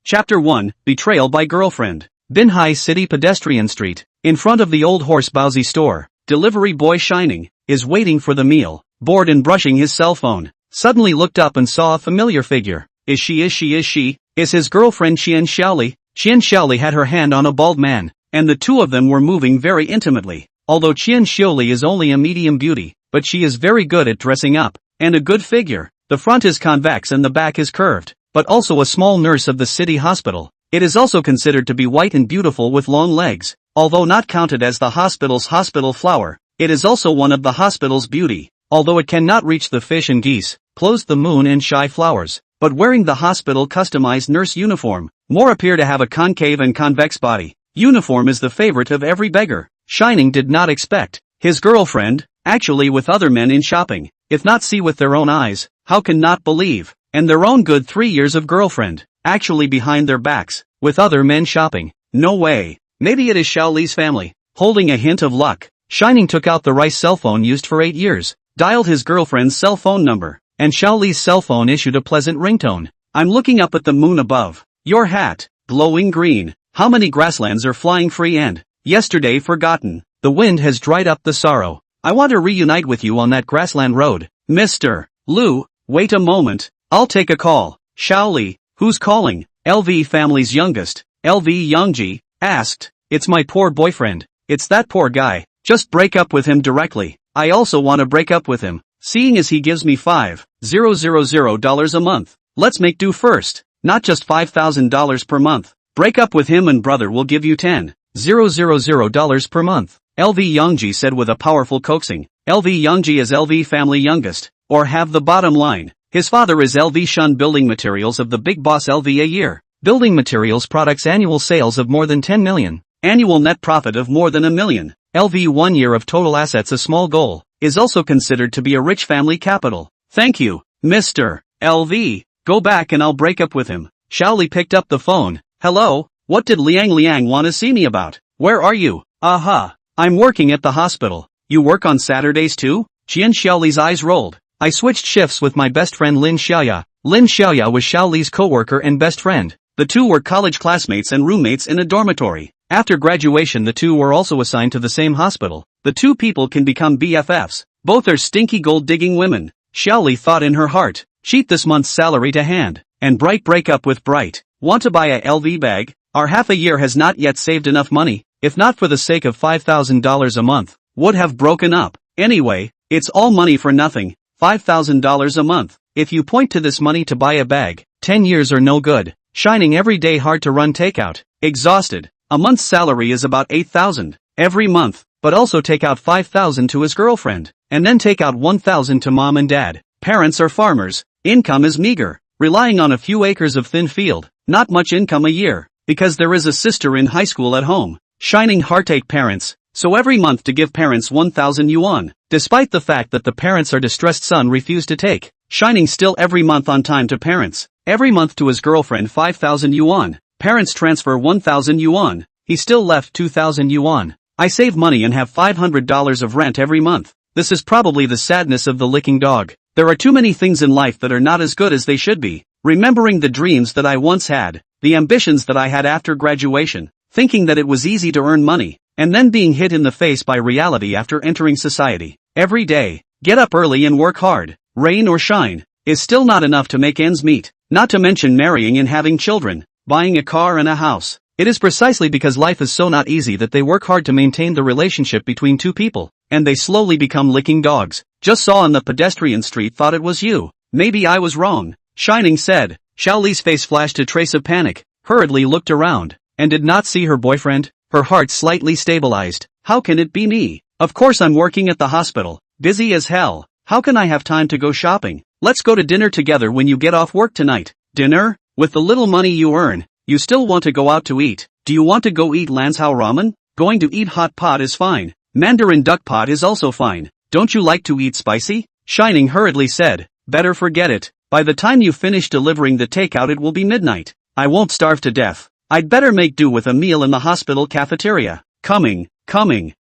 Chapter 1, Betrayal by Girlfriend. Binhai City Pedestrian Street. In front of the old horse Baozi store, delivery boy Shining is waiting for the meal, bored and brushing his cell phone. Suddenly looked up and saw a familiar figure. Is she? Is his girlfriend Qian Xiaoli? Qian Xiaoli had her hand on a bald man, and the two of them were moving very intimately. Although Qian Xiaoli is only a medium beauty, but she is very good at dressing up, and a good figure. The front is convex and the back is curved, but also a small nurse of the city hospital. It is also considered to be white and beautiful with long legs. Although not counted as the hospital's hospital flower, it is also one of the hospital's beauty. Although it cannot reach the fish and geese, close the moon and shy flowers, but wearing the hospital customized nurse uniform, more appear to have a concave and convex body. Uniform is the favorite of every beggar. Shining did not expect his girlfriend, actually with other men in shopping, if not see with their own eyes, how can not believe, and their own good 3 years of girlfriend, actually behind their backs, with other men shopping. No way. Maybe it is Xiaoli's family. Holding a hint of luck, Shining took out the rice cell phone used for 8 years, dialed his girlfriend's cell phone number, and Xiaoli's cell phone issued a pleasant ringtone. I'm looking up at the moon above. Your hat, glowing green. How many grasslands are flying free and yesterday forgotten? The wind has dried up the sorrow. I want to reunite with you on that grassland road. Mr. Lu, wait a moment. I'll take a call. Xiaoli, who's calling? LV family's youngest, LV Yangji, asked. It's my poor boyfriend. It's that poor guy. Just break up with him directly. I also want to break up with him, seeing as he gives me $5,000 a month. Let's make do first. Not just $5,000 per month. Break up with him and brother will give you $10,000 per month. LV Yangji said with a powerful coaxing. LV Yangji is LV family youngest, or have the bottom line. His father is LV Shun Building Materials of the big boss LV a year. Building materials products annual sales of more than 10 million. Annual net profit of more than $1 million. LV 1 year of total assets a small goal. Is also considered to be a rich family capital. Thank you, Mr. LV. Go back and I'll break up with him. Xiaoli picked up the phone. Hello, what did Liang want to see me about? Where are you? Aha. I'm working at the hospital. You work on Saturdays too? Qian Xiaoli's eyes rolled. I switched shifts with my best friend Lin Xiaoya. Lin Xiaoya was Xiaoli's co-worker and best friend. The two were college classmates and roommates in a dormitory. After graduation the two were also assigned to the same hospital. The two people can become BFFs. Both are stinky gold-digging women. Xiaoli thought in her heart. Cheat this month's salary to hand. And Bright break up with Bright. Want to buy a LV bag? Our half a year has not yet saved enough money. If not for the sake of $5,000 a month, would have broken up. Anyway, it's all money for nothing. $5,000 a month. If you point to this money to buy a bag, 10 years are no good. Shining every day hard to run takeout. Exhausted. A month's salary is about $8,000 every month, but also take out $5,000 to his girlfriend, and then take out $1,000 to mom and dad. Parents are farmers. Income is meager, relying on a few acres of thin field. Not much income a year, because there is a sister in high school at home. Shining heartache parents, so every month to give parents 1,000 yuan. Despite the fact that the parents are distressed son refused to take. Shining still every month on time to parents. Every month to his girlfriend 5,000 yuan. Parents transfer 1,000 yuan. He still left 2,000 yuan. I save money and have $500 of rent every month. This is probably the sadness of the licking dog. There are too many things in life that are not as good as they should be. Remembering the dreams that I once had, the ambitions that I had after graduation, thinking that it was easy to earn money, and then being hit in the face by reality after entering society. Every day, get up early and work hard, rain or shine, is still not enough to make ends meet, not to mention marrying and having children, buying a car and a house. It is precisely because life is so not easy that they work hard to maintain the relationship between two people, and they slowly become licking dogs. Just saw on the pedestrian street, thought it was you. Maybe I was wrong. Shining said. Xiaoli's face flashed a trace of panic, hurriedly looked around, and did not see her boyfriend. Her heart slightly stabilized. How can it be me? Of course I'm working at the hospital, busy as hell. How can I have time to go shopping? Let's go to dinner together when you get off work tonight. Dinner? With the little money you earn, you still want to go out to eat. Do you want to go eat Lanzhou ramen? Going to eat hot pot is fine. Mandarin duck pot is also fine. Don't you like to eat spicy? Shining hurriedly said. Better forget it. By the time you finish delivering the takeout it will be midnight. I won't starve to death. I'd better make do with a meal in the hospital cafeteria. Coming.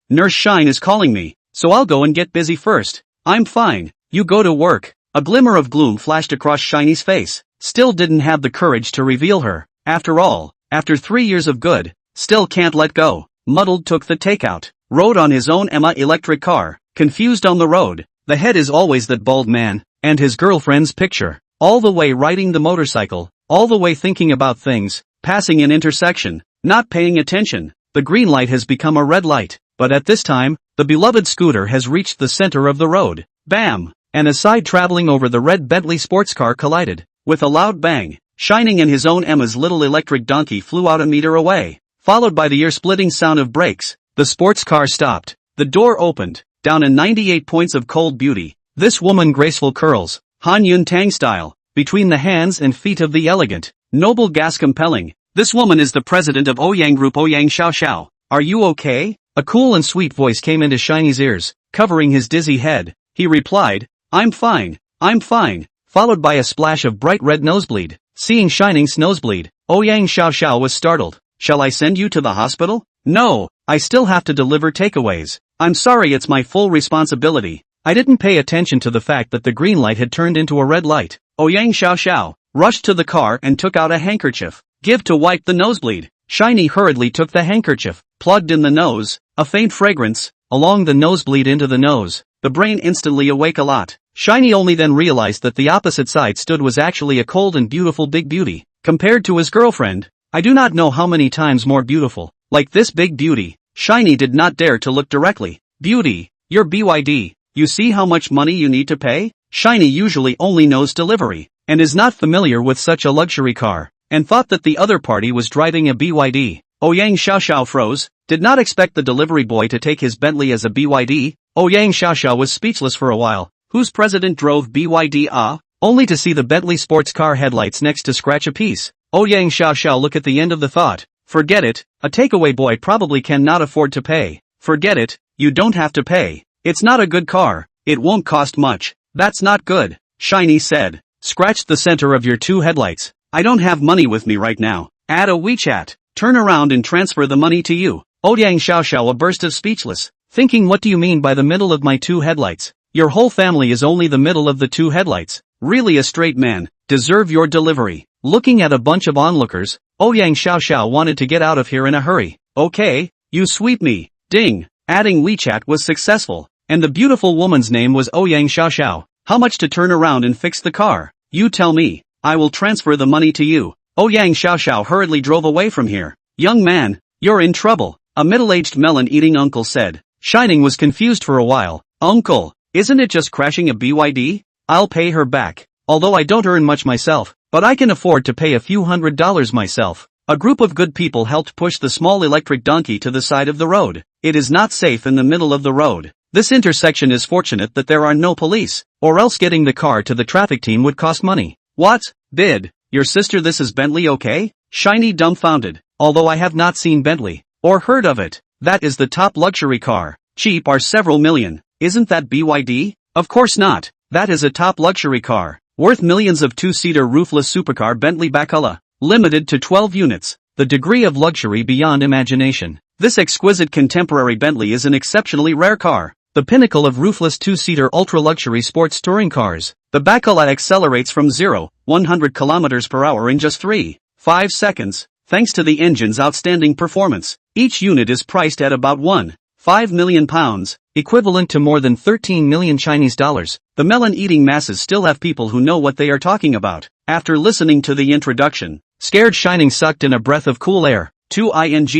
Nurse Shine is calling me, so I'll go and get busy first. I'm fine. You go to work. A glimmer of gloom flashed across Shiny's face. Still didn't have the courage to reveal her After all, after 3 years of good, still can't let go. Muddled took the takeout, rode on his own Emma electric car, confused on the road. The head is always that bald man, and his girlfriend's picture. All the way riding the motorcycle, all the way thinking about things, passing an intersection, not paying attention. The green light has become a red light, but at this time, the beloved scooter has reached the center of the road. Bam! And a side traveling over the red Bentley sports car collided. With a loud bang, Shining and his own Emma's little electric donkey flew out a meter away, followed by the ear-splitting sound of brakes. The sports car stopped. The door opened. Down in 98 points of cold beauty. This woman graceful curls, Han Yun Tang style, between the hands and feet of the elegant, noble gas compelling. This woman is the president of Ouyang Group Ouyang Xiao Xiao. Are you okay? A cool and sweet voice came into Shiny's ears, covering his dizzy head. He replied, I'm fine, followed by a splash of bright red nosebleed. Seeing Shining's nosebleed, Ouyang Xiao Xiao was startled. Shall I send you to the hospital? No, I still have to deliver takeaways. I'm sorry, it's my full responsibility. I didn't pay attention to the fact that the green light had turned into a red light. Ouyang Xiao Xiao rushed to the car and took out a handkerchief. Give to wipe the nosebleed. Shiny hurriedly took the handkerchief, plugged in the nose, a faint fragrance, along the nosebleed into the nose. The brain instantly awake a lot. Shiny only then realized that the opposite side stood was actually a cold and beautiful big beauty. Compared to his girlfriend, I do not know how many times more beautiful. Like this big beauty, Shiny did not dare to look directly. Beauty, you're BYD. You see how much money you need to pay? Shiny usually only knows delivery, and is not familiar with such a luxury car, and thought that the other party was driving a BYD. Ouyang Xiao Xiao froze, did not expect the delivery boy to take his Bentley as a BYD. Ouyang Xiao Xiao was speechless for a while. Whose president drove BYD only to see the Bentley sports car headlights next to scratch a piece. Ouyang Xiao Xiao look at the end of the thought. Forget it, a takeaway boy probably cannot afford to pay. Forget it, you don't have to pay. It's not a good car, it won't cost much. That's not good, Shiny said. Scratch the center of your two headlights. I don't have money with me right now. Add a WeChat. Turn around and transfer the money to you. Ouyang Xiao Xiao burst of speechless, thinking what do you mean by the middle of my two headlights? Your whole family is only the middle of the two headlights. Really a straight man, deserve your delivery. Looking at a bunch of onlookers, Ouyang Xiao Xiao wanted to get out of here in a hurry. Okay, you sweep me. Ding. Adding WeChat was successful, and the beautiful woman's name was Ouyang Xiao Xiao. How much to turn around and fix the car? You tell me. I will transfer the money to you. Ouyang Xiao Xiao hurriedly drove away from here. Young man, you're in trouble, a middle-aged melon-eating uncle said. Shining was confused for a while. Uncle, isn't it just crashing a BYD? I'll pay her back. Although I don't earn much myself, but I can afford to pay a few $100s myself. A group of good people helped push the small electric donkey to the side of the road. It is not safe in the middle of the road. This intersection is fortunate that there are no police, or else getting the car to the traffic team would cost money. What? Bid, your sister, this is Bentley, okay? Shiny dumbfounded. Although I have not seen Bentley, or heard of it. That is the top luxury car. Cheap are several million. Isn't that BYD? Of course not. That is a top luxury car. Worth millions of two-seater roofless supercar Bentley Bacala. Limited to 12 units. The degree of luxury beyond imagination. This exquisite contemporary Bentley is an exceptionally rare car. The pinnacle of roofless two-seater ultra-luxury sports touring cars. The Bacala accelerates from 0-100 km/h in just 3.5 seconds, thanks to the engine's outstanding performance. Each unit is priced at about £1.5 million, equivalent to more than 13 million Chinese dollars. The melon-eating masses still have people who know what they are talking about. After listening to the introduction, scared Shining sucked in a breath of cool air. Too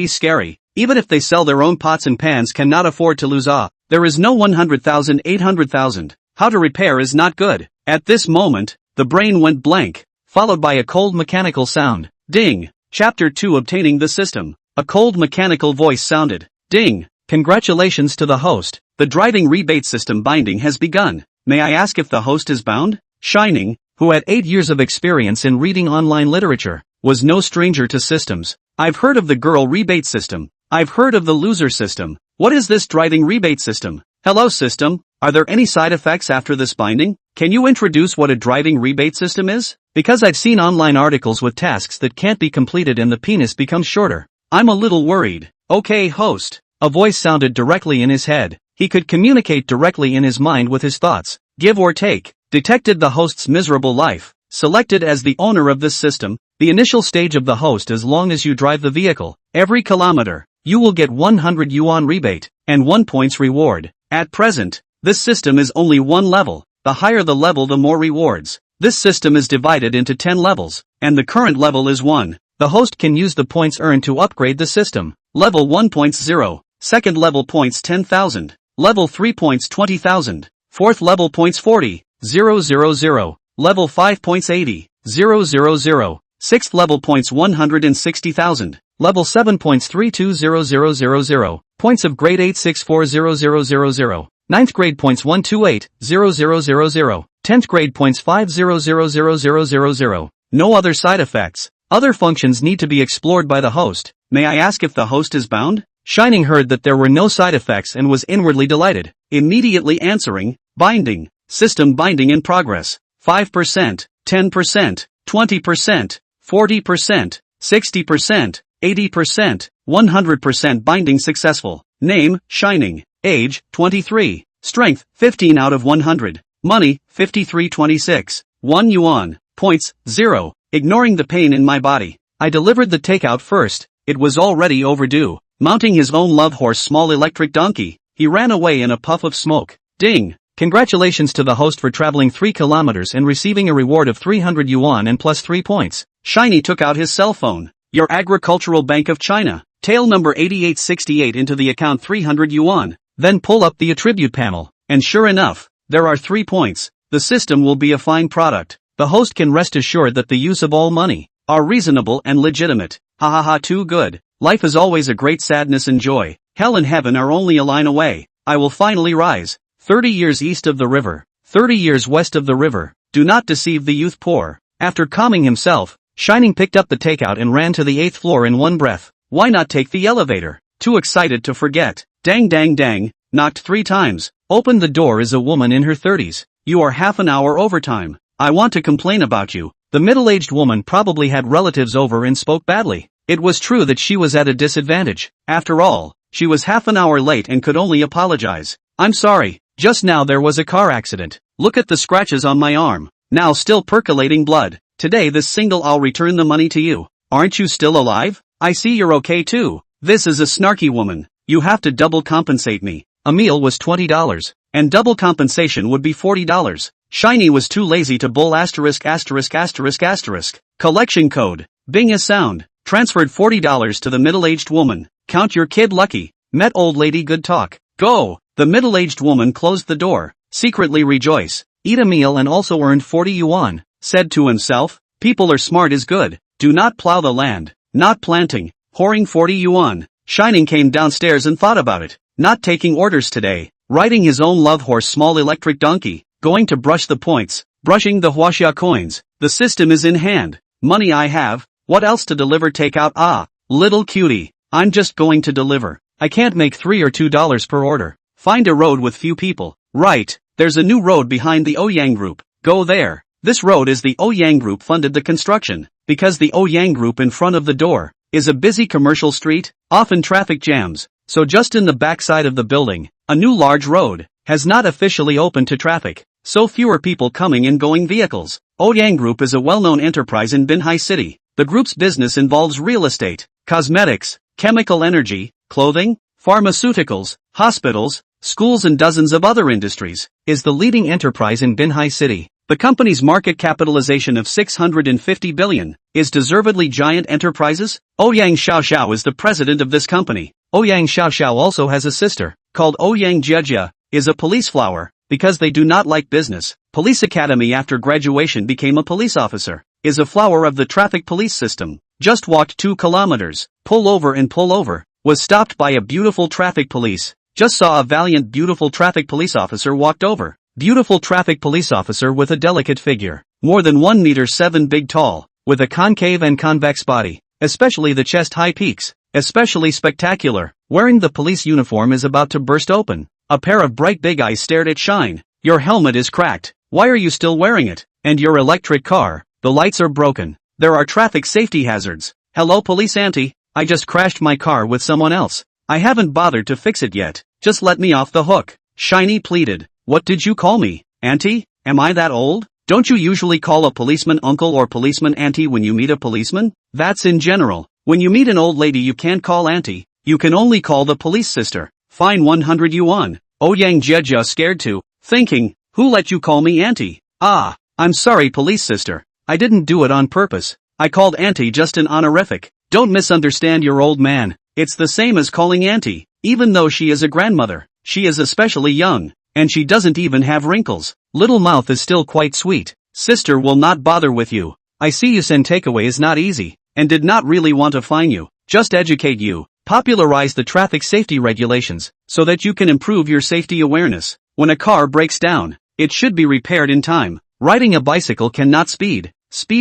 scary. Even if they sell their own pots and pans cannot afford to lose There is no 100,000 800,000. How to repair is not good. At this moment, the brain went blank, followed by a cold mechanical sound. Ding. Chapter 2 Obtaining the System. A cold mechanical voice sounded. Ding. Congratulations to the host. The driving rebate system binding has begun. May I ask if the host is bound? Shining, who had 8 years of experience in reading online literature, was no stranger to systems. I've heard of the girl rebate system. I've heard of the loser system. What is this driving rebate system? Hello system, are there any side effects after this binding? Can you introduce what a driving rebate system is? Because I've seen online articles with tasks that can't be completed and the penis becomes shorter. I'm a little worried. Okay host. A voice sounded directly in his head. He could communicate directly in his mind with his thoughts. Give or take. Detected the host's miserable life. Selected as the owner of this system, the initial stage of the host as long as you drive the vehicle. Every kilometer, you will get 100 yuan rebate, and 1 points reward. At present, this system is only one level. The higher the level, the more rewards. This system is divided into 10 levels, and the current level is 1. The host can use the points earned to upgrade the system. Level 1.0, second level points 10,000, level 3 points 20,000, fourth level points 40,000, level 5 points 80,000, sixth level points 160,000, level 7 points 32,000, points of grade 864,000, ninth grade points 128,000, 10th grade points 50,000. No other side effects. Other functions need to be explored by the host. May I ask if the host is bound? Shining heard that there were no side effects and was inwardly delighted, immediately answering, binding, system binding in progress, 5%, 10%, 20%, 40%, 60%, 80%, 100% binding successful. Name, Shining. Age, 23. Strength, 15 out of 100. Money, 53.26. 1 yuan. Points, 0. Ignoring the pain in my body, I delivered the takeout first. It was already overdue. Mounting his own love horse small electric donkey, he ran away in a puff of smoke. Ding! Congratulations to the host for traveling 3 kilometers and receiving a reward of 300 yuan and plus 3 points. Shiny took out his cell phone. Your Agricultural Bank of China. Tail number 8868 into the account 300 yuan. Then pull up the attribute panel. And sure enough, there are 3 points. The system will be a fine product. The host can rest assured that the use of all money are reasonable and legitimate. Ha ha ha, too good. Life is always a great sadness and joy. Hell and heaven are only a line away. I will finally rise. 30 years east of the river, 30 years west of the river. Do not deceive the youth poor. After calming himself, Shining picked up the takeout and ran to the 8th floor in one breath. Why not take the elevator? Too excited to forget. Dang dang dang, knocked 3 times. Opened the door is a woman in her 30s. You are half an hour overtime. I want to complain about you. The middle-aged woman probably had relatives over and spoke badly. It was true that she was at a disadvantage. After all, she was half an hour late and could only apologize. I'm sorry, just now there was a car accident. Look at the scratches on my arm. Now still percolating blood. Today this single I'll return the money to you. Aren't you still alive? I see you're okay too. This is a snarky woman. You have to double compensate me. A meal was $20. And double compensation would be $40. Shiny was too lazy to bull *********. Collection code. Bing is sound. Transferred $40 to the middle-aged woman. Count your kid lucky. Met old lady good talk. Go. The middle-aged woman closed the door. Secretly rejoice. Eat a meal and also earned 40 yuan. Said to himself, people are smart is good. Do not plow the land. Not planting. Whoring 40 yuan. Shining came downstairs and thought about it. Not taking orders today. Riding his own love horse small electric donkey. Going to brush the points. Brushing the huaxia coins. The system is in hand. Money I have. What else to deliver takeout? Ah, little cutie. I'm just going to deliver. I can't make $3 or $2 per order. Find a road with few people. Right, there's a new road behind the Ouyang Group. Go there. This road is the Ouyang Group funded the construction. Because the Ouyang Group in front of the door is a busy commercial street, often traffic jams. So just in the backside of the building, a new large road has not officially opened to traffic. So fewer people coming and going vehicles. Ouyang Group is a well-known enterprise in Binhai City. The group's business involves real estate, cosmetics, chemical energy, clothing, pharmaceuticals, hospitals, schools and dozens of other industries. Is the leading enterprise in Binhai City. The company's market capitalization of 650 billion is deservedly giant enterprises. Ouyang Xiaoxiao is the president of this company. Ouyang Xiaoxiao also has a sister, called Ouyang Jiejia, is a police flower. Because they do not like business, police academy after graduation became a police officer, is a flower of the traffic police system. Just walked 2 kilometers, pull over, was stopped by a beautiful traffic police. Just saw a valiant beautiful traffic police officer walked over. Beautiful traffic police officer with a delicate figure. More than 1 meter 7 big tall, with a concave and convex body, especially the chest high peaks, especially spectacular. Wearing the police uniform is about to burst open. A pair of bright big eyes stared at Shine. Your helmet is cracked. Why are you still wearing it? And your electric car, the lights are broken. There are traffic safety hazards. Hello police auntie, I just crashed my car with someone else. I haven't bothered to fix it yet. Just let me off the hook. Shiny pleaded. What did you call me? Auntie? Am I that old? Don't you usually call a policeman uncle or policeman auntie when you meet a policeman? That's in general. When you meet an old lady you can't call auntie, you can only call the police sister. Fine 100 yuan. Ouyang Jieja scared too, thinking, who let you call me auntie? Ah, I'm sorry police sister. I didn't do it on purpose. I called auntie just an honorific. Don't misunderstand your old man. It's the same as calling auntie, even though she is a grandmother. She is especially young, and she doesn't even have wrinkles. Little mouth is still quite sweet. Sister will not bother with you. I see you send takeaway is not easy, and did not really want to fine you, just educate you, popularize the traffic safety regulations, so that you can improve your safety awareness. When a car breaks down, it should be repaired in time. Riding a bicycle cannot speed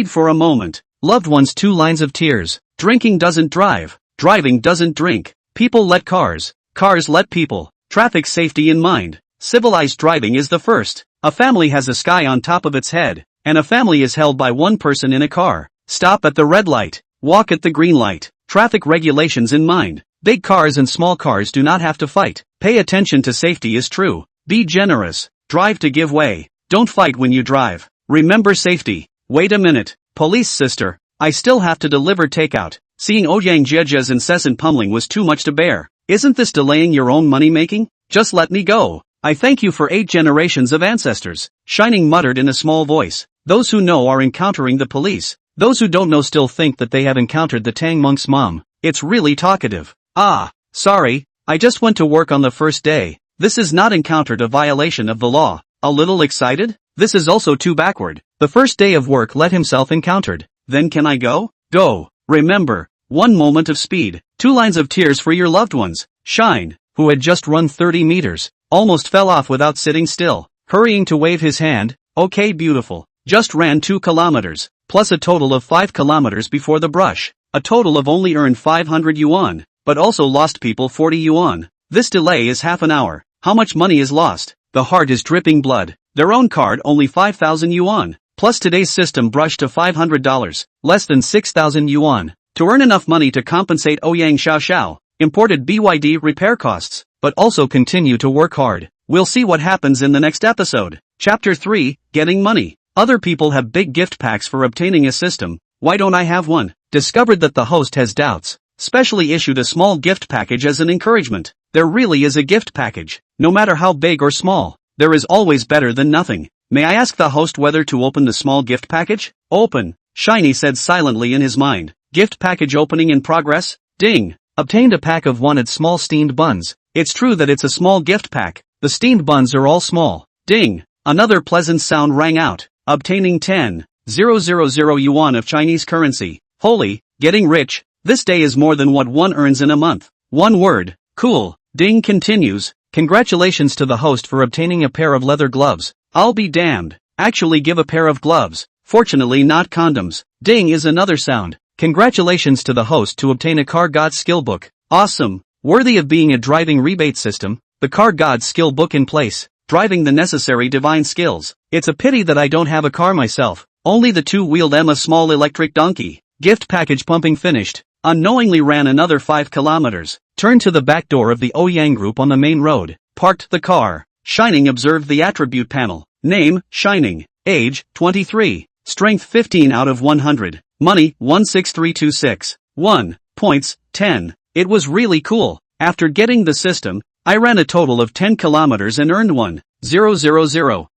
for a moment. Loved ones 2 lines of tears. Drinking doesn't drive. Driving doesn't drink. People let cars. Cars let people. Traffic safety in mind. Civilized driving is the first. A family has a sky on top of its head, and a family is held by one person in a car. Stop at the red light. Walk at the green light. Traffic regulations in mind. Big cars and small cars do not have to fight. Pay attention to safety is true. Be generous. Drive to give way. Don't fight when you drive. Remember safety. Wait a minute. Police sister. I still have to deliver takeout. Seeing Ouyang Jieja's incessant pummeling was too much to bear. Isn't this delaying your own money making? Just let me go. I thank you for 8 generations of ancestors. Shining muttered in a small voice. Those who know are encountering the police. Those who don't know still think that they have encountered the Tang monk's mom. It's really talkative. Ah, sorry, I just went to work on the first day. This is not encountered a violation of the law. A little excited? This is also too backward. The first day of work let himself encountered. Then can I go? Go. Remember, 1 moment of speed, 2 lines of tears for your loved ones. Shine, who had just run 30 meters, almost fell off without sitting still, hurrying to wave his hand. Okay, beautiful. Just ran 2 kilometers, plus a total of 5 kilometers before the brush. A total of only earned 500 yuan, but also lost people 40 yuan. This delay is half an hour. How much money is lost? The heart is dripping blood. Their own card only 5,000 yuan. Plus today's system brushed to $500, less than 6,000 yuan. To earn enough money to compensate Ouyang Xiao, imported BYD repair costs, but also continue to work hard. We'll see what happens in the next episode. Chapter 3, Getting Money. Other people have big gift packs for obtaining a system. Why don't I have one? Discovered that the host has doubts. Specially issued a small gift package as an encouragement. There really is a gift package. No matter how big or small, there is always better than nothing. May I ask the host whether to open the small gift package? Open. Shiny said silently in his mind. Gift package opening in progress? Ding. Obtained a pack of wanted small steamed buns. It's true that it's a small gift pack. The steamed buns are all small. Ding. Another pleasant sound rang out. Obtaining 10,000 yuan of Chinese currency. Holy, getting rich. This day is more than what one earns in a month. One word. Cool. Ding continues. Congratulations to the host for obtaining a pair of leather gloves. I'll be damned. Actually give a pair of gloves. Fortunately not condoms. Ding is another sound. Congratulations to the host to obtain a car god skill book. Awesome. Worthy of being a driving rebate system. The car god skill book in place. Driving the necessary divine skills. It's a pity that I don't have a car myself. Only the 2-wheeled a small electric donkey. Gift package pumping finished. Unknowingly ran another 5 kilometers. Turned to the back door of the Ouyang group on the main road. Parked the car. Shining observed the attribute panel. Name, Shining. Age, 23. Strength 15 out of 100. Money, 16326. 1. Points, 10. It was really cool. After getting the system, I ran a total of 10 kilometers and earned 1,000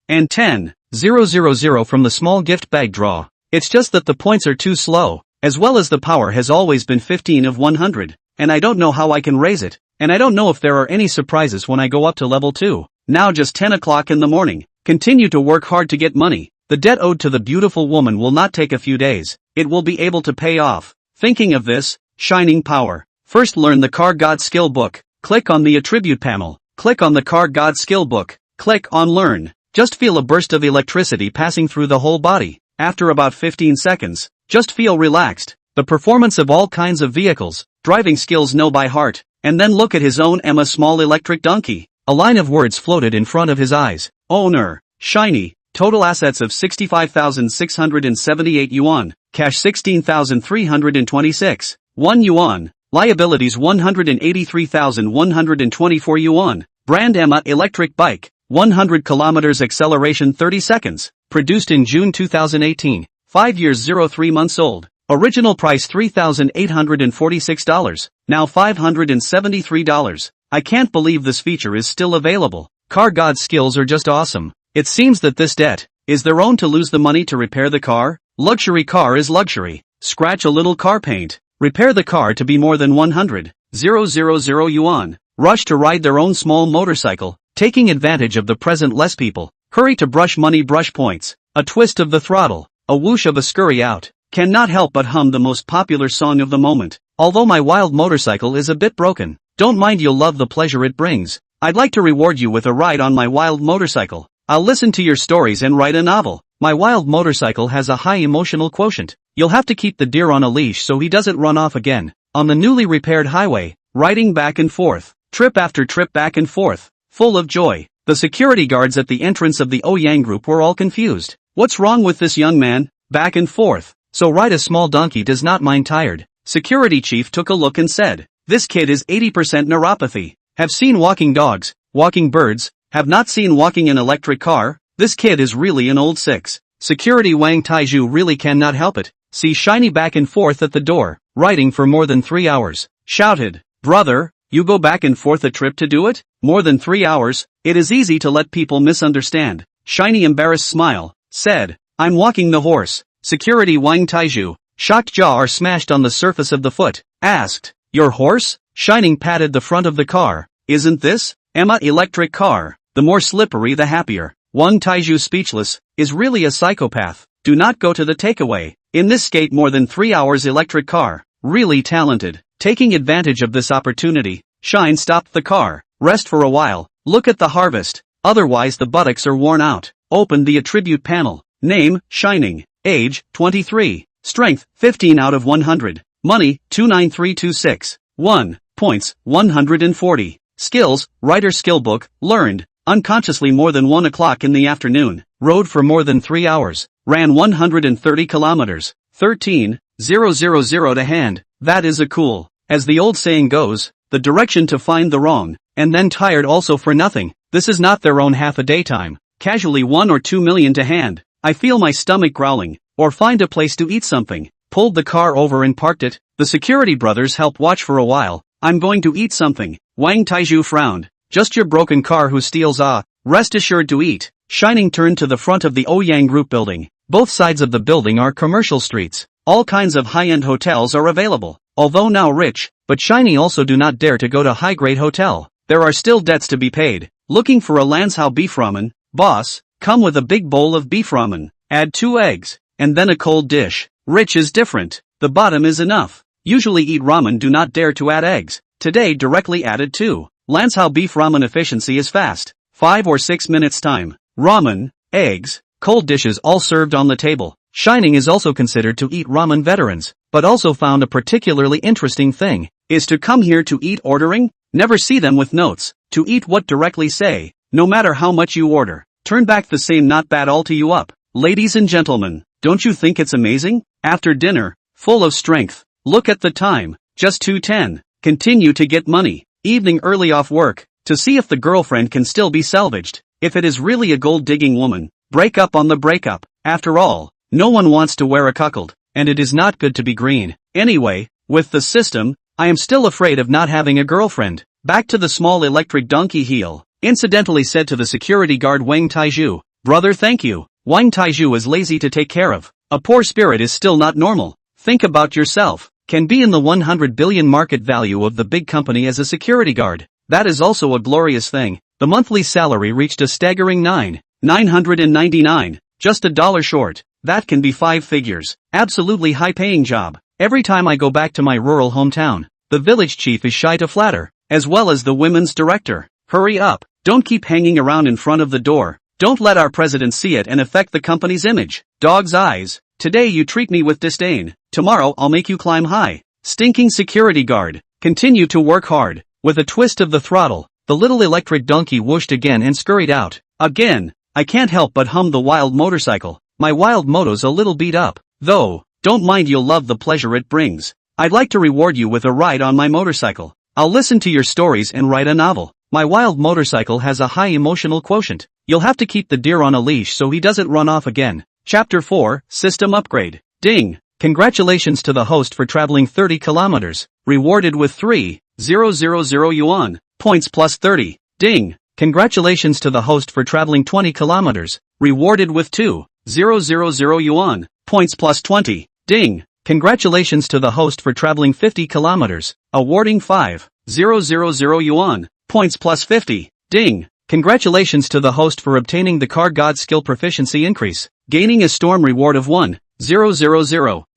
and 10,000 from the small gift bag draw. It's just that the points are too slow, as well as the power has always been 15 of 100, and I don't know how I can raise it, and I don't know if there are any surprises when I go up to level 2. Now just 10 o'clock in the morning. Continue to work hard to get money. The debt owed to the beautiful woman will not take a few days. It will be able to pay off. Thinking of this, Shining Power. First learn the Car God Skill Book. Click on the attribute panel. Click on the Car God Skill Book. Click on Learn. Just feel a burst of electricity passing through the whole body. After about 15 seconds, just feel relaxed. The performance of all kinds of vehicles, driving skills know by heart, and then look at his own Emma small electric donkey. A line of words floated in front of his eyes. Owner, Shiny, total assets of 65,678 yuan, cash 16,326, 1 yuan, liabilities 183,124 yuan, brand Emma electric bike, 100 kilometers acceleration 30 seconds, Produced in June 2018. 5 years 03 months old. Original price $3,846. Now $573. I can't believe this feature is still available. Car God's skills are just awesome. It seems that this debt is their own to lose the money to repair the car. Luxury car is luxury. Scratch a little car paint. Repair the car to be more than 100,000 yuan. Rush to ride their own small motorcycle, taking advantage of the present less people. Hurry to brush money brush points. A twist of the throttle. A whoosh of a scurry out. Cannot help but hum the most popular song of the moment. Although my wild motorcycle is a bit broken, don't mind, you'll love the pleasure it brings. I'd like to reward you with a ride on my wild motorcycle. I'll listen to your stories and write a novel. My wild motorcycle has a high emotional quotient. You'll have to keep the deer on a leash so he doesn't run off again. On the newly repaired highway, riding back and forth, trip after trip back and forth, full of joy. The security guards at the entrance of the Ouyang group were all confused. What's wrong with this young man? Back and forth. So ride a small donkey does not mind tired. Security chief took a look and said, this kid is 80% neuropathy. Have seen walking dogs, walking birds, have not seen walking an electric car. This kid is really an old six. Security Wang Taiju really cannot help it. See Shiny back and forth at the door, riding for more than 3 hours. Shouted, brother, you go back and forth a trip to do it? More than 3 hours? It is easy to let people misunderstand. Shiny embarrassed smile, said, I'm walking the horse. Security Wang Taiju, shocked jaw are smashed on the surface of the foot, asked, your horse? Shining patted the front of the car. Isn't this Emma electric car? The more slippery the happier. Wang Taiju speechless, is really a psychopath. Do not go to the takeaway. In this skate more than 3 hours electric car. Really talented. Taking advantage of this opportunity, Shine stopped the car. Rest for a while. Look at the harvest. Otherwise the buttocks are worn out. Open the attribute panel. Name, Shining. Age, 23. Strength, 15 out of 100. Money, 29326. 1. Points, 140. Skills, writer skill book, learned. Unconsciously more than 1 o'clock in the afternoon. Rode for more than 3 hours. Ran 130 kilometers. 13,000 to hand. That is a cool. As the old saying goes, the direction to find the wrong. And then tired also for nothing. This is not their own half a daytime. Casually 1 or 2 million to hand. I feel my stomach growling. Or find a place to eat something. Pulled the car over and parked it. The security brothers helped watch for a while. I'm going to eat something. Wang Taiju frowned. Just your broken car who steals rest assured to eat. Shining turned to the front of the Ouyang Group building. Both sides of the building are commercial streets. All kinds of high-end hotels are available. Although now rich, but Shiny also do not dare to go to high-grade hotel. There are still debts to be paid. Looking for a Lanzhou beef ramen. Boss, come with a big bowl of beef ramen. Add 2 eggs, and then a cold dish. Rich is different. The bottom is enough. Usually eat ramen do not dare to add eggs. Today directly added 2. Lanzhou beef ramen efficiency is fast. 5 or 6 minutes time. Ramen, eggs, cold dishes all served on the table. Shining is also considered to eat ramen veterans, but also found a particularly interesting thing, is to come here to eat ordering? Never see them with notes. To eat what directly say, no matter how much you order. Turn back the same not bad all to you up. Ladies and gentlemen, don't you think it's amazing? After dinner, full of strength. Look at the time, just 2:10. Continue to get money. Evening early off work, to see if the girlfriend can still be salvaged. If it is really a gold-digging woman, break up on the breakup. After all, no one wants to wear a cuckold, and it is not good to be green. Anyway, with the system, I am still afraid of not having a girlfriend. Back to the small electric donkey heel. Incidentally said to the security guard Wang Taiju, brother thank you. Wang Taiju is lazy to take care of. A poor spirit is still not normal. Think about yourself. Can be in the 100 billion market value of the big company as a security guard. That is also a glorious thing. The monthly salary reached a staggering 999, just $1 short. That can be 5 figures. Absolutely high-paying job. Every time I go back to my rural hometown, the village chief is shy to flatter, as well as the women's director. Hurry up. Don't keep hanging around in front of the door. Don't let our president see it and affect the company's image. Dog's eyes. Today you treat me with disdain. Tomorrow I'll make you climb high. Stinking security guard. Continue to work hard. With a twist of the throttle, the little electric donkey whooshed again and scurried out. Again. I can't help but hum the wild motorcycle. My wild moto's a little beat up. Though, don't mind, you'll love the pleasure it brings. I'd like to reward you with a ride on my motorcycle. I'll listen to your stories and write a novel. My wild motorcycle has a high emotional quotient. You'll have to keep the deer on a leash so he doesn't run off again. Chapter 4, System Upgrade. Ding! Congratulations to the host for traveling 30 kilometers. Rewarded with 3,000 yuan. Points plus 30. Ding! Congratulations to the host for traveling 20 kilometers. Rewarded with 2,000 yuan. Points plus 20. Ding! Congratulations to the host for traveling 50 kilometers. Awarding 5,000 yuan. Points plus 50. Ding! Congratulations to the host for obtaining the car god skill proficiency increase. Gaining a storm reward of 1,000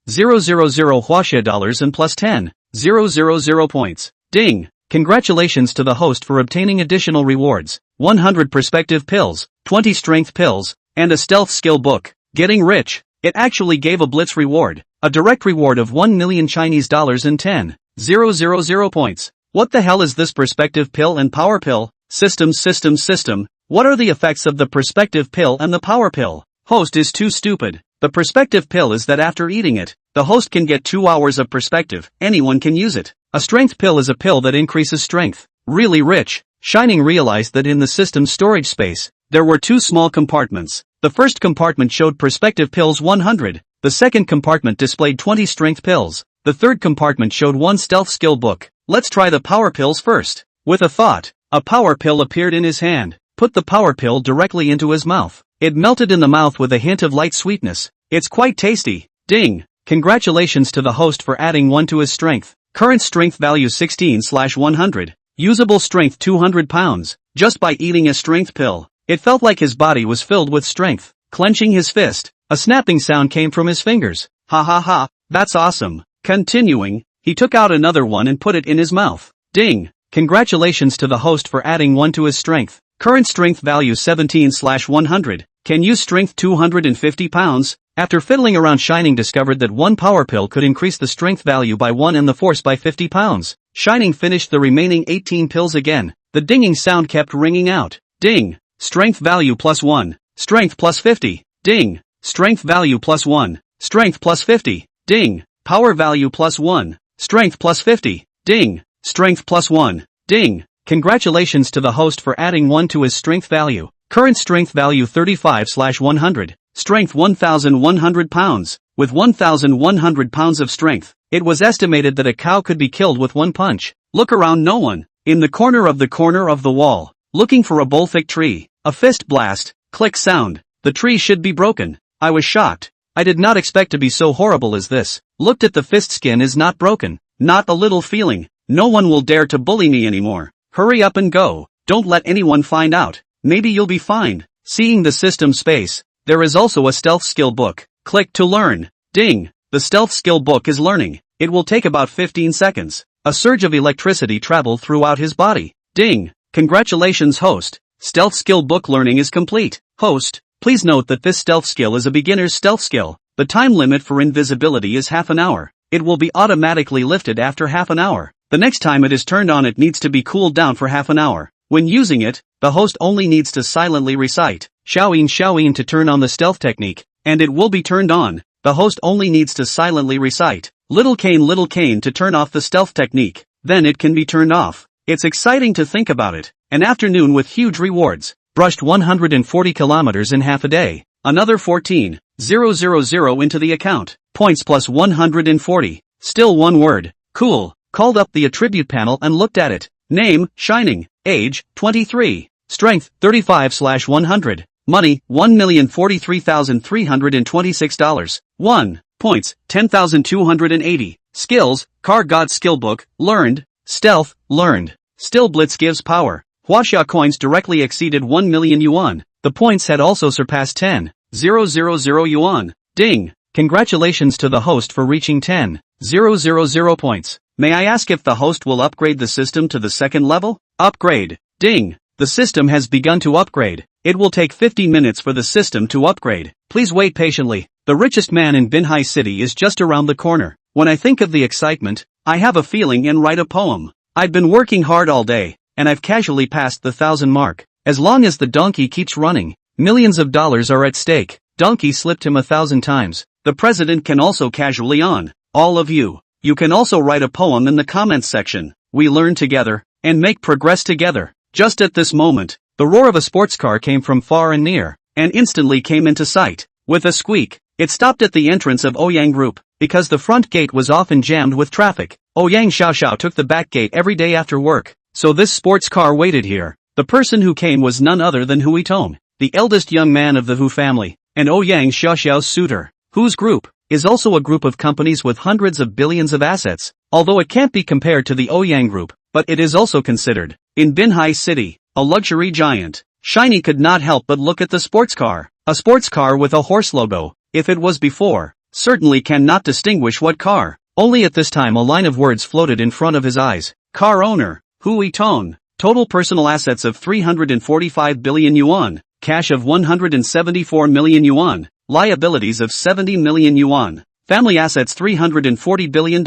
Huaxia dollars and plus 10,000 points. Ding! Congratulations to the host for obtaining additional rewards. 100 perspective pills, 20 strength pills, and a stealth skill book. Getting rich. It actually gave a blitz reward. A direct reward of 1 million Chinese dollars and 10,000 points. What the hell is this perspective pill and power pill? System. What are the effects of the perspective pill and the power pill? Host is too stupid. The perspective pill is that after eating it, the host can get 2 hours of perspective. Anyone can use it. A strength pill is a pill that increases strength. Really rich. Shining realized that in the system's storage space, there were 2 small compartments. The first compartment showed perspective pills 100. The second compartment displayed 20 strength pills. The third compartment showed 1 stealth skill book. Let's try the power pills first. With a thought, a power pill appeared in his hand. Put the power pill directly into his mouth. It melted in the mouth with a hint of light sweetness. It's quite tasty. Ding! Congratulations to the host for adding 1 to his strength. Current strength value 16/100. Usable strength 200 pounds. Just by eating a strength pill, it felt like his body was filled with strength. Clenching his fist, a snapping sound came from his fingers. Ha ha ha, that's awesome. Continuing, he took out another one and put it in his mouth. Ding! Congratulations to the host for adding 1 to his strength. Current strength value 17/100. Can use strength 250 pounds. After fiddling around, Shining discovered that 1 power pill could increase the strength value by 1 and the force by 50 pounds. Shining finished the remaining 18 pills again. The dinging sound kept ringing out. Ding! Strength value plus 1. Strength plus 50. Ding! Strength value plus 1. Strength plus 50. Ding! Power value plus 1. Strength plus 50. Ding! Strength plus 1. Ding! Congratulations to the host for adding 1 to his strength value. Current strength value 35/100. Strength 1,100 pounds. With 1,100 pounds of strength, it was estimated that a cow could be killed with 1 punch. Look around, no one. In the corner of the wall, looking for a bullfig tree. A fist blast, click sound. The tree should be broken. I was shocked. I did not expect to be so horrible as this. Looked at the fist, skin is not broken. Not a little feeling. No one will dare to bully me anymore. Hurry up and go. Don't let anyone find out. Maybe you'll be fined. Seeing the system space, there is also a stealth skill book. Click to learn. Ding! The stealth skill book is learning. It will take about 15 seconds. A surge of electricity traveled throughout his body. Ding! Congratulations, host. Stealth skill book learning is complete. Host, please note that this stealth skill is a beginner's stealth skill. The time limit for invisibility is half an hour. It will be automatically lifted after half an hour. The next time it is turned on, it needs to be cooled down for half an hour. When using it, the host only needs to silently recite Xiaoyin to turn on the stealth technique, and it will be turned on. The host only needs to silently recite Little Cane to turn off the stealth technique. Then it can be turned off. It's exciting to think about it. An afternoon with huge rewards. Brushed 140 kilometers in half a day. Another 14,000 into the account. Points plus 140. Still one word. Cool. Called up the attribute panel and looked at it. Name, Shining. Age, 23. Strength, 35/100. Money, $1,043,326. 1. Points, 10,280. Skills, Car God Skill Book, learned. Stealth, learned. Still Blitz gives power. Huaxia coins directly exceeded 1 million yuan. The points had also surpassed 10,000 yuan. Ding! Congratulations to the host for reaching 10,000 points. May I ask if the host will upgrade the system to the second level? Upgrade. Ding! The system has begun to upgrade. It will take 50 minutes for the system to upgrade. Please wait patiently. The richest man in Binhai City is just around the corner. When I think of the excitement, I have a feeling and write a poem. I've been working hard all day, and I've casually passed the 1,000 mark. As long as the donkey keeps running, millions of dollars are at stake. Donkey slipped him 1,000 times. The president can also casually on. All of you. You can also write a poem in the comments section. We learn together, and make progress together. Just at this moment, the roar of a sports car came from far and near, and instantly came into sight. With a squeak, it stopped at the entrance of Ouyang Group, because the front gate was often jammed with traffic. Ouyang Xiaoxiao took the back gate every day after work, so this sports car waited here. The person who came was none other than Hui Tong, the eldest young man of the Hu family, and Ouyang Xiaoxiao's suitor. Hu's group is also a group of companies with hundreds of billions of assets, although it can't be compared to the Ouyang Group, but it is also considered, in Binhai City, a luxury giant. Shiny could not help but look at the sports car. A sports car with a horse logo, if it was before, certainly cannot distinguish what car. Only at this time a line of words floated in front of his eyes. Car owner, Hui Tong. Total personal assets of 345 billion yuan, cash of 174 million yuan, liabilities of 70 million yuan, family assets $340 billion.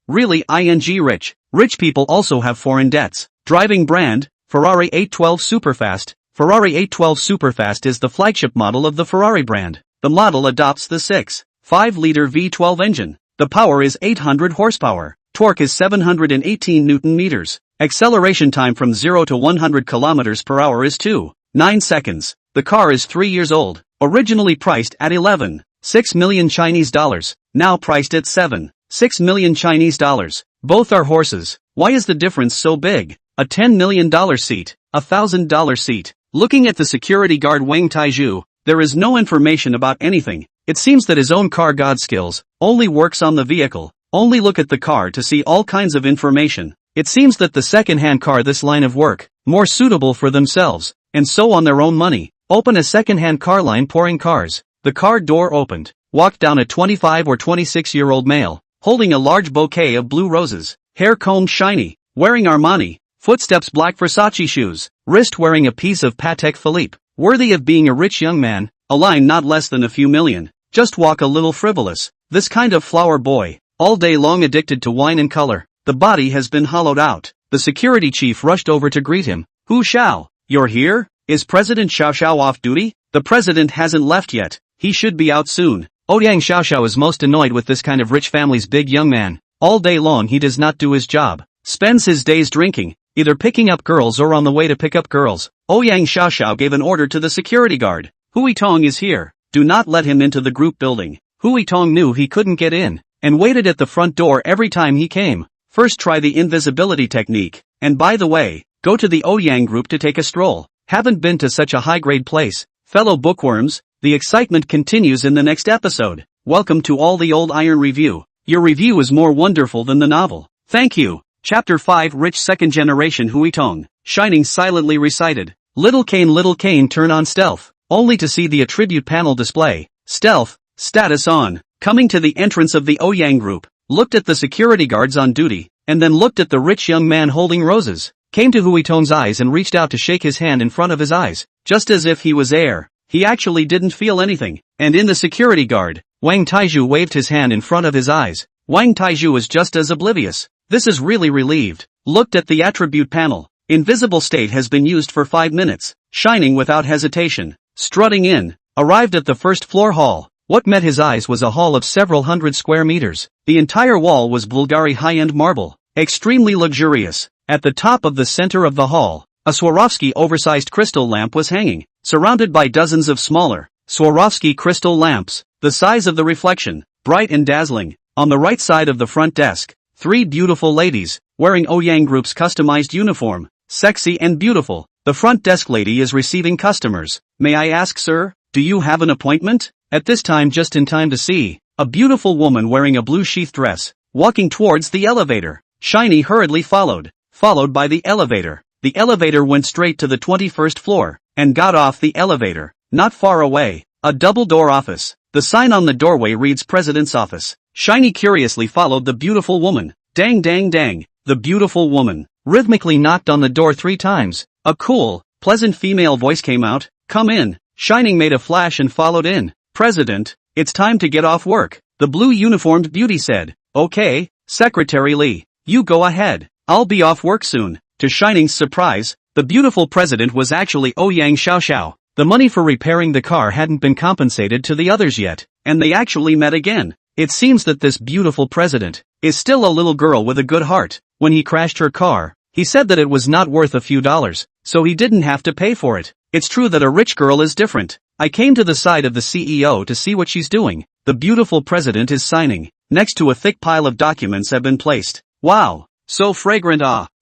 Really ing rich. Rich people also have foreign debts. Driving brand, Ferrari 812 Superfast. Ferrari 812 Superfast is the flagship model of the Ferrari brand. The model adopts the 6.5-liter V12 engine. The power is 800 horsepower. Torque is 718 Newton meters. Acceleration time from 0 to 100 kilometers per hour is 2.9 seconds. The car is 3 years old. Originally priced at 11.6 million Chinese dollars. Now priced at 7.6 million Chinese dollars. Both are horses. Why is the difference so big? A $10 million seat, a $1,000 seat. Looking at the security guard Wang Taizhu, there is no information about anything. It seems that his own car god skills only works on the vehicle. Only look at the car to see all kinds of information. It seems that the second-hand car this line of work, more suitable for themselves, and so on their own money. Open a second-hand car line pouring cars. The car door opened. Walked down a 25 or 26-year-old male, holding a large bouquet of blue roses. Hair combed shiny, wearing Armani. Footsteps black Versace shoes, wrist wearing a piece of Patek Philippe, worthy of being a rich young man, a line not less than a few million, just walk a little frivolous, this kind of flower boy, all day long addicted to wine and color, the body has been hollowed out. The security chief rushed over to greet him. Hu Xiao, you're here? Is President Xiaoxiao off duty? The president hasn't left yet, he should be out soon. Ouyang Xiaoxiao is most annoyed with this kind of rich family's big young man. All day long he does not do his job, spends his days drinking, either picking up girls or on the way to pick up girls. Ouyang Xiaoxiao gave an order to the security guard. Hui Tong is here. Do not let him into the group building. Hui Tong knew he couldn't get in, and waited at the front door every time he came. First try the invisibility technique, and by the way, go to the Ouyang Group to take a stroll. Haven't been to such a high-grade place. Fellow bookworms, the excitement continues in the next episode. Welcome to All the Old Iron Review. Your review is more wonderful than the novel. Thank you. Chapter 5 Rich second-generation Hui Tong, shining silently recited. Little Cain turn on stealth, only to see the attribute panel display. Stealth, status on. Coming to the entrance of the Ouyang Group, looked at the security guards on duty, and then looked at the rich young man holding roses. Came to Hui Tong's eyes and reached out to shake his hand in front of his eyes, just as if he was air. He actually didn't feel anything, and in the security guard, Wang Taizhu waved his hand in front of his eyes. Wang Taizhu was just as oblivious. This is really relieved. Looked at the attribute panel. Invisible state has been used for 5 minutes. Shining without hesitation. Strutting in. Arrived at the first floor hall. What met his eyes was a hall of several hundred square meters. The entire wall was Bulgari high-end marble. Extremely luxurious. At the top of the center of the hall, a Swarovski oversized crystal lamp was hanging, surrounded by dozens of smaller Swarovski crystal lamps, the size of the reflection, bright and dazzling. On the right side of the front desk, 3 beautiful ladies, wearing Ouyang Group's customized uniform, sexy and beautiful. The front desk lady is receiving customers. May I ask, sir, do you have an appointment? At this time just in time to see a beautiful woman wearing a blue sheath dress, walking towards the elevator. Shiny hurriedly followed by the elevator. The elevator went straight to the 21st floor, and got off the elevator. Not far away, a double-door office. The sign on the doorway reads President's Office. Shiny curiously followed the beautiful woman. Dang dang dang, the beautiful woman rhythmically knocked on the door 3 times. A cool, pleasant female voice came out. Come in. Shining made a flash and followed in. President, it's time to get off work, the blue uniformed beauty said. Okay, Secretary Lee, you go ahead. I'll be off work soon. To Shining's surprise, the beautiful president was actually Ouyang Xiaoxiao. The money for repairing the car hadn't been compensated to the others yet, and they actually met again. It seems that this beautiful president is still a little girl with a good heart. When he crashed her car, He said that it was not worth a few dollars, so he didn't have to pay for it. It's true that a rich girl is different. I came to the side of the CEO to see what she's doing. The beautiful president is signing. Next to a thick pile of documents have been placed. Wow, so fragrant.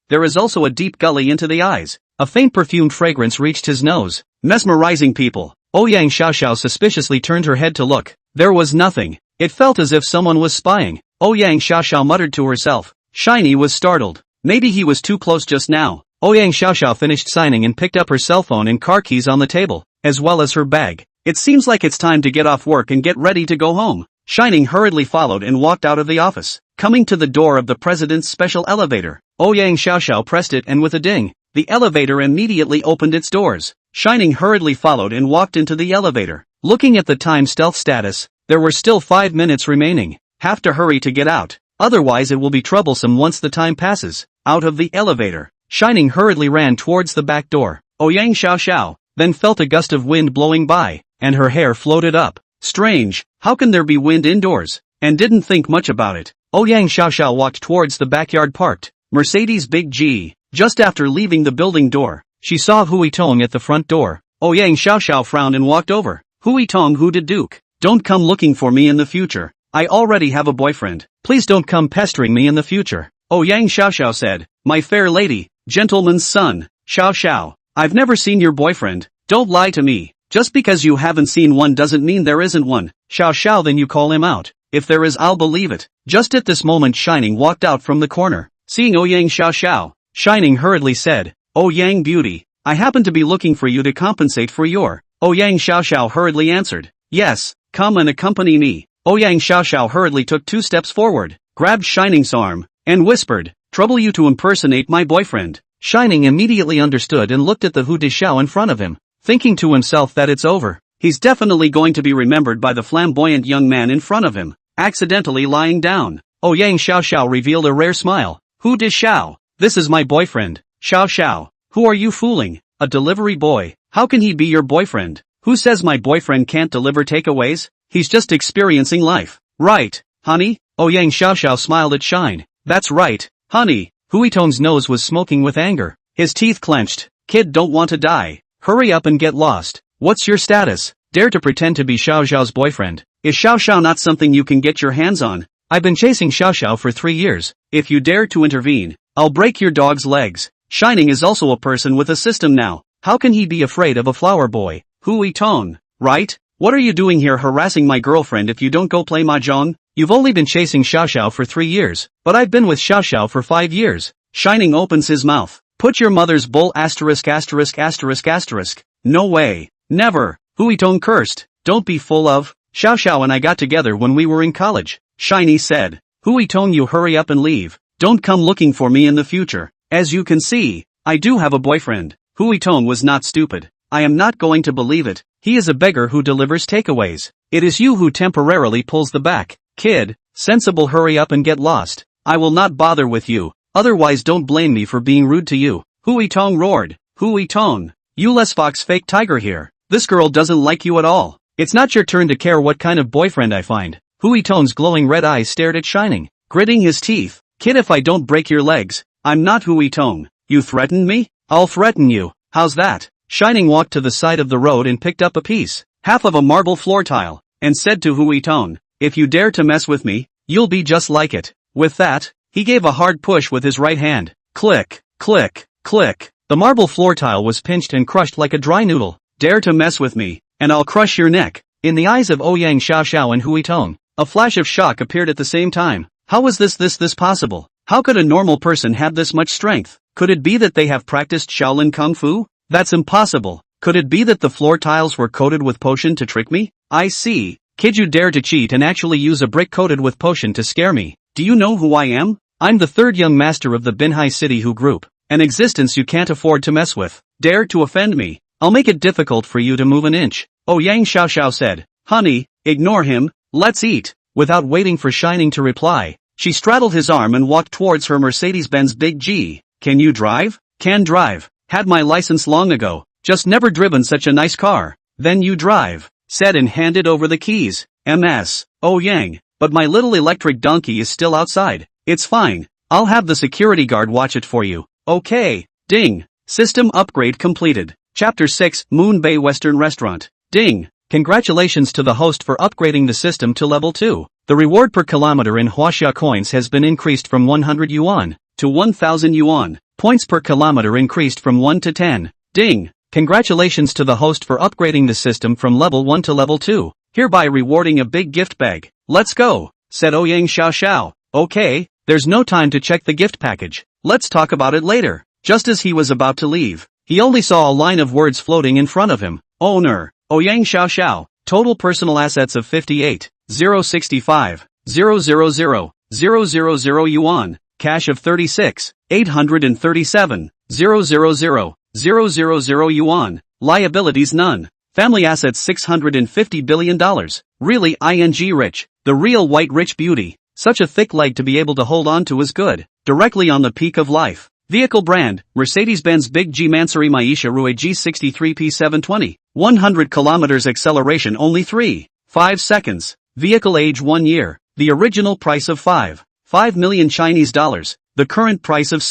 There is also a deep gully into the eyes. A faint perfumed fragrance reached his nose. Mesmerizing people. Ouyang Xiaoxiao suspiciously turned her head to look. There was nothing. It felt as if someone was spying. Ouyang Xiaoxiao muttered to herself. Shiny was startled. Maybe he was too close just now. Ouyang Xiaoxiao finished signing and picked up her cell phone and car keys on the table, as well as her bag. It seems like it's time to get off work and get ready to go home. Shining hurriedly followed and walked out of the office. Coming to the door of the president's special elevator, Ouyang Xiaoxiao pressed it and with a ding, the elevator immediately opened its doors. Shining hurriedly followed and walked into the elevator. Looking at the time stealth status, there were still 5 minutes remaining. Have to hurry to get out, otherwise it will be troublesome once the time passes. Out of the elevator, Shining hurriedly ran towards the back door. Ouyang Xiaoxiao then felt a gust of wind blowing by, and her hair floated up. Strange, how can there be wind indoors? And didn't think much about it. Ouyang Xiaoxiao walked towards the backyard parked Mercedes Big G. Just after leaving the building door, she saw Hui Tong at the front door. Ouyang Xiaoxiao frowned and walked over. Hui Tong, who did Duke? Don't come looking for me in the future. I already have a boyfriend. Please don't come pestering me in the future. Ouyang Xiaoxiao said. My fair lady, gentleman's son, Xiaoxiao. I've never seen your boyfriend. Don't lie to me. Just because you haven't seen one doesn't mean there isn't one. Xiaoxiao, then you call him out. If there is, I'll believe it. Just at this moment Shining walked out from the corner. Seeing Ouyang Xiaoxiao, Shining hurriedly said, Ouyang beauty, I happen to be looking for you to compensate for your. Ouyang Xiaoxiao hurriedly answered, yes, come and accompany me. Ouyang Xiaoxiao hurriedly took 2 steps forward, grabbed Shining's arm, and whispered, trouble you to impersonate my boyfriend. Shining immediately understood and looked at the Hu Dishao in front of him, thinking to himself that it's over. He's definitely going to be remembered by the flamboyant young man in front of him. Accidentally lying down, Ouyang Xiaoxiao revealed a rare smile. Hu Dishao, this is my boyfriend. Xiaoxiao, who are you fooling? A delivery boy? How can he be your boyfriend? Who says my boyfriend can't deliver takeaways? He's just experiencing life. Right, honey? Ouyang Xiaoxiao smiled at Shine. That's right, honey. Hui Tong's nose was smoking with anger. His teeth clenched. Kid, don't want to die. Hurry up and get lost. What's your status? Dare to pretend to be Xiaoxiao's boyfriend. Is Xiaoxiao not something you can get your hands on? I've been chasing Xiaoxiao for 3 years. If you dare to intervene, I'll break your dog's legs. Shining is also a person with a system now. How can he be afraid of a flower boy? Hui Tong, right? What are you doing here harassing my girlfriend if you don't go play mahjong? You've only been chasing Xiaoxiao for 3 years, but I've been with Xiaoxiao for 5 years. Shining opens his mouth. Put your mother's bull asterisk asterisk asterisk asterisk. No way. Never. Hui Tong cursed. Don't be full of. Xiaoxiao and I got together when we were in college. Shiny said. Hui Tong, you hurry up and leave. Don't come looking for me in the future. As you can see, I do have a boyfriend. Hui Tong was not stupid. I am not going to believe it. He is a beggar who delivers takeaways. It is you who temporarily pulls the back. Kid, sensible, hurry up and get lost. I will not bother with you. Otherwise don't blame me for being rude to you. Hui Tong roared. Hui Tong, you less fox fake tiger here. This girl doesn't like you at all. It's not your turn to care what kind of boyfriend I find. Hui Tong's glowing red eyes stared at Shining, gritting his teeth. Kid, if I don't break your legs, I'm not Hui Tong. You threaten me? I'll threaten you. How's that? Shining walked to the side of the road and picked up a piece, half of a marble floor tile, and said to Hui Tong, if you dare to mess with me, you'll be just like it. With that, he gave a hard push with his right hand. Click, click, click. The marble floor tile was pinched and crushed like a dry noodle. Dare to mess with me, and I'll crush your neck. In the eyes of Ouyang Xiaoxiao and Hui Tong, a flash of shock appeared at the same time. How was this possible? How could a normal person have this much strength? Could it be that they have practiced Shaolin Kung Fu? That's impossible. Could it be that the floor tiles were coated with potion to trick me? I see. Kid, you dare to cheat and actually use a brick coated with potion to scare me. Do you know who I am? I'm the 3rd young master of the Binhai City Hu group, an existence you can't afford to mess with. Dare to offend me? I'll make it difficult for you to move an inch. Ouyang Xiaoxiao said. Honey, ignore him, let's eat. Without waiting for Shining to reply, she straddled his arm and walked towards her Mercedes-Benz Big G. Can you drive? Can drive. Had my license long ago, just never driven such a nice car. Then you drive, said and handed over the keys. MS. Ouyang, but my little electric donkey is still outside. It's fine. I'll have the security guard watch it for you. Okay. Ding. System upgrade completed. Chapter 6 Moon Bay Western Restaurant. Ding. Congratulations to the host for upgrading the system to level 2. The reward per kilometer in Huaxia coins has been increased from 100 yuan to 1000 yuan. Points per kilometer increased from 1 to 10. Ding. Congratulations to the host for upgrading the system from level 1 to level 2. Hereby rewarding a big gift bag. Let's go, said Ouyang Xiao. Okay, there's no time to check the gift package. Let's talk about it later. Just as he was about to leave, he only saw a line of words floating in front of him. Owner, Ouyang Xiao. Total personal assets of 58,065, 000 yuan. Cash of 36,837, 000 yuan. Liabilities none. Family assets $650 billion. Really ing rich. The real white rich beauty. Such a thick leg to be able to hold on to is good. Directly on the peak of life. Vehicle brand, Mercedes-Benz Big G Mansory Maisha Rue G63P720. 100 kilometers acceleration only 3.5 seconds. Vehicle age 1 year. The original price of 5 million Chinese dollars. The current price of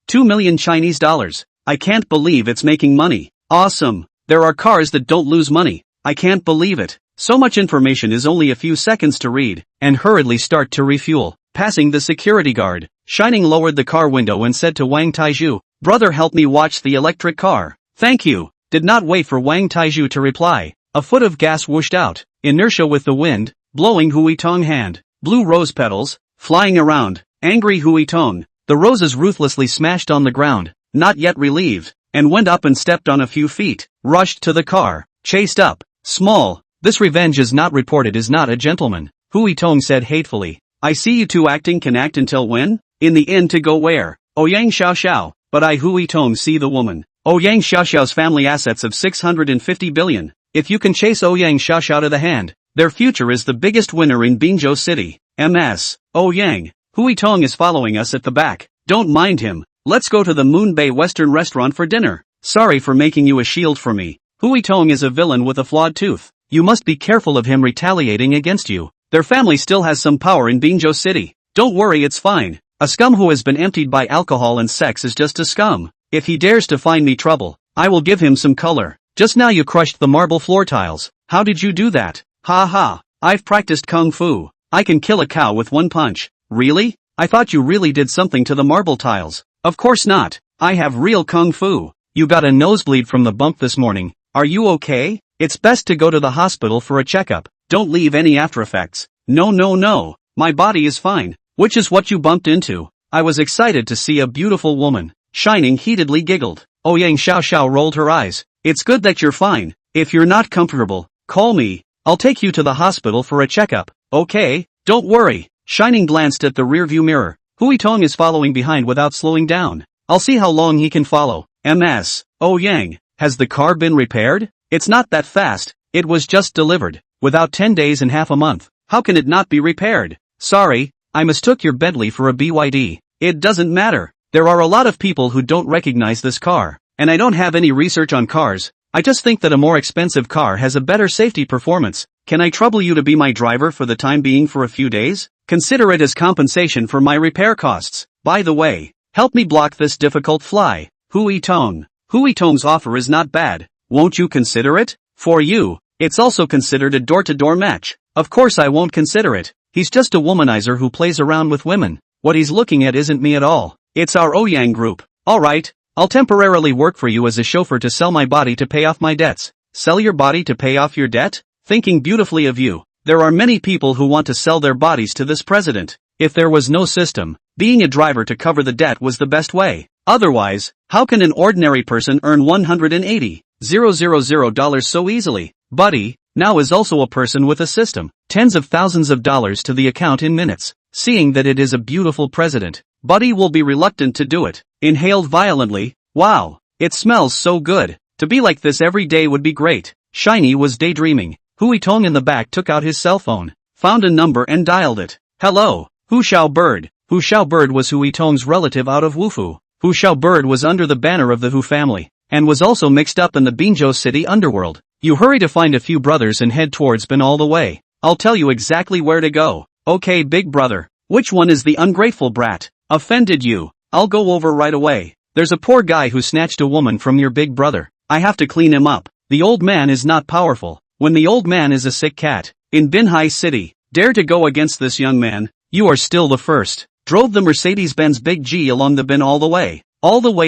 2 million Chinese dollars. I can't believe it's making money. Awesome. There are cars that don't lose money. I can't believe it. So much information is only a few seconds to read, and hurriedly start to refuel. Passing the security guard, Shining lowered the car window and said to Wang Taizhu, "Brother, help me watch the electric car." "Thank you." Did not wait for Wang Taizhu to reply. A foot of gas whooshed out, inertia with the wind, blowing Hui Tong hand. Blue rose petals, flying around, angry Hui Tong. The roses ruthlessly smashed on the ground, not yet relieved, and went up and stepped on a few feet, rushed to the car, chased up. Small, this revenge is not reported is not a gentleman, Hui Tong said hatefully. I see you two acting can act until when? In the end to go where? Ouyang Xiao. But I Hui Tong see the woman. Ouyang Xiao's family assets of 650 billion. If you can chase Ouyang Xiao to the hand, their future is the biggest winner in Binzhou City. MS. Ouyang. Hui Tong is following us at the back. Don't mind him. Let's go to the Moon Bay Western Restaurant for dinner. Sorry for making you a shield for me. Hui Tong is a villain with a flawed tooth. You must be careful of him retaliating against you. Their family still has some power in Binzhou City. Don't worry, it's fine. A scum who has been emptied by alcohol and sex is just a scum. If he dares to find me trouble, I will give him some color. Just now you crushed the marble floor tiles. How did you do that? Ha ha. I've practiced kung fu. I can kill a cow with one punch. Really? I thought you really did something to the marble tiles. Of course not. I have real kung fu. You got a nosebleed from the bump this morning. Are you okay? It's best to go to the hospital for a checkup. Don't leave any after effects. No. My body is fine. Which is what you bumped into. I was excited to see a beautiful woman. Shining heatedly giggled. Ouyang Xiao rolled her eyes. It's good that you're fine. If you're not comfortable, call me. I'll take you to the hospital for a checkup. Okay, don't worry. Shining glanced at the rearview mirror. Hui Tong is following behind without slowing down. I'll see how long he can follow. MS. Ouyang, has the car been repaired? It's not that fast. It was just delivered. Without 10 days and half a month. How can it not be repaired? Sorry, I mistook your Bentley for a BYD. It doesn't matter. There are a lot of people who don't recognize this car. And I don't have any research on cars. I just think that a more expensive car has a better safety performance. Can I trouble you to be my driver for the time being for a few days? Consider it as compensation for my repair costs. By the way, help me block this difficult fly. Hui Tong. Hui Tong's offer is not bad. Won't you consider it? For you, it's also considered a door-to-door match. Of course I won't consider it. He's just a womanizer who plays around with women. What he's looking at isn't me at all. It's our Ouyang group. Alright, I'll temporarily work for you as a chauffeur to sell my body to pay off my debts. Sell your body to pay off your debt? Thinking beautifully of you. There are many people who want to sell their bodies to this president. If there was no system, being a driver to cover the debt was the best way. Otherwise, how can an ordinary person earn $180,000 so easily? Buddy, now is also a person with a system. Tens of thousands of dollars to the account in minutes. Seeing that it is a beautiful president, Buddy will be reluctant to do it. Inhaled violently. Wow, it smells so good. To be like this every day would be great. Shiny was daydreaming. Hui Tong in the back took out his cell phone, found a number and dialed it. Hello, Hu Xiao Bird. Hu Xiao Bird was Hui Tong's relative out of Wufu. Hu Xiao Bird was under the banner of the Hu family, and was also mixed up in the Binzhou City underworld. You hurry to find a few brothers and head towards Bin all the way. I'll tell you exactly where to go. Okay, big brother. Which one is the ungrateful brat? Offended you? I'll go over right away. There's a poor guy who snatched a woman from your big brother. I have to clean him up. The old man is not powerful. When the old man is a sick cat. In Binhai City. Dare to go against this young man. You are still the first. Drove the Mercedes-Benz Big G along the bin all the way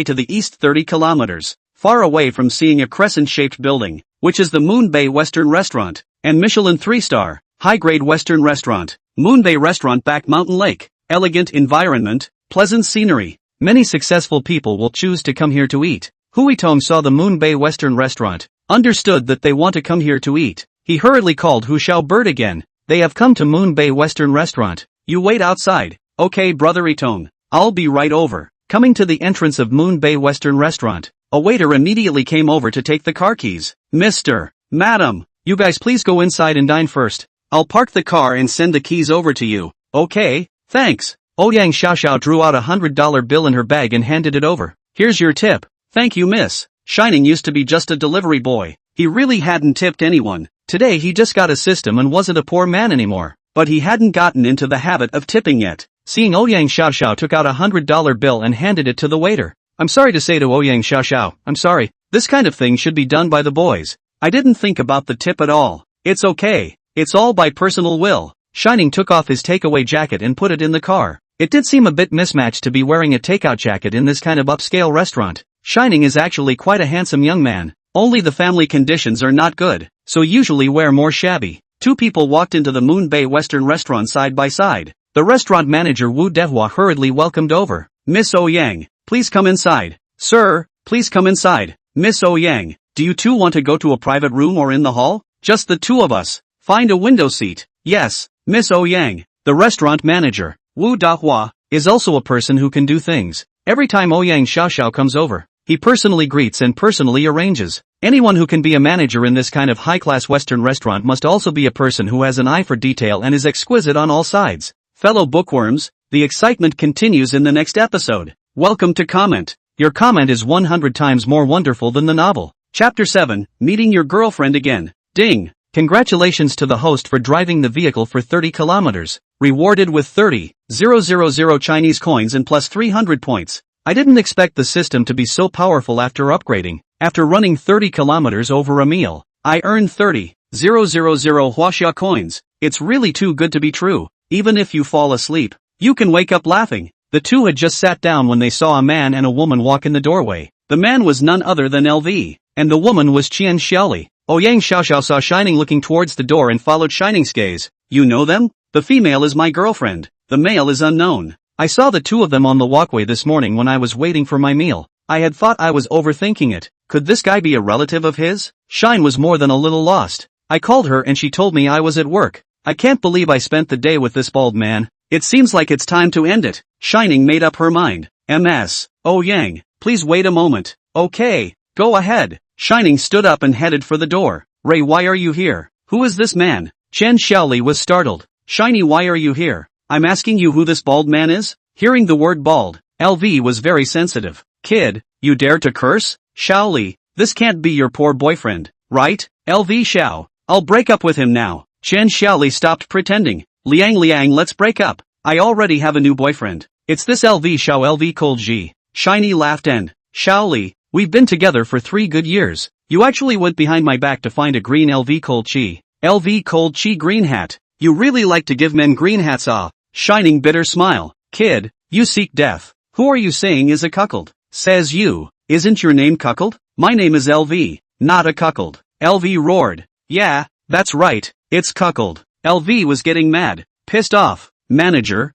to the east 30 kilometers. Far away from seeing a crescent-shaped building, which is the Moon Bay Western Restaurant, and Michelin 3-star, high-grade Western Restaurant. Moon Bay Restaurant back Mountain Lake. Elegant environment, pleasant scenery. Many successful people will choose to come here to eat. Hui Tong saw the Moon Bay Western Restaurant, understood that they want to come here to eat. He hurriedly called Hu Xiao Bird again. They have come to Moon Bay Western Restaurant. You wait outside. Okay, brother Itong. I'll be right over. Coming to the entrance of Moon Bay Western Restaurant, a waiter immediately came over to take the car keys. Mr. Madam, you guys please go inside and dine first. I'll park the car and send the keys over to you. Okay, thanks. Ouyang Xiaoxiao drew out $100 bill in her bag and handed it over. Here's your tip. Thank you, miss. Shining used to be just a delivery boy. He really hadn't tipped anyone. Today he just got a system and wasn't a poor man anymore. But he hadn't gotten into the habit of tipping yet. Seeing Ouyang Xiaoxiao took out $100 bill and handed it to the waiter. I'm sorry to say to Ouyang Xiaoxiao, I'm sorry. This kind of thing should be done by the boys. I didn't think about the tip at all. It's okay. It's all by personal will. Shining took off his takeaway jacket and put it in the car. It did seem a bit mismatched to be wearing a takeout jacket in this kind of upscale restaurant. Shining is actually quite a handsome young man. Only the family conditions are not good, so usually wear more shabby. Two people walked into the Moon Bay Western Restaurant side by side. The restaurant manager Wu Dehua hurriedly welcomed over. Miss Ouyang, please come inside. Sir, please come inside. Miss Ouyang, do you two want to go to a private room or in the hall? Just the two of us. Find a window seat. Yes, Miss Ouyang. The restaurant manager, Wu Dehua, is also a person who can do things. Every time Ouyang Xiaoxiao comes over, he personally greets and personally arranges. Anyone who can be a manager in this kind of high-class Western restaurant must also be a person who has an eye for detail and is exquisite on all sides. Fellow bookworms, the excitement continues in the next episode. Welcome to Comment. Your comment is 100 times more wonderful than the novel. Chapter 7, Meeting Your Girlfriend Again. Ding! Congratulations to the host for driving the vehicle for 30 kilometers. Rewarded with 30,000 Chinese coins and plus 300 points. I didn't expect the system to be so powerful after upgrading. After running 30 kilometers over a meal, I earned 30,000 Huaxia coins. It's really too good to be true. Even if you fall asleep, you can wake up laughing. The two had just sat down when they saw a man and a woman walk in the doorway. The man was none other than LV, and the woman was Qian Xiaoli. Ouyang Xiaoxiao saw Shining looking towards the door and followed Shining's gaze. You know them? The female is my girlfriend. The male is unknown. I saw the two of them on the walkway this morning when I was waiting for my meal. I had thought I was overthinking it. Could this guy be a relative of his? Shine was more than a little lost. I called her and she told me I was at work. I can't believe I spent the day with this bald man. It seems like it's time to end it. Shining made up her mind. MS. Ouyang, please wait a moment. Okay, go ahead. Shining stood up and headed for the door. Ray, why are you here? Who is this man? Chen Xiaoli was startled. Shiny, why are you here? I'm asking you who this bald man is? Hearing the word bald, LV was very sensitive. Kid, you dare to curse? Xiaoli, this can't be your poor boyfriend, right? LV Xiao, I'll break up with him now. Chen Xiaoli stopped pretending. Liang, let's break up. I already have a new boyfriend. It's this LV Xiao LV Cold G. Shiny laughed and, Xiaoli, we've been together for 3 good years. You actually went behind my back to find a green LV Cold Chi. LV Cold Chi green hat. You really like to give men green hats off. Shining bitter smile. Kid, you seek death. Who are you saying is a cuckold? Says you. Isn't your name Cuckold? My name is LV, not a cuckold. LV roared. Yeah, that's right, it's Cuckold. LV was getting mad, pissed off. Manager,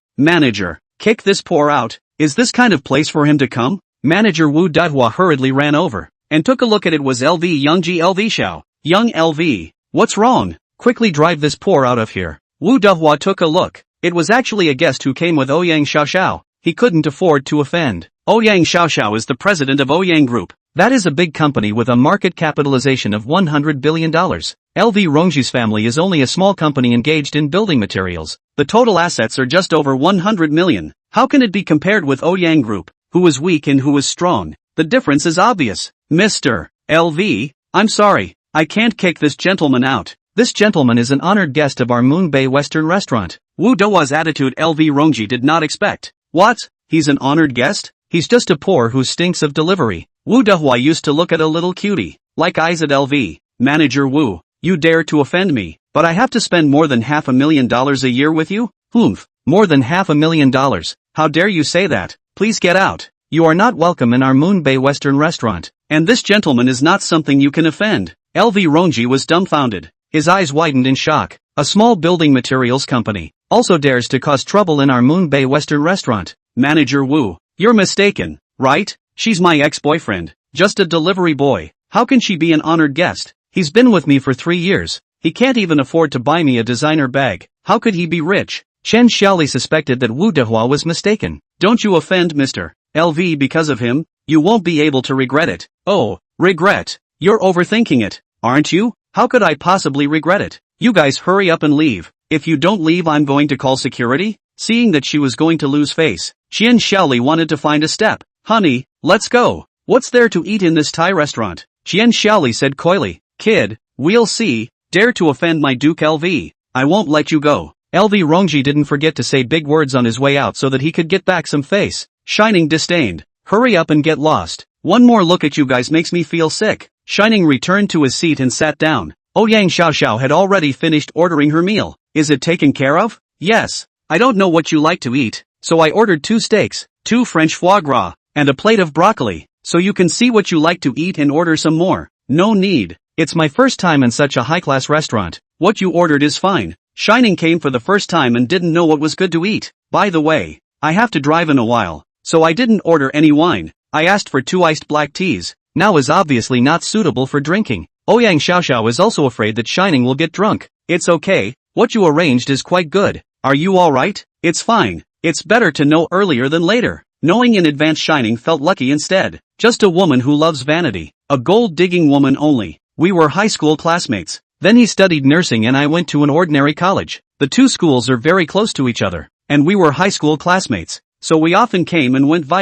kick this poor out. Is this kind of place for him to come? Manager Wu Dehua hurriedly ran over and took a look at it. Was LV Youngji LV Xiao. Young LV, what's wrong? Quickly drive this poor out of here. Wu Dehua took a look. It was actually a guest who came with Ouyang Xiaoxiao. He couldn't afford to offend. Ouyang Xiaoxiao is the president of Ouyang Group. That is a big company with a market capitalization of $100 billion. LV Rongji's family is only a small company engaged in building materials. The total assets are just over 100 million. How can it be compared with Ouyang Group, who is weak and who is strong? The difference is obvious. Mr. LV, I'm sorry, I can't kick this gentleman out. This gentleman is an honored guest of our Moon Bay Western Restaurant. Wu Dehua's attitude LV Rongji did not expect. What? He's an honored guest? He's just a poor who stinks of delivery. Wu Dehua used to look at a little cutie, like eyes at LV. Manager Wu, you dare to offend me, but I have to spend more than $500,000 a year with you? Humph, more than $500,000. How dare you say that? Please get out. You are not welcome in our Moon Bay Western restaurant, and this gentleman is not something you can offend. LV Ronji was dumbfounded. His eyes widened in shock. A small building materials company also dares to cause trouble in our Moon Bay Western restaurant. Manager Wu, you're mistaken, right? She's my ex-boyfriend, just a delivery boy. How can she be an honored guest? He's been with me for 3 years. He can't even afford to buy me a designer bag. How could he be rich? Chen Xiaoli suspected that Wu Dehua was mistaken. Don't you offend Mr. LV because of him. You won't be able to regret it. Oh, regret. You're overthinking it, aren't you? How could I possibly regret it? You guys hurry up and leave. If you don't leave, I'm going to call security. Seeing that she was going to lose face, Chen Xiaoli wanted to find a step. Honey, let's go. What's there to eat in this Thai restaurant? Chen Xiaoli said coyly. Kid, we'll see. Dare to offend my Duke LV. I won't let you go. LV Rongji didn't forget to say big words on his way out so that he could get back some face. Shining disdained. Hurry up and get lost. One more look at you guys makes me feel sick. Shining returned to his seat and sat down. Ouyang Xiaoxiao had already finished ordering her meal. Is it taken care of? Yes. I don't know what you like to eat, so I ordered 2 steaks, 2 French foie gras, and a plate of broccoli. So you can see what you like to eat and order some more. No need. It's my first time in such a high-class restaurant. What you ordered is fine. Shining came for the first time and didn't know what was good to eat. By the way, I have to drive in a while, so I didn't order any wine. I asked for 2 iced black teas. Now is obviously not suitable for drinking. Ouyang Xiaoxiao is also afraid that Shining will get drunk. It's okay. What you arranged is quite good. Are you alright? It's fine. It's better to know earlier than later. Knowing in advance, Shining felt lucky instead. Just a woman who loves vanity. A gold-digging woman only. We were high school classmates. Then he studied nursing and I went to an ordinary college. The 2 schools are very close to each other. And we were high school classmates. So we often came and went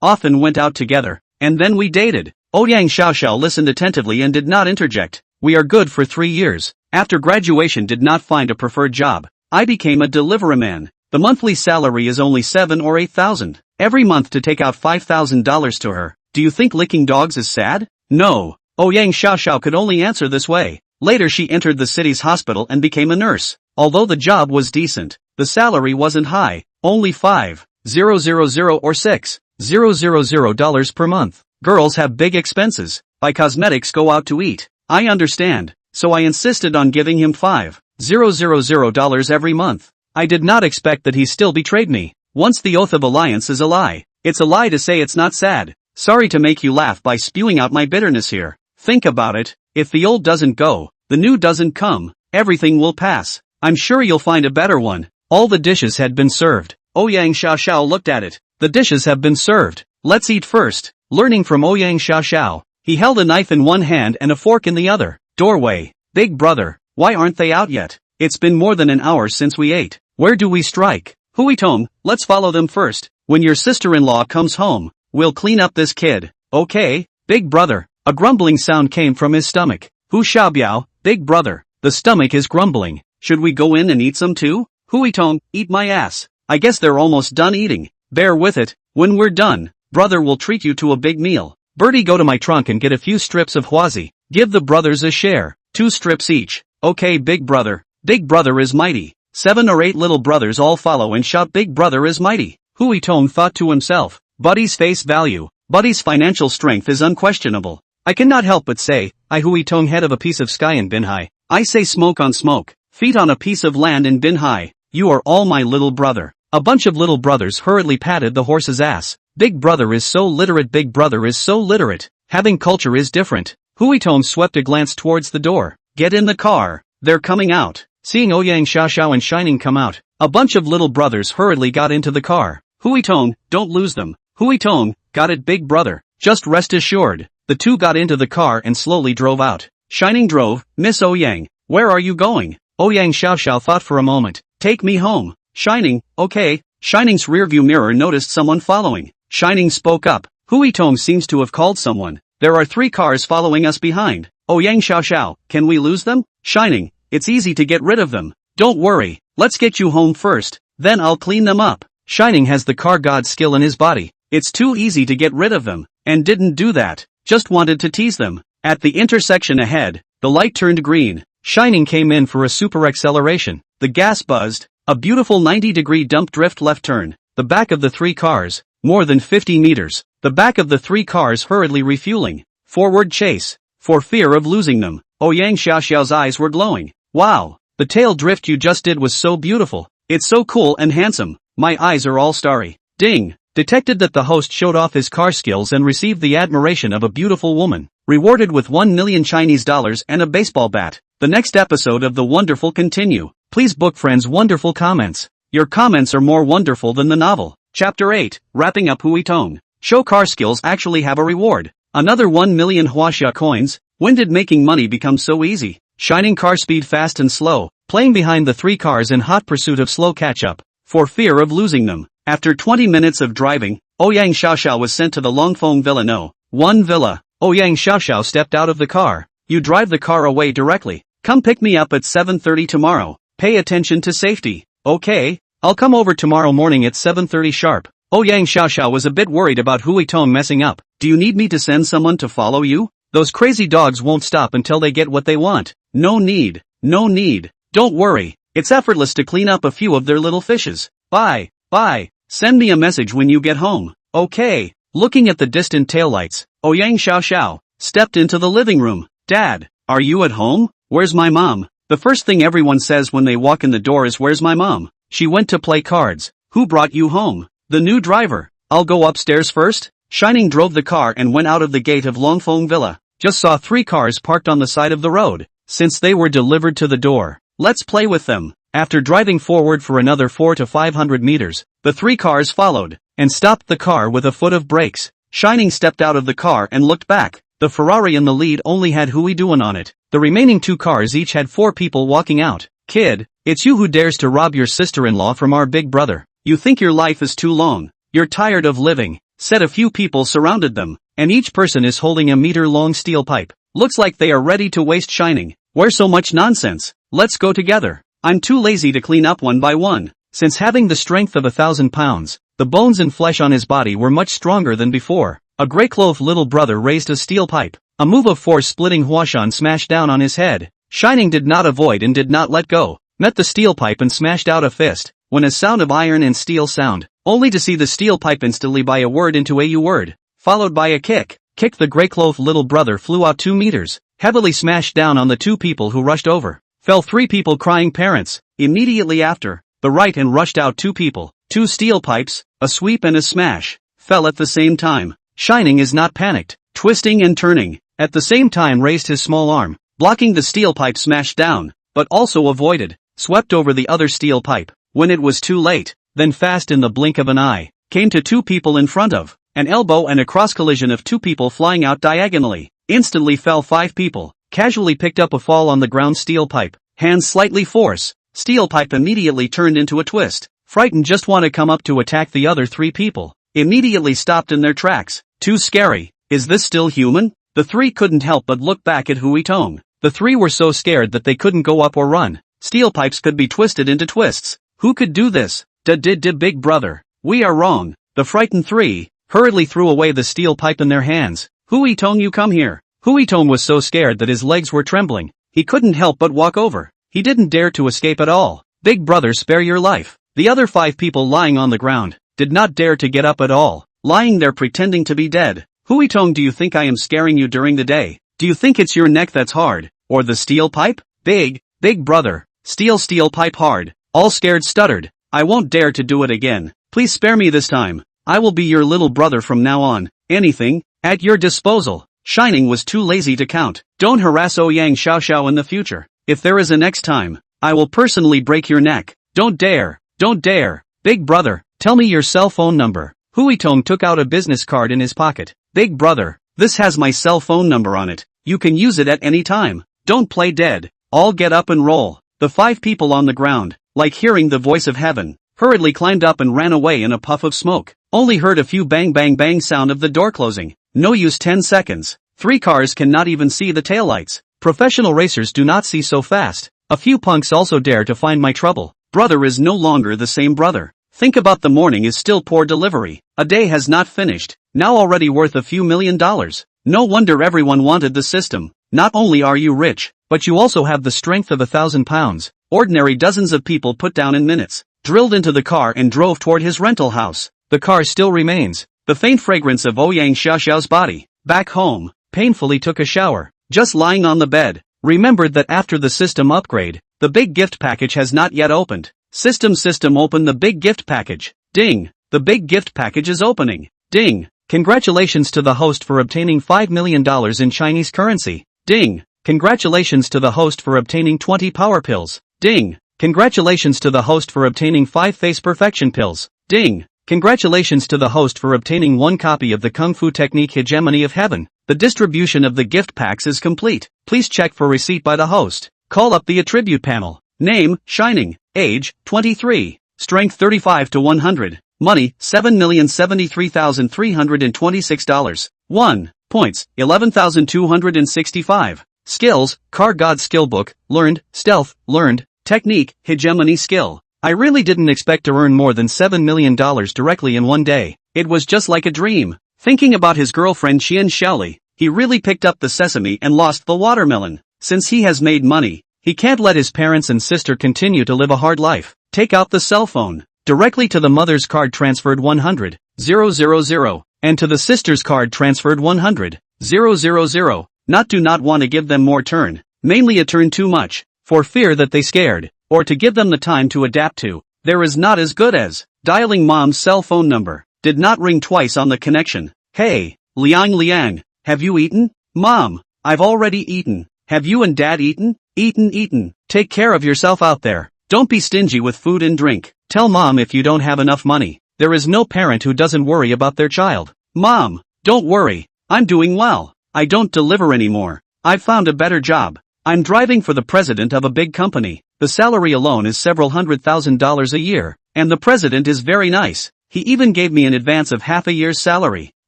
often went out together. And then we dated. Ouyang Xiaoxiao listened attentively and did not interject. We are good for 3 years. After graduation did not find a preferred job. I became a deliveryman. The monthly salary is only 7 or 8,000. Every month to take out $5,000 to her. Do you think licking dogs is sad? No. Ouyang Xiaoxiao could only answer this way. Later she entered the city's hospital and became a nurse. Although the job was decent, the salary wasn't high. Only $5,000 or $6,000 per month. Girls have big expenses. Buy cosmetics, go out to eat. I understand. So I insisted on giving him $5,000 every month. I did not expect that he still betrayed me. Once the oath of alliance is a lie. It's a lie to say it's not sad. Sorry to make you laugh by spewing out my bitterness here. Think about it. If the old doesn't go, the new doesn't come. Everything will pass. I'm sure you'll find a better one. All the dishes had been served. Ouyang Xiaoxiao looked at it. The dishes have been served. Let's eat first. Learning from Ouyang Xiaoxiao, he held a knife in one hand and a fork in the other. Doorway. Big brother, why aren't they out yet? It's been more than an hour since we ate. Where do we strike? Huitong, let's follow them first. When your sister-in-law comes home, we'll clean up this kid. Okay, big brother. A grumbling sound came from his stomach. Hu Xiaobiao, big brother. The stomach is grumbling. Should we go in and eat some too? Huitong, eat my ass. I guess they're almost done eating. Bear with it. When we're done, brother will treat you to a big meal. Birdie, go to my trunk and get a few strips of huazi. Give the brothers a share. 2 strips each. Okay, big brother. Big brother is mighty. 7 or 8 little brothers all follow and shout, big brother is mighty. Huitong thought to himself. Buddy's face value. Buddy's financial strength is unquestionable. I cannot help but say, I Huitong, head of a piece of sky in Binhai. I say smoke on smoke. Feet on a piece of land in Binhai. You are all my little brother. A bunch of little brothers hurriedly patted the horse's ass. Big brother is so literate. Big brother is so literate. Having culture is different. Huitong swept a glance towards the door. Get in the car. They're coming out. Seeing Ouyang Xiaoxiao and Shining come out, a bunch of little brothers hurriedly got into the car. Huitong, don't lose them. Huitong, got it, big brother. Just rest assured. The 2 got into the car and slowly drove out. Shining drove. Miss Ouyang, where are you going? Ouyang Xiaoxiao thought for a moment. Take me home. Shining, okay. Shining's rearview mirror noticed someone following. Shining spoke up. Huitong seems to have called someone. There are 3 cars following us behind. Ouyang Xiaoxiao, can we lose them? Shining, it's easy to get rid of them. Don't worry, let's get you home first, then I'll clean them up. Shining has the car god skill in his body. It's too easy to get rid of them, and didn't do that, just wanted to tease them. At the intersection ahead, the light turned green. Shining came in for a super acceleration. The gas buzzed. A beautiful 90-degree dump drift left turn. The back of the 3 cars, more than 50 meters. The back of the 3 cars hurriedly refueling. Forward chase. For fear of losing them. Yang Xiaoxiao's eyes were glowing. Wow, the tail drift you just did was so beautiful. It's so cool and handsome. My eyes are all starry. Ding. Detected that the host showed off his car skills and received the admiration of a beautiful woman. Rewarded with 1 million Chinese dollars and a baseball bat. The next episode of The Wonderful continue. Please book friends wonderful comments. Your comments are more wonderful than the novel. Chapter 8, Wrapping Up Hui Tong. Show car skills actually have a reward. Another 1 million Huaxia coins. When did making money become so easy? Shining car speed fast and slow, playing behind the 3 cars in hot pursuit of slow catch-up, for fear of losing them. After 20 minutes of driving, Yang Xiaoxiao was sent to the Longfeng Villa No. 1 Villa. Yang Xiaoxiao stepped out of the car. You drive the car away directly. Come pick me up at 7:30 tomorrow. Pay attention to safety. Okay, I'll come over tomorrow morning at 7:30 sharp. Yang Xiaoxiao was a bit worried about Hui Tong messing up. Do you need me to send someone to follow you? Those crazy dogs won't stop until they get what they want. No need. No need. Don't worry. It's effortless to clean up a few of their little fishes. Bye. Bye. Send me a message when you get home. Okay. Looking at the distant taillights, Yang Xiaoxiao stepped into the living room. Dad, are you at home? Where's my mom? The first thing everyone says when they walk in the door is where's my mom? She went to play cards. Who brought you home? The new driver. I'll go upstairs first. Shining drove the car and went out of the gate of Longfeng Villa. Just saw 3 cars parked on the side of the road. Since they were delivered to the door, let's play with them. After driving forward for another 400 to 500 meters, the 3 cars followed, and stopped the car with a foot of brakes. Shining stepped out of the car and looked back. The Ferrari in the lead only had Hui Duan on it. The remaining 2 cars each had 4 people walking out. Kid, it's you who dares to rob your sister-in-law from our big brother. You think your life is too long. You're tired of living. Said a few people surrounded them, and each person is holding a meter-long steel pipe. Looks like they are ready to waste Shining. Where's so much nonsense? Let's go together. I'm too lazy to clean up one by one. Since having the strength of 1,000 pounds, the bones and flesh on his body were much stronger than before. A grey-clothed little brother raised a steel pipe. A move of force splitting Huashan smashed down on his head. Shining did not avoid and did not let go. Met the steel pipe and smashed out a fist. When a sound of iron and steel sound, only to see the steel pipe instantly by a word into a U word, followed by a kick. The grey-clothed little brother flew out 2 meters, heavily smashed down on the 2 people who rushed over. Fell 3 people crying parents. Immediately after, the right hand rushed out 2 people. 2 steel pipes, a sweep and a smash, fell at the same time. Shining is not panicked, twisting and turning, at the same time raised his small arm, blocking the steel pipe smashed down, but also avoided, swept over the other steel pipe. When it was too late, then fast in the blink of an eye, came to 2 people in front of, an elbow and a cross collision of 2 people flying out diagonally. Instantly fell 5 people, casually picked up a fall on the ground steel pipe, hands slightly force, steel pipe immediately turned into a twist. Frightened just want to come up to attack the other 3 people, immediately stopped in their tracks. Too scary. Is this still human? The 3 couldn't help but look back at Hui Tong. The 3 were so scared that they couldn't go up or run. Steel pipes could be twisted into twists. Who could do this? Big brother. We are wrong. The frightened 3 hurriedly threw away the steel pipe in their hands. Hui Tong, you come here. Hui Tong was so scared that his legs were trembling. He couldn't help but walk over. He didn't dare to escape at all. Big brother, spare your life. The other 5 people lying on the ground did not dare to get up at all, lying there pretending to be dead. Hui Tong, do you think I am scaring you during the day? Do you think it's your neck that's hard, or the steel pipe? Big brother, steel pipe hard. All scared stuttered. I won't dare to do it again. Please spare me this time. I will be your little brother from now on. Anything, at your disposal. Shining was too lazy to count. Don't harass Yang Xiaoxiao in the future. If there is a next time, I will personally break your neck. Don't dare. Don't dare. Big brother, tell me your cell phone number. Hui Tong took out a business card in his pocket. Big brother, this has my cell phone number on it. You can use it at any time. Don't play dead. All get up and roll. The 5 people on the ground, like hearing the voice of heaven, hurriedly climbed up and ran away in a puff of smoke. Only heard a few bang bang bang sound of the door closing. No use 10 seconds. 3 cars cannot even see the taillights. Professional racers do not see so fast. A few punks also dare to find my trouble. Brother is no longer the same brother. Think about the morning is still poor delivery. A day has not finished, now already worth a few $1,000,000. No wonder everyone wanted the system. Not only are you rich, but you also have the strength of 1,000 pounds. Ordinary dozens of people put down in minutes, drilled into the car and drove toward his rental house. The car still remains. The faint fragrance of Ouyang Xiaoxiao's body. Back home, painfully took a shower, just lying on the bed. Remembered that after the system upgrade, the big gift package has not yet opened. System open the big gift package. Ding. The big gift package is opening. Ding. Congratulations to the host for obtaining $5 million in Chinese currency. Ding. Congratulations to the host for obtaining 20 power pills. Ding. Congratulations to the host for obtaining 5 face perfection pills. Ding. Congratulations to the host for obtaining 1 copy of the Kung Fu Technique Hegemony of Heaven. The distribution of the gift packs is complete. Please check for receipt by the host. Call up the attribute panel. Name, Shining. Age, 23. Strength 35 to 100. Money, $7,073,326. 1. Points, 11,265. Skills, Car God Skill Book, Learned, Stealth, Learned, Technique, Hegemony Skill. I really didn't expect to earn more than $7 million directly in one day. It was just like a dream. Thinking about his girlfriend Qian Shaoli, he really picked up the sesame and lost the watermelon. Since he has made money, he can't let his parents and sister continue to live a hard life. Take out the cell phone. Directly to the mother's card transferred 100,000, and to the sister's card transferred 100,000. Do not want to give them more turn, mainly a turn too much, for fear that they scared, or to give them the time to adapt to. There is not as good as dialing mom's cell phone number. Did not ring twice on the connection. Hey, Liang, have you eaten? Mom, I've already eaten. Have you and Dad eaten? Eaten. Take care of yourself out there. Don't be stingy with food and drink. Tell mom if you don't have enough money. There is no parent who doesn't worry about their child. Mom, don't worry. I'm doing well. I don't deliver anymore. I've found a better job. I'm driving for the president of a big company. The salary alone is several $100,000 a year, and the president is very nice. He even gave me an advance of half a year's salary.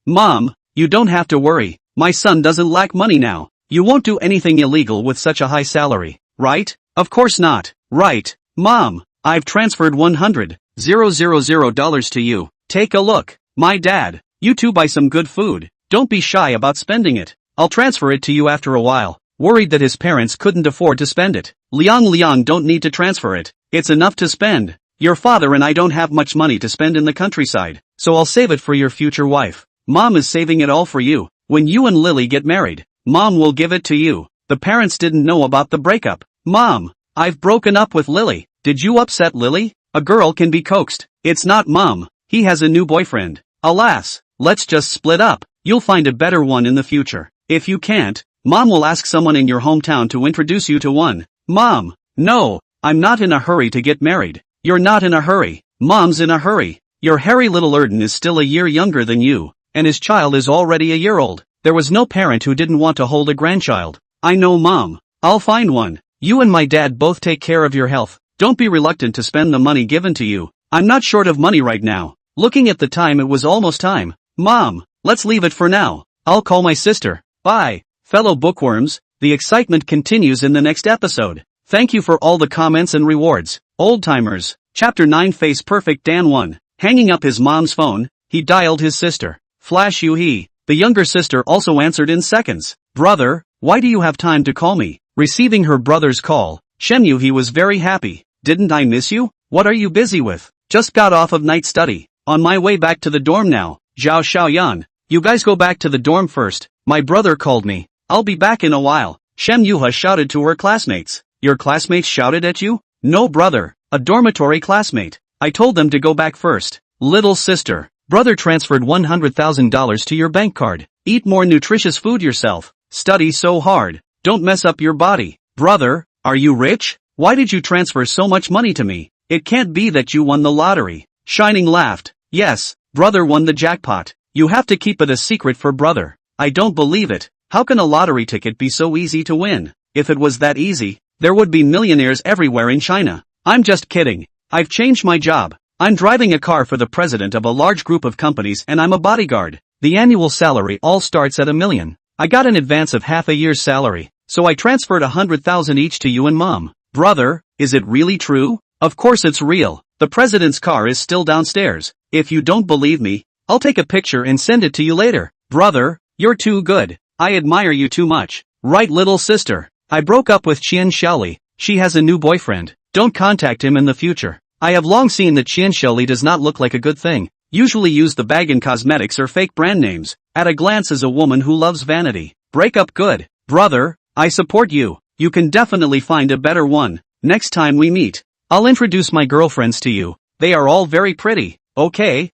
Mom, you don't have to worry. My son doesn't lack money now. You won't do anything illegal with such a high salary, right? Of course not. Right. Mom, I've transferred $100,000 to you. Take a look. My dad. You too buy some good food. Don't be shy about spending it. I'll transfer it to you after a while. Worried that his parents couldn't afford to spend it. Liang don't need to transfer it. It's enough to spend. Your father and I don't have much money to spend in the countryside, so I'll save it for your future wife. Mom is saving it all for you. When you and Lily get married, Mom will give it to you. The parents didn't know about the breakup. Mom, I've broken up with Lily. Did you upset Lily? A girl can be coaxed. It's not Mom. He has a new boyfriend. Alas, let's just split up. You'll find a better one in the future. If you can't, Mom will ask someone in your hometown to introduce you to one. Mom, no, I'm not in a hurry to get married. You're not in a hurry. Mom's in a hurry. Your hairy little Erden is still a year younger than you, and his child is already a year old. There was no parent who didn't want to hold a grandchild. I know, Mom. I'll find one. You and my dad both take care of your health. Don't be reluctant to spend the money given to you. I'm not short of money right now. Looking at the time, it was almost time. Mom, let's leave it for now. I'll call my sister. Bye. Fellow bookworms, the excitement continues in the next episode. Thank you for all the comments and rewards. Old timers. Chapter 9. Face Perfect Dan 1. Hanging up his mom's phone, he dialed his sister. Flash Yu-hee. The younger sister also answered in seconds. Brother, why do you have time to call me? Receiving her brother's call, Shen Yu-hee was very happy. Didn't I miss you? What are you busy with? Just got off of night study. On my way back to the dorm now. Zhao Xiaoyan. You guys go back to the dorm first. My brother called me. I'll be back in a while. Shem Yuha shouted to her classmates. Your classmates shouted at you? No, brother. A dormitory classmate. I told them to go back first. Little sister. Brother transferred $100,000 to your bank card. Eat more nutritious food yourself. Study so hard. Don't mess up your body. Brother, are you rich? Why did you transfer so much money to me? It can't be that you won the lottery. Shining laughed. Yes, brother won the jackpot. You have to keep it a secret for brother. I don't believe it. How can a lottery ticket be so easy to win? If it was that easy, there would be millionaires everywhere in China. I'm just kidding. I've changed my job. I'm driving a car for the president of a large group of companies and I'm a bodyguard. The annual salary all starts at $1 million. I got an advance of half a year's salary, so I transferred $100,000 each to you and Mom. Brother, is it really true? Of course it's real. The president's car is still downstairs. If you don't believe me, I'll take a picture and send it to you later. Brother, you're too good. I admire you too much. Right, little sister. I broke up with Qian Xiaoli. She has a new boyfriend. Don't contact him in the future. I have long seen that Qian Xiaoli does not look like a good thing. Usually use the bag in cosmetics or fake brand names. At a glance is a woman who loves vanity. Break up good. Brother, I support you. You can definitely find a better one. Next time we meet, I'll introduce my girlfriends to you. They are all very pretty. Okay.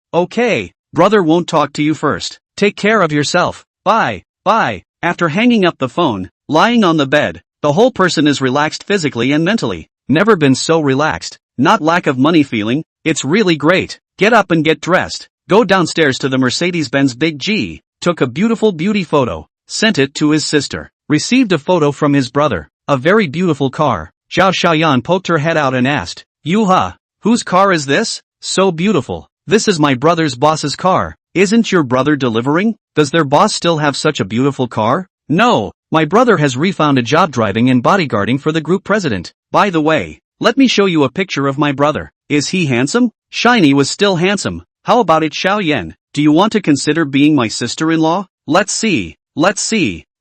Brother won't talk to you first. Take care of yourself. Bye. After hanging up the phone, lying on the bed, the whole person is relaxed physically and mentally. Never been so relaxed. Not lack of money feeling. It's really great. Get up and get dressed. Go downstairs to the Mercedes-Benz Big G. Took a beautiful beauty photo. Sent it to his sister. Received a photo from his brother. A very beautiful car. Zhao Xiaoyan poked her head out and asked, Yuha, whose car is this? So beautiful. This is my brother's boss's car. Isn't your brother delivering? Does their boss still have such a beautiful car? No, my brother has refound a job driving and bodyguarding for the group president. By the way, let me show you a picture of my brother. Is he handsome? Shiny was still handsome. How about it, Xiao Yan? Do you want to consider being my sister-in-law? Let's see.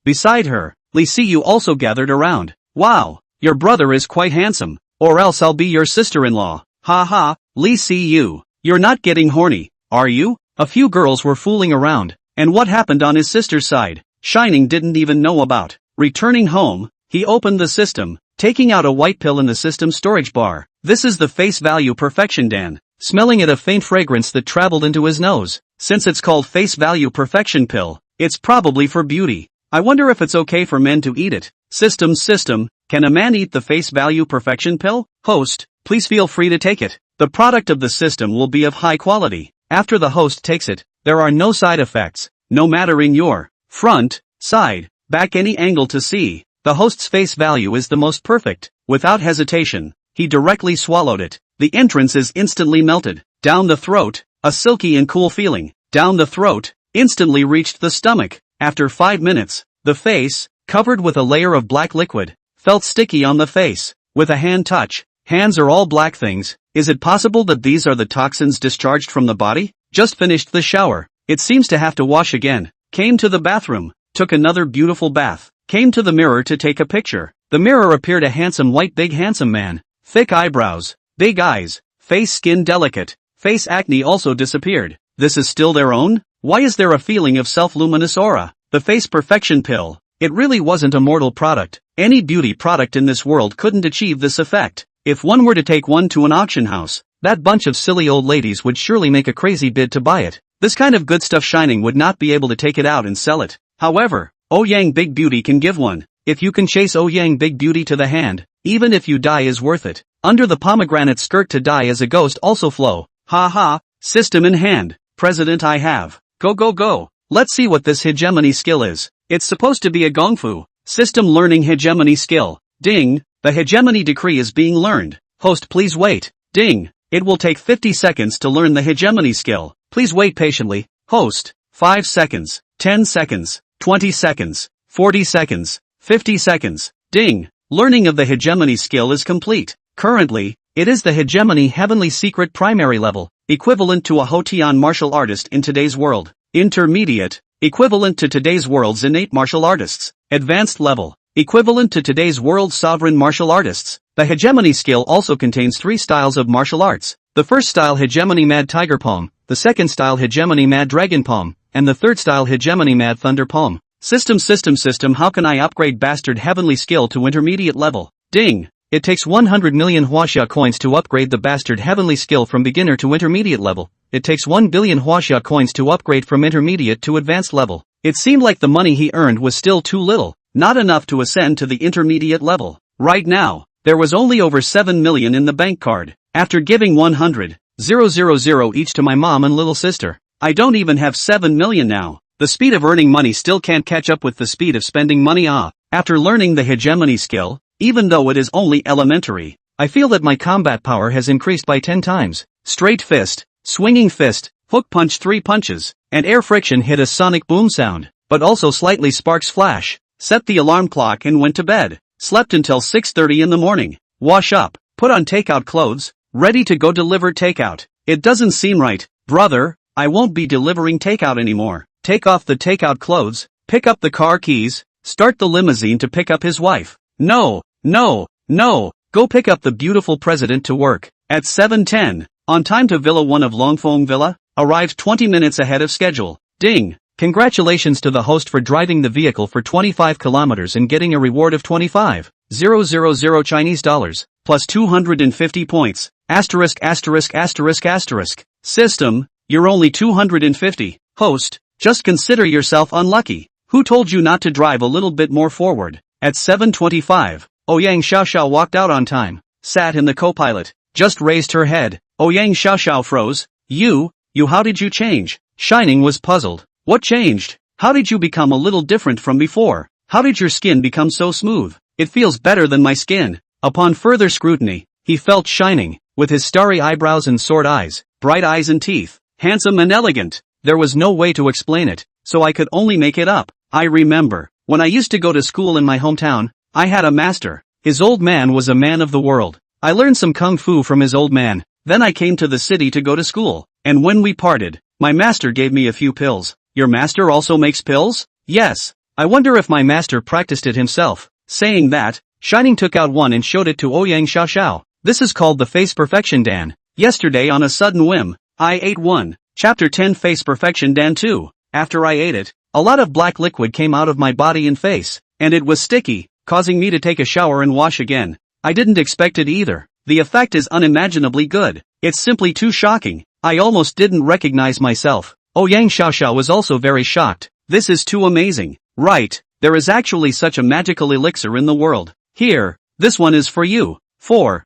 Beside her, Li Siyu also gathered around. Wow, your brother is quite handsome. Or else I'll be your sister-in-law. Ha, Li Siyu. You're not getting horny, are you? A few girls were fooling around. And what happened on his sister's side? Shining didn't even know about. Returning home, he opened the system, taking out a white pill in the system storage bar. This is the face value perfection Dan. Smelling it a faint fragrance that traveled into his nose. Since it's called face value perfection pill, it's probably for beauty. I wonder if it's okay for men to eat it. System, can a man eat the face value perfection pill? Host, please feel free to take it. The product of the system will be of high quality. After the host takes it, there are no side effects, no matter in your front, side, back any angle to see. The host's face value is the most perfect. Without hesitation, he directly swallowed it. The entrance is instantly melted. Down the throat, a silky and cool feeling. Down the throat, instantly reached the stomach. After 5 minutes, the face, covered with a layer of black liquid, felt sticky on the face. With a hand touch, hands are all black things. Is it possible that these are the toxins discharged from the body? Just finished the shower. It seems to have to wash again. Came to the bathroom. Took another beautiful bath. Came to the mirror to take a picture. The mirror appeared a handsome white big handsome man. Thick eyebrows. Big eyes. Face skin delicate. Face acne also disappeared. This is still their own? Why is there a feeling of self-luminous aura? The face perfection pill. It really wasn't a mortal product. Any beauty product in this world couldn't achieve this effect. If one were to take one to an auction house, that bunch of silly old ladies would surely make a crazy bid to buy it. This kind of good stuff Shining would not be able to take it out and sell it. However, Ouyang Big Beauty can give one. If you can chase Ouyang Big Beauty to the hand, even if you die is worth it. Under the pomegranate skirt to die as a ghost also flow. Ha, system in hand. President I have. Go. Let's see what this hegemony skill is. It's supposed to be a gongfu. System learning hegemony skill. Ding. The hegemony decree is being learned. Host please wait. Ding. It will take 50 seconds to learn the hegemony skill. Please wait patiently. Host. 5 seconds. 10 seconds. 20 seconds. 40 seconds. 50 seconds. Ding. Learning of the hegemony skill is complete. Currently, it is the hegemony heavenly secret primary level, equivalent to a Hotian martial artist in today's world. Intermediate, equivalent to today's world's innate martial artists. Advanced level, equivalent to today's world's sovereign martial artists. The hegemony skill also contains 3 styles of martial arts. The first style hegemony mad tiger palm, the second style hegemony mad dragon palm, and the third style hegemony mad thunder palm. System, how can I upgrade bastard heavenly skill to intermediate level? Ding. It takes 100 million huaxia coins to upgrade the bastard heavenly skill from beginner to intermediate level. It takes 1 billion huaxia coins to upgrade from intermediate to advanced level. It seemed like the money he earned was still too little, not enough to ascend to the intermediate level. Right now, there was only over 7 million in the bank card. After giving 100,000 each to my mom and little sister, I don't even have 7 million now. The speed of earning money still can't catch up with the speed of spending money. After learning the hegemony skill, even though it is only elementary, I feel that my combat power has increased by 10 times. Straight fist, swinging fist, hook punch 3 punches, and air friction hit a sonic boom sound, but also slightly sparks flash. Set the alarm clock and went to bed. Slept until 6:30 in the morning. Wash up, put on takeout clothes, ready to go deliver takeout. It doesn't seem right, brother. I won't be delivering takeout anymore. Take off the takeout clothes, pick up the car keys, start the limousine to pick up his wife. No, no, no, go pick up the beautiful president to work. At 7:10, on time to Villa 1 of Longfong Villa, arrived 20 minutes ahead of schedule. Ding! Congratulations to the host for driving the vehicle for 25 kilometers and getting a reward of 25,000 Chinese dollars, plus 250 points. Asterisk asterisk asterisk asterisk. System, you're only 250. Host, just consider yourself unlucky. Who told you not to drive a little bit more forward? At 7:25, Ouyang Xiaoxiao walked out on time, sat in the co-pilot, just raised her head. Ouyang Xiaoxiao froze. You, how did you change? Shining was puzzled. What changed? How did you become a little different from before? How did your skin become so smooth? It feels better than my skin. Upon further scrutiny, he felt Shining, with his starry eyebrows and sword eyes, bright eyes and teeth, handsome and elegant. There was no way to explain it, so I could only make it up. I remember, when I used to go to school in my hometown, I had a master. His old man was a man of the world. I learned some kung fu from his old man. Then I came to the city to go to school, and when we parted, my master gave me a few pills. Your master also makes pills? Yes. I wonder if my master practiced it himself. Saying that, Shining took out one and showed it to Ouyang Xiaoxiao. This is called the Face Perfection Dan. Yesterday on a sudden whim, I ate one. Chapter 10 Face Perfection Dan 2. After I ate it, a lot of black liquid came out of my body and face, and it was sticky, causing me to take a shower and wash again. I didn't expect it either. The effect is unimaginably good. It's simply too shocking. I almost didn't recognize myself. Ouyang Xiaoxiao was also very shocked. This is too amazing. Right, there is actually such a magical elixir in the world. Here, this one is for you. For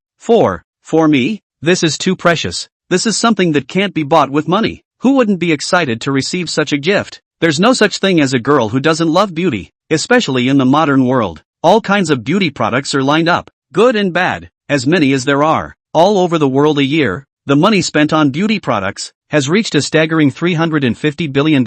me? This is too precious. This is something that can't be bought with money. Who wouldn't be excited to receive such a gift? There's no such thing as a girl who doesn't love beauty, especially in the modern world. All kinds of beauty products are lined up, good and bad, as many as there are, all over the world a year. The money spent on beauty products has reached a staggering $350 billion,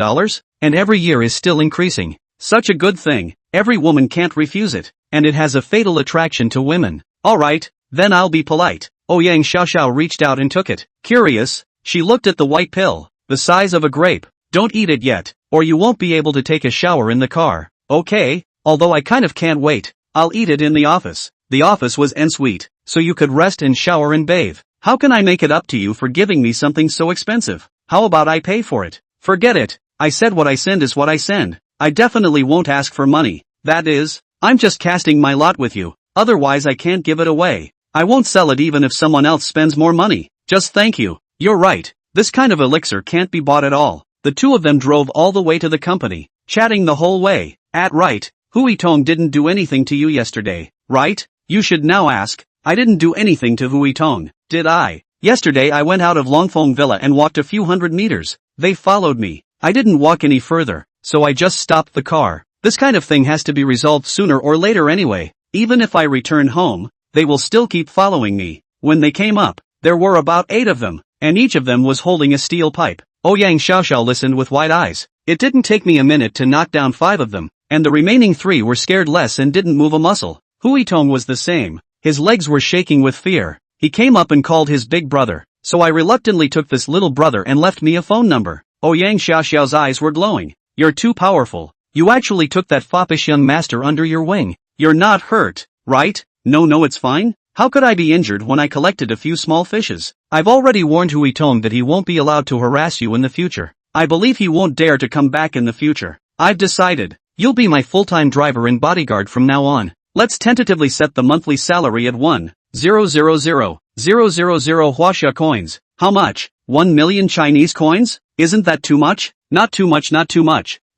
and every year is still increasing. Such a good thing, every woman can't refuse it, and it has a fatal attraction to women. Alright, then I'll be polite. Ouyang Xiaoxiao reached out and took it. Curious, she looked at the white pill, the size of a grape. Don't eat it yet, or you won't be able to take a shower in the car. Okay, although I kind of can't wait. I'll eat it in the office. The office was en suite, so you could rest and shower and bathe. How can I make it up to you for giving me something so expensive? How about I pay for it? Forget it. I said what I send is what I send. I definitely won't ask for money. That is, I'm just casting my lot with you. Otherwise I can't give it away. I won't sell it even if someone else spends more money. Just thank you. You're right. This kind of elixir can't be bought at all. The two of them drove all the way to the company, chatting the whole way. Right, Hui Tong didn't do anything to you yesterday, right? You should now ask. I didn't do anything to Hui Tong, did I? Yesterday I went out of Longfong Villa and walked a few hundred meters. They followed me. I didn't walk any further, so I just stopped the car. This kind of thing has to be resolved sooner or later anyway. Even if I return home, they will still keep following me. When they came up, there were about 8 of them, and each of them was holding a steel pipe. Ouyang Xiaoxiao listened with wide eyes. It didn't take me a minute to knock down 5 of them, and the remaining 3 were scared less and didn't move a muscle. Hui Tong was the same. His legs were shaking with fear. He came up and called his big brother, so I reluctantly took this little brother and left me a phone number. Ouyang Xiaoxiao's eyes were glowing. You're too powerful. You actually took that foppish young master under your wing. You're not hurt, right? No, it's fine. How could I be injured when I collected a few small fishes? I've already warned Hui Tong that he won't be allowed to harass you in the future. I believe he won't dare to come back in the future. I've decided. You'll be my full-time driver and bodyguard from now on. Let's tentatively set the monthly salary at 1,000,000 Huaxia coins. How much? 1 million Chinese coins? Isn't that too much? Not too much.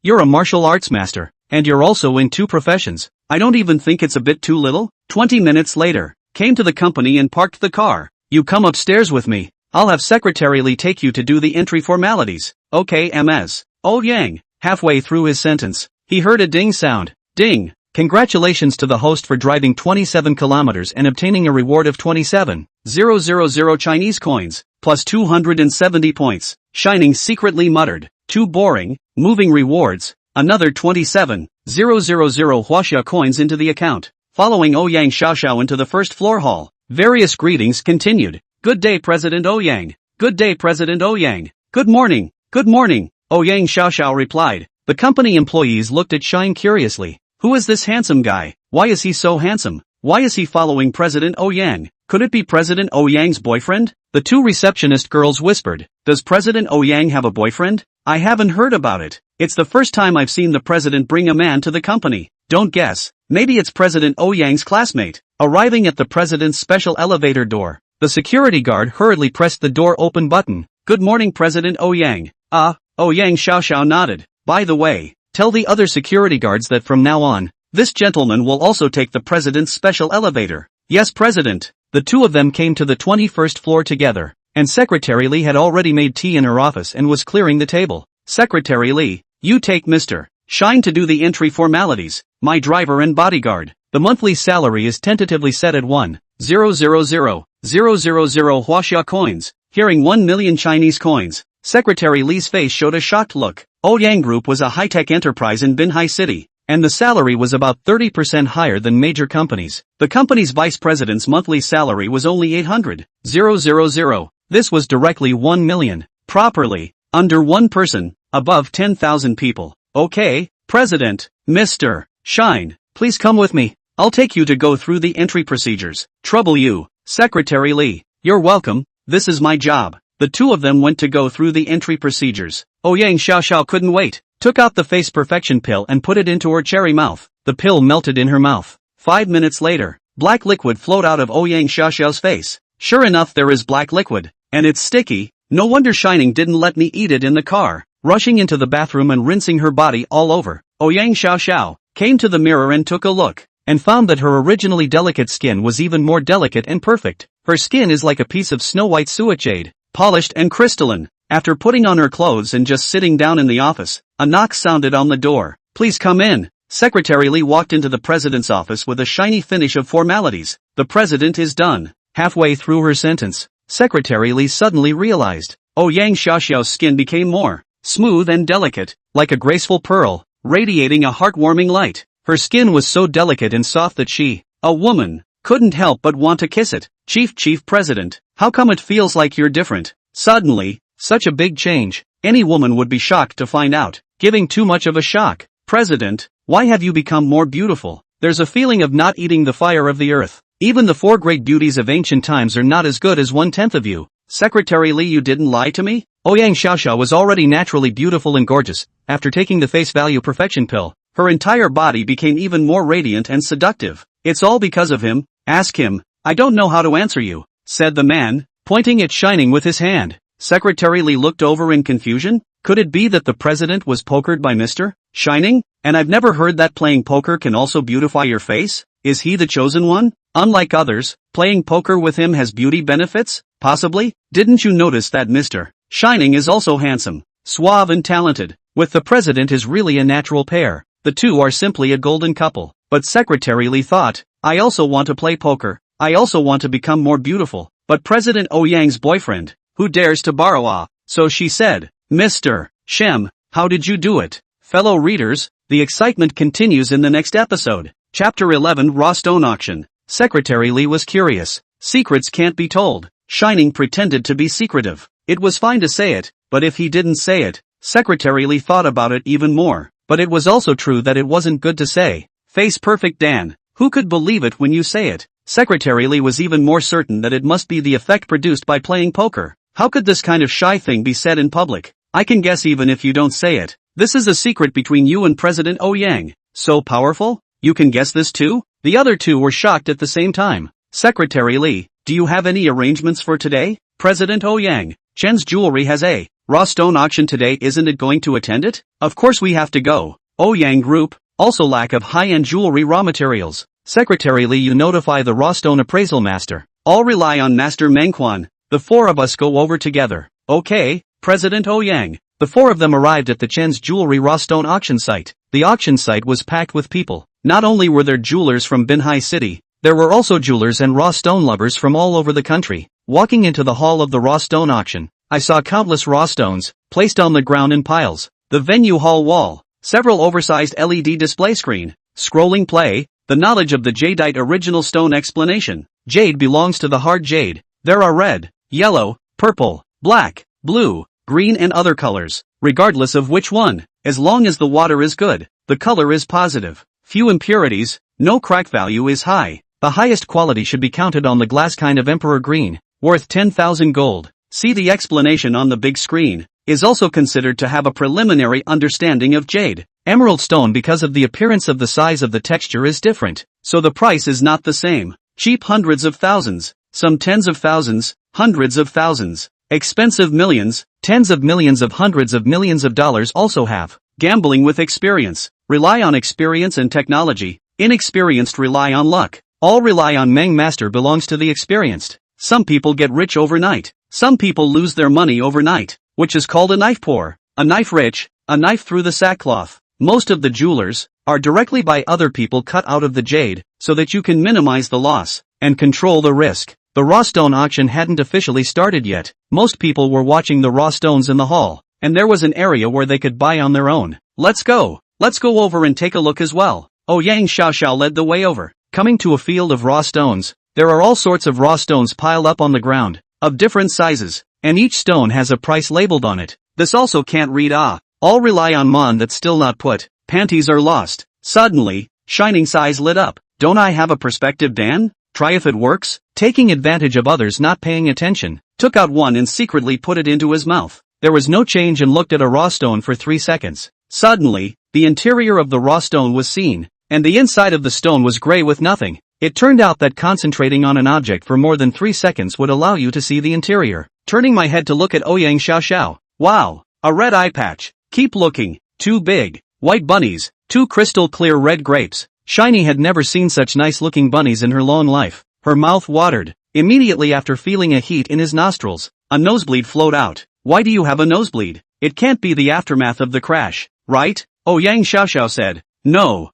You're a martial arts master, and you're also in 2 professions. I don't even think it's a bit too little. 20 minutes later, came to the company and parked the car. You come upstairs with me. I'll have secretarially take you to do the entry formalities. Okay, Ms. Ouyang. Halfway through his sentence, he heard a ding sound. Ding. Congratulations to the host for driving 27 kilometers and obtaining a reward of 27,000 Chinese coins, plus 270 points. Shining secretly muttered. Too boring. Moving rewards. Another 27,000 Huaxia coins into the account. Following Ouyang Xiaoxiao into the first floor hall, various greetings continued. Good day, President Ouyang. Good day, President Ouyang. Good morning. Good morning. Ouyang Xiaoxiao replied. The company employees looked at Shine curiously. Who is this handsome guy? Why is he so handsome? Why is he following President Ouyang? Could it be President Ouyang's boyfriend? The two receptionist girls whispered. Does President Ouyang have a boyfriend? I haven't heard about it. It's the first time I've seen the president bring a man to the company. Don't guess. Maybe it's President Ouyang's classmate. Arriving at the president's special elevator door, the security guard hurriedly pressed the door open button. Good morning, President Ouyang. Ouyang Xiaoxiao nodded. By the way, tell the other security guards that from now on, this gentleman will also take the president's special elevator. Yes, President. The two of them came to the 21st floor together, and Secretary Lee had already made tea in her office and was clearing the table. Secretary Lee, you take Mr. Shine to do the entry formalities, my driver and bodyguard. The monthly salary is tentatively set at 1,000,000 Huaxia coins. Hearing 1 million Chinese coins, Secretary Lee's face showed a shocked look. Ouyang Group was a high-tech enterprise in Binhai City, and the salary was about 30% higher than major companies. The company's vice president's monthly salary was only 800,000. This was directly 1 million. Properly, under one person, above 10,000 people. Okay, President, Mr. Shine, please come with me. I'll take you to go through the entry procedures. Trouble you, Secretary Lee. You're welcome, this is my job. The two of them went to go through the entry procedures. Ouyang Xiaoxiao couldn't wait, took out the face perfection pill and put it into her cherry mouth. The pill melted in her mouth. 5 minutes later, black liquid flowed out of Ouyang Xiaoxiao's face. Sure enough, there is black liquid, and it's sticky. No wonder Shining didn't let me eat it in the car. Rushing into the bathroom and rinsing her body all over, Ouyang Xiaoxiao came to the mirror and took a look, and found that her originally delicate skin was even more delicate and perfect. Her skin is like a piece of snow-white suet, polished and crystalline. After putting on her clothes and just sitting down in the office, a knock sounded on the door. Please come in. Secretary Lee walked into the president's office with a shiny finish of formalities. The president is done. Halfway through her sentence, Secretary Lee suddenly realized, Ouyang Xiaoxiao's skin became more smooth and delicate, like a graceful pearl, radiating a heartwarming light. Her skin was so delicate and soft that she, a woman, couldn't help but want to kiss it. Chief President, how come it feels like you're different? Suddenly, such a big change. Any woman would be shocked to find out, giving too much of a shock. President, why have you become more beautiful? There's a feeling of not eating the fire of the earth. Even the 4 great beauties of ancient times are not as good as 1/10 of you. Secretary Lee, you didn't lie to me? Ouyang Xiaoxiao was already naturally beautiful and gorgeous. After taking the face value perfection pill, her entire body became even more radiant and seductive. It's all because of him. Ask him. I don't know how to answer you, said the man, pointing at Shining with his hand. Secretary Lee looked over in confusion. Could it be that the president was pokered by Mr. Shining? And I've never heard that playing poker can also beautify your face? Is he the chosen one? Unlike others, playing poker with him has beauty benefits? Possibly? Didn't you notice that Mr. Shining is also handsome, suave and talented? With the president is really a natural pair. The two are simply a golden couple. But Secretary Lee thought, I also want to play poker. I also want to become more beautiful. But President Ouyang's boyfriend, who dares to borrow a? So she said, Mr. Shem, how did you do it? Fellow readers, the excitement continues in the next episode. Chapter 11, Raw Stone Auction. Secretary Lee was curious. Secrets can't be told. Shining pretended to be secretive. It was fine to say it, but if he didn't say it, Secretary Lee thought about it even more. But it was also true that it wasn't good to say. Face perfect Dan. Who could believe it when you say it? Secretary Lee was even more certain that it must be the effect produced by playing poker. How could this kind of shy thing be said in public? I can guess even if you don't say it. This is a secret between you and President Ouyang. So powerful? You can guess this too? The other two were shocked at the same time. Secretary Lee, do you have any arrangements for today? President Ouyang, Chen's Jewelry has a raw stone auction today, isn't it going to attend it? Of course we have to go. Ouyang Group, also lack of high-end jewelry raw materials. Secretary Lee, you notify the raw stone appraisal master. I'll rely on Master Mengquan. The 4 of us go over together. Okay, President Ouyang. The 4 of them arrived at the Chen's Jewelry raw stone auction site. The auction site was packed with people. Not only were there jewelers from Binhai City, there were also jewelers and raw stone lovers from all over the country. Walking into the hall of the raw stone auction, I saw countless raw stones, placed on the ground in piles. The venue hall wall, several oversized LED display screen, scrolling play, the knowledge of the jadeite original stone explanation. Jade belongs to the hard jade. There are red, yellow, purple, black, blue, green and other colors. Regardless of which one, as long as the water is good, the color is positive. Few impurities, no crack value is high. The highest quality should be counted on the glass kind of emperor green, worth 10,000 gold. See the explanation on the big screen. Is also considered to have a preliminary understanding of jade. Emerald stone because of the appearance of the size of the texture is different, so the price is not the same. Cheap hundreds of thousands, some tens of thousands, hundreds of thousands. Expensive millions, tens of millions of hundreds of millions of dollars also have. Gambling with experience. Rely on experience and technology. Inexperienced rely on luck. All rely on Meng master belongs to the experienced. Some people get rich overnight. Some people lose their money overnight, which is called a knife pour. A knife rich, a knife through the sackcloth. Most of the jewelers are directly by other people cut out of the jade, so that you can minimize the loss and control the risk. The raw stone auction hadn't officially started yet. Most people were watching the raw stones in the hall, and there was an area where they could buy on their own. Let's go over and take a look as well. Yang Xiaoxiao led the way over. Coming to a field of raw stones, there are all sorts of raw stones piled up on the ground, of different sizes, and each stone has a price labeled on it. This also can't read all rely on mon that's still not put. Panties are lost. Suddenly, Shining's eyes lit up. Don't I have a perspective, Dan? Try if it works? Taking advantage of others not paying attention, took out one and secretly put it into his mouth. There was no change and looked at a raw stone for 3 seconds. Suddenly, the interior of the raw stone was seen, and the inside of the stone was gray with nothing. It turned out that concentrating on an object for more than 3 seconds would allow you to see the interior. Turning my head to look at Yang Xiaoxiao. Wow, a red eye patch. Keep looking. 2 big, white bunnies, 2 crystal clear red grapes. Shiny had never seen such nice looking bunnies in her long life. Her mouth watered. Immediately after feeling a heat in his nostrils, a nosebleed flowed out. Why do you have a nosebleed? It can't be the aftermath of the crash, right? Yang Xiaoxiao said. No,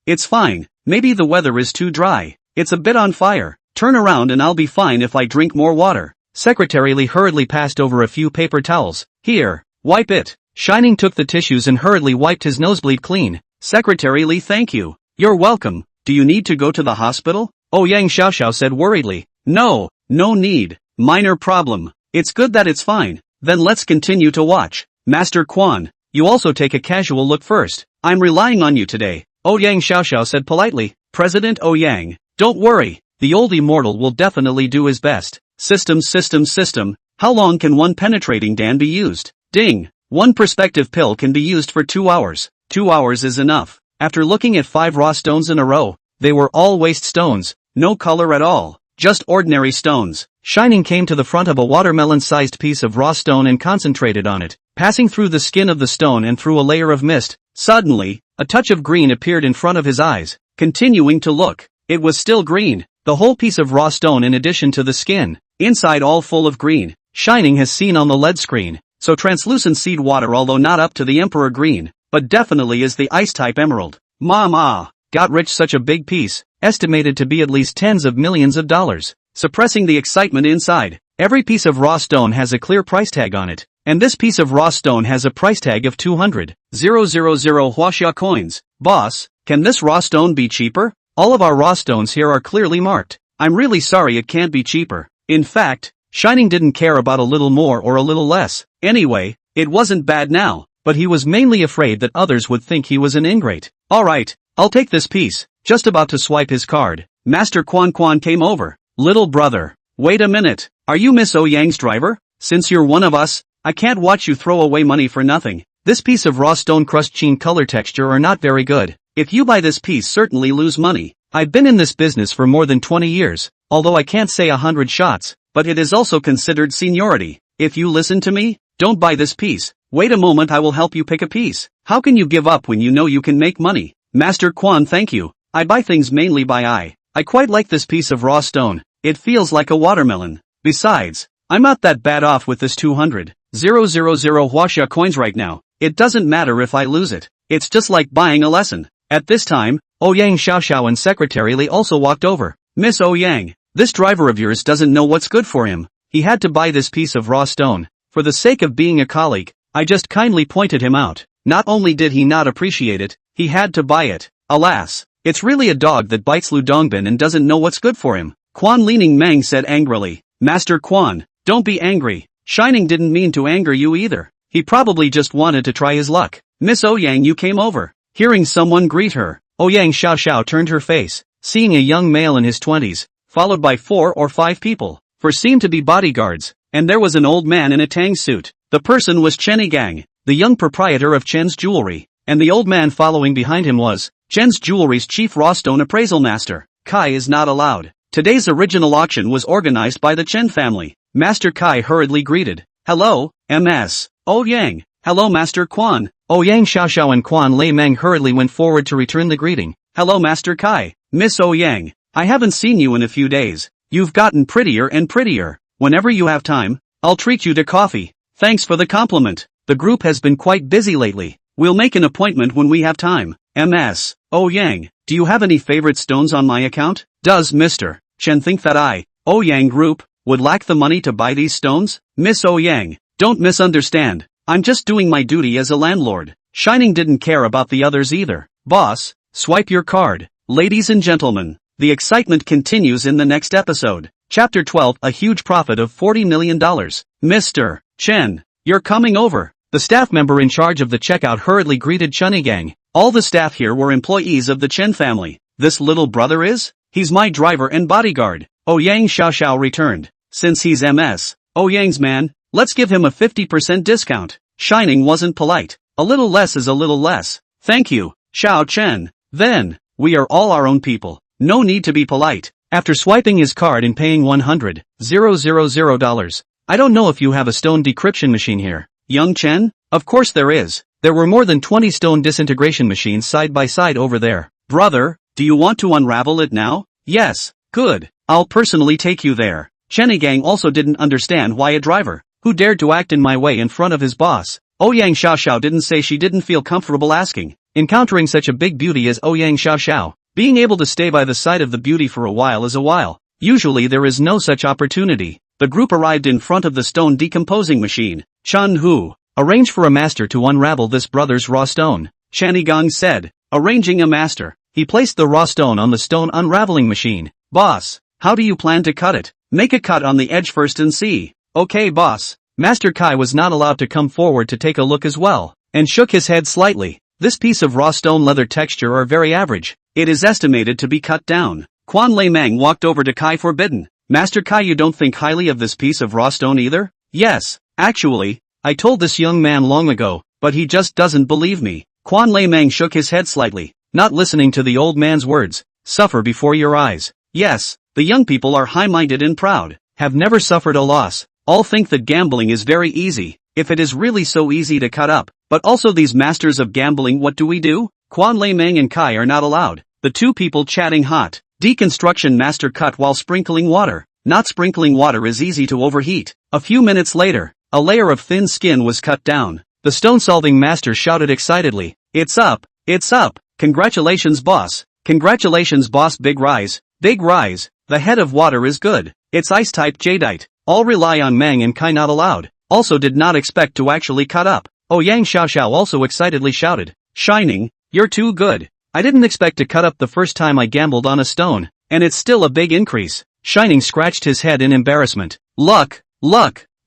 it's fine. Maybe the weather is too dry. It's a bit on fire. Turn around and I'll be fine if I drink more water. Secretary Li hurriedly passed over a few paper towels. Here, wipe it. Shining took the tissues and hurriedly wiped his nosebleed clean. Secretary Li, thank you. You're welcome. Do you need to go to the hospital? Yang Xiaoxiao said worriedly. No need. Minor problem. It's good that it's fine. Then let's continue to watch. Master Quan, you also take a casual look first. I'm relying on you today. Yang Xiaoxiao said politely. President Yang, don't worry. The old immortal will definitely do his best. System. How long can one penetrating Dan be used? Ding. One perspective pill can be used for 2 hours. 2 hours is enough. After looking at 5 raw stones in a row, they were all waste stones, no color at all, just ordinary stones. Shining came to the front of a watermelon-sized piece of raw stone and concentrated on it, passing through the skin of the stone and through a layer of mist. Suddenly, a touch of green appeared in front of his eyes. Continuing to look, it was still green, the whole piece of raw stone in addition to the skin, inside all full of green. Shining has seen on the LED screen. So translucent seed water, although not up to the emperor green, but definitely is the ice-type emerald. Mama, got rich such a big piece, estimated to be at least tens of millions of dollars. Suppressing the excitement inside, every piece of raw stone has a clear price tag on it, and this piece of raw stone has a price tag of 200,000 huaxia coins. Boss, can this raw stone be cheaper? All of our raw stones here are clearly marked. I'm really sorry it can't be cheaper. In fact, Shining didn't care about a little more or a little less. Anyway, it wasn't bad now, but he was mainly afraid that others would think he was an ingrate. Alright, I'll take this piece. Just about to swipe his card, Master Quan came over. Little brother, wait a minute, are you Miss Yang's driver? Since you're one of us, I can't watch you throw away money for nothing. This piece of raw stone crust sheen color texture are not very good. If you buy this piece, certainly lose money. I've been in this business for more than 20 years, although I can't say 100 shots, but it is also considered seniority. If you listen to me, don't buy this piece. Wait a moment, I will help you pick a piece. How can you give up when you know you can make money? Master Quan, thank you. I buy things mainly by eye. I quite like this piece of raw stone. It feels like a watermelon. Besides, I'm not that bad off with this 200,000 huaxia coins right now. It doesn't matter if I lose it. It's just like buying a lesson. At this time, Yang Xiaoxiao and Secretary Li also walked over. Miss Yang, this driver of yours doesn't know what's good for him. He had to buy this piece of raw stone. For the sake of being a colleague, I just kindly pointed him out. Not only did he not appreciate it, he had to buy it. Alas, it's really a dog that bites Lu Dongbin and doesn't know what's good for him. Quan Leaning Meng said angrily. Master Quan, don't be angry. Shining didn't mean to anger you either. He probably just wanted to try his luck. Miss Ouyang, you came over. Hearing someone greet her, Ouyang Xiao turned her face, seeing a young male in his 20s, followed by 4 or 5 people, for seemed to be bodyguards, and there was an old man in a tang suit. The person was Chenigang, the young proprietor of Chen's Jewelry, and the old man following behind him was Chen's Jewelry's chief raw stone appraisal master. Kai is not allowed. Today's original auction was organized by the Chen family. Master Kai hurriedly greeted. Hello, MS. Ouyang. Hello Master Quan. Ouyang Xiao and Quan Lei Meng hurriedly went forward to return the greeting. Hello Master Kai. Miss Ouyang. I haven't seen you in a few days. You've gotten prettier and prettier. Whenever you have time, I'll treat you to coffee. Thanks for the compliment. The group has been quite busy lately. We'll make an appointment when we have time. MS. Ouyang, do you have any favorite stones on my account? Does Mr. Chen think that Ouyang Group, would lack the money to buy these stones? Miss Ouyang, don't misunderstand. I'm just doing my duty as a landlord. Shining didn't care about the others either. Boss, swipe your card. Ladies and gentlemen, the excitement continues in the next episode. Chapter 12, a huge profit of $40 million. Mr. Chen, you're coming over. The staff member in charge of the checkout hurriedly greeted Chenigang. All the staff here were employees of the Chen family. This little brother is? He's my driver and bodyguard. Ouyang Xiao returned. Since he's MS. Ouyang's man, let's give him a 50% discount. Shining wasn't polite. A little less is a little less. Thank you, Xiao Chen. Then, we are all our own people. No need to be polite. After swiping his card and paying $100,000. I don't know if you have a stone decryption machine here. Young Chen? Of course there is. There were more than 20 stone disintegration machines side by side over there. Brother, do you want to unravel it now? Yes. Good. I'll personally take you there. Chenigang also didn't understand why a driver, who dared to act in my way in front of his boss. Ouyang Xiao didn't say she didn't feel comfortable asking. Encountering such a big beauty as Ouyang Xiao, being able to stay by the side of the beauty for a while is a while. Usually there is no such opportunity. The group arrived in front of the stone decomposing machine. Chan Hu, arrange for a master to unravel this brother's raw stone. Chenigang said, arranging a master. He placed the raw stone on the stone unraveling machine. Boss, how do you plan to cut it? Make a cut on the edge first and see. Okay boss. Master Kai was not allowed to come forward to take a look as well, and shook his head slightly. This piece of raw stone leather texture are very average. It is estimated to be cut down. Quan Lei Meng walked over to Kai forbidden. Master Kai, you don't think highly of this piece of raw stone either? Yes, actually, I told this young man long ago, but he just doesn't believe me. Quan Lei Meng shook his head slightly, not listening to the old man's words. Suffer before your eyes. Yes, the young people are high-minded and proud, have never suffered a loss. All think that gambling is very easy, if it is really so easy to cut up. But also these masters of gambling, what do? Quan Lei Meng and Kai are not allowed. The two people chatting hot. Deconstruction master cut while sprinkling water. Not sprinkling water is easy to overheat. A few minutes later, a layer of thin skin was cut down. The stone-solving master shouted excitedly, it's up, it's up. Congratulations boss. Congratulations boss, big rise. Big rise. The head of water is good. It's ice-type jadeite. All rely on Meng and Kai not allowed. Also did not expect to actually cut up. Ouyang Xiao also excitedly shouted, Shining, you're too good. I didn't expect to cut up the first time I gambled on a stone, and it's still a big increase. Shining scratched his head in embarrassment. Luck.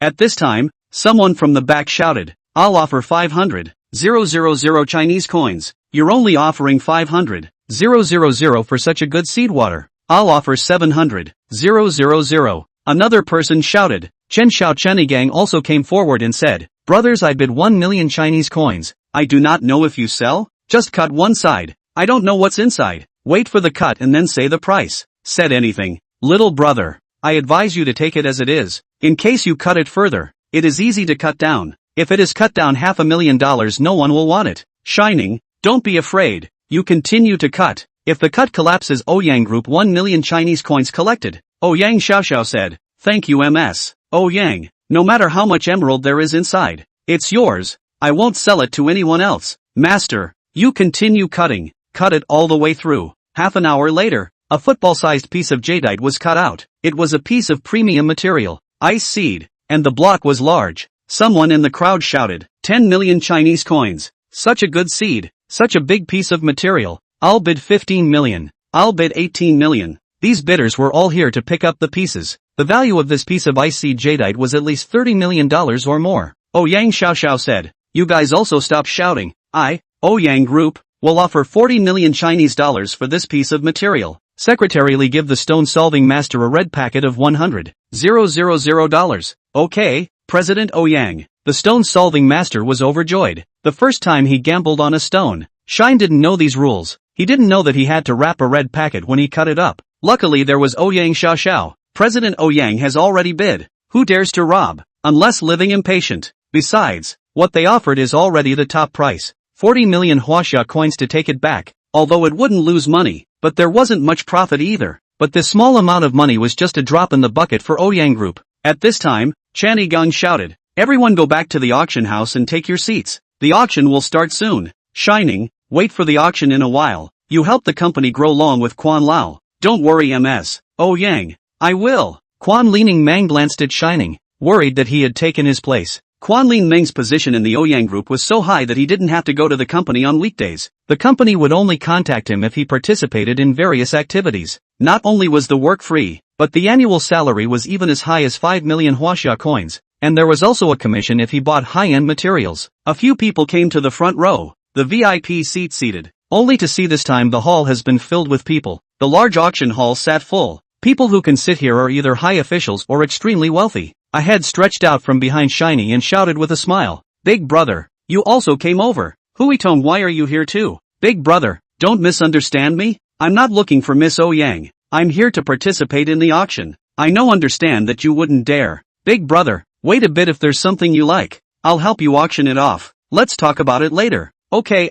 At this time, someone from the back shouted, I'll offer 500,000 Chinese coins. You're only offering 500,000 for such a good seed water. I'll offer 700,000. Another person shouted. Chen Xiao Chenigang also came forward and said, Brothers, I bid 1 million Chinese coins. I do not know if you sell. Just cut one side. I don't know what's inside. Wait for the cut and then say the price. Said anything. Little brother, I advise you to take it as it is. In case you cut it further, it is easy to cut down. If it is cut down $500,000, no one will want it. Shining, don't be afraid. You continue to cut. If the cut collapses, Ouyang Group 1 million Chinese coins collected. Ouyang Xiao said, Thank you MS. Ouyang, no matter how much emerald there is inside, it's yours. I won't sell it to anyone else. Master, you continue cutting. Cut it all the way through. Half an hour later, a football-sized piece of jadeite was cut out. It was a piece of premium material, ice seed, and the block was large. Someone in the crowd shouted, 10 million Chinese coins. Such a good seed, such a big piece of material. I'll bid 15 million. I'll bid 18 million. These bidders were all here to pick up the pieces. The value of this piece of icy jadeite was at least $30 million or more. Ouyang Xiao said, "You guys also stop shouting. Ouyang Group, will offer 40 million Chinese dollars for this piece of material. Secretarially give the stone-solving master a red packet of $100,000. Okay, President Ouyang." The stone-solving master was overjoyed. The first time he gambled on a stone. Shine didn't know these rules. He didn't know that he had to wrap a red packet when he cut it up. Luckily there was Ouyang Xiao. President Ouyang has already bid. Who dares to rob? Unless living impatient. Besides, what they offered is already the top price. 40 million huaxia coins to take it back. Although it wouldn't lose money, but there wasn't much profit either. But this small amount of money was just a drop in the bucket for Ouyang Group. At this time, Channy Gung shouted, "Everyone go back to the auction house and take your seats. The auction will start soon. Shining, wait for the auction in a while. You help the company grow long with Quan Lao. Don't worry MS. Ouyang. I will." Quan Lining Mang glanced at Shining, worried that he had taken his place. Quan Lin Meng's position in the Ouyang Group was so high that he didn't have to go to the company on weekdays. The company would only contact him if he participated in various activities. Not only was the work free, but the annual salary was even as high as 5 million huaxia coins, and there was also a commission if he bought high-end materials. A few people came to the front row, the VIP seat seated, only to see this time the hall has been filled with people. The large auction hall sat full. People who can sit here are either high officials or extremely wealthy. A head stretched out from behind Shiny and shouted with a smile, "Big brother, you also came over. Huitong, why are you here too?" "Big brother, don't misunderstand me. I'm not looking for Miss Ouyang. I'm here to participate in the auction. I understand that you wouldn't dare." "Big brother, wait a bit, if there's something you like, I'll help you auction it off. Let's talk about it later." Okay,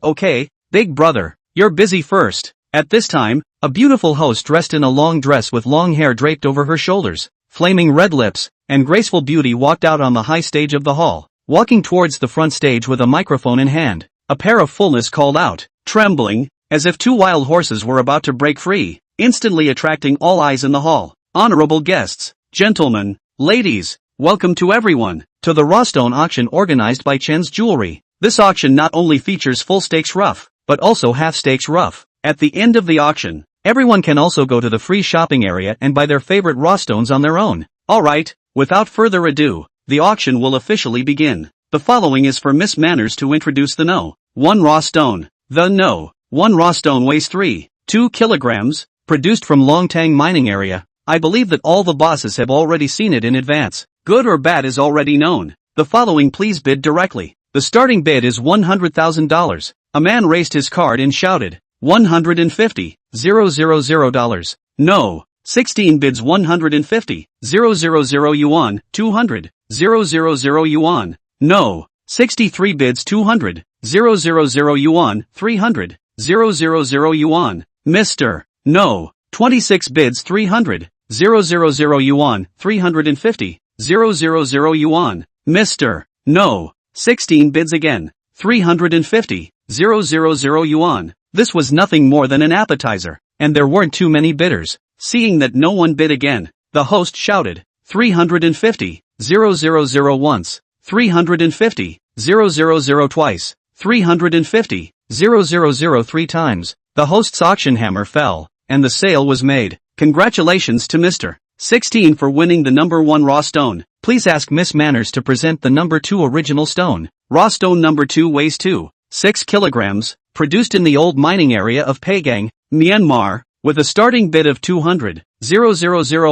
big brother, you're busy first." At this time, a beautiful host dressed in a long dress with long hair draped over her shoulders, flaming red lips, and graceful beauty walked out on the high stage of the hall. Walking towards the front stage with a microphone in hand, a pair of fullness called out, trembling, as if two wild horses were about to break free, instantly attracting all eyes in the hall. "Honorable guests, gentlemen, ladies, welcome to everyone, to the raw stone auction organized by Chen's Jewelry. This auction not only features full stakes rough, but also half stakes rough. At the end of the auction, everyone can also go to the free shopping area and buy their favorite raw stones on their own. Alright, without further ado, the auction will officially begin. The following is for Miss Manners to introduce the No. 1 raw stone. The No. 1 raw stone weighs 3.2 kilograms, produced from Longtang mining area. I believe that all the bosses have already seen it in advance. Good or bad is already known. The following please bid directly. The starting bid is $100,000. A man raised his card and shouted, $150,000. No. 16 bids 150,000 yuan, 200,000 yuan. No. 63 bids 200,000 yuan, 300,000 yuan. Mr. No. 26 bids 300,000 yuan, 350,000 yuan. Mr. No. 16 bids again, 350,000 yuan. This was nothing more than an appetizer, and there weren't too many bidders. Seeing that no one bid again, the host shouted, 350,000 once, 350,000 twice, 350,000 three times. The host's auction hammer fell, and the sale was made. Congratulations to Mr. 16 for winning the number 1 raw stone. Please ask Miss Manners to present the number 2 original stone. Raw stone number 2 weighs 2.6 kilograms, produced in the old mining area of Peigang, Myanmar, with a starting bid of 200,000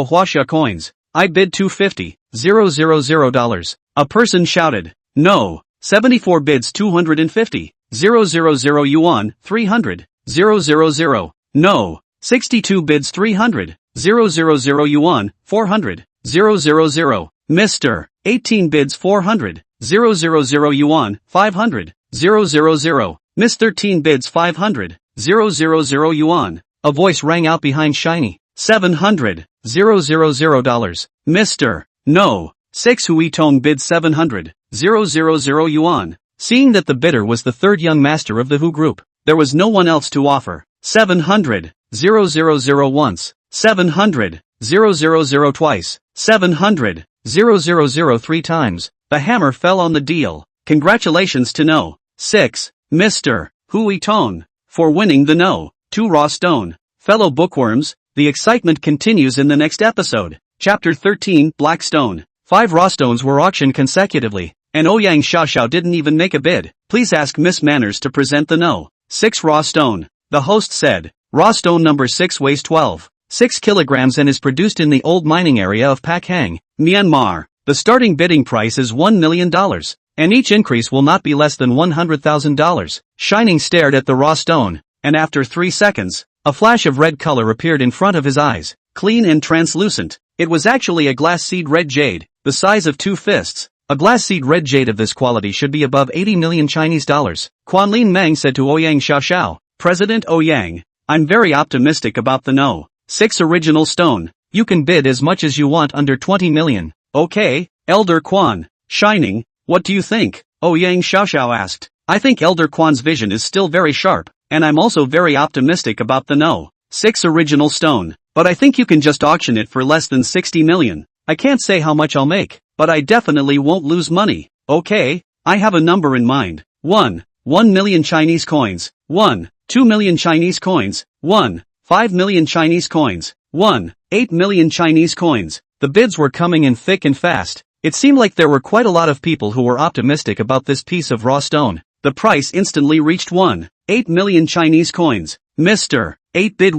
huaxia coins. I bid $250,000. A person shouted, No. 74 bids 250,000 yuan, 300,000. No. 62 bids 300,000 yuan, 400,000. Mr. 18 bids 400,000 yuan, 500,000. Miss 13 bids 500,000 yuan. A voice rang out behind Shiny. $700,000. Mr. No. 6 Huitong bid 700,000 yuan. Seeing that the bidder was the third young master of the Hu group, there was no one else to offer. 700,000 once, 700,000 twice, 700,000 three times. The hammer fell on the deal. Congratulations to No. 6, Mr. Huitong, for winning the No. 2 raw stone. Fellow bookworms, the excitement continues in the next episode. Chapter 13, Black Stone. 5 raw stones were auctioned consecutively, and Ouyang Xiaoxiao didn't even make a bid. Please ask Miss Manners to present the no. 6 raw stone. The host said. Raw stone number 6 weighs 12.6 kilograms and is produced in the old mining area of Pak Hang, Myanmar. The starting bidding price is $1 million, and each increase will not be less than $100,000. Shining stared at the raw stone, and after 3 seconds, a flash of red color appeared in front of his eyes, clean and translucent. It was actually a glass seed red jade, the size of 2 fists. A glass seed red jade of this quality should be above 80 million Chinese dollars. Quanlin Meng said to Ouyang Xiaoxiao, President Ouyang, I'm very optimistic about the no. 6 original stone. You can bid as much as you want under 20 million. Okay, Elder Quan. Shining, what do you think? Ouyang Xiaoxiao asked. I think Elder Quan's vision is still very sharp, and I'm also very optimistic about the no. 6 original stone. But I think you can just auction it for less than 60 million. I can't say how much I'll make, but I definitely won't lose money. Okay, I have a number in mind. 1 million Chinese coins. 2 million Chinese coins. 5 million Chinese coins. 8 million Chinese coins. The bids were coming in thick and fast. It seemed like there were quite a lot of people who were optimistic about this piece of raw stone. The price instantly reached 8 million Chinese coins. Mr. 8 bid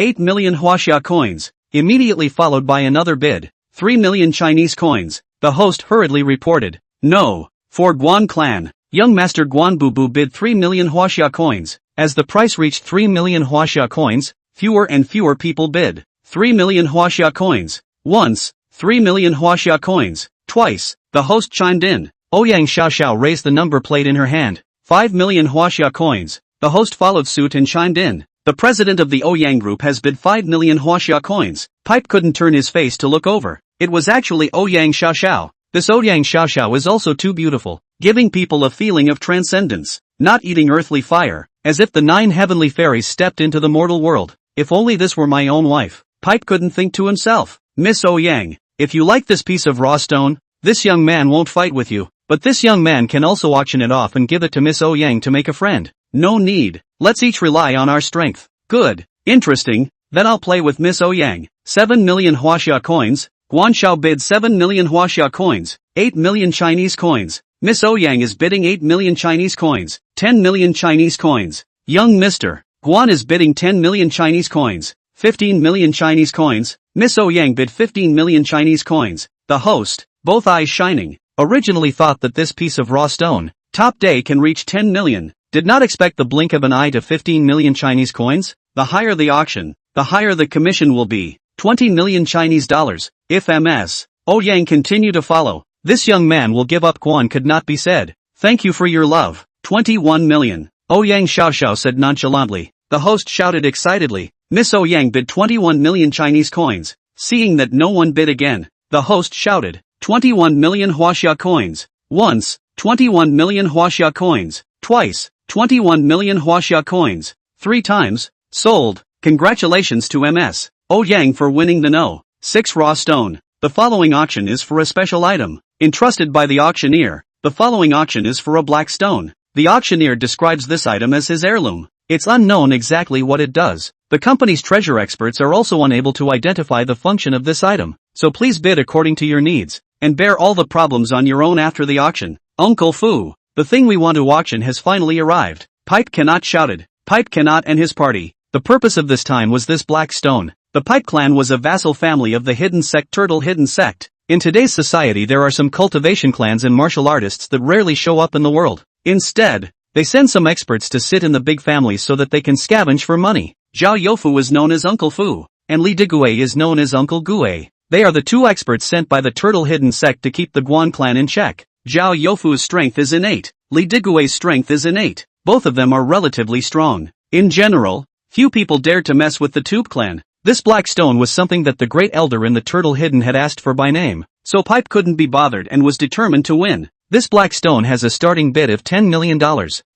8 million Huaxia coins, immediately followed by another bid, 3 million Chinese coins. The host hurriedly reported, no, for Guan clan. Young Master Guan Bubu bid 3 million Huaxia coins. As the price reached 3 million Huaxia coins, fewer and fewer people bid. 3 million Huaxia coins. Once, 3 million Huaxia coins. Twice, the host chimed in. Ouyang Xiaoxiao raised the number plate in her hand. 5 million Huaxia coins. The host followed suit and chimed in. The president of the Ouyang group has bid 5 million Huaxia coins. Pipe couldn't turn his face to look over. It was actually Ouyang Xiaoxiao. This Ouyang Xiaoxiao is also too beautiful, giving people a feeling of transcendence, not eating earthly fire, as if the 9 heavenly fairies stepped into the mortal world. If only this were my own wife. Pipe couldn't think to himself. Miss Ouyang, if you like this piece of raw stone, this young man won't fight with you, but this young man can also auction it off and give it to Miss Ouyang to make a friend. No need. Let's each rely on our strength. Good. Interesting. Then I'll play with Miss Ouyang. 7 million Huaxia coins. Guanxiao bid 7 million Huaxia coins. 8 million Chinese coins. Miss Ouyang is bidding 8 million Chinese coins. 10 million Chinese coins. Young Mr. Guan is bidding 10 million Chinese coins. 15 million Chinese coins. Miss Ouyang bid 15 million Chinese coins. The host, both eyes shining, originally thought that this piece of raw stone, top day, can reach 10 million. Did not expect the blink of an eye to 15 million Chinese coins. The higher the auction, the higher the commission will be. 20 million Chinese dollars. If Ms. Ouyang continue to follow, this young man will give up. Guan could not be said. Thank you for your love. 21 million. Ouyang Xiaoxiao said nonchalantly. The host shouted excitedly. Miss Ouyang bid 21 million Chinese coins. Seeing that no one bid again, the host shouted, 21 million Huaxia coins. Once, 21 million Huaxia coins. Twice, 21 million Huaxia coins. 3 times, sold. Congratulations to Ms. Ouyang for winning the no. 6 raw stone. The following auction is for a special item, entrusted by the auctioneer. The following auction is for a black stone. The auctioneer describes this item as his heirloom. It's unknown exactly what it does. The company's treasure experts are also unable to identify the function of this item, so please bid according to your needs, and bear all the problems on your own after the auction. Uncle Fu, the thing we want to auction has finally arrived. Pipe cannot shouted. Pipe cannot and his party. The purpose of this time was this black stone. The Pipe clan was a vassal family of the hidden sect Turtle Hidden Sect. In today's society there are some cultivation clans and martial artists that rarely show up in the world. Instead, they send some experts to sit in the big families so that they can scavenge for money. Zhao Youfu is known as Uncle Fu, and Li Digui is known as Uncle Gue. They are the 2 experts sent by the Turtle Hidden Sect to keep the Guan clan in check. Zhao Youfu's strength is innate. Li Digui's strength is innate. Both of them are relatively strong. In general, few people dared to mess with the Tube clan. This black stone was something that the great elder in the Turtle Hidden had asked for by name, so Pipe couldn't be bothered and was determined to win. This black stone has a starting bid of $10 million.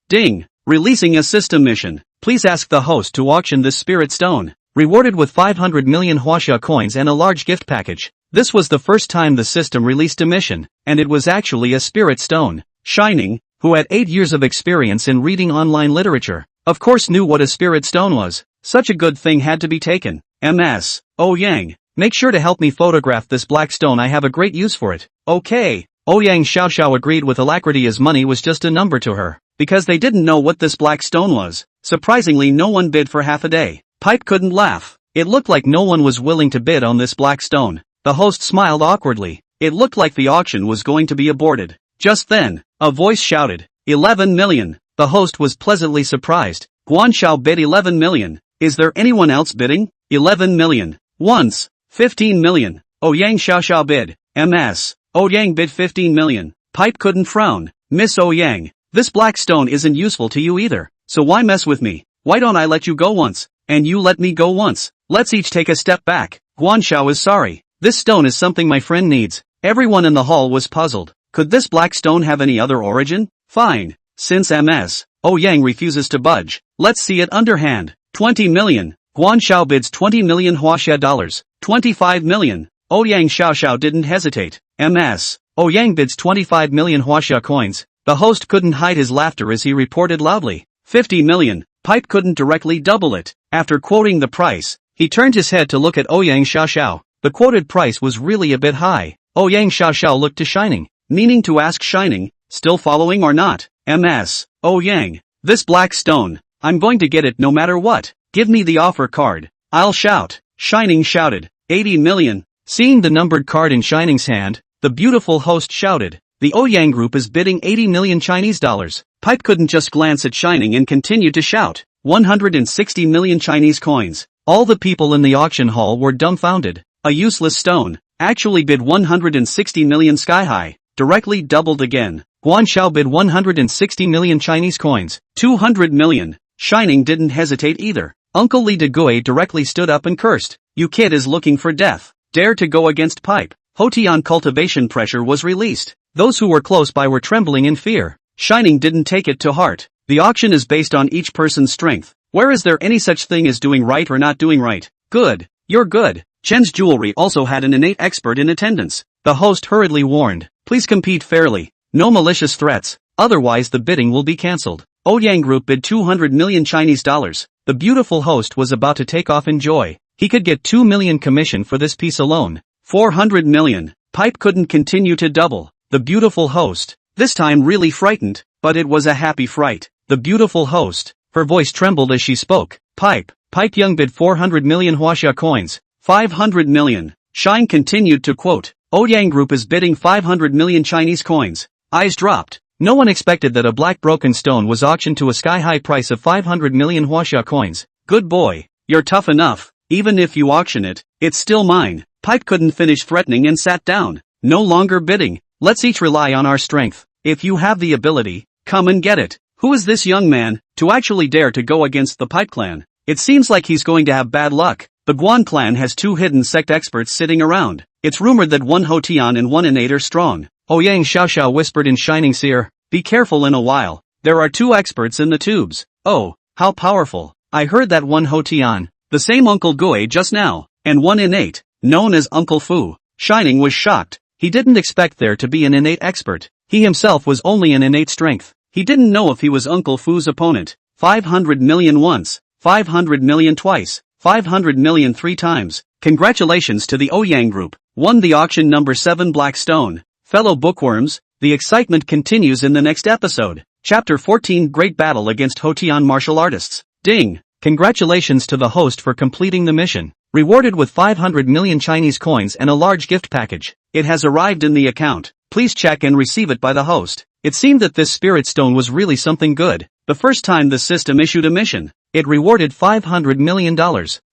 Ding! Releasing a system mission. Please ask the host to auction this spirit stone. Rewarded with 500 million Huaxia coins and a large gift package. This was the first time the system released a mission, and it was actually a spirit stone. Shining, who had 8 years of experience in reading online literature, of course knew what a spirit stone was. Such a good thing had to be taken. Ms. Ouyang, Make sure to help me photograph this black stone, I have a great use for it. Okay. Ouyang Xiaoxiao agreed with alacrity as money was just a number to her. Because they didn't know what this black stone was, surprisingly no one bid for half a day. Pipe couldn't laugh. It looked like no one was willing to bid on this black stone. The host smiled awkwardly. It looked like the auction was going to be aborted. Just then, a voice shouted, 11 million. The host was pleasantly surprised. Guanxiao bid 11 million. Is there anyone else bidding? 11 million. Once. 15 million. Ouyang Xiaoxiao bid. Ms. Ouyang bid 15 million. Pipe couldn't frown. Miss Ouyang, this black stone isn't useful to you either, so why mess with me? Why don't I let you go once, and you let me go once? Let's each take a step back. Guanxiao is sorry. This stone is something my friend needs. Everyone in the hall was puzzled. Could this black stone have any other origin? Fine. Since Ms. Ouyang refuses to budge, let's see it underhand. 20 million. Guanxiao bids 20 million huaxia dollars. 25 million. Ouyang Xiaoxiao didn't hesitate. Ms. Ouyang bids 25 million huaxia coins. The host couldn't hide his laughter as he reported loudly. 50 million. Pipe couldn't directly double it. After quoting the price, he turned his head to look at Ouyang Xiaoxiao. The quoted price was really a bit high. Ouyang Xiaoxiao looked to Shining, meaning to ask Shining, still following or not? Ms. Ouyang, this black stone, I'm going to get it no matter what. Give me the offer card. I'll shout. Shining shouted. 80 million. Seeing the numbered card in Shining's hand, the beautiful host shouted. The Ouyang group is bidding 80 million Chinese dollars. Pipe couldn't just glance at Shining and continued to shout. 160 million Chinese coins. All the people in the auction hall were dumbfounded. A useless stone, actually bid 160 million sky high, directly doubled again. Guanxiao bid 160 million Chinese coins. 200 million. Shining didn't hesitate either. Uncle Li de Gui directly stood up and cursed. You kid is looking for death. Dare to go against Pipe. Hotian cultivation pressure was released. Those who were close by were trembling in fear. Shining didn't take it to heart. The auction is based on each person's strength. Where is there any such thing as doing right or not doing right? Good. You're good. Chen's Jewelry also had an innate expert in attendance. The host hurriedly warned. Please compete fairly. No malicious threats. Otherwise the bidding will be cancelled. Ouyang Group bid 200 million Chinese dollars. The beautiful host was about to take off in joy. He could get 2 million commission for this piece alone. 400 million. Pipe couldn't continue to double. The beautiful host, this time really frightened, but it was a happy fright. The beautiful host, her voice trembled as she spoke. Pipe Young bid 400 million huaxia coins. 500 million. Shine continued to quote. Ouyang Group is bidding 500 million Chinese coins. Eyes dropped. No one expected that a black broken stone was auctioned to a sky-high price of 500 million huaxia coins. Good boy. You're tough enough. Even if you auction it, it's still mine. Pipe couldn't finish threatening and sat down. No longer bidding. Let's each rely on our strength. If you have the ability, come and get it. Who is this young man, to actually dare to go against the Pipe clan? It seems like he's going to have bad luck. The Guan clan has 2 hidden sect experts sitting around. It's rumored that one Hotian and one innate are strong. Ouyang Xiaoxiao whispered in Shining ear. Be careful in a while. There are 2 experts in the tubes. Oh, how powerful. I heard that one Hotian, the same Uncle Gui just now, and one innate, known as Uncle Fu. Shining was shocked. He didn't expect there to be an innate expert. He himself was only an innate strength. He didn't know if he was Uncle Fu's opponent. 500 million once, 500 million twice, 500 million 3 times. Congratulations to the Ouyang Group. Won the auction number 7 Black Stone. Fellow bookworms, the excitement continues in the next episode. Chapter 14 Great Battle Against Hotian Martial Artists. Ding! Congratulations to the host for completing the mission. Rewarded with 500 million Chinese coins and a large gift package. It has arrived in the account. Please check and receive it by the host. It seemed that this spirit stone was really something good. The first time the system issued a mission, it rewarded $500 million.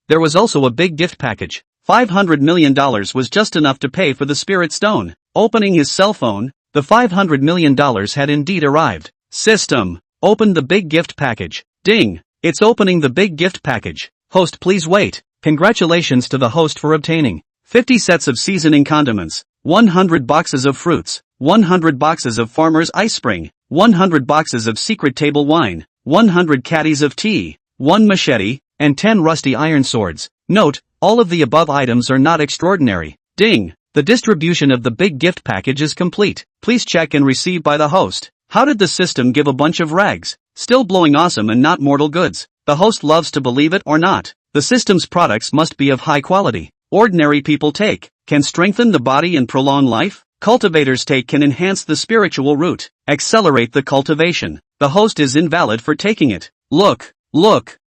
There was also a big gift package. $500 million was just enough to pay for the spirit stone. Opening his cell phone, the $500 million had indeed arrived. System. Open the big gift package. Ding. It's opening the big gift package. Host, please wait. Congratulations to the host for obtaining 50 sets of seasoning condiments, 100 boxes of fruits, 100 boxes of Farmer's Ice Spring, 100 boxes of secret table wine, 100 caddies of tea, 1 machete, and 10 rusty iron swords. Note, all of the above items are not extraordinary. Ding! The distribution of the big gift package is complete. Please check and receive by the host. How did the system give a bunch of rags? Still blowing awesome and not mortal goods. The host loves to believe it or not. The system's products must be of high quality. Ordinary people take can strengthen the body and prolong life. Cultivators take can enhance the spiritual root, accelerate the cultivation. The host is invalid for taking it. Look,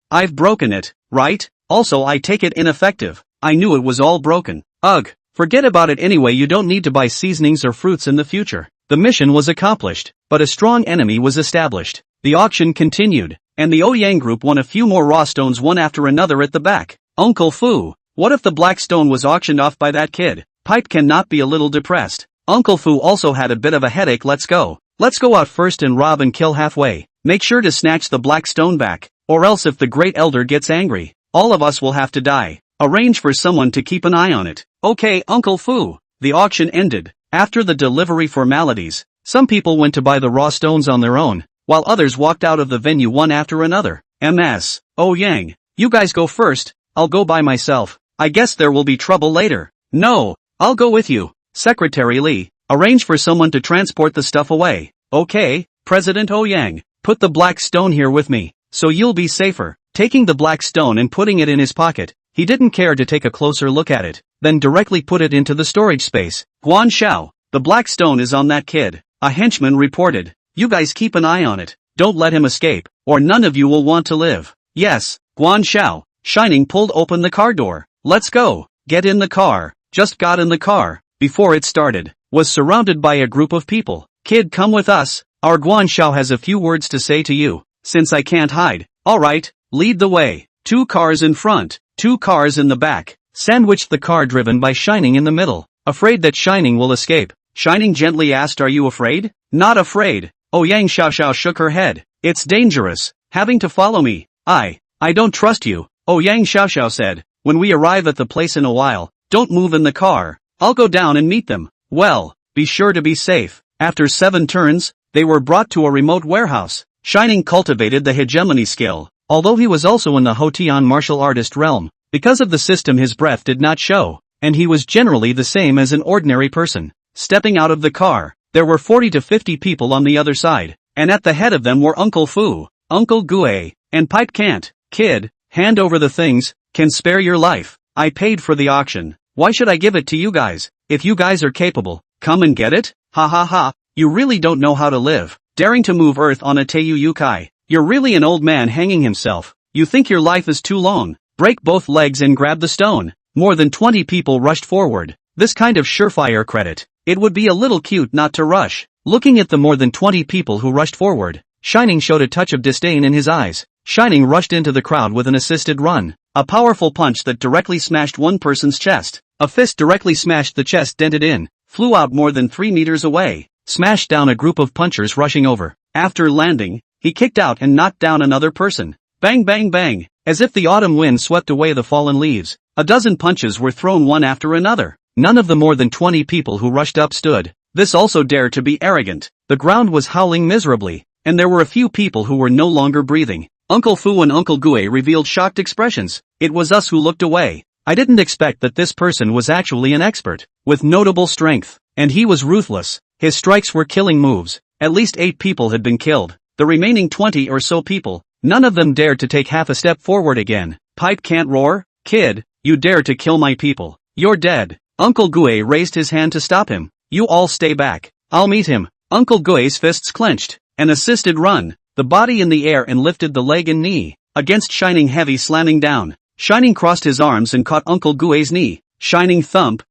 I've broken it, right? Also I take it ineffective. I knew it was all broken. Ugh, forget about it anyway, you don't need to buy seasonings or fruits in the future. The mission was accomplished, but a strong enemy was established. The auction continued, and the Ouyang group won a few more raw stones one after another at the back. Uncle Fu, what if the black stone was auctioned off by that kid? Pipe cannot be a little depressed. Uncle Fu also had a bit of a headache. Let's go out first and rob and kill halfway. Make sure to snatch the black stone back, or else if the great elder gets angry, all of us will have to die. Arrange for someone to keep an eye on it. Okay, Uncle Fu. The auction ended. After the delivery formalities, some people went to buy the raw stones on their own, while others walked out of the venue one after another. Ouyang, you guys go first, I'll go by myself. I guess there will be trouble later. No, I'll go with you. Secretary Lee, arrange for someone to transport the stuff away. Okay, President Ouyang, put the black stone here with me, so you'll be safer. Taking the black stone and putting it in his pocket, he didn't care to take a closer look at it, then directly put it into the storage space. Guan Shao, the black stone is on that kid, a henchman reported. You guys keep an eye on it, don't let him escape, or none of you will want to live. Yes, Guan Shao. Shining pulled open the car door. Let's go. Get in the car. Just got in the car. Before it started, was surrounded by a group of people. Kid, come with us. Our Guan Shao has a few words to say to you, since I can't hide. Alright, lead the way. 2 cars in front, 2 cars in the back, sandwiched the car driven by Shining in the middle. Afraid that Shining will escape, Shining gently asked, are you afraid? Not afraid. Ouyang Xiaoxiao shook her head. It's dangerous, having to follow me. I don't trust you, Ouyang Xiaoxiao said. When we arrive at the place in a while, don't move in the car. I'll go down and meet them. Well, be sure to be safe. After 7 turns, they were brought to a remote warehouse. Shining cultivated the hegemony skill, although he was also in the Hotian martial artist realm. Because of the system his breath did not show, and he was generally the same as an ordinary person. Stepping out of the car, there were 40 to 50 people on the other side, and at the head of them were Uncle Fu, Uncle Gue, and Pipe Can't. Kid, hand over the things, can spare your life. I paid for the auction. Why should I give it to you guys? If you guys are capable, come and get it? Ha ha ha, you really don't know how to live. Daring to move earth on a Teiyu Yukai. You're really an old man hanging himself. You think your life is too long. Break both legs and grab the stone. More than 20 people rushed forward. This kind of surefire credit. It would be a little cute not to rush. Looking at the more than 20 people who rushed forward, Shining showed a touch of disdain in his eyes. Shining rushed into the crowd with an assisted run. A powerful punch that directly smashed one person's chest. A fist directly smashed the chest, dented in, flew out more than 3 meters away, smashed down a group of punchers rushing over. After landing, he kicked out and knocked down another person. Bang bang bang, as if the autumn wind swept away the fallen leaves. A dozen punches were thrown one after another. None of the more than 20 people who rushed up stood. This also dared to be arrogant. The ground was howling miserably, and there were a few people who were no longer breathing. Uncle Fu and Uncle Gue revealed shocked expressions. It was us who looked away. I didn't expect that this person was actually an expert, with notable strength, and he was ruthless. His strikes were killing moves. At least 8 people had been killed. The remaining 20 or so people, none of them dared to take half a step forward again. Pipe Can't roar? Kid, you dare to kill my people. You're dead. Uncle Gue raised his hand to stop him. You all stay back. I'll meet him. Uncle Gue's fists clenched. An assisted run. The body in the air and lifted the leg and knee. Against Shining heavy slamming down. Shining crossed his arms and caught Uncle Gue's knee. Shining thump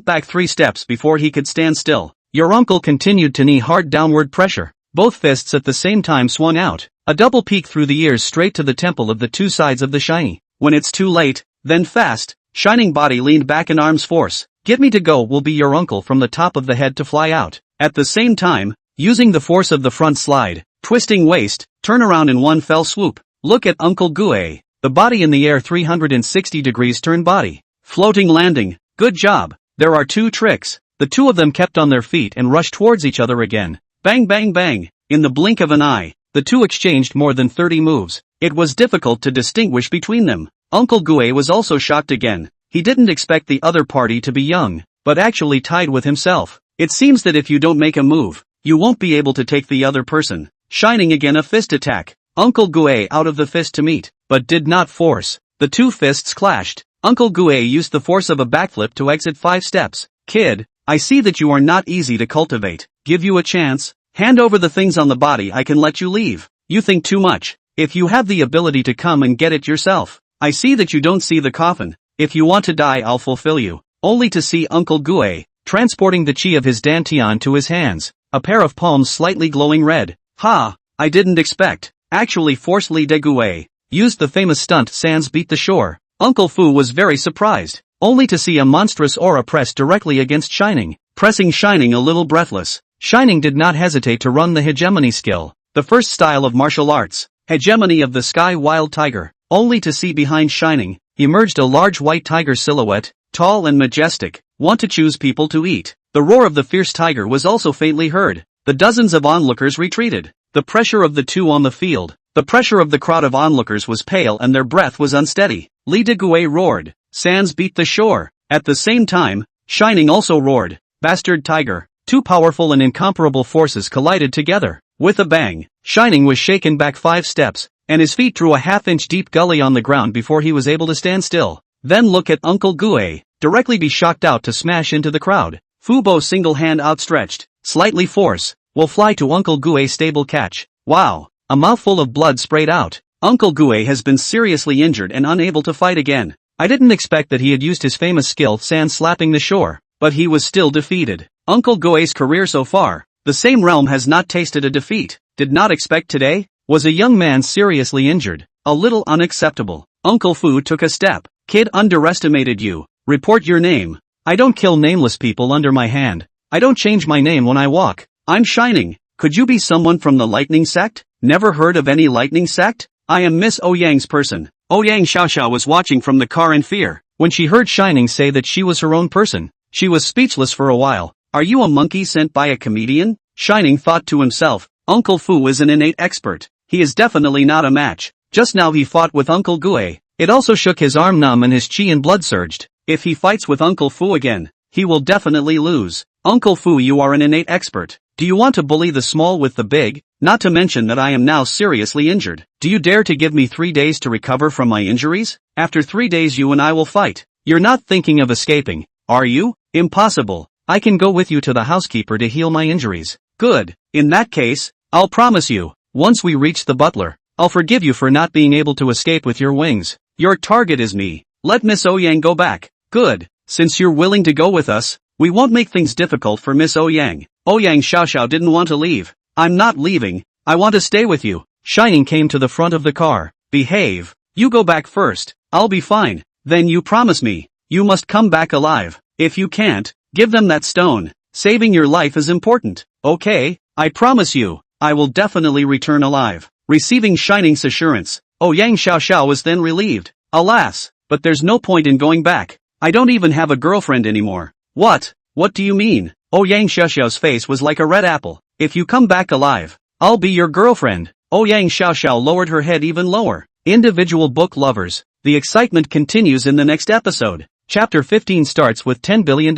back 3 steps before he could stand still. Your uncle continued to knee hard downward pressure. Both fists at the same time swung out. A double peek through the ears straight to the temple of the 2 sides of the Shiny. When it's too late, then fast. Shining body leaned back in arms force. Get me to go will be your uncle from the top of the head to fly out. At the same time, using the force of the front slide, twisting waist, turn around in one fell swoop. Look at Uncle Gue. The body in the air 360 degrees turn body. Floating landing. Good job. There are 2 tricks. The 2 of them kept on their feet and rushed towards each other again. Bang bang bang. In the blink of an eye, the 2 exchanged more than 30 moves. It was difficult to distinguish between them. Uncle Gue was also shocked again. He didn't expect the other party to be young, but actually tied with himself. It seems that if you don't make a move, you won't be able to take the other person. Shining again a fist attack. Uncle Gue out of the fist to meet, but did not force. The 2 fists clashed. Uncle Gue used the force of a backflip to exit 5 steps. Kid, I see that you are not easy to cultivate. Give you a chance. Hand over the things on the body, I can let you leave. You think too much. If you have the ability to come and get it yourself. I see that you don't see the coffin. If you want to die, I'll fulfill you. Only to see Uncle Gue transporting the chi of his dantian to his hands, a pair of palms slightly glowing red. Ha, I didn't expect. Actually Force Li de Gue used the famous stunt sans beat the shore. Uncle Fu was very surprised, only to see a monstrous aura pressed directly against Shining, pressing Shining a little breathless. Shining did not hesitate to run the hegemony skill, the first style of martial arts, hegemony of the sky wild tiger, only to see behind Shining emerged a large white tiger silhouette, tall and majestic, want to choose people to eat. The roar of the fierce tiger was also faintly heard. The dozens of onlookers retreated. The pressure of the two on the field, the pressure of the crowd of onlookers was pale and their breath was unsteady. Li de Gue roared. Sans beat the shore. At the same time, Shining also roared. Bastard tiger. Two powerful and incomparable forces collided together. With a bang, Shining was shaken back 5 steps, and his feet drew a half-inch deep gully on the ground before he was able to stand still. Then look at Uncle Gue, directly be shocked out to smash into the crowd. Fubo single hand outstretched, slightly force, will fly to Uncle Gue's stable catch. Wow, a mouthful of blood sprayed out. Uncle Gue has been seriously injured and unable to fight again. I didn't expect that he had used his famous skill sans slapping the shore, but he was still defeated. Uncle Gue's career so far, the same realm has not tasted a defeat. Did not expect today? Was a young man seriously injured? A little unacceptable. Uncle Fu took a step. Kid underestimated you. Report your name. I don't kill nameless people under my hand. I don't change my name when I walk. I'm Shining. Could you be someone from the lightning sect? Never heard of any lightning sect? I am Miss Ouyang's person. Ouyang Xiaoxiao was watching from the car in fear. When she heard Shining say that she was her own person, she was speechless for a while. Are you a monkey sent by a comedian? Shining thought to himself. Uncle Fu is an innate expert. He is definitely not a match. Just now he fought with Uncle Gue. It also shook his arm numb and his chi and blood surged. If he fights with Uncle Fu again, he will definitely lose. Uncle Fu, you are an innate expert. Do you want to bully the small with the big? Not to mention that I am now seriously injured. Do you dare to give me 3 days to recover from my injuries? After 3 days you and I will fight. You're not thinking of escaping, are you? Impossible. I can go with you to the housekeeper to heal my injuries. Good. In that case, I'll promise you, once we reach the butler, I'll forgive you for not being able to escape with your wings. Your target is me. Let Miss Ouyang go back. Good. Since you're willing to go with us, we won't make things difficult for Miss Ouyang. Ouyang Xiaoxiao didn't want to leave. I'm not leaving. I want to stay with you. Shining came to the front of the car. Behave. You go back first. I'll be fine. Then you promise me. You must come back alive. If you can't, give them that stone. Saving your life is important. Okay, I promise you, I will definitely return alive. Receiving Shining's assurance, Ouyang Xiaoxiao was then relieved. Alas, but there's no point in going back. I don't even have a girlfriend anymore. What? What do you mean? Ouyang Xiaoxiao's face was like a red apple. If you come back alive, I'll be your girlfriend. Ouyang Xiaoxiao lowered her head even lower. Individual book lovers, the excitement continues in the next episode. Chapter 15 starts with $10 billion.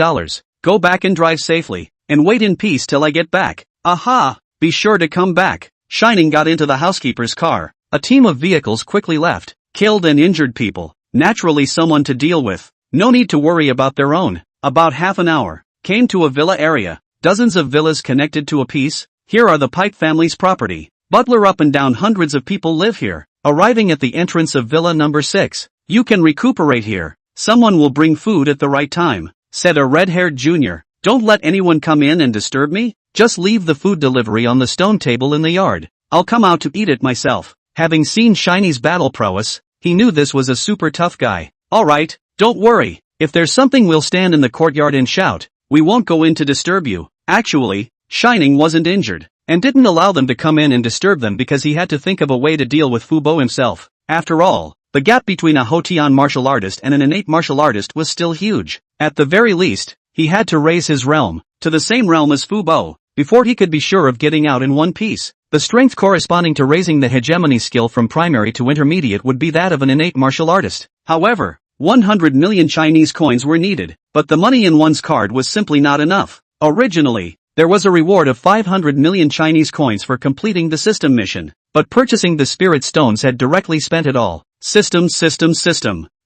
Go back and drive safely, and wait in peace till I get back. Aha! Be sure to come back. Shining got into the housekeeper's car. A team of vehicles quickly left. Killed and injured people. Naturally someone to deal with. No need to worry about their own. About half an hour. Came to a villa area. Dozens of villas connected to a piece. Here are the Pipe family's property. Butler up and down, hundreds of people live here. Arriving at the entrance of villa number 6. You can recuperate here. Someone will bring food at the right time, said a red-haired junior. Don't let anyone come in and disturb me. Just leave the food delivery on the stone table in the yard. I'll come out to eat it myself. Having seen Shiny's battle prowess, he knew this was a super tough guy. Alright, don't worry. If there's something, we'll stand in the courtyard and shout. We won't go in to disturb you. Actually, Shining wasn't injured, and didn't allow them to come in and disturb them because he had to think of a way to deal with Fubo himself. After all, the gap between a Hotian martial artist and an innate martial artist was still huge. At the very least, he had to raise his realm to the same realm as Fubo before he could be sure of getting out in one piece. The strength corresponding to raising the hegemony skill from primary to intermediate would be that of an innate martial artist. However, 100 million Chinese coins were needed, but the money in one's card was simply not enough. Originally, there was a reward of 500 million Chinese coins for completing the system mission, but purchasing the spirit stones had directly spent it all. System.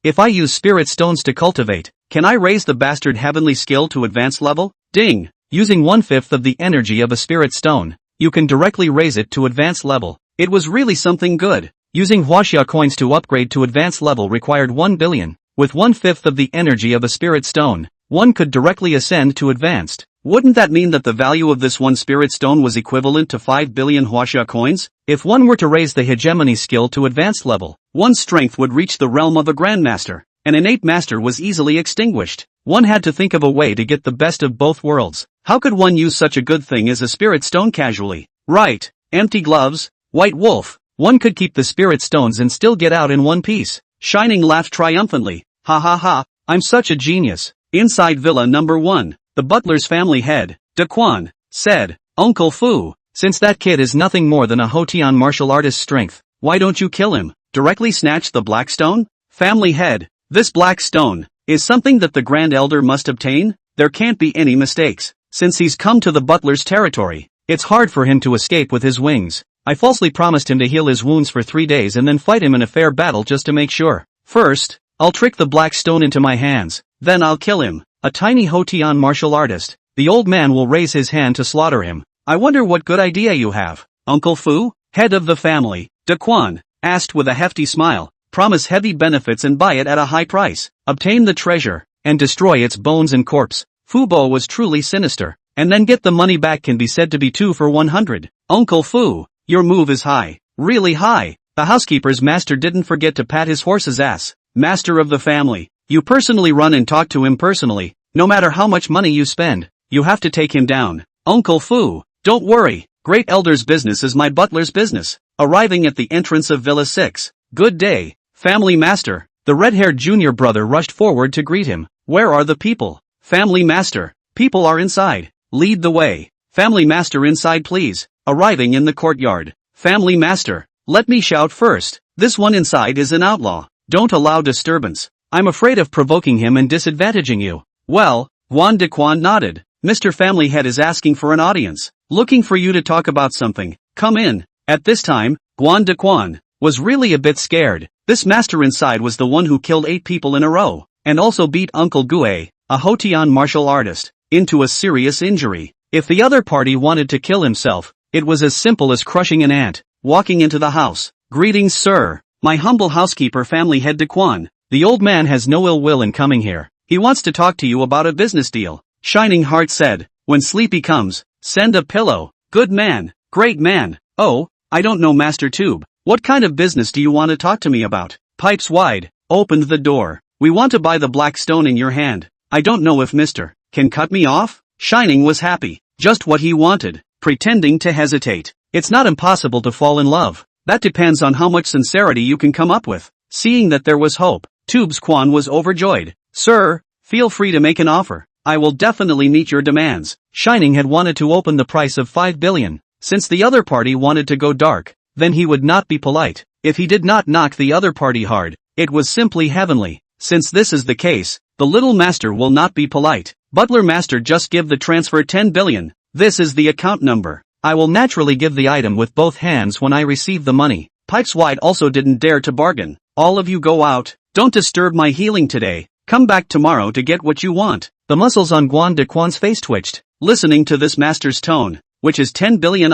If I use spirit stones to cultivate, can I raise the bastard heavenly skill to advanced level? Ding! Using 1/5 of the energy of a spirit stone, you can directly raise it to advanced level. It was really something good. Using huaxia coins to upgrade to advanced level required 1 billion. With 1/5 of the energy of a spirit stone, one could directly ascend to advanced. Wouldn't that mean that the value of this one spirit stone was equivalent to 5 billion huaxia coins? If one were to raise the hegemony skill to advanced level, one's strength would reach the realm of a grandmaster. An innate master was easily extinguished. One had to think of a way to get the best of both worlds. How could one use such a good thing as a spirit stone casually? Right, empty gloves, white wolf. One could keep the spirit stones and still get out in one piece. Shining laughed triumphantly. Ha ha ha, I'm such a genius. Inside Villa Number 1. The butler's family head, Daquan, said, Uncle Fu, since that kid is nothing more than a Hotian martial artist's strength, why don't you kill him? Directly snatch the black stone? Family head, this black stone is something that the Grand Elder must obtain? There can't be any mistakes. Since he's come to the butler's territory, it's hard for him to escape with his wings. I falsely promised him to heal his wounds for 3 days and then fight him in a fair battle just to make sure. First, I'll trick the black stone into my hands, then I'll kill him. A tiny Hotian martial artist. The old man will raise his hand to slaughter him. I wonder what good idea you have, Uncle Fu, head of the family. Daquan asked with a hefty smile. Promise heavy benefits and buy it at a high price. Obtain the treasure, and destroy its bones and corpse. Fubo was truly sinister. And then get the money back can be said to be 2 for 100. Uncle Fu, your move is high. Really high. The housekeeper's master didn't forget to pat his horse's ass. Master of the family. You personally run and talk to him personally. No matter how much money you spend, you have to take him down. Uncle Fu, don't worry. Great Elder's business is my butler's business. Arriving at the entrance of Villa 6. Good day, family master. The red-haired junior brother rushed forward to greet him. Where are the people? Family master. People are inside. Lead the way. Family master inside please. Arriving in the courtyard. Family master. Let me shout first. This one inside is an outlaw. Don't allow disturbance. I'm afraid of provoking him and disadvantaging you. Well, Juan de Quan nodded. Mr. Family Head is asking for an audience. Looking for you to talk about something. Come in. At this time, Juan de Quan was really a bit scared. This master inside was the one who killed 8 people in a row, and also beat Uncle Gue, a Hotian martial artist, into a serious injury. If the other party wanted to kill himself, it was as simple as crushing an ant, walking into the house. Greetings, sir. My humble housekeeper Family Head de Quan. The old man has no ill will in coming here. He wants to talk to you about a business deal. Shining Heart said, when Sleepy comes, send a pillow. Good man, great man. Oh, I don't know Master Tube. What kind of business do you want to talk to me about? Pipes Wide opened the door. We want to buy the black stone in your hand. I don't know if Mr. can cut me off? Shining was happy. Just what he wanted, pretending to hesitate. It's not impossible to fall in love. That depends on how much sincerity you can come up with. Seeing that there was hope, Tubes Quan was overjoyed. Sir, feel free to make an offer. I will definitely meet your demands. Shining had wanted to open the price of 5 billion. Since the other party wanted to go dark, then he would not be polite. If he did not knock the other party hard, it was simply heavenly. Since this is the case, the little master will not be polite. Butler master, just give the transfer 10 billion. This is the account number. I will naturally give the item with both hands when I receive the money. Pipes Wide also didn't dare to bargain. All of you go out. Don't disturb my healing today. Come back tomorrow to get what you want. The muscles on Guan de Quan's face twitched, listening to this master's tone, which is 10 billion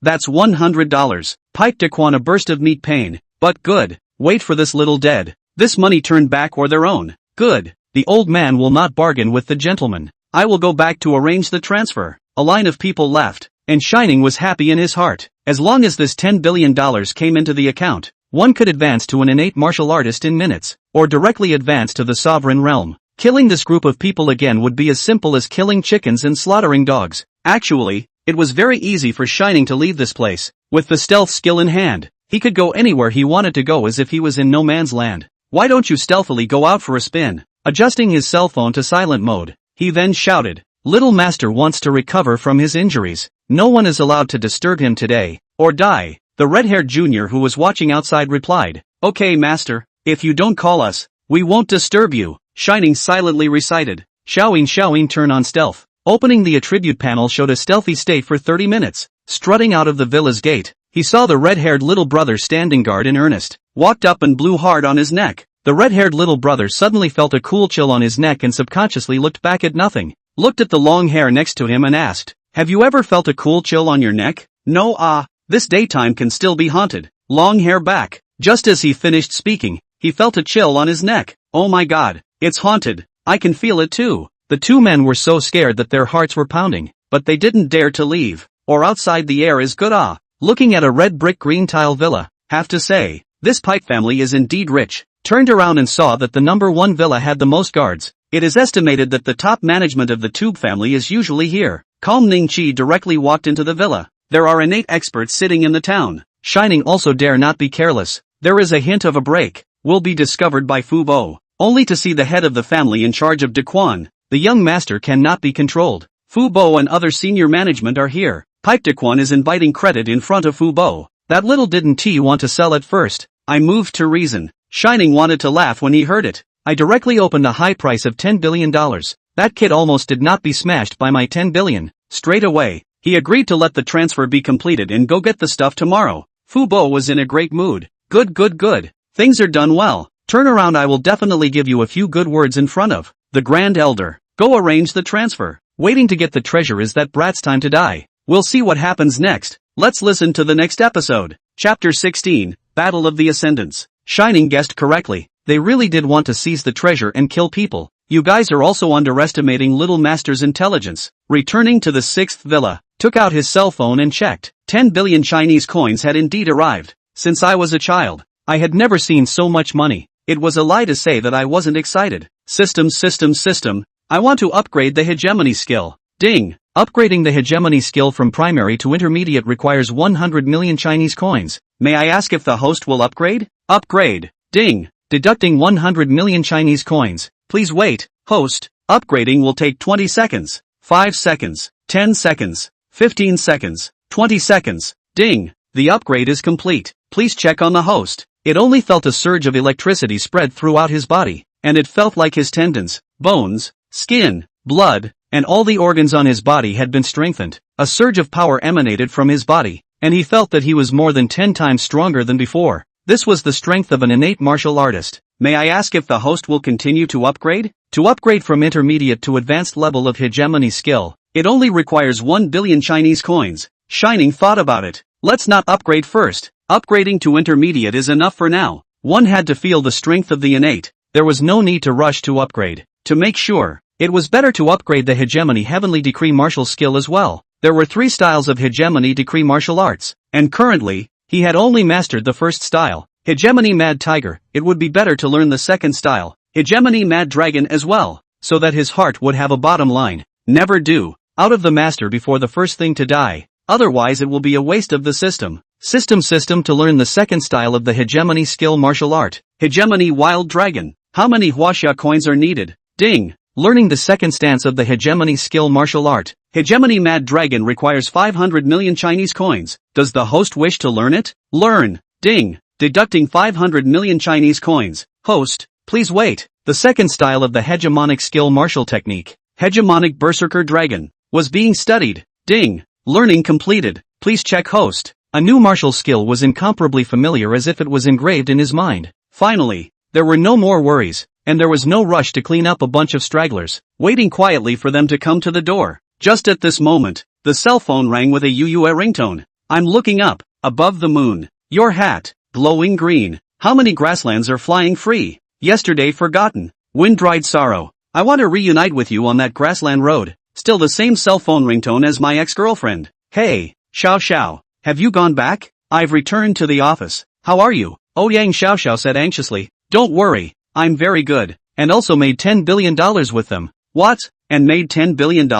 that's $100. Piped de Quan a burst of meat pain. But good, wait for this little dead. This money turned back or their own. Good, the old man will not bargain with the gentleman. I will go back to arrange the transfer. A line of people left, and Shining was happy in his heart. As long as this $10 billion came into the account, one could advance to an innate martial artist in minutes, or directly advance to the sovereign realm. Killing this group of people again would be as simple as killing chickens and slaughtering dogs. Actually, it was very easy for Shining to leave this place. With the stealth skill in hand, he could go anywhere he wanted to go as if he was in no man's land. Why don't you stealthily go out for a spin? Adjusting his cell phone to silent mode, he then shouted, Little Master wants to recover from his injuries. No one is allowed to disturb him today, or die. The red-haired junior who was watching outside replied, Okay, Master, if you don't call us, we won't disturb you. Shining silently recited, Showing turn on stealth. Opening the attribute panel showed a stealthy state for 30 minutes. Strutting out of the villa's gate, he saw the red-haired little brother standing guard in earnest, walked up and blew hard on his neck. The red-haired little brother suddenly felt a cool chill on his neck and subconsciously looked back at nothing. Looked at the long hair next to him and asked, "Have you ever felt a cool chill on your neck?" "No, this daytime can still be haunted." Long hair back. Just as he finished speaking, he felt a chill on his neck. "Oh my god, it's haunted. I can feel it too." The two men were so scared that their hearts were pounding, but they didn't dare to leave, or outside the air is good. Looking at a red brick green tile villa, have to say, this Pipe family is indeed rich. Turned around and saw that the number one villa had the most guards. It is estimated that the top management of the Tube family is usually here. Calm Ning Chi directly walked into the villa. There are innate experts sitting in the town. Shining also dare not be careless. There is a hint of a break. Will be discovered by Fu Bo. Only to see the head of the family in charge of Daquan. The young master cannot be controlled. Fu Bo and other senior management are here. Pipe Daquan is inviting credit in front of Fu Bo. That little didn't he want to sell at first. I moved to reason. Shining wanted to laugh when he heard it. I directly opened a high price of $10 billion. That kid almost did not be smashed by my 10 billion. Straight away, he agreed to let the transfer be completed and go get the stuff tomorrow. Fu Bo was in a great mood. Good. Things are done well. Turn around, I will definitely give you a few good words in front of the Grand Elder. Go arrange the transfer. Waiting to get the treasure is that brat's time to die. We'll see what happens next. Let's listen to the next episode. Chapter 16, Battle of the Ascendants. Shining guessed correctly. They really did want to seize the treasure and kill people. You guys are also underestimating Little Master's intelligence. Returning to the 6th villa, took out his cell phone and checked. 10 billion Chinese coins had indeed arrived. Since I was a child, I had never seen so much money. It was a lie to say that I wasn't excited. System. I want to upgrade the hegemony skill. Ding. Upgrading the hegemony skill from primary to intermediate requires 100 million Chinese coins. May I ask if the host will upgrade? Upgrade. Ding. Deducting 100 million Chinese coins. Please wait. Host. Upgrading will take 20 seconds. 5 seconds. 10 seconds. 15 seconds. 20 seconds. Ding. The upgrade is complete. Please check on the host. It only felt a surge of electricity spread throughout his body, and it felt like his tendons, bones, skin, blood, and all the organs on his body had been strengthened. A surge of power emanated from his body, and he felt that he was more than 10 times stronger than before. This was the strength of an innate martial artist. May I ask if the host will continue to upgrade? To upgrade from intermediate to advanced level of hegemony skill, it only requires 1 billion Chinese coins. Shining thought about it. Let's not upgrade first. Upgrading to intermediate is enough for now. One had to feel the strength of the innate. There was no need to rush to upgrade. To make sure, it was better to upgrade the hegemony heavenly decree martial skill as well. There were 3 styles of hegemony decree martial arts, and currently, he had only mastered the first style, hegemony mad tiger. It would be better to learn the second style, hegemony mad dragon as well, so that his heart would have a bottom line. Never do out of the master before the first thing to die, otherwise it will be a waste of the system. System to learn the second style of the hegemony skill martial art, hegemony wild dragon. How many huaxia coins are needed? Ding. Learning the second stance of the hegemony skill martial art, hegemony mad dragon requires 500 million Chinese coins. Does the host wish to learn it? Learn. Ding. Deducting 500 million Chinese coins. Host, please wait. The second style of the hegemonic skill martial technique, hegemonic berserker dragon, was being studied. Ding. Learning completed. Please check host. A new martial skill was incomparably familiar as if it was engraved in his mind. Finally, there were no more worries, and there was no rush to clean up a bunch of stragglers, waiting quietly for them to come to the door. Just at this moment, the cell phone rang with a UUA ringtone. I'm looking up, above the moon. Your hat, glowing green. How many grasslands are flying free? Yesterday forgotten. Wind-dried sorrow. I want to reunite with you on that grassland road. Still the same cell phone ringtone as my ex-girlfriend. Hey, Xiao. Have you gone back? I've returned to the office. How are you? Ouyang Xiao said anxiously. Don't worry, I'm very good, and also made $10 billion with them. What? And made $10 billion?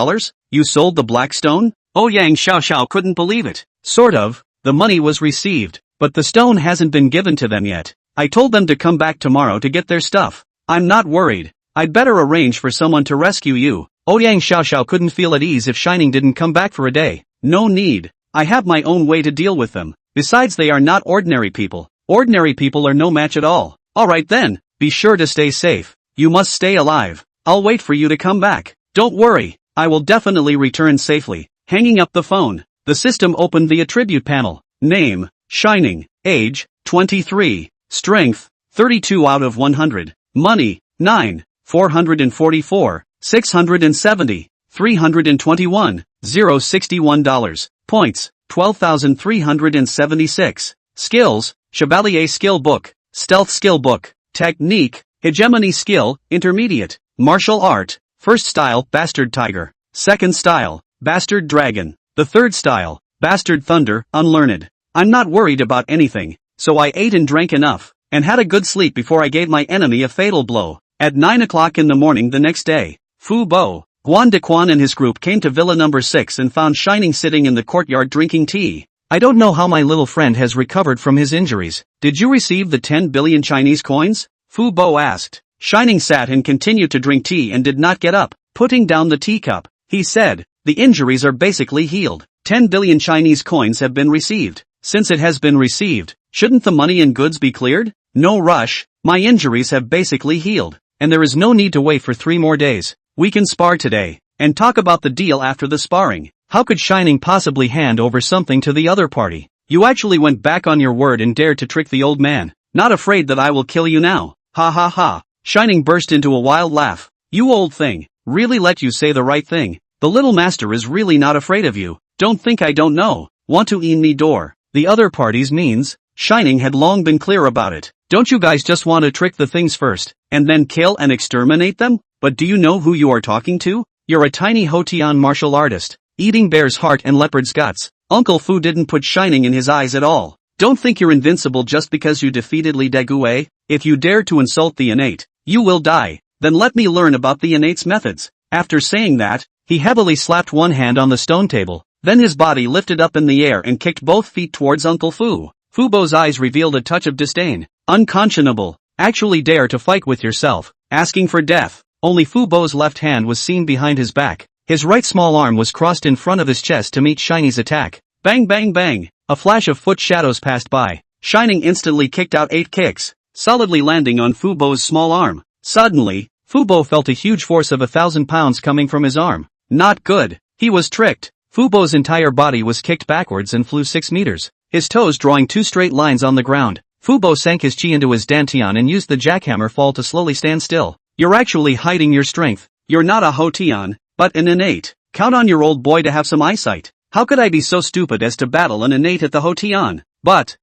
You sold the black stone? Ouyang Xiao couldn't believe it. Sort of, the money was received, but the stone hasn't been given to them yet. I told them to come back tomorrow to get their stuff. I'm not worried. I'd better arrange for someone to rescue you. Ouyang Xiao couldn't feel at ease if Shining didn't come back for a day. No need. I have my own way to deal with them. Besides, they are not ordinary people. Ordinary people are no match at all. Alright then, be sure to stay safe. You must stay alive. I'll wait for you to come back. Don't worry, I will definitely return safely. Hanging up the phone, the system opened the attribute panel. Name, Shining. Age, 23. Strength, 32 out of 100. Money, 9, 444, 670, 321, $0.61. Points, 12,376. Skills, Chevalier Skill Book, Stealth Skill Book, Technique, Hegemony Skill, Intermediate, Martial Art, First Style, Bastard Tiger, Second Style, Bastard Dragon, the Third Style, Bastard Thunder, Unlearned. I'm not worried about anything, so I ate and drank enough, and had a good sleep before I gave my enemy a fatal blow. At 9 o'clock in the morning the next day, Fu Bo, Guan Dequan and his group came to Villa number 6 and found Shining sitting in the courtyard drinking tea. I don't know how my little friend has recovered from his injuries. Did you receive the 10 billion Chinese coins? Fu Bo asked. Shining sat and continued to drink tea and did not get up, putting down the teacup. He said, the injuries are basically healed. 10 billion Chinese coins have been received. Since it has been received, shouldn't the money and goods be cleared? No rush, my injuries have basically healed, and there is no need to wait for 3 more days. We can spar today, and talk about the deal after the sparring. How could Shining possibly hand over something to the other party? You actually went back on your word and dared to trick the old man. Not afraid that I will kill you now. Ha ha ha. Shining burst into a wild laugh. You old thing, really let you say the right thing. The little master is really not afraid of you. Don't think I don't know. Want to eat me door. The other parties means, Shining had long been clear about it. Don't you guys just want to trick the things first, and then kill and exterminate them? But do you know who you are talking to? You're a tiny Hotian martial artist, eating bear's heart and leopard's guts. Uncle Fu didn't put Shining in his eyes at all. Don't think you're invincible just because you defeated Li Degue. If you dare to insult the innate, you will die. Then let me learn about the innate's methods. After saying that, he heavily slapped one hand on the stone table, then his body lifted up in the air and kicked both feet towards Uncle Fu. Fu Bo's eyes revealed a touch of disdain. Unconscionable. Actually dare to fight with yourself, asking for death. Only Fu Bo's left hand was seen behind his back. His right small arm was crossed in front of his chest to meet Shiny's attack. Bang bang bang. A flash of foot shadows passed by. Shining instantly kicked out 8 kicks, solidly landing on Fu Bo's small arm. Suddenly, Fu Bo felt a huge force of 1,000 pounds coming from his arm. Not good. He was tricked. Fu Bo's entire body was kicked backwards and flew 6 meters, his toes drawing 2 straight lines on the ground. Fu Bo sank his chi into his dantian and used the jackhammer fall to slowly stand still. You're actually hiding your strength. You're not a Hotian, but an innate. Count on your old boy to have some eyesight. How could I be so stupid as to battle an innate at the Hotian? But,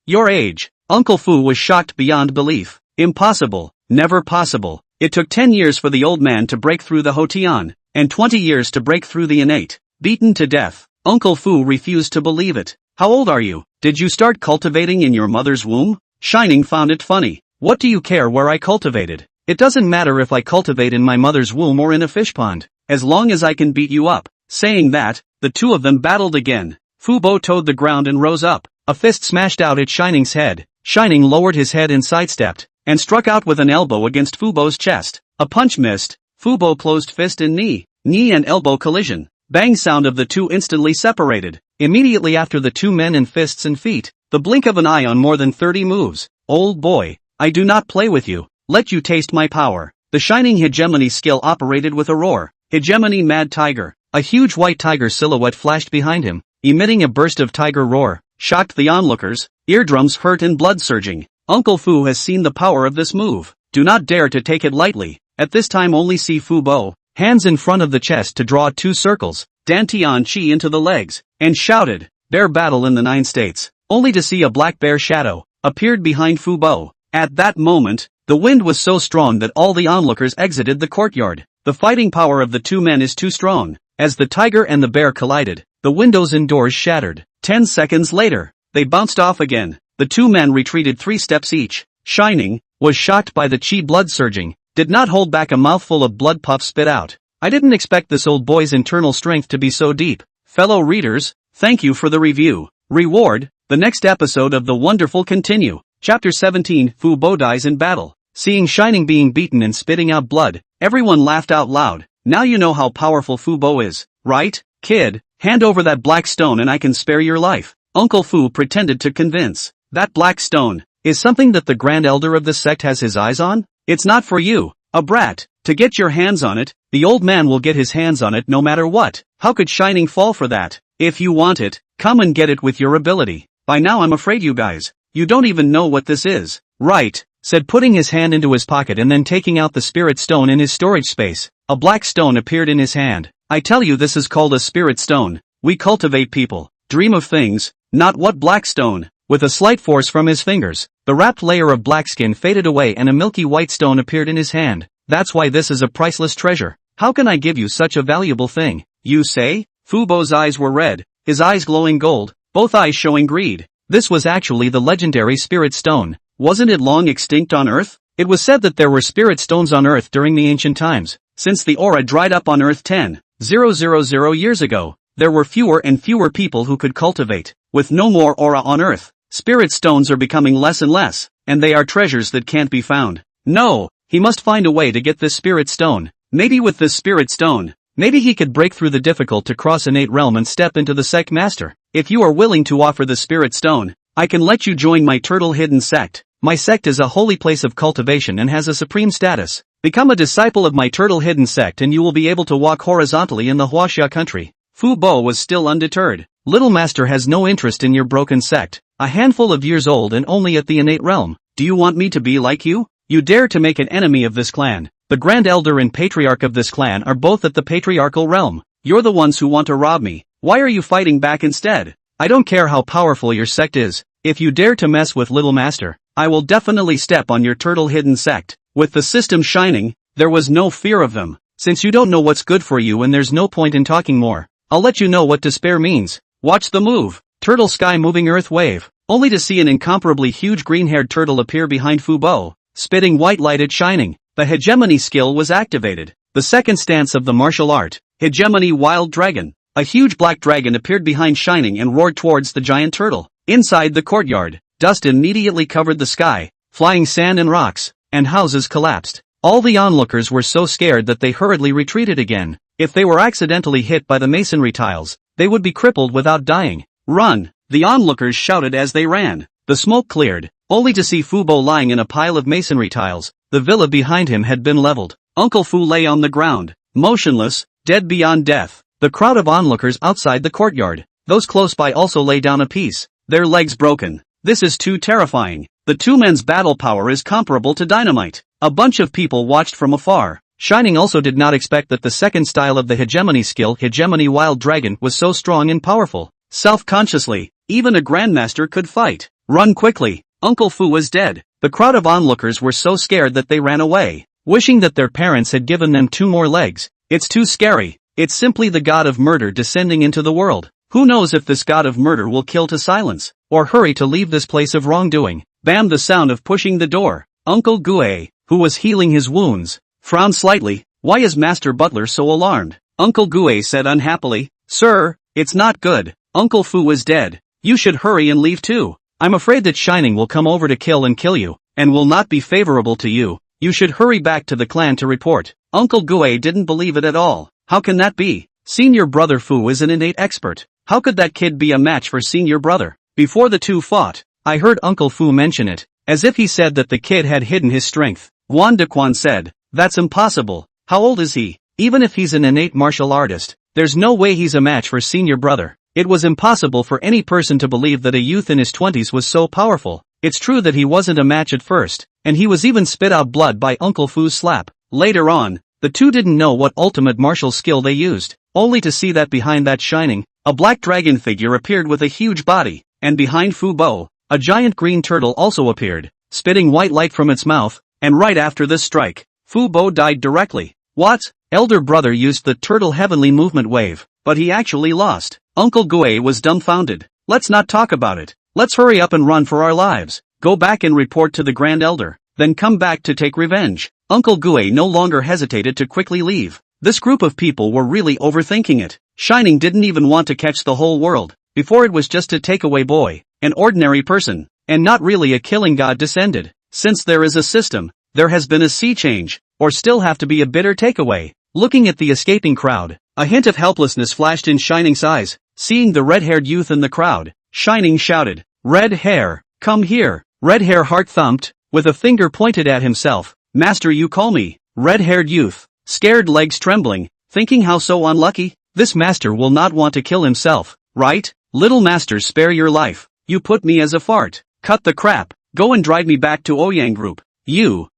your age. Uncle Fu was shocked beyond belief. Impossible. Never possible. It took 10 years for the old man to break through the Hotian, and 20 years to break through the innate. Beaten to death. Uncle Fu refused to believe it. How old are you? Did you start cultivating in your mother's womb? Shining found it funny. What do you care where I cultivated? It doesn't matter if I cultivate in my mother's womb or in a fish pond, as long as I can beat you up. Saying that, the two of them battled again. Fu Bo toed the ground and rose up. A fist smashed out at Shining's head. Shining lowered his head and sidestepped, and struck out with an elbow against Fu Bo's chest. A punch missed. Fu Bo closed fist and knee and elbow collision. Bang sound of the two instantly separated. Immediately after the two men in fists and feet, the blink of an eye on more than 30 moves. Old boy, I do not play with you. Let you taste my power. The Shining hegemony skill operated with a roar. Hegemony Mad Tiger. A huge white tiger silhouette flashed behind him, emitting a burst of tiger roar. Shocked the onlookers, eardrums hurt and blood surging. Uncle Fu has seen the power of this move. Do not dare to take it lightly. At this time only see Fu Bo, hands in front of the chest to draw 2 circles, dantian chi into the legs, and shouted, bear battle in the 9 states, only to see a black bear shadow, appeared behind Fu Bo. At that moment, the wind was so strong that all the onlookers exited the courtyard. The fighting power of the two men is too strong. As the tiger and the bear collided, the windows and doors shattered. 10 seconds later, they bounced off again. The two men retreated 3 steps each. Shining was shocked by the chi blood surging, did not hold back a mouthful of blood puff spit out. I didn't expect this old boy's internal strength to be so deep. Fellow readers, thank you for the review. Reward, the next episode of The Wonderful continue. Chapter 17, Fu Bo dies in battle. Seeing Shining being beaten and spitting out blood, everyone laughed out loud. Now you know how powerful Fu Bo is, right, kid? Hand over that black stone and I can spare your life. Uncle Fu pretended to convince. That black stone is something that the Grand Elder of the sect has his eyes on? It's not for you, a brat, to get your hands on it. The old man will get his hands on it no matter what. How could Shining fall for that? If you want it, come and get it with your ability. By now I'm afraid you guys, you don't even know what this is. Right, said putting his hand into his pocket and then taking out the spirit stone in his storage space. A black stone appeared in his hand. I tell you, this is called a spirit stone. We cultivate people, dream of things, not what black stone. With a slight force from his fingers, the wrapped layer of black skin faded away and a milky white stone appeared in his hand. That's why this is a priceless treasure. How can I give you such a valuable thing, you say? Fubo's eyes were red, his eyes glowing gold, both eyes showing greed. This was actually the legendary spirit stone. Wasn't it long extinct on Earth? It was said that there were spirit stones on Earth during the ancient times. Since the aura dried up on Earth 10,000 years ago, there were fewer and fewer people who could cultivate. With no more aura on Earth, spirit stones are becoming less and less, and they are treasures that can't be found. No, he must find a way to get this spirit stone. Maybe with this spirit stone, maybe he could break through the difficult to cross innate realm and step into the sect master. If you are willing to offer the spirit stone, I can let you join my turtle hidden sect. My sect is a holy place of cultivation and has a supreme status. Become a disciple of my turtle hidden sect and you will be able to walk horizontally in the Huaxia country. Fu Bo was still undeterred. Little master has no interest in your broken sect. A handful of years old and only at the innate realm. Do you want me to be like you? You dare to make an enemy of this clan. The Grand Elder and Patriarch of this clan are both at the patriarchal realm. You're the ones who want to rob me. Why are you fighting back instead? I don't care how powerful your sect is. If you dare to mess with Little Master, I will definitely step on your turtle hidden sect. With the system shining, there was no fear of them. Since you don't know what's good for you and there's no point in talking more, I'll let you know what despair means. Watch the move. Turtle sky moving earth wave. Only to see an incomparably huge green-haired turtle appear behind Fu Bo, spitting white light at shining. The hegemony skill was activated. The second stance of the martial art, hegemony wild dragon. A huge black dragon appeared behind Shining and roared towards the giant turtle. Inside the courtyard, dust immediately covered the sky, flying sand and rocks, and houses collapsed. All the onlookers were so scared that they hurriedly retreated again. If they were accidentally hit by the masonry tiles, they would be crippled without dying. Run! The onlookers shouted as they ran. The smoke cleared, only to see Fu Bo lying in a pile of masonry tiles. The villa behind him had been leveled. Uncle Fu lay on the ground, motionless, dead beyond death. The crowd of onlookers outside the courtyard, those close by also lay down a piece, their legs broken. This is too terrifying. The two men's battle power is comparable to dynamite. A bunch of people watched from afar. Shining also did not expect that the second style of the hegemony skill, Hegemony Wild Dragon, was so strong and powerful. Self-consciously, even a grandmaster could fight. Run quickly. Uncle Fu was dead. The crowd of onlookers were so scared that they ran away, wishing that their parents had given them 2 more legs. It's too scary. It's simply the god of murder descending into the world. Who knows if this god of murder will kill to silence, or hurry to leave this place of wrongdoing. Bam! The sound of pushing the door. Uncle Gue, who was healing his wounds, frowned slightly. Why is Master Butler so alarmed? Uncle Gue said unhappily, Sir, it's not good. Uncle Fu is dead. You should hurry and leave too. I'm afraid that Shining will come over to kill you, and will not be favorable to you. You should hurry back to the clan to report. Uncle Gue didn't believe it at all. How can that be? Senior brother Fu is an innate expert. How could that kid be a match for senior brother? Before the two fought, I heard Uncle Fu mention it, as if he said that the kid had hidden his strength. Wan Dequan said, that's impossible. How old is he? Even if he's an innate martial artist, there's no way he's a match for senior brother. It was impossible for any person to believe that a youth in his 20s was so powerful. It's true that he wasn't a match at first, and he was even spit out blood by Uncle Fu's slap. Later on, the two didn't know what ultimate martial skill they used, only to see that behind that Shining, a black dragon figure appeared with a huge body, and behind Fu Bo, a giant green turtle also appeared, spitting white light from its mouth, and right after this strike, Fu Bo died directly. What? Elder brother used the turtle heavenly movement wave, but he actually lost. Uncle Gue was dumbfounded. Let's not talk about it. Let's hurry up and run for our lives. Go back and report to the Grand Elder, then come back to take revenge. Uncle Gue no longer hesitated to quickly leave. This group of people were really overthinking it. Shining didn't even want to catch the whole world. Before it was just a takeaway boy, an ordinary person, and not really a killing god descended. Since there is a system, there has been a sea change, or still have to be a bitter takeaway. Looking at the escaping crowd, a hint of helplessness flashed in Shining's eyes. Seeing the red-haired youth in the crowd, Shining shouted, Red Hair, come here. Red Hair heart thumped, with a finger pointed at himself. Master, you call me, red-haired youth, scared legs trembling, thinking how so unlucky. This master will not want to kill himself, right? Little master, spare your life. You put me as a fart. Cut the crap. Go and drive me back to Ouyang Group. You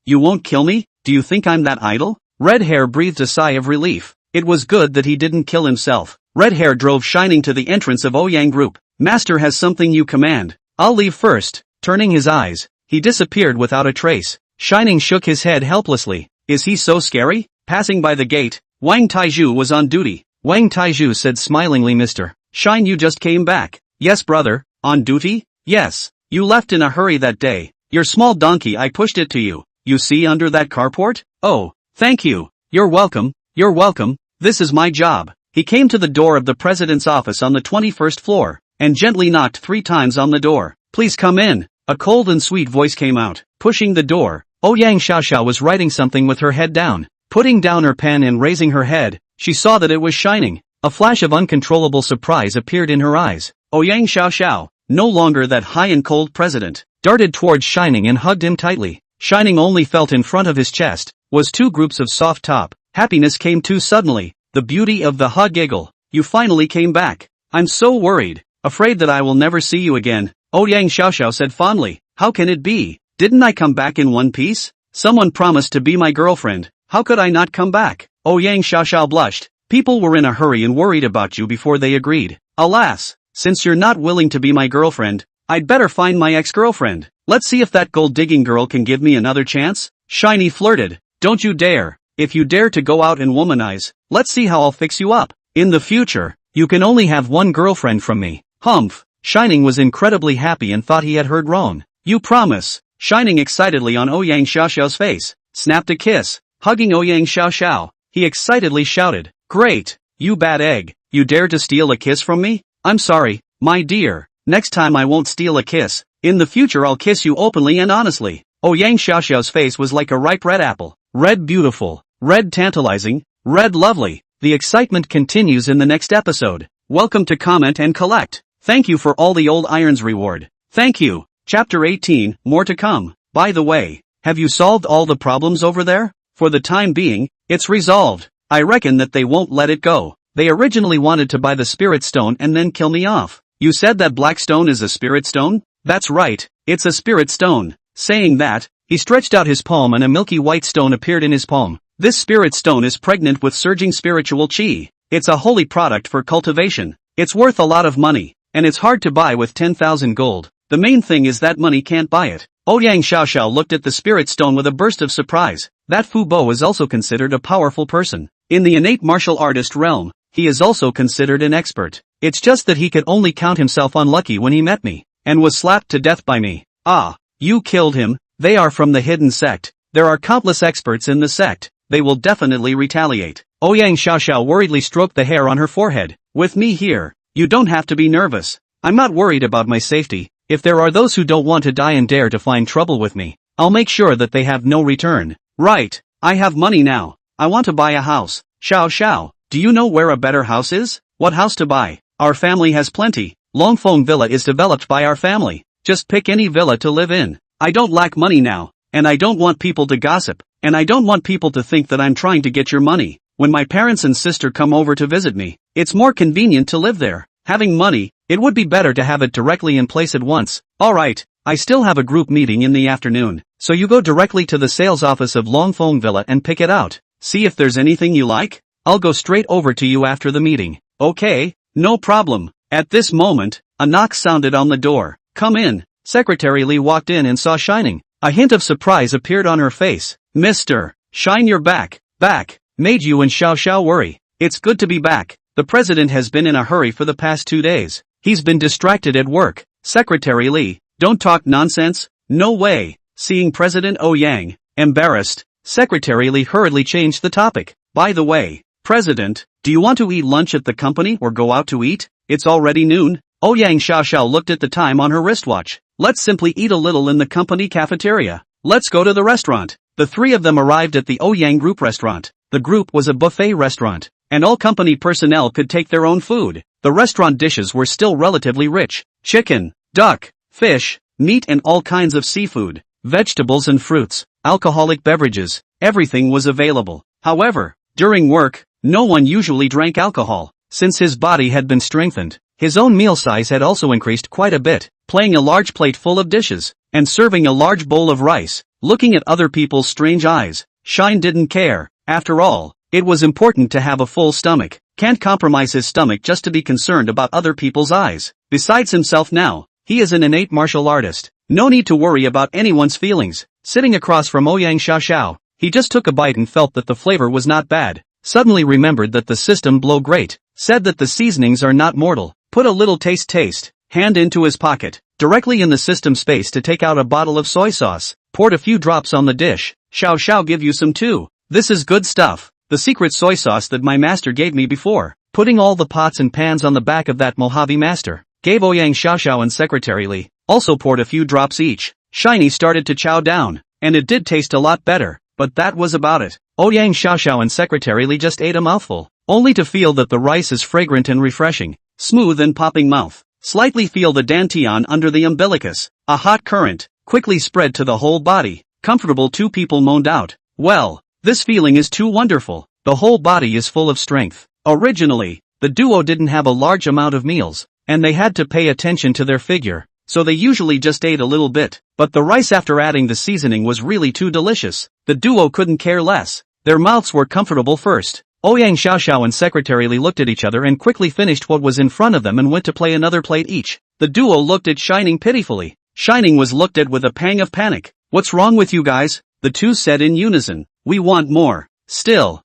won't kill me? Do you think I'm that idle? Red Hair breathed a sigh of relief. It was good that he didn't kill himself. Red Hair drove Shining to the entrance of Ouyang Group. Master has something you command. I'll leave first. Turning his eyes, he disappeared without a trace. Shining shook his head helplessly. Is he so scary? Passing by the gate, Wang Taizhu was on duty. Wang Taizhu said smilingly, Mr. Shine, you just came back. Yes, brother. On duty? Yes. You left in a hurry that day. Your small donkey, I pushed it to you. You see under that carport? Oh, thank you. You're welcome. You're welcome. This is my job. He came to the door of the president's office on the 21st floor, and gently knocked 3 times on the door. Please come in. A cold and sweet voice came out. Pushing the door, Ouyang Xiaoxiao was writing something with her head down. Putting down her pen and raising her head, she saw that it was Shining. A flash of uncontrollable surprise appeared in her eyes. Ouyang Xiaoxiao, no longer that high and cold president, darted towards Shining and hugged him tightly. Shining only felt in front of his chest was 2 groups of soft top. Happiness came too suddenly. The beauty of the hug giggle. You finally came back. I'm so worried. Afraid that I will never see you again. Ouyang Xiaoxiao said fondly. How can it be? Didn't I come back in one piece? Someone promised to be my girlfriend. How could I not come back? Ouyang Xiaoxiao blushed. People were in a hurry and worried about you before they agreed. Alas, since you're not willing to be my girlfriend, I'd better find my ex-girlfriend. Let's see if that gold-digging girl can give me another chance. Shiny flirted. Don't you dare. If you dare to go out and womanize, let's see how I'll fix you up. In the future, you can only have one girlfriend from me. Humph. Shining was incredibly happy and thought he had heard wrong. You promise. Shining excitedly on Ouyang Xiaoxiao's face, snapped a kiss. Hugging Ouyang Xiaoxiao, he excitedly shouted. Great. You bad egg. You dare to steal a kiss from me? I'm sorry, my dear. Next time I won't steal a kiss. In the future I'll kiss you openly and honestly. Ouyang Xiaoxiao's face was like a ripe red apple. Red beautiful. Red tantalizing. Red lovely. The excitement continues in the next episode. Welcome to Comment and Collect. Thank you for all the old irons reward. Thank you. Chapter 18, more to come. By the way, have you solved all the problems over there? For the time being, it's resolved. I reckon that they won't let it go. They originally wanted to buy the spirit stone and then kill me off. You said that black stone is a spirit stone? That's right, it's a spirit stone. Saying that, he stretched out his palm and a milky white stone appeared in his palm. This spirit stone is pregnant with surging spiritual chi. It's a holy product for cultivation. It's worth a lot of money, and it's hard to buy with 10,000 gold. The main thing is that money can't buy it. Ouyang Xiaoxiao looked at the spirit stone with a burst of surprise. That Fu Bo is also considered a powerful person. In the innate martial artist realm, he is also considered an expert. It's just that he could only count himself unlucky when he met me, and was slapped to death by me. Ah, you killed him. They are from the hidden sect. There are countless experts in the sect. They will definitely retaliate. Ouyang Xiaoxiao worriedly stroked the hair on her forehead. With me here, you don't have to be nervous. I'm not worried about my safety. If there are those who don't want to die and dare to find trouble with me, I'll make sure that they have no return. Right, I have money now. I want to buy a house. Xiao, do you know where a better house is? What house to buy? Our family has plenty. Longfeng Villa is developed by our family. Just pick any villa to live in. I don't lack money now, and I don't want people to gossip, and I don't want people to think that I'm trying to get your money. When my parents and sister come over to visit me, it's more convenient to live there. Having money, it would be better to have it directly in place at once. Alright, I still have a group meeting in the afternoon, so you go directly to the sales office of Longfeng Villa and pick it out. See if there's anything you like. I'll go straight over to you after the meeting. Okay, no problem. At this moment, a knock sounded on the door. Come in. Secretary Li walked in and saw Shining. A hint of surprise appeared on her face. Mr. Shine, you're back. Back. Made you and Xiao worry. It's good to be back. The president has been in a hurry for the past 2 days. He's been distracted at work. Secretary Li, don't talk nonsense. No way. Seeing President Ouyang, embarrassed, Secretary Li hurriedly changed the topic. By the way, President, do you want to eat lunch at the company or go out to eat? It's already noon. Ouyang Xiaoxiao looked at the time on her wristwatch. Let's simply eat a little in the company cafeteria. Let's go to the restaurant. The 3 of them arrived at the Ouyang Group restaurant. The group was a buffet restaurant, and all company personnel could take their own food. The restaurant dishes were still relatively rich. Chicken, duck, fish, meat and all kinds of seafood, vegetables and fruits, alcoholic beverages, everything was available. However, during work, no one usually drank alcohol. Since his body had been strengthened, His own meal size had also increased quite a bit, playing a large plate full of dishes, and serving a large bowl of rice. Looking at other people's strange eyes, Shine didn't care. After all, it was important to have a full stomach. Can't compromise his stomach just to be concerned about other people's eyes. Besides himself now, he is an innate martial artist. No need to worry about anyone's feelings. Sitting across from Ouyang Xiaoxiao, he just took a bite and felt that the flavor was not bad. Suddenly remembered that the system blow great. Said that the seasonings are not mortal. Put a little taste. Hand into his pocket, directly in the system space to take out a bottle of soy sauce. Poured a few drops on the dish. Xiao give you some too. This is good stuff. The secret soy sauce that my master gave me before. Putting all the pots and pans on the back of that Mojave master. Gave Ouyang Xiaoxiao and Secretary Li. Also poured a few drops each. Shiny started to chow down. And it did taste a lot better. But that was about it. Ouyang Xiaoxiao and Secretary Li just ate a mouthful. Only to feel that the rice is fragrant and refreshing. Smooth and popping mouth. Slightly feel the dantian under the umbilicus. A hot current. Quickly spread to the whole body. Comfortable, two people moaned out. Well, this feeling is too wonderful. The whole body is full of strength. Originally, the duo didn't have a large amount of meals, and they had to pay attention to their figure, so they usually just ate a little bit. But the rice after adding the seasoning was really too delicious. The duo couldn't care less. Their mouths were comfortable first. Ouyang Xiaoxiao and Secretary Li looked at each other and quickly finished what was in front of them and went to play another plate each. The duo looked at Shining pitifully. Shining was looked at with a pang of panic. What's wrong with you guys? The two said in unison. We want more. Still.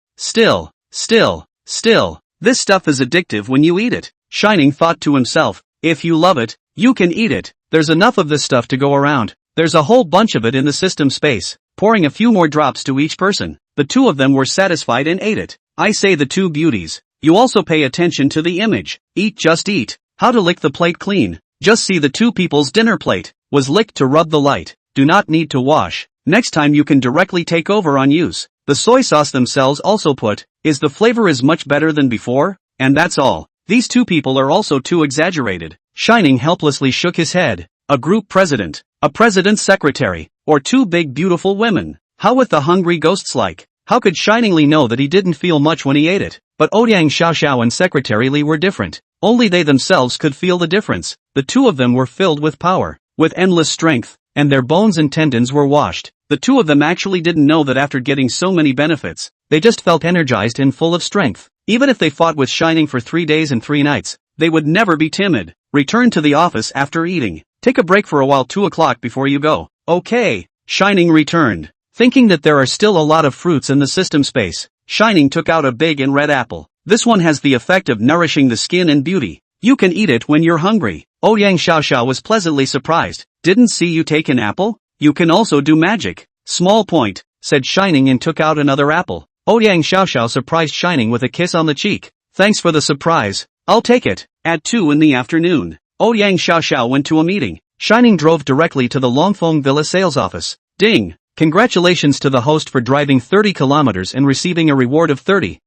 This stuff is addictive when you eat it. Shining thought to himself, if you love it, you can eat it. There's enough of this stuff to go around. There's a whole bunch of it in the system space. Pouring a few more drops to each person. The two of them were satisfied and ate it. I say the two beauties. You also pay attention to the image. Eat, just eat. How to lick the plate clean. Just see the two people's dinner plate. Was licked to rub the light. Do not need to wash. Next time you can directly take over on use. The soy sauce themselves also put, is the flavor is much better than before? And that's all. These two people are also too exaggerated. Shining helplessly shook his head. A group president, a president's secretary, or two big beautiful women. How with the hungry ghosts like? How could Shiningly know that he didn't feel much when he ate it? But Ouyang Xiaoxiao and Secretary Li were different. Only they themselves could feel the difference. The two of them were filled with power, with endless strength, and their bones and tendons were washed. The two of them actually didn't know that after getting so many benefits, they just felt energized and full of strength. Even if they fought with Shining for 3 days and 3 nights, they would never be timid. Return to the office after eating. Take a break for a while, 2 o'clock before you go. Okay. Shining returned. Thinking that there are still a lot of fruits in the system space, Shining took out a big and red apple. This one has the effect of nourishing the skin and beauty. You can eat it when you're hungry. Ouyang Xiaoxiao was pleasantly surprised. Didn't see you take an apple? You can also do magic. Small point, said Shining and took out another apple. Ouyang Xiaoxiao surprised Shining with a kiss on the cheek. Thanks for the surprise. I'll take it. At 2 in the afternoon, Ouyang Xiaoxiao went to a meeting. Shining drove directly to the Longfeng Villa sales office. Ding! Congratulations to the host for driving 30 kilometers and receiving a reward of 30,000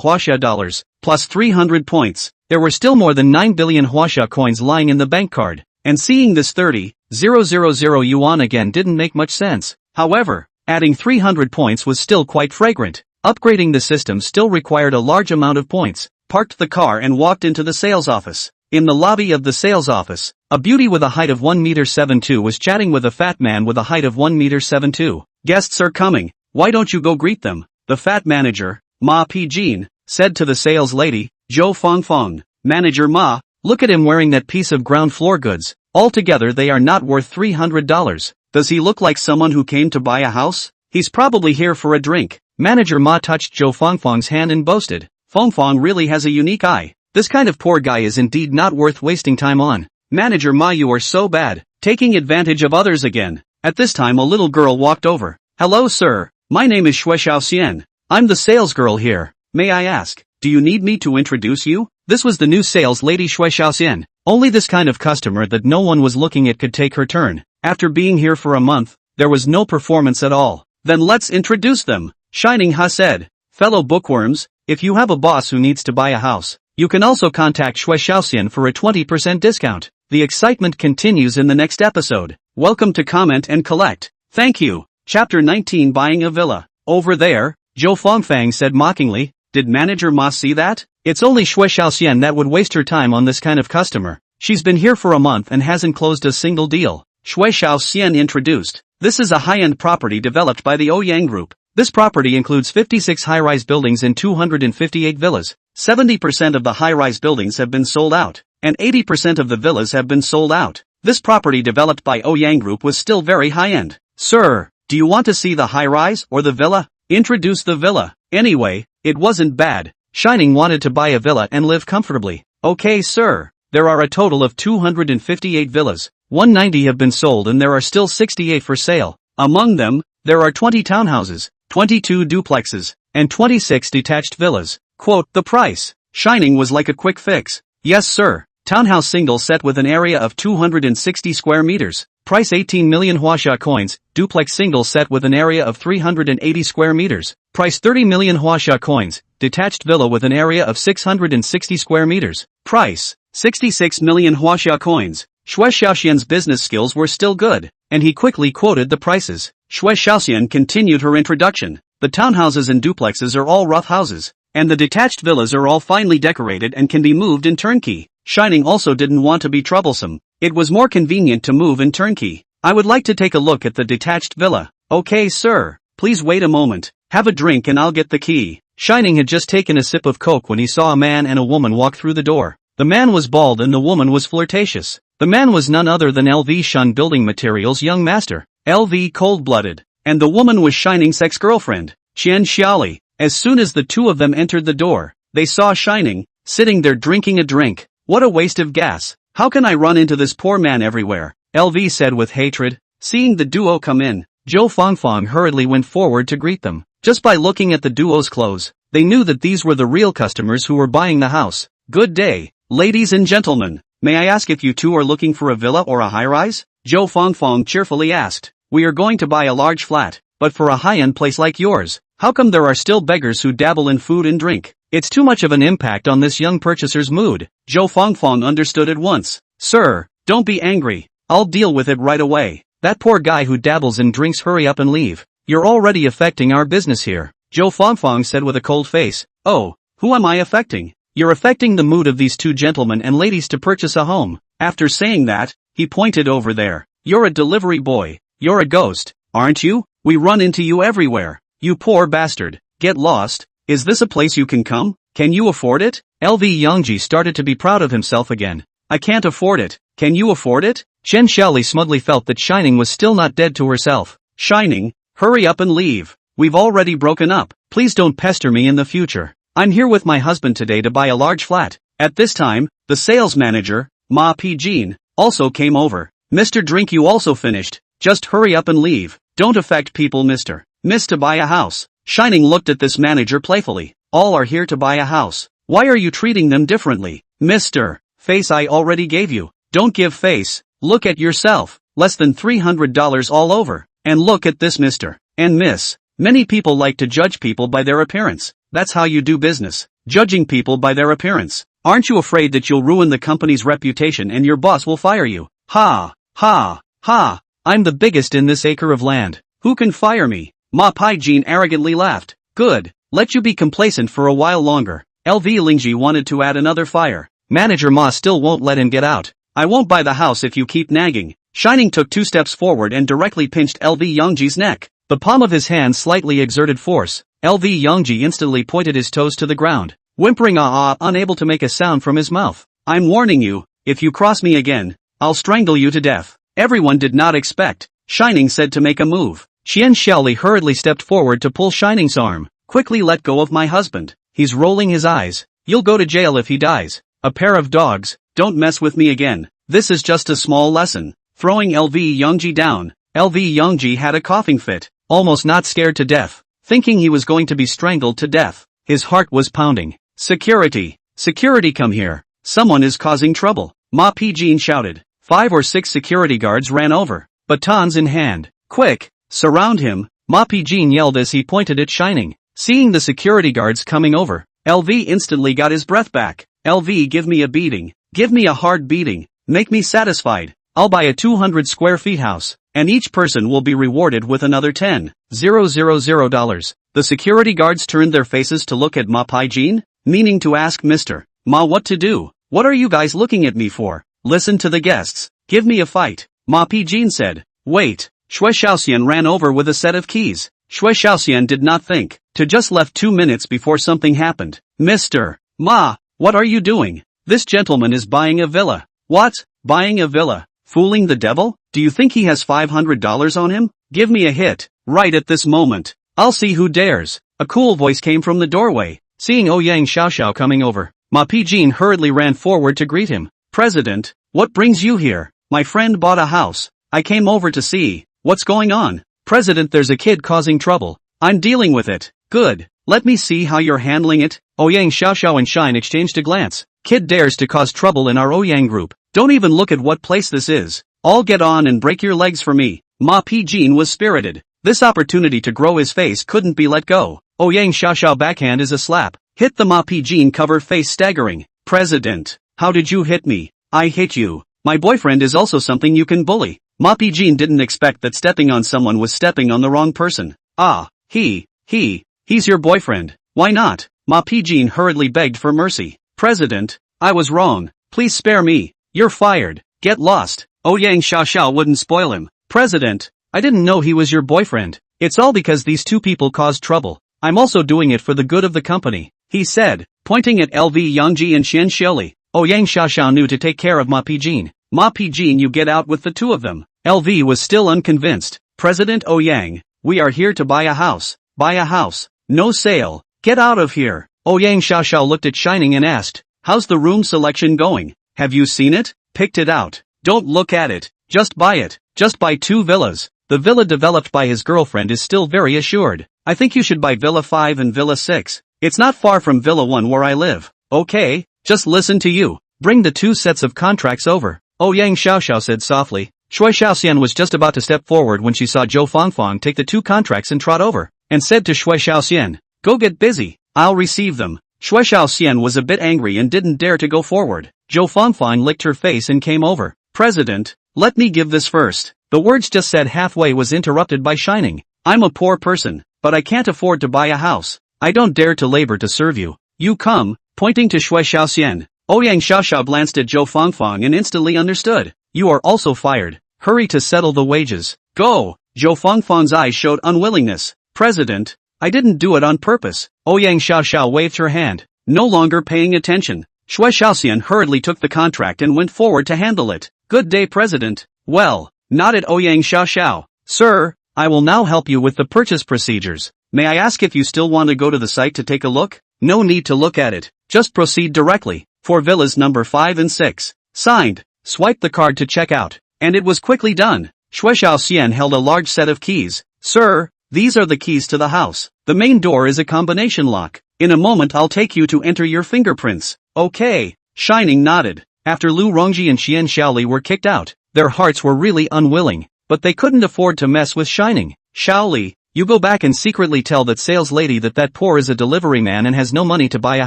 Huaxia dollars, plus 300 points. There were still more than 9 billion Huaxia coins lying in the bank card, and seeing this 30,000 yuan again didn't make much sense. However, adding 300 points was still quite fragrant. Upgrading the system still required a large amount of points. Parked the car and walked into the sales office. In the lobby of the sales office, a beauty with a height of 1.72 m was chatting with a fat man with a height of 1.72 m. Guests are coming, why don't you go greet them? The fat manager, Ma Pijin, said to the sales lady, Zhou Fangfang. Manager Ma, look at him wearing that piece of ground floor goods. Altogether they are not worth $300. Does he look like someone who came to buy a house? He's probably here for a drink. Manager Ma touched Zhou Fangfang's hand and boasted, Fangfang really has a unique eye. This kind of poor guy is indeed not worth wasting time on. Manager Ma, you are so bad, taking advantage of others again. At this time a little girl walked over. Hello sir, my name is Shui Xiaoxian. I'm the sales girl here. May I ask, do you need me to introduce you? This was the new sales lady Shui Xiaoxian. Only this kind of customer that no one was looking at could take her turn. After being here for a month, there was no performance at all. Then let's introduce them. Shining Ha said, fellow bookworms, if you have a boss who needs to buy a house, you can also contact Shui Xiaoxian for a 20% discount. The excitement continues in the next episode. Welcome to Comment and Collect. Thank you. Chapter 19, Buying a Villa. Over there, Zhou Fangfang said mockingly, Did Manager Ma see that? It's only Shui Xiaoxian that would waste her time on this kind of customer. She's been here for a month and hasn't closed a single deal. Shui Xiaoxian introduced. This is a high-end property developed by the Ouyang Group. This property includes 56 high-rise buildings and 258 villas. 70% of the high-rise buildings have been sold out, and 80% of the villas have been sold out. This property developed by Ouyang Group was still very high-end. Sir, do you want to see the high-rise or the villa? Introduce the villa. Anyway, it wasn't bad. Shining wanted to buy a villa and live comfortably. Okay, sir. There are a total of 258 villas. 190 have been sold and there are still 68 for sale. Among them, there are 20 townhouses, 22 duplexes, and 26 detached villas. Quote, the price. Shining was like a quick fix. Yes, sir. Townhouse single set with an area of 260 square meters. Price 18 million huaxia coins. Duplex single set with an area of 380 square meters. Price 30 million huaxia coins. Detached villa with an area of 660 square meters. Price 66 million huaxia coins. Shui Xiaoxian's business skills were still good, and he quickly quoted the prices. Shui Xiaoxian continued her introduction. The townhouses and duplexes are all rough houses, and the detached villas are all finely decorated and can be moved in turnkey. Shining also didn't want to be troublesome. It was more convenient to move in turnkey. I would like to take a look at the detached villa. Okay, sir. Please wait a moment. Have a drink and I'll get the key. Shining had just taken a sip of coke when he saw a man and a woman walk through the door. The man was bald and the woman was flirtatious. The man was none other than LV Shun Building Materials' young master, LV Cold-Blooded, and the woman was Shining's ex-girlfriend, Qian Xiaoli. As soon as the two of them entered the door, they saw Shining, sitting there drinking a drink. What a waste of gas. How can I run into this poor man everywhere? LV said with hatred. Seeing the duo come in, Zhou Fangfang hurriedly went forward to greet them. Just by looking at the duo's clothes, they knew that these were the real customers who were buying the house. Good day, ladies and gentlemen. May I ask if you two are looking for a villa or a high-rise? Zhou Fangfang cheerfully asked. We are going to buy a large flat, but for a high-end place like yours, how come there are still beggars who dabble in food and drink? It's too much of an impact on this young purchaser's mood. Zhou Fangfang understood at once. Sir, don't be angry. I'll deal with it right away. That poor guy who dabbles in drinks, hurry up and leave. You're already affecting our business here. Zhou Fangfang said with a cold face. Oh, who am I affecting? You're affecting the mood of these two gentlemen and ladies to purchase a home. After saying that, he pointed over there. You're a delivery boy. You're a ghost, aren't you? We run into you everywhere. You poor bastard. Get lost. Is this a place you can come? Can you afford it? LV Yangji started to be proud of himself again. I can't afford it. Can you afford it? Chen Xiaoli smugly felt that Shining was still not dead to herself. Shining, hurry up and leave. We've already broken up. Please don't pester me in the future. I'm here with my husband today to buy a large flat. At this time, the sales manager, Ma Pijin, also came over. Mr. Drink, you also finished. Just hurry up and leave. Don't affect people, Mr. Miss, to buy a house. Shining looked at this manager playfully. All are here to buy a house. Why are you treating them differently? Mr. Face, I already gave you. Don't give face. Look at yourself. Less than $300 all over. And look at this, Mr. and Miss. Many people like to judge people by their appearance. That's how you do business. Judging people by their appearance. Aren't you afraid that you'll ruin the company's reputation and your boss will fire you? Ha, ha, ha. I'm the biggest in this acre of land. Who can fire me? Ma Pijin arrogantly laughed. Good. Let you be complacent for a while longer. LV Lingji wanted to add another fire. Manager Ma still won't let him get out. I won't buy the house if you keep nagging. Shining took 2 steps forward and directly pinched LV Yangji's neck. The palm of his hand slightly exerted force. LV Yangji instantly pointed his toes to the ground, whimpering unable to make a sound from his mouth. I'm warning you, if you cross me again, I'll strangle you to death. Everyone did not expect Shining said to make a move. Qian Xiaoli hurriedly stepped forward to pull Shining's arm. Quickly let go of my husband. He's rolling his eyes. You'll go to jail if he dies. A pair of dogs. Don't mess with me again. This is just a small lesson. Throwing LV Yangji down. LV Yangji had a coughing fit, almost not scared to death. Thinking he was going to be strangled to death. His heart was pounding. Security! Security, come here. Someone is causing trouble. Ma Pijin shouted. 5 or 6 security guards ran over, batons in hand. Quick! Surround him! Ma Pijin yelled as he pointed at Shining. Seeing the security guards coming over, LV instantly got his breath back. LV, give me a beating. Give me a hard beating. Make me satisfied. I'll buy a 200 square feet house, and each person will be rewarded with another $10,000. The The security guards turned their faces to look at Ma Pai-jin, meaning to ask Mr. Ma what to do. What are you guys looking at me for? Listen to the guests. Give me a fight. Ma Pai-jin said. Wait. Shui Xiaoxian ran over with a set of keys. Shui Xiaoxian did not think. To just left 2 minutes before something happened. Mr. Ma, what are you doing? This gentleman is buying a villa. What? Buying a villa? Fooling the devil? Do you think he has $500 on him? Give me a hit. Right at this moment. I'll see who dares. A cool voice came from the doorway. Seeing Ouyang Xiaoxiao coming over, Ma Pai-jin hurriedly ran forward to greet him. President, what brings you here? My friend bought a house. I came over to see. What's going on? President, there's a kid causing trouble. I'm dealing with it. Good. Let me see how you're handling it. Ouyang Xiaoxiao and Shine exchanged a glance. Kid dares to cause trouble in our Ouyang group. Don't even look at what place this is. All get on and break your legs for me. Ma Pai-jin was spirited. This opportunity to grow his face couldn't be let go. Ouyang Xiaoxiao backhand is a slap. Hit the Ma Pai-jin cover face staggering. President, how did you hit me? I hate you. My boyfriend is also something you can bully. Ma Pai-jin didn't expect that stepping on someone was stepping on the wrong person. Ah, he's your boyfriend. Why not? Ma Pai-jin hurriedly begged for mercy. President, I was wrong. Please spare me. You're fired. Get lost. Ouyang Xiaoxiao wouldn't spoil him. President, I didn't know he was your boyfriend. It's all because these two people caused trouble. I'm also doing it for the good of the company, he said, pointing at LV Yangji and Xian Xiaoli. Ouyang Xiaoxiao knew to take care of Ma Pai-jin. Ma Pai-jin, you get out with the two of them. LV was still unconvinced. President Ouyang, we are here to buy a house. Buy a house. No sale. Get out of here. Ouyang Xiaoxiao looked at Shining and asked, how's the room selection going? Have you seen it? Picked it out? Don't look at it. Just buy it. Just buy 2 villas. The villa developed by his girlfriend is still very assured. I think you should buy Villa 5 and Villa 6. It's not far from Villa 1 where I live. Okay, just listen to you. Bring the 2 sets of contracts over. Ouyang Xiaoxiao said softly. Shui Xiaoxian was just about to step forward when she saw Zhou Fangfang take the 2 contracts and trot over, and said to Shui Xiaoxian, go get busy. I'll receive them. Shui Xiaoxian was a bit angry and didn't dare to go forward. Zhou Fangfang licked her face and came over. President, let me give this first. The words just said halfway was interrupted by Shining. I'm a poor person, but I can't afford to buy a house. I don't dare to labor to serve you. You come, pointing to Shui Xiaoxian. Ouyang Xiaoxiao glanced at Zhou Fangfang and instantly understood. You are also fired. Hurry to settle the wages. Go. Zhou Fangfang's eyes showed unwillingness. President, I didn't do it on purpose. Ouyang Xiaoxiao waved her hand, no longer paying attention. Shui Xiaoxian hurriedly took the contract and went forward to handle it. Good day, President. Well, nodded Ouyang Xiaoxiao. Sir, I will now help you with the purchase procedures. May I ask if you still want to go to the site to take a look? No need to look at it. Just proceed directly. For villas number 5 and 6. Signed. Swipe the card to check out. And it was quickly done. Shui Xiaoxian held a large set of keys. Sir, these are the keys to the house. The main door is a combination lock. In a moment I'll take you to enter your fingerprints. Okay. Shining nodded. After Lu Rongji and Xian Xiaoli were kicked out, their hearts were really unwilling, but they couldn't afford to mess with Shining. Xiaoli, you go back and secretly tell that sales lady that poor is a delivery man and has no money to buy a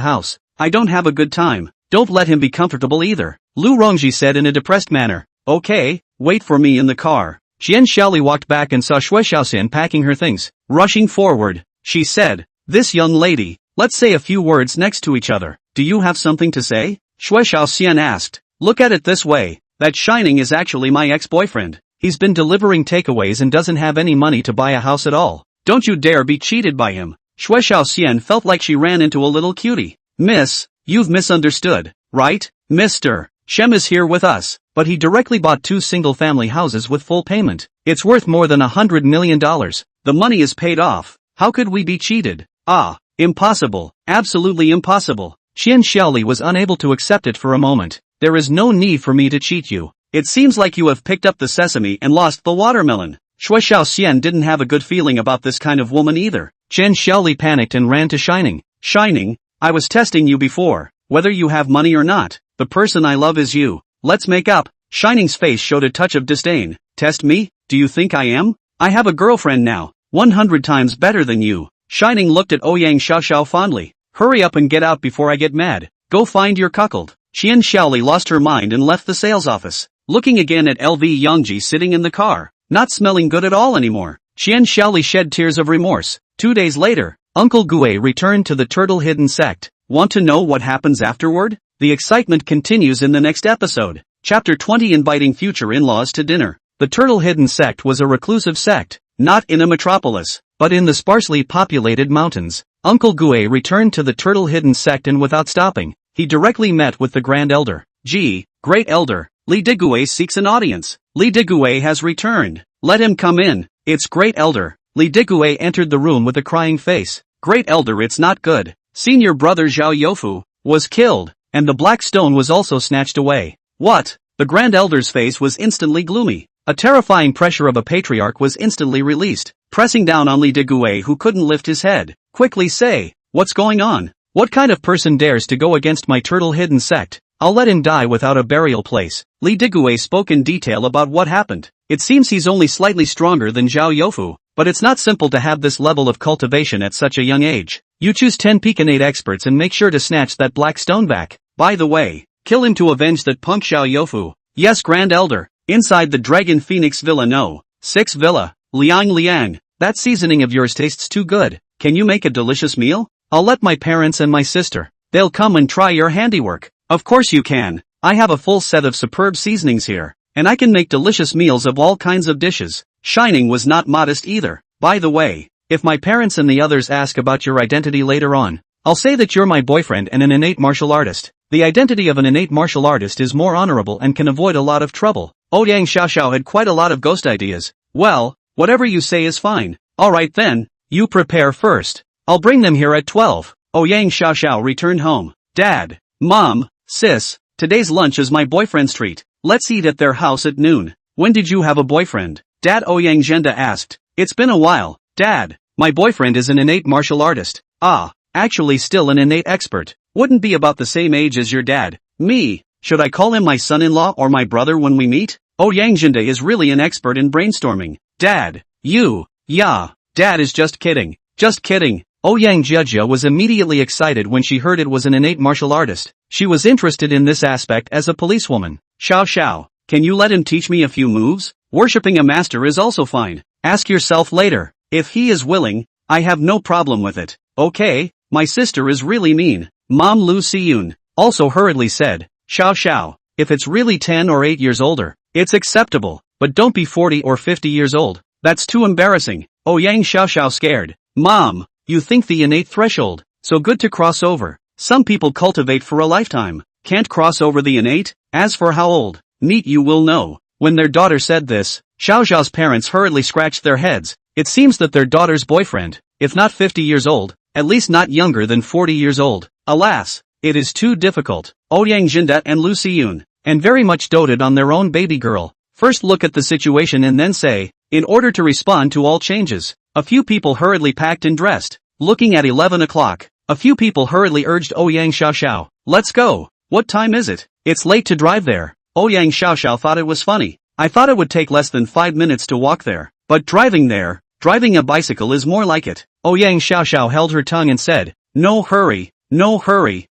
house. I don't have a good time. Don't let him be comfortable either. Lu Rongji said in a depressed manner. Okay, wait for me in the car. Xian Xiaoli walked back and saw Shui Xiaoxian packing her things. Rushing forward, she said, this young lady, let's say a few words next to each other. Do you have something to say? Shui Xiaoxian asked. Look at it this way. That Shining is actually my ex-boyfriend. He's been delivering takeaways and doesn't have any money to buy a house at all. Don't you dare be cheated by him. Shui Xiaoxian felt like she ran into a little cutie. Miss, you've misunderstood, right? Mr. Shem is here with us, but he directly bought 2 single-family houses with full payment. It's worth more than $100 million. The money is paid off. How could we be cheated? Ah, impossible. Absolutely impossible. Xian Xiaoli was unable to accept it for a moment. There is no need for me to cheat you. It seems like you have picked up the sesame and lost the watermelon. Shui Xiaoxian didn't have a good feeling about this kind of woman either. Xian Xiaoli panicked and ran to Shining. Shining, I was testing you before, whether you have money or not. The person I love is you. Let's make up. Shining's face showed a touch of disdain. Test me? Do you think I am? I have a girlfriend now, 100 times better than you. Shining looked at Ouyang Xiaoxiao fondly. Hurry up and get out before I get mad. Go find your cuckold. Xian Xiaoli lost her mind and left the sales office. Looking again at LV Yangji sitting in the car, not smelling good at all anymore. Xian Xiaoli shed tears of remorse. 2 days later, Uncle Gue returned to the turtle hidden sect. Want to know what happens afterward? The excitement continues in the next episode. Chapter 20, Inviting Future In-Laws to Dinner. The turtle hidden sect was a reclusive sect, not in a metropolis, but in the sparsely populated mountains. Uncle Gue returned to the turtle hidden sect, and without stopping, he directly met with the Grand Elder. Great Elder, Li Digue seeks an audience. Li Digue has returned. Let him come in. It's Great Elder. Li Digue entered the room with a crying face. Great Elder, it's not good. Senior brother Zhao Youfu was killed, and the black stone was also snatched away. What? The Grand Elder's face was instantly gloomy. A terrifying pressure of a patriarch was instantly released, pressing down on Li Digue, who couldn't lift his head. Quickly say, what's going on? What kind of person dares to go against my turtle hidden sect? I'll let him die without a burial place. Li Digue spoke in detail about what happened. It seems he's only slightly stronger than Zhao Youfu, but it's not simple to have this level of cultivation at such a young age. You choose 10 Pekinate experts and make sure to snatch that black stone back. By the way, kill him to avenge that punk Zhao Youfu. Yes, Grand Elder. Inside the Dragon Phoenix Villa No. 6 Villa. Liang, that seasoning of yours tastes too good. Can you make a delicious meal? I'll let my parents and my sister. They'll come and try your handiwork. Of course you can. I have a full set of superb seasonings here, and I can make delicious meals of all kinds of dishes. Shining was not modest either. By the way, if my parents and the others ask about your identity later on, I'll say that you're my boyfriend and an innate martial artist. The identity of an innate martial artist is more honorable and can avoid a lot of trouble. Ouyang Xiaoxiao had quite a lot of ghost ideas. Well, whatever you say is fine. Alright then, you prepare first. I'll bring them here at 12. Ouyang Xiaoxiao returned home. Dad, Mom, Sis, today's lunch is my boyfriend's treat. Let's eat at their house at noon. When did you have a boyfriend? Dad, Ouyang Zhenda asked. It's been a while. Dad, my boyfriend is an innate martial artist. Actually still an innate expert. Wouldn't be about the same age as your dad. Me, should I call him my son-in-law or my brother when we meet? Ouyang Zhenda is really an expert in brainstorming. Dad, Dad is just kidding. Just kidding. Ouyang Jia was immediately excited when she heard it was an innate martial artist. She was interested in this aspect as a policewoman. Xiao, can you let him teach me a few moves? Worshipping a master is also fine. Ask yourself later. If he is willing, I have no problem with it. Okay, my sister is really mean. Mom Lu Siyun also hurriedly said. Xiao, if it's really 10 or 8 years older, it's acceptable, but don't be 40 or 50 years old. That's too embarrassing. Ouyang Xiao scared. Mom, you think the innate threshold, so good to cross over. Some people cultivate for a lifetime. Can't cross over the innate? As for how old, meet you will know. When their daughter said this, Xiaoxiao's parents hurriedly scratched their heads. It seems that their daughter's boyfriend, if not 50 years old, at least not younger than 40 years old. Alas, it is too difficult. Ouyang Zhenda and Lu Siyun, and very much doted on their own baby girl. First look at the situation and then say, in order to respond to all changes. A few people hurriedly packed and dressed. Looking at 11 o'clock, a few people hurriedly urged Ouyang Xiaoxiao, let's go. What time is it? It's late to drive there. Ouyang Xiaoxiao thought it was funny. I thought it would take less than 5 minutes to walk there. But driving a bicycle is more like it. Ouyang Xiaoxiao held her tongue and said, no hurry,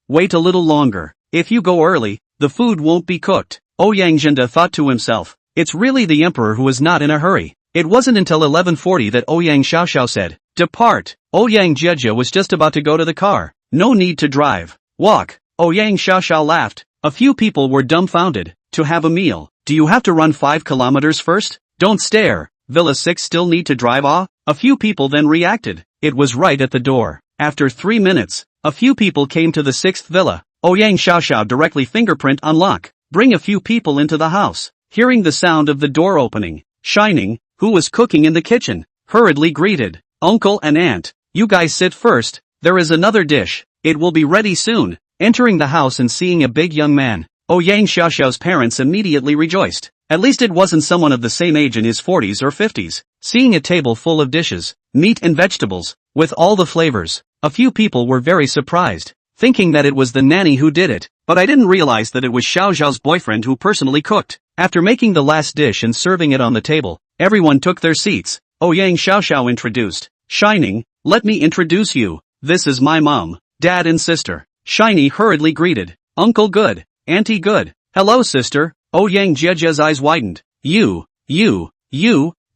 wait a little longer. If you go early, the food won't be cooked. Ouyang Zhenda thought to himself, it's really the emperor who is not in a hurry. It wasn't until 11:40 that Ouyang Xiaoxiao said, depart. Ouyang Jia was just about to go to the car. No need to drive. Walk. Ouyang Xiaoxiao laughed. A few people were dumbfounded. To have a meal, do you have to run 5 kilometers first? Don't stare. Villa 6 still need to drive? A few people then reacted. It was right at the door. After 3 minutes, a few people came to the 6th villa. Ouyang Xiaoxiao directly fingerprint unlock. Bring a few people into the house. Hearing the sound of the door opening, Shining, who was cooking in the kitchen, hurriedly greeted. Uncle and aunt, you guys sit first. There is another dish. It will be ready soon. Entering the house and seeing a big young man, Ouyang Xiaoxiao's parents immediately rejoiced. At least it wasn't someone of the same age in his 40s or 50s. Seeing a table full of dishes, meat and vegetables, with all the flavors, a few people were very surprised, thinking that it was the nanny who did it. But I didn't realize that it was Xiao Zhao's boyfriend who personally cooked. After making the last dish and serving it on the table, everyone took their seats. Ouyang Xiaoxiao introduced. Shining, let me introduce you. This is my mom, dad and sister. Shiny hurriedly greeted. Uncle good, auntie good. Hello sister. Ouyang Jiajia's eyes widened. You,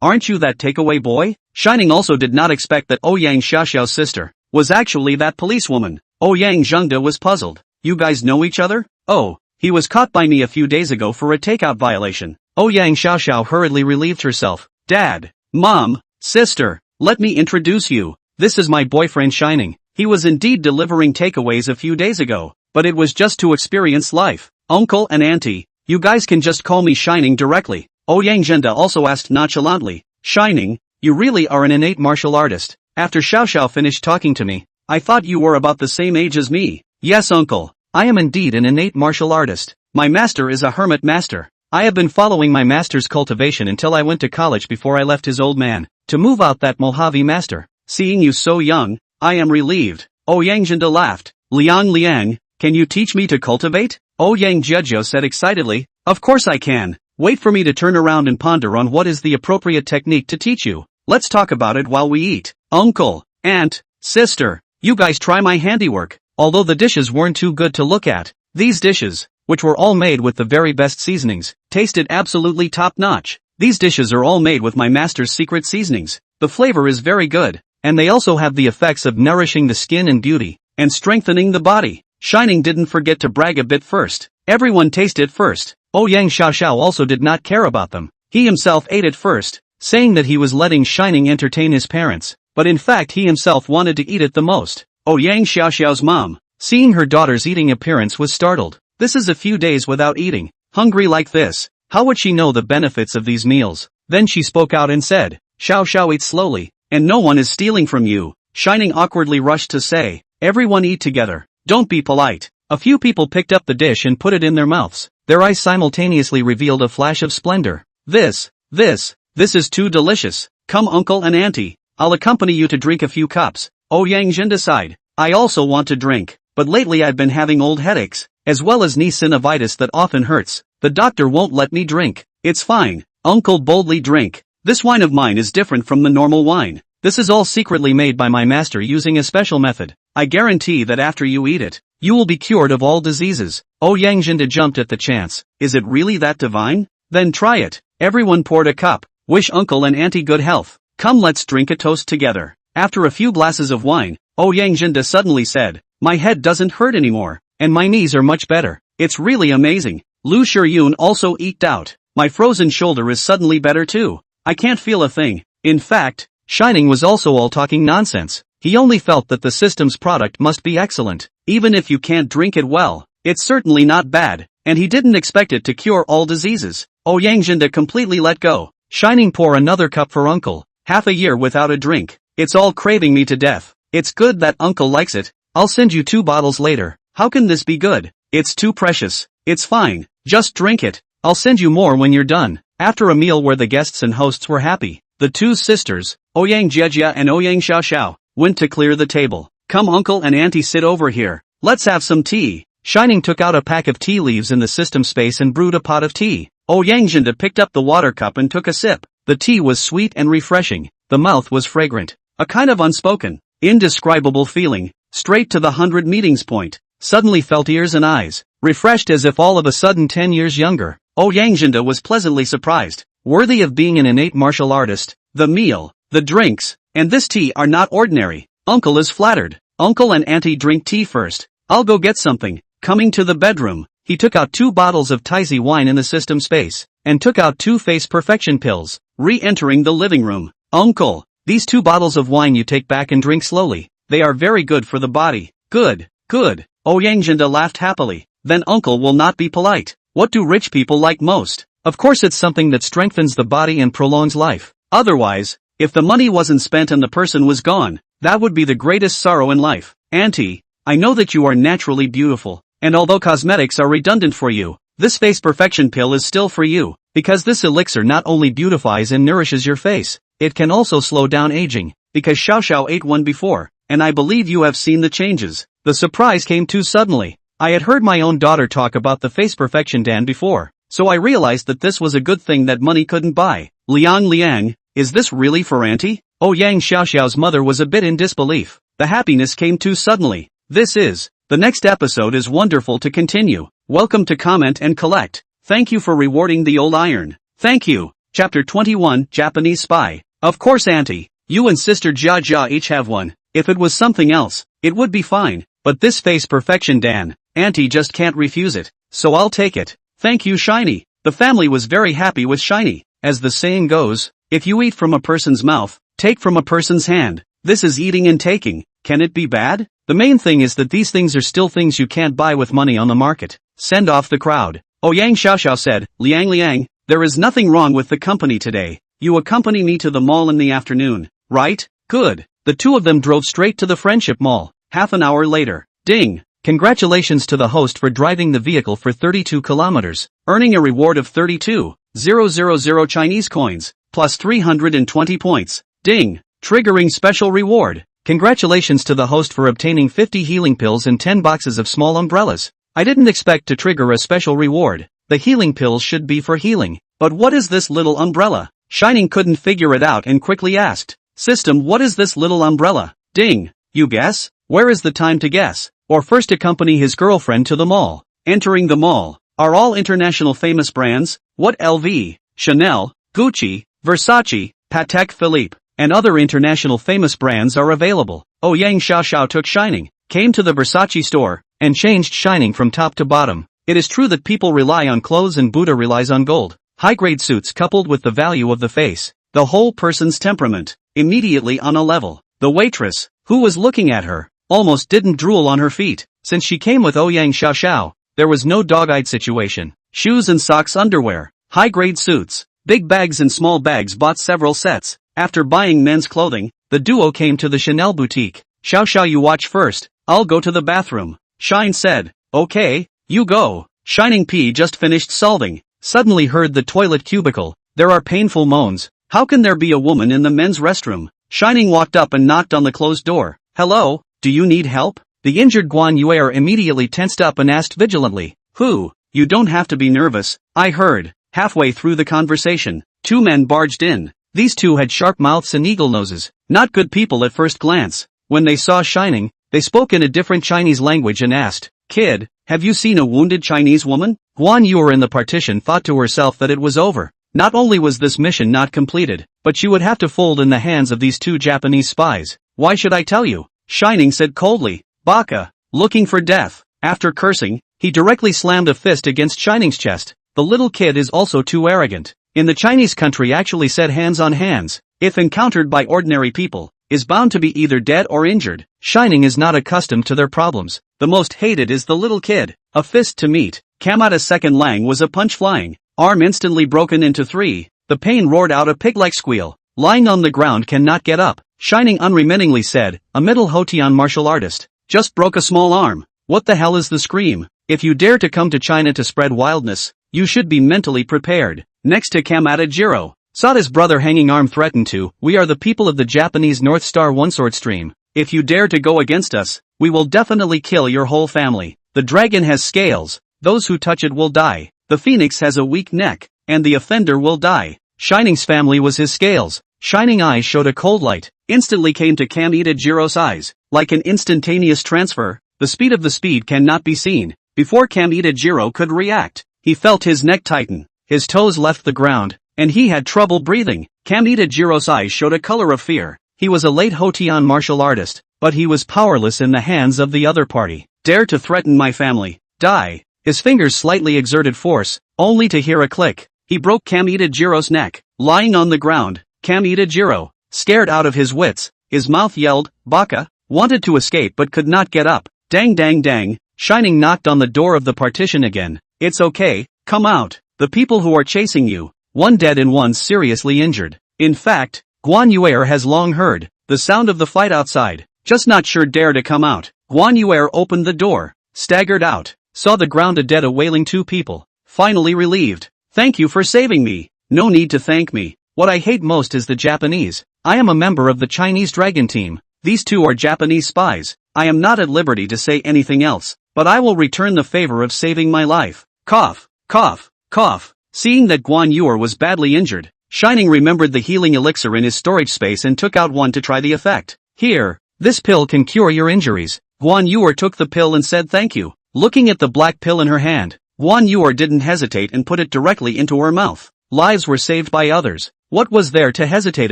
aren't you that takeaway boy? Shining also did not expect that Ouyang Xiaoxiao's sister, was actually that policewoman. Yang Zhengde was puzzled. You guys know each other? Oh, he was caught by me a few days ago for a takeout violation. Yang Xiaoxiao hurriedly relieved herself. Dad, Mom, Sister, let me introduce you. This is my boyfriend Shining. He was indeed delivering takeaways a few days ago, but it was just to experience life. Uncle and Auntie, you guys can just call me Shining directly. Yang Zhengde also asked nonchalantly. Shining, you really are an innate martial artist. After Xiaoxiao finished talking to me, I thought you were about the same age as me. Yes uncle, I am indeed an innate martial artist. My master is a hermit master. I have been following my master's cultivation until I went to college before I left his old man, to move out that Mojave master. Seeing you so young, I am relieved. Yang Zhengde laughed. Liang, can you teach me to cultivate? Yang Jiejiao said excitedly. Of course I can. Wait for me to turn around and ponder on what is the appropriate technique to teach you. Let's talk about it while we eat. Uncle, Aunt, Sister, you guys try my handiwork. Although the dishes weren't too good to look at, these dishes, which were all made with the very best seasonings, tasted absolutely top-notch. These dishes are all made with my master's secret seasonings. The flavor is very good, and they also have the effects of nourishing the skin and beauty, and strengthening the body. Shining didn't forget to brag a bit first. Everyone taste it first. Yang Xiaoxiao also did not care about them. He himself ate it first, saying that he was letting Shining entertain his parents, but in fact he himself wanted to eat it the most. Yang Xiaoxiao's mom, seeing her daughter's eating appearance, was startled. This is a few days without eating, hungry like this. How would she know the benefits of these meals? Then she spoke out and said, Xiaoxiao, eat slowly, and no one is stealing from you. Shining awkwardly rushed to say, everyone eat together. Don't be polite. A few people picked up the dish and put it in their mouths. Their eyes simultaneously revealed a flash of splendor. This is too delicious. Come uncle and auntie, I'll accompany you to drink a few cups. Yang Zhengde sighed. I also want to drink, but lately I've been having old headaches, as well as knee synovitis that often hurts. The doctor won't let me drink. It's fine, uncle, boldly drink. This wine of mine is different from the normal wine. This is all secretly made by my master using a special method. I guarantee that after you eat it, you will be cured of all diseases. Yang Zhengde jumped at the chance. Is it really that divine? Then try it. Everyone poured a cup. Wish uncle and auntie good health. Come, let's drink a toast together. After a few glasses of wine, Yang Zhengde suddenly said, my head doesn't hurt anymore, and my knees are much better. It's really amazing. Lu Shiyun also eked out. My frozen shoulder is suddenly better too. I can't feel a thing. In fact, Shining was also all talking nonsense. He only felt that the system's product must be excellent. Even if you can't drink it well, it's certainly not bad, and he didn't expect it to cure all diseases. Yang Zhengde completely let go. Shining, pour another cup for uncle. Half a year without a drink. It's all craving me to death. It's good that uncle likes it. I'll send you 2 bottles later. How can this be good? It's too precious. It's fine. Just drink it. I'll send you more when you're done. After a meal where the guests and hosts were happy, the 2 sisters, Yang Jiejiao and Yang Xiaoxiao, went to clear the table. Come uncle and auntie, sit over here. Let's have some tea. Shining took out a pack of tea leaves in the system space and brewed a pot of tea. Yang Zhengde picked up the water cup and took a sip. The tea was sweet and refreshing. The mouth was fragrant. A kind of unspoken, indescribable feeling, straight to the 100 meetings point, suddenly felt ears and eyes, refreshed as if all of a sudden 10 years younger. Yang Zhengde was pleasantly surprised. Worthy of being an innate martial artist, the meal, the drinks, and this tea are not ordinary. Uncle is flattered. Uncle and auntie, drink tea first. I'll go get something. Coming to the bedroom, he took out 2 bottles of Taizi wine in the system space, and took out 2 face perfection pills, re-entering the living room. Uncle, these 2 bottles of wine you take back and drink slowly. They are very good for the body. Good. Yang Zhengde laughed happily. Then uncle will not be polite. What do rich people like most? Of course it's something that strengthens the body and prolongs life. Otherwise, if the money wasn't spent and the person was gone, that would be the greatest sorrow in life. Auntie, I know that you are naturally beautiful, and although cosmetics are redundant for you, this face perfection pill is still for you, because this elixir not only beautifies and nourishes your face, it can also slow down aging, because Xiaoxiao ate one before, and I believe you have seen the changes. The surprise came too suddenly. I had heard my own daughter talk about the face perfection Dan before, so I realized that this was a good thing that money couldn't buy. Liang, is this really for auntie? Yang Xiaoxiao's mother was a bit in disbelief. The happiness came too suddenly. The next episode is wonderful to continue. Welcome to Comment and Collect. Thank you for rewarding the old iron. Thank you. Chapter 21, Japanese Spy. Of course auntie, you and sister Jia each have one. If it was something else, it would be fine, but this face perfection Dan, Auntie just can't refuse it, so I'll take it. Thank you Shiny. The family was very happy with Shiny. As the saying goes, if you eat from a person's mouth, take from a person's hand. This is eating and taking. Can it be bad? The main thing is that these things are still things you can't buy with money on the market. Send off the crowd. Ouyang Xiaoxiao said, Liang, there is nothing wrong with the company today. You accompany me to the mall in the afternoon, right? Good. The two of them drove straight to the Friendship Mall. Half an hour later. Ding. Congratulations to the host for driving the vehicle for 32 kilometers, earning a reward of 32,000 Chinese coins, plus 320 points. Ding. Triggering special reward. Congratulations to the host for obtaining 50 healing pills and 10 boxes of small umbrellas. I didn't expect to trigger a special reward. The healing pills should be for healing. But what is this little umbrella? Shining couldn't figure it out and quickly asked, System, what is this little umbrella? Ding. You guess? Where is the time to guess? Or first accompany his girlfriend to the mall. Entering the mall. Are all international famous brands? What LV, Chanel, Gucci, Versace, Patek Philippe, and other international famous brands are available? Ouyang Xiaoxiao took Shining, came to the Versace store, and changed Shining from top to bottom. It is true that people rely on clothes and Buddha relies on gold. High-grade suits coupled with the value of the face, the whole person's temperament, immediately on a level. The waitress, who was looking at her, almost didn't drool on her feet. Since she came with Ouyang Xiaoxiao, there was no dog-eyed situation. Shoes and socks, underwear, high-grade suits, big bags and small bags, bought several sets. After buying men's clothing, the duo came to the Chanel boutique. Xiaoxiao, you watch first, I'll go to the bathroom. Shine said, okay, you go. Shining P just finished solving, suddenly heard the toilet cubicle. There are painful moans. How can there be a woman in the men's restroom? Shining walked up and knocked on the closed door. Hello, do you need help? The injured Guan Yuer immediately tensed up and asked vigilantly. Who? You don't have to be nervous, I heard. Halfway through the conversation, two men barged in. These two had sharp mouths and eagle noses, not good people at first glance. When they saw Shining, they spoke in a different Chinese language and asked, Kid, have you seen a wounded Chinese woman? Guan Yuer in the partition thought to herself that it was over. Not only was this mission not completed, but she would have to fold in the hands of these two Japanese spies. Why should I tell you? Shining said coldly. Baka, looking for death. After cursing, he directly slammed a fist against Shining's chest. The little kid is also too arrogant. In the Chinese country actually said hands on hands, if encountered by ordinary people, is bound to be either dead or injured. Shining is not accustomed to their problems. The most hated is the little kid. A fist to meet. Kamata's second Lang was a punch flying. Arm instantly broken into three. The pain roared out a pig-like squeal. Lying on the ground cannot get up. Shining unremittingly said, a middle Hotian martial artist. Just broke a small arm. What the hell is the scream? If you dare to come to China to spread wildness, you should be mentally prepared. Next to Kamata Jiro. Sada's brother hanging arm threatened to, we are the people of the Japanese North Star One Sword Stream. If you dare to go against us, we will definitely kill your whole family. The dragon has scales. Those who touch it will die. The phoenix has a weak neck, and the offender will die. Shining's family was his scales. Shining eyes showed a cold light, instantly came to Kamita Jiro's eyes. Like an instantaneous transfer, the speed of the speed cannot be seen. Before Kamita Jiro could react, he felt his neck tighten, his toes left the ground, and he had trouble breathing. Kamita Jiro's eyes showed a color of fear. He was a late Hotian martial artist, but he was powerless in the hands of the other party. Dare to threaten my family, die. His fingers slightly exerted force, only to hear a click. He broke Kamita Jiro's neck. Lying on the ground, Kamita Jiro, scared out of his wits, his mouth yelled, Baka, wanted to escape but could not get up. Dang dang dang. Shining knocked on the door of the partition again. It's okay, come out. The people who are chasing you, one dead and one seriously injured. In fact, Guan Yuer has long heard the sound of the fight outside, just not sure dare to come out. Guan Yuer opened the door, staggered out, saw the ground a dead, a wailing two people, finally relieved. Thank you for saving me. No need to thank me. What I hate most is the Japanese. I am a member of the Chinese Dragon team. These two are Japanese spies. I am not at liberty to say anything else, but I will return the favor of saving my life. Cough, cough, cough. Seeing that Guan Yuer was badly injured, Shining remembered the healing elixir in his storage space and took out one to try the effect. Here, this pill can cure your injuries. Guan Yuer took the pill and said thank you. Looking at the black pill in her hand, Guan Yuer didn't hesitate and put it directly into her mouth. Lives were saved by others. What was there to hesitate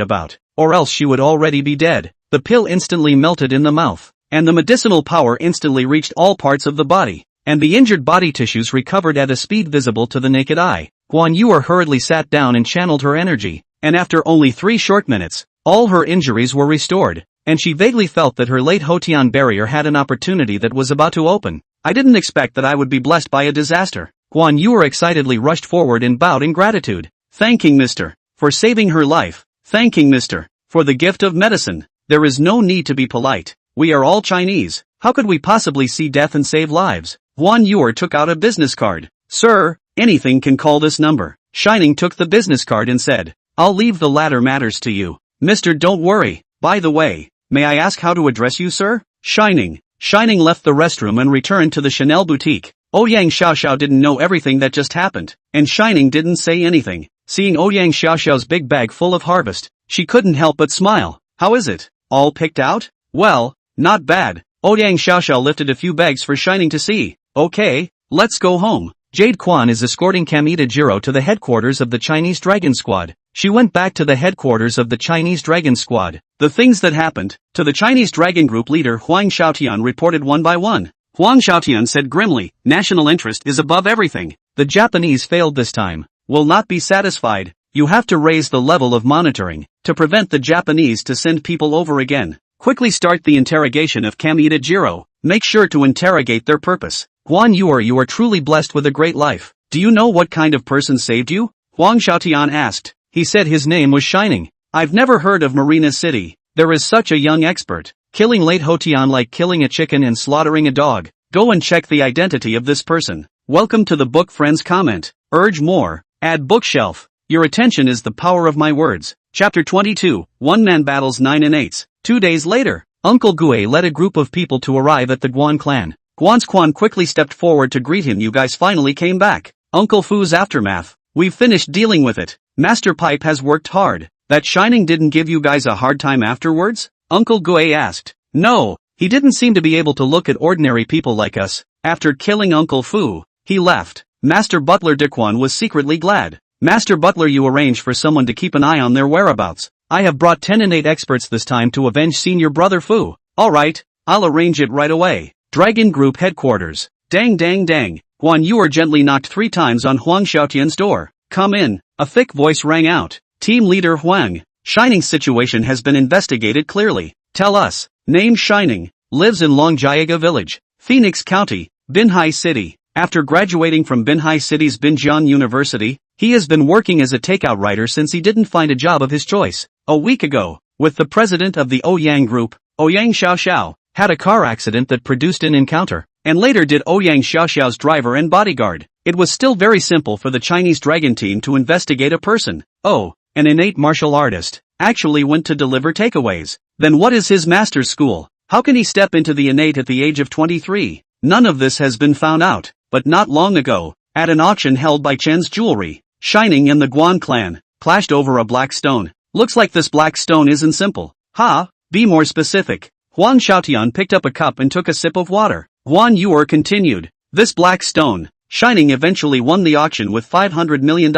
about? Or else she would already be dead. the pill instantly melted in the mouth, and the medicinal power instantly reached all parts of the body, and the injured body tissues recovered at a speed visible to the naked eye. Guan Yu hurriedly sat down and channeled her energy, and after only 3 short minutes, all her injuries were restored, and she vaguely felt that her late Hotian barrier had an opportunity that was about to open. I didn't expect that I would be blessed by a disaster. Guan Yu excitedly rushed forward and bowed in gratitude, thanking Mr. for saving her life, thanking Mr. for the gift of medicine. There is no need to be polite. We are all Chinese. How could we possibly see death and save lives? Guan Yu took out a business card. Sir, anything can call this number. Shining took the business card and said, I'll leave the latter matters to you. Mr. Don't worry. By the way, may I ask how to address you, sir? Shining left the restroom and returned to the Chanel boutique. Ouyang Xiaoxiao didn't know everything that just happened, and Shining didn't say anything. Seeing Ouyang Xiaoxiao's big bag full of harvest, she couldn't help but smile. How is it? All picked out? Well, not bad. Ouyang Xiaoxiao lifted a few bags for Shining to see. Okay, let's go home. Jade Quan is escorting Kamita Jiro to the headquarters of the Chinese Dragon Squad. She went back to the headquarters of the Chinese Dragon Squad. The things that happened to the Chinese Dragon Group leader Huang Xiaotian reported one by one. Huang Xiaotian said grimly, national interest is above everything. The Japanese failed this time. Will not be satisfied. You have to raise the level of monitoring to prevent the Japanese to send people over again. Quickly start the interrogation of Kamita Jiro. Make sure to interrogate their purpose. Guan Yu, you are truly blessed with a great life. Do you know what kind of person saved you? Huang Xiaotian asked. He said his name was Shining. I've never heard of Marina City. There is such a young expert. Killing late Hotian like killing a chicken and slaughtering a dog. Go and check the identity of this person. Welcome to the book friends comment. Urge more. Add bookshelf. Your attention is the power of my words. Chapter 22. One man battles 9 and 8s. 2 days later, Uncle Gue led a group of people to arrive at the Guan clan. Guan's Quan quickly stepped forward to greet him. You guys finally came back. Uncle Fu's aftermath. We've finished dealing with it. Master Pipe has worked hard. That Shining didn't give you guys a hard time afterwards? Uncle Gue asked. No, he didn't seem to be able to look at ordinary people like us. After killing Uncle Fu, he left. Master Butler Dequan was secretly glad. Master Butler, you arrange for someone to keep an eye on their whereabouts. I have brought 10 and 8 experts this time to avenge senior brother Fu. Alright, I'll arrange it right away. Dragon Group headquarters. Dang dang dang. Guan Yu gently knocked 3 times on Huang Xiaotian's door. Come in. A thick voice rang out. Team leader Huang. Shining's situation has been investigated clearly. Tell us. Name Shining. Lives in Longjiaga Village, Phoenix County, Binhai City. After graduating from Binhai City's Binjian University, he has been working as a takeout writer since he didn't find a job of his choice. A week ago, with the president of the Ouyang Group, Ouyang Xiaoxiao, had a car accident that produced an encounter, and later did Ouyang Xiaoxiao's driver and bodyguard. It was still very simple for the Chinese Dragon team to investigate a person. Oh, an innate martial artist, actually went to deliver takeaways. Then what is his master's school? How can he step into the innate at the age of 23? None of this has been found out, but not long ago, at an auction held by Chen's Jewelry, Shining and the Guan clan clashed over a black stone. Looks like this black stone isn't simple. Be more specific. Huang Xiaotian picked up a cup and took a sip of water. Guan Yu continued. This black stone, Shining eventually won the auction with $500 million.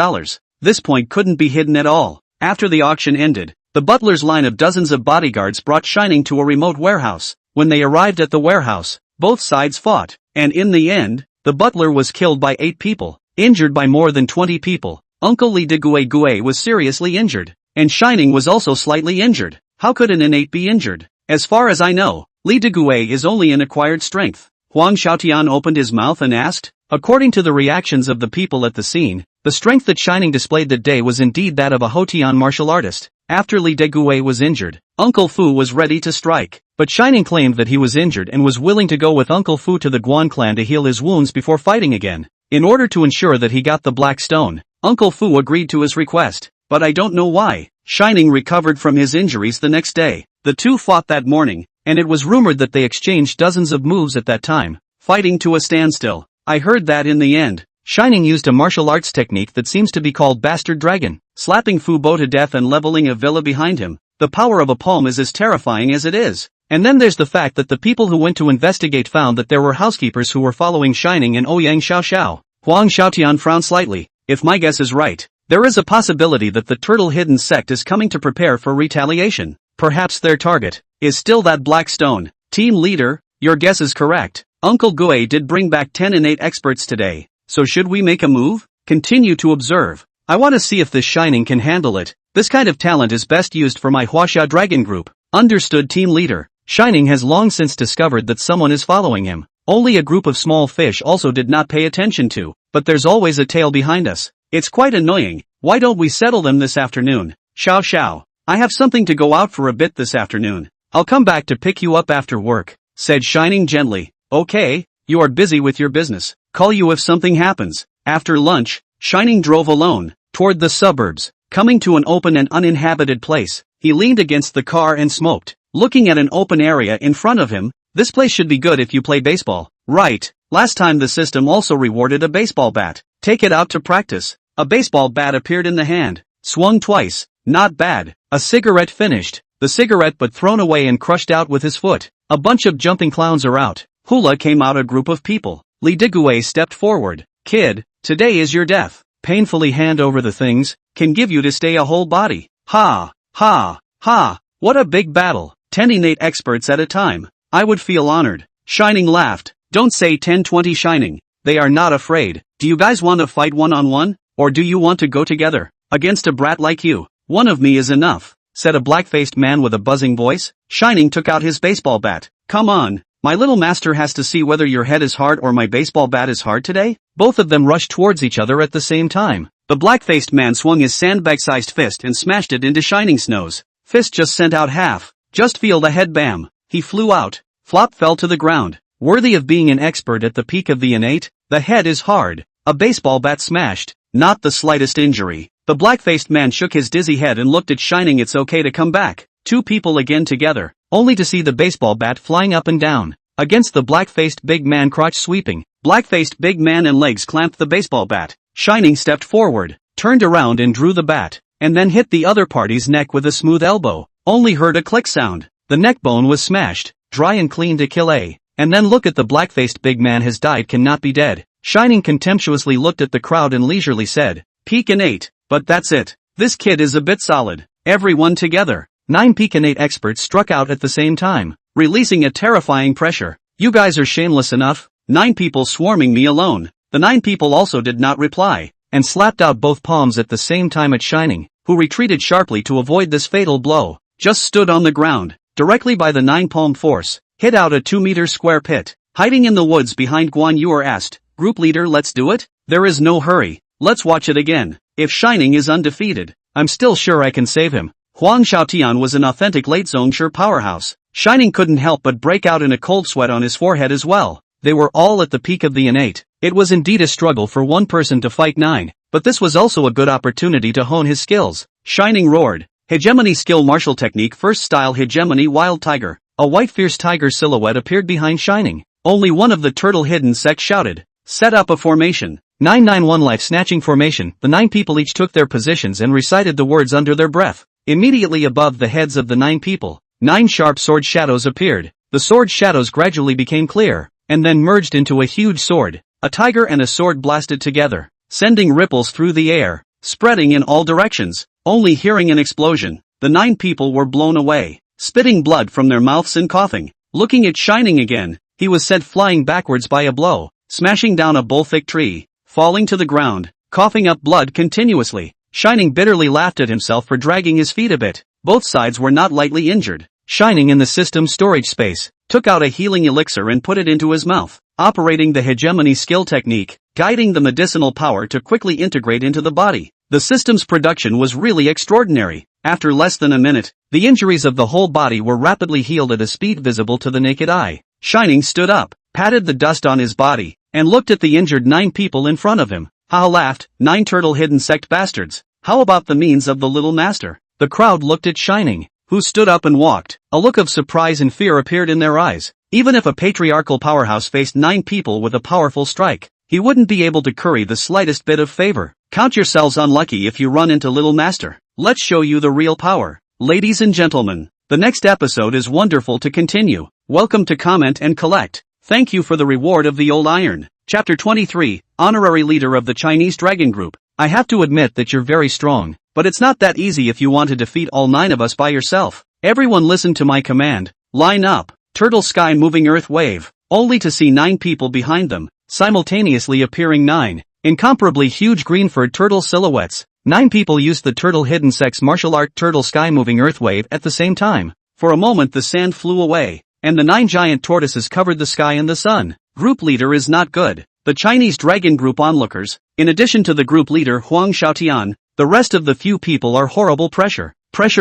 This point couldn't be hidden at all. After the auction ended, the butler's line of dozens of bodyguards brought Shining to a remote warehouse. When they arrived at the warehouse, both sides fought, and in the end, the butler was killed by 8 people, injured by more than 20 people. Uncle Li de Gue was seriously injured, and Shining was also slightly injured. How could an innate be injured? As far as I know, Li de Gue is only an acquired strength. Huang Xiaotian opened his mouth and asked. According to the reactions of the people at the scene, the strength that Shining displayed that day was indeed that of a Hotian martial artist. After Li de Gue was injured, Uncle Fu was ready to strike, but Shining claimed that he was injured and was willing to go with Uncle Fu to the Guan clan to heal his wounds before fighting again. In order to ensure that he got the black stone, Uncle Fu agreed to his request, but I don't know why. Shining recovered from his injuries the next day. The two fought that morning, and it was rumored that they exchanged dozens of moves at that time, fighting to a standstill. I heard that in the end, Shining used a martial arts technique that seems to be called Bastard Dragon, slapping Fu Bo to death and leveling a villa behind him. The power of a palm is as terrifying as it is. And then there's the fact that the people who went to investigate found that there were housekeepers who were following Shining and Ouyang Xiaoxiao. Huang Xiaotian frowned slightly. If my guess is right, there is a possibility that the Turtle Hidden sect is coming to prepare for retaliation. Perhaps their target is still that black stone. Team leader, your guess is correct. Uncle Gue did bring back 10 innate experts today, so should we make a move? Continue to observe. I want to see if this Shining can handle it. This kind of talent is best used for my Huaxia Dragon group. Understood, team leader. Shining has long since discovered that someone is following him. Only a group of small fish also did not pay attention to, but there's always a tail behind us. It's quite annoying. Why don't we settle them this afternoon? Xiao Xiao. I have something to go out for a bit this afternoon. I'll come back to pick you up after work, said Shining gently. Okay, you are busy with your business. Call you if something happens. After lunch, Shining drove alone, toward the suburbs. Coming to an open and uninhabited place, he leaned against the car and smoked, looking at an open area in front of him. This place should be good if you play baseball. Right, last time the system also rewarded a baseball bat. Take it out to practice. A baseball bat appeared in the hand, swung twice. Not bad. A cigarette finished. The cigarette but thrown away and crushed out with his foot. A bunch of jumping clowns are out. Hula came out a group of people. Li Digue stepped forward. Kid, today is your death. Painfully hand over the things, can give you to stay a whole body. Ha, ha, ha, what a big battle. 10 innate experts at a time. I would feel honored. Shining laughed. Don't say 10-20 Shining. They are not afraid. Do you guys want to fight one-on-one? Or do you want to go together? Against a brat like you? One of me is enough, said a black-faced man with a buzzing voice. Shining took out his baseball bat. Come on, my little master has to see whether your head is hard or my baseball bat is hard today? Both of them rushed towards each other at the same time. The black-faced man swung his sandbag-sized fist and smashed it into Shining's nose. Fist just sent out half. Just feel the head bam. He flew out. Flop fell to the ground. Worthy of being an expert at the peak of the innate, the head is hard. A baseball bat smashed. Not the slightest injury. The black-faced man shook his dizzy head and looked at Shining. It's okay to come back. Two people again together, only to see the baseball bat flying up and down. Against the black-faced big man, crotch sweeping. Black-faced big man and legs clamped the baseball bat. Shining stepped forward, turned around and drew the bat, and then hit the other party's neck with a smooth elbow. Only heard a click sound. The neck bone was smashed, dry and clean to kill a. And then look at the black-faced big man has died, cannot be dead. Shining contemptuously looked at the crowd and leisurely said, peak innate, but that's it. This kid is a bit solid. Everyone together. 9 peak innate experts struck out at the same time, releasing a terrifying pressure. You guys are shameless enough. 9 people swarming me alone. The 9 people also did not reply, and slapped out both palms at the same time at Shining, who retreated sharply to avoid this fatal blow. Just stood on the ground, directly by the 9-palm force, hit out a 2-meter square pit. Hiding in the woods behind Guan Yuer asked, Group leader, let's do it? There is no hurry. Let's watch it again. If Shining is undefeated, I'm still sure I can save him. Huang Xiaotian was an authentic late Zhongshe powerhouse. Shining couldn't help but break out in a cold sweat on his forehead as well. They were all at the peak of the innate. It was indeed a struggle for one person to fight 9, but this was also a good opportunity to hone his skills. Shining roared. Hegemony skill martial technique first style hegemony wild tiger. A white fierce tiger silhouette appeared behind Shining. Only one of the turtle hidden sect shouted. Set up a formation. 991 life snatching formation. The 9 people each took their positions and recited the words under their breath. Immediately above the heads of the 9 people, 9 sharp sword shadows appeared. The sword shadows gradually became clear, and then merged into a huge sword. A tiger and a sword blasted together, sending ripples through the air, spreading in all directions. Only hearing an explosion, the 9 people were blown away, spitting blood from their mouths and coughing. Looking at Shining again, he was sent flying backwards by a blow, smashing down a bull-thick tree, falling to the ground, coughing up blood continuously. Shining bitterly laughed at himself for dragging his feet a bit. Both sides were not lightly injured. Shining in the system's storage space, took out a healing elixir and put it into his mouth, operating the hegemony skill technique, guiding the medicinal power to quickly integrate into the body. The system's production was really extraordinary. After less than a minute, the injuries of the whole body were rapidly healed at a speed visible to the naked eye. Shining stood up, patted the dust on his body, and looked at the injured 9 people in front of him. Ha laughed, 9 turtle hidden sect bastards. How about the means of the little master? The crowd looked at Shining, who stood up and walked. A look of surprise and fear appeared in their eyes. Even if a patriarchal powerhouse faced 9 people with a powerful strike, he wouldn't be able to curry the slightest bit of favor. Count yourselves unlucky if you run into little master. Let's show you the real power. Ladies and gentlemen, the next episode is wonderful to continue. Welcome to comment and collect. Thank you for the reward of the old iron. Chapter 23, Honorary Leader of the Chinese Dragon Group. I have to admit that you're very strong, but it's not that easy if you want to defeat all 9 of us by yourself. Everyone listen to my command. Line up. Turtle sky moving earth wave. Only to see 9 people behind them, simultaneously appearing 9 incomparably huge green furred turtle silhouettes. 9 people used the turtle hidden sex martial art turtle sky moving earth wave at the same time. For a moment the sand flew away, and the 9 giant tortoises covered the sky and the sun. Group leader is not good. The Chinese dragon group onlookers, in addition to the group leader Huang Xiaotian, the rest of the few people are horrible pressure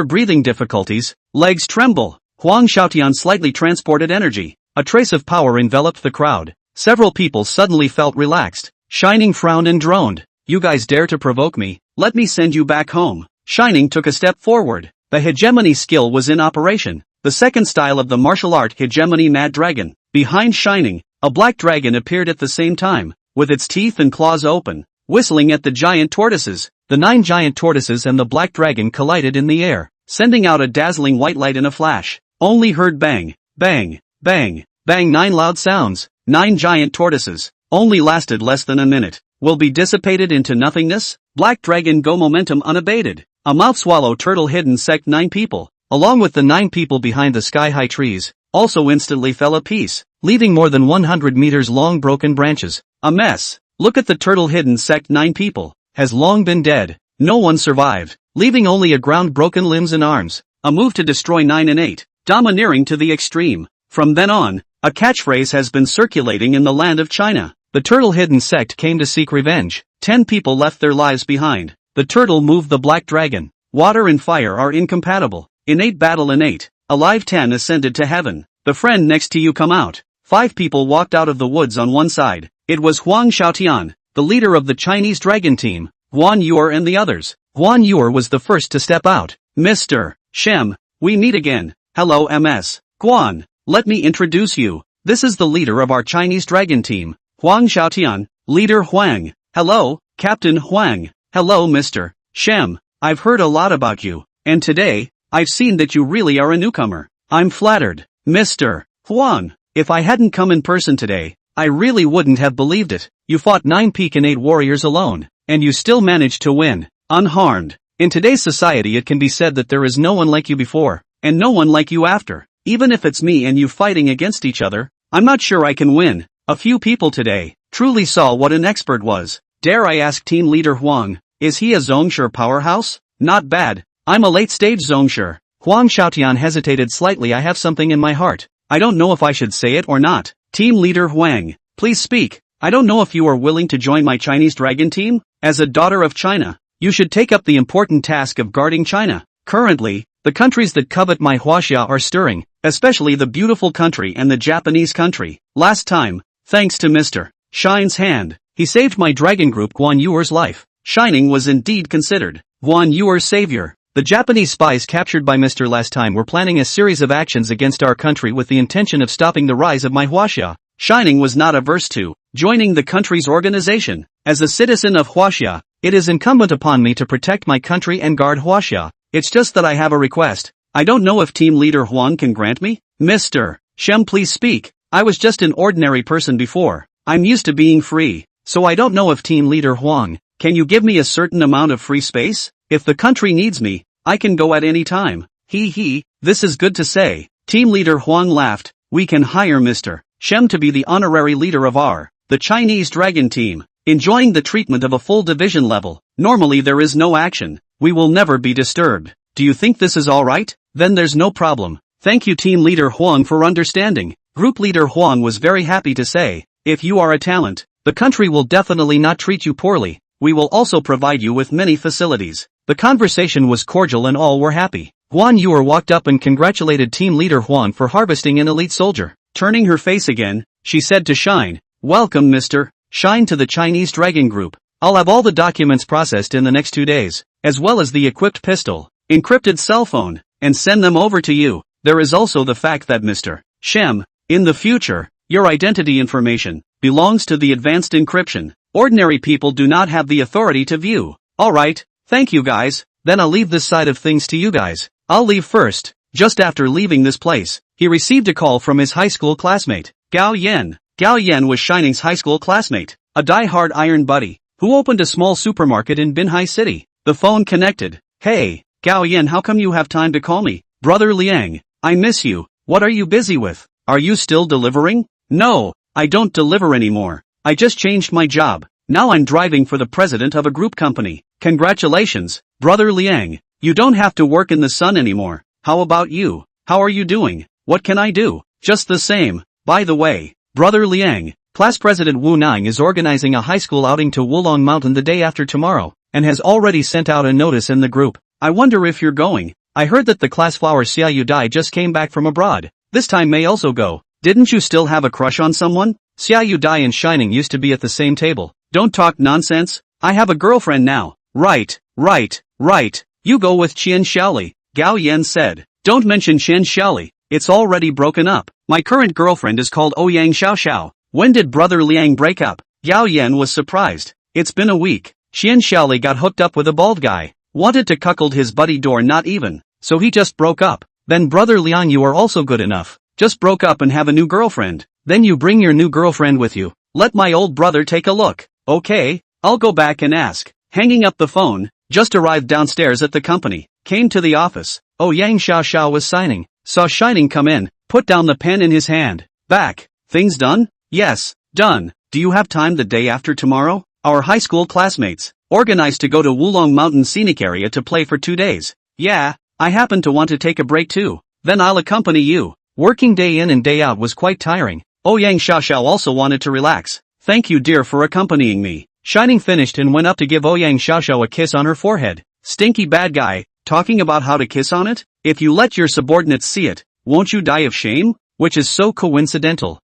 breathing difficulties, legs tremble. Huang Xiaotian slightly transported energy. A trace of power enveloped the crowd. Several people suddenly felt relaxed. Shining frowned and droned. You guys dare to provoke me? Let me send you back home. Shining took a step forward. The hegemony skill was in operation. The second style of the martial art hegemony Mad Dragon. Behind Shining, a black dragon appeared at the same time, with its teeth and claws open, whistling at the giant tortoises. The 9 giant tortoises and the black dragon collided in the air, sending out a dazzling white light in a flash. Only heard bang, bang, bang, bang 9 loud sounds. 9 giant tortoises, only lasted less than a minute, will be dissipated into nothingness. Black dragon go momentum unabated. A mouth swallow turtle hidden sect 9 people, along with the 9 people behind the sky-high trees, also instantly fell a piece, leaving more than 100 meters long broken branches. A mess. Look at the turtle hidden sect 9 people, has long been dead. No one survived, leaving only a ground broken limbs and arms. A move to destroy 9 and 8, domineering to the extreme. From then on, a catchphrase has been circulating in the land of China. The turtle hidden sect came to seek revenge. 10 people left their lives behind. The turtle moved the black dragon. Water and fire are incompatible. Innate battle innate. Alive 10 ascended to heaven. The friend next to you come out. 5 people walked out of the woods on one side. It was Huang Xiaotian, the leader of the Chinese dragon team, Guan Yuer and the others. Guan Yuer was the first to step out. Mr. Shem, we meet again. Hello MS. Guan, let me introduce you. This is the leader of our Chinese dragon team, Huang Xiaotian, leader Huang. Hello, Captain Huang. Hello Mr. Shem, I've heard a lot about you, and today, I've seen that you really are a newcomer. I'm flattered. Mr. Huang, if I hadn't come in person today, I really wouldn't have believed it. You fought 9 Pekin 8 warriors alone, and you still managed to win, unharmed. In today's society it can be said that there is no one like you before, and no one like you after. Even if it's me and you fighting against each other, I'm not sure I can win. A few people today truly saw what an expert was. Dare I ask team leader Huang, is he a Zhongshe powerhouse? Not bad. I'm a late-stage Zhongshe. Huang Xiaotian hesitated slightly. I have something in my heart. I don't know if I should say it or not. Team leader Huang, please speak. I don't know if you are willing to join my Chinese dragon team. As a daughter of China, you should take up the important task of guarding China. Currently, the countries that covet my Huaxia are stirring, especially the beautiful country and the Japanese country. Last time, thanks to Mr. Shine's hand, he saved my dragon group Guan Yuer's life. Shining was indeed considered Guan Yuer's savior. The Japanese spies captured by Mr. last time were planning a series of actions against our country with the intention of stopping the rise of my Huaxia. Shining was not averse to joining the country's organization. As a citizen of Huaxia, it is incumbent upon me to protect my country and guard Huaxia. It's just that I have a request. I don't know if team leader Huang can grant me. Mr. Shem, please speak. I was just an ordinary person before. I'm used to being free, so I don't know if team leader Huang, can you give me a certain amount of free space? If the country needs me, I can go at any time. This is good to say. Team leader Huang laughed. We can hire Mr. Shem to be the honorary leader of the Chinese dragon team, enjoying the treatment of a full division level. Normally there is no action. We will never be disturbed. Do you think this is alright? Then there's no problem. Thank you team leader Huang for understanding. Group leader Huang was very happy to say, if you are a talent, the country will definitely not treat you poorly. We will also provide you with many facilities. The conversation was cordial and all were happy. Guan Yuer walked up and congratulated team leader Huang for harvesting an elite soldier. Turning her face again, she said to Shine, welcome Mr. Shine to the Chinese dragon group. I'll have all the documents processed in the next 2 days, as well as the equipped pistol, encrypted cell phone, and send them over to you. There is also the fact that Mr. Shem, in the future, your identity information belongs to the advanced encryption. Ordinary people do not have the authority to view. Alright, thank you guys, then I'll leave this side of things to you guys. I'll leave first. Just after leaving this place, he received a call from his high school classmate, Gao Yan. Gao Yan was Shining's high school classmate, a die-hard iron buddy, who opened a small supermarket in Binhai City. The phone connected. Hey, Gao Yan, how come you have time to call me? Brother Liang, I miss you. What are you busy with? Are you still delivering? No, I don't deliver anymore. I just changed my job. Now I'm driving for the president of a group company. Congratulations, Brother Liang. You don't have to work in the sun anymore. How about you? How are you doing? What can I do? Just the same. By the way, Brother Liang, Class President Wu Nang is organizing a high school outing to Wulong Mountain the day after tomorrow, and has already sent out a notice in the group. I wonder if you're going. I heard that the class flower Xiaoyu Dai just came back from abroad. This time may also go. Didn't you still have a crush on someone? Xiaoyu Dai and Shining used to be at the same table. Don't talk nonsense. I have a girlfriend now. Right. You go with Qian Xiaoli, Gao Yan said. Don't mention Qian Xiaoli. It's already broken up. My current girlfriend is called Ouyang Xiaoxiao. When did Brother Liang break up? Gao Yan was surprised. It's been a week. Qian Xiaoli got hooked up with a bald guy. Wanted to cuckold his buddy door, not even. So he just broke up. Then Brother Liang, you are also good enough. Just broke up and have a new girlfriend. Then you bring your new girlfriend with you. Let my old brother take a look. Okay, I'll go back and ask. Hanging up the phone, just arrived downstairs at the company. Came to the office. Ouyang Xiaoxiao was signing. Saw Shining come in, put down the pen in his hand. Back. Things done? Yes, done. Do you have time the day after tomorrow? Our high school classmates organized to go to Wulong Mountain Scenic Area to play for 2 days. Yeah, I happen to want to take a break too. Then I'll accompany you. Working day in and day out was quite tiring. Ouyang Xiaoxiao also wanted to relax. Thank you, dear, for accompanying me. Shining finished and went up to give Ouyang Xiaoxiao a kiss on her forehead. Stinky bad guy, talking about how to kiss on it? If you let your subordinates see it, won't you die of shame? Which is so coincidental.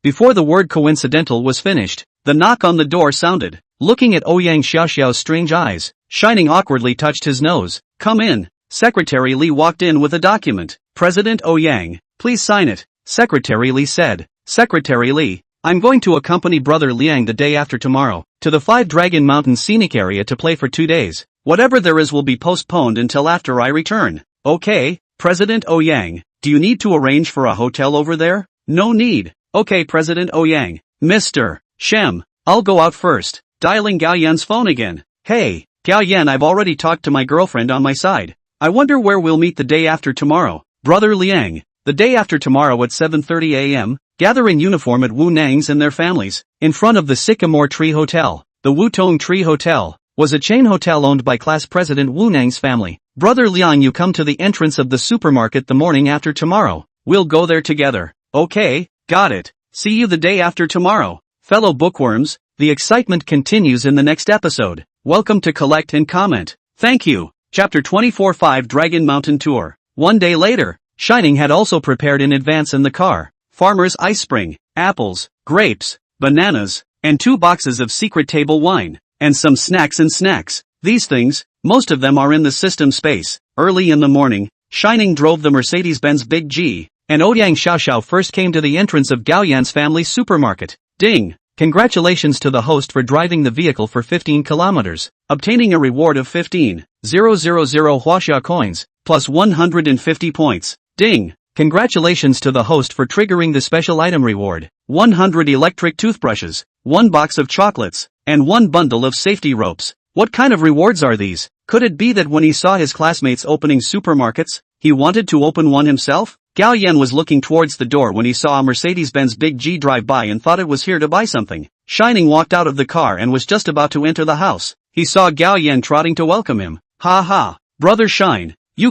Before the word coincidental was finished, the knock on the door sounded. Looking at Ouyang Xiaoxiao's strange eyes, Shining awkwardly touched his nose. Come in. Secretary Li walked in with a document. President Ouyang, please sign it. Secretary Li said. Secretary Li, I'm going to accompany Brother Liang the day after tomorrow, to the 5 Dragon Mountain Scenic Area to play for 2 days. Whatever there is will be postponed until after I return. Okay, President Ouyang, do you need to arrange for a hotel over there? No need. Okay, President Ouyang. Mr. Shem, I'll go out first. Dialing Gao Yan's phone again. Hey, Gao Yan, I've already talked to my girlfriend on my side. I wonder where we'll meet the day after tomorrow. Brother Liang, the day after tomorrow at 7:30 a.m., gather in uniform at Wu Nang's and their families, in front of the Sycamore Tree Hotel. The Wutong Tree Hotel was a chain hotel owned by Class President Wu Nang's family. Brother Liang, you come to the entrance of the supermarket the morning after tomorrow. We'll go there together. Okay, got it. See you the day after tomorrow. Fellow bookworms, the excitement continues in the next episode. Welcome to Collect and Comment. Thank you. Chapter 24, 5 Dragon Mountain Tour. 1 day later, Shining had also prepared in advance in the car. Farmer's Ice Spring, apples, grapes, bananas, and 2 boxes of secret table wine, and some snacks. These things, most of them are in the system space. Early in the morning, Shining drove the Mercedes-Benz Big G, and Ouyang Xiaoxiao first came to the entrance of Gao Yan's family supermarket. Ding! Congratulations to the host for driving the vehicle for 15 kilometers, obtaining a reward of 15,000 Huaxia coins, plus 150 points. Ding! Congratulations to the host for triggering the special item reward, 100 electric toothbrushes, 1 box of chocolates, and 1 bundle of safety ropes. What kind of rewards are these? Could it be that when he saw his classmates opening supermarkets, he wanted to open one himself? Gao Yan was looking towards the door when he saw a Mercedes-Benz Big G drive by and thought it was here to buy something. Shining walked out of the car and was just about to enter the house. He saw Gao Yan trotting to welcome him. Ha ha, Brother Shine, you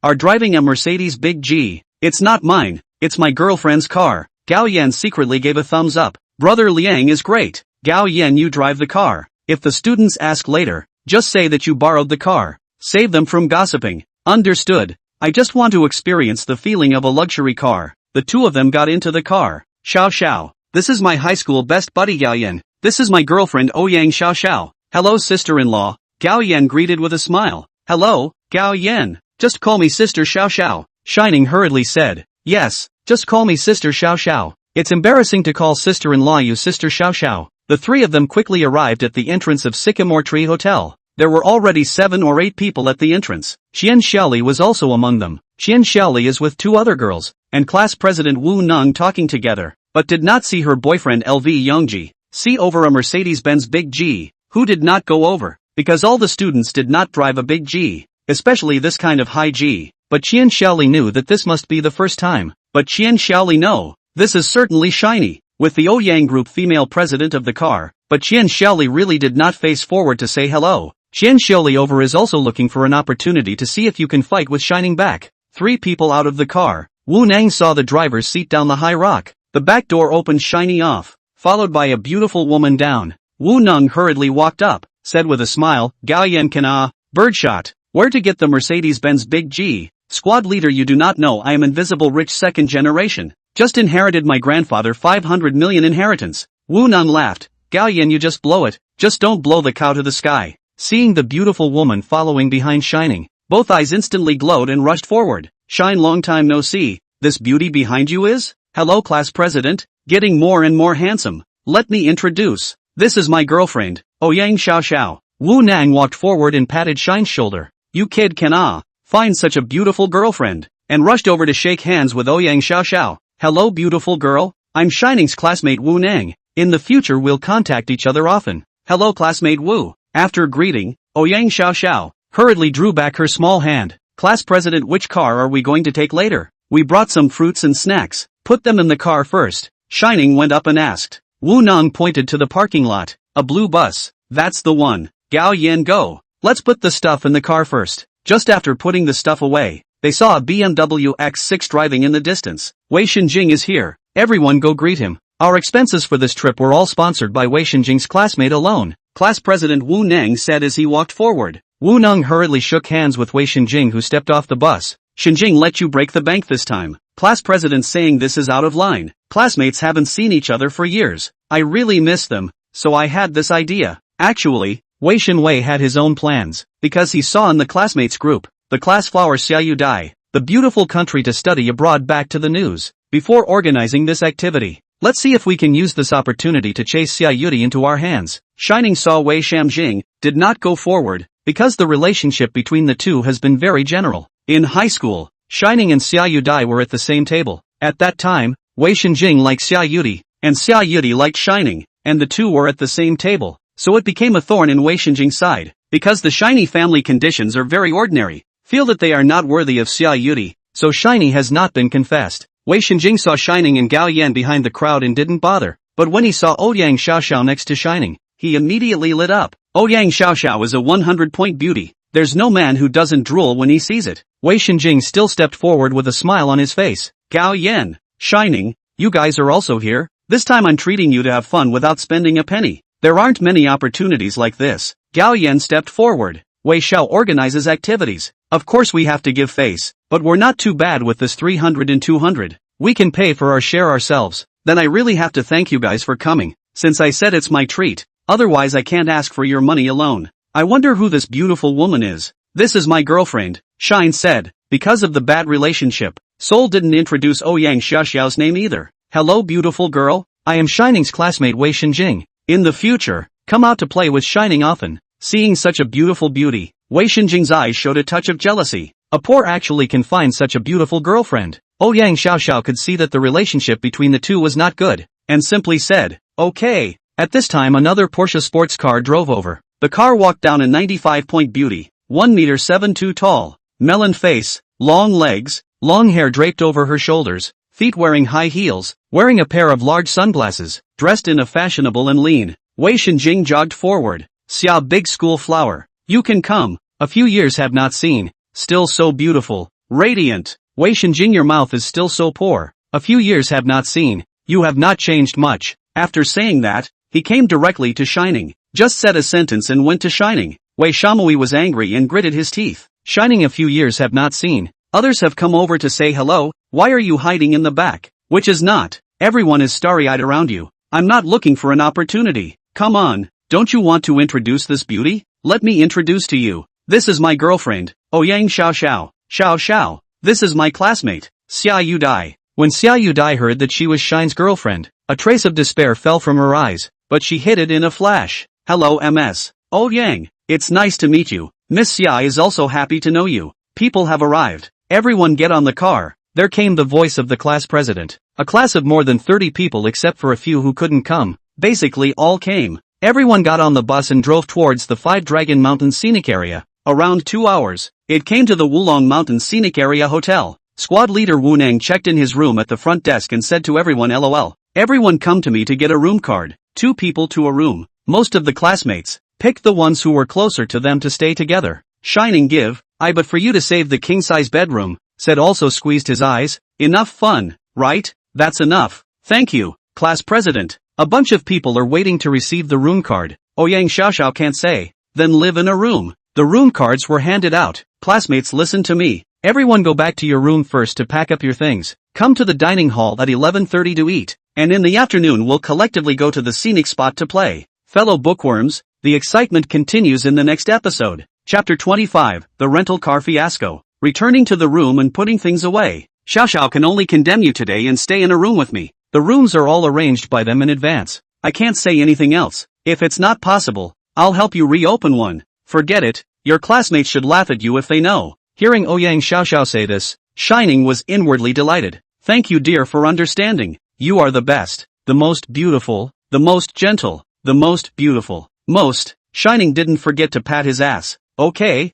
are driving a Mercedes Big G. It's not mine, it's my girlfriend's car. Gao Yan secretly gave a thumbs up. Brother Liang is great. Gao Yan, you drive the car. If the students ask later, just say that you borrowed the car. Save them from gossiping. Understood. I just want to experience the feeling of a luxury car. The two of them got into the car. Xiao, this is my high school best buddy Gao Yan. This is my girlfriend Ouyang Xiaoxiao. Hello, sister-in-law. Gao Yan greeted with a smile. Hello, Gao Yan. Just call me Sister Xiaoxiao. Shining hurriedly said. Yes, just call me Sister Xiaoxiao. It's embarrassing to call sister-in-law you Sister Xiaoxiao. The three of them quickly arrived at the entrance of Sycamore Tree Hotel. There were already 7 or 8 people at the entrance. Qian Xiaoli was also among them. Qian Xiaoli is with 2 other girls, and class president Wu Neng talking together, but did not see her boyfriend LV Yongji. See over a Mercedes-Benz Big G. Who did not go over? Because all the students did not drive a Big G, especially this kind of high G. but Qian Xiaoli knew that this must be the first time. But Qian Xiaoli no, this is certainly shiny. With the Ouyang Group female president of the car, but Qian Xiaoli really did not face forward to say hello. Qian Xiaoli over is also looking for an opportunity to see if you can fight with shining back. 3 people out of the car. Wu Nang saw the driver's seat down the high rock. The back door opened shiny off, followed by a beautiful woman down. Wu Nang hurriedly walked up, said with a smile, Gao Yan can birdshot. Where to get the Mercedes-Benz Big G? Squad leader, you do not know I am Invincible rich second generation. Just inherited my grandfather 500 million inheritance. Wu Nang laughed. Gao Yan, you just blow it, just don't blow the cow to the sky. Seeing the beautiful woman following behind Shining, both eyes instantly glowed and rushed forward. Shine, long time no see, this beauty behind you is? Hello class president, getting more and more handsome. Let me introduce, this is my girlfriend, Ouyang Xiao Xiao. Wu Nang walked forward and patted Shine's shoulder. You kid can find such a beautiful girlfriend, and rushed over to shake hands with Ouyang Xiao Xiao. Hello beautiful girl, I'm Shining's classmate Wu Nang. In the future we'll contact each other often. Hello classmate Wu. After greeting, Ouyang Xiao Xiao hurriedly drew back her small hand. Class president, which car are we going to take later? We brought some fruits and snacks. Put them in the car first. Shining went up and asked. Wu Nang pointed to the parking lot. A blue bus. That's the one. Gao Yan, go. Let's put the stuff in the car first. Just after putting the stuff away, they saw a BMW X6 driving in the distance. Wei Shenjing is here. Everyone go greet him. Our expenses for this trip were all sponsored by Wei Shenjing's classmate alone. Class President Wu Nang said as he walked forward. Wu Nang hurriedly shook hands with Wei Shenjing, who stepped off the bus. Shenjing, let you break the bank this time. Class President saying this is out of line. Classmates haven't seen each other for years. I really miss them, so I had this idea. Actually, Wei Shenwei had his own plans, because he saw in the classmates group, the class flower Xiaoyu Dai, the beautiful country to study abroad, back to the news. Before organizing this activity, let's see if we can use this opportunity to chase Xiaoyudi into our hands. Shining saw Wei Shamjing did not go forward, because the relationship between the two has been very general. In high school, Shining and Xiaoyu Dai were at the same table. At that time, Wei Shenjing liked Xiaoyudi, and Xiaoyudi liked Shining, and the two were at the same table. So it became a thorn in Wei Shenjing's side, because the Shiny family conditions are very ordinary, feel that they are not worthy of Xiaoyudi, so Shiny has not been confessed. Wei Shenjing saw Shining and Gao Yan behind the crowd and didn't bother, but when he saw Ouyang Xiao Xiao next to Shining, he immediately lit up. Ouyang Xiao Xiao is a 100-point beauty. There's no man who doesn't drool when he sees it. Wei Shenjing still stepped forward with a smile on his face. Gao Yan, Shining, you guys are also here? This time I'm treating you to have fun without spending a penny. There aren't many opportunities like this. Gao Yan stepped forward. Wei Xiao organizes activities. Of course we have to give face, but we're not too bad with this 300 and 200. We can pay for our share ourselves. Then I really have to thank you guys for coming, since I said it's my treat. Otherwise I can't ask for your money alone. I wonder who this beautiful woman is. This is my girlfriend, Shine said. Because of the bad relationship, Sol didn't introduce Ouyang Xiaoxiao's name either. Hello beautiful girl, I am Shining's classmate Wei Shenjing. In the future, come out to play with Shining often. Seeing such a beautiful beauty, Wei Shenjing's eyes showed a touch of jealousy. A poor actually can find such a beautiful girlfriend. Ouyang Xiaoxiao could see that the relationship between the two was not good, and simply said, okay. At this time another Porsche sports car drove over. The car walked down a 95-point beauty, 1.72 m tall, melon face, long legs, long hair draped over her shoulders, feet wearing high heels, wearing a pair of large sunglasses, dressed in a fashionable and lean. Wei Shenjing jogged forward. Xia, big school flower, you can come. A few years have not seen. Still so beautiful, radiant. Wei Shenjing, your mouth is still so poor. A few years have not seen. You have not changed much. After saying that, he came directly to Shining. Just said a sentence and went to Shining. Wei Shamui was angry and gritted his teeth. Shining, a few years have not seen. Others have come over to say hello. Why are you hiding in the back? Which is not. Everyone is starry-eyed around you. I'm not looking for an opportunity. Come on, don't you want to introduce this beauty? Let me introduce to you. This is my girlfriend, Ouyang Xiao Xiao. Xiao Xiao. This is my classmate, Xiaoyu Dai. When Xiaoyu Dai heard that she was Shine's girlfriend, a trace of despair fell from her eyes, but she hid it in a flash. Hello MS. Ouyang, it's nice to meet you. Miss Xia is also happy to know you. People have arrived. Everyone get on the car. There came the voice of the class president. A class of more than 30 people except for a few who couldn't come. Basically all came. Everyone got on the bus and drove towards the 5 Dragon Mountain scenic area. Around 2 hours, it came to the Wulong Mountain Scenic Area Hotel. Squad leader Wu Nang checked in his room at the front desk and said to everyone, LOL. Everyone come to me to get a room card. 2 people to a room. Most of the classmates picked the ones who were closer to them to stay together. Shining give, but for you to save the king-size bedroom, said also squeezed his eyes. Enough fun, right? That's enough. Thank you, class president. A bunch of people are waiting to receive the room card. Ouyang Xiaoxiao can't say. Then live in a room. The room cards were handed out. Classmates, listen to me. Everyone go back to your room first to pack up your things. Come to the dining hall at 11:30 to eat. And in the afternoon we'll collectively go to the scenic spot to play. Fellow bookworms, the excitement continues in the next episode. Chapter 25, The Rental Car Fiasco. Returning to the room and putting things away. Xiaoxiao can only condemn you today and stay in a room with me. The rooms are all arranged by them in advance. I can't say anything else. If it's not possible, I'll help you reopen one. Forget it. Your classmates should laugh at you if they know. Hearing Ouyang Xiaoxiao say this, Shining was inwardly delighted. Thank you, dear, for understanding. You are the best, the most beautiful, the most gentle, the most beautiful, most. Shining didn't forget to pat his ass. Okay,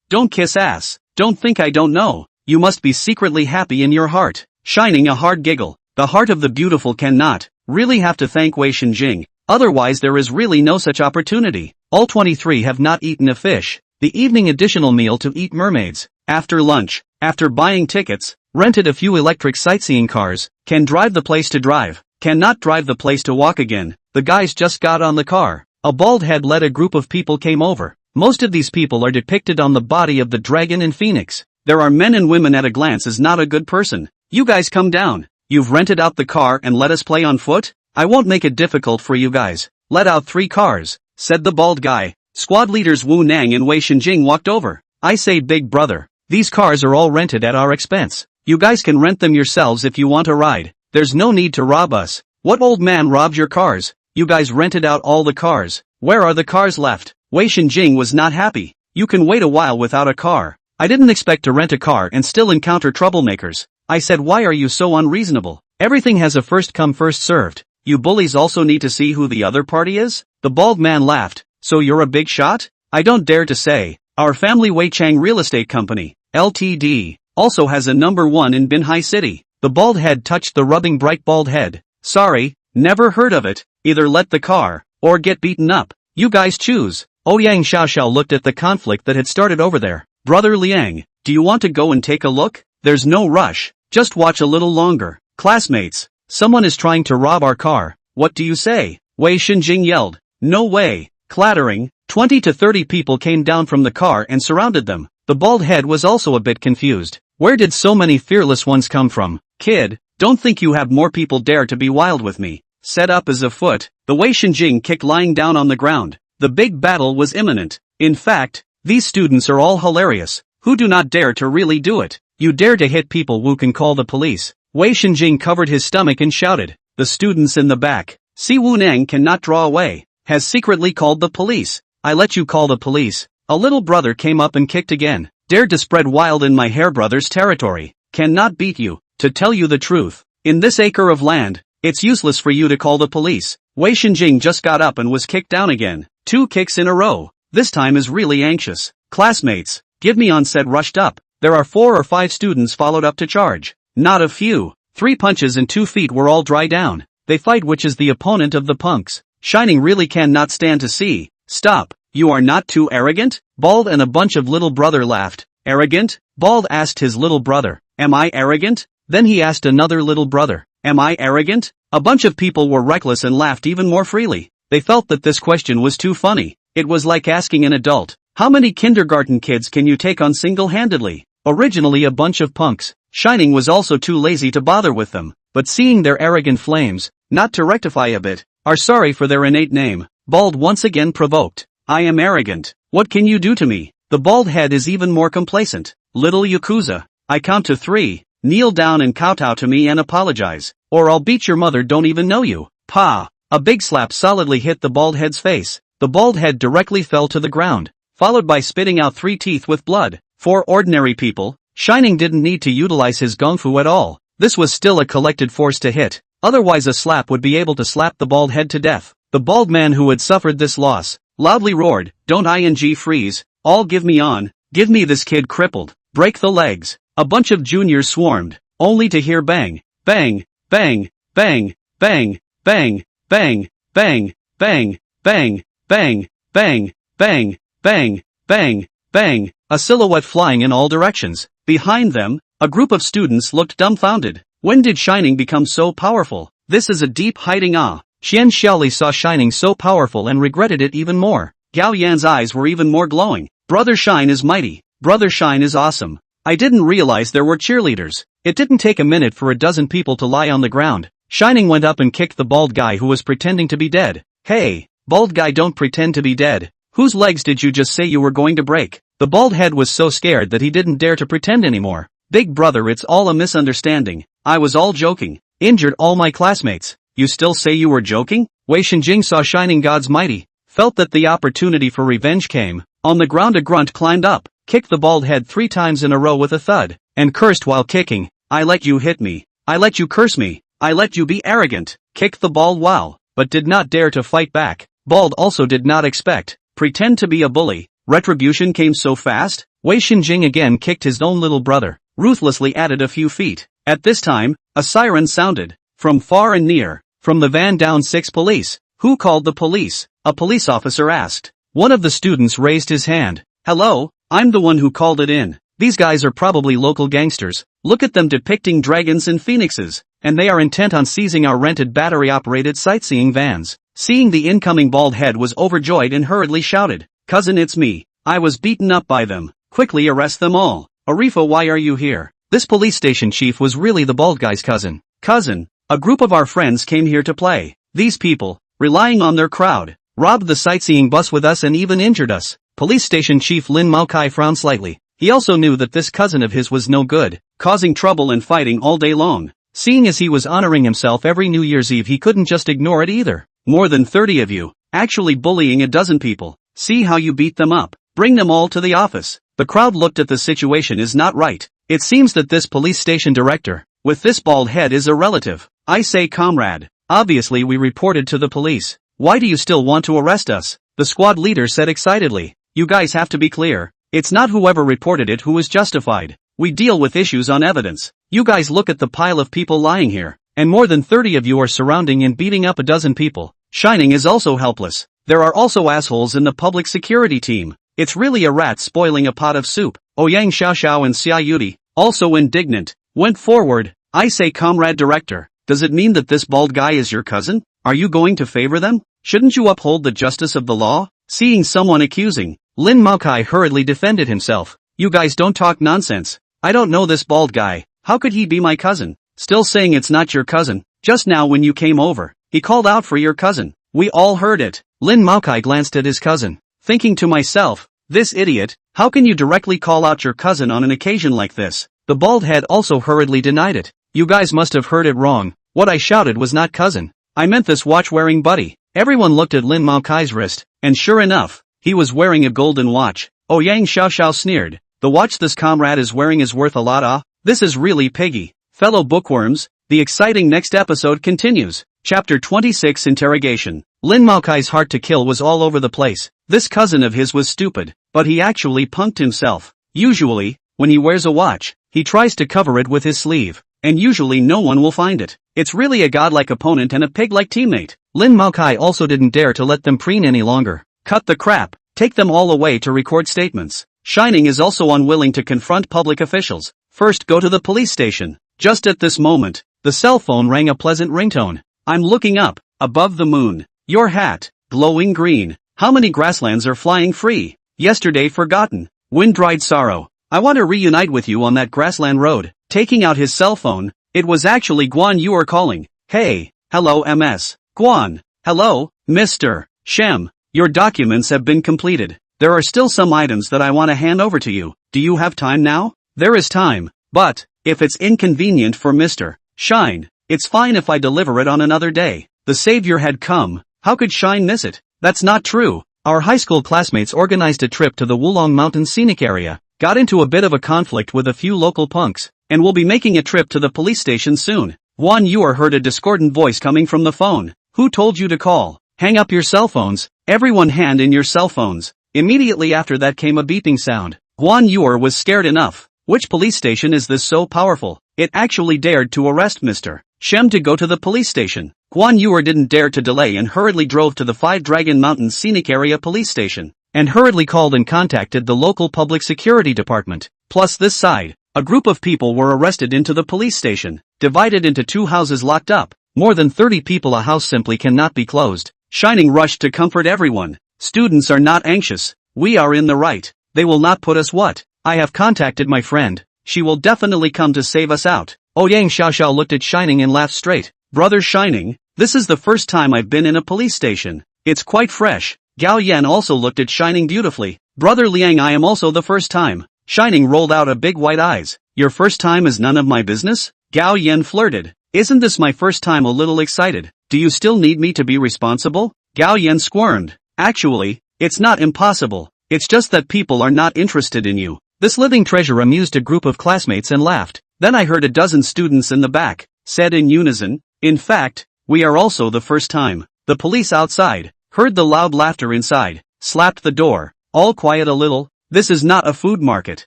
don't kiss ass. Don't think I don't know. You must be secretly happy in your heart. Shining a hard giggle. The heart of the beautiful cannot really have to thank Wei Shenjing. Otherwise there is really no such opportunity. All 23 have not eaten a fish. The evening additional meal to eat mermaids. After lunch, after buying tickets, rented a few electric sightseeing cars, can drive the place to drive, cannot drive the place to walk again. The guys just got on the car. A bald head led a group of people came over. Most of these people are depicted on the body of the dragon in Phoenix. There are men and women at a glance is not a good person. You guys come down. You've rented out the car and let us play on foot? I won't make it difficult for you guys. Let out 3 cars, said the bald guy. Squad leaders Wu Nang and Wei Shenjing walked over. I say, big brother, these cars are all rented at our expense. You guys can rent them yourselves if you want a ride. There's no need to rob us. What old man robbed your cars? You guys rented out all the cars. Where are the cars left? Wei Shenjing was not happy. You can wait a while without a car. I didn't expect to rent a car and still encounter troublemakers. I said, why are you so unreasonable? Everything has a first come first served. You bullies also need to see who the other party is? The bald man laughed. So you're a big shot? I don't dare to say. Our family Wei Chang Real Estate Company, Ltd, also has a number 1 in Binhai City. The bald head touched the rubbing bright bald head. Sorry, never heard of it. Either let the car, or get beaten up. You guys choose. Ouyang Xiaoxiao looked at the conflict that had started over there. Brother Liang, do you want to go and take a look? There's no rush. Just watch a little longer. Classmates, someone is trying to rob our car. What do you say? Wei Shenjing yelled. No way. Clattering, 20 to 30 people came down from the car and surrounded them. The bald head was also a bit confused. Where did so many fearless ones come from? Kid, don't think you have more people dare to be wild with me. Set up as a foot, the Wei Shenjing kicked lying down on the ground. The big battle was imminent. In fact, these students are all hilarious. Who do not dare to really do it? You dare to hit people who can call the police. Wei Shenjing covered his stomach and shouted. The students in the back. See, Wu Nang cannot draw away. Has secretly called the police. I let you call the police. A little brother came up and kicked again. Dared to spread wild in my hair brother's territory. Cannot beat you. To tell you the truth, in this acre of land, it's useless for you to call the police. Wei Shenjing just got up and was kicked down again. 2 kicks in a row. This time is really anxious. Classmates, give me on, said rushed up. There are 4 or 5 students followed up to charge. Not a few. 3 punches and 2 feet were all dry down. They fight which is the opponent of the punks. Shining really cannot stand to see. Stop. You are not too arrogant? Bald and a bunch of little brother laughed. Arrogant? Bald asked his little brother. Am I arrogant? Then he asked another little brother. Am I arrogant? A bunch of people were reckless and laughed even more freely. They felt that this question was too funny. It was like asking an adult, how many kindergarten kids can you take on single-handedly? Originally a bunch of punks, Shining was also too lazy to bother with them, but seeing their arrogant flames, not to rectify a bit, are sorry for their innate name. Bald once again provoked. I am arrogant. What can you do to me? The bald head is even more complacent. Little Yakuza, I count to 3, kneel down and kowtow to me and apologize, or I'll beat your mother, don't even know you. Pa! A big slap solidly hit the bald head's face. The bald head directly fell to the ground, followed by spitting out 3 teeth with blood. For ordinary people, Shining didn't need to utilize his gongfu at all. This was still a collected force to hit. Otherwise a slap would be able to slap the bald head to death. The bald man who had suffered this loss loudly roared, "Don't ing freeze, all give me on, give me this kid crippled, break the legs." A bunch of juniors swarmed, only to hear bang, bang, bang, bang, bang, bang, bang, bang, bang, bang, bang, bang, bang, bang, bang, bang, a silhouette flying in all directions. Behind them, a group of students looked dumbfounded. When did Shining become so powerful? This is a deep hiding ah. Xian Xiaoli saw Shining so powerful and regretted it even more. Gao Yan's eyes were even more glowing. Brother Shine is mighty. Brother Shine is awesome. I didn't realize there were cheerleaders. It didn't take a minute for a dozen people to lie on the ground. Shining went up and kicked the bald guy who was pretending to be dead. Hey, bald guy, don't pretend to be dead. Whose legs did you just say you were going to break? The bald head was so scared that he didn't dare to pretend anymore. Big brother, it's all a misunderstanding. I was all joking. Injured all my classmates. You still say you were joking? Wei Shenjing saw Shining God's mighty, felt that the opportunity for revenge came. On the ground a grunt climbed up, kicked the bald head 3 times in a row with a thud, and cursed while kicking. I let you hit me. I let you curse me. I let you be arrogant. Kicked the bald wow, but did not dare to fight back. Bald also did not expect, pretend to be a bully. Retribution came so fast. Wei Shenjing again kicked his own little brother, ruthlessly added a few feet. At this time, a siren sounded. From far and near, from the van down 6 police. Who called the police? A police officer asked. One of the students raised his hand. Hello, I'm the one who called it in. These guys are probably local gangsters. Look at them depicting dragons and phoenixes, and they are intent on seizing our rented battery-operated sightseeing vans. Seeing the incoming bald head was overjoyed and hurriedly shouted, "Cousin, it's me. I was beaten up by them. Quickly arrest them all." Arifa, why are you here? This police station chief was really the bald guy's cousin. Cousin, a group of our friends came here to play. These people, relying on their crowd, robbed the sightseeing bus with us and even injured us. Police station chief Lin Maokai frowned slightly. He also knew that this cousin of his was no good, causing trouble and fighting all day long. Seeing as he was honoring himself every New Year's Eve, he couldn't just ignore it either. More than 30 of you, actually bullying a dozen people. See how you beat them up. Bring them all to the office. The crowd looked at the situation is not right. It seems that this police station director, with this bald head, is a relative. I say, comrade, obviously we reported to the police. Why do you still want to arrest us? The squad leader said excitedly. You guys have to be clear. It's not whoever reported it who is justified. We deal with issues on evidence. You guys look at the pile of people lying here, and more than 30 of you are surrounding and beating up a dozen people. Shining is also helpless. There are also assholes in the public security team. It's really a rat spoiling a pot of soup. Ouyang Xiaoxiao and Xia Yudi, also indignant, went forward. I say, comrade director, does it mean that this bald guy is your cousin? Are you going to favor them? Shouldn't you uphold the justice of the law? Seeing someone accusing, Lin Maokai hurriedly defended himself. You guys don't talk nonsense. I don't know this bald guy. How could he be my cousin? Still saying it's not your cousin. Just now when you came over, he called out for your cousin. We all heard it. Lin Maokai glanced at his cousin, thinking to myself, this idiot, how can you directly call out your cousin on an occasion like this? The bald head also hurriedly denied it. You guys must have heard it wrong. What I shouted was not cousin. I meant this watch-wearing buddy. Everyone looked at Lin Maokai's wrist, and sure enough, he was wearing a golden watch. Ouyang Xiaoxiao sneered. The watch this comrade is wearing is worth a lot, ah? This is really piggy. Fellow bookworms, the exciting next episode continues. Chapter 26 Interrogation. Lin Maokai's heart to kill was all over the place. This cousin of his was stupid, but he actually punked himself. Usually, when he wears a watch, he tries to cover it with his sleeve, and usually no one will find it. It's really a godlike opponent and a pig-like teammate. Lin Maokai also didn't dare to let them preen any longer. Cut the crap, take them all away to record statements. Shining is also unwilling to confront public officials. First go to the police station. Just at this moment, the cell phone rang a pleasant ringtone. I'm looking up, above the moon. Your hat, glowing green. How many grasslands are flying free? Yesterday forgotten. Wind-dried sorrow. I want to reunite with you on that grassland road. Taking out his cell phone, it was actually Guan you are calling. Hey, hello MS. Guan. Hello, Mr. Shem. Your documents have been completed. There are still some items that I want to hand over to you. Do you have time now? There is time, but, if it's inconvenient for Mr. Shine, it's fine if I deliver it on another day. The savior had come. How could Shine miss it? That's not true. Our high school classmates organized a trip to the Wulong Mountain scenic area, got into a bit of a conflict with a few local punks, and will be making a trip to the police station soon. Guan Yuer heard a discordant voice coming from the phone. Who told you to call? Hang up your cell phones. Everyone hand in your cell phones. Immediately after that came a beeping sound. Guan Yuer was scared enough. Which police station is this so powerful? It actually dared to arrest Mr. Shem to go to the police station. Guan Yuer didn't dare to delay and hurriedly drove to the Five Dragon Mountains Scenic Area police station, and hurriedly called and contacted the local public security department. Plus this side, a group of people were arrested into the police station, divided into 2 houses locked up. More than 30 people, a house simply cannot be closed. Shining rushed to comfort everyone. Students are not anxious. We are in the right. They will not put us what? I have contacted my friend. She will definitely come to save us out. Ouyang Xiaoxiao looked at Shining and laughed straight. Brother Shining, this is the first time I've been in a police station. It's quite fresh. Gao Yan also looked at Shining dutifully. Brother Liang, I am also the first time. Shining rolled out a big white eyes. Your first time is none of my business? Gao Yan flirted. Isn't this my first time? A little excited. Do you still need me to be responsible? Gao Yan squirmed. Actually, it's not impossible. It's just that people are not interested in you. This living treasure amused a group of classmates and laughed. Then I heard a dozen students in the back, said in unison, in fact, we are also the first time. The police outside, heard the loud laughter inside, slapped the door. All quiet a little, this is not a food market.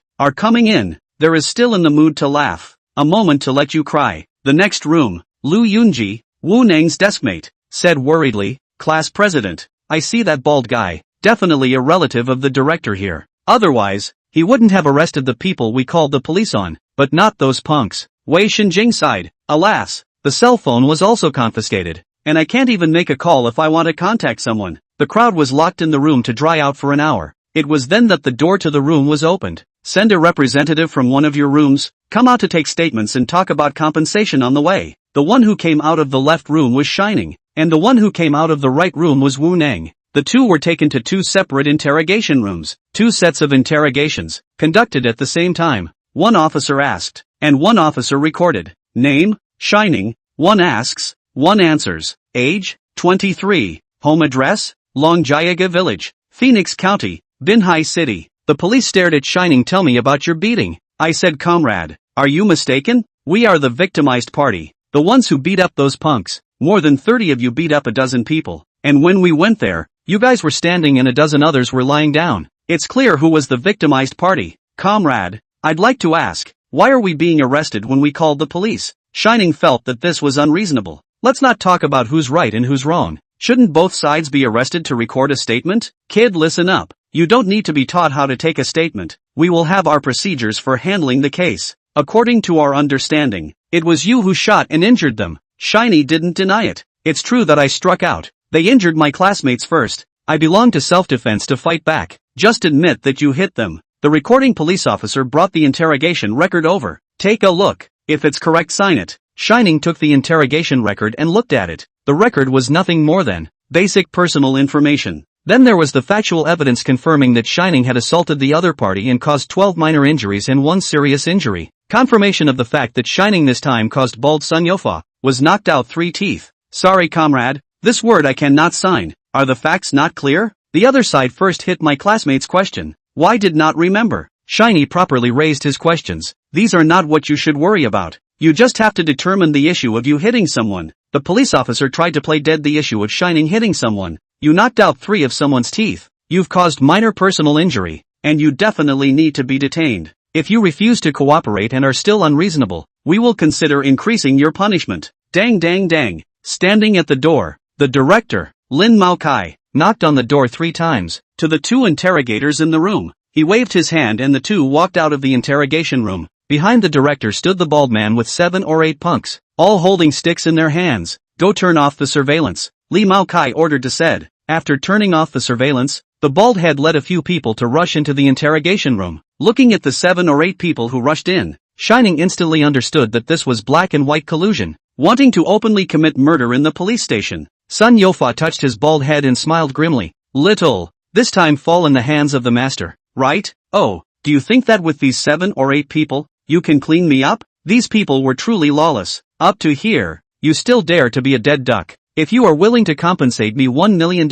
Are coming in, there is still in the mood to laugh. A moment to let you cry. The next room, Lu Yunji, Wu Nang's deskmate, said worriedly, class president, I see that bald guy, definitely a relative of the director here. Otherwise, he wouldn't have arrested the people we called the police on, but not those punks. Wei Shinjing sighed. Alas, the cell phone was also confiscated, and I can't even make a call if I want to contact someone. The crowd was locked in the room to dry out for an hour. It was then that the door to the room was opened. Send a representative from one of your rooms, come out to take statements and talk about compensation on the way. The one who came out of the left room was Shining, and the one who came out of the right room was Wu Nang. The two were taken to 2 separate interrogation rooms, 2 sets of interrogations, conducted at the same time. One officer asked, and one officer recorded. Name, Shining. One asks, one answers. Age, 23. Home address, Longjiaga Village, Phoenix County, Binhai City. The police stared at Shining. Tell me about your beating. I said, comrade, are you mistaken? We are the victimized party, the ones who beat up those punks. More than 30 of you beat up a dozen people, and when we went there, you guys were standing and a dozen others were lying down. It's clear who was the victimized party. Comrade, I'd like to ask, why are we being arrested when we called the police? Shining felt that this was unreasonable. Let's not talk about who's right and who's wrong. Shouldn't both sides be arrested to record a statement? Kid, listen up. You don't need to be taught how to take a statement. We will have our procedures for handling the case. According to our understanding, it was you who shot and injured them. Shiny didn't deny it. It's true that I struck out. They injured my classmates first. I belong to self-defense to fight back. Just admit that you hit them. The recording police officer brought the interrogation record over. Take a look. If it's correct, sign it. Shining took the interrogation record and looked at it. The record was nothing more than basic personal information. Then there was the factual evidence confirming that Shining had assaulted the other party and caused 12 minor injuries and 1 serious injury. Confirmation of the fact that Shining this time caused bald Sun Yofa, was knocked out 3 teeth. Sorry comrade, this word I cannot sign. Are the facts not clear? The other side first hit my classmate's question. Why did not remember? Shiny properly raised his questions. These are not what you should worry about. You just have to determine the issue of you hitting someone. The police officer tried to play dead the issue of Shining hitting someone. You knocked out 3 of someone's teeth. You've caused minor personal injury, and you definitely need to be detained. If you refuse to cooperate and are still unreasonable, we will consider increasing your punishment. Dang dang dang. Standing at the door, the director, Lin Maokai, knocked on the door 3 times. To the 2 interrogators in the room, he waved his hand and the 2 walked out of the interrogation room. Behind the director stood the bald man with 7 or 8 punks, all holding sticks in their hands. Go turn off the surveillance, Li Maokai ordered to said. After turning off the surveillance, the bald head led a few people to rush into the interrogation room. Looking at the 7 or 8 people who rushed in, Shining instantly understood that this was black and white collusion, wanting to openly commit murder in the police station. Sun Yofa touched his bald head and smiled grimly. Little, this time fall in the hands of the master, right? Oh, do you think that with these 7 or 8 people, you can clean me up? These people were truly lawless. Up to here, you still dare to be a dead duck. If you are willing to compensate me $1 million,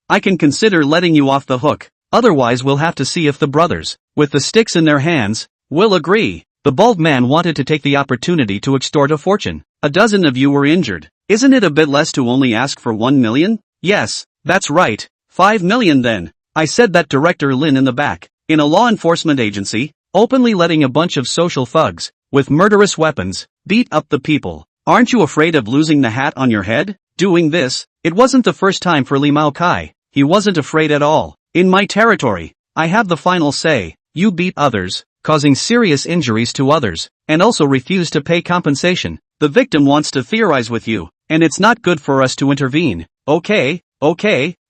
I can consider letting you off the hook. Otherwise we'll have to see if the brothers, with the sticks in their hands, will agree. The bald man wanted to take the opportunity to extort a fortune. A dozen of you were injured. Isn't it a bit less to only ask for $1 million? Yes, that's right. 5 million then. I said that Director Lin in the back, in a law enforcement agency, openly letting a bunch of social thugs, with murderous weapons, beat up the people. Aren't you afraid of losing the hat on your head? Doing this, it wasn't the first time for Li Maokai. He wasn't afraid at all. In my territory, I have the final say. You beat others, causing serious injuries to others, and also refuse to pay compensation. The victim wants to theorize with you, and it's not good for us to intervene. Okay,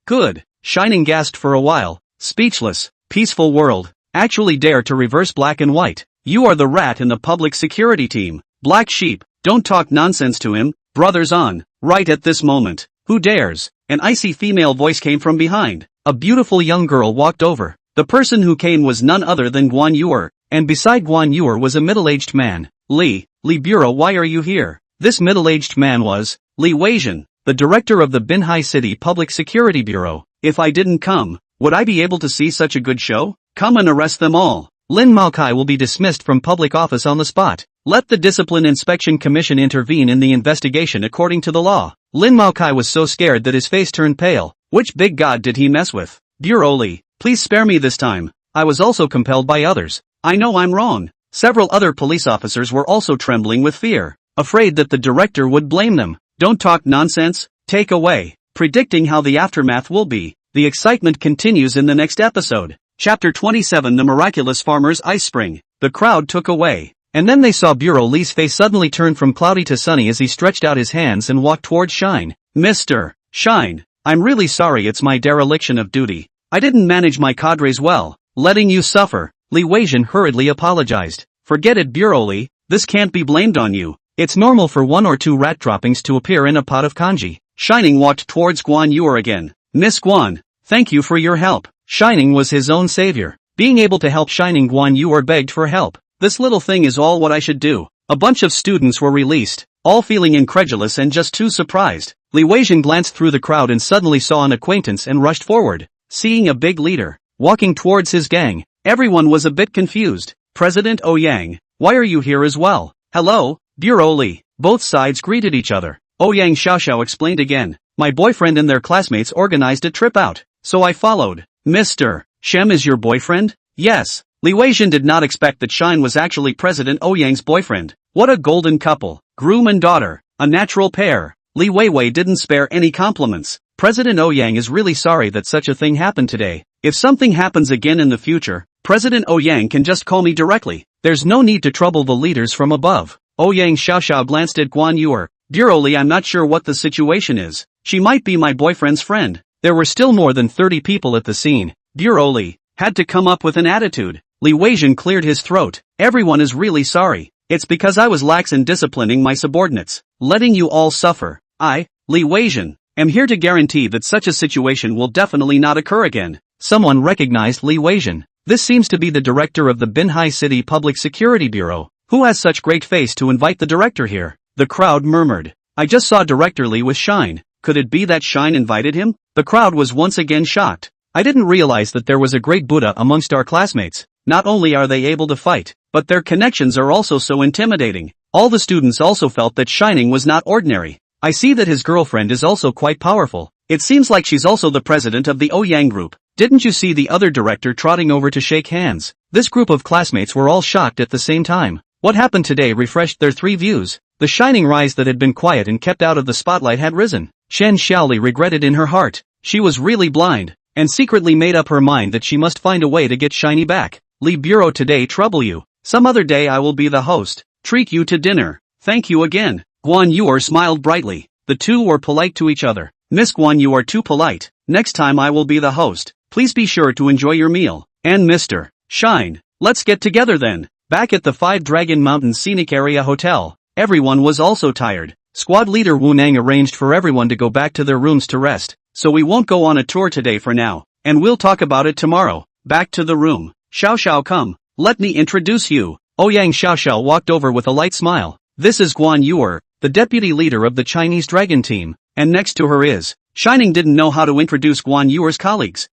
good. Shining gasped for a while, speechless. Peaceful world, actually dare to reverse black and white. You are the rat in the public security team. Black sheep, don't talk nonsense to him. Brothers on, right at this moment. Who dares? An icy female voice came from behind. A beautiful young girl walked over. The person who came was none other than Guan Yuer, and beside Guan Yuer was a middle-aged man. Li Bureau, why are you here? This middle-aged man was Li Weijian, the director of the Binhai City Public Security Bureau. If I didn't come, would I be able to see such a good show? Come and arrest them all. Lin Maokai will be dismissed from public office on the spot. Let the Discipline Inspection Commission intervene in the investigation according to the law. Lin Maokai was so scared that his face turned pale. Which big god did he mess with? Bureau Li, please spare me this time. I was also compelled by others. I know I'm wrong. Several other police officers were also trembling with fear, afraid that the director would blame them. Don't talk nonsense. Take away. Predicting how the aftermath will be. The excitement continues in the next episode. Chapter 27, The Miraculous Farmer's Ice Spring. The crowd took away. And then they saw Bureau Li's face suddenly turn from cloudy to sunny as he stretched out his hands and walked towards Shine. Mr. Shine, I'm really sorry, it's my dereliction of duty. I didn't manage my cadres well, letting you suffer. Li Weijian hurriedly apologized. Forget it, Bureau Li, this can't be blamed on you. It's normal for one or two rat droppings to appear in a pot of kanji. Shining walked towards Guan Yuer again. Miss Guan, thank you for your help. Shining was his own savior. Being able to help Shining, Guan Yuer begged for help. This little thing is all what I should do. A bunch of students were released, all feeling incredulous and just too surprised. Li Weijian glanced through the crowd and suddenly saw an acquaintance and rushed forward. Seeing a big leader, walking towards his gang, everyone was a bit confused. President Ouyang, why are you here as well? Hello, Bureau Li. Both sides greeted each other. Ouyang Xiaoxiao explained again. My boyfriend and their classmates organized a trip out, so I followed. Mr. Shem is your boyfriend? Yes. Li Weijian did not expect that Shine was actually President Ouyang's boyfriend. What a golden couple. Groom and daughter. A natural pair. Li Weiwei didn't spare any compliments. President Ouyang is really sorry that such a thing happened today. If something happens again in the future, President Ouyang can just call me directly. There's no need to trouble the leaders from above. Ouyang Xiaoxiao glanced at Guan Yuer. Bureau Li, I'm not sure what the situation is. She might be my boyfriend's friend. There were still more than 30 people at the scene. Bureau Li had to come up with an attitude. Li Weijian cleared his throat. Everyone is really sorry. It's because I was lax in disciplining my subordinates, letting you all suffer. I, Li Weijian, am here to guarantee that such a situation will definitely not occur again. Someone recognized Li Weijian. This seems to be the director of the Binhai City Public Security Bureau. Who has such great face to invite the director here? The crowd murmured. I just saw Director Li with Shine. Could it be that Shine invited him? The crowd was once again shocked. I didn't realize that there was a great Buddha amongst our classmates. Not only are they able to fight, but their connections are also so intimidating. All the students also felt that Shining was not ordinary. I see that his girlfriend is also quite powerful. It seems like she's also the president of the Ouyang group. Didn't you see the other director trotting over to shake hands? This group of classmates were all shocked at the same time. What happened today refreshed their three views. The shining rise that had been quiet and kept out of the spotlight had risen. Shen Xiaoli regretted in her heart. She was really blind, and secretly made up her mind that she must find a way to get Shiny back. Li Bureau, today trouble you. Some other day I will be the host. Treat you to dinner. Thank you again. Guan Yuer smiled brightly. The two were polite to each other. Miss Guan, you are too polite. Next time I will be the host. Please be sure to enjoy your meal. And Mr. Shine, let's get together then. Back at the Five Dragon Mountain Scenic Area Hotel, everyone was also tired. Squad leader Wu Nang arranged for everyone to go back to their rooms to rest, so we won't go on a tour today for now, and we'll talk about it tomorrow. Back to the room. Xiao Xiao, come. Let me introduce you. Ouyang Xiao Xiao walked over with a light smile. This is Guan Yuer, the deputy leader of the Chinese Dragon team, and next to her is... Shining didn't know how to introduce Guan Yuer's colleagues.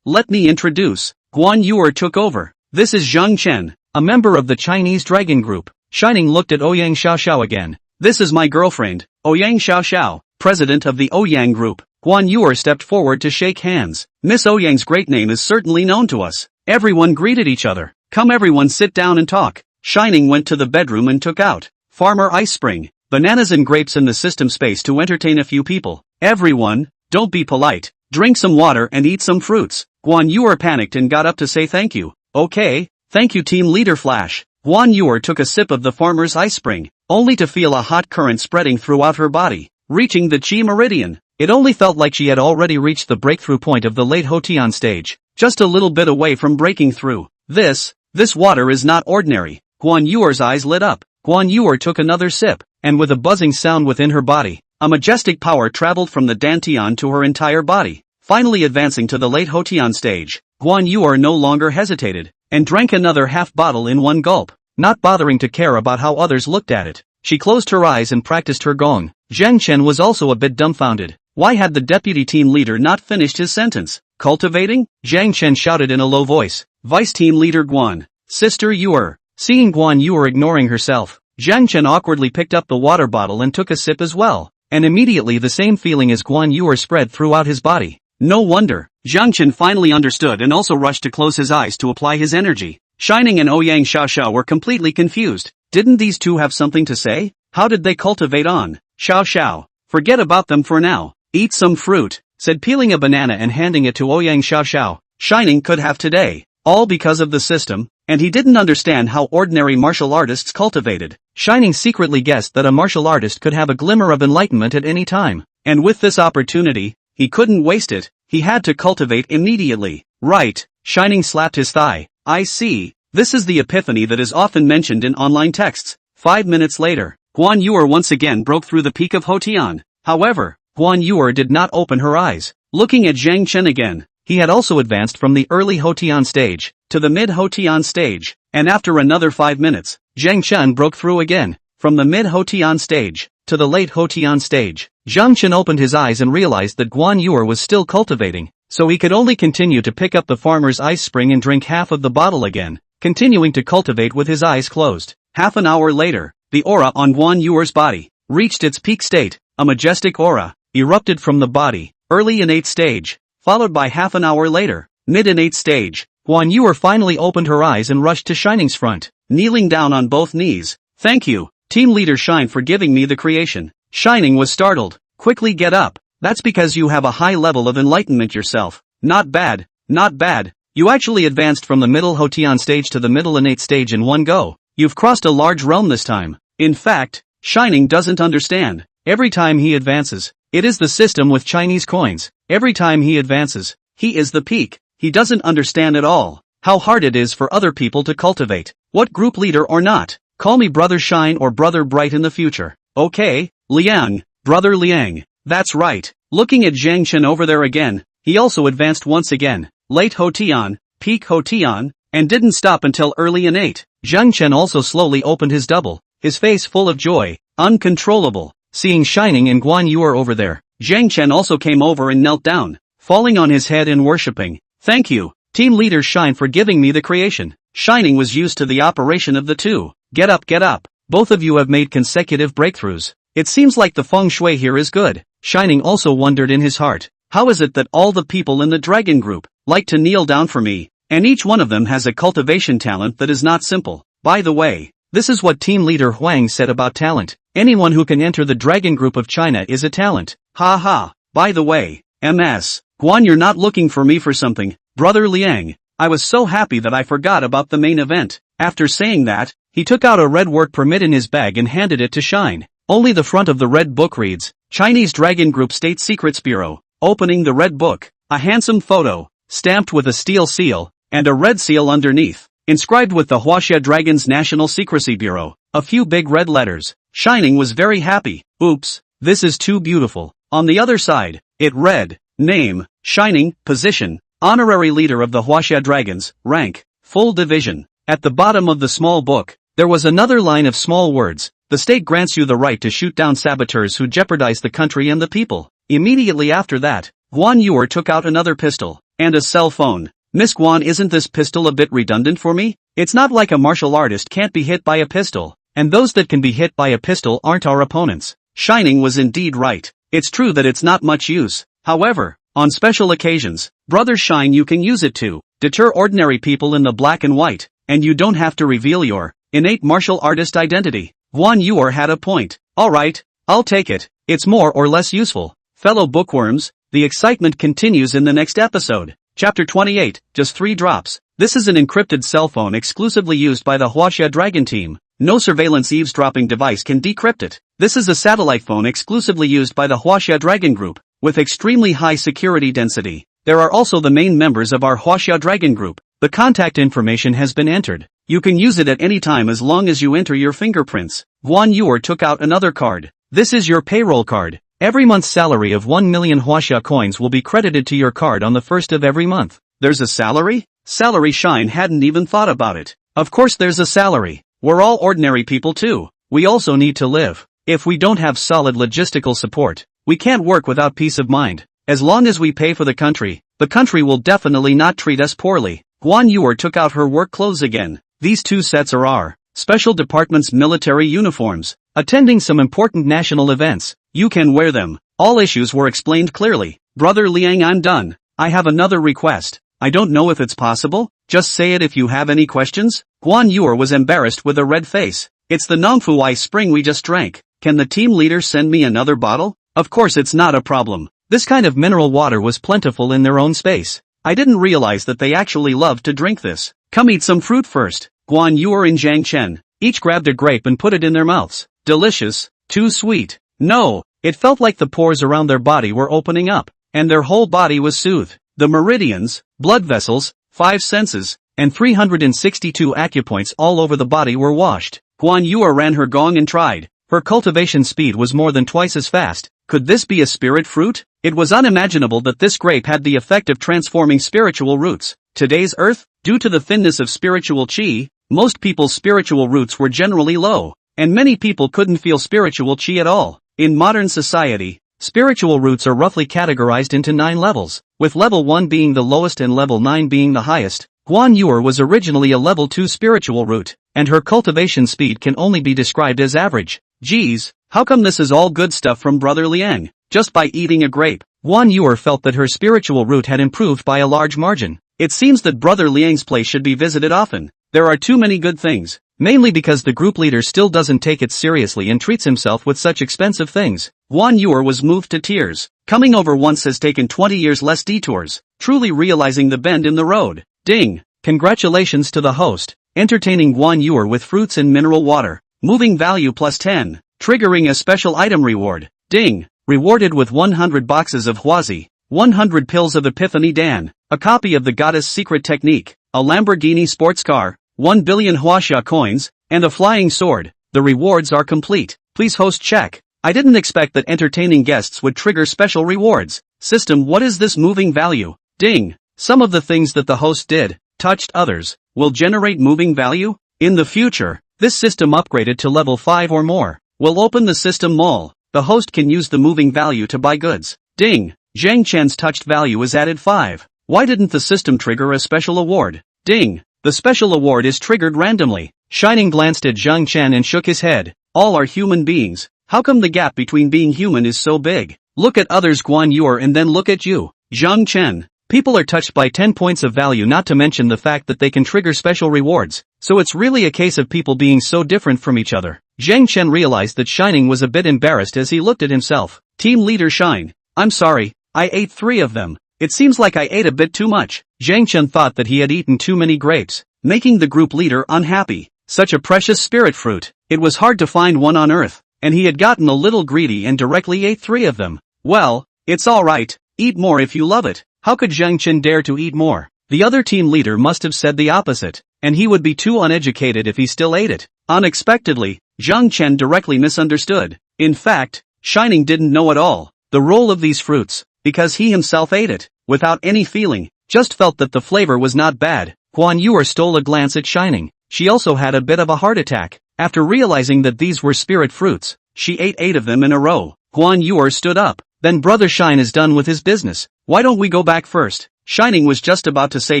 Let me introduce. Guan Yuer took over. This is Zhang Chen, a member of the Chinese Dragon group. Shining looked at Ouyang Xiao Xiao again. This is my girlfriend, Ouyang Xiao Xiao, president of the Ouyang group. Guan Yuer stepped forward to shake hands. Miss Ouyang's great name is certainly known to us. Everyone greeted each other. Come everyone sit down and talk. Shining went to the bedroom and took out Farmer Ice Spring, bananas and grapes in the system space to entertain a few people. Everyone, don't be polite. Drink some water and eat some fruits. Guan Yuer panicked and got up to say thank you. Okay, thank you team leader Flash. Guan Yuer took a sip of the farmer's ice spring, only to feel a hot current spreading throughout her body, reaching the chi meridian. It only felt like she had already reached the breakthrough point of the late Hotian stage, just a little bit away from breaking through. This water is not ordinary. Guan Yuer's eyes lit up. Guan Yuer took another sip, and with a buzzing sound within her body, a majestic power traveled from the dantian to her entire body. Finally advancing to the late Hotian stage, Guan Yuer no longer hesitated, and drank another half bottle in one gulp, not bothering to care about how others looked at it. She closed her eyes and practiced her gong. Zhang Chen was also a bit dumbfounded. Why had the deputy team leader not finished his sentence? Cultivating? Zhang Chen shouted in a low voice. Vice team leader Guan. Sister Yuer. Seeing Guan Yuer ignoring herself, Zhang Chen awkwardly picked up the water bottle and took a sip as well, and immediately the same feeling as Guan Yuer spread throughout his body. No wonder. Zhang Chen finally understood and also rushed to close his eyes to apply his energy. Shining and Ouyang Xiaoxiao were completely confused. Didn't these two have something to say? How did they cultivate on? Xiaoxiao. Forget about them for now. Eat some fruit, said peeling a banana and handing it to Ouyang Xiaoxiao. Shining could have today. All because of the system, and he didn't understand how ordinary martial artists cultivated. Shining secretly guessed that a martial artist could have a glimmer of enlightenment at any time, and with this opportunity, he couldn't waste it. He had to cultivate immediately. Right. Shining slapped his thigh. I see. This is the epiphany that is often mentioned in online texts. 5 minutes later, Guan Yuer once again broke through the peak of Hotian. However, Guan Yuer did not open her eyes. Looking at Zhang Chen again, he had also advanced from the early Hotian stage to the mid-Hotian stage, and after another 5 minutes, Zhang Chen broke through again, from the mid-Hotian stage to the late Hotian stage. Zhang Chen opened his eyes and realized that Guan Yuer was still cultivating, so he could only continue to pick up the farmer's ice spring and drink half of the bottle again, continuing to cultivate with his eyes closed. Half an hour later, the aura on Guan Yuer's body reached its peak state. A majestic aura erupted from the body, early innate stage, followed by half an hour later, mid-innate stage. Guan Yuer finally opened her eyes and rushed to Shining's front, kneeling down on both knees. Thank you, team leader Shine, for giving me the creation. Shining was startled. Quickly get up. That's because you have a high level of enlightenment yourself. Not bad, not bad. You actually advanced from the middle Hotian stage to the middle innate stage in one go. You've crossed a large realm this time. In fact, Shining doesn't understand. Every time he advances, it is the system with Chinese coins. Every time he advances, he is the peak. He doesn't understand at all how hard it is for other people to cultivate. What group leader or not, call me Brother Shine or Brother Bright in the future. Okay, Liang, Brother Liang. That's right. Looking at Zhang Chen over there again, he also advanced once again. Late Hotian, peak Hotian, and didn't stop until early innate. Zhang Chen also slowly opened his double, his face full of joy, uncontrollable. Seeing Shining and Guan Yuer over there, Zhang Chen also came over and knelt down, falling on his head and worshipping. Thank you, team leader Shine, for giving me the creation. Shining was used to the operation of the two. Get up, get up. Both of you have made consecutive breakthroughs. It seems like the feng shui here is good. Shining also wondered in his heart, how is it that all the people in the dragon group like to kneel down for me, and each one of them has a cultivation talent that is not simple. By the way, this is what team leader Huang said about talent. Anyone who can enter the dragon group of China is a talent. Ha ha. By the way, MS, Guan, you're not looking for me for something, Brother Liang. I was so happy that I forgot about the main event. After saying that, he took out a red work permit in his bag and handed it to Shine. Only the front of the red book reads, Chinese Dragon Group State Secrets Bureau. Opening the red book, a handsome photo, stamped with a steel seal, and a red seal underneath, inscribed with the Huaxia Dragons National Secrecy Bureau, a few big red letters. Shining was very happy. Oops, this is too beautiful. On the other side, it read, name, Shining, position, honorary leader of the Huaxia Dragons, rank, full division. At the bottom of the small book, there was another line of small words. The state grants you the right to shoot down saboteurs who jeopardize the country and the people. Immediately after that, Guan Yuer took out another pistol, and a cell phone. Miss Guan, isn't this pistol a bit redundant for me? It's not like a martial artist can't be hit by a pistol, and those that can be hit by a pistol aren't our opponents. Shining was indeed right. It's true that it's not much use. However, on special occasions, Brother Shine, you can use it to deter ordinary people in the black and white, and you don't have to reveal your innate martial artist identity. Guan Yuer had a point. Alright, I'll take it. It's more or less useful. Fellow bookworms, the excitement continues in the next episode. Chapter 28, Just 3 Drops. This is an encrypted cell phone exclusively used by the Huaxia Dragon team. No surveillance eavesdropping device can decrypt it. This is a satellite phone exclusively used by the Huaxia Dragon Group, with extremely high security density. There are also the main members of our Huaxia Dragon Group. The contact information has been entered. You can use it at any time as long as you enter your fingerprints. Guan Yuer took out another card. This is your payroll card. Every month's salary of 1 million Huaxia coins will be credited to your card on the first of every month. There's a salary? Salary? Shine hadn't even thought about it. Of course there's a salary. We're all ordinary people too. We also need to live. If we don't have solid logistical support, we can't work without peace of mind. As long as we pay for the country will definitely not treat us poorly. Guan Yuer took out her work clothes again. These 2 sets are our special department's military uniforms. Attending some important national events, you can wear them. All issues were explained clearly. Brother Liang, I'm done. I have another request. I don't know if it's possible. Just say it if you have any questions. Guan Yuer was embarrassed with a red face. It's the Nongfu Ice Spring we just drank. Can the team leader send me another bottle? Of course it's not a problem. This kind of mineral water was plentiful in their own space. I didn't realize that they actually loved to drink this. Come eat some fruit first. Guan Yuer and Zhang Chen each grabbed a grape and put it in their mouths. Delicious. Too sweet. No. It felt like the pores around their body were opening up, and their whole body was soothed. The meridians, blood vessels, 5 senses, and 362 acupoints all over the body were washed. Guan Yuer ran her gong and tried. Her cultivation speed was more than twice as fast. Could this be a spirit fruit? It was unimaginable that this grape had the effect of transforming spiritual roots. Today's Earth, due to the thinness of spiritual qi, most people's spiritual roots were generally low, and many people couldn't feel spiritual qi at all. In modern society, spiritual roots are roughly categorized into 9 levels, with level 1 being the lowest and level 9 being the highest. Guan Yuer was originally a level 2 spiritual root, and her cultivation speed can only be described as average. Geez, how come this is all good stuff from Brother Liang? Just by eating a grape, Guan Yuer felt that her spiritual root had improved by a large margin. It seems that Brother Liang's place should be visited often. There are too many good things, mainly because the group leader still doesn't take it seriously and treats himself with such expensive things. Guan Yuer was moved to tears. Coming over once has taken 20 years less detours, truly realizing the bend in the road. Ding! Congratulations to the host, entertaining Guan Yuer with fruits and mineral water. Moving value plus 10, triggering a special item reward. Ding! Rewarded with 100 boxes of Huazi, 100 pills of Epiphany Dan, a copy of the Goddess Secret Technique, a Lamborghini sports car, 1 billion Huaxia coins, and a flying sword. The rewards are complete. Please host check. I didn't expect that entertaining guests would trigger special rewards. System, what is this moving value? Ding! Some of the things that the host did, touched others, will generate moving value? In the future, this system upgraded to level 5 or more will open the system mall. The host can use the moving value to buy goods. Ding! Zhang Chen's touched value is added 5. Why didn't the system trigger a special award? Ding! The special award is triggered randomly. Shining glanced at Zhang Chen and shook his head. All are human beings. How come the gap between being human is so big? Look at others, Guan Yuer, and then look at you, Zhang Chen. People are touched by 10 points of value, not to mention the fact that they can trigger special rewards. So it's really a case of people being so different from each other. Zhang Chen realized that Shining was a bit embarrassed as he looked at himself. Team leader Shine. I'm sorry, I ate 3 of them. It seems like I ate a bit too much. Zhang Chen thought that he had eaten too many grapes, making the group leader unhappy. Such a precious spirit fruit. It was hard to find one on Earth, and he had gotten a little greedy and directly ate 3 of them. Well, it's alright, eat more if you love it. How could Zhang Chen dare to eat more? The other team leader must have said the opposite, and he would be too uneducated if he still ate it. Unexpectedly, Zhang Chen directly misunderstood. In fact, Shining didn't know at all the role of these fruits, because he himself ate it, without any feeling, just felt that the flavor was not bad. Guan Yuer stole a glance at Shining. She also had a bit of a heart attack. After realizing that these were spirit fruits, she ate 8 of them in a row. Guan Yuer stood up. Then Brother Shine is done with his business. Why don't we go back first? Shining was just about to say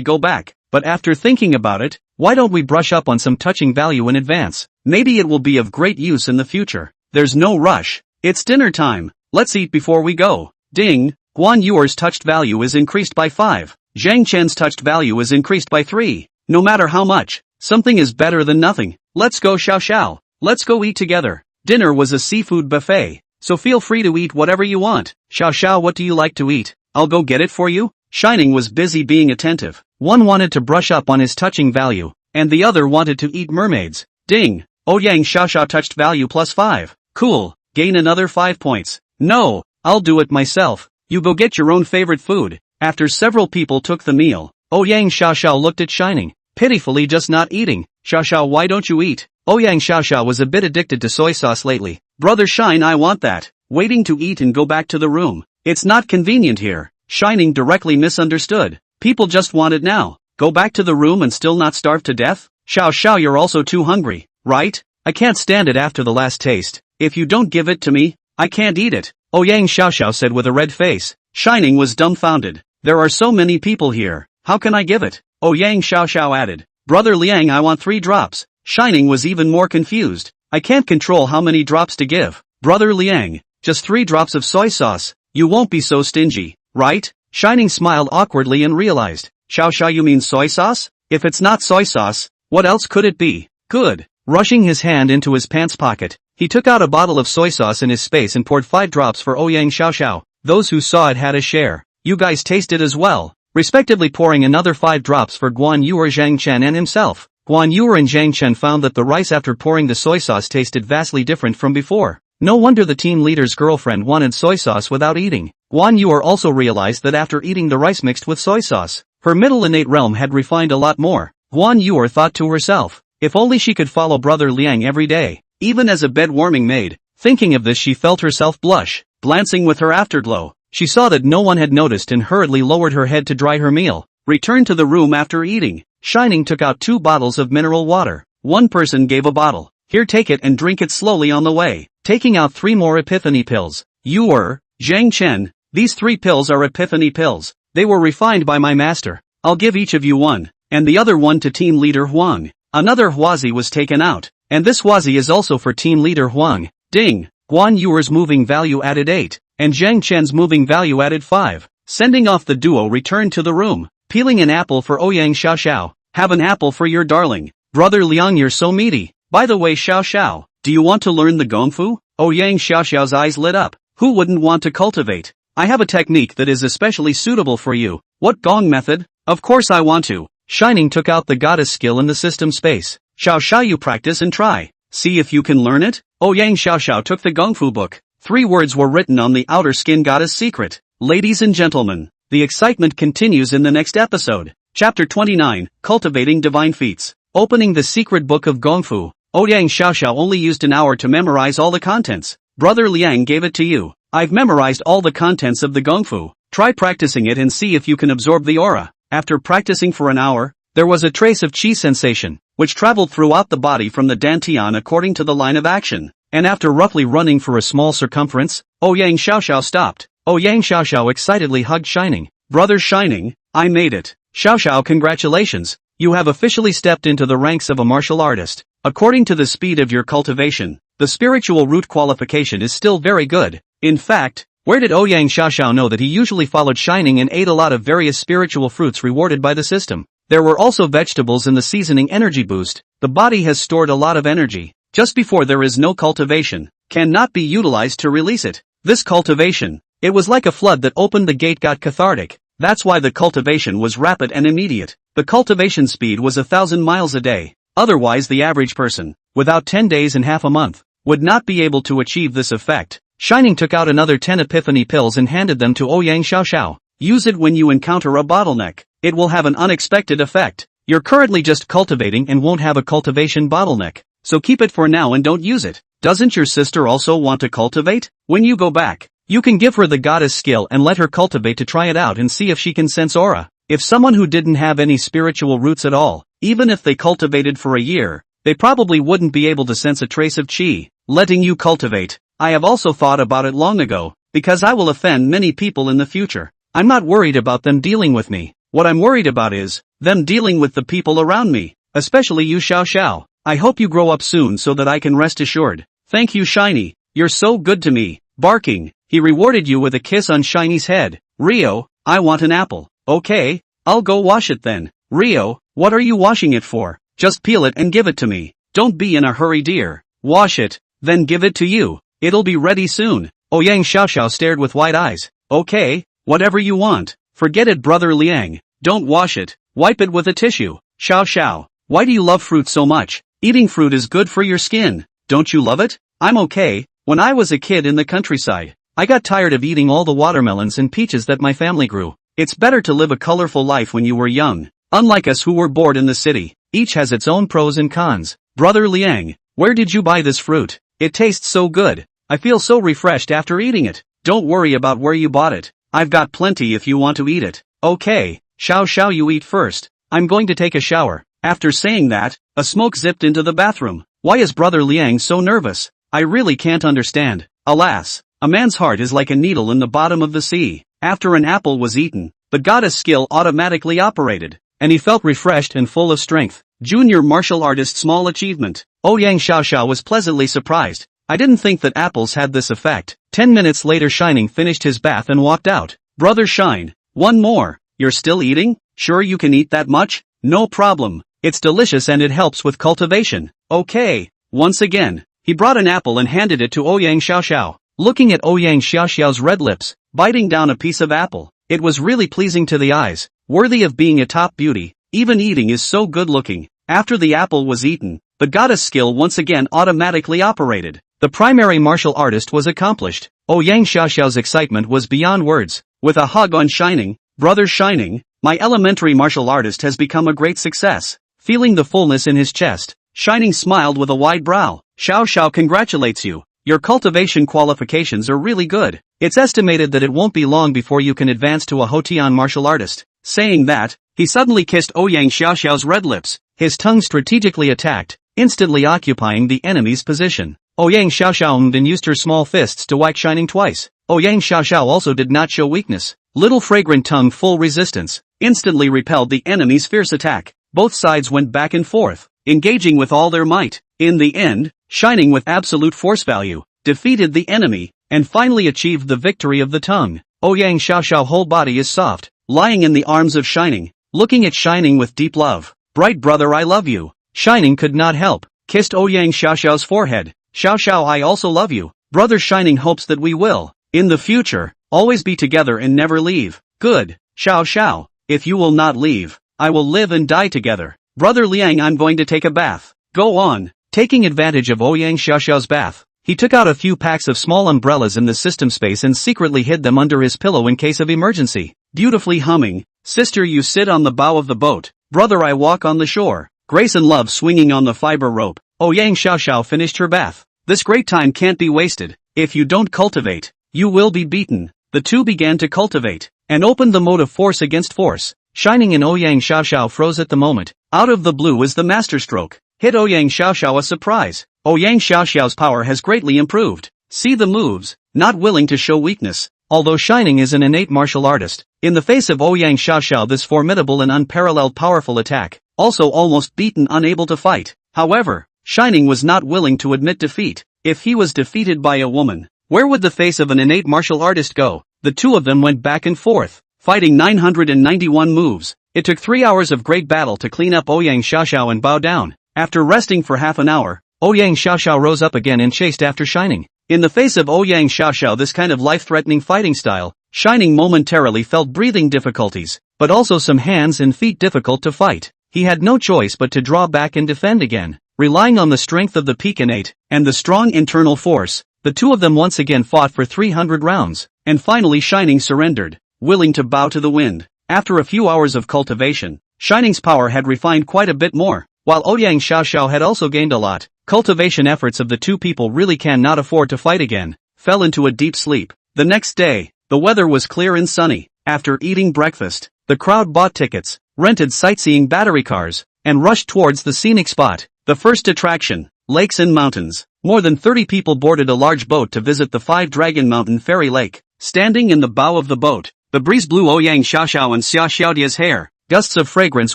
go back, but after thinking about it, why don't we brush up on some touching value in advance? Maybe it will be of great use in the future. There's no rush. It's dinner time. Let's eat before we go. Ding! Guan Yuer's touched value is increased by 5. Zhang Chen's touched value is increased by 3. No matter how much, something is better than nothing. Let's go Xiao Xiao. Let's go eat together. Dinner was a seafood buffet, so feel free to eat whatever you want. Xiao Xiao, what do you like to eat? I'll go get it for you. Shining was busy being attentive. One wanted to brush up on his touching value, and the other wanted to eat mermaids. Ding! Oh Yang Xiao Xiao touched value plus 5. Cool. Gain another 5 points. No, I'll do it myself. You go get your own favorite food. After several people took the meal, Oh Yang Xiao Xiao looked at Shining, pitifully just not eating. Xiao Xiao, why don't you eat? Oh Yang Xiao Xiao was a bit addicted to soy sauce lately. Brother Shine, I want that. Waiting to eat and go back to the room. It's not convenient here. Shining directly misunderstood. People just want it now. Go back to the room and still not starve to death? Xiao Xiao, you're also too hungry, right? I can't stand it after the last taste. If you don't give it to me, I can't eat it. Oh Yang Xiao Xiao said with a red face. Shining was dumbfounded. There are so many people here. How can I give it? Oh Yang Xiao Xiao added. Brother Liang, I want 3 drops. Shining was even more confused. I can't control how many drops to give. Brother Liang, just 3 drops of soy sauce. You won't be so stingy, right? Shining smiled awkwardly and realized. Xiao Xiao, you mean soy sauce? If it's not soy sauce, what else could it be? Good. Rushing his hand into his pants pocket, he took out a bottle of soy sauce in his space and poured 5 drops for Ouyang Xiao Xiao. Those who saw it had a share. You guys taste it as well. Respectively pouring another 5 drops for Guan Yuer, Zhang Chen and himself. Guan Yuer and Zhang Chen found that the rice after pouring the soy sauce tasted vastly different from before. No wonder the team leader's girlfriend wanted soy sauce without eating. Guan Yuer also realized that after eating the rice mixed with soy sauce, her middle innate realm had refined a lot more. Guan Yuer thought to herself, if only she could follow Brother Liang every day, even as a bed-warming maid. Thinking of this, she felt herself blush. Glancing with her afterglow, she saw that no one had noticed and hurriedly lowered her head to dry her meal. Returned to the room after eating. Shining took out 2 bottles of mineral water. One person gave a bottle. Here, take it and drink it slowly on the way. Taking out 3 more epiphany pills. Yuer, Zhang Chen, these 3 pills are epiphany pills. They were refined by my master. I'll give each of you one, and the other one to team leader Huang. Another Huazi was taken out, and this Huazi is also for team leader Huang. Ding! Guan Yuer's moving value added 8, and Zhang Chen's moving value added 5. Sending off the duo returned to the room. Peeling an apple for Ouyang Xiao Xiao. Have an apple for your darling. Brother Liang, you're so meaty. By the way Xiao Xiao, do you want to learn the Gongfu? Ouyang Xiao Xiao's eyes lit up. Who wouldn't want to cultivate? I have a technique that is especially suitable for you. What Gong method? Of course I want to. Shining took out the goddess skill in the system space. Xiao Xiao, you practice and try. See if you can learn it. Ouyang Xiao Xiao took the Gongfu book. 3 words were written on the outer skin goddess secret. Ladies and gentlemen, the excitement continues in the next episode. Chapter 29, Cultivating Divine Feats. Opening the secret book of Gongfu. Ouyang Xiao Xiao only used an hour to memorize all the contents. Brother Liang gave it to you. I've memorized all the contents of the Gongfu. Try practicing it and see if you can absorb the aura. After practicing for an hour, there was a trace of qi sensation, which traveled throughout the body from the dantian according to the line of action. And after roughly running for a small circumference, Ouyang Xiao Xiao stopped. Ouyang Xiao Xiao excitedly hugged Shining. Brother Shining, I made it. Xiao Xiao, congratulations. You have officially stepped into the ranks of a martial artist. According to the speed of your cultivation, the spiritual root qualification is still very good. In fact, where did Ouyang Xiao Xiao know that he usually followed Shining and ate a lot of various spiritual fruits rewarded by the system? There were also vegetables in the seasoning energy boost. The body has stored a lot of energy. Just before there is no cultivation, cannot be utilized to release it. This cultivation, it was like a flood that opened the gate, got cathartic. That's why the cultivation was rapid and immediate. The cultivation speed was 1,000 miles a day. Otherwise the average person, without 10 days and half a month, would not be able to achieve this effect. Shining took out another 10 epiphany pills and handed them to Ouyang Xiao Xiao. Use it when you encounter a bottleneck. It will have an unexpected effect. You're currently just cultivating and won't have a cultivation bottleneck. So keep it for now and don't use it. Doesn't your sister also want to cultivate? When you go back, you can give her the goddess skill and let her cultivate to try it out and see if she can sense aura. If someone who didn't have any spiritual roots at all, even if they cultivated for a year, they probably wouldn't be able to sense a trace of qi. Letting you cultivate. I have also thought about it long ago, because I will offend many people in the future. I'm not worried about them dealing with me. What I'm worried about is them dealing with the people around me, especially you Xiao Xiao. I hope you grow up soon so that I can rest assured. Thank you Shiny, you're so good to me. Barking, He rewarded you with a kiss on Shiny's head. Rio, I want an apple. Okay, I'll go wash it then. Rio, what are you washing it for? Just peel it and give it to me. Don't be in a hurry, dear. Wash it, then give it to you. It'll be ready soon. Ouyang Xiaoxiao stared with wide eyes. Okay, whatever you want. Forget it, brother Liang. Don't wash it. Wipe it with a tissue. Xiao, why do you love fruit so much? Eating fruit is good for your skin. Don't you love it? I'm okay. When I was a kid in the countryside, I got tired of eating all the watermelons and peaches that my family grew. It's better to live a colorful life when you were young. Unlike us who were bored in the city, each has its own pros and cons. Brother Liang, where did you buy this fruit? It tastes so good. I feel so refreshed after eating it. Don't worry about where you bought it. I've got plenty if you want to eat it. Okay, Xiao, you eat first. I'm going to take a shower. After saying that, a smoke zipped into the bathroom. Why is Brother Liang so nervous? I really can't understand. Alas, a man's heart is like a needle in the bottom of the sea. After an apple was eaten, the goddess skill automatically operated, and he felt refreshed and full of strength. Junior martial artist small achievement. Ouyang Xiaoxiao was pleasantly surprised. I didn't think that apples had this effect. 10 minutes later Shining finished his bath and walked out. Brother Shine, one more. You're still eating? Sure you can eat that much? No problem. It's delicious and it helps with cultivation. Okay. Once again, he brought an apple and handed it to Ouyang Xiaoxiao. Looking at Ouyang Xiaoxiao's red lips, biting down a piece of apple, it was really pleasing to the eyes, worthy of being a top beauty. Even eating is so good looking. After the apple was eaten, the goddess skill once again automatically operated. The primary martial artist was accomplished. Ouyang Xiaoxiao's excitement was beyond words. With a hug on Shining, brother Shining, my elementary martial artist has become a great success. Feeling the fullness in his chest, Shining smiled with a wide brow. Xiao congratulates you. Your cultivation qualifications are really good. It's estimated that it won't be long before you can advance to a Hotian martial artist. Saying that, he suddenly kissed Ouyang Xiaoxiao's red lips. His tongue strategically attacked, instantly occupying the enemy's position. Ouyang Xiaoxiao then used her small fists to whack Shining twice. Ouyang Xiaoxiao also did not show weakness. Little fragrant tongue full resistance, instantly repelled the enemy's fierce attack. Both sides went back and forth, engaging with all their might. In the end, Shining with absolute force value, defeated the enemy, and finally achieved the victory of the tongue. Ouyang Xiaoxiao's whole body is soft, lying in the arms of Shining, looking at Shining with deep love. Bright brother, I love you. Shining could not help, kissed Ouyang Xiaoxiao's forehead. Xiao, I also love you. Brother Shining hopes that we will, in the future, always be together and never leave. Good. Xiao, if you will not leave, I will live and die together. Brother Liang, I'm going to take a bath. Go on. Taking advantage of Ouyang Xiaoxiao's bath, he took out a few packs of small umbrellas in the system space and secretly hid them under his pillow in case of emergency. Dutifully humming, sister you sit on the bow of the boat, brother I walk on the shore, grace and love swinging on the fiber rope. Ouyang Xiaoxiao finished her bath. This great time can't be wasted. If you don't cultivate, you will be beaten. The two began to cultivate, and opened the mode of force against force. Shining and Ouyang Xiaoxiao froze at the moment. Out of the blue is the masterstroke. Hit Ouyang Xiaoxiao a surprise. Ouyang Xiaoxiao's power has greatly improved. See the moves, not willing to show weakness. Although Shining is an innate martial artist, in the face of Ouyang Xiaoxiao this formidable and unparalleled powerful attack, also almost beaten unable to fight. However, Shining was not willing to admit defeat. If he was defeated by a woman, where would the face of an innate martial artist go? The two of them went back and forth, fighting 991 moves. It took 3 hours of great battle to clean up Ouyang Xiaoxiao and bow down. After resting for half an hour, Ouyang Xiaoxiao rose up again and chased after Shining. In the face of Ouyang Xiaoxiao this kind of life-threatening fighting style, Shining momentarily felt breathing difficulties, but also some hands and feet difficult to fight. He had no choice but to draw back and defend again. Relying on the strength of the peak innate, and the strong internal force, the two of them once again fought for 300 rounds, and finally Shining surrendered, willing to bow to the wind. After a few hours of cultivation, Shining's power had refined quite a bit more, while Ouyang Xiaoxiao had also gained a lot. Cultivation efforts of the two people really cannot afford to fight again, fell into a deep sleep. The next day, the weather was clear and sunny. After eating breakfast, the crowd bought tickets, rented sightseeing battery cars, and rushed towards the scenic spot. The first attraction, lakes and mountains. More than 30 people boarded a large boat to visit the 5-Dragon Mountain Fairy Lake. Standing in the bow of the boat, the breeze blew Ouyang Xiaoxiao and Xia Xiaodia's hair. Gusts of fragrance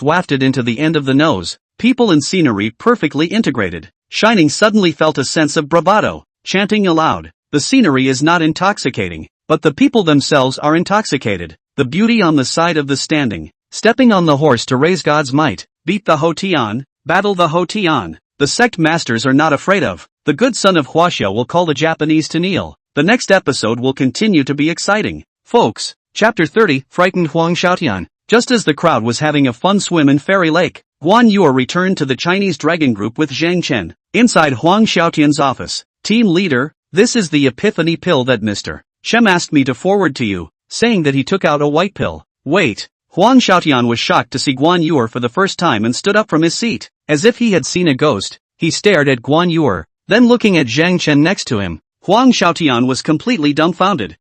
wafted into the end of the nose. People and scenery perfectly integrated. Shining suddenly felt a sense of bravado, chanting aloud, The scenery is not intoxicating, but the people themselves are intoxicated. The beauty on the side of the standing, stepping on the horse to raise God's might, beat the Hotian, battle the Hotian. The sect masters are not afraid of. The good son of Huaxia will call the Japanese to kneel. The next episode will continue to be exciting. Folks, Chapter 30, Frightened Huang Xiaotian. Just as the crowd was having a fun swim in Fairy Lake, Guan Yu returned to the Chinese dragon group with Zhang Chen. Inside Huang Xiaotian's office, team leader, this is the epiphany pill that Mr. Shem asked me to forward to you, saying that he took out a white pill. Wait. Huang Xiaotian was shocked to see Guan Yu for the first time and stood up from his seat. As if he had seen a ghost, he stared at Guan Yu, then looking at Zhang Chen next to him. Huang Xiaotian was completely dumbfounded.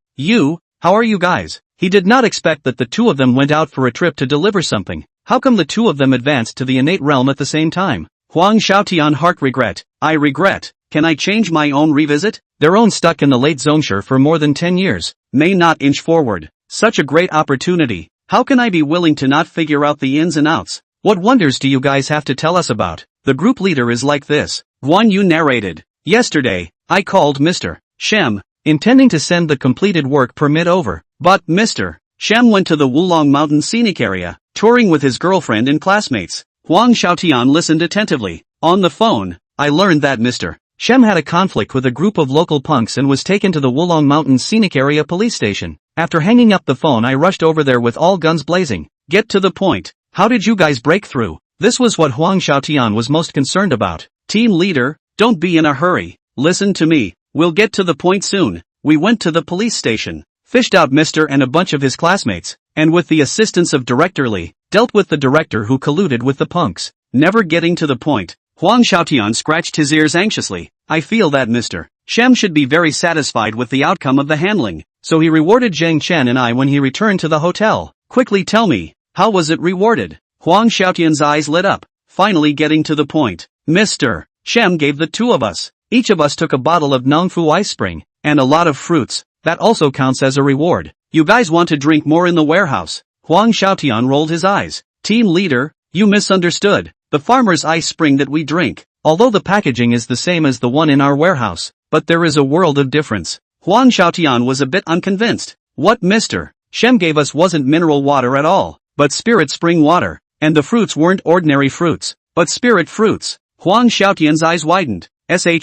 How are you guys? He did not expect that the two of them went out for a trip to deliver something. How come the two of them advanced to the innate realm at the same time? Huang Xiaotian heart regret. I regret. Can I change my own revisit? Their own stuck in the late zonesure for more than 10 years. May not inch forward. Such a great opportunity. How can I be willing to not figure out the ins and outs? What wonders do you guys have to tell us about? The group leader is like this. Guan Yu narrated. Yesterday, I called Mr. Shem, intending to send the completed work permit over. But Mr. Shem went to the Wulong Mountain scenic area, touring with his girlfriend and classmates. Huang Xiaotian listened attentively. On the phone, I learned that Mr. Shem had a conflict with a group of local punks and was taken to the Wulong Mountain scenic area police station. After hanging up the phone, I rushed over there with all guns blazing. Get to the point. How did you guys break through? This was what Huang Xiaotian was most concerned about. Team leader, don't be in a hurry. Listen to me. We'll get to the point soon. We went to the police station, fished out Mr. and a bunch of his classmates, and with the assistance of Director Li, dealt with the director who colluded with the punks. Never getting to the point. Huang Xiaotian scratched his ears anxiously. I feel that Mr. Shem should be very satisfied with the outcome of the handling, so he rewarded Zhang Chen and I when he returned to the hotel. Quickly tell me, how was it rewarded? Huang Xiaotian's eyes lit up, finally getting to the point. Mr. Shem gave the two of us. Each of us took a bottle of Nongfu Ice Spring, and a lot of fruits. That also counts as a reward. You guys want to drink more in the warehouse? Huang Xiaotian rolled his eyes. Team leader, you misunderstood. The farmer's ice spring that we drink, although the packaging is the same as the one in our warehouse, but there is a world of difference. Huang Xiaotian was a bit unconvinced. What Mr. Shem gave us wasn't mineral water at all, but spirit spring water, and the fruits weren't ordinary fruits, but spirit fruits. Huang Xiaotian's eyes widened.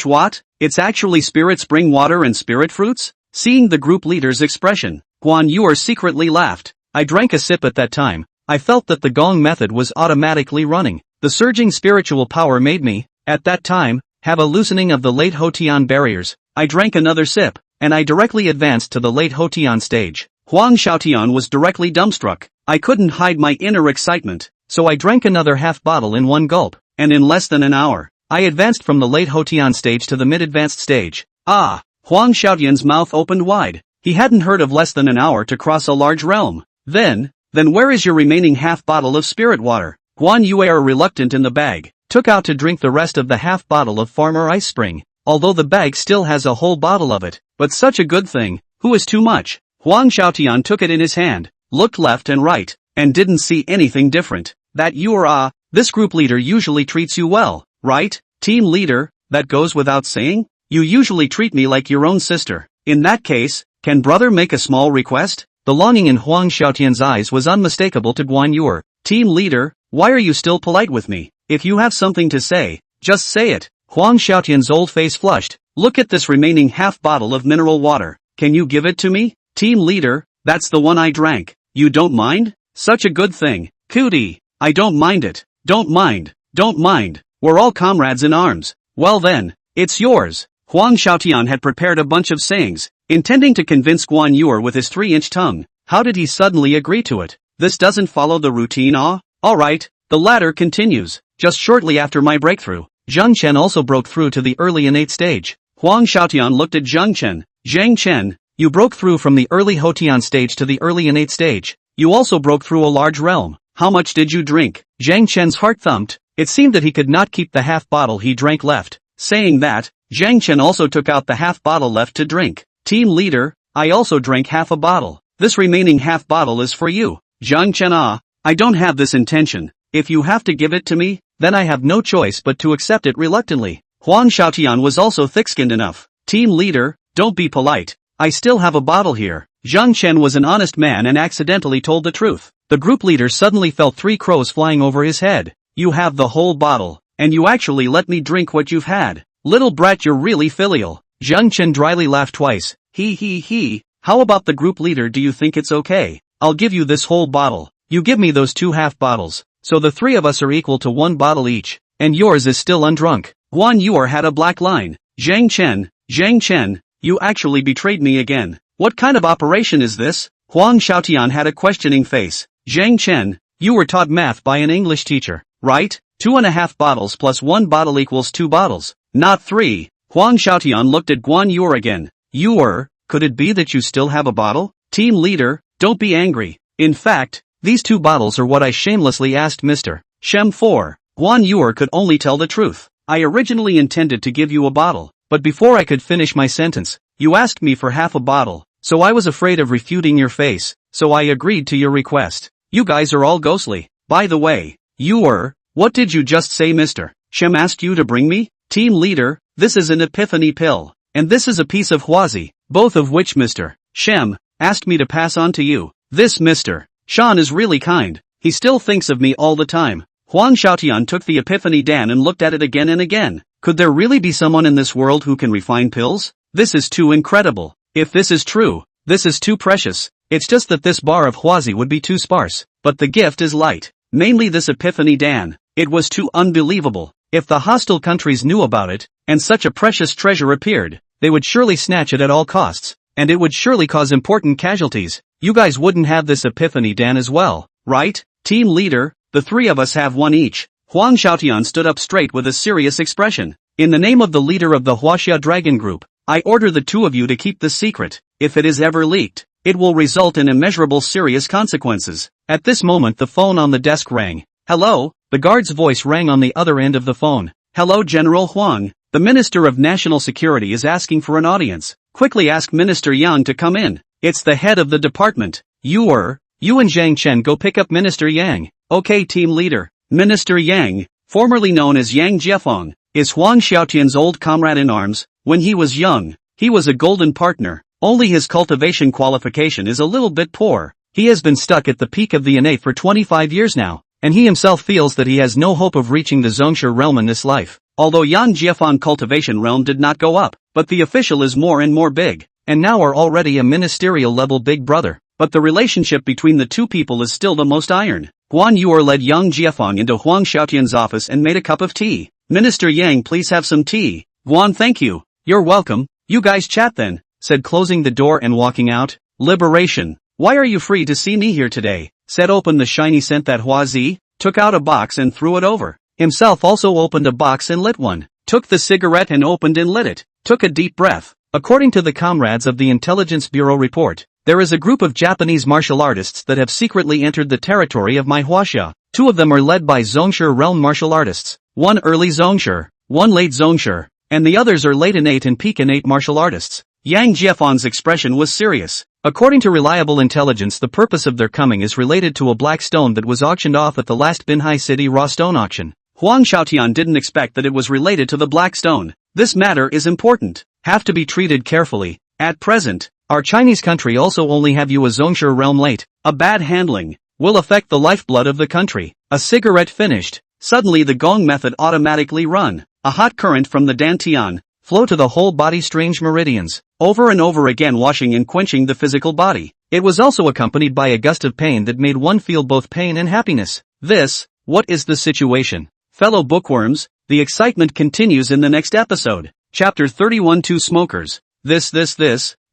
What? It's actually spirit spring water and spirit fruits? Seeing the group leader's expression, Guan Yu secretly laughed. I drank a sip at that time. I felt that the gong method was automatically running. The surging spiritual power made me, at that time, have a loosening of the late Hotian barriers. I drank another sip, and I directly advanced to the late Hotian stage. Huang Xiaotian was directly dumbstruck. I couldn't hide my inner excitement, so I drank another half bottle in one gulp, and in less than an hour, I advanced from the late Hotian stage to the mid-advanced stage. Ah! Huang Xiaotian's mouth opened wide. He hadn't heard of less than an hour to cross a large realm. Then where is your remaining half bottle of spirit water? Guan Yu reluctant in the bag, took out to drink the rest of the half bottle of Farmer Ice Spring, although the bag still has a whole bottle of it, but such a good thing, who is too much? Huang Xiaotian took it in his hand, looked left and right, and didn't see anything different. That you are this group leader usually treats you well, right? Team leader, that goes without saying? You usually treat me like your own sister. In that case, can brother make a small request? The longing in Huang Xiaotian's eyes was unmistakable to Guan Yu. Team leader, why are you still polite with me? If you have something to say, just say it. Huang Xiaotian's old face flushed. Look at this remaining half bottle of mineral water. Can you give it to me? Team leader, that's the one I drank. You don't mind? Such a good thing. Cootie. I don't mind it. Don't mind. Don't mind. We're all comrades in arms. Well then, it's yours. Huang Xiaotian had prepared a bunch of sayings, intending to convince Guan Yu with his 3-inch tongue. How did he suddenly agree to it? This doesn't follow the routine. Alright, the latter continues. Just shortly after my breakthrough, Zhang Chen also broke through to the early innate stage. Huang Xiaotian looked at Zhang Chen. Zhang Chen, you broke through from the early Hotian stage to the early innate stage. You also broke through a large realm. How much did you drink? Zhang Chen's heart thumped. It seemed that he could not keep the half bottle he drank left. Saying that, Zhang Chen also took out the half bottle left to drink. Team leader, I also drank half a bottle. This remaining half bottle is for you. Zhang Chen I don't have this intention. If you have to give it to me, then I have no choice but to accept it reluctantly. Huang Xiaotian was also thick-skinned enough. Team leader, don't be polite. I still have a bottle here. Zhang Chen was an honest man and accidentally told the truth. The group leader suddenly felt 3 crows flying over his head. You have the whole bottle, and you actually let me drink what you've had. Little brat, you're really filial. Zhang Chen dryly laughed twice. He. How about the group leader, do you think it's okay? I'll give you this whole bottle. You give me those 2 half bottles. So the 3 of us are equal to 1 bottle each. And yours is still undrunk. Guan Yuer had a black line. Zhang Chen, you actually betrayed me again. What kind of operation is this? Huang Xiaotian had a questioning face. Zhang Chen, you were taught math by an English teacher, right? 2.5 bottles plus 1 bottle equals 2 bottles, not 3. Huang Xiaotian looked at Guan Yuer again. Yuer, could it be that you still have a bottle? Team leader, don't be angry. In fact, these 2 bottles are what I shamelessly asked Mr. Shem for. Guan Yuer could only tell the truth. I originally intended to give you a bottle, but before I could finish my sentence, you asked me for half a bottle, so I was afraid of refuting your face, so I agreed to your request. You guys are all ghostly. By the way, Yuer, what did you just say? Mr. Shem asked you to bring me? Team leader, this is an epiphany pill, and this is a piece of huazi, both of which Mr. Shem asked me to pass on to you. This Mr. Shan is really kind. He still thinks of me all the time. Huang Xiaotian took the epiphany dan and looked at it again and again. Could there really be someone in this world who can refine pills? This is too incredible. If this is true, this is too precious. It's just that this bar of huazi would be too sparse, but the gift is light. Mainly this epiphany dan. It was too unbelievable. If the hostile countries knew about it, and such a precious treasure appeared, they would surely snatch it at all costs, and it would surely cause important casualties. You guys wouldn't have this epiphany dan as well, right? Team leader, the 3 of us have 1 each. Huang Xiaotian stood up straight with a serious expression. In the name of the leader of the Huaxia Dragon Group, I order the 2 of you to keep this secret. If it is ever leaked, it will result in immeasurable serious consequences. At this moment the phone on the desk rang. Hello? The guard's voice rang on the other end of the phone. Hello General Huang, the Minister of National Security is asking for an audience. Quickly ask Minister Yang to come in. It's the head of the department. You and Zhang Chen go pick up Minister Yang. Okay team leader. Minister Yang, formerly known as Yang Jiefeng, is Huang Xiaotian's old comrade in arms. When he was young, he was a golden partner. Only his cultivation qualification is a little bit poor. He has been stuck at the peak of the innate for 25 years now, and he himself feels that he has no hope of reaching the Zhongshe realm in this life. Although Yang Jiefeng cultivation realm did not go up, but the official is more and more big, and now are already a ministerial level big brother. But the relationship between the 2 people is still the most iron. Guan Yuer led Yang Jiefeng into Huang Xiaotian's office and made a cup of tea. Minister Yang, please have some tea. Guan, thank you. You're welcome. You guys chat then, said, closing the door and walking out. Liberation. Why are you free to see me here today? Said, open the shiny scent that huazi, took out a box and threw it over. Himself also opened a box and lit one. Took the cigarette and opened and lit it. Took a deep breath. According to the comrades of the Intelligence Bureau report, there is a group of Japanese martial artists that have secretly entered the territory of Manhwa. 2 of them are led by Zhongshe realm martial artists. 1 early Zhongshe, 1 late Zhongshe, and the others are late innate and peak innate martial artists. Yang Jiefeng's expression was serious. According to reliable intelligence, the purpose of their coming is related to a black stone that was auctioned off at the last Binhai City raw stone auction. Huang Xiaotian didn't expect that it was related to the black stone. This matter is important. Have to be treated carefully. At present, our Chinese country also only have you a Zhongshe realm late. A bad handling will affect the lifeblood of the country. A cigarette finished. Suddenly the gong method automatically run. A hot current from the dantian flow to the whole body, strange meridians, over and over again, washing and quenching the physical body. It was also accompanied by a gust of pain that made one feel both pain and happiness. What is the situation? Fellow bookworms, the excitement continues in the next episode. Chapter 31. 2 smokers.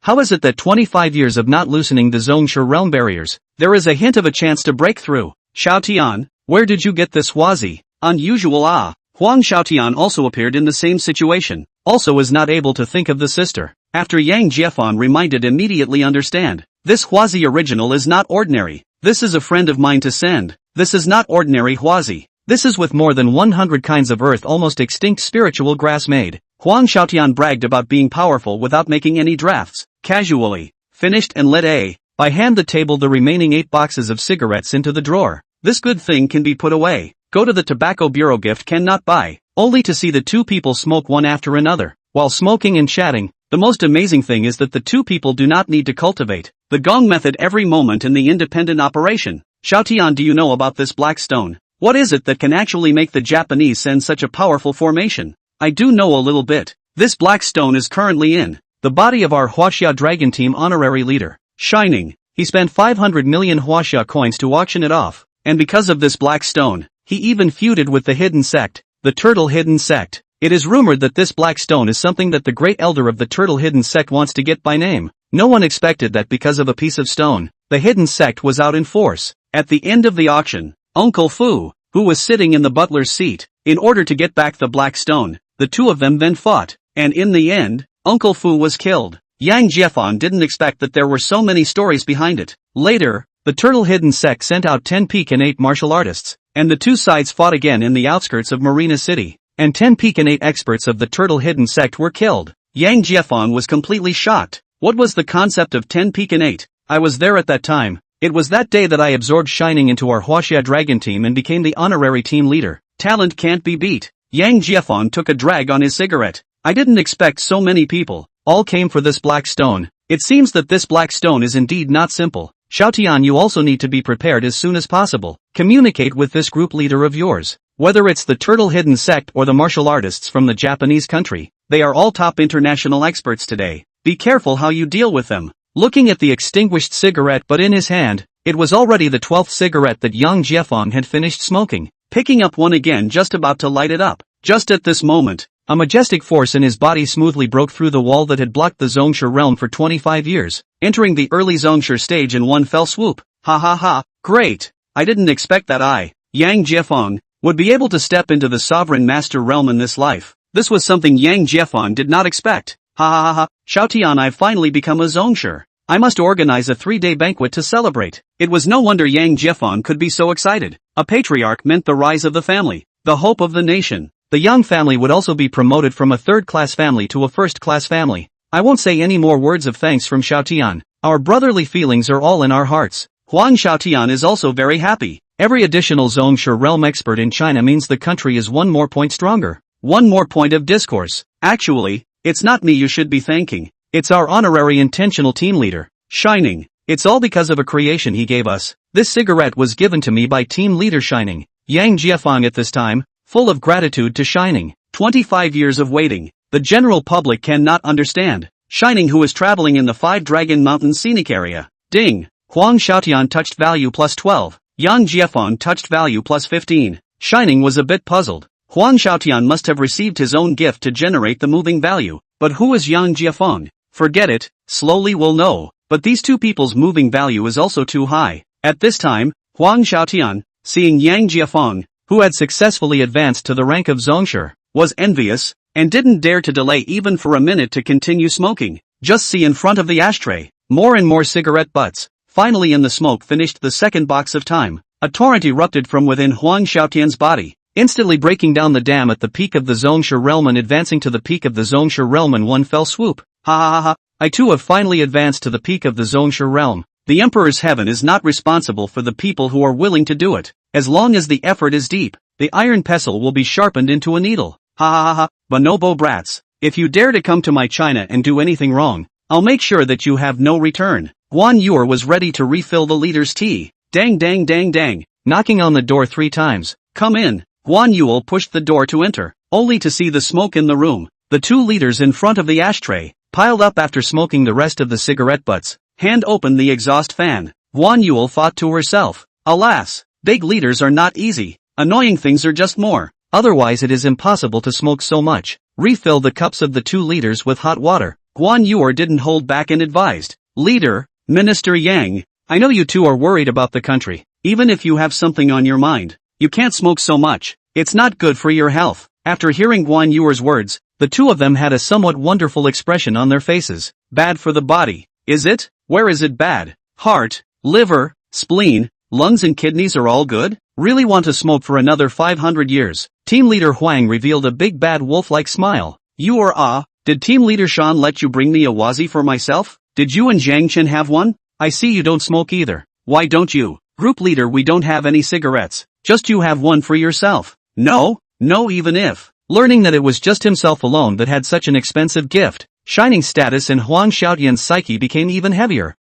How is it that 25 years of not loosening the Zhongshe realm barriers, there is a hint of a chance to break through? Xiaotian, where did you get this huazi? Unusual. Huang Xiaotian also appeared in the same situation, also was not able to think of the sister. After Yang Jiefeng reminded, immediately understand. This huazi original is not ordinary. This is a friend of mine to send. This is not ordinary huazi. This is with more than 100 kinds of earth, almost extinct spiritual grass made. Huang Xiaotian bragged about being powerful without making any drafts. Casually finished and let by hand the table the remaining 8 boxes of cigarettes into the drawer. This good thing can be put away. Go to the tobacco bureau, gift cannot buy. Only to see the 2 people smoke one after another. While smoking and chatting, The most amazing thing is that the two people do not need to cultivate the gong method every moment in the independent operation. Xiaotian, do you know about this black stone? What is it that can actually make the Japanese send such a powerful formation? I do know a little bit. This black stone is currently in the body of our Huaxia Dragon Team honorary leader, Shining. He spent 500 million Huaxia coins to auction it off, and because of this black stone, he even feuded with the hidden sect, the Turtle Hidden Sect. It is rumored that this black stone is something that the great elder of the Turtle Hidden Sect wants to get by name. No one expected that because of a piece of stone, the hidden sect was out in force. At the end of the auction, Uncle Fu, who was sitting in the butler's seat, in order to get back the black stone, the two of them then fought, and in the end, Uncle Fu was killed. Yang Jiefan didn't expect that there were so many stories behind it. Later, the Turtle Hidden Sect sent out 10 peak and 8 martial artists, and the two sides fought again in the outskirts of Marina City, and 10 peak and 8 experts of the Turtle Hidden Sect were killed. Yang Jiefan was completely shocked. What was the concept of 10 peak and 8? I was there at that time. It was that day that I absorbed Shining into our Huaxia Dragon Team and became the honorary team leader. Talent can't be beat. Yang Jiefan took a drag on his cigarette. I didn't expect so many people. All came for this black stone. It seems that this black stone is indeed not simple. Xiaotian, you also need to be prepared as soon as possible. Communicate with this group leader of yours. Whether it's the Turtle Hidden Sect or the martial artists from the Japanese country, they are all top international experts today. Be careful how you deal with them. Looking at the extinguished cigarette but in his hand, it was already the 12th cigarette that Yang Jiefan had finished smoking. Picking up one again, just about to light it up. Just at this moment, a majestic force in his body smoothly broke through the wall that had blocked the Zhongshe realm for 25 years, entering the early Zhongshe stage in one fell swoop. Ha ha ha, great! I didn't expect that I, Yang Jiefan, would be able to step into the sovereign master realm in this life. This was something Yang Jiefan did not expect. Ha ha ha ha, Xiaotian, I've finally become a Zhongshe. I must organize a 3-day banquet to celebrate. It was no wonder Yang Jiefan could be so excited. A patriarch meant the rise of the family, the hope of the nation. The Yang family would also be promoted from a third-class family to a first-class family. I won't say any more words of thanks from Xiaotian. Our brotherly feelings are all in our hearts. Huang Xiaotian is also very happy. Every additional Zhongshe realm expert in China means the country is one more point stronger. One more point of discourse. Actually, it's not me you should be thanking. It's our honorary intentional team leader, Shining. It's all because of a creation he gave us. This cigarette was given to me by team leader Shining. Yang Jiefang at this time, full of gratitude to Shining. 25 years of waiting. The general public cannot understand. Shining, who is traveling in the 5 Dragon Mountain scenic area. Ding. Huang Xiaotian touched value plus 12. Yang Jiefang touched value plus 15. Shining was a bit puzzled. Huang Xiaotian must have received his own gift to generate the moving value. But who is Yang Jiefang? Forget it, slowly we'll know. But these two people's moving value is also too high. At this time, Huang Xiaotian, seeing Yang Jiefang, who had successfully advanced to the rank of Zhongshe, was envious, and didn't dare to delay even for a minute to continue smoking. Just see in front of the ashtray, more and more cigarette butts. Finally in the smoke finished the second box of time. A torrent erupted from within Huang Xiaotian's body, instantly breaking down the dam at the peak of the Zhongshe realm and advancing to the peak of the Zhongshe realm in one fell swoop. Ha ha ha ha, I too have finally advanced to the peak of the Zhongshe realm. The Emperor's heaven is not responsible for the people who are willing to do it. As long as the effort is deep, the iron pestle will be sharpened into a needle. Ha ha ha ha, bonobo brats. If you dare to come to my China and do anything wrong, I'll make sure that you have no return. Guan Yu was ready to refill the leader's tea. Dang dang dang dang. Knocking on the door 3 times. Come in. Guan Yu pushed the door to enter, only to see the smoke in the room. The 2 leaders in front of the ashtray, piled up after smoking the rest of the cigarette butts, hand opened the exhaust fan. Guan Yu thought to herself, alas, big leaders are not easy. Annoying things are just more. Otherwise it is impossible to smoke so much. Refill the cups of the 2 leaders with hot water. Guan Yu didn't hold back and advised, Leader, Minister Yang, I know you two are worried about the country. Even if you have something on your mind, you can't smoke so much. It's not good for your health. After hearing Guan Yu's words, the 2 of them had a somewhat wonderful expression on their faces. Bad for the body, is it? Where is it bad? Heart, liver, spleen, lungs and kidneys are all good? Really want to smoke for another 500 years? Team leader Huang revealed a big bad wolf-like smile. Did team leader Shan let you bring me a wazi for myself? Did you and Zhang Chen have one? I see you don't smoke either. Why don't you? Group leader, we don't have any cigarettes. Just you have one for yourself. No, even if. Learning that it was just himself alone that had such an expensive gift, Shining's status in Huang Xiaotian's psyche became even heavier.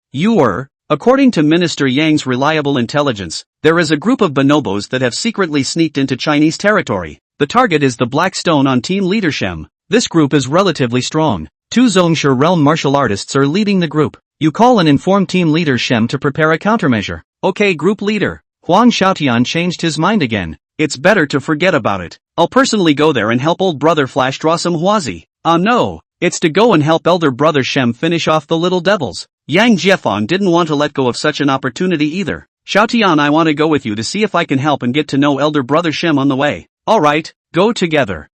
According to Minister Yang's reliable intelligence, there is a group of bonobos that have secretly sneaked into Chinese territory. The target is the Black Stone on Team Leader Shem. This group is relatively strong. 2 Zhongshe realm martial artists are leading the group. You call and inform Team Leader Shem to prepare a countermeasure. Okay, group leader. Huang Xiaotian changed his mind again. It's better to forget about it. I'll personally go there and help old brother Flash draw some huazi. No. It's to go and help elder brother Shem finish off the little devils. Yang Jiefan didn't want to let go of such an opportunity either. Xiaotian, I want to go with you to see if I can help and get to know elder brother Shem on the way. Alright, go together.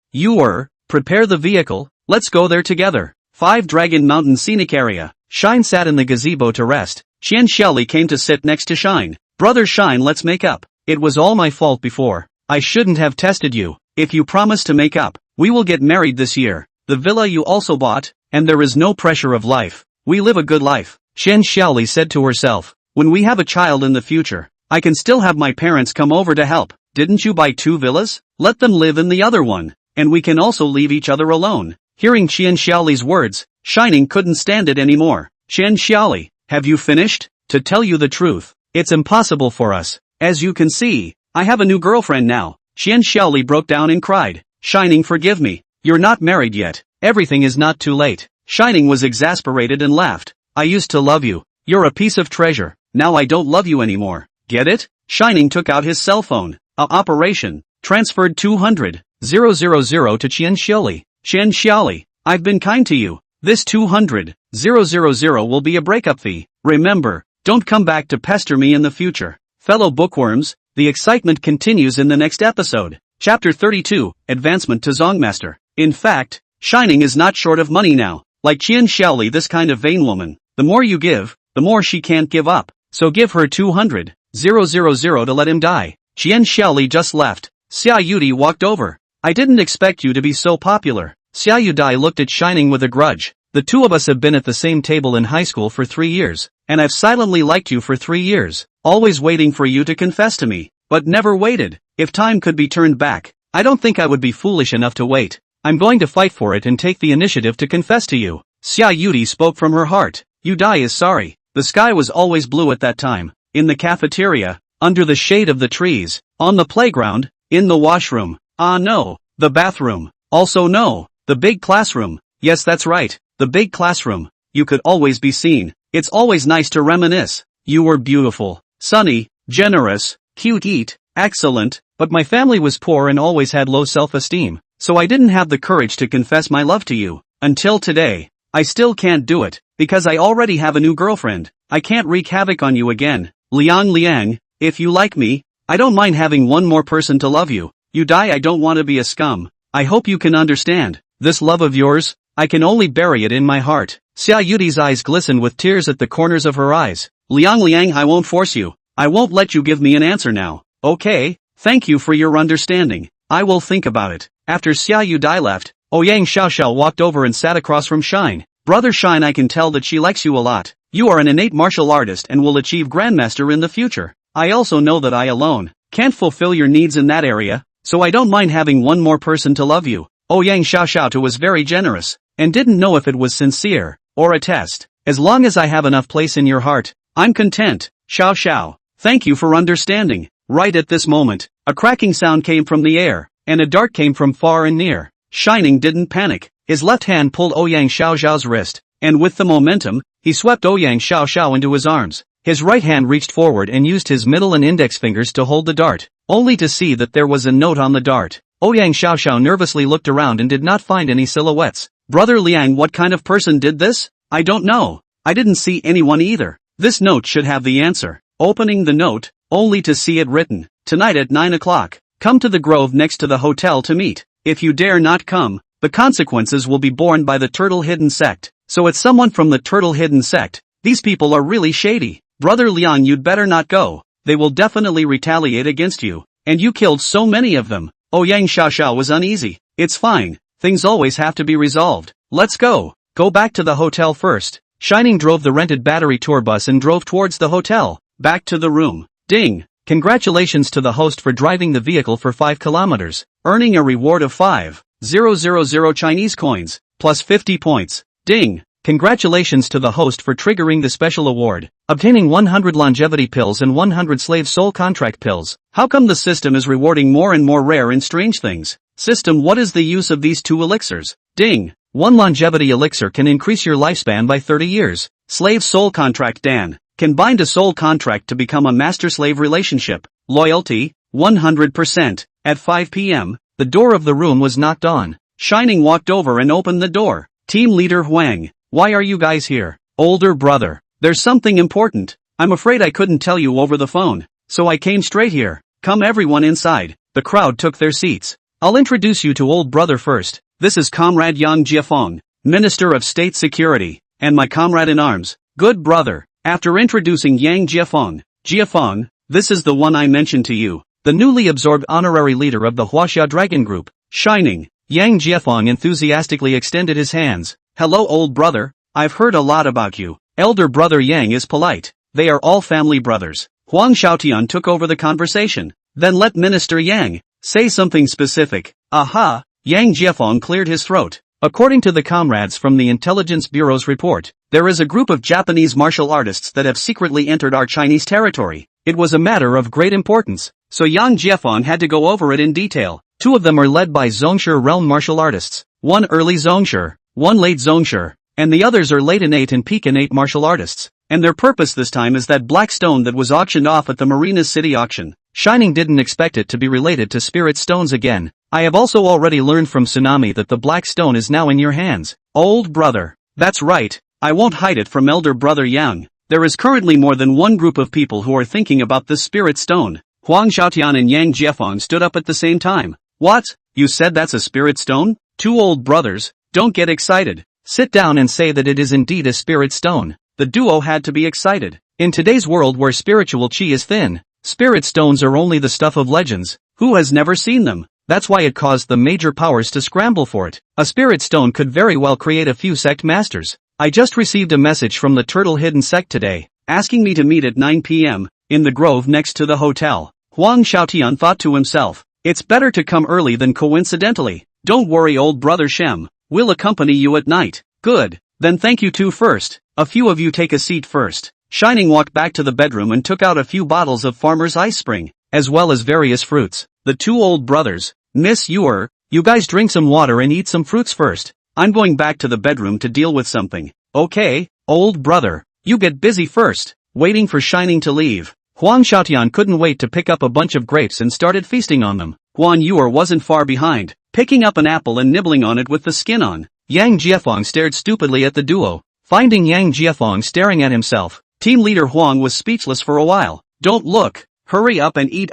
Prepare the vehicle, let's go there together. 5 Dragon Mountain Scenic Area. Shine sat in the gazebo to rest. Qian Xiaoli came to sit next to Shine. Brother Shine, let's make up. It was all my fault before. I shouldn't have tested you. If you promise to make up, we will get married this year. The villa you also bought, and there is no pressure of life. We live a good life. Qian Xiaoli said to herself. When we have a child in the future, I can still have my parents come over to help. Didn't you buy 2 villas? Let them live in the other one. And we can also leave each other alone. Hearing Qian Xiaoli's words, Shining couldn't stand it anymore. Qian Xiaoli, have you finished? To tell you the truth, it's impossible for us. As you can see, I have a new girlfriend now. Qian Xiaoli broke down and cried. Shining, forgive me. You're not married yet. Everything is not too late. Shining was exasperated and laughed. I used to love you. You're a piece of treasure. Now I don't love you anymore. Get it? Shining took out his cell phone. Operation. Transferred 200,000 to Qian Xiaoli. Qian Xiaoli, I've been kind to you. This 200,000 will be a breakup fee. Remember, don't come back to pester me in the future. Fellow bookworms, the excitement continues in the next episode. Chapter 32, Advancement to Zongmaster. In fact, Shining is not short of money now. Like Qian Xiaoli, this kind of vain woman, the more you give, the more she can't give up. So give her 200,000 to let him die. Qian Xiaoli just left. Xia Yudi walked over. I didn't expect you to be so popular. Xia Yudai looked at Shining with a grudge. The two of us have been at the same table in high school for 3 years, and I've silently liked you for 3 years, always waiting for you to confess to me, but never waited. If time could be turned back, I don't think I would be foolish enough to wait. I'm going to fight for it and take the initiative to confess to you. Xia Yudi spoke from her heart. Yudai is sorry. The sky was always blue at that time. In the cafeteria, under the shade of the trees, on the playground, in the washroom. No. The bathroom. Also no. The big classroom. Yes, that's right. The big classroom. You could always be seen. It's always nice to reminisce. You were beautiful, sunny, generous, cute, excellent, but my family was poor and always had low self-esteem, so I didn't have the courage to confess my love to you. Until today. I still can't do it, because I already have a new girlfriend. I can't wreak havoc on you again. Liang, if you like me, I don't mind having one more person to love you. You die, I don't want to be a scum. I hope you can understand. This love of yours, I can only bury it in my heart. Xia Yudi's eyes glistened with tears at the corners of her eyes. Liang, I won't force you. I won't let you give me an answer now. Okay, thank you for your understanding. I will think about it. After Xia Yudai left, Ouyang Xiaoxiao walked over and sat across from Shine. Brother Shine, I can tell that she likes you a lot. You are an innate martial artist and will achieve Grandmaster in the future. I also know that I alone can't fulfill your needs in that area, so I don't mind having one more person to love you. Ouyang Xiaoxiao was very generous, and didn't know if it was sincere, or a test. As long as I have enough place in your heart, I'm content. Xiao. Thank you for understanding. Right at this moment, a cracking sound came from the air, and a dart came from far and near. Shining didn't panic. His left hand pulled Ouyang Xiaoxiao's wrist, and with the momentum, he swept Ouyang Xiaoxiao into his arms. His right hand reached forward and used his middle and index fingers to hold the dart, only to see that there was a note on the dart. Ouyang Xiaoxiao nervously looked around and did not find any silhouettes. Brother Liang, what kind of person did this? I don't know. I didn't see anyone either. This note should have the answer. Opening the note, only to see it written. Tonight at 9 o'clock, come to the grove next to the hotel to meet. If you dare not come, the consequences will be borne by the Turtle Hidden Sect. So it's someone from the Turtle Hidden Sect. These people are really shady. Brother Liang, you'd better not go. They will definitely retaliate against you. And you killed so many of them. Ouyang Xiaoxiao was uneasy. It's fine. Things always have to be resolved. Let's go. Go back to the hotel first. Shining drove the rented battery tour bus and drove towards the hotel. Back to the room. Ding. Congratulations to the host for driving the vehicle for 5 kilometers, earning a reward of 5,000 Chinese coins, plus 50 points. Ding! Congratulations to the host for triggering the special award, obtaining 100 longevity pills and 100 slave soul contract pills. How come the system is rewarding more and more rare and strange things? System, what is the use of these 2 elixirs? Ding! 1 longevity elixir can increase your lifespan by 30 years. Slave soul contract Dan. Can bind a soul contract to become a master-slave relationship. Loyalty, 100%. At 5 p.m., the door of the room was knocked on. Shining walked over and opened the door. Team leader Huang. Why are you guys here? Older brother. There's something important. I'm afraid I couldn't tell you over the phone, so I came straight here. Come everyone inside. The crowd took their seats. I'll introduce you to old brother first. This is Comrade Yang Jiafeng, Minister of State Security, and my comrade in arms. Good brother. After introducing Yang Jiafeng, this is the one I mentioned to you, the newly absorbed honorary leader of the Huaxia Dragon Group. Shining. Yang Jiafeng enthusiastically extended his hands. Hello old brother, I've heard a lot about you. Elder brother Yang is polite. They are all family brothers. Huang Xiaotian took over the conversation. Then let Minister Yang say something specific. Aha! Yang Jiafeng cleared his throat. According to the comrades from the Intelligence Bureau's report, there is a group of Japanese martial artists that have secretly entered our Chinese territory. It was a matter of great importance, so Yang Jiafeng had to go over it in detail. 2 of them are led by Zhongshe realm martial artists. 1 early Zhongshe, 1 late Zhongshe, and the others are late innate and peak innate martial artists. And their purpose this time is that black stone that was auctioned off at the Marina's City auction. Shining didn't expect it to be related to spirit stones again. I have also already learned from Tsunami that the black stone is now in your hands. Old brother. That's right. I won't hide it from elder brother Yang. There is currently more than 1 group of people who are thinking about this spirit stone. Huang Xiaotian and Yang Jiafeng stood up at the same time. What? You said that's a spirit stone? 2 old brothers. Don't get excited. Sit down and say that it is indeed a spirit stone. The duo had to be excited. In today's world where spiritual chi is thin, spirit stones are only the stuff of legends. Who has never seen them? That's why it caused the major powers to scramble for it. A spirit stone could very well create a few sect masters. I just received a message from the Turtle Hidden sect today, asking me to meet at 9 p.m. in the grove next to the hotel. Huang Xiaotian thought to himself, it's better to come early than coincidentally. Don't worry old brother Shem, we'll accompany you at night. Good, then thank you 2 first. A few of you take a seat first. Shining walked back to the bedroom and took out a few bottles of Farmer's Ice Spring, as well as various fruits. The 2 old brothers, Miss you guys drink some water and eat some fruits first. I'm going back to the bedroom to deal with something. Okay, old brother, you get busy first. Waiting for Shining to leave, Huang Xiaotian couldn't wait to pick up a bunch of grapes and started feasting on them. Huan Yuer wasn't far behind, picking up an apple and nibbling on it with the skin on. Yang Jiafeng stared stupidly at the duo. Finding Yang Jiafeng staring at himself, team leader Huang was speechless for a while. Don't look, hurry up and eat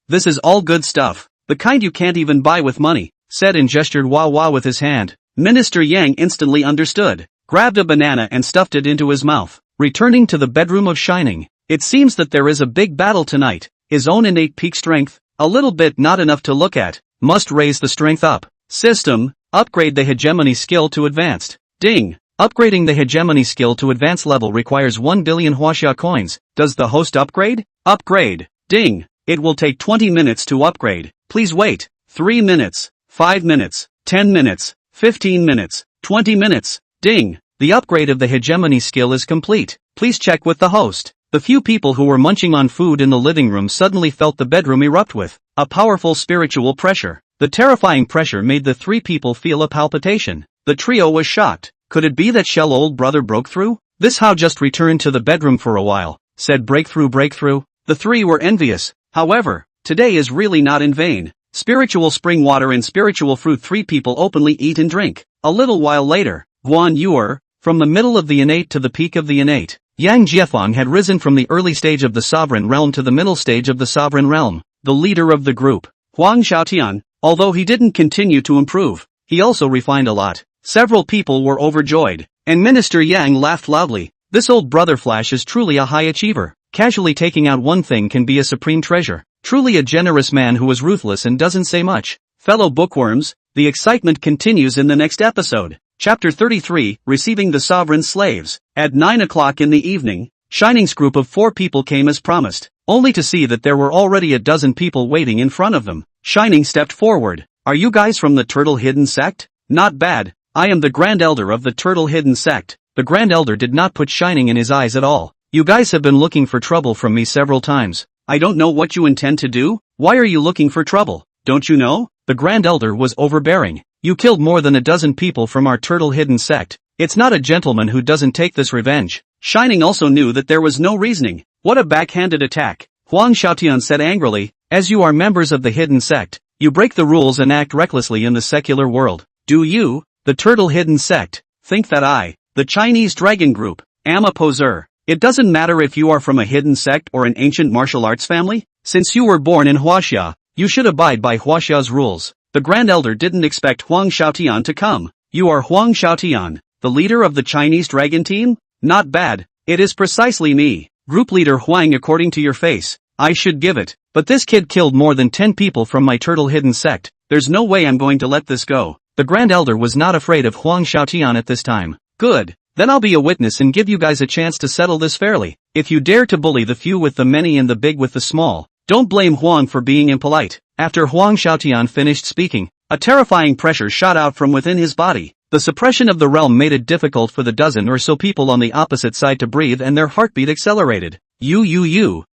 this is all good stuff. The kind you can't even buy with money, said and gestured wah with his hand. Minister Yang instantly understood, grabbed a banana and stuffed it into his mouth. Returning to the bedroom of Shining, it seems that there is a big battle tonight. His own innate peak strength, a little bit not enough to look at, must raise the strength up. System, upgrade the hegemony skill to advanced. Ding. Upgrading the hegemony skill to advanced level requires 1 billion Huaxia coins. Does the host upgrade? Upgrade. Ding. It will take 20 minutes to upgrade. Please wait. 3 minutes, 5 minutes, 10 minutes, 15 minutes, 20 minutes. Ding. The upgrade of the hegemony skill is complete. Please check with the host. The few people who were munching on food in the living room suddenly felt the bedroom erupt with a powerful spiritual pressure. The terrifying pressure made the 3 people feel a palpitation. The trio was shocked. Could it be that Shell old brother broke through? This how just returned to the bedroom for a while, said breakthrough. The 3 were envious. However, today is really not in vain. Spiritual spring water and spiritual fruit 3 people openly eat and drink. A little while later, Guan Yuer, from the middle of the innate to the peak of the innate, Yang Jiafeng had risen from the early stage of the sovereign realm to the middle stage of the sovereign realm. The leader of the group, Huang Xiaotian, although he didn't continue to improve, he also refined a lot. Several people were overjoyed, and Minister Yang laughed loudly. This old brother Flash is truly a high achiever. Casually taking out one thing can be a supreme treasure. Truly a generous man who is ruthless and doesn't say much. Fellow bookworms, the excitement continues in the next episode. Chapter 33, Receiving the Sovereign Slaves. At 9 o'clock in the evening, Shining's group of 4 people came as promised, only to see that there were already a dozen people waiting in front of them. Shining stepped forward. Are you guys from the Turtle Hidden sect? Not bad. I am the Grand Elder of the Turtle Hidden Sect. The Grand Elder did not put shining in his eyes at all. You guys have been looking for trouble from me several times. I don't know what you intend to do. Why are you looking for trouble? Don't you know? The Grand Elder was overbearing. You killed more than a dozen people from our Turtle Hidden Sect. It's not a gentleman who doesn't take this revenge. Shining also knew that there was no reasoning. What a backhanded attack. Huang Xiaotian said angrily, as you are members of the Hidden Sect, you break the rules and act recklessly in the secular world. Do you, the Turtle Hidden Sect, think that I, the Chinese Dragon Group, am a poser? It doesn't matter if you are from a hidden sect or an ancient martial arts family? Since you were born in Huaxia, you should abide by Huaxia's rules. The Grand Elder didn't expect Huang Xiaotian to come. You are Huang Xiaotian, the leader of the Chinese Dragon team? Not bad. It is precisely me. Group leader Huang, according to your face, I should give it. But this kid killed more than 10 people from my Turtle Hidden Sect. There's no way I'm going to let this go. The Grand Elder was not afraid of Huang Xiaotian at this time. Good. Then I'll be a witness and give you guys a chance to settle this fairly. If you dare to bully the few with the many and the big with the small, don't blame Huang for being impolite. After Huang Xiaotian finished speaking, a terrifying pressure shot out from within his body. The suppression of the realm made it difficult for the dozen or so people on the opposite side to breathe, and their heartbeat accelerated.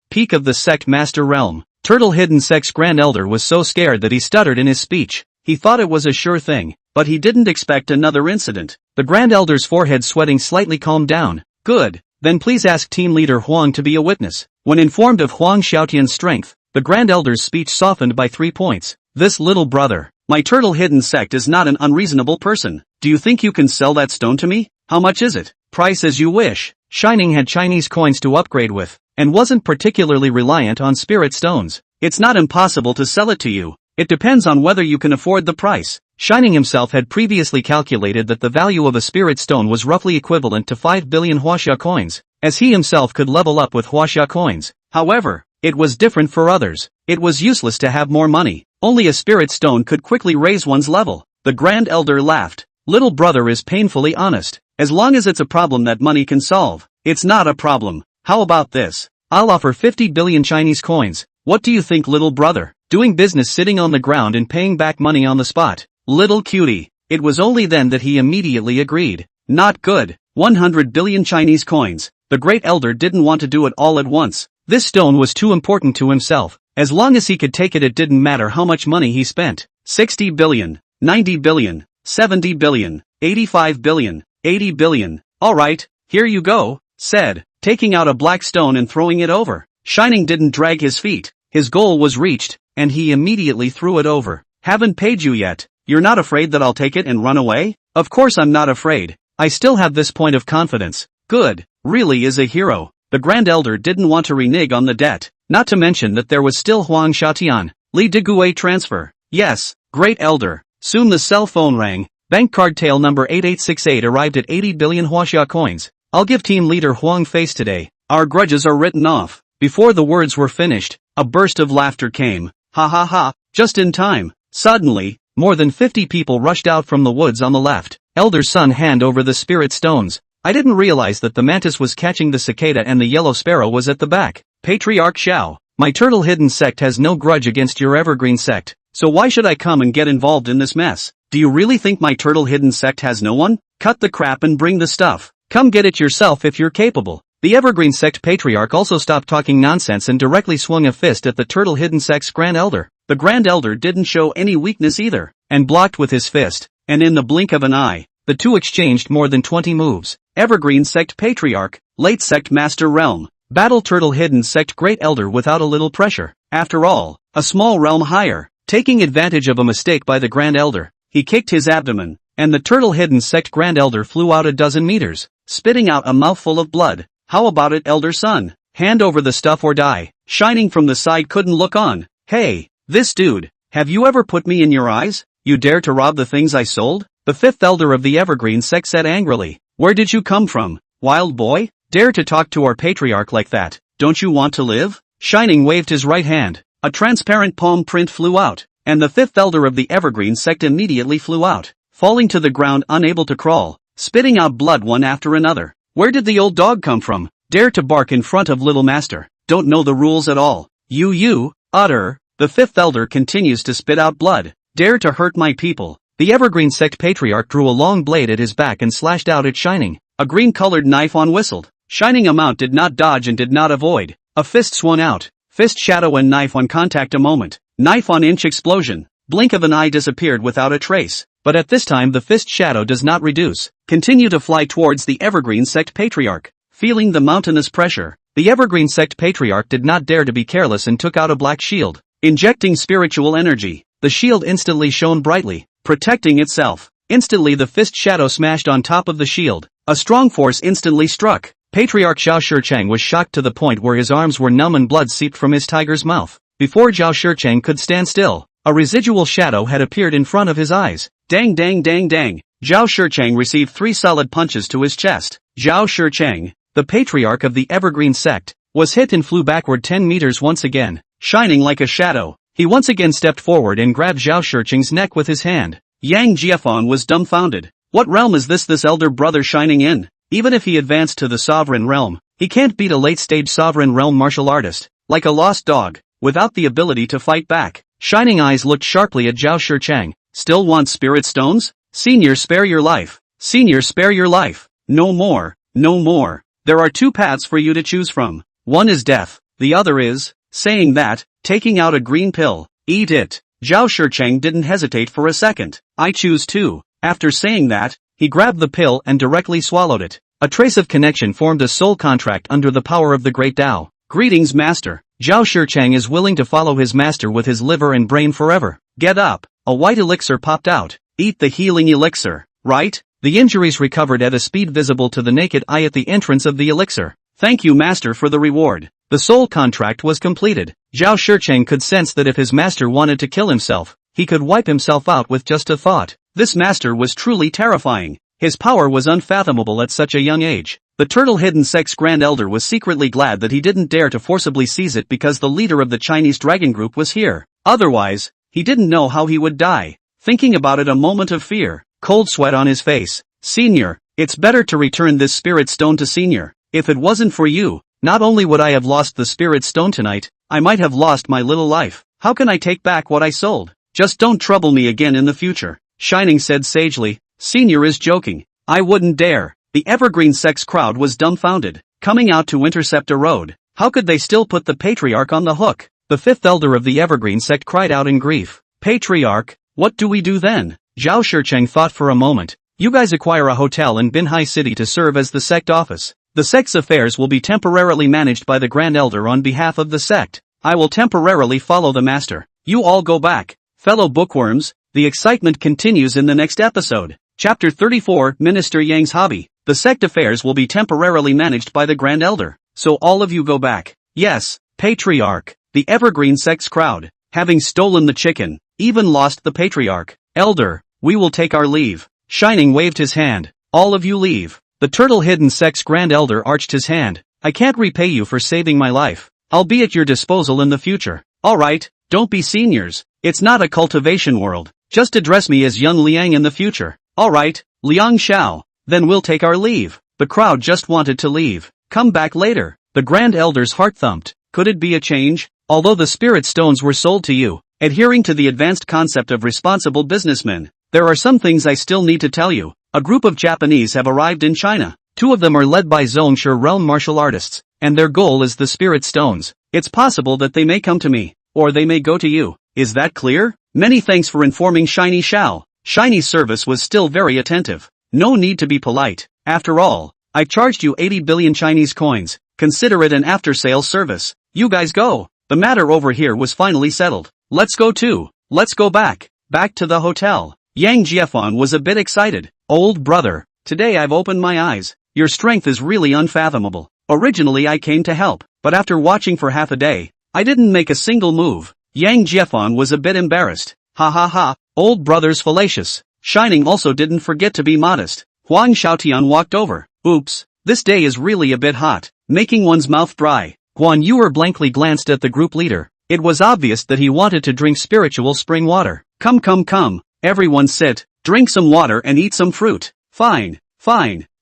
Peak of the sect master realm. Turtle Hidden Sect's Grand Elder was so scared that he stuttered in his speech. He thought it was a sure thing, but he didn't expect another incident. The Grand Elder's forehead sweating slightly calmed down. Good. Then please ask team leader Huang to be a witness. When informed of Huang Xiaotian's strength, the Grand Elder's speech softened by 3 points. This little brother, my Turtle Hidden Sect is not an unreasonable person. Do you think you can sell that stone to me? How much is it? Price as you wish. Shining had Chinese coins to upgrade with, and wasn't particularly reliant on spirit stones. It's not impossible to sell it to you. It depends on whether you can afford the price. Shining himself had previously calculated that the value of a spirit stone was roughly equivalent to 5 billion Huaxia coins, as he himself could level up with Huaxia coins. However, it was different for others. It was useless to have more money. Only a spirit stone could quickly raise one's level. The Grand Elder laughed. Little brother is painfully honest. As long as it's a problem that money can solve, it's not a problem. How about this? I'll offer 50 billion Chinese coins. What do you think, little brother? Doing business sitting on the ground and paying back money on the spot. Little cutie. It was only then that he immediately agreed. Not good. 100 billion Chinese coins. The Great Elder didn't want to do it all at once. This stone was too important to himself. As long as he could take it, it didn't matter how much money he spent. 60 billion, 90 billion, 70 billion, 85 billion, 80 billion. Alright, here you go, said, taking out a black stone and throwing it over. Shining didn't drag his feet. His goal was reached, and he immediately threw it over. Haven't paid you yet. You're not afraid that I'll take it and run away? Of course I'm not afraid. I still have this point of confidence. Good. Really is a hero. The Grand Elder didn't want to renege on the debt. Not to mention that there was still Huang Xiaotian. Li Deguai transfer. Yes, Great Elder. Soon the cell phone rang. Bank card tail number 8868 arrived at 80 billion Huaxia coins. I'll give team leader Huang face today. Our grudges are written off. Before the words were finished, a burst of laughter came. Ha ha ha, just in time. Suddenly, more than 50 people rushed out from the woods on the left. Elder son, hand over the spirit stones. I didn't realize that the mantis was catching the cicada and the yellow sparrow was at the back. Patriarch Xiao, my Turtle Hidden Sect has no grudge against your Evergreen Sect, so why should I come and get involved in this mess? Do you really think my Turtle Hidden Sect has no one? Cut the crap and bring the stuff. Come get it yourself if you're capable. The Evergreen Sect Patriarch also stopped talking nonsense and directly swung a fist at the Turtle Hidden Sect's Grand Elder. The Grand Elder didn't show any weakness either, and blocked with his fist, and in the blink of an eye, the two exchanged more than 20 moves. Evergreen Sect Patriarch, late Sect Master Realm, battle Turtle Hidden Sect Great Elder without a little pressure. After all, a small realm higher. Taking advantage of a mistake by the Grand Elder, he kicked his abdomen, and the Turtle Hidden Sect Grand Elder flew out a dozen meters, spitting out a mouthful of blood. How about it, Elder Son? Hand over the stuff or die. Shining from the side couldn't look on. Hey, this dude, have you ever put me in your eyes? You dare to rob the things I sold? The fifth elder of the Evergreen Sect said angrily. Where did you come from, wild boy? Dare to talk to our patriarch like that? Don't you want to live? Shining waved his right hand. A transparent palm print flew out, and the fifth elder of the Evergreen Sect immediately flew out, falling to the ground unable to crawl, spitting out blood one after another. Where did the old dog come from? Dare to bark in front of little master. Don't know the rules at all. You utter. The fifth elder continues to spit out blood. Dare to hurt my people. The evergreen sect patriarch drew a long blade at his back and slashed out at Shining. A green-colored knife on whistled. Shining amount did not dodge and did not avoid. A fist swung out. Fist shadow and knife on contact a moment. Knife on inch explosion. Blink of an eye disappeared without a trace. But at this time the fist shadow does not reduce. Continue to fly towards the evergreen sect patriarch. Feeling the mountainous pressure, the evergreen sect patriarch did not dare to be careless and took out a black shield. Injecting spiritual energy, the shield instantly shone brightly, protecting itself. Instantly the fist shadow smashed on top of the shield. A strong force instantly struck. Patriarch Zhao Shicheng was shocked to the point where his arms were numb and blood seeped from his tiger's mouth. Before Zhao Shicheng could stand still, a residual shadow had appeared in front of his eyes. Dang dang dang dang. Zhao Shicheng received 3 solid punches to his chest. Zhao Shicheng, the patriarch of the evergreen sect, was hit and flew backward 10 meters once again. Shining like a shadow, he once again stepped forward and grabbed Zhao Shicheng's neck with his hand. Yang Jiefan was dumbfounded. What realm is this elder brother shining in? Even if he advanced to the sovereign realm, he can't beat a late-stage sovereign realm martial artist, like a lost dog, without the ability to fight back. Shining eyes looked sharply at Zhao Shicheng. Still want spirit stones? Senior, spare your life. Senior, spare your life. No more, no more. There are 2 paths for you to choose from. One is death, the other is, saying that, taking out a green pill. Eat it. Zhao Shicheng didn't hesitate for a second. I choose 2. After saying that, he grabbed the pill and directly swallowed it. A trace of connection formed a soul contract under the power of the great Tao. Greetings, master. Zhao Shicheng is willing to follow his master with his liver and brain forever. Get up. A white elixir popped out. Eat the healing elixir. Right? The injuries recovered at a speed visible to the naked eye at the entrance of the elixir. Thank you, master, for the reward. The soul contract was completed. Zhao Shicheng could sense that if his master wanted to kill himself, he could wipe himself out with just a thought. This master was truly terrifying. His power was unfathomable at such a young age. The Turtle Hidden Sect's Grand Elder was secretly glad that he didn't dare to forcibly seize it because the leader of the Chinese dragon group was here. Otherwise, he didn't know how he would die. Thinking about it, a moment of fear, cold sweat on his face. Senior, it's better to return this spirit stone to Senior. If it wasn't for you, not only would I have lost the spirit stone tonight, I might have lost my little life. How can I take back what I sold? Just don't trouble me again in the future. Shining said sagely. Senior is joking. I wouldn't dare. The Evergreen Sect's crowd was dumbfounded, coming out to intercept a road. How could they still put the patriarch on the hook? The 5th elder of the Evergreen Sect cried out in grief. Patriarch, what do we do then? Zhao Shicheng thought for a moment. You guys acquire a hotel in Binhai City to serve as the sect office. The sect's affairs will be temporarily managed by the Grand Elder on behalf of the sect. I will temporarily follow the master. You all go back. Fellow bookworms, the excitement continues in the next episode. Chapter 34, Minister Yang's Hobby. The sect affairs will be temporarily managed by the Grand Elder. So all of you go back. Yes, Patriarch. The Evergreen Sect's crowd, having stolen the chicken, even lost the Patriarch. Elder, we will take our leave. Shining waved his hand. All of you leave. The Turtle Hidden Sect's Grand Elder arched his hand. I can't repay you for saving my life. I'll be at your disposal in the future. Alright, don't be seniors. It's not a cultivation world. Just address me as young Liang in the future. Alright, Liang Xiao. Then we'll take our leave. The crowd just wanted to leave. Come back later. The Grand Elder's heart thumped. Could it be a change? Although the spirit stones were sold to you, adhering to the advanced concept of responsible businessmen, there are some things I still need to tell you. A group of Japanese have arrived in China. 2 of them are led by Zhongshe realm martial artists, and their goal is the spirit stones. It's possible that they may come to me, or they may go to you. Is that clear? Many thanks for informing Shiny Xiao. Shiny's service was still very attentive. No need to be polite. After all, I charged you 80 billion Chinese coins. Consider it an after-sales service. You guys go. The matter over here was finally settled. Let's go too. Let's go back. Back to the hotel. Yang Jiefan was a bit excited. Old brother, today I've opened my eyes. Your strength is really unfathomable. Originally I came to help, but after watching for half a day, I didn't make a single move. Yang Jiefan was a bit embarrassed. Ha ha ha, old brother's fallacious. Shining also didn't forget to be modest. Huang Xiaotian walked over. Oops, this day is really a bit hot, making one's mouth dry. Guan Yuer blankly glanced at the group leader. It was obvious that he wanted to drink spiritual spring water. Come, everyone sit, drink some water and eat some fruit. Fine.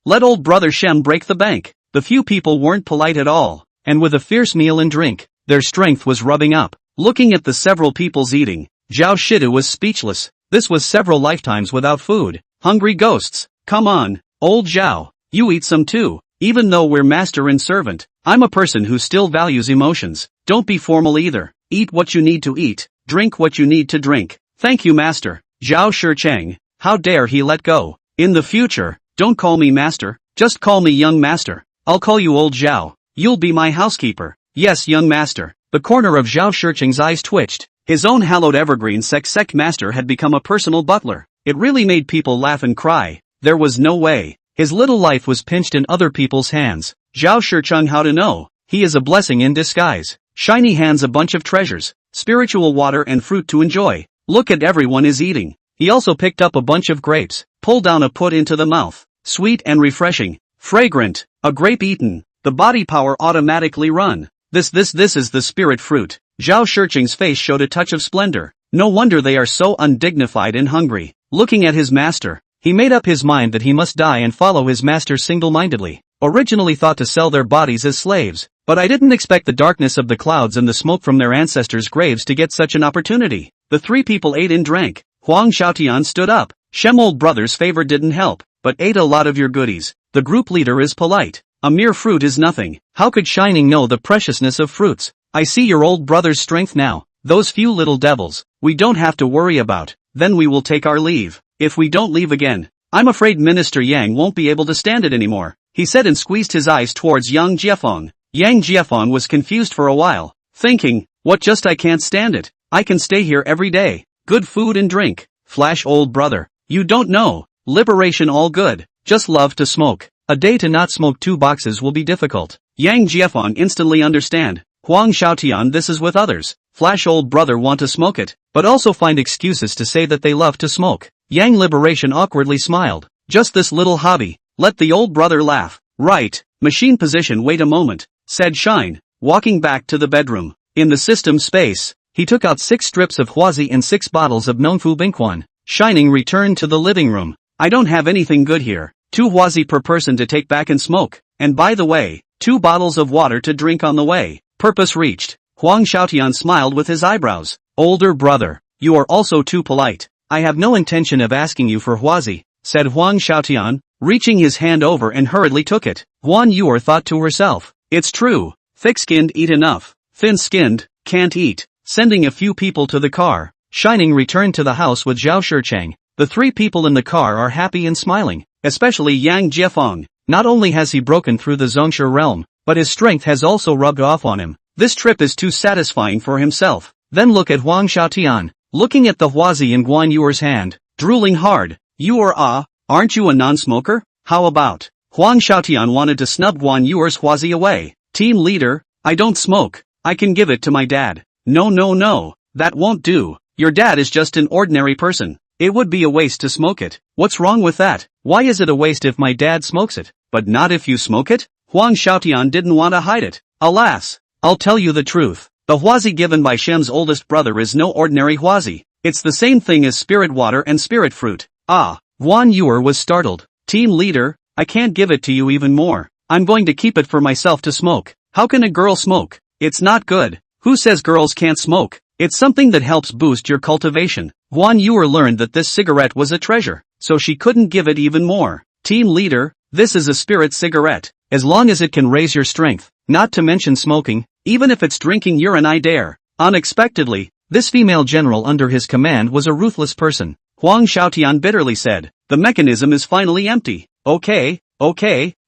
Let old brother Shem break the bank. The few people weren't polite at all, and with a fierce meal and drink, their strength was rubbing up. Looking at the several people's eating, Zhao Shidu was speechless. This was several lifetimes without food. Hungry ghosts. Come on, old Zhao. You eat some too. Even though we're master and servant, I'm a person who still values emotions. Don't be formal either. Eat what you need to eat. Drink what you need to drink. Thank you, master. Zhao Shicheng. How dare he let go. In the future, don't call me master. Just call me young master. I'll call you old Zhao. You'll be my housekeeper. Yes, young master. The corner of Zhao Shicheng's eyes twitched. His own hallowed evergreen sect master had become a personal butler. It really made people laugh and cry. There was no way. His little life was pinched in other people's hands. Zhao Shicheng, how to know? He is a blessing in disguise. Shiny hands, a bunch of treasures, spiritual water and fruit to enjoy. Look at everyone is eating. He also picked up a bunch of grapes, pulled down a put into the mouth. Sweet and refreshing. Fragrant. A grape eaten. The body power automatically run. This is the spirit fruit. Zhao Shicheng's face showed a touch of splendor. No wonder they are so undignified and hungry. Looking at his master, he made up his mind that he must die and follow his master single-mindedly. Originally thought to sell their bodies as slaves, but I didn't expect the darkness of the clouds and the smoke from their ancestors' graves to get such an opportunity. The three people ate and drank. Huang Xiaotian stood up. Shem, old brother's favor didn't help, but ate a lot of your goodies. The group leader is polite. A mere fruit is nothing. How could Shining know the preciousness of fruits? I see your old brother's strength now. Those few little devils, we don't have to worry about. Then we will take our leave. If we don't leave again, I'm afraid Minister Yang won't be able to stand it anymore, he said and squeezed his eyes towards Yang Jiefeng. Yang Jiefeng was confused for a while, thinking, what just I can't stand it. I can stay here every day. Good food and drink. Flash, old brother. You don't know. Liberation all good. Just love to smoke. A day to not smoke 2 boxes will be difficult. Yang Jiefeng instantly understand. Huang Xiaotian, this is with others. Flash, old brother want to smoke it, but also find excuses to say that they love to smoke. Yang Liberation awkwardly smiled. Just this little hobby. Let the old brother laugh. Right. Machine position, wait a moment, said Shine, walking back to the bedroom. In the system space, he took out 6 strips of huazi and 6 bottles of Nongfu Bingquan. Shining returned to the living room. I don't have anything good here. 2 huazi per person to take back and smoke. And by the way, 2 bottles of water to drink on the way. Purpose reached. Huang Xiaotian smiled with his eyebrows. Older brother, you are also too polite. I have no intention of asking you for huazi, said Huang Xiaotian, reaching his hand over and hurriedly took it. Huan Yuer thought to herself. It's true. Thick-skinned eat enough. Thin-skinned, can't eat. Sending a few people to the car. Shining returned to the house with Zhao Shicheng. The 3 people in the car are happy and smiling, especially Yang Jiefeng. Not only has he broken through the Zhongshe realm, but his strength has also rubbed off on him. This trip is too satisfying for himself. Then look at Huang Xiaotian, looking at the huazi in Guan Yuer's hand, drooling hard. Aren't you a non-smoker? How about? Huang Xiaotian wanted to snub Guan Yuer's huazi away. Team leader, I don't smoke. I can give it to my dad. No, that won't do. Your dad is just an ordinary person. It would be a waste to smoke it. What's wrong with that? Why is it a waste if my dad smokes it, but not if you smoke it? Huang Xiaotian didn't want to hide it. Alas, I'll tell you the truth. The huazi given by Shem's oldest brother is no ordinary huazi. It's the same thing as spirit water and spirit fruit. Guan Yuer was startled. Team leader, I can't give it to you even more. I'm going to keep it for myself to smoke. How can a girl smoke? It's not good. Who says girls can't smoke? It's something that helps boost your cultivation. Guan Yuer learned that this cigarette was a treasure, so she couldn't give it even more. Team leader, this is a spirit cigarette. As long as it can raise your strength, not to mention smoking, even if it's drinking urine, I dare. Unexpectedly, this female general under his command was a ruthless person. Huang Xiaotian bitterly said, the mechanism is finally empty. Okay,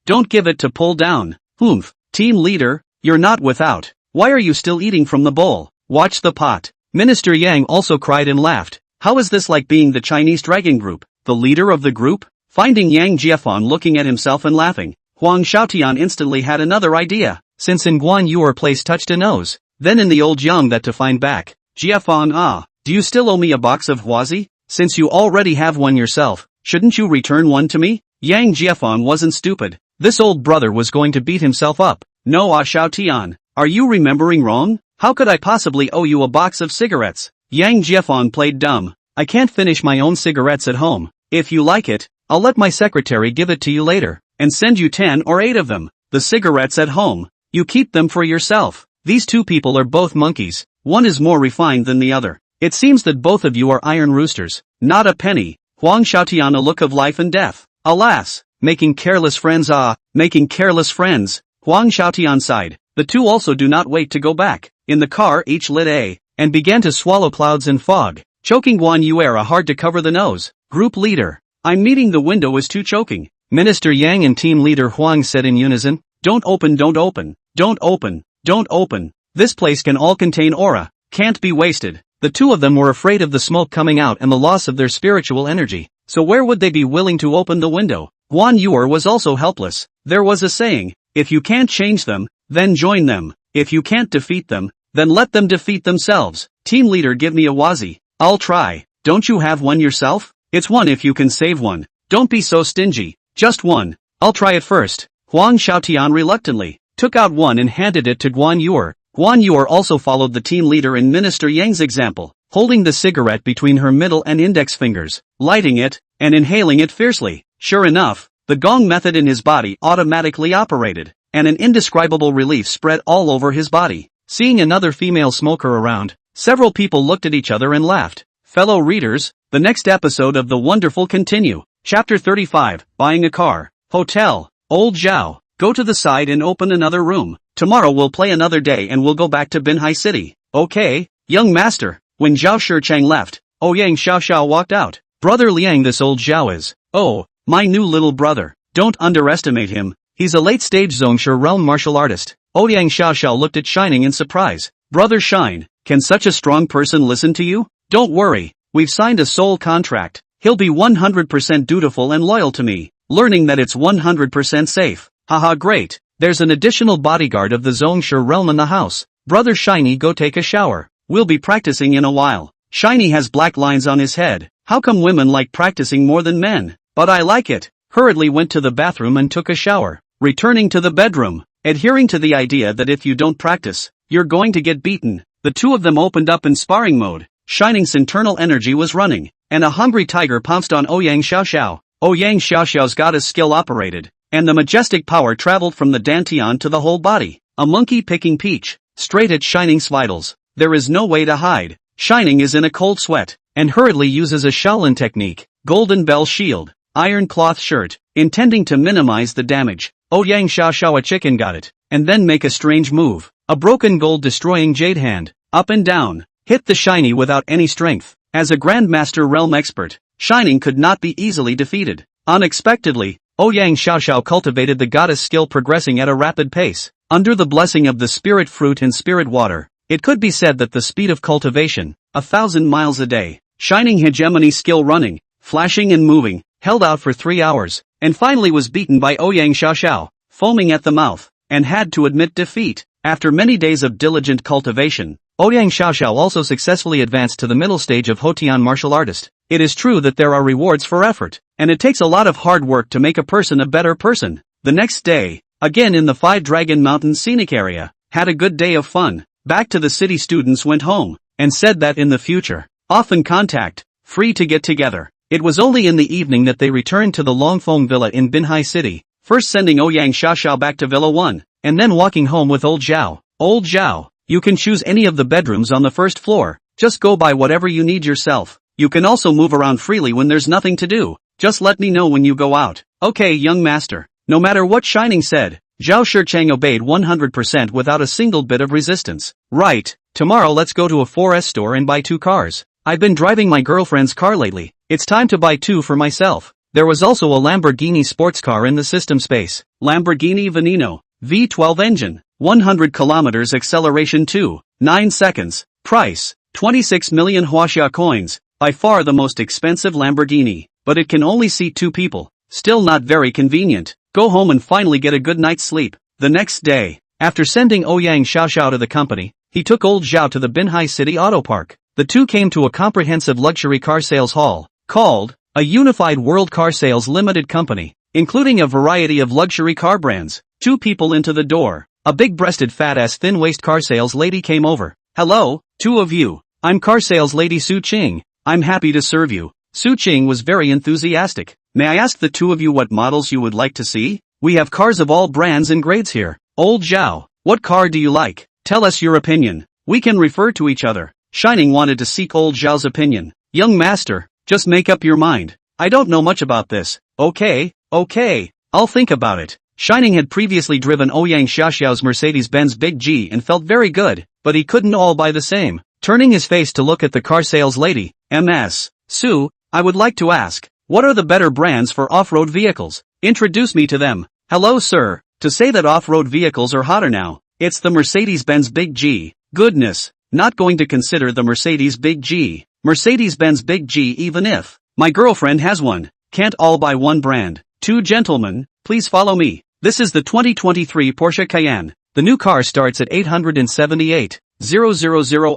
don't give it to pull down. Humph. Team leader, you're not without. Why are you still eating from the bowl? Watch the pot. Minister Yang also cried and laughed. How is this like being the Chinese dragon group, the leader of the group? Finding Yang Jiefeng looking at himself and laughing, Huang Xiaotian instantly had another idea. Since in Guan Yuer place touched a nose, then in the old Yang that to find back. Jiefeng, do you still owe me a box of huazi? Since you already have one yourself, shouldn't you return one to me? Yang Jiefeng wasn't stupid. This old brother was going to beat himself up. No, Xiaotian, are you remembering wrong? How could I possibly owe you a box of cigarettes? Yang Jiefeng played dumb. I can't finish my own cigarettes at home. If you like it, I'll let my secretary give it to you later, and send you 10 or 8 of them. The cigarettes at home. You keep them for yourself. These 2 people are both monkeys. One is more refined than the other. It seems that both of you are iron roosters. Not a penny. Huang Xiaotian, a look of life and death. Alas, making careless friends. Making careless friends. Huang Xiaotian sighed. The two also do not wait to go back. In the car each lit a, and began to swallow clouds and fog. Choking Guan Yuera hard to cover the nose. Group leader. I'm meeting the window is too choking. Minister Yang and team leader Huang said in unison. Don't open, don't open, don't open, don't open. This place can all contain aura. Can't be wasted. The two of them were afraid of the smoke coming out and the loss of their spiritual energy. So where would they be willing to open the window? Guan Yuer was also helpless. There was a saying, if you can't change them, then join them. If you can't defeat them, then let them defeat themselves. Team leader, give me a wazi. I'll try. Don't you have one yourself? It's one if you can save one. Don't be so stingy. Just one. I'll try it first. Huang Xiaotian reluctantly took out one and handed it to Guan Yuer. Guan Yuer also followed the team leader in Minister Yang's example, holding the cigarette between her middle and index fingers, lighting it, and inhaling it fiercely. Sure enough, the gong method in his body automatically operated, and an indescribable relief spread all over his body. Seeing another female smoker around, several people looked at each other and laughed. Fellow readers, the next episode of The Wonderful continue. Chapter 35, Buying a Car. Hotel. Old Zhao, go to the side and open another room. Tomorrow we'll play another day and we'll go back to Binhai City. Okay, young master. When Zhao Shichang left, Ouyang Xiaoxiao walked out. Brother Liang, this old Zhao is. Oh, my new little brother. Don't underestimate him. He's a late-stage Zhongshe realm martial artist. Ouyang Xiaoxiao looked at Shining in surprise. Brother Shine, can such a strong person listen to you? Don't worry, we've signed a soul contract. He'll be 100% dutiful and loyal to me. Learning that it's 100% safe. Haha, great. There's an additional bodyguard of the Zhongshe realm in the house. Brother Shiny, go take a shower. We'll be practicing in a while. Shiny has black lines on his head. How come women like practicing more than men? But I like it. Hurriedly went to the bathroom and took a shower. Returning to the bedroom, adhering to the idea that if you don't practice, you're going to get beaten. The two of them opened up in sparring mode. Shining's internal energy was running, and a hungry tiger pounced on Ouyang Xiaoxiao. Ouyang Xiaoxiao's goddess skill operated, and the majestic power traveled from the dantian to the whole body. A monkey picking peach, straight at Shining's vitals. There is no way to hide. Shining is in a cold sweat, and hurriedly uses a Shaolin technique, golden bell shield, iron cloth shirt, intending to minimize the damage. Ouyang Xiaoxiao, a chicken got it, and then make a strange move. A broken gold destroying jade hand, up and down, hit the Shiny without any strength. As a Grandmaster realm expert, Shining could not be easily defeated. Unexpectedly, Ouyang Xiaoxiao cultivated the goddess skill, progressing at a rapid pace. Under the blessing of the spirit fruit and spirit water, it could be said that the speed of cultivation, 1,000 miles a day. Shining hegemony skill running, flashing and moving, held out for 3 hours, and finally was beaten by Ouyang Xiaoxiao, foaming at the mouth, and had to admit defeat. After many days of diligent cultivation, Ouyang Xiaoxiao also successfully advanced to the middle stage of Hotian martial artist. It is true that there are rewards for effort, and it takes a lot of hard work to make a person a better person. The next day, again in the Five Dragon Mountain scenic area, had a good day of fun. Back to the city, students went home, and said that in the future, often contact, free to get together. It was only in the evening that they returned to the Longfeng Villa in Binhai City, first sending Ouyang Xiaoxiao back to Villa 1, and then walking home with Old Zhao. Old Zhao, you can choose any of the bedrooms on the first floor, just go buy whatever you need yourself. You can also move around freely when there's nothing to do. Just let me know when you go out. Okay, young master. No matter what Shining said, Zhao Shichang obeyed 100% without a single bit of resistance. Right, tomorrow let's go to a 4S store and buy 2 cars. I've been driving my girlfriend's car lately. It's time to buy 2 for myself. There was also a Lamborghini sports car in the system space. Lamborghini Veneno, V12 engine, 100 kilometers acceleration 2.9 seconds. Price, 26 million Huaxia coins. By far the most expensive Lamborghini, but it can only seat 2 people. Still not very convenient. Go home and finally get a good night's sleep. The next day, after sending Ouyang Xiaoxiao to the company, he took Old Zhao to the Binhai City Auto Park. The two came to a comprehensive luxury car sales hall, called a Unified World Car Sales Limited Company, including a variety of luxury car brands. 2 people into the door. A big-breasted fat-ass thin-waist car sales lady came over. Hello, 2 of you. I'm car sales lady Su Qing. I'm happy to serve you. Su Qing was very enthusiastic. May I ask the 2 of you what models you would like to see? We have cars of all brands and grades here. Old Zhao, what car do you like? Tell us your opinion. We can refer to each other. Shining wanted to seek old Zhao's opinion. Young master, just make up your mind. I don't know much about this. Okay, I'll think about it. Shining had previously driven Ouyang Xiaoxiao's Mercedes-Benz Big G and felt very good, but he couldn't all buy the same. Turning his face to look at the car sales lady, Ms. Su, I would like to ask, what are the better brands for off-road vehicles? Introduce me to them. Hello sir, to say that off-road vehicles are hotter now, it's the Mercedes-Benz Big G. Goodness, not going to consider the Mercedes Big G. Mercedes-Benz Big G even if my girlfriend has one. Can't all buy one brand. Two gentlemen, please follow me. This is the 2023 Porsche Cayenne. The new car starts at 878,000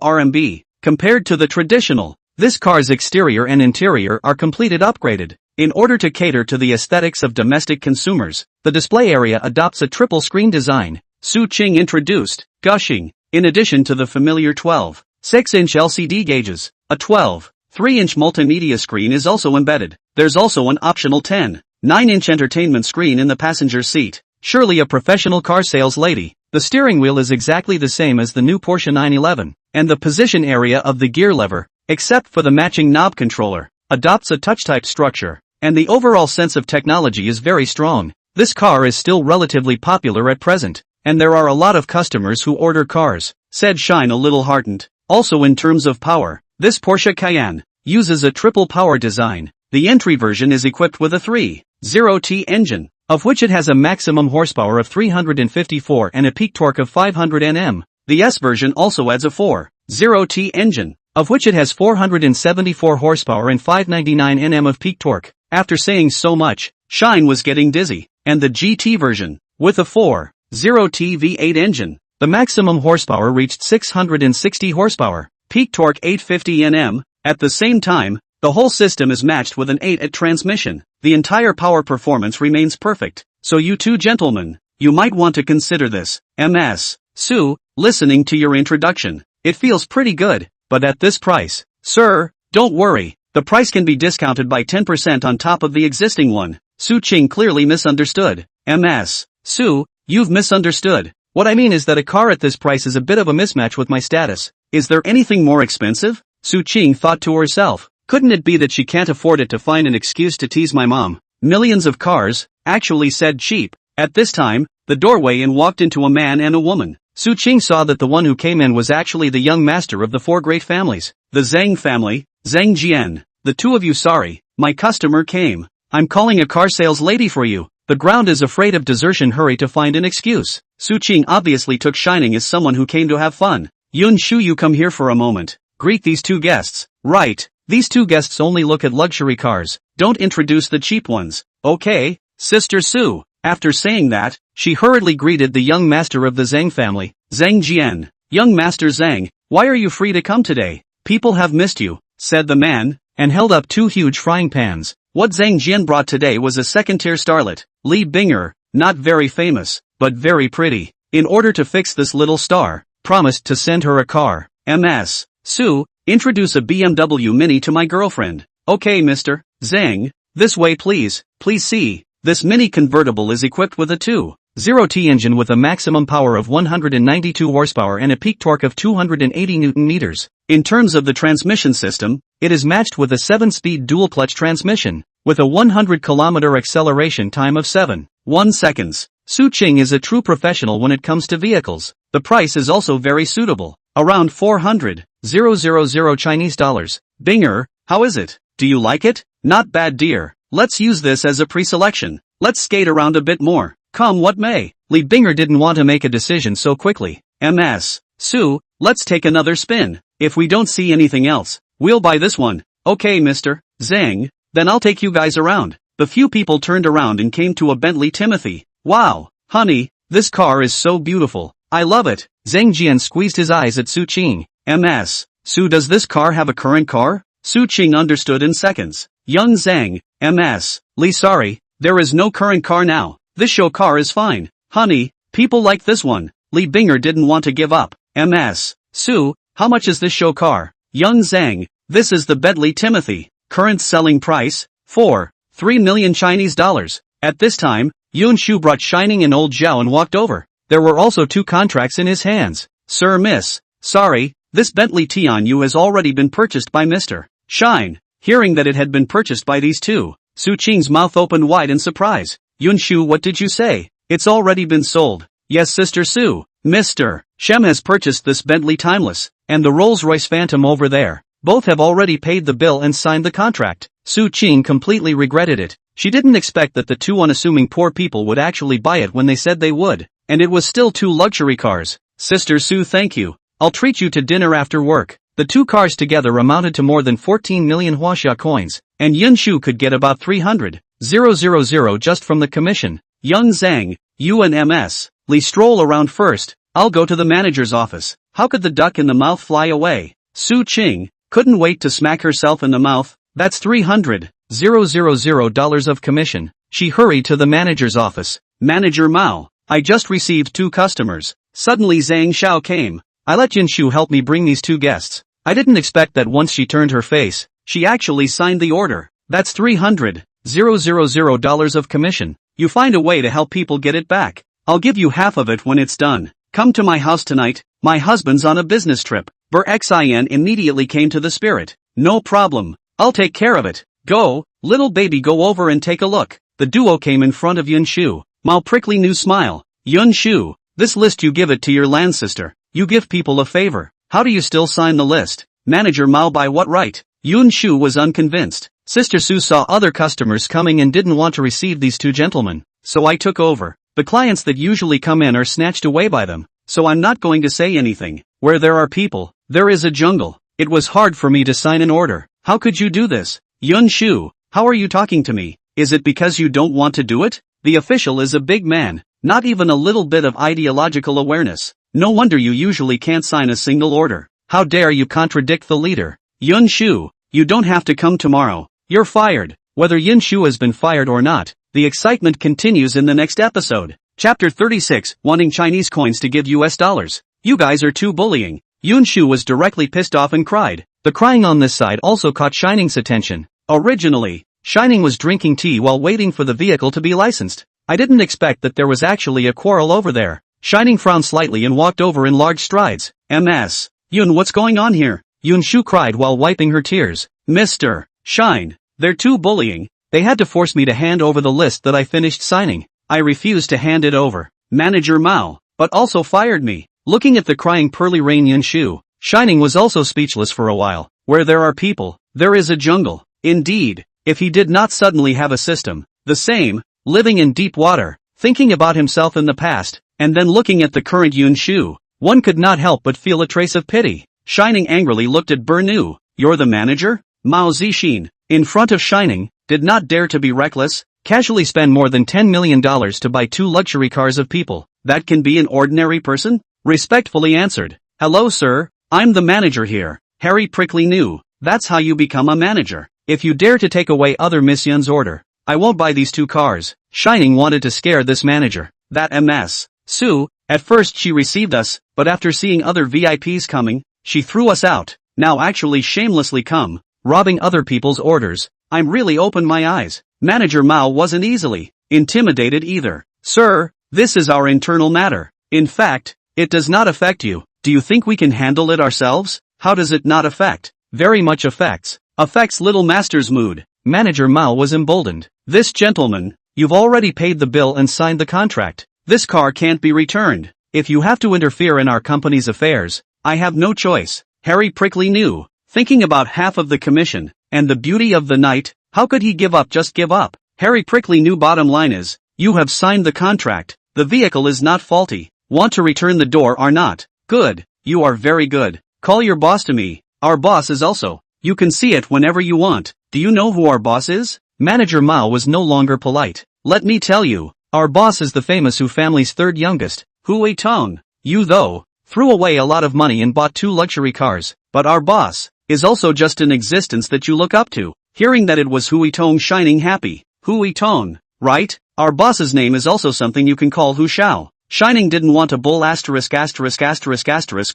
RMB. Compared to the traditional, this car's exterior and interior are completely upgraded. In order to cater to the aesthetics of domestic consumers, the display area adopts a triple screen design. Su Qing introduced, gushing, in addition to the familiar 12.6-inch LCD gauges, a 12.3-inch multimedia screen is also embedded. There's also an optional 10.9-inch entertainment screen in the passenger seat. Surely a professional car sales lady. The steering wheel is exactly the same as the new Porsche 911, and the position area of the gear lever, except for the matching knob controller, adopts a touch-type structure, and the overall sense of technology is very strong. This car is still relatively popular at present, and there are a lot of customers who order cars, said Shine a little heartened. Also in terms of power, this Porsche Cayenne uses a triple power design. The entry version is equipped with a 3.0T engine, of which it has a maximum horsepower of 354 and a peak torque of 500 Nm. The S version also adds a 4.0T engine, of which it has 474 horsepower and 599 Nm of peak torque. After saying so much, Shine was getting dizzy. And the GT version, with a 4.0T V8 engine, the maximum horsepower reached 660 horsepower, peak torque 850 Nm. At the same time, the whole system is matched with an 8-at transmission. The entire power performance remains perfect. So you two gentlemen, you might want to consider this. Ms. Su, listening to your introduction, it feels pretty good, but at this price, sir, don't worry, the price can be discounted by 10% on top of the existing one. Su Qing clearly misunderstood. Ms. Su, you've misunderstood. What I mean is that a car at this price is a bit of a mismatch with my status. Is there anything more expensive? Su Qing thought to herself. Couldn't it be that she can't afford it to find an excuse to tease my mom? Millions of cars, actually said cheap. At this time, the doorway in walked into a man and a woman. Su Qing saw that the one who came in was actually the young master of the four great families. The Zhang family, Zhang Jian. The two of you sorry, my customer came. I'm calling a car sales lady for you. The ground is afraid of desertion, hurry to find an excuse. Su Qing obviously took Shining as someone who came to have fun. Yun Shu, you come here for a moment. Greet these two guests. Right. These two guests only look at luxury cars, don't introduce the cheap ones. Okay, Sister Su. After saying that, she hurriedly greeted the young master of the Zhang family, Zhang Jian. Young Master Zhang, why are you free to come today? People have missed you, said the man, and held up two huge frying pans. What Zhang Jian brought today was a second-tier starlet, Li Binger, not very famous, but very pretty. In order to fix this little star, promised to send her a car. Ms. Su, introduce a BMW Mini to my girlfriend. Okay Mr. Zhang, this way please. Please see, this Mini convertible is equipped with a 2.0T engine with a maximum power of 192 horsepower and a peak torque of 280 Nm. In terms of the transmission system, it is matched with a 7-speed dual-clutch transmission, with a 100km acceleration time of 7.1 seconds. Su Qing is a true professional when it comes to vehicles. The price is also very suitable, around 400,000 Chinese dollars. Binger, how is it? Do you like it? Not bad dear. Let's use this as a pre-selection. Let's skate around a bit more. Come what may. Li Binger didn't want to make a decision so quickly. Ms. Su, let's take another spin. If we don't see anything else, we'll buy this one. Okay Mr. Zhang, then I'll take you guys around. The few people turned around and came to a Bentley Timothy. Wow, honey, this car is so beautiful. I love it. Zhang Jian squeezed his eyes at Su Qing. Ms. Su, does this car have a current car? Su Qing understood in seconds. Young Zhang, Ms. Li, sorry, there is no current car now. This show car is fine. Honey, people like this one. Li Binger didn't want to give up. Ms. Su, how much is this show car? Young Zhang, this is the Bentley Timothy. Current selling price, 4.3 million Chinese dollars. At this time, Yun Shu brought Shining and old Zhao and walked over. There were also two contracts in his hands. Sir, miss, sorry, this Bentley Tianyu has already been purchased by Mr. Shine. Hearing that it had been purchased by these two, Su Qing's mouth opened wide in surprise. Yunshu, what did you say? It's already been sold. Yes, Sister Su. Mr. Shem has purchased this Bentley Timeless, and the Rolls-Royce Phantom over there. Both have already paid the bill and signed the contract. Su Qing completely regretted it. She didn't expect that the two unassuming poor people would actually buy it when they said they would. And it was still two luxury cars. Sister Su, thank you. I'll treat you to dinner after work. The two cars together amounted to more than 14 million huaxia coins, and Yunshu could get about 300,000 just from the commission. Young Zhang, you and Ms. Li stroll around first. I'll go to the manager's office. How could the duck in the mouth fly away? Su Qing couldn't wait to smack herself in the mouth. That's $300,000 of commission. She hurried to the manager's office. Manager Mao, I just received 2 customers. Suddenly Zhang Xiao came. I let Yunshu help me bring these 2 guests. I didn't expect that once she turned her face, she actually signed the order. That's $300,000 of commission. You find a way to help people get it back. I'll give you half of it when it's done. Come to my house tonight. My husband's on a business trip. Xin immediately came to the spirit. No problem. I'll take care of it. Go, little baby, go over and take a look. The duo came in front of Yunshu. Mao prickly new smile. Yunshu, this list you give it to your land sister. You give people a favor. How do you still sign the list? Manager Mao, by what right? Yunshu was unconvinced. Sister Su saw other customers coming and didn't want to receive these 2 gentlemen. So I took over. The clients that usually come in are snatched away by them. So I'm not going to say anything. Where there are people, there is a jungle. It was hard for me to sign an order. How could you do this? Yunshu, how are you talking to me? Is it because you don't want to do it? The official is a big man. Not even a little bit of ideological awareness. No wonder you usually can't sign a single order. How dare you contradict the leader? Yunshu, you don't have to come tomorrow. You're fired. Whether Yunshu has been fired or not, the excitement continues in the next episode. Chapter 36, wanting Chinese coins to give US dollars. You guys are too bullying. Yunshu was directly pissed off and cried. The crying on this side also caught Shining's attention. Originally, Shining was drinking tea while waiting for the vehicle to be licensed. I didn't expect that there was actually a quarrel over there. Shining frowned slightly and walked over in large strides. Ms. Yun, what's going on here? Yunshu cried while wiping her tears. Mr. Shine, they're too bullying. They had to force me to hand over the list that I finished signing. I refused to hand it over. Manager Mao, but also fired me. Looking at the crying pearly rain Yunshu, Shining was also speechless for a while. Where there are people, there is a jungle. Indeed, if he did not suddenly have a system, the same, living in deep water, thinking about himself in the past, and then looking at the current Yunshu, one could not help but feel a trace of pity. Shining angrily looked at Burnu. You're the manager? Mao Zixin, in front of Shining, did not dare to be reckless, casually spend more than $10 million to buy 2 luxury cars of people. That can be an ordinary person? Respectfully answered. Hello sir, I'm the manager here. Harry Prickly knew. That's how you become a manager. If you dare to take away other Miss Yun's order, I won't buy these 2 cars. Shining wanted to scare this manager. That Ms. Su, at first she received us, but after seeing other VIPs coming, she threw us out. Now actually shamelessly come, robbing other people's orders. I'm really opened my eyes. Manager Mao wasn't easily intimidated either. Sir, this is our internal matter. In fact, it does not affect you. Do you think we can handle it ourselves? How does it not affect? Very much affects. Affects little master's mood. Manager Mao was emboldened. This gentleman, you've already paid the bill and signed the contract. This car can't be returned. If you have to interfere in our company's affairs, I have no choice. Harry Prickly knew. Thinking about half of the commission, and the beauty of the night, how could he give up? Just give up. Harry Prickly knew bottom line is, you have signed the contract. The vehicle is not faulty. Want to return the door or not? Good. You are very good. Call your boss to me. Our boss is also. You can see it whenever you want. Do you know who our boss is? Manager Mao was no longer polite. Let me tell you, our boss is the famous Hu family's 3rd youngest, Hui Tong. You though, threw away a lot of money and bought 2 luxury cars, but our boss is also just an existence that you look up to. Hearing that it was Hui Tong, Shining happy. Hui Tong, right? Our boss's name is also something you can call Hu Xiao. Shining didn't want a bull asterisk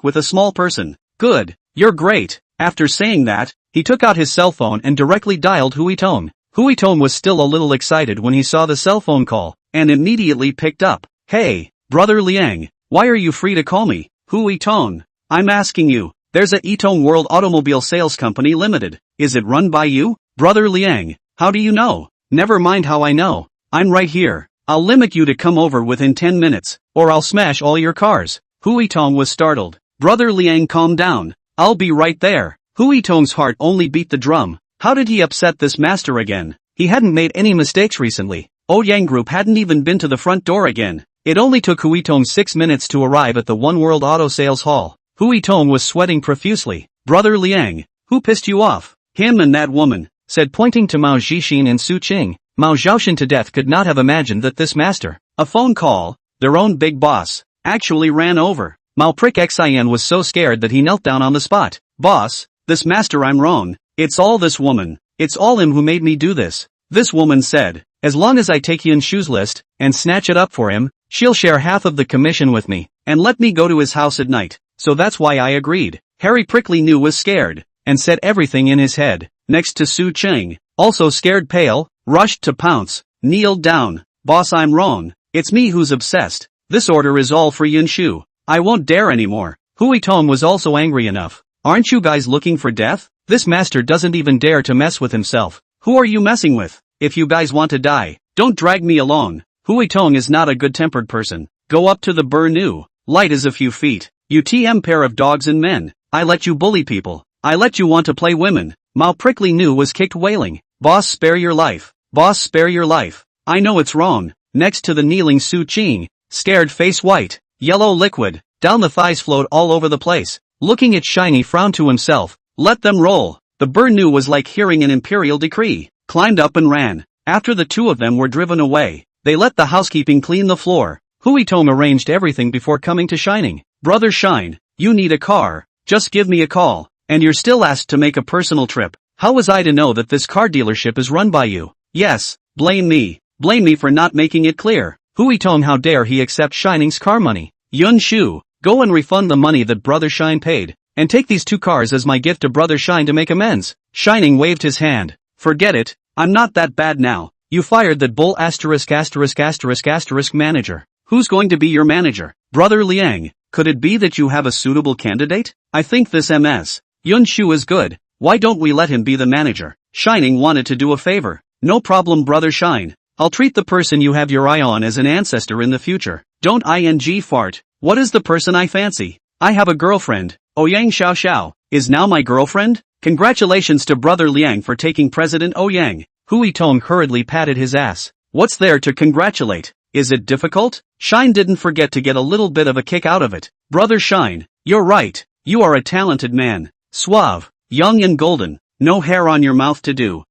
with a small person. Good, you're great. After saying that, he took out his cell phone and directly dialed Hui Tong. Hui Tong was still a little excited when he saw the cell phone call, and immediately picked up. Hey, brother Liang, why are you free to call me? Hui Tong, I'm asking you, There's a Itong World Automobile Sales Company Limited. Is it run by you? Brother Liang, how do you know? Never mind how I know. I'm right here. I'll limit you to come over within 10 minutes, or I'll smash all your cars. Hui Tong was startled. Brother Liang, calm down. I'll be right there. Hui Tong's heart only beat the drum. How did he upset this master again? He hadn't made any mistakes recently. Ouyang Group hadn't even been to the front door again. It only took Hui Tong 6 minutes to arrive at the One World Auto Sales Hall. Hui Tong was sweating profusely. Brother Liang, who pissed you off? Him and that woman, said pointing to Mao Zixin and Su Qing. Mao Zhaoxin to death could not have imagined that this master, a phone call, their own big boss, actually ran over. Mao Prick Xin was so scared that he knelt down on the spot. Boss, this master, I'm wrong. It's all this woman. It's all him who made me do this. This woman said, as long as I take Yin Shu's list and snatch it up for him, she'll share half of the commission with me and let me go to his house at night. So that's why I agreed. Harry Prickly knew was scared and said everything in his head. Next to Su Cheng, also scared pale, rushed to pounce, kneeled down. Boss, I'm wrong. It's me who's obsessed. This order is all for Yin Shu. I won't dare anymore. Hui Tong was also angry enough. Aren't you guys looking for death? This master doesn't even dare to mess with himself. Who are you messing with? If you guys want to die, don't drag me along. Hui Tong is not a good-tempered person. Go up to the Burnu. Light as a few feet. You TM pair of dogs and men. I let you bully people. I let you want to play women. Mao Prickly New was kicked wailing. Boss, spare your life. Boss, spare your life. I know it's wrong. Next to the kneeling Su Qing, scared face white, yellow liquid, down the thighs flowed all over the place. Looking at Shiny frowned to himself. Let them roll. The Burnu was like hearing an imperial decree. Climbed up and ran. After the two of them were driven away, they let the housekeeping clean the floor. Hui Tong arranged everything before coming to Shining. Brother Shine, you need a car. Just give me a call. And you're still asked to make a personal trip. How was I to know that this car dealership is run by you? Yes, blame me. Blame me for not making it clear. Hui Tong, how dare he accept Shining's car money? Yun Shu, go and refund the money that Brother Shine paid. And take these 2 cars as my gift to Brother Shine to make amends. Shining waved his hand. Forget it. I'm not that bad now. You fired that bull ***** manager. Who's going to be your manager? Brother Liang, could it be that you have a suitable candidate? I think this Ms. Yun Shu is good. Why don't we let him be the manager? Shining wanted to do a favor. No problem, Brother Shine. I'll treat the person you have your eye on as an ancestor in the future. Don't ing fart. What is the person I fancy? I have a girlfriend. Ouyang Xiao Xiao is now my girlfriend? Congratulations to Brother Liang for taking President Ouyang. Hui Tong hurriedly patted his ass. What's there to congratulate? Is it difficult? Shine didn't forget to get a little bit of a kick out of it. Brother Shine, you're right. You are a talented man. Suave, young and golden. No hair on your mouth to do.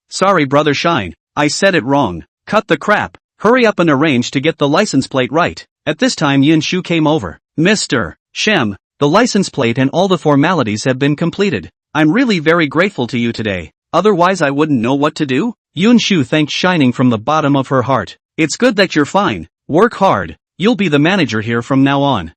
Sorry Brother Shine. I said it wrong. Cut the crap. Hurry up and arrange to get the license plate right. At this time Yin Shu came over. Mr. Shem, the license plate and all the formalities have been completed. I'm really very grateful to you today. Otherwise I wouldn't know what to do. Yun Shu thanked Shining from the bottom of her heart. It's good that you're fine. Work hard. You'll be the manager here from now on.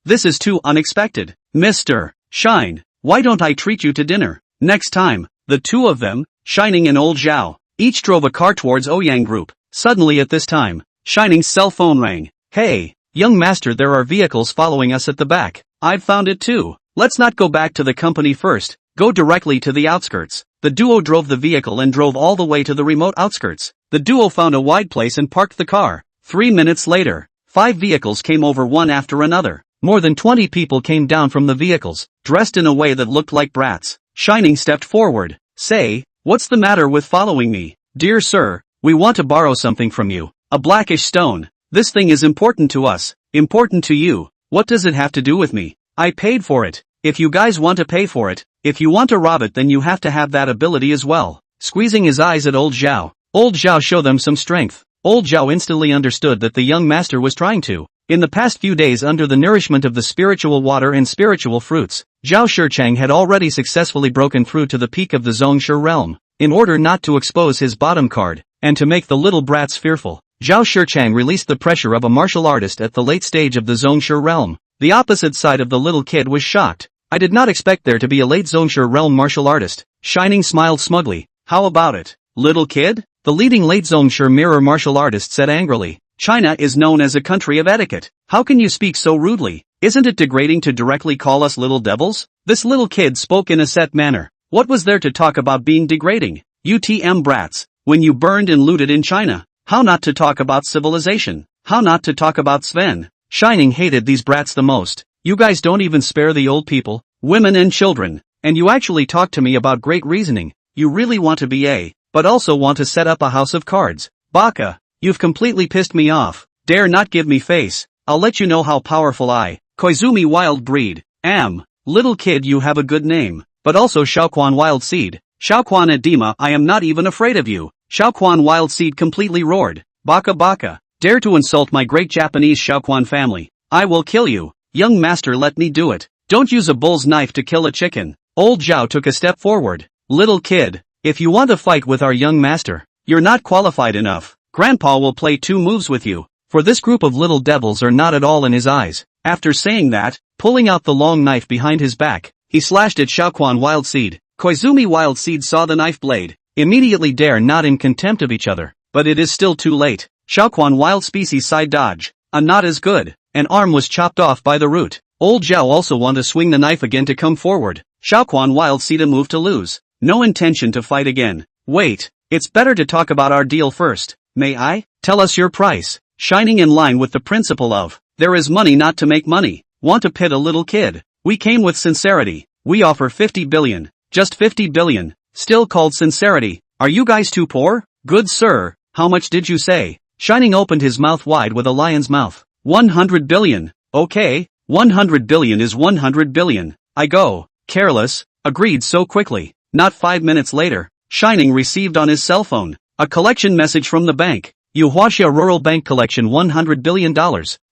This is too unexpected. Mr. Shine, why don't I treat you to dinner? Next time, the two of them, Shining and Old Zhao, each drove a car towards Ouyang Group. Suddenly at this time, Shining's cell phone rang. Hey, young master, there are vehicles following us at the back. I've found it too. Let's not go back to the company first. Go directly to the outskirts. The duo drove the vehicle and drove all the way to the remote outskirts. The duo found a wide place and parked the car. 3 minutes later, 5 vehicles came over one after another. More than 20 people came down from the vehicles, dressed in a way that looked like brats. Shining stepped forward. Say, what's the matter with following me? Dear sir, we want to borrow something from you. A blackish stone. This thing is important to us. Important to you. What does it have to do with me? I paid for it. If you guys want to pay for it, if you want to rob it, then you have to have that ability as well. Squeezing his eyes at Old Zhao. Old Zhao showed them some strength. Old Zhao instantly understood that the young master was trying to. In the past few days, under the nourishment of the spiritual water and spiritual fruits, Zhao Shichang had already successfully broken through to the peak of the Zhongshe realm. In order not to expose his bottom card, and to make the little brats fearful, Zhao Shichang released the pressure of a martial artist at the late stage of the Zhongshe realm. The opposite side of the little kid was shocked. I did not expect there to be a late Zhongshe realm martial artist. Shining smiled smugly. How about it, little kid? The leading late Zhongshe mirror martial artist said angrily. China is known as a country of etiquette. How can you speak so rudely? Isn't it degrading to directly call us little devils? This little kid spoke in a set manner. What was there to talk about being degrading? UTM brats, when you burned and looted in China. How not to talk about civilization? How not to talk about Sven? Shining hated these brats the most. You guys don't even spare the old people, women and children. And you actually talk to me about great reasoning. You really want to be a, but also want to set up a house of cards. Baka, you've completely pissed me off. Dare not give me face. I'll let you know how powerful I, Koizumi Wild Breed, am. Little kid, you have a good name, but also Xiaoquan Wild Seed. Xiaoquan Edema, I am not even afraid of you. Xiaoquan Wild Seed completely roared. Baka baka, dare to insult my great Japanese Xiaoquan family. I will kill you. Young master, let me do it. Don't use a bull's knife to kill a chicken. Old Zhao took a step forward. Little kid, if you want to fight with our young master, you're not qualified enough. Grandpa will play 2 moves with you, for this group of little devils are not at all in his eyes. After saying that, pulling out the long knife behind his back, he slashed at Xiaoquan Wild Seed. Koizumi Wild Seed saw the knife blade, immediately dare not in contempt of each other, but it is still too late. Xiaoquan Wild Species side dodge, a not as good, an arm was chopped off by the root. Old Zhao also want to swing the knife again to come forward. Xiaoquan Wild Seed a move to lose, no intention to fight again. Wait, it's better to talk about our deal first. May I? Tell us your price. Shining in line with the principle of, there is money not to make money. Want to pit a little kid? We came with sincerity. We offer 50 billion. Just 50 billion. Still called sincerity. Are you guys too poor? Good sir, how much did you say? Shining opened his mouth wide with a lion's mouth. 100 billion. Okay, 100 billion is 100 billion. I go. Careless, agreed so quickly. Not 5 minutes later, Shining received on his cell phone a collection message from the bank. Huaxia Rural Bank collection $100 billion.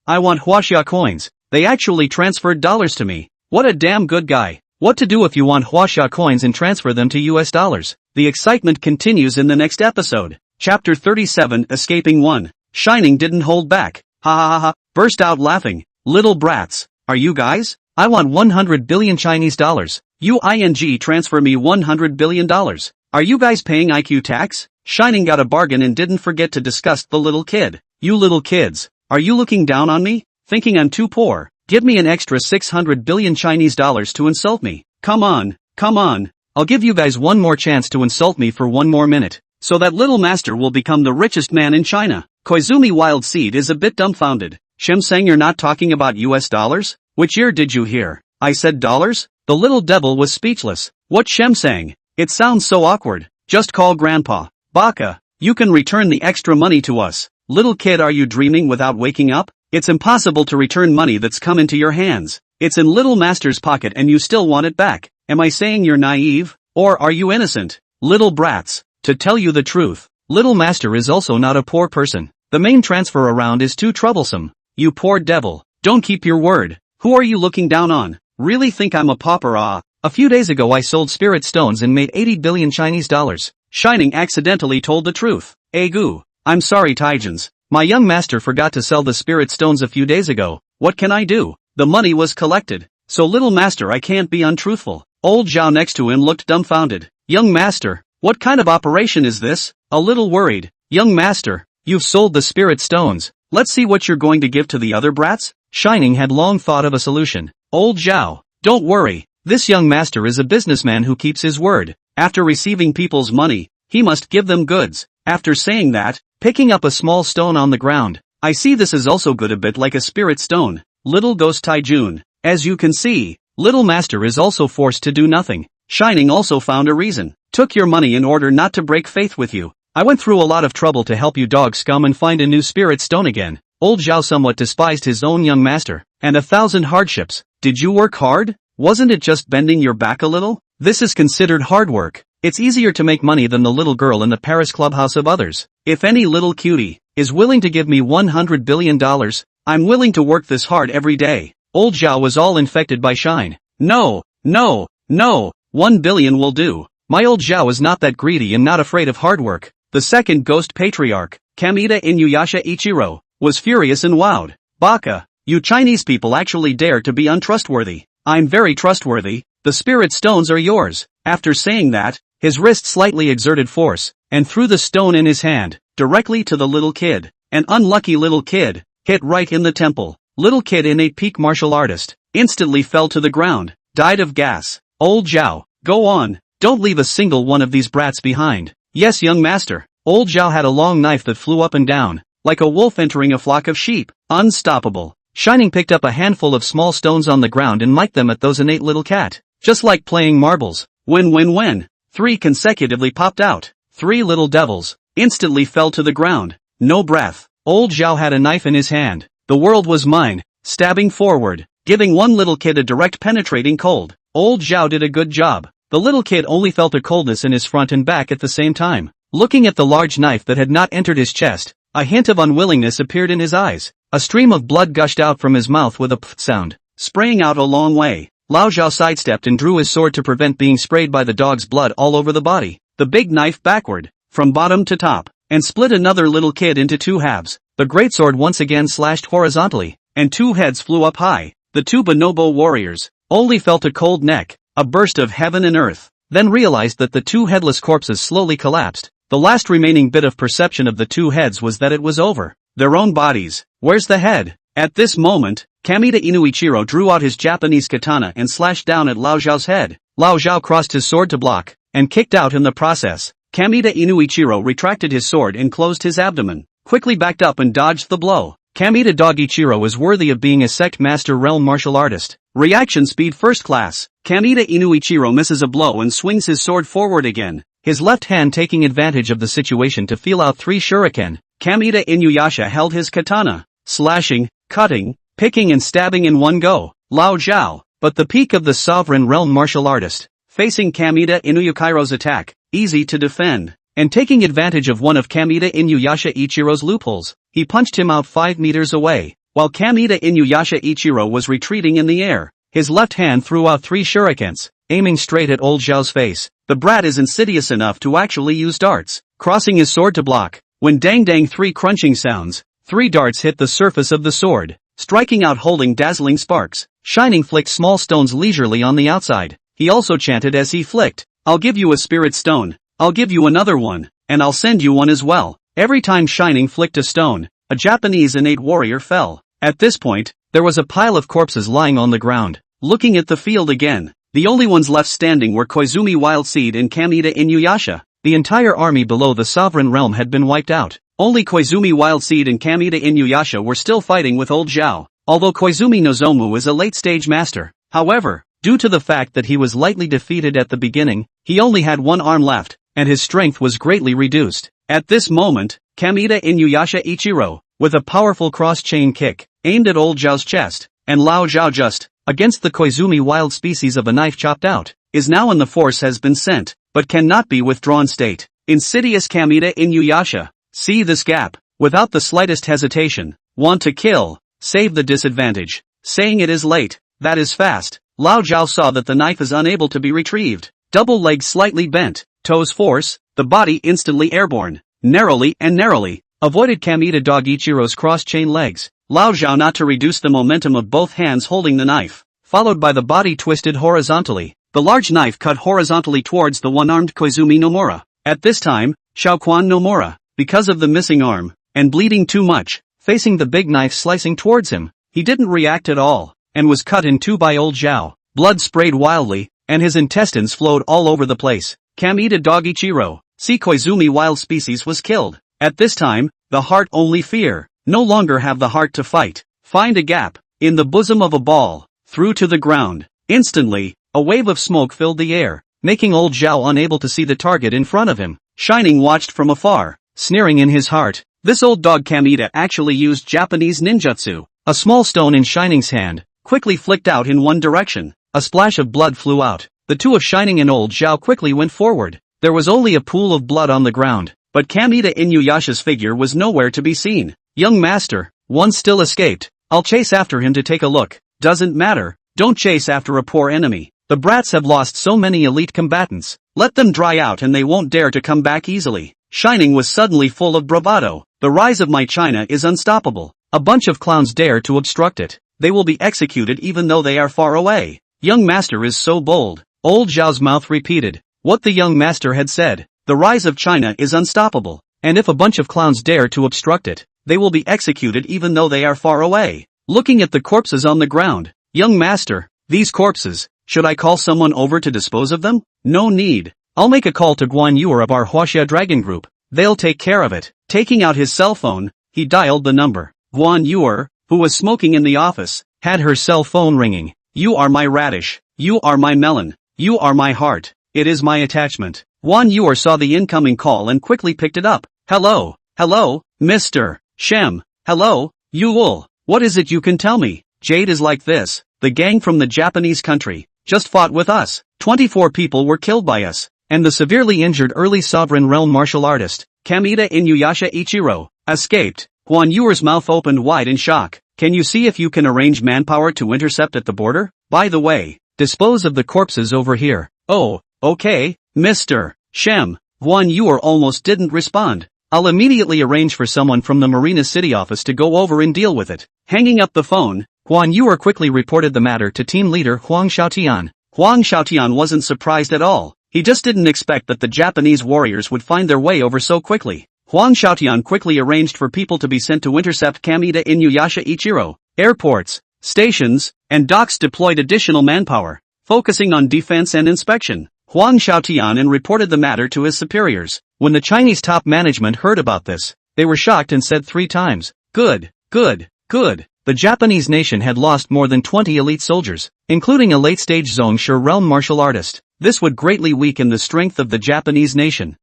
I want Huaxia coins. They actually transferred dollars to me. What a damn good guy. What to do if you want Huaxia coins and transfer them to US dollars? The excitement continues in the next episode. Chapter 37, Escaping 1. Shining didn't hold back. Ha ha ha ha, burst out laughing. Little brats. Are you guys? I want 100 billion Chinese dollars. UING transfer me $100 billion. Are you guys paying IQ tax? Shining got a bargain and didn't forget to disgust the little kid. You little kids, are you looking down on me? Thinking I'm too poor? Give me an extra 600 billion Chinese dollars to insult me. Come on, come on. I'll give you guys one more chance to insult me for 1 more minute, so that little master will become the richest man in China. Koizumi Wild Seed is a bit dumbfounded. Shemsang, you're not talking about US dollars? Which ear did you hear? I said dollars? The little devil was speechless. What Shemsang? It sounds so awkward. Just call Grandpa. Baka, you can return the extra money to us. Little kid, are you dreaming without waking up? It's impossible to return money that's come into your hands. It's in little master's pocket and you still want it back. Am I saying you're naive? Or are you innocent? Little brats, to tell you the truth, little master is also not a poor person. The main transfer around is too troublesome. You poor devil, don't keep your word. Who are you looking down on? Really think I'm a pauper? Ah, a few days ago I sold spirit stones and made 80 billion Chinese dollars. Shining accidentally told the truth. Agu, I'm sorry Taijins. My young master forgot to sell the spirit stones a few days ago. What can I do? The money was collected. So little master, I can't be untruthful. Old Zhao next to him looked dumbfounded. Young master, what kind of operation is this? A little worried. Young master, you've sold the spirit stones. Let's see what you're going to give to the other brats? Shining had long thought of a solution. Old Zhao, don't worry. This young master is a businessman who keeps his word. After receiving people's money, he must give them goods. After saying that, picking up a small stone on the ground, I see this is also good, a bit like a spirit stone. Little Ghost Taijun. As you can see, little master is also forced to do nothing. Shining also found a reason. Took your money in order not to break faith with you. I went through a lot of trouble to help you dog scum and find a new spirit stone again. Old Zhao somewhat despised his own young master, and 1,000 hardships. Did you work hard? Wasn't it just bending your back a little? This is considered hard work. It's easier to make money than the little girl in the Paris clubhouse of others. If any little cutie is willing to give me $100 billion, I'm willing to work this hard every day. Old Zhao was all infected by shine. No, no, no, 1 billion will do. My old Zhao is not that greedy and not afraid of hard work. The second ghost patriarch, Kamita Inuyasha Ichiro, was furious and wowed. Baka, you Chinese people actually dare to be untrustworthy. I'm very trustworthy. The spirit stones are yours. After saying that, his wrist slightly exerted force, and threw the stone in his hand, directly to the little kid. An unlucky little kid, hit right in the temple. Little kid, innate peak martial artist, instantly fell to the ground, died of gas. Old Zhao, go on, don't leave a single one of these brats behind. Yes, young master. Old Zhao had a long knife that flew up and down, like a wolf entering a flock of sheep. Unstoppable. Shining picked up a handful of small stones on the ground and might them at those innate little cat. Just like playing marbles. When. 3 consecutively popped out. 3 little devils instantly fell to the ground. No breath. Old Zhao had a knife in his hand. The world was mine. Stabbing forward, giving one little kid a direct penetrating cold. Old Zhao did a good job. The little kid only felt a coldness in his front and back at the same time. Looking at the large knife that had not entered his chest, a hint of unwillingness appeared in his eyes. A stream of blood gushed out from his mouth with a pfft sound, spraying out a long way. Lao Zhao sidestepped and drew his sword to prevent being sprayed by the dog's blood all over the body. The big knife backward, from bottom to top, and split another little kid into 2 halves. The greatsword once again slashed horizontally, and 2 heads flew up high. The 2 bonobo warriors only felt a cold neck, a burst of heaven and earth, then realized that the 2 headless corpses slowly collapsed. The last remaining bit of perception of the 2 heads was that it was over. Their own bodies. Where's the head? At this moment, Kamita Inuichiro drew out his Japanese katana and slashed down at Lao Zhao's head. Lao Zhao crossed his sword to block, and kicked out in the process. Kamita Inuichiro retracted his sword and closed his abdomen, quickly backed up and dodged the blow. Kamita Dogichiro is worthy of being a sect master realm martial artist. Reaction speed first class. Kamita Inuichiro misses a blow and swings his sword forward again, his left hand taking advantage of the situation to feel out 3 shuriken. Kamita Inuyasha held his katana, slashing, cutting, picking and stabbing in one go. Lao Zhao, but the peak of the sovereign realm martial artist, facing Kamita Inuyashiro's attack, easy to defend, and taking advantage of one of Kamita Inuyasha Ichiro's loopholes, he punched him out 5 meters away. While Kamita Inuyasha Ichiro was retreating in the air, his left hand threw out 3 shurikens, aiming straight at Old Zhao's face. The brat is insidious enough to actually use darts, crossing his sword to block. When dang 3 crunching sounds, 3 darts hit the surface of the sword, striking out holding dazzling sparks. Shining flicked small stones leisurely on the outside. He also chanted as he flicked, "I'll give you a spirit stone, I'll give you another one, and I'll send you one as well." Every time Shining flicked a stone, a Japanese innate warrior fell. At this point, there was a pile of corpses lying on the ground. Looking at the field again, the only ones left standing were Koizumi Wildseed and Kamita Inuyasha. The entire army below the sovereign realm had been wiped out. Only Koizumi Wildseed and Kamita Inuyasha were still fighting with Old Zhao, although Koizumi Nozomu is a late-stage master. However, due to the fact that he was lightly defeated at the beginning, he only had one arm left, and his strength was greatly reduced. At this moment, Kamita Inuyasha Ichiro, with a powerful cross-chain kick, aimed at Old Zhao's chest, and Lao Zhao just, against the Koizumi wild species of a knife chopped out, is now in the force has been sent, but cannot be withdrawn state. Insidious Kamita Inuyasha, see this gap, without the slightest hesitation, want to kill, save the disadvantage, saying it is late, that is fast. Lao Zhao saw that the knife is unable to be retrieved, double legs slightly bent, toes force, the body instantly airborne, narrowly, avoided Kamita Dogichiro's cross-chain legs. Lao Zhao not to reduce the momentum of both hands holding the knife, followed by the body twisted horizontally. The large knife cut horizontally towards the one-armed Koizumi Nomura. At this time, Shaoquan Nomura, because of the missing arm, and bleeding too much, facing the big knife slicing towards him, he didn't react at all, and was cut in 2 by Old Zhao. Blood sprayed wildly, and his intestines flowed all over the place. Kamita Dogichiro, see Koizumi wild species was killed. At this time, the heart only fear, no longer have the heart to fight. Find a gap, in the bosom of a ball, threw to the ground. Instantly, a wave of smoke filled the air, making Old Zhao unable to see the target in front of him. Shining watched from afar, sneering in his heart. This old dog Kamita actually used Japanese ninjutsu. A small stone in Shining's hand, quickly flicked out in one direction. A splash of blood flew out. The 2 of Shining and Old Zhao quickly went forward. There was only a pool of blood on the ground, but Kamita Inuyasha's figure was nowhere to be seen. Young master, one still escaped. I'll chase after him to take a look. Doesn't matter, don't chase after a poor enemy. The brats have lost so many elite combatants. Let them dry out and they won't dare to come back easily. Shining was suddenly full of bravado. The rise of my China is unstoppable. A bunch of clowns dare to obstruct it. They will be executed even though they are far away. Young master is so bold. Old Zhao's mouth repeated what the young master had said. The rise of China is unstoppable, and if a bunch of clowns dare to obstruct it, they will be executed even though they are far away. Looking at the corpses on the ground, young master, these corpses, Should I call someone over to dispose of them? No need. I'll make a call to Guan Yuer of our Huaxia Dragon Group. They'll take care of it. Taking out his cell phone, he dialed the number. Guan Yuer, who was smoking in the office, had her cell phone ringing. You are my radish. You are my melon. You are my heart. It is my attachment. Guan Yuer saw the incoming call and quickly picked it up. Hello, Mr. Shem. Hello, Yul. What is it you can tell me? Jade is like this. The gang from the Japanese country just fought with us. 24 people were killed by us. And the severely injured early sovereign realm martial artist, Kamida Inuyasha Ichiro, escaped. Guan Yuer's mouth opened wide in shock. Can you see if you can arrange manpower to intercept at the border? By the way, dispose of the corpses over here. Oh, okay, Mr. Shem. Guan Yuer almost didn't respond. I'll immediately arrange for someone from the Marina City office to go over and deal with it. Hanging up the phone, Guan Yuer quickly reported the matter to team leader Huang Xiaotian. Huang Xiaotian wasn't surprised at all. He just didn't expect that the Japanese warriors would find their way over so quickly. Huang Xiaotian quickly arranged for people to be sent to intercept Kamida Inuyasha Ichiro. Airports, stations, and docks deployed additional manpower, focusing on defense and inspection. Huang Xiaotian and reported the matter to his superiors. When the Chinese top management heard about this, they were shocked and said 3 times, Good. The Japanese nation had lost more than 20 elite soldiers, including a late-stage Zhongshe realm martial artist. This would greatly weaken the strength of the Japanese nation.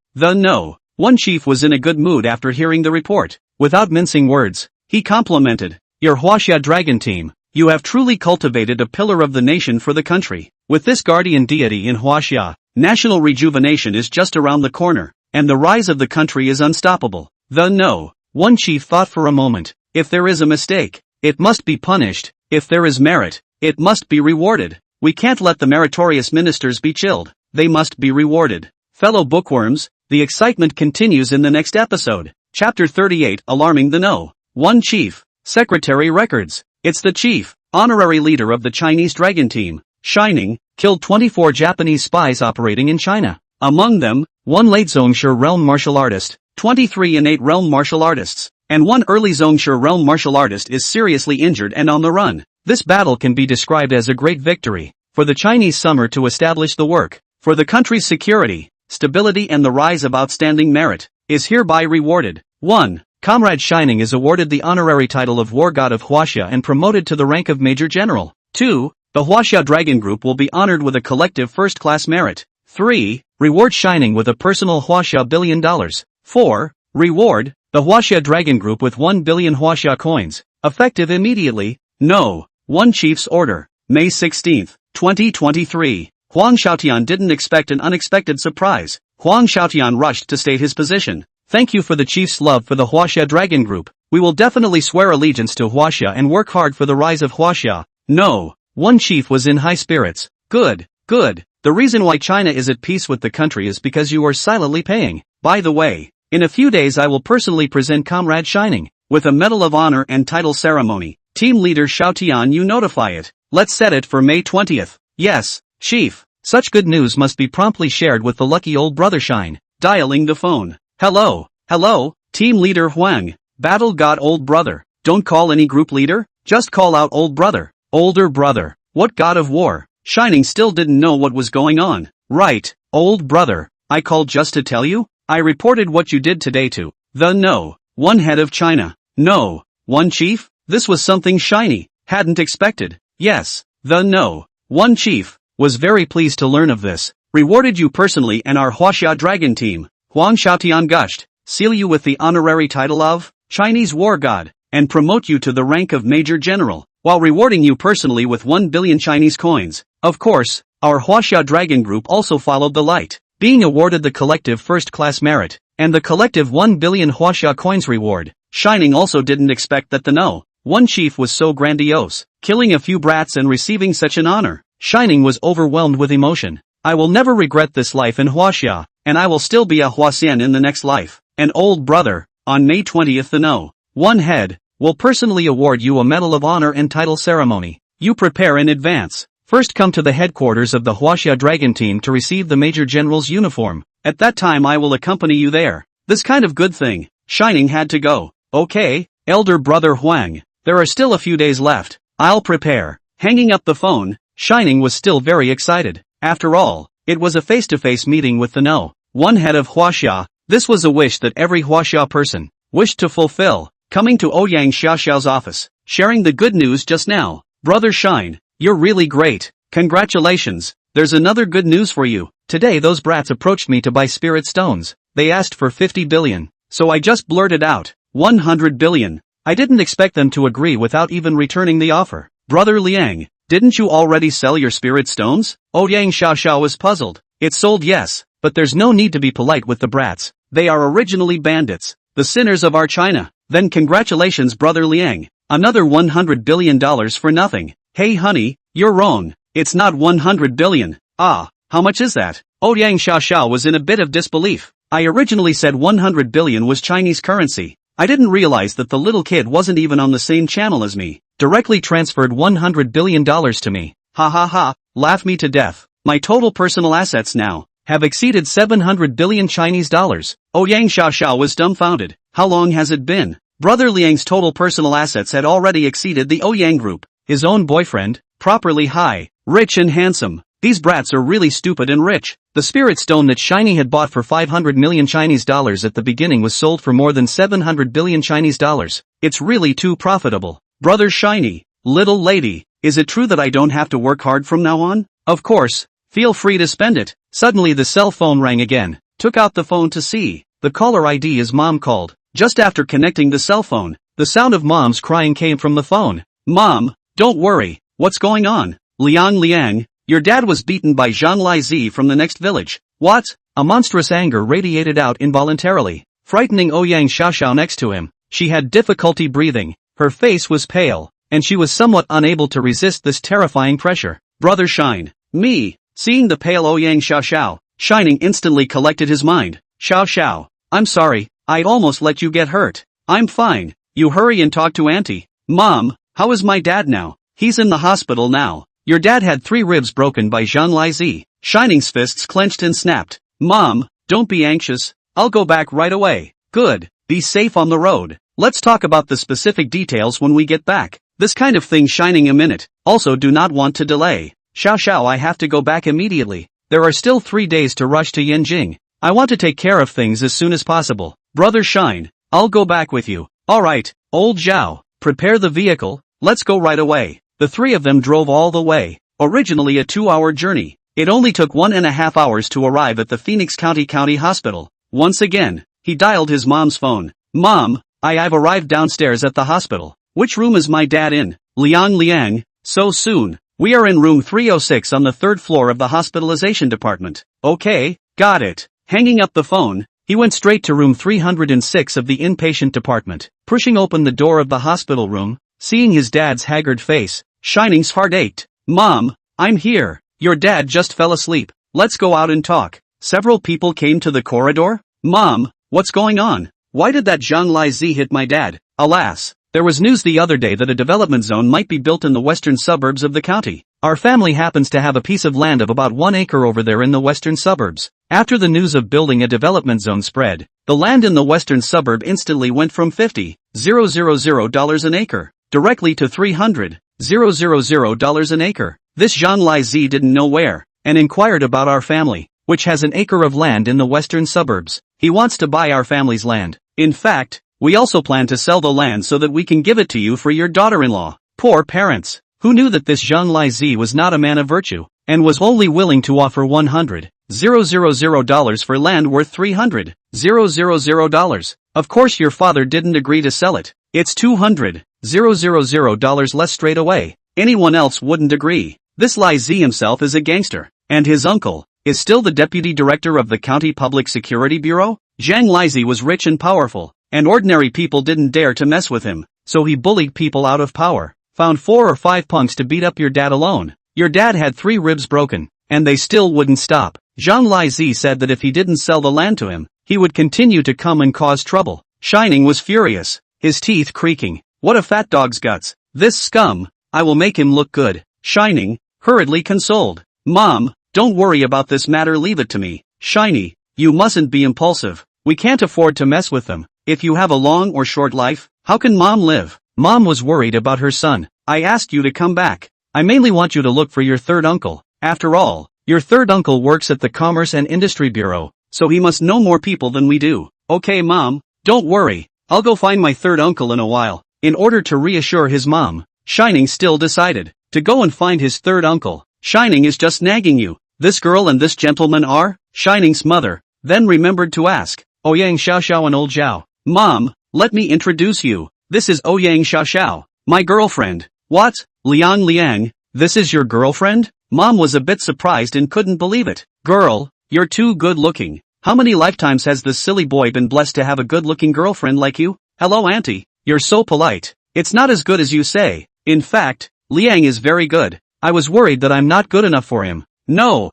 One chief was in a good mood after hearing the report. Without mincing words, he complimented, Your Huaxia Dragon team, you have truly cultivated a pillar of the nation for the country. With this guardian deity in Huaxia, national rejuvenation is just around the corner, and the rise of the country is unstoppable. One chief thought for a moment. If there is a mistake, it must be punished. If there is merit, it must be rewarded. We can't let the meritorious ministers be chilled. They must be rewarded. Fellow bookworms, the excitement continues in the next episode. Chapter 38, Alarming the One Chief. Secretary Records. It's the chief, honorary leader of the Chinese dragon team, Shining, killed 24 Japanese spies operating in China. Among them, 1 late Zhongshe realm martial artist, 23 innate realm martial artists, and 1 early Zhongshe realm martial artist is seriously injured and on the run. This battle can be described as a great victory for the Chinese summer to establish the work for the country's security, stability and the rise of outstanding merit is hereby rewarded. 1. Comrade Shining is awarded the honorary title of War God of Huaxia and promoted to the rank of Major General. 2. The Huaxia Dragon Group will be honored with a collective first-class merit. 3. Reward Shining with a personal Huaxia $1 billion. 4. Reward the Huaxia Dragon Group with 1 billion Huaxia coins, effective immediately. One Chief's Order. May 16, 2023. Huang Xiaotian didn't expect an unexpected surprise. Huang Xiaotian rushed to state his position. Thank you for the chief's love for the Huaxia Dragon Group. We will definitely swear allegiance to Huaxia and work hard for the rise of Huaxia. One chief was in high spirits. Good. The reason why China is at peace with the country is because you are silently paying. By the way, in a few days I will personally present Comrade Shining with a Medal of Honor and title ceremony. Team leader Xiaotian, you notify it. Let's set it for May 20th. Yes, chief. Such good news must be promptly shared with the lucky old brother Shine. Dialing the phone. Hello, team leader Huang. Battle God old brother. Don't call any group leader, just call out old brother. Older brother. What god of war? Shining still didn't know what was going on. Right, old brother. I called just to tell you. I reported what you did today to one head of China. One chief? This was something Shiny hadn't expected. Yes, one chief was very pleased to learn of this. Rewarded you personally and our Huaxia Dragon team. Huang Xiaotian gushed. Seal you with the honorary title of Chinese War God, and promote you to the rank of Major General, while rewarding you personally with 1 billion Chinese coins. Of course, our Huaxia Dragon Group also followed the light, being awarded the collective first-class merit, and the collective 1 billion Huaxia coins reward. Shining also didn't expect that the one chief was so grandiose, killing a few brats and receiving such an honor. Shining was overwhelmed with emotion. I will never regret this life in Huaxia, and I will still be a Huaxian in the next life. An old brother, on May 20th the one head, will personally award you a Medal of Honor and title ceremony. You prepare in advance. First come to the headquarters of the Huaxia Dragon team to receive the Major General's uniform. At that time I will accompany you there. This kind of good thing. Shining had to go. Okay, elder brother Huang. There are still a few days left. I'll prepare. Hanging up the phone, Shining was still very excited. After all, it was a face-to-face meeting with the No.1 head of Huaxia. This was a wish that every Huaxia person wished to fulfill. Coming to Ouyang Xiaoxiao's office, sharing the good news just now. Brother Shine, you're really great. Congratulations. There's another good news for you. Today those brats approached me to buy spirit stones. They asked for 50 billion. So I just blurted out, 100 billion. I didn't expect them to agree without even returning the offer. Brother Liang, didn't you already sell your spirit stones? Ouyang Xiaoxiao was puzzled. It's sold, yes, but there's no need to be polite with the brats. They are originally bandits, the sinners of our China. Then congratulations Brother Liang, another $100 billion for nothing. Hey honey, you're wrong, it's not 100 billion. Ah, how much is that? Ouyang Xiaoxiao was in a bit of disbelief. I originally said 100 billion was Chinese currency. I didn't realize that the little kid wasn't even on the same channel as me. Directly transferred $100 billion to me. Ha ha ha, laugh me to death. My total personal assets now have exceeded 700 billion Chinese dollars. Ouyang Xiaoxiao was dumbfounded. How long has it been? Brother Liang's total personal assets had already exceeded the Ouyang group. His own boyfriend, properly high, rich and handsome. These brats are really stupid and rich. The spirit stone that Shiny had bought for 500 million Chinese dollars at the beginning was sold for more than 700 billion Chinese dollars. It's really too profitable. Brother Shiny, little lady, is it true that I don't have to work hard from now on? Of course, feel free to spend it. Suddenly the cell phone rang again. Took out the phone to see. The caller ID is Mom called. Just after connecting the cell phone, the sound of Mom's crying came from the phone. Mom, don't worry, what's going on? Liang, your dad was beaten by Zhang from the next village. What? A monstrous anger radiated out involuntarily, frightening Ouyang Xiaoxiao next to him. She had difficulty breathing, her face was pale, and she was somewhat unable to resist this terrifying pressure. Brother Shine, me. Seeing the pale Ouyang Xiaoxiao, Shining instantly collected his mind. Xiaoxiao, I'm sorry, I'd almost let you get hurt. I'm fine, you hurry and talk to Auntie. Mom, how is my dad now? He's in the hospital now. Your dad had 3 ribs broken by Zhang. Shining's fists clenched and snapped. Mom, don't be anxious, I'll go back right away. Good, be safe on the road. Let's talk about the specific details when we get back. This kind of thing Shining a minute. Also do not want to delay. Xiaoxiao, I have to go back immediately. There are still 3 days to rush to Yanjing. I want to take care of things as soon as possible. Brother Shine, I'll go back with you. Alright, old Zhao, prepare the vehicle, let's go right away. The 3 of them drove all the way. Originally a 2-hour journey, it only took 1.5 hours to arrive at the Phoenix County Hospital. Once again, he dialed his mom's phone. Mom, I've arrived downstairs at the hospital. Which room is my dad in? Liang, so soon. We are in room 306 on the 3rd floor of the hospitalization department. Okay, got it. Hanging up the phone, he went straight to room 306 of the inpatient department. Pushing open the door of the hospital room, seeing his dad's haggard face, Shining's heart ached. Mom, I'm here. Your dad just fell asleep. Let's go out and talk. Several people came to the corridor. Mom, what's going on? Why did that Zhang hit my dad? Alas, there was news the other day that a development zone might be built in the western suburbs of the county. Our family happens to have a piece of land of about 1 acre over there in the western suburbs. After the news of building a development zone spread, the land in the western suburb instantly went from $50,000 an acre directly to $300,000 an acre. This Zhang didn't know where, and inquired about our family, which has an acre of land in the western suburbs. He wants to buy our family's land. In fact, we also plan to sell the land so that we can give it to you for your daughter-in-law. Poor parents. Who knew that this Zhang was not a man of virtue, and was only willing to offer $100,000 for land worth $300,000. Of course your father didn't agree to sell it. It's $200,000 less straight away. Anyone else wouldn't agree. This Lai Z himself is a gangster, and his uncle is still the deputy director of the County Public Security Bureau. Zhang Lizi was rich and powerful, and ordinary people didn't dare to mess with him, so he bullied people out of power. Found 4 or 5 punks to beat up your dad alone. Your dad had 3 ribs broken, and they still wouldn't stop. Zhang Lizi said that if he didn't sell the land to him, he would continue to come and cause trouble. Shining was furious, his teeth creaking. What a fat dog's guts. This scum, I will make him look good. Shining hurriedly consoled. Mom, don't worry about this matter, leave it to me. Shiny, you mustn't be impulsive. We can't afford to mess with them. If you have a long or short life, how can Mom live? Mom was worried about her son. I asked you to come back. I mainly want you to look for your third uncle. After all, your third uncle works at the Commerce and Industry Bureau, so he must know more people than we do. Okay mom, don't worry, I'll go find my third uncle in a while. In order to reassure his mom, Shining still decided to go and find his third uncle. Shining is just nagging you. This girl and this gentleman are? Shining's mother then remembered to ask, Ouyang Xiao Xiao and Old Zhao. Mom, let me introduce you. This is Ouyang Xiao Xiao, my girlfriend. What? Liang, this is your girlfriend? Mom was a bit surprised and couldn't believe it. Girl, you're too good looking. How many lifetimes has this silly boy been blessed to have a good looking girlfriend like you? Hello auntie, you're so polite. It's not as good as you say. In fact, Liang is very good. I was worried that I'm not good enough for him. No,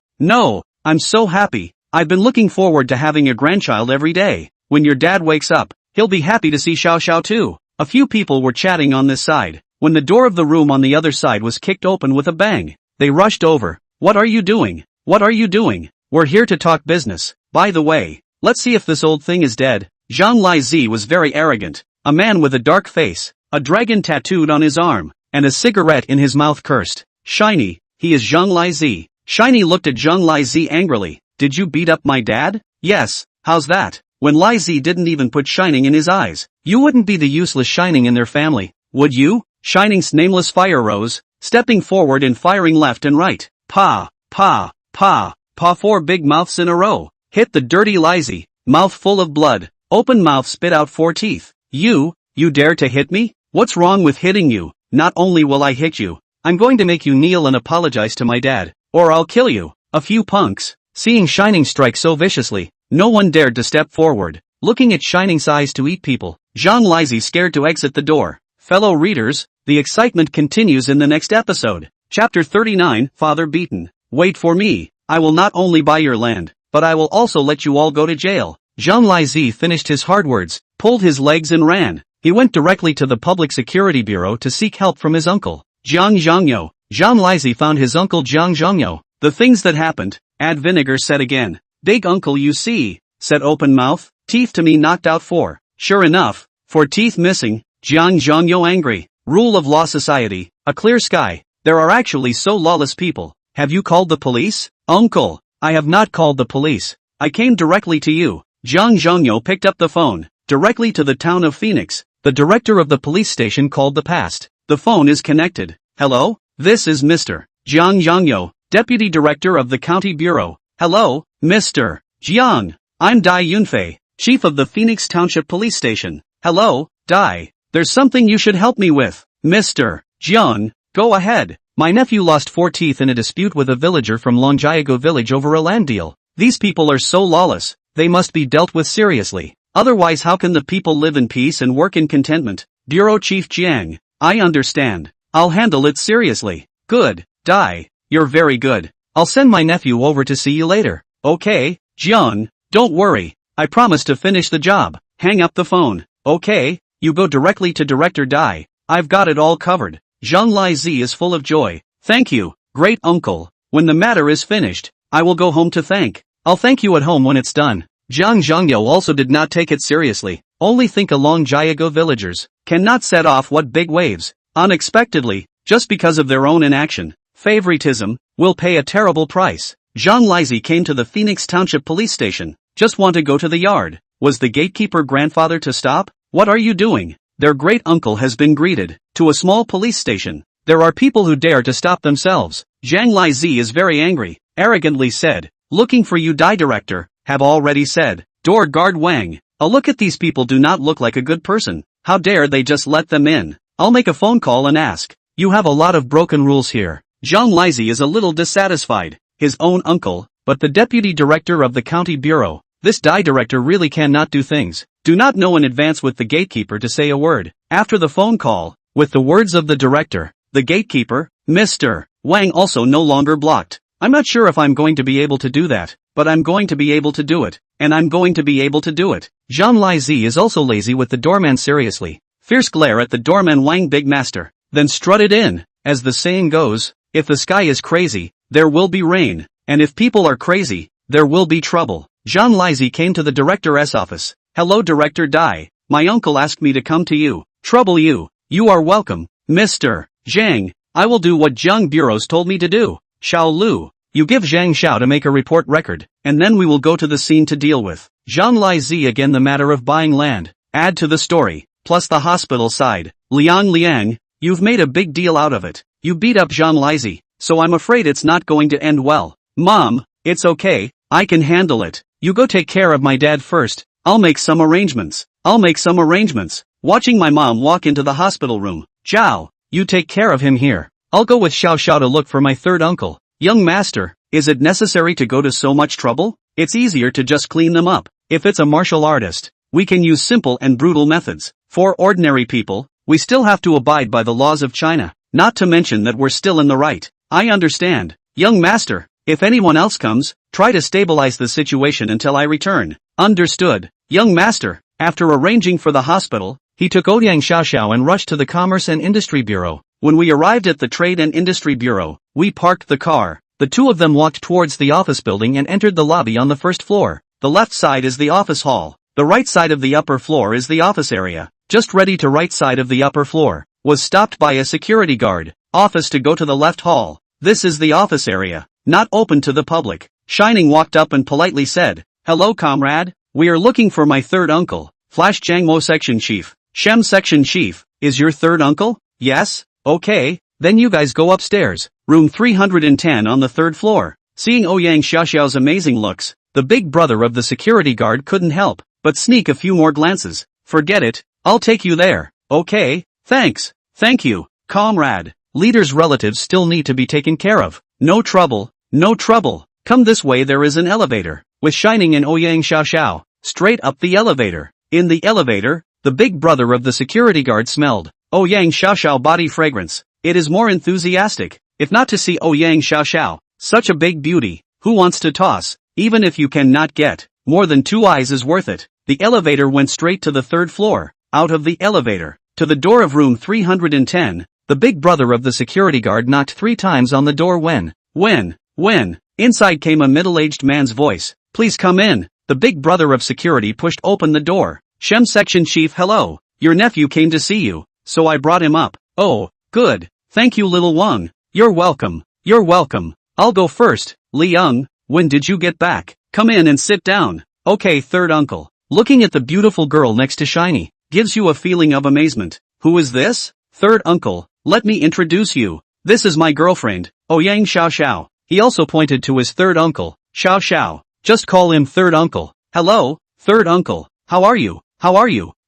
I'm so happy. I've been looking forward to having a grandchild every day. When your dad wakes up, he'll be happy to see Xiao Xiao too. A few people were chatting on this side, when the door of the room on the other side was kicked open with a bang. They rushed over. What are you doing? What are you doing? We're here to talk business. By the way, let's see if this old thing is dead. Zhang Lizi was very arrogant. A man with a dark face, a dragon tattooed on his arm, and a cigarette in his mouth cursed. Shiny, he is Zhang Lizi. Shiny looked at Zhang Lizi angrily. Did you beat up my dad? Yes, how's that? When Lizi didn't even put Shining in his eyes. You wouldn't be the useless Shining in their family, would you? Shining's nameless fire rose, stepping forward and firing left and right. Pa, 4 big mouths in a row. Hit the dirty Lizi, mouth full of blood, open mouth spit out 4 teeth. You dare to hit me? What's wrong with hitting you? Not only will I hit you, I'm going to make you kneel and apologize to my dad, or I'll kill you. A few punks, seeing Shining strike so viciously, no one dared to step forward. Looking at Shining's eyes to eat people, Zhang Lizi scared to exit the door. Fellow readers, the excitement continues in the next episode. Chapter 39, Father Beaten. Wait for me, I will not only buy your land, but I will also let you all go to jail. Zhang Lizi finished his hard words, pulled his legs and ran. He went directly to the Public Security Bureau to seek help from his uncle, Jiang Zhangyo. Zhang Lizi found his uncle Jiang Zhangyo. The things that happened, add vinegar said again. Big uncle you see, said open mouth, teeth to me knocked out 4. Sure enough, 4 teeth missing, Jiang Zhangyo angry. Rule of law society, a clear sky. There are actually so lawless people. Have you called the police? Uncle, I have not called the police. I came directly to you. Jiang Zhangyo picked up the phone, directly to the town of Phoenix. The director of the police station called the past. The phone is connected. Hello? This is Mr. Jiang Zhangyo, deputy director of the county bureau. Hello, Mr. Jiang. I'm Dai Yunfei, chief of the Phoenix Township Police Station. Hello, Dai. There's something you should help me with. Mr. Jiang, go ahead. My nephew lost 4 teeth in a dispute with a villager from Longjiago village over a land deal. These people are so lawless, they must be dealt with seriously. Otherwise how can the people live in peace and work in contentment? Bureau Chief Jiang, I understand. I'll handle it seriously. Good, Dai, you're very good. I'll send my nephew over to see you later. Okay, Jiang, don't worry. I promise to finish the job. Hang up the phone. Okay, you go directly to Director Dai. I've got it all covered. Zhang Lizi is full of joy. Thank you, great uncle. When the matter is finished, I will go home to thank. I'll thank you at home when it's done. Jiang Zhangyo also did not take it seriously. Only think along Jiago villagers cannot set off what big waves, unexpectedly, just because of their own inaction. Favoritism will pay a terrible price. Zhang Lizi came to the Phoenix Township Police Station. Just want to go to the yard. Was the gatekeeper grandfather to stop? What are you doing? Their great uncle has been greeted to a small police station. There are people who dare to stop themselves. Zhang Lizi is very angry, arrogantly said. Looking for you, Dai director. Have already said. Door guard Wang. A look at these people do not look like a good person. How dare they just let them in? I'll make a phone call and ask. You have a lot of broken rules here. Zhang Lizi is a little dissatisfied. His own uncle, but the deputy director of the county bureau. This Dai director really cannot do things. Do not know in advance with the gatekeeper to say a word. After the phone call, with the words of the director, the gatekeeper, Mr. Wang also no longer blocked. I'm not sure if I'm going to be able to do that, but I'm going to be able to do it, and I'm going to be able to do it. Zhang Lizi is also lazy with the doorman seriously. Fierce glare at the doorman Wang Big Master, then strutted in. As the saying goes, if the sky is crazy, there will be rain, and if people are crazy, there will be trouble. Zhang Lizi came to the director's office. Hello Director Dai, my uncle asked me to come to you. Trouble you. You are welcome, Mr. Zhang. I will do what Jiang Bureaus told me to do. Xiao Lu, you give Zhang Xiao to make a report record, and then we will go to the scene to deal with Zhang Lizi again, the matter of buying land. Add to the story, plus the hospital side. Liang, you've made a big deal out of it. You beat up Zhang Lizi, so I'm afraid it's not going to end well. Mom, it's okay, I can handle it. You go take care of my dad first. I'll make some arrangements. Watching my mom walk into the hospital room. Zhao, you take care of him here. I'll go with Xiao Xiao to look for my third uncle. Young master, is it necessary to go to so much trouble? It's easier to just clean them up. If it's a martial artist, we can use simple and brutal methods. For ordinary people, we still have to abide by the laws of China. Not to mention that we're still in the right. I understand. Young master, if anyone else comes, try to stabilize the situation until I return. Understood. Young master. After arranging for the hospital, he took Ouyang Xiaoxiao and rushed to the Commerce and Industry Bureau. When we arrived at the Trade and Industry Bureau, we parked the car. The two of them walked towards the office building and entered the lobby on the first floor. The left side is the office hall. The right side of the upper floor is the office area. Just ready to right side of the upper floor. Was stopped by a security guard. Office to go to the left hall. This is the office area. Not open to the public. Shining walked up and politely said, "Hello comrade, we are looking for my third uncle." Flash Jiangmo Section Chief. Shem Section Chief, is your third uncle? Yes, okay, then you guys go upstairs. Room 310 on the third floor. Seeing Ouyang Xiaoxiao's amazing looks, the big brother of the security guard couldn't help but sneak a few more glances. Forget it, I'll take you there. Okay, thanks, thank you, comrade. Leader's relatives still need to be taken care of. No trouble, no trouble. Come this way, there is an elevator, with Shining and Ouyang Xiaoxiao. Straight up the elevator. In the elevator, the big brother of the security guard smelled Ouyang Xiaoxiao body fragrance. It is more enthusiastic, if not to see Ouyang Xiaoxiao, such a big beauty, who wants to toss, even if you cannot get more than 2 eyes is worth it. The elevator went straight to the third floor. Out of the elevator, to the door of room 310, the big brother of the security guard knocked 3 times on the door when, inside came a middle-aged man's voice. Please come in. The big brother of security pushed open the door. Shem Section Chief, hello, your nephew came to see you, so I brought him up. Oh, good, thank you little Wang. You're welcome. I'll go first. Liang, when did you get back? Come in and sit down. Okay, third uncle. Looking at the beautiful girl next to Shiny, gives you a feeling of amazement. Who is this? Third uncle, let me introduce you. This is my girlfriend, Ouyang Xiaoxiao. He also pointed to his third uncle, Xiao. Just call him third uncle. Hello, third uncle. How are you?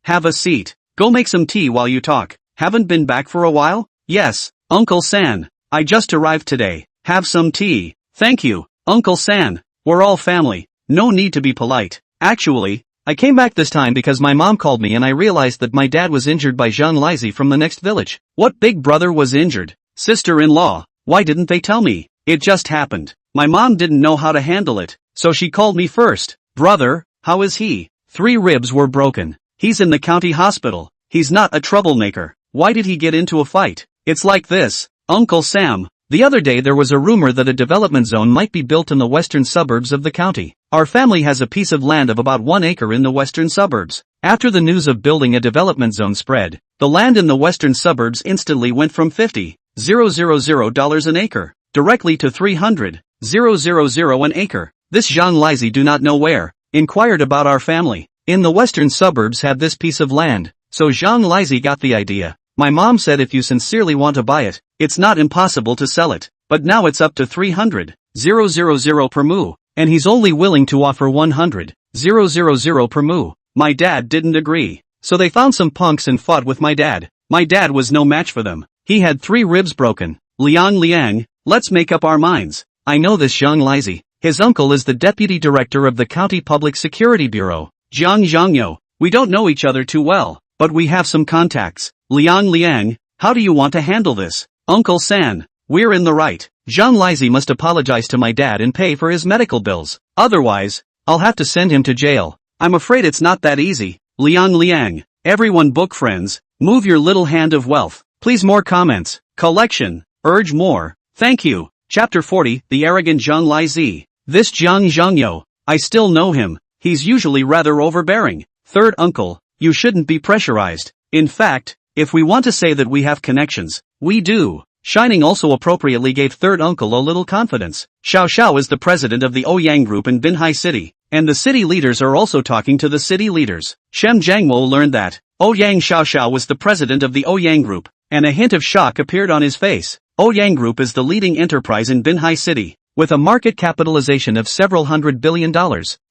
Have a seat. Go make some tea while you talk. Haven't been back for a while? Yes, Uncle San. I just arrived today. Have some tea. Thank you, Uncle San. We're all family. No need to be polite. Actually, I came back this time because my mom called me and I realized that my dad was injured by Zhang Lizi from the next village. What big brother was injured? Sister-in-law. Why didn't they tell me? It just happened. My mom didn't know how to handle it, so she called me first. Brother, how is he? 3 ribs were broken. He's in the county hospital. He's not a troublemaker. Why did he get into a fight? It's like this, Uncle Sam. The other day there was a rumor that a development zone might be built in the western suburbs of the county. Our family has a piece of land of about 1 acre in the western suburbs. After the news of building a development zone spread, the land in the western suburbs instantly went from $50,000 an acre, directly to $300,000 an acre. This Zhang Lizi do not know where, inquired about our family. In the western suburbs had this piece of land, so Zhang Lizi got the idea. My mom said if you sincerely want to buy it, it's not impossible to sell it, but now it's up to $300,000 per mu, and he's only willing to offer $100,000 per mu. My dad didn't agree, so they found some punks and fought with my dad. My dad was no match for them. He had 3 ribs broken. Liang, let's make up our minds. I know this Zhang Lizi. His uncle is the deputy director of the County Public Security Bureau. Zhangyo. We don't know each other too well, but we have some contacts. Liang, how do you want to handle this? Uncle San, we're in the right. Zhang Lizi must apologize to my dad and pay for his medical bills. Otherwise, I'll have to send him to jail. I'm afraid it's not that easy. Liang, everyone book friends, move your little hand of wealth. Please more comments. Collection, urge more. Thank you. Chapter 40, The Arrogant Zhang Lizi. This Zhangyo, I still know him. He's usually rather overbearing. Third uncle, you shouldn't be pressurized. In fact, if we want to say that we have connections, we do. Shining also appropriately gave third uncle a little confidence. Xiao Xiao is the president of the Ouyang group in Binhai City, and the city leaders are also talking to the city leaders. Shem Jiangmo learned that Ouyang Xiao Xiao was the president of the Ouyang group, and a hint of shock appeared on his face. Ouyang Group is the leading enterprise in Binhai City, with a market capitalization of several $100 billion.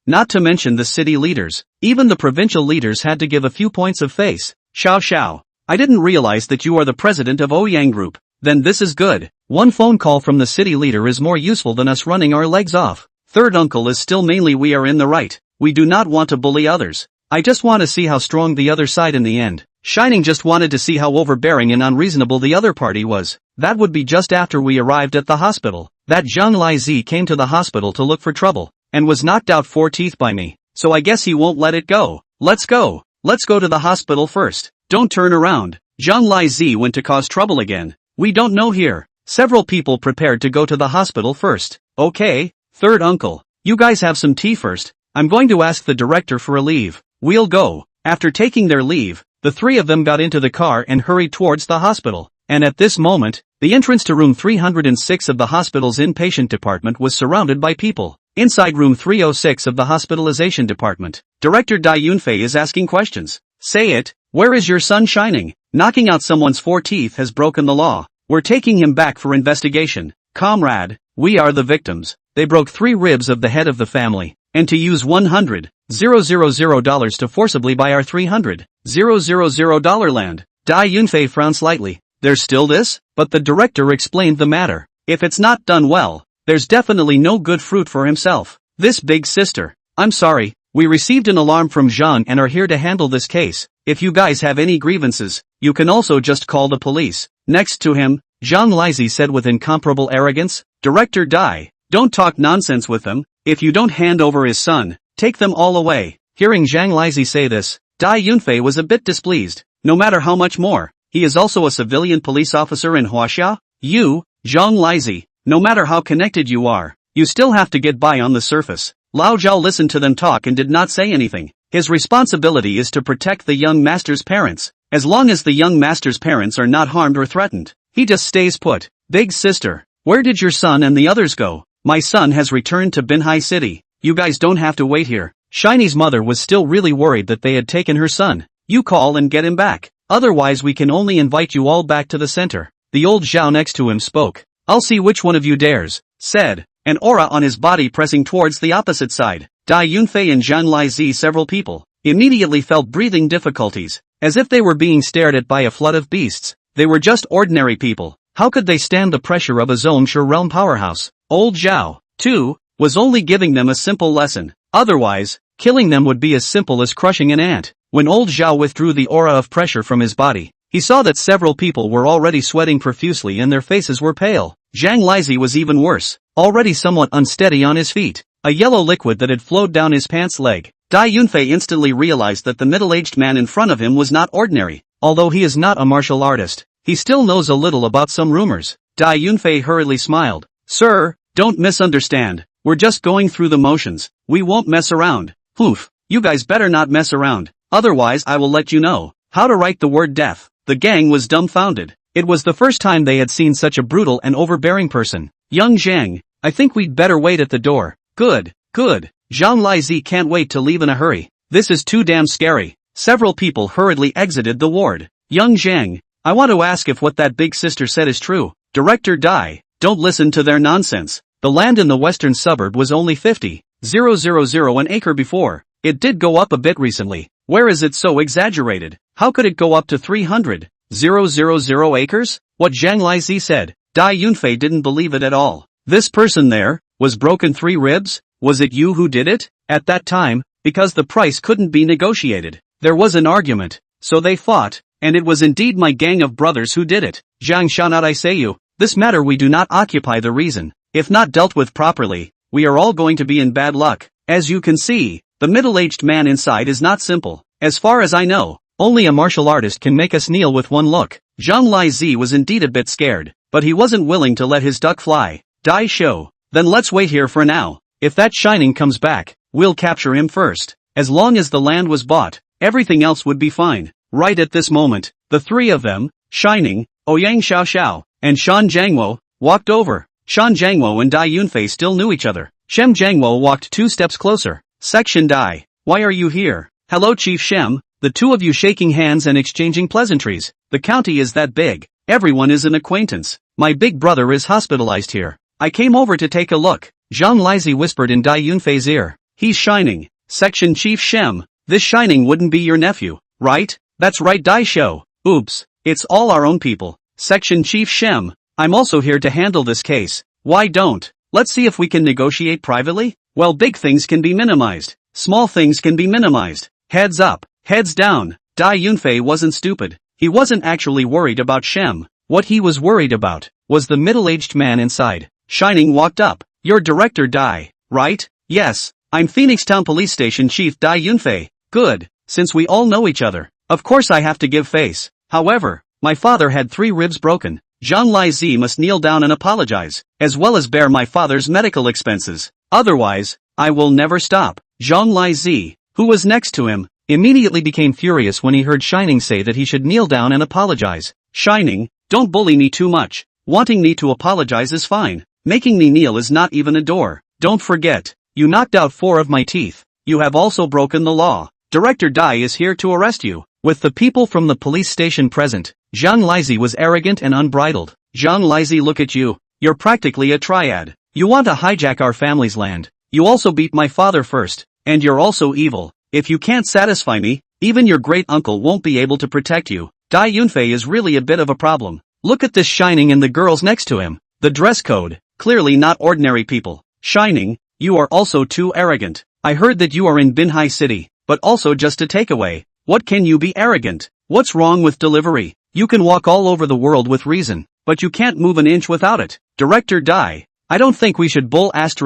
Not to mention the city leaders. Even the provincial leaders had to give a few points of face. Xiao Xiao, I didn't realize that you are the president of Ouyang Group. Then this is good. One phone call from the city leader is more useful than us running our legs off. Third uncle is still mainly we are in the right. We do not want to bully others. I just want to see how strong the other side in the end. Shining just wanted to see how overbearing and unreasonable the other party was. That would be just after we arrived at the hospital. That Zhang Laizi came to the hospital to look for trouble, and was knocked out 4 teeth by me. So I guess he won't let it go. Let's go. Let's go to the hospital first. Don't turn around. Zhang Laizi went to cause trouble again. We don't know here. Several people prepared to go to the hospital first. Okay, third uncle. You guys have some tea first. I'm going to ask the director for a leave. We'll go. After taking their leave, the three of them got into the car and hurried towards the hospital. And at this moment, the entrance to room 306 of the hospital's inpatient department was surrounded by people. Inside room 306 of the hospitalization department, Director Dai Yunfei is asking questions. Say it, where is your son Shining? Knocking out someone's 4 teeth has broken the law. We're taking him back for investigation. Comrade, we are the victims. They broke 3 ribs of the head of the family, and to use $100,000 to forcibly buy our $300,000 land. Dai Yunfei frowned slightly. There's still this? But the director explained the matter. If it's not done well, there's definitely no good fruit for himself. This big sister. I'm sorry, we received an alarm from Zhang and are here to handle this case. If you guys have any grievances, you can also just call the police. Next to him, Zhang Laizi said with incomparable arrogance, Director Dai, don't talk nonsense with them. If you don't hand over his son, take them all away. Hearing Zhang Laizi say this, Dai Yunfei was a bit displeased. No matter how much more, he is also a civilian police officer in Huaxia. You, Zhang Laizi, no matter how connected you are, you still have to get by on the surface. Lao Zhao listened to them talk and did not say anything. His responsibility is to protect the young master's parents. As long as the young master's parents are not harmed or threatened, he just stays put. Big sister, where did your son and the others go? My son has returned to Binhai City. You guys don't have to wait here. Shiny's mother was still really worried that they had taken her son. You call and get him back. Otherwise we can only invite you all back to the center. The old Zhao next to him spoke. I'll see which one of you dares, said, an aura on his body pressing towards the opposite side. Dai Yunfei and Zhang Laizi, several people, immediately felt breathing difficulties, as if they were being stared at by a flood of beasts. They were just ordinary people. How could they stand the pressure of a Zhongshi realm powerhouse? Old Zhao, too, was only giving them a simple lesson. Otherwise, killing them would be as simple as crushing an ant. When old Zhao withdrew the aura of pressure from his body, he saw that several people were already sweating profusely and their faces were pale. Zhang Laizi was even worse, already somewhat unsteady on his feet. A yellow liquid that had flowed down his pants leg. Dai Yunfei instantly realized that the middle-aged man in front of him was not ordinary. Although he is not a martial artist, he still knows a little about some rumors. Dai Yunfei hurriedly smiled. Sir, don't misunderstand. We're just going through the motions. We won't mess around. Poof. You guys better not mess around. Otherwise I will let you know how to write the word death. The gang was dumbfounded. It was the first time they had seen such a brutal and overbearing person. Young Zhang, I think we'd better wait at the door. Good, good. Zhang Laizi can't wait to leave in a hurry. This is too damn scary. Several people hurriedly exited the ward. Young Zhang, I want to ask if what that big sister said is true. Director Dai, don't listen to their nonsense. The land in the western suburb was only 50,000 an acre before. It did go up a bit recently. Where is it so exaggerated? How could it go up to 300,000 acres? What Zhang Laizi said, Dai Yunfei didn't believe it at all. This person there, was broken 3 ribs? Was it you who did it? At that time, because the price couldn't be negotiated, there was an argument, so they fought, and it was indeed my gang of brothers who did it. Zhang shall not I say you, this matter we do not occupy the reason. If not dealt with properly, we are all going to be in bad luck. As you can see, the middle-aged man inside is not simple. As far as I know, only a martial artist can make us kneel with one look. Zhang Laizi was indeed a bit scared, but he wasn't willing to let his duck fly. Dai show. Then let's wait here for now. If that Shining comes back, we'll capture him first. As long as the land was bought, everything else would be fine. Right at this moment, the 3 of them, Shining, Ouyang Xiao Xiao, and Shan Jiangwo walked over. Shan Jiangwo and Dai Yunfei still knew each other. Shem Jiangwo walked 2 steps closer. Section Dai. Why are you here? Hello Chief Shem, the two of you shaking hands and exchanging pleasantries. The county is that big. Everyone is an acquaintance. My big brother is hospitalized here. I came over to take a look. Zhang Lizi whispered in Dai Yunfei's ear. He's Shining. Section Chief Shem. This Shining wouldn't be your nephew, right? That's right Dai Shou. Oops. It's all our own people. Section Chief Shem. I'm also here to handle this case. Why don't? Let's see if we can negotiate privately? Well, big things can be minimized. Small things can be minimized. Heads up, heads down. Dai Yunfei wasn't stupid. He wasn't actually worried about Shem. What he was worried about was the middle-aged man inside. Shining walked up. You're Director Dai, right? Yes, I'm Phoenix Town Police Station Chief Dai Yunfei. Good, since we all know each other. Of course I have to give face. However, my father had 3 ribs broken. Zhang Lizi must kneel down and apologize, as well as bear my father's medical expenses. Otherwise, I will never stop. Zhang Lizi, who was next to him, immediately became furious when he heard Shining say that he should kneel down and apologize. Shining, don't bully me too much. Wanting me to apologize is fine. Making me kneel is not even a door. Don't forget, you knocked out 4 of my teeth. You have also broken the law. Director Dai is here to arrest you. With the people from the police station present, Zhang Lizi was arrogant and unbridled. Zhang Lizi, look at you. You're practically a triad. You want to hijack our family's land. You also beat my father first. And you're also evil. If you can't satisfy me, even your great uncle won't be able to protect you. Dai Yunfei is really a bit of a problem. Look at this Shining and the girls next to him. The dress code, clearly not ordinary people. Shining, you are also too arrogant. I heard that you are in Binhai City, but also just a takeaway. What can you be arrogant? What's wrong with delivery? You can walk all over the world with reason, but you can't move an inch without it. Director Dai, I don't think we should bull *****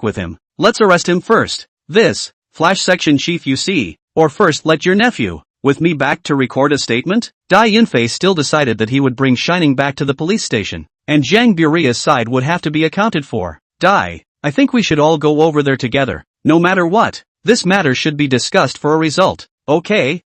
with him. Let's arrest him first. This, Flash Section Chief you see, or first let your nephew, with me back to record a statement? Dai Yunfei still decided that he would bring Shining back to the police station, and Zhang Buria's side would have to be accounted for. Dai, I think we should all go over there together, no matter what. This matter should be discussed for a result. Okay,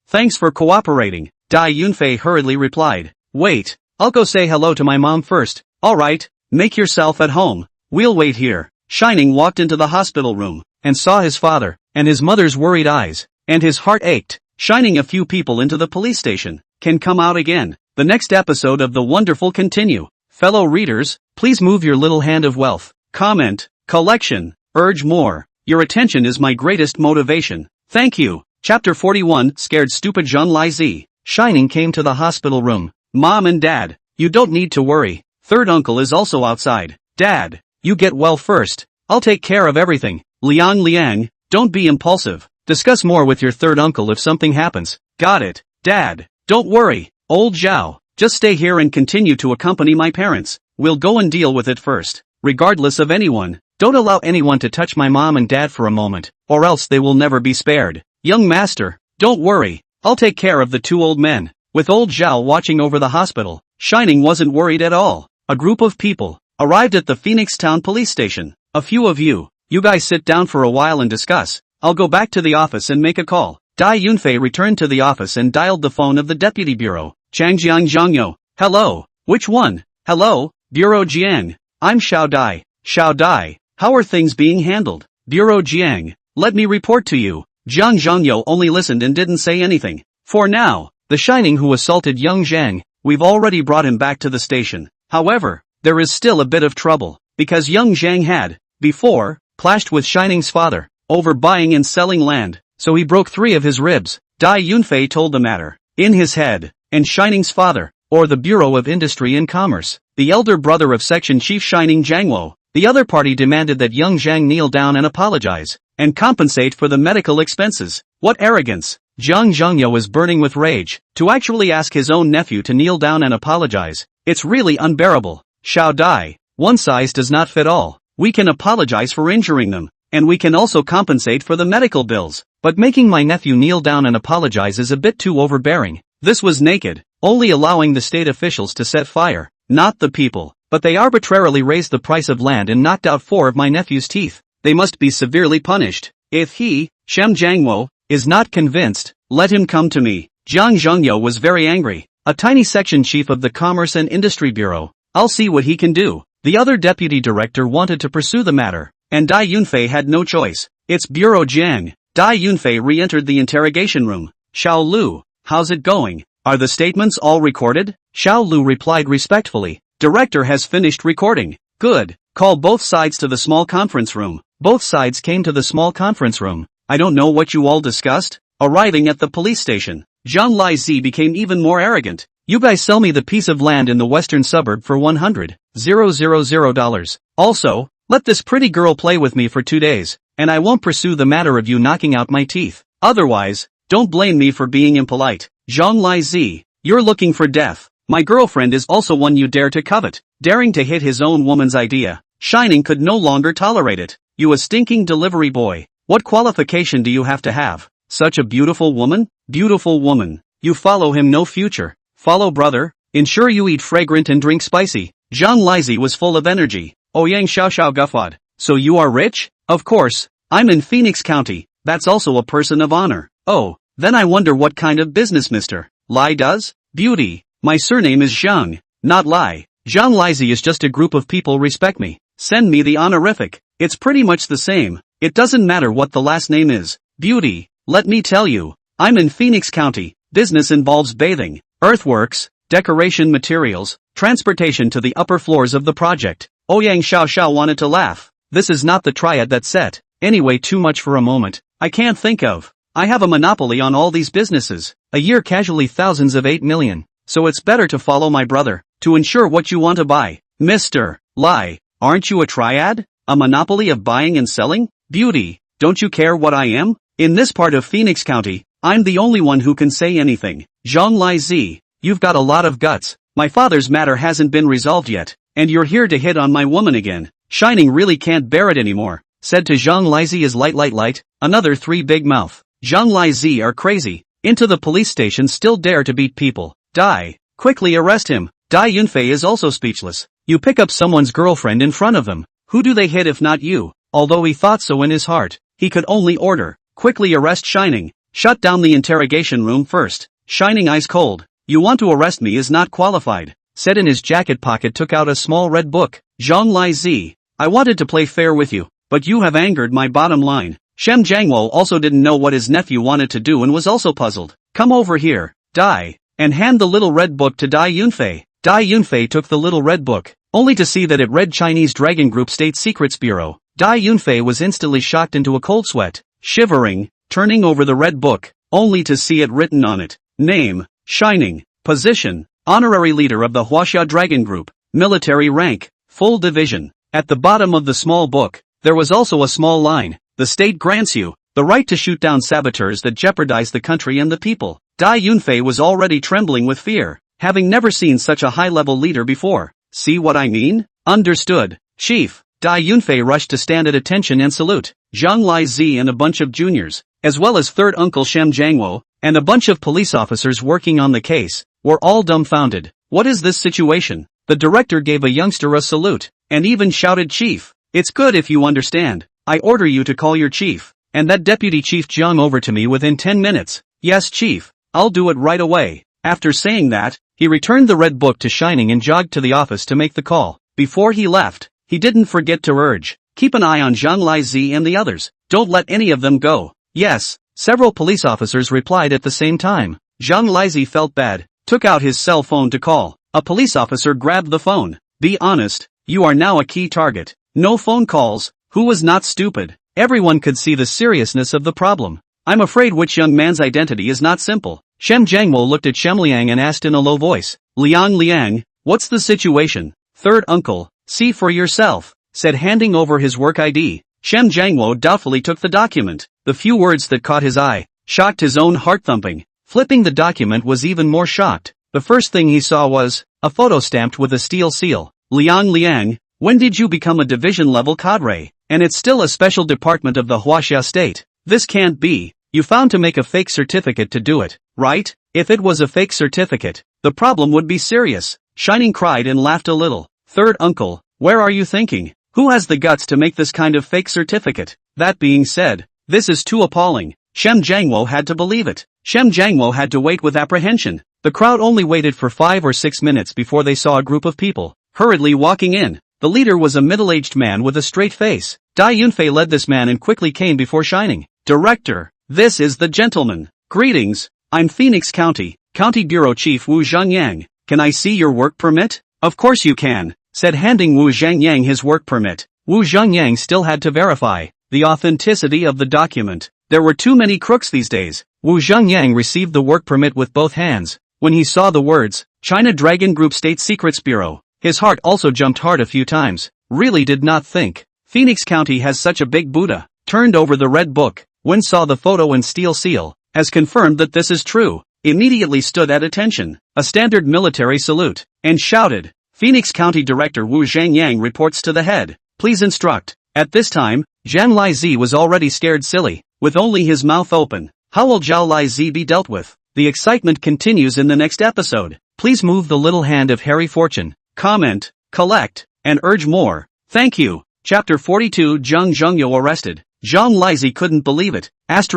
thanks for cooperating. Dai Yunfei hurriedly replied. Wait, I'll go say hello to my mom first. Alright, make yourself at home. We'll wait here. Shining walked into the hospital room, and saw his father, and his mother's worried eyes, and his heart ached. Shining a few people into the police station, can come out again. The next episode of The Wonderful continue. Fellow readers, please move your little hand of wealth. Comment, collection, urge more. Your attention is my greatest motivation. Thank you. Chapter 41, Scared Stupid Zhang Lizi. Shining came to the hospital room. Mom and Dad, you don't need to worry. Third uncle is also outside. Dad, you get well first. I'll take care of everything. Liang, don't be impulsive. Discuss more with your third uncle if something happens. Got it. Dad, don't worry. Old Zhao, just stay here and continue to accompany my parents. We'll go and deal with it first. Regardless of anyone. Don't allow anyone to touch my mom and dad for a moment, or else they will never be spared. Young master, don't worry. I'll take care of the 2 old men. With old Zhao watching over the hospital, Shining wasn't worried at all. A group of people arrived at the Phoenix Town Police Station. A few of you guys sit down for a while and discuss. I'll go back to the office and make a call. Dai Yunfei returned to the office and dialed the phone of the deputy bureau. Changjiang Zhangyo. Hello. Which one? Hello, Bureau Jiang. I'm Xiao Dai. Xiao Dai. How are things being handled? Bureau Jiang. Let me report to you. Jiang Zhangyo only listened and didn't say anything. For now, the Shining who assaulted young Zhang, we've already brought him back to the station. However, there is still a bit of trouble, because young Zhang had, before, clashed with Shining's father, over buying and selling land, so he broke 3 of his ribs. Dai Yunfei told the matter, in his head, and Shining's father, or the Bureau of Industry and Commerce, the elder brother of Section Chief Shining Jiangwo. The other party demanded that young Zhang kneel down and apologize, and compensate for the medical expenses. What arrogance! Jiang Zhangyo was burning with rage. To actually ask his own nephew to kneel down and apologize, it's really unbearable. Xiao Dai, one size does not fit all. We can apologize for injuring them, and we can also compensate for the medical bills. But making my nephew kneel down and apologize is a bit too overbearing. This was naked, only allowing the state officials to set fire, not the people. But they arbitrarily raised the price of land and knocked out 4 of my nephew's teeth. They must be severely punished. If he, Shem Jiangwo, is not convinced, let him come to me. Jiang Zhongyo was very angry. a tiny section chief of the Commerce and Industry Bureau. I'll see what he can do. The other deputy director wanted to pursue the matter, and Dai Yunfei had no choice. It's Bureau Jiang. Dai Yunfei re-entered the interrogation room. Xiao Lu, how's it going? Are the statements all recorded? Xiao Lu replied respectfully. Director has finished recording. Good. Call both sides to the small conference room. Both sides came to the small conference room. I don't know what you all discussed. Arriving at the police station, Zhang Lizi became even more arrogant. You guys sell me the piece of land in the western suburb for $100,000. Also, let this pretty girl play with me for 2 days, and I won't pursue the matter of you knocking out my teeth. Otherwise, don't blame me for being impolite. Zhang Lizi, you're looking for death. My girlfriend is also one you dare to covet. Daring to hit his own woman's idea. Shining could no longer tolerate it. You a stinking delivery boy. What qualification do you have to have? Such a beautiful woman? Beautiful woman. You follow him no future. Follow brother. Ensure you eat fragrant and drink spicy. Zhang Lizi was full of energy. Ouyang Xiao guffawed. So you are rich? Of course. I'm in Phoenix County. That's also a person of honor. Oh, then I wonder what kind of business Mr. Lai does? Beauty. My surname is Zhang, not Lai. Zhang Lizi is just a group of people respect me. Send me the honorific. It's pretty much the same. It doesn't matter what the last name is. Beauty. Let me tell you. I'm in Phoenix County. Business involves bathing, earthworks, decoration materials, transportation to the upper floors of the project. Ouyang Xiao wanted to laugh. This is not the triad that's set. Anyway, too much for a moment. I can't think of. I have a monopoly on all these businesses. A year casually thousands of 8 million. So it's better to follow my brother, to ensure what you want to buy. Mr. Lai, aren't you a triad? A monopoly of buying and selling? Beauty, don't you care what I am? In this part of Phoenix County, I'm the only one who can say anything. Zhang Lizi, you've got a lot of guts. My father's matter hasn't been resolved yet, and you're here to hit on my woman again. Shining really can't bear it anymore. Said to Zhang Lizi is light. Another 3 big mouth. Zhang Lizi are crazy. Into the police station still dare to beat people. Dai, quickly arrest him. Dai Yunfei is also speechless. You pick up someone's girlfriend in front of them. Who do they hit if not you? Although he thought so in his heart, he could only order, quickly arrest Shining. Shut down the interrogation room first. Shining ice cold. You want to arrest me is not qualified. Said in his jacket pocket took out a small red book. Zhang Lizi, I wanted to play fair with you, but you have angered my bottom line. Shem Jiangwo also didn't know what his nephew wanted to do and was also puzzled. Come over here, Dai, and hand the little red book to Dai Yunfei. Dai Yunfei took the little red book, only to see that it read Chinese Dragon Group State Secrets Bureau. Dai Yunfei was instantly shocked into a cold sweat, shivering, turning over the red book, only to see it written on it. Name, Shining, position, honorary leader of the Huaxia Dragon Group, military rank, full division. At the bottom of the small book, there was also a small line. The state grants you the right to shoot down saboteurs that jeopardize the country and the people. Dai Yunfei was already trembling with fear, having never seen such a high-level leader before. See what I mean? Understood, Chief. Dai Yunfei rushed to stand at attention and salute. Zhang Lizi and a bunch of juniors, as well as third uncle Shem Jiangwo, and a bunch of police officers working on the case, were all dumbfounded. What is this situation? The director gave a youngster a salute, and even shouted, Chief, it's good if you understand. I order you to call your chief, and that deputy chief Jiang over to me within 10 minutes. Yes, Chief, I'll do it right away. After saying that, he returned the red book to Shining and jogged to the office to make the call. Before he left, he didn't forget to urge, keep an eye on Zhang Lizi and the others. Don't let any of them go. Yes, several police officers replied at the same time. Zhang Lizi felt bad, took out his cell phone to call. A police officer grabbed the phone. Be honest, you are now a key target. No phone calls. Who was not stupid? Everyone could see the seriousness of the problem. I'm afraid which young man's identity is not simple. Shem Jiangmo looked at Shanliang and asked in a low voice. Liang, what's the situation? Third uncle, see for yourself, said handing over his work ID. Shem Jiangmo doubtfully took the document. The few words that caught his eye shocked his own heart thumping. Flipping the document was even more shocked. The first thing he saw was a photo stamped with a steel seal. Liang, when did you become a division-level cadre? And it's still a special department of the Huaxia state. This can't be. You found to make a fake certificate to do it, right? If it was a fake certificate, the problem would be serious. Shining cried and laughed a little. Third uncle, where are you thinking? Who has the guts to make this kind of fake certificate? That being said, this is too appalling. Shem Jiangwo had to believe it. Shem Jiangwo had to wait with apprehension. The crowd only waited for 5 or 6 minutes before they saw a group of people hurriedly walking in. The leader was a middle-aged man with a straight face. Dai Yunfei led this man and quickly came before Shining. Director, this is the gentleman. Greetings, I'm Phoenix County Bureau Chief Wu Zhangyang. Can I see your work permit? Of course you can, said handing Wu Zhangyang his work permit. Wu Zhangyang still had to verify the authenticity of the document. There were too many crooks these days. Wu Zhangyang received the work permit with both hands. When he saw the words, China Dragon Group State Secrets Bureau, his heart also jumped hard a few times. Really did not think Phoenix County has such a big Buddha. Turned over the red book, when saw the photo and steel seal, has confirmed that this is true. Immediately stood at attention, a standard military salute, and shouted, Phoenix County Director Wu Zhangyang reports to the head. Please instruct. At this time, Zhan Lizi was already scared silly, with only his mouth open. How will Zhao Lizi be dealt with? The excitement continues in the next episode. Please move the little hand of Harry Fortune. Comment, collect, and urge more. Thank you. Chapter 42 Zhang Zhengyo arrested. Zhang Lizi couldn't believe it. What's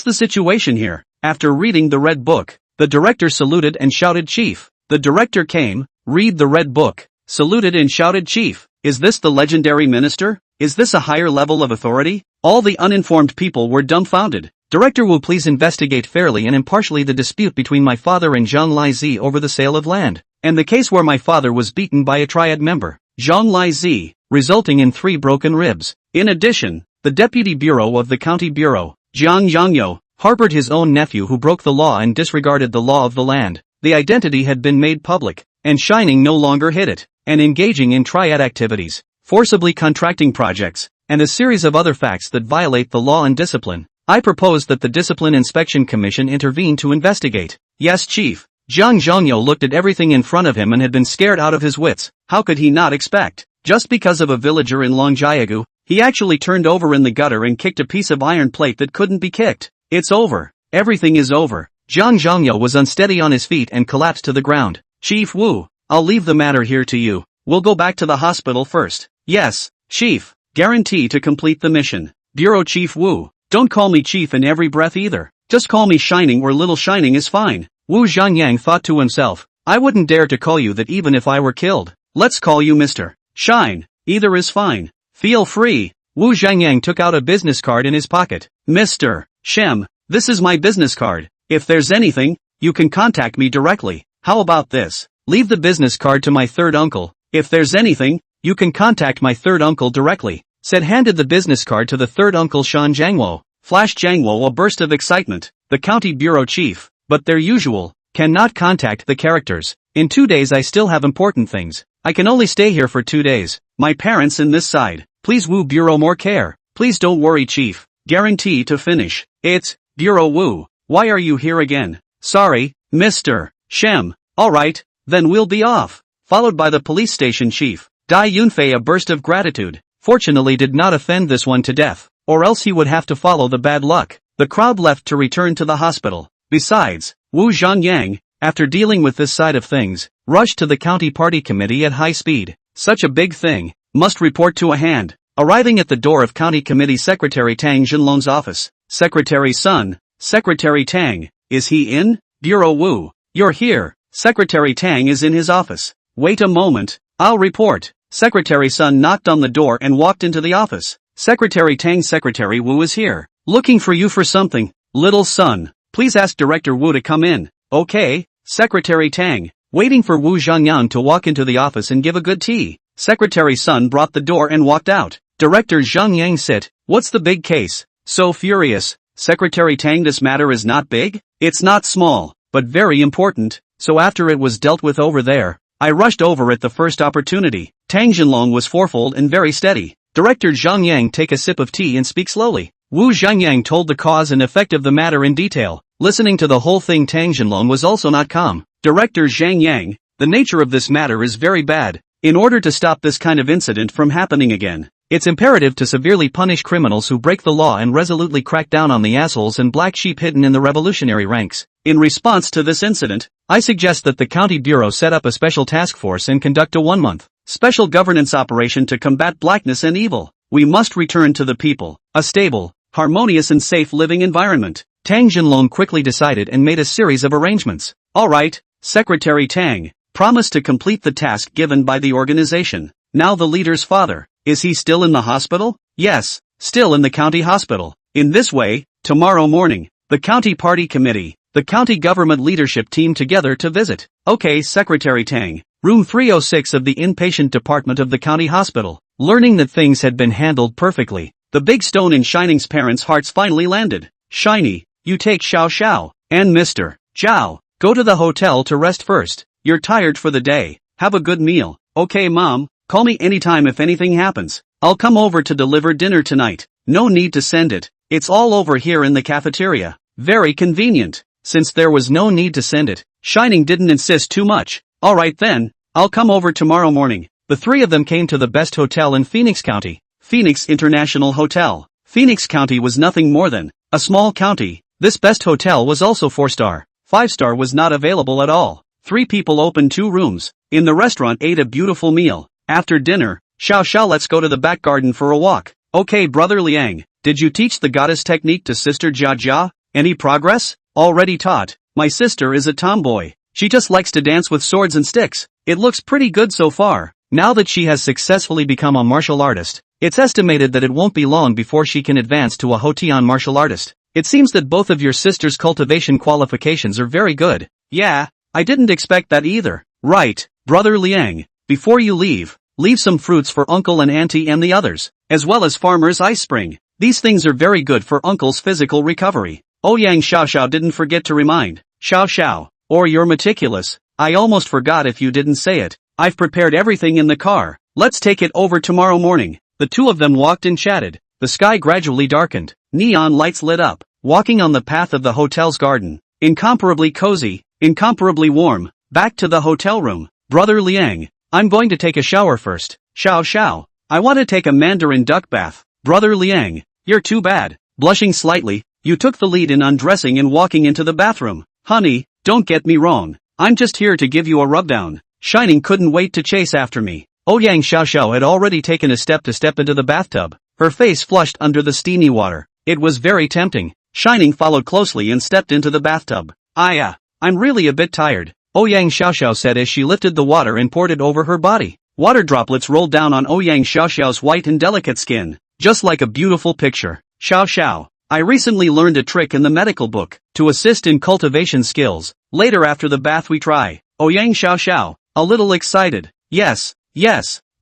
the situation here? After reading the red book, the director saluted and shouted Chief. The director came, read the red book, saluted and shouted Chief. Is this the legendary minister? Is this a higher level of authority? All the uninformed people were dumbfounded. Director Wu, please investigate fairly and impartially the dispute between my father and Zhang Lizi over the sale of land, and the case where my father was beaten by a triad member, Zhang Lizi, resulting in 3 broken ribs. In addition, the deputy bureau of the county bureau, Jiang Yangyo, harbored his own nephew who broke the law and disregarded the law of the land. The identity had been made public, and Shining no longer hid it, and engaging in triad activities, forcibly contracting projects, and a series of other facts that violate the law and discipline. I propose that the Discipline Inspection Commission intervene to investigate. Yes, Chief. Zhang Zhengyo looked at everything in front of him and had been scared out of his wits. How could he not expect? Just because of a villager in Longjiagu, he actually turned over in the gutter and kicked a piece of iron plate that couldn't be kicked. It's over. Everything is over. Zhang Zhengyo was unsteady on his feet and collapsed to the ground. Chief Wu, I'll leave the matter here to you. We'll go back to the hospital first. Yes, Chief. Guarantee to complete the mission. Bureau Chief Wu. Don't call me Chief in every breath either. Just call me Shining or Little Shining is fine. Wu Zhangyang thought to himself. I wouldn't dare to call you that even if I were killed. Let's call you Mr. Shine. Either is fine. Feel free. Wu Zhangyang took out a business card in his pocket. Mr. Shem, this is my business card. If there's anything, you can contact me directly. How about this? Leave the business card to my third uncle. If there's anything, you can contact my third uncle directly. Said handed the business card to the third uncle Shan Jiangwo. Flash Jiangwo a burst of excitement. The county bureau chief, but their usual, cannot contact the characters. In 2 days I still have important things. I can only stay here for 2 days. My parents in this side. Please Wu Bureau more care. Please don't worry Chief. Guarantee to finish. It's, Bureau Wu. Why are you here again? Sorry, Mr. Shem. Alright, then we'll be off. Followed by the police station chief. Dai Yunfei a burst of gratitude. Fortunately did not offend this one to death, or else he would have to follow the bad luck. The crowd left to return to the hospital. Besides, Wu Zhangyang, after dealing with this side of things, rushed to the county party committee at high speed. Such a big thing, must report to a hand. Arriving at the door of county committee secretary Tang Jinlong's office. Secretary Sun, Secretary Tang, is he in? Bureau Wu, you're here. Secretary Tang is in his office. Wait a moment, I'll report. Secretary Sun knocked on the door and walked into the office. Secretary Tang, Secretary Wu is here. Looking for you for something. Little Sun, please ask Director Wu to come in. Okay, Secretary Tang, waiting for Wu Zhangyang to walk into the office and give a good tea. Secretary Sun brought the door and walked out. Director Zhangyang sit. What's the big case? So furious. Secretary Tang, this matter is not big? It's not small, but very important. So after it was dealt with over there, I rushed over at the first opportunity. Tang Jinlong was fourfold and very steady. Director Zhangyang take a sip of tea and speak slowly. Wu Zhangyang told the cause and effect of the matter in detail. Listening to the whole thing, Tang Jinlong was also not calm. Director Zhangyang, the nature of this matter is very bad. In order to stop this kind of incident from happening again, it's imperative to severely punish criminals who break the law and resolutely crack down on the assholes and black sheep hidden in the revolutionary ranks. In response to this incident, I suggest that the county bureau set up a special task force and conduct a 1-month special governance operation to combat blackness and evil. We must return to the people a stable, harmonious and safe living environment. Tang Jinlong quickly decided and made a series of arrangements. Alright, Secretary Tang, promise to complete the task given by the organization. Now the leader's father, is he still in the hospital? Yes, still in the county hospital. In this way, tomorrow morning, the county party committee, the county government leadership team together to visit. Okay, Secretary Tang, room 306 of the inpatient department of the county hospital. Learning that things had been handled perfectly, the big stone in Shining's parents' hearts finally landed. Shiny, you take Xiao Xiao, and Mr. Zhao, go to the hotel to rest first. You're tired for the day. Have a good meal. Okay, Mom, call me anytime if anything happens. I'll come over to deliver dinner tonight. No need to send it. It's all over here in the cafeteria. Very convenient. Since there was no need to send it, Shining didn't insist too much. Alright then, I'll come over tomorrow morning. The three of them came to the best hotel in Phoenix County, Phoenix International Hotel. Phoenix County was nothing more than a small county. This best hotel was also 4-star. 5-star was not available at all. 3 people opened 2 rooms. In the restaurant ate a beautiful meal. After dinner, Xiao Xiao, let's go to the back garden for a walk. Okay, Brother Liang, did you teach the goddess technique to Sister Jia Jia? Any progress? Already taught. My sister is a tomboy. She just likes to dance with swords and sticks. It looks pretty good so far. Now that she has successfully become a martial artist, it's estimated that it won't be long before she can advance to a Hotian martial artist. It seems that both of your sister's cultivation qualifications are very good. Yeah, I didn't expect that either. Right, Brother Liang, before you leave some fruits for Uncle and Auntie and the others, as well as Farmer's Ice Spring. These things are very good for Uncle's physical recovery. Ouyang Xiao Xiao didn't forget to remind. Xiao Xiao, or you're meticulous. I almost forgot if you didn't say it. I've prepared everything in the car. Let's take it over tomorrow morning. The two of them walked and chatted. The sky gradually darkened. Neon lights lit up. Walking on the path of the hotel's garden. Incomparably cozy, incomparably warm. Back to the hotel room. Brother Liang, I'm going to take a shower first. Xiao Xiao, I want to take a mandarin duck bath. Brother Liang, you're too bad. Blushing slightly, you took the lead in undressing and walking into the bathroom. Honey, don't get me wrong. I'm just here to give you a rubdown. Shining couldn't wait to chase after me. Ouyang Xiao Xiao had already taken a step into the bathtub. Her face flushed under the steamy water. It was very tempting. Shining followed closely and stepped into the bathtub. I'm really a bit tired, Ouyang Xiao Xiao said as she lifted the water and poured it over her body. Water droplets rolled down on Ouyang Xiao Xiao's white and delicate skin, just like a beautiful picture. Xiao Xiao, I recently learned a trick in the medical book, to assist in cultivation skills. Later after the bath we try. Ouyang Xiao Xiao, a little excited. Yes,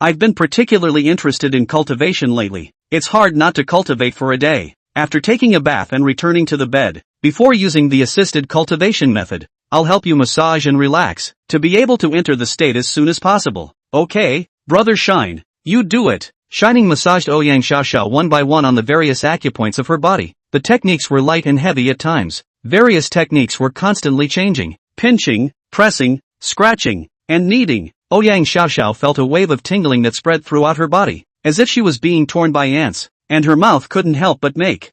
I've been particularly interested in cultivation lately. It's hard not to cultivate for a day. After taking a bath and returning to the bed, before using the assisted cultivation method, I'll help you massage and relax, to be able to enter the state as soon as possible. Okay, Brother Shine, you do it. Shining massaged Ouyang Xiao Xiao one by one on the various acupoints of her body. The techniques were light and heavy at times. Various techniques were constantly changing. Pinching, pressing, scratching, and kneading. Ouyang Xiao Xiao felt a wave of tingling that spread throughout her body, as if she was being torn by ants, and her mouth couldn't help but make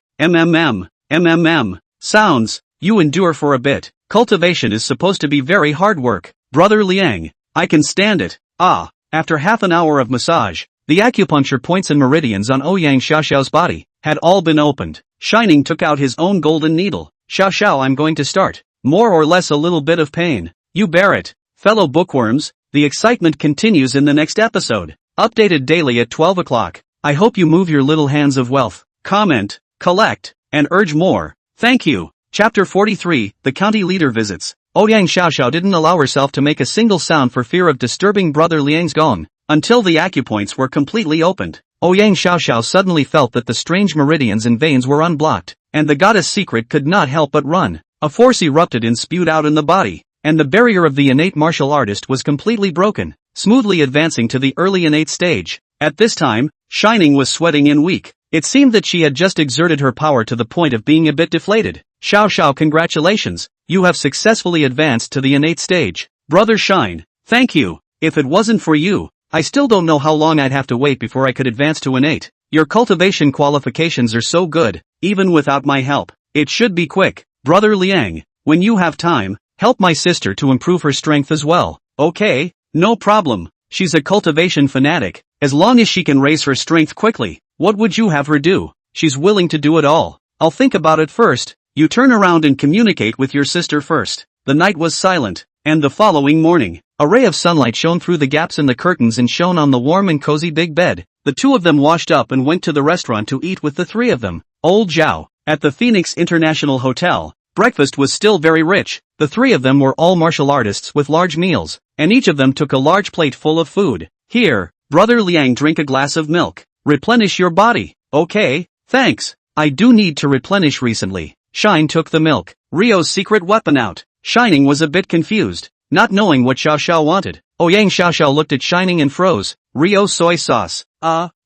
sounds. You endure for a bit. Cultivation is supposed to be very hard work. Brother Liang, I can stand it. After half an hour of massage, the acupuncture points and meridians on Ouyang Xiao Xiao's body had all been opened. Shining took out his own golden needle. Xiao Xiao, I'm going to start. More or less a little bit of pain. You bear it. Fellow bookworms, the excitement continues in the next episode. Updated daily at 12 o'clock. I hope you move your little hands of wealth. Comment, collect, and urge more. Thank you. Chapter 43, The County Leader Visits. Ouyang Xiao Xiao didn't allow herself to make a single sound for fear of disturbing Brother Liang's gong, until the acupoints were completely opened. Ouyang Xiao Xiao suddenly felt that the strange meridians and veins were unblocked, and the goddess secret could not help but run. A force erupted and spewed out in the body, and the barrier of the innate martial artist was completely broken, smoothly advancing to the early innate stage. At this time, Shining was sweating and weak. It seemed that she had just exerted her power to the point of being a bit deflated. Xiao Xiao, congratulations, you have successfully advanced to the innate stage. Brother Shine, thank you. If it wasn't for you, I still don't know how long I'd have to wait before I could advance to innate. Your cultivation qualifications are so good, even without my help. It should be quick. Brother Liang, when you have time, help my sister to improve her strength as well. Okay, no problem. She's a cultivation fanatic. As long as she can raise her strength quickly, what would you have her do? She's willing to do it all. I'll think about it first. You turn around and communicate with your sister first. The night was silent, and the following morning, a ray of sunlight shone through the gaps in the curtains and shone on the warm and cozy big bed. The two of them washed up and went to the restaurant to eat with the three of them. Old Zhao, at the Phoenix International Hotel. Breakfast was still very rich. The three of them were all martial artists with large meals, and each of them took a large plate full of food. Here, Brother Liang, drink a glass of milk. Replenish your body. Okay, thanks. I do need to replenish recently. Shine took the milk. Rio's secret weapon out. Shining was a bit confused, not knowing what Xiao Xiao wanted. Ouyang Xiao Xiao looked at Shining and froze. Rio soy sauce.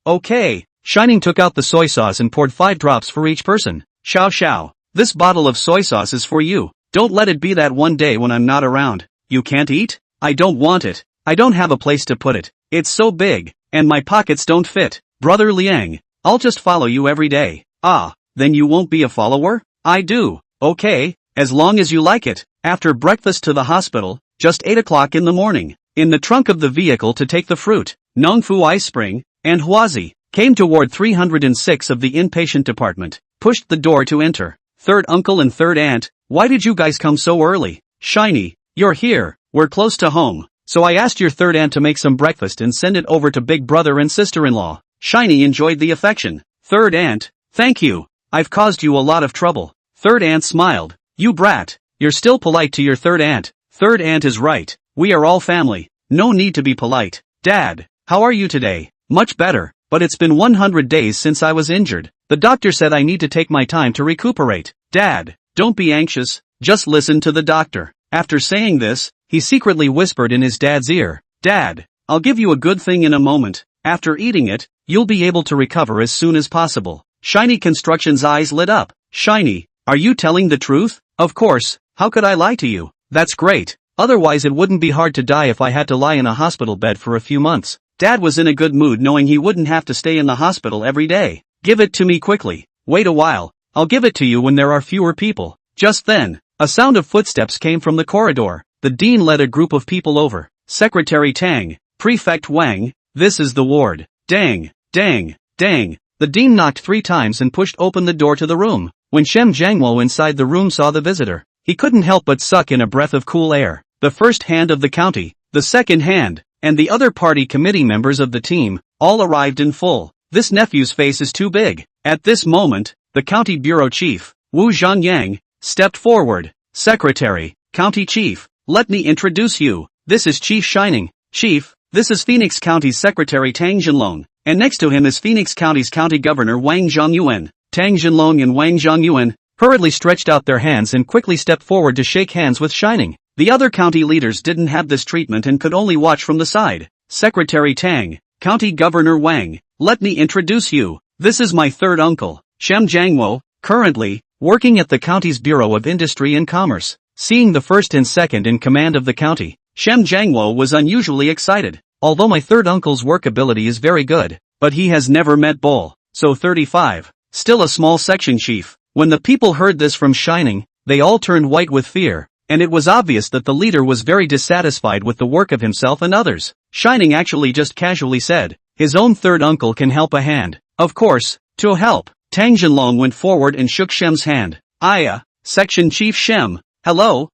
Okay. Shining took out the soy sauce and poured 5 drops for each person. Xiao Xiao, this bottle of soy sauce is for you. Don't let it be that one day when I'm not around. You can't eat? I don't want it. I don't have a place to put it. It's so big, and my pockets don't fit. Brother Liang, I'll just follow you every day. Then you won't be a follower? I do. Okay, as long as you like it. After breakfast to the hospital, just 8 o'clock in the morning. In the trunk of the vehicle to take the fruit, Nongfu Ice Spring, and Huazi, came to Ward 306 of the inpatient department, pushed the door to enter. Third uncle and third aunt, why did you guys come so early? Shiny, you're here, we're close to home. So I asked your third aunt to make some breakfast and send it over to big brother and sister-in-law. Shiny enjoyed the affection. Third aunt, thank you. I've caused you a lot of trouble. Third aunt smiled. You brat. You're still polite to your third aunt. Third aunt is right. We are all family. No need to be polite. Dad, how are you today? Much better, but it's been 100 days since I was injured. The doctor said I need to take my time to recuperate. Dad, don't be anxious. Just listen to the doctor. After saying this, he secretly whispered in his dad's ear. Dad, I'll give you a good thing in a moment. After eating it, you'll be able to recover as soon as possible. Shiny Construction's eyes lit up. Shiny, are you telling the truth? Of course, how could I lie to you? That's great. Otherwise it wouldn't be hard to die if I had to lie in a hospital bed for a few months. Dad was in a good mood knowing he wouldn't have to stay in the hospital every day. Give it to me quickly. Wait a while. I'll give it to you when there are fewer people. Just then, a sound of footsteps came from the corridor. The dean led a group of people over. Secretary Tang, Prefect Wang, this is the ward. Dang, dang, dang. The dean knocked 3 times and pushed open the door to the room. When Shem Jiangwo inside the room saw the visitor, he couldn't help but suck in a breath of cool air. The first hand of the county, the second hand, and the other party committee members of the team, all arrived in full. This nephew's face is too big. At this moment, the county bureau chief, Wu Zhanyang, stepped forward. Secretary, County Chief, let me introduce you. This is Chief Shining. Chief, this is Phoenix County's Secretary Tang Jinlong, and next to him is Phoenix County's County Governor Wang Zhongyuan. Tang Jinlong and Wang Zhongyuan hurriedly stretched out their hands and quickly stepped forward to shake hands with Shining. The other county leaders didn't have this treatment and could only watch from the side. Secretary Tang, County Governor Wang, let me introduce you. This is my third uncle, Shem Jiangwo, currently working at the county's Bureau of Industry and Commerce. Seeing the first and second in command of the county, Shem Jiangwo was unusually excited. Although my third uncle's work ability is very good, but he has never met Bull, so 35, still a small section chief. When the people heard this from Shining, they all turned white with fear, and it was obvious that the leader was very dissatisfied with the work of himself and others. Shining actually just casually said, his own third uncle can help a hand. Of course, to help. Tang Jinlong went forward and shook Shem's hand. Section Chief Shem. Hello,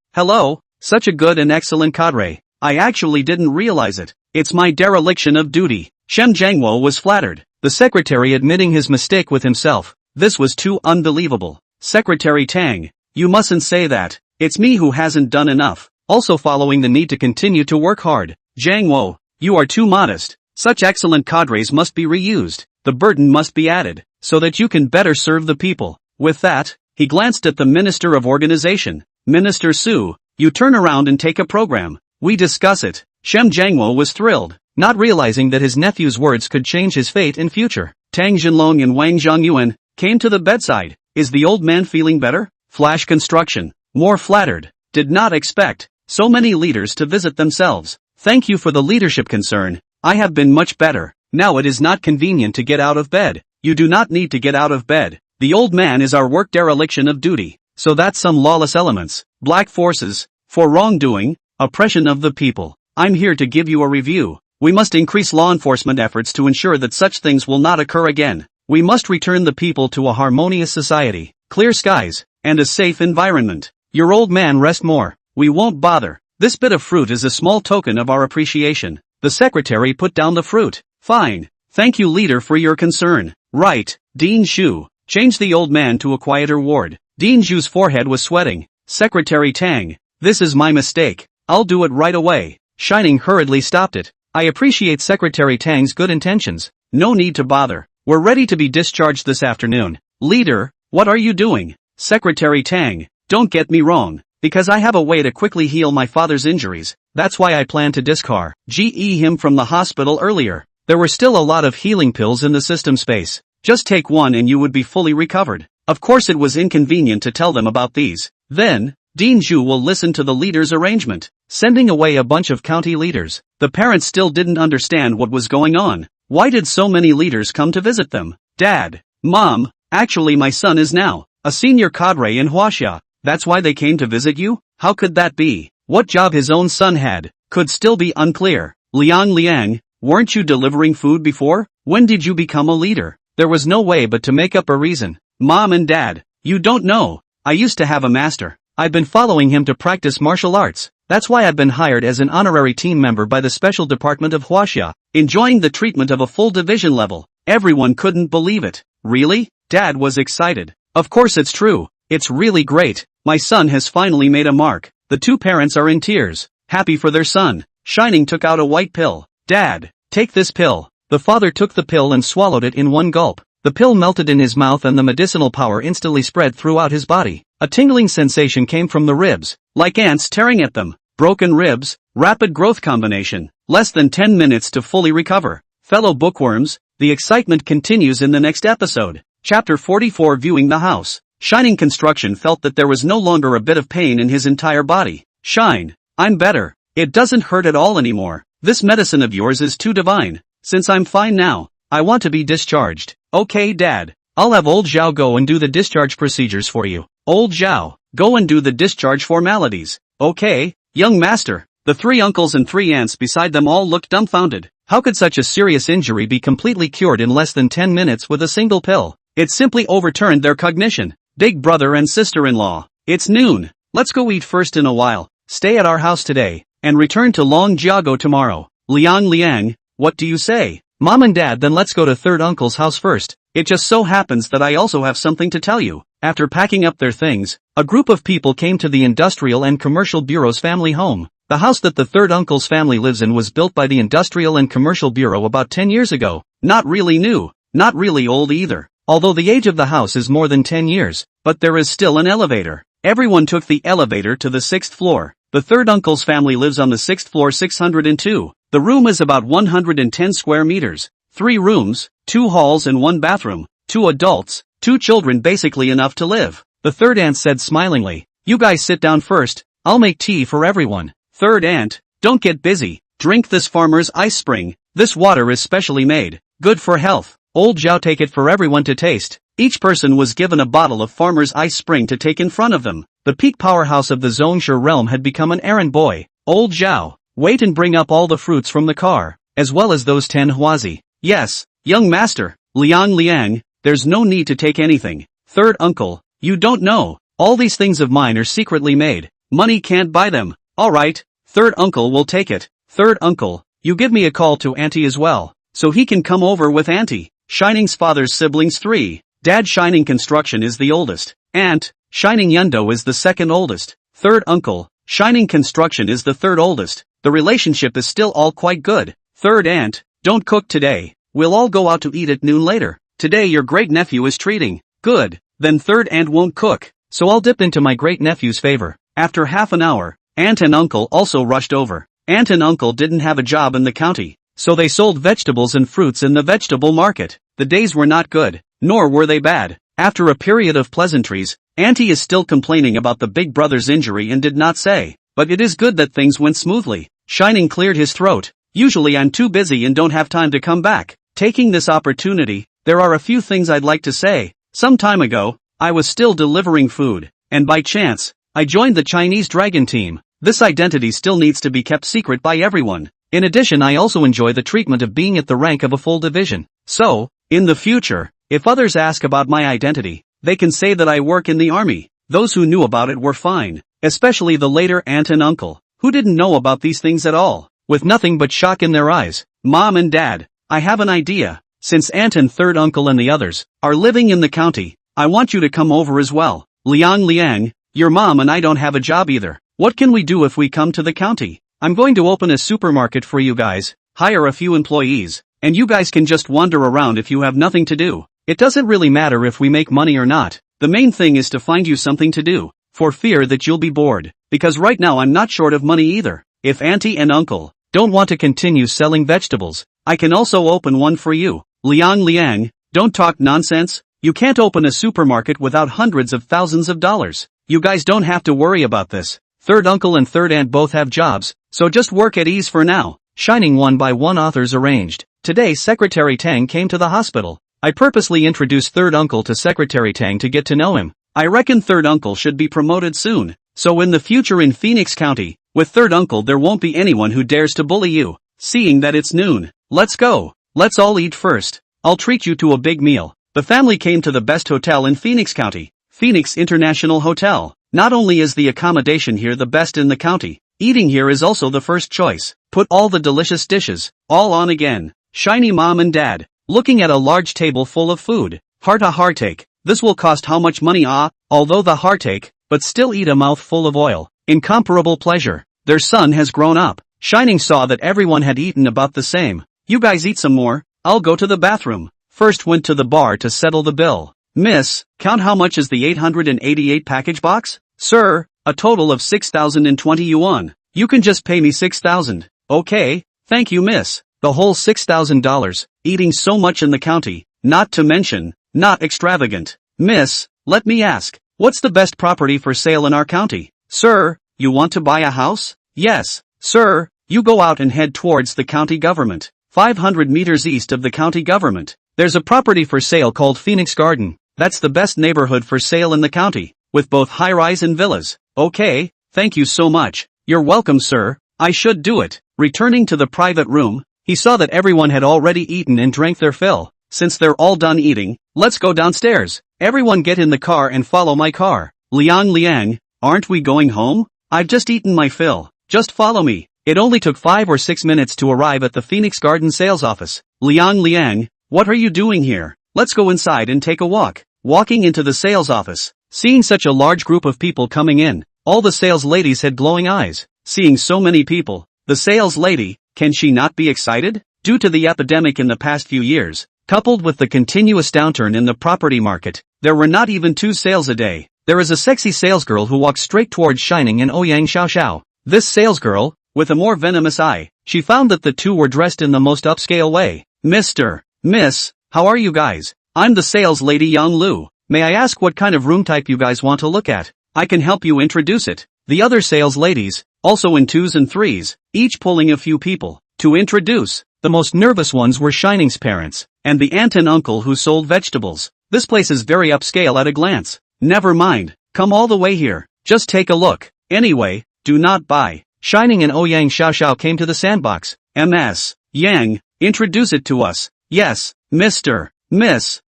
such a good and excellent cadre. I actually didn't realize it. It's my dereliction of duty. Shem Jiangwo was flattered, the secretary admitting his mistake with himself. This was too unbelievable. Secretary Tang, you mustn't say that. It's me who hasn't done enough. Also following the need to continue to work hard. Jiangwo, you are too modest. Such excellent cadres must be reused. The burden must be added, so that you can better serve the people. With that, he glanced at the Minister of Organization. Minister Su, you turn around and take a program. We discuss it. Shem Jiangwo was thrilled, not realizing that his nephew's words could change his fate in future. Tang Jinlong and Wang Zhongyuan came to the bedside. Is the old man feeling better? Flash Construction, more flattered. Did not expect so many leaders to visit themselves. Thank you for the leadership concern. I have been much better. Now it is not convenient to get out of bed. You do not need to get out of bed. The old man is our work dereliction of duty. So that's some lawless elements, black forces, for wrongdoing, oppression of the people. I'm here to give you a review. We must increase law enforcement efforts to ensure that such things will not occur again. We must return the people to a harmonious society. Clear skies. and a safe environment. Your old man rest more. We won't bother. This bit of fruit is a small token of our appreciation. The secretary put down the fruit. Fine. Thank you, leader, for your concern. Right, Dean Shu. Change the old man to a quieter ward. Dean Shu's forehead was sweating. Secretary Tang. This is my mistake. I'll do it right away. Shining hurriedly stopped it. I appreciate Secretary Tang's good intentions. No need to bother. We're ready to be discharged this afternoon. Leader, what are you doing? Secretary Tang. Don't get me wrong. Because I have a way to quickly heal my father's injuries. That's why I plan to discharge him from the hospital earlier. There were still a lot of healing pills in the system space. Just take one and you would be fully recovered. Of course it was inconvenient to tell them about these. Then, Dean Zhu will listen to the leader's arrangement, sending away a bunch of county leaders. The parents still didn't understand what was going on. Why did so many leaders come to visit them? Dad, Mom, actually my son is now a senior cadre in Huaxia. That's why they came to visit you? How could that be? What job his own son had could still be unclear. Liang, weren't you delivering food before? When did you become a leader? There was no way but to make up a reason. Mom and Dad, you don't know. I used to have a master. I've been following him to practice martial arts. That's why I've been hired as an honorary team member by the Special Department of Huaxia, enjoying the treatment of a full division level. Everyone couldn't believe it. Really? Dad was excited. Of course it's true. It's really great. My son has finally made a mark. The two parents are in tears, happy for their son. Shining took out a white pill. Dad, take this pill. The father took the pill and swallowed it in one gulp. The pill melted in his mouth and the medicinal power instantly spread throughout his body. A tingling sensation came from the ribs, like ants tearing at them. Broken ribs, rapid growth combination, less than 10 minutes to fully recover. Fellow bookworms, the excitement continues in the next episode. Chapter 44, Viewing the House. Shining Construction felt that there was no longer a bit of pain in his entire body. Shine, I'm better. It doesn't hurt at all anymore. This medicine of yours is too divine. Since I'm fine now, I want to be discharged. Okay, Dad. I'll have old Zhao go and do the discharge procedures for you. Old Zhao, go and do the discharge formalities. Okay, young master. The three uncles and three aunts beside them all looked dumbfounded. How could such a serious injury be completely cured in less than 10 minutes with a single pill? It simply overturned their cognition. Big brother and sister-in-law. It's noon. Let's go eat first in a while. Stay at our house today, and return to Longjiago tomorrow. Liang, what do you say? Mom and Dad, then let's go to third uncle's house first. It just so happens that I also have something to tell you. After packing up their things, a group of people came to the Industrial and Commercial Bureau's family home. The house that the third uncle's family lives in was built by the Industrial and Commercial Bureau about 10 years ago. Not really new, not really old either. Although the age of the house is more than 10 years, but there is still an elevator. Everyone took the elevator to the 6th floor. The third uncle's family lives on the 6th floor 602. The room is about 110 square meters. 3 rooms, 2 halls and 1 bathroom, 2 adults, 2 children, basically enough to live. The third aunt said smilingly, you guys sit down first, I'll make tea for everyone. Third aunt, don't get busy, drink this farmer's ice spring. This water is specially made, good for health. Old Zhao, take it for everyone to taste. Each person was given a bottle of farmer's ice spring to take in front of them. The peak powerhouse of the Zhongshe realm had become an errand boy. Old Zhao, wait and bring up all the fruits from the car, as well as those 10 huazi. Yes, young master. Liang, there's no need to take anything. Third uncle, you don't know. All these things of mine are secretly made. Money can't buy them. Alright, third uncle will take it. Third uncle, you give me a call to auntie as well, so he can come over with auntie. Shining's father's siblings 3. Dad Shining Construction is the oldest. Aunt, Shining Yundo is the second oldest. Third uncle, Shining Construction is the third oldest. The relationship is still all quite good. Third aunt, don't cook today. We'll all go out to eat at noon later. Today your great-nephew is treating. Good. Then third aunt won't cook, so I'll dip into my great-nephew's favor. After half an hour, aunt and uncle also rushed over. Aunt and uncle didn't have a job in the county, so they sold vegetables and fruits in the vegetable market. The days were not good, nor were they bad. After a period of pleasantries, auntie is still complaining about the big brother's injury and did not say, but it is good that things went smoothly. Shining cleared his throat. Usually I'm too busy and don't have time to come back. Taking this opportunity, there are a few things I'd like to say. Some time ago, I was still delivering food, and by chance, I joined the Chinese Dragon team. This identity still needs to be kept secret by everyone. In addition, I also enjoy the treatment of being at the rank of a full division. So, in the future, if others ask about my identity, they can say that I work in the army. Those who knew about it were fine, especially the later aunt and uncle, who didn't know about these things at all, with nothing but shock in their eyes. Mom and Dad, I have an idea. Since aunt and third uncle and the others are living in the county, I want you to come over as well. Liang, your mom and I don't have a job either. What can we do if we come to the county? I'm going to open a supermarket for you guys, hire a few employees, and you guys can just wander around if you have nothing to do. It doesn't really matter if we make money or not. The main thing is to find you something to do, for fear that you'll be bored, because right now I'm not short of money either. If auntie and uncle don't want to continue selling vegetables, I can also open one for you. Liang, don't talk nonsense. You can't open a supermarket without hundreds of thousands of dollars. You guys don't have to worry about this. Third uncle and third aunt both have jobs, so just work at ease for now. Shining one by one authors arranged. Today Secretary Tang came to the hospital. I purposely introduced third uncle to Secretary Tang to get to know him. I reckon third uncle should be promoted soon, so in the future in Phoenix County, with third uncle there won't be anyone who dares to bully you. Seeing that it's noon, let's go. Let's all eat first. I'll treat you to a big meal. The family came to the best hotel in Phoenix County, Phoenix International Hotel. Not only is the accommodation here the best in the county, eating here is also the first choice. Put all the delicious dishes, all on again. Shiny mom and dad, looking at a large table full of food. Heart a heartache. This will cost how much money? Although the heartache, but still eat a mouthful of oil. Incomparable pleasure. Their son has grown up. Shining saw that everyone had eaten about the same. You guys eat some more, I'll go to the bathroom. First went to the bar to settle the bill. Miss, count how much is the 888 package box? Sir, a total of 6,020 yuan. You can just pay me 6,000. Okay, thank you miss. The whole $6,000, eating so much in the county, not to mention, not extravagant. Miss, let me ask, what's the best property for sale in our county? Sir, you want to buy a house? Yes, sir, you go out and head towards the county government. 500 meters east of the county government, there's a property for sale called Phoenix Garden. That's the best neighborhood for sale in the county, with both high-rise and villas. Okay, thank you so much. You're welcome sir, I should do it. Returning to the private room, he saw that everyone had already eaten and drank their fill. Since they're all done eating, let's go downstairs. Everyone get in the car and follow my car. Liang, aren't we going home? I've just eaten my fill. Just follow me. It only took 5 or 6 minutes to arrive at the Phoenix Garden sales office. Liang, what are you doing here? Let's go inside and take a walk. Walking into the sales office, seeing such a large group of people coming in, all the sales ladies had glowing eyes. Seeing so many people, the sales lady, can she not be excited? Due to the epidemic in the past few years, coupled with the continuous downturn in the property market, there were not even 2 sales a day. There is a sexy salesgirl who walks straight towards Shining and Ouyang Xiao. This salesgirl, with a more venomous eye, she found that the two were dressed in the most upscale way. Miss, how are you guys? I'm the sales lady Yang Lu. May I ask what kind of room type you guys want to look at? I can help you introduce it. The other sales ladies, also in 2s and 3s, each pulling a few people to introduce. The most nervous ones were Shining's parents, and the aunt and uncle who sold vegetables. This place is very upscale at a glance. Never mind, come all the way here, just take a look. Anyway, do not buy. Shining and Ouyang Xiao came to the sandbox. Ms. Yang, introduce it to us. Yes, Miss,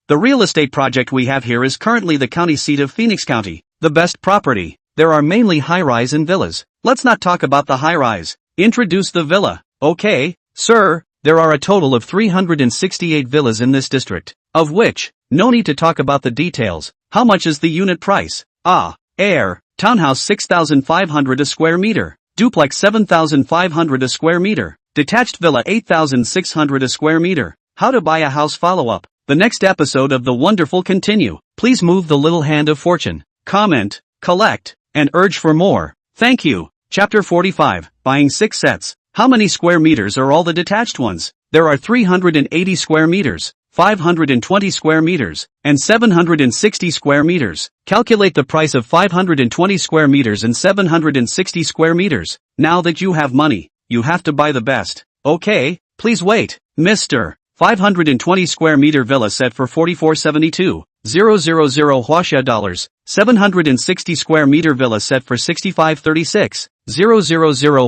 the real estate project we have here is currently the county seat of Phoenix County. The best property. There are mainly high-rise and villas. Let's not talk about the high-rise. Introduce the villa. Okay, sir, there are a total of 368 villas in this district, of which, no need to talk about the details. How much is the unit price? Townhouse 6,500 a square meter. Duplex 7,500 a square meter. Detached villa 8,600 a square meter. How to buy a house follow-up. The next episode of The Wonderful continue. Please move the little hand of fortune. Comment, collect, and urge for more. Thank you. Chapter 45. Buying 6 sets. How many square meters are all the detached ones? There are 380 square meters, 520 square meters, and 760 square meters. Calculate the price of 520 square meters and 760 square meters. Now that you have money, you have to buy the best. Okay, please wait. Mr. 520 square meter villa set for 4472. 000 Huaxia dollars. 760 square meter villa set for 6536. 000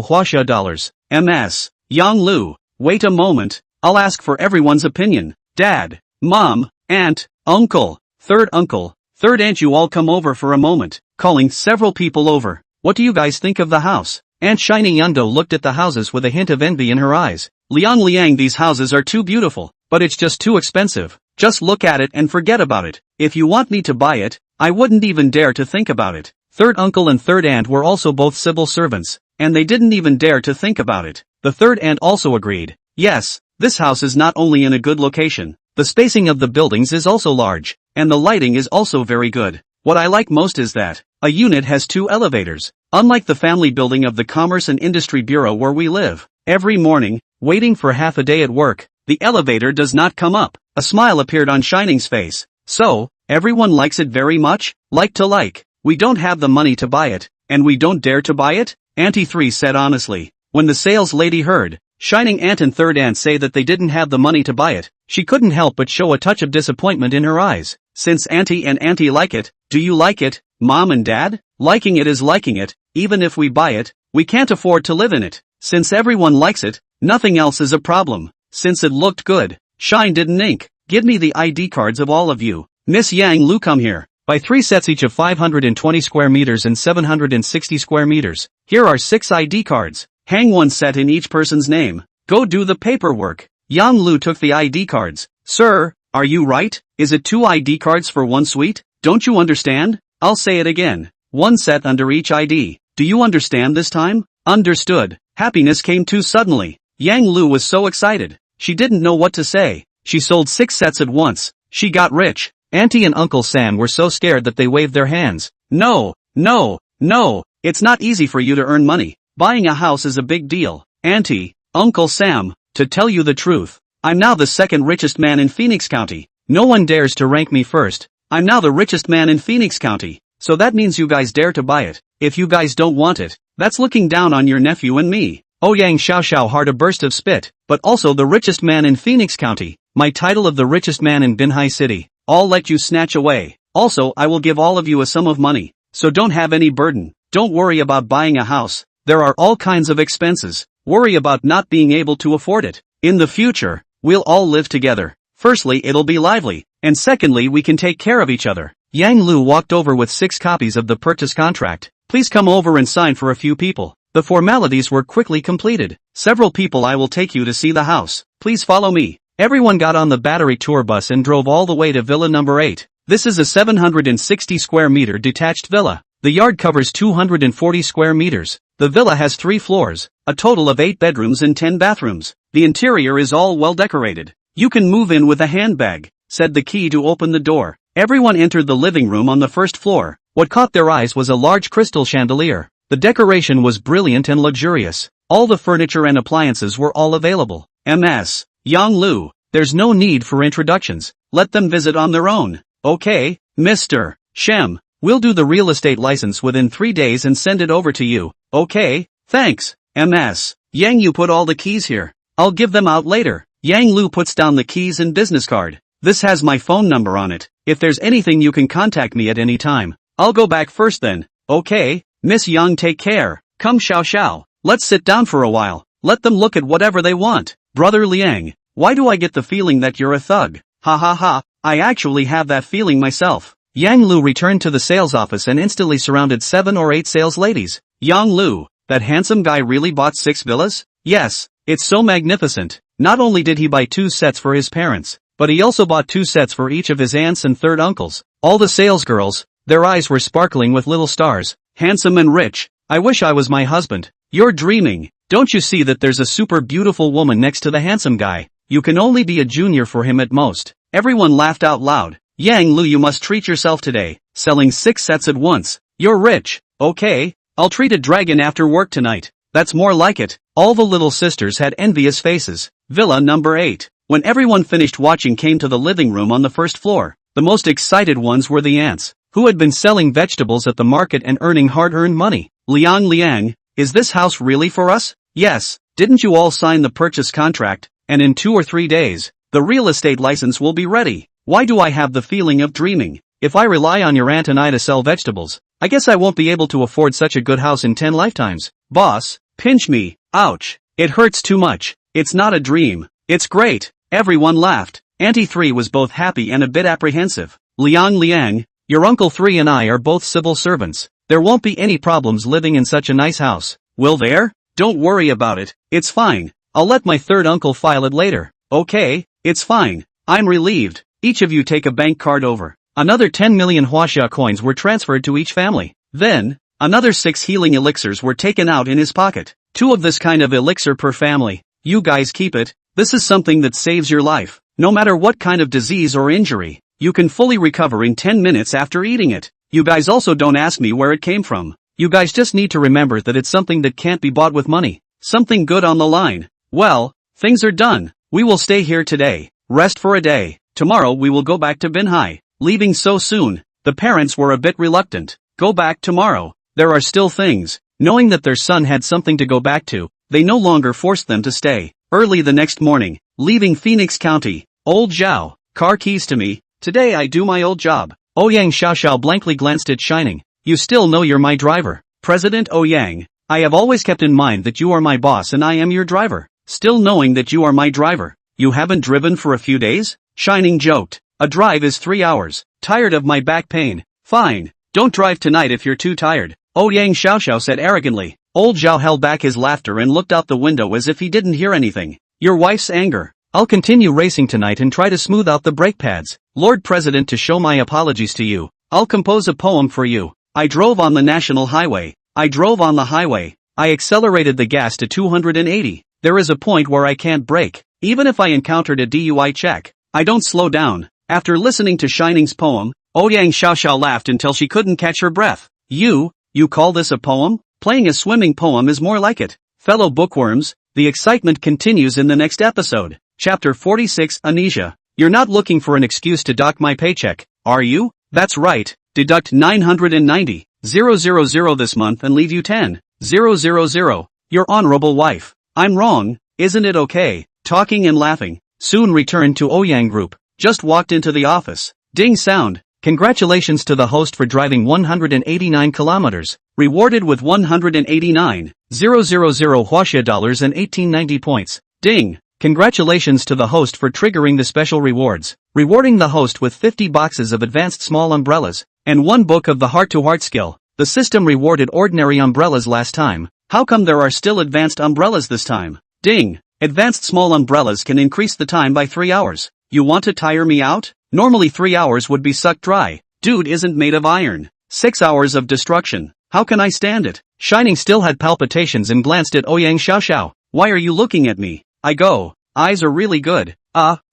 Huaxia dollars. Ms. Yang Lu. Wait a moment, I'll ask for everyone's opinion. Dad, Mom, Aunt, Uncle, Third aunt, you all come over for a moment. calling several people over. What do you guys think of the house? Aunt Shiny Yundo looked at the houses with a hint of envy in her eyes. Liang, these houses are too beautiful, but it's just too expensive. Just look at it and forget about it. If you want me to buy it, I wouldn't even dare to think about it. Third uncle and third aunt were also both civil servants, and they didn't even dare to think about it. The third aunt also agreed. Yes, this house is not only in a good location, the spacing of the buildings is also large, and the lighting is also very good. What I like most is that a unit has 2 elevators. Unlike the family building of the Commerce and Industry Bureau where we live, every morning, waiting for half a day at work, the elevator does not come up. A smile appeared on Shining's face. So, everyone likes it very much? Like to like. We don't have the money to buy it, and we don't dare to buy it? Auntie 3 said honestly. When the sales lady heard Shining Aunt and third aunt say that they didn't have the money to buy it, she couldn't help but show a touch of disappointment in her eyes. Since Auntie and Auntie like it, do you like it, Mom and Dad? Liking it is liking it. Even if we buy it, we can't afford to live in it. Since everyone likes it, nothing else is a problem. Since it looked good, Shine didn't ink. Give me the ID cards of all of you. Miss Yang Lu, come here. Buy 3 sets each of 520 square meters and 760 square meters. Here are 6 ID cards. Hang 1 set in each person's name. Go do the paperwork. Yang Lu took the ID cards. Sir, are you right? Is it 2 ID cards for 1 suite? Don't you understand? I'll say it again. 1 set under each ID. Do you understand this time? Understood. Happiness came too suddenly. Yang Lu was so excited. She didn't know what to say. She sold 6 sets at once. She got rich. Auntie and Uncle Sam were so scared that they waved their hands. No, no, no. It's not easy for you to earn money. Buying a house is a big deal. Auntie, Uncle Sam, to tell you the truth, I'm now the 2nd richest man in Phoenix County. No one dares to rank me first. I'm now the richest man in Phoenix County. So that means you guys dare to buy it. If you guys don't want it, that's looking down on your nephew and me. Yang Xiao heard a burst of spit, but also the richest man in Phoenix County. My title of the richest man in Binhai City. I'll let you snatch away. Also, I will give all of you a sum of money. So don't have any burden. Don't worry about buying a house. There are all kinds of expenses. Worry about not being able to afford it. In the future, we'll all live together. Firstly, it'll be lively, and secondly, we can take care of each other. Yang Lu walked over with 6 copies of the purchase contract. Please come over and sign for a few people. The formalities were quickly completed. Several people, I will take you to see the house. Please follow me. Everyone got on the battery tour bus and drove all the way to Villa number 8. This is a 760 square meter detached villa. The yard covers 240 square meters. The villa has 3 floors, a total of 8 bedrooms and 10 bathrooms. The interior is all well decorated. You can move in with a handbag, said the key to open the door. Everyone entered the living room on the first floor. What caught their eyes was a large crystal chandelier. The decoration was brilliant and luxurious. All the furniture and appliances were all available. Ms. Yang Lu, there's no need for introductions. Let them visit on their own. Okay, Mr. Shem, we'll do the real estate license within 3 days and send it over to you. Okay, thanks. Ms. Yang, you put all the keys here. I'll give them out later. Yang Lu puts down the keys and business card. This has my phone number on it. If there's anything, you can contact me at any time. I'll go back first then. Okay, Miss Yang, take care. Come Xiao. Let's sit down for a while. Let them look at whatever they want. Brother Liang, why do I get the feeling that you're a thug? Ha ha ha, I actually have that feeling myself. Yang Lu returned to the sales office and instantly surrounded 7 or 8 sales ladies. Yang Lu, that handsome guy really bought 6 villas? Yes, it's so magnificent. Not only did he buy 2 sets for his parents, but he also bought 2 sets for each of his aunts and third uncles. All the sales girls, their eyes were sparkling with little stars. Handsome and rich. I wish I was my husband. You're dreaming. Don't you see that there's a super beautiful woman next to the handsome guy? You can only be a junior for him at most. Everyone laughed out loud. Yang Lu, you must treat yourself today. Selling 6 sets at once. You're rich. Okay, I'll treat a dragon after work tonight. That's more like it. All the little sisters had envious faces. Villa number 8. When everyone finished watching, came to the living room on the first floor. The most excited ones were the aunts, who had been selling vegetables at the market and earning hard-earned money. Liang, is this house really for us? Yes, didn't you all sign the purchase contract? And in 2 or 3 days, the real estate license will be ready. Why do I have the feeling of dreaming? If I rely on your aunt and I to sell vegetables, I guess I won't be able to afford such a good house in 10 lifetimes. Boss, pinch me. Ouch. It hurts too much. It's not a dream. It's great. Everyone laughed. Auntie 3 was both happy and a bit apprehensive. Liang, Your Uncle 3 and I are both civil servants. There won't be any problems living in such a nice house. Will there? Don't worry about it, it's fine. I'll let my third uncle file it later. Okay, it's fine. I'm relieved. Each of you take a bank card over. Another 10 million huaxia coins were transferred to each family. Then, another 6 healing elixirs were taken out in his pocket. 2 of this kind of elixir per family. You guys keep it. This is something that saves your life. No matter what kind of disease or injury, you can fully recover in 10 minutes after eating it. You guys also don't ask me where it came from. You guys just need to remember that it's something that can't be bought with money. Something good on the line. Well, things are done. We will stay here today. Rest for a day. Tomorrow we will go back to Binhai. Leaving so soon, the parents were a bit reluctant. Go back tomorrow. There are still things. Knowing that their son had something to go back to, they no longer forced them to stay. Early the next morning, leaving Phoenix County. Old Zhao, car keys to me. Today I do my old job. Ouyang Xiaoxiao blankly glanced at Shining. You still know you're my driver. President Ouyang, I have always kept in mind that you are my boss and I am your driver. Still knowing that you are my driver. You haven't driven for a few days? Shining joked. A drive is 3 hours. Tired of my back pain. Fine. Don't drive tonight if you're too tired. Ouyang Xiaoxiao said arrogantly. Old Zhao held back his laughter and looked out the window as if he didn't hear anything. Your wife's anger. I'll continue racing tonight and try to smooth out the brake pads. Lord President, to show my apologies to you, I'll compose a poem for you. I drove on the national highway. I drove on the highway. I accelerated the gas to 280. There is a point where I can't brake. Even if I encountered a DUI check, I don't slow down. After listening to Shining's poem, Ouyang Xiaoxiao laughed until she couldn't catch her breath. You call this a poem? Playing a swimming poem is more like it. Fellow bookworms, the excitement continues in the next episode. Chapter 46, Amnesia. You're not looking for an excuse to dock my paycheck, are you? That's right. Deduct 990,000 this month and leave you 10,000. Your honorable wife. I'm wrong, isn't it okay? Talking and laughing. Soon returned to Ouyang Group. Just walked into the office. Ding sound. Congratulations to the host for driving 189 kilometers. Rewarded with 189,000 huaxia dollars and 1890 points. Ding. Congratulations to the host for triggering the special rewards. Rewarding the host with 50 boxes of advanced small umbrellas and 1 book of the heart-to-heart skill. The system rewarded ordinary umbrellas last time. How come there are still advanced umbrellas this time? Ding. Advanced small umbrellas can increase the time by 3 hours. You want to tire me out? Normally 3 hours would be sucked dry. Dude isn't made of iron. 6 hours of destruction. How can I stand it? Shining still had palpitations and glanced at Ouyang Xiaoxiao. Why are you looking at me? I go. Eyes are really good.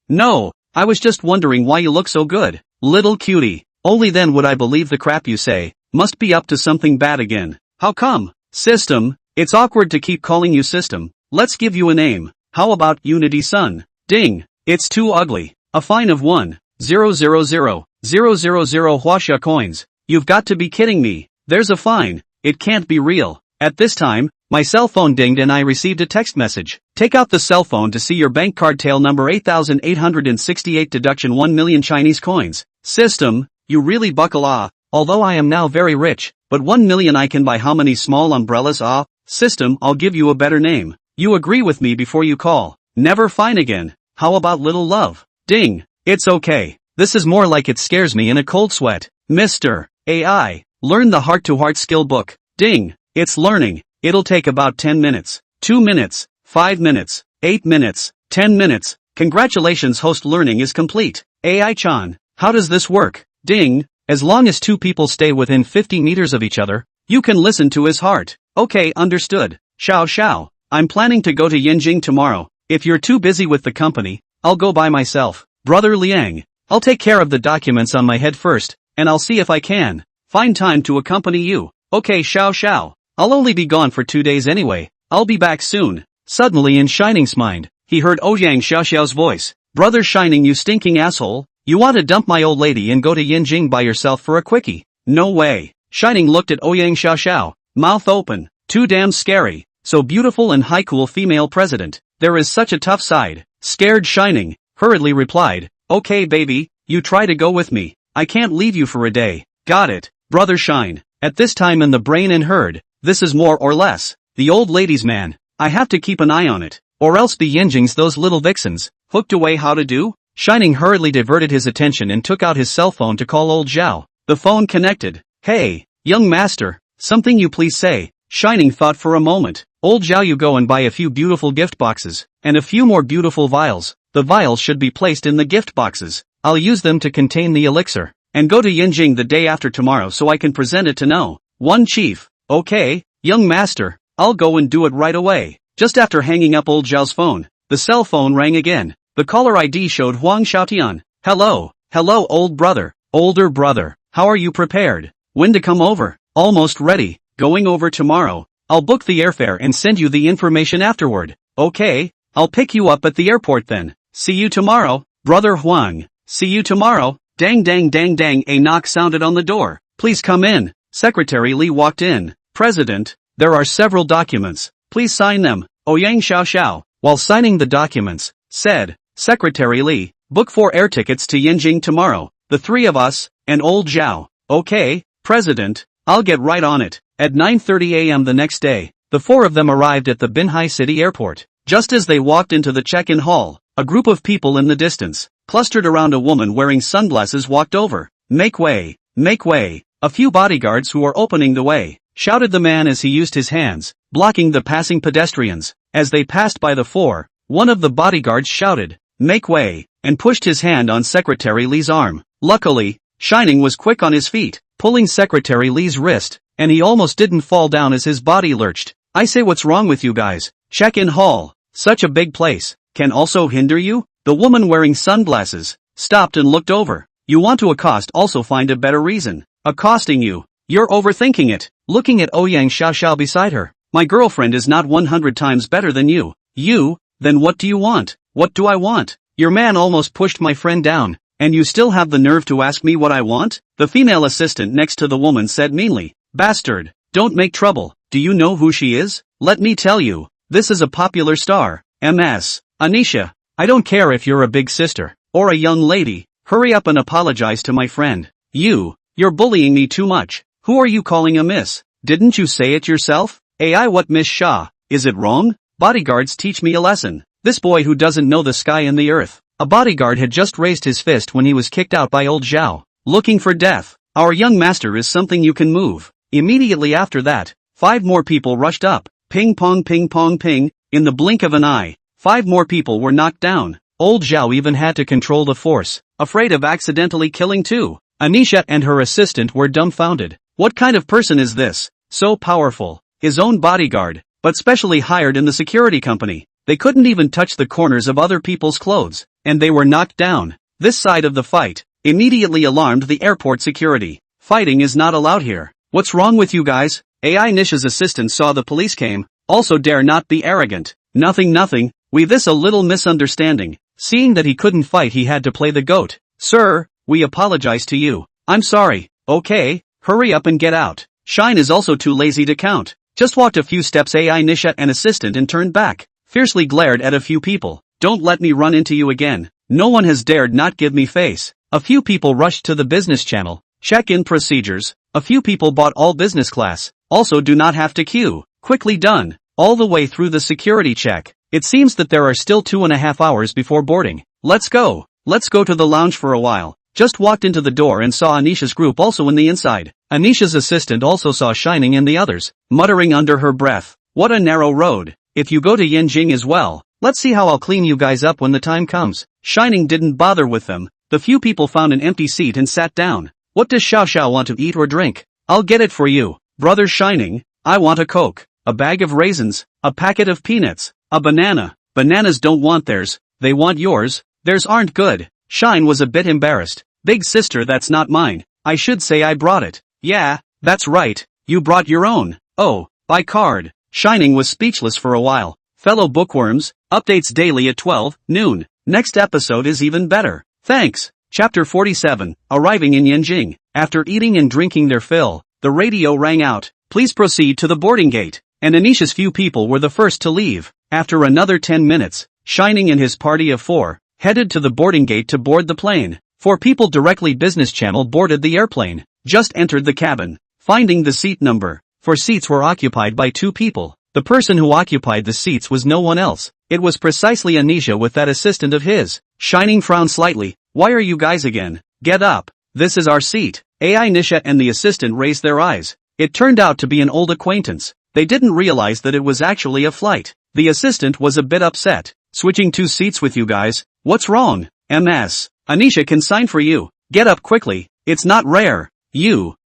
No. I was just wondering why you look so good. Little cutie. Only then would I believe the crap you say. Must be up to something bad again. How come? System. It's awkward to keep calling you system. Let's give you a name. How about Unity Sun? Ding. It's too ugly. A fine of 1,000,000 huaxia coins. You've got to be kidding me. There's a fine. It can't be real. At this time, my cell phone dinged and I received a text message. Take out the cell phone to see your bank card tail number 8,868 deduction 1 million Chinese coins. System, you really buckle off. Although I am now very rich, but 1 million I can buy how many small umbrellas? System, I'll give you a better name. You agree with me before you call. Never fine again. How about little love? Ding. It's okay. This is more like it scares me in a cold sweat. Mr. AI. Learn the heart-to-heart skill book. Ding. It's learning. It'll take about 10 minutes. 2 minutes. 5 minutes. 8 minutes. 10 minutes. Congratulations, host, learning is complete. AI-chan. How does this work? Ding. As long as 2 people stay within 50 meters of each other, you can listen to his heart. Okay, understood. Xiao. I'm planning to go to Yinjing tomorrow. If you're too busy with the company, I'll go by myself. Brother Liang. I'll take care of the documents on my head first, and I'll see if I can find time to accompany you. Okay, Xiao. I'll only be gone for 2 days anyway. I'll be back soon. Suddenly in Shining's mind, he heard Ouyang Xiaoxiao's voice. Brother Shining, you stinking asshole. You want to dump my old lady and go to Yinjing by yourself for a quickie? No way. Shining looked at Ouyang Xiaoxiao, mouth open. Too damn scary. So beautiful and high, cool female president. There is such a tough side. Scared Shining hurriedly replied, okay baby, you try to go with me. I can't leave you for a day. Got it, Brother Shine. At this time in the brain and heard, this is more or less the old lady's man. I have to keep an eye on it, or else the Yinjings, those little vixens, hooked away. How to do? Shining hurriedly diverted his attention and took out his cell phone to call old Zhao. The phone connected. Hey, young master, something you please say. Shining thought for a moment. Old Zhao, you go and buy a few beautiful gift boxes, and a few more beautiful vials. The vials should be placed in the gift boxes. I'll use them to contain the elixir. And go to Yanjing the day after tomorrow so I can present it to No. 1 Chief. Okay, young master, I'll go and do it right away. Just after hanging up old Zhao's phone, the cell phone rang again. The caller ID showed Huang Xiaotian. Hello, old brother, older brother, how are you prepared? When to come over? Almost ready, going over tomorrow. I'll book the airfare and send you the information afterward. Okay, I'll pick you up at the airport then. See you tomorrow, brother Huang. See you tomorrow. Dang dang dang dang, a knock sounded on the door. Please come in. Secretary Li walked in. President, there are several documents. Please sign them. Ouyang Xiao Xiao, while signing the documents, said, Secretary Li, book 4 air tickets to Yanjing tomorrow. The 3 of us, and old Zhao. Okay, President, I'll get right on it. At 9:30 a.m. the next day, the 4 of them arrived at the Binhai City Airport. Just as they walked into the check-in hall, a group of people in the distance, clustered around a woman wearing sunglasses, walked over. Make way, make way. A few bodyguards who were opening the way, shouted the man as he used his hands, blocking the passing pedestrians. As they passed by the 4, one of the bodyguards shouted, make way, and pushed his hand on Secretary Li's arm. Luckily, Shining was quick on his feet, pulling Secretary Li's wrist, and he almost didn't fall down as his body lurched. I say, what's wrong with you guys? Check-in hall, such a big place, can also hinder you? The woman wearing sunglasses stopped and looked over. You want to accost, also find a better reason. Accosting you. You're overthinking it. Looking at Ouyang Xiao Xiao beside her. My girlfriend is not 100 times better than you. You? Then what do you want? What do I want? Your man almost pushed my friend down, and you still have the nerve to ask me what I want? The female assistant next to the woman said meanly. Bastard, don't make trouble. Do you know who she is? Let me tell you. This is a popular star. MS. Anisha. I don't care if you're a big sister, or a young lady. Hurry up and apologize to my friend. You're bullying me too much. Who are you calling a miss? Didn't you say it yourself? AI, what, Miss Shah? Is it wrong? Bodyguards, teach me a lesson. This boy who doesn't know the sky and the earth. A bodyguard had just raised his fist when he was kicked out by old Zhao. Looking for death. Our young master is something you can move. Immediately after that, 5 more people rushed up. Ping pong ping pong ping. In the blink of an eye, 5 more people were knocked down. Old Zhao even had to control the force, afraid of accidentally killing 2. Anisha and her assistant were dumbfounded. What kind of person is this? So powerful. His own bodyguard, but specially hired in the security company. They couldn't even touch the corners of other people's clothes, and they were knocked down. This side of the fight immediately alarmed the airport security. Fighting is not allowed here. What's wrong with you guys? AI Nisha's assistant saw the police came. Also, dare not be arrogant. Nothing. We this a little misunderstanding. Seeing that he couldn't fight, he had to play the goat. Sir, we apologize to you. I'm sorry. Okay, hurry up and get out. Shine is also too lazy to count. Just walked a few steps. AI Nisha and assistant and turned back. Fiercely glared at a few people. Don't let me run into you again. No one has dared not give me face. A few people rushed to the business channel. Check-in procedures. A few people bought all business class. Also do not have to queue. Quickly done. All the way through the security check. It seems that there are still 2.5 hours before boarding. Let's go to the lounge for a while. Just walked into the door and saw Anisha's group also in the inside. Anisha's assistant also saw Shining and the others, muttering under her breath. What a narrow road. If you go to Yanjing as well, let's see how I'll clean you guys up when the time comes. Shining didn't bother with them. The few people found an empty seat and sat down. What does Xiao Xiao want to eat or drink? I'll get it for you. Brother Shining, I want a Coke, a bag of raisins, a packet of peanuts, a banana. Bananas don't want theirs, they want yours. Theirs aren't good. Shine was a bit embarrassed. Big sister, that's not mine. I should say I brought it. Yeah, that's right. You brought your own. Oh, by card. Shining was speechless for a while. Fellow bookworms, updates daily at 12 noon. Next episode is even better. Thanks. Chapter 47, arriving in Yanjing. After eating and drinking their fill, the radio rang out. Please proceed to the boarding gate. And Anisha's few people were the first to leave. After another 10 minutes, Shining and his party of 4 headed to the boarding gate to board the plane. 4 people directly business channel boarded the airplane. Just entered the cabin, finding the seat number. 4 seats were occupied by 2 people. The person who occupied the seats was no one else. It was precisely Anisha with that assistant of his. Shining frowned slightly. Why are you guys again? Get up. This is our seat. AI Nisha and the assistant raised their eyes. It turned out to be an old acquaintance. They didn't realize that it was actually a flight. The assistant was a bit upset. Switching 2 seats with you guys. What's wrong? MS. Anisha can sign for you. Get up quickly. It's not rare.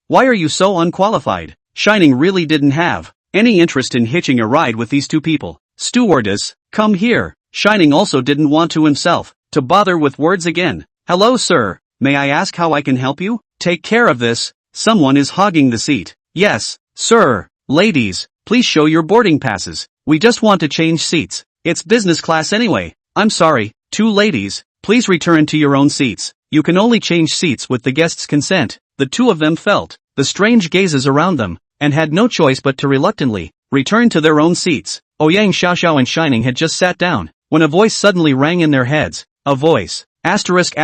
Why are you so unqualified? Shining really didn't have any interest in hitching a ride with these 2 people. Stewardess, come here. Shining also didn't want to bother with words again. Hello sir, may I ask how I can help you? Take care of this. Someone is hogging the seat. Yes, sir. Ladies, please show your boarding passes. We just want to change seats. It's business class anyway. I'm sorry, 2 ladies, please return to your own seats. You can only change seats with the guest's consent. The 2 of them felt the strange gazes around them, and had no choice but to reluctantly return to their own seats. Ouyang Xiaoxiao and Shining had just sat down, when a voice suddenly rang in their heads. A voice. Asterisk.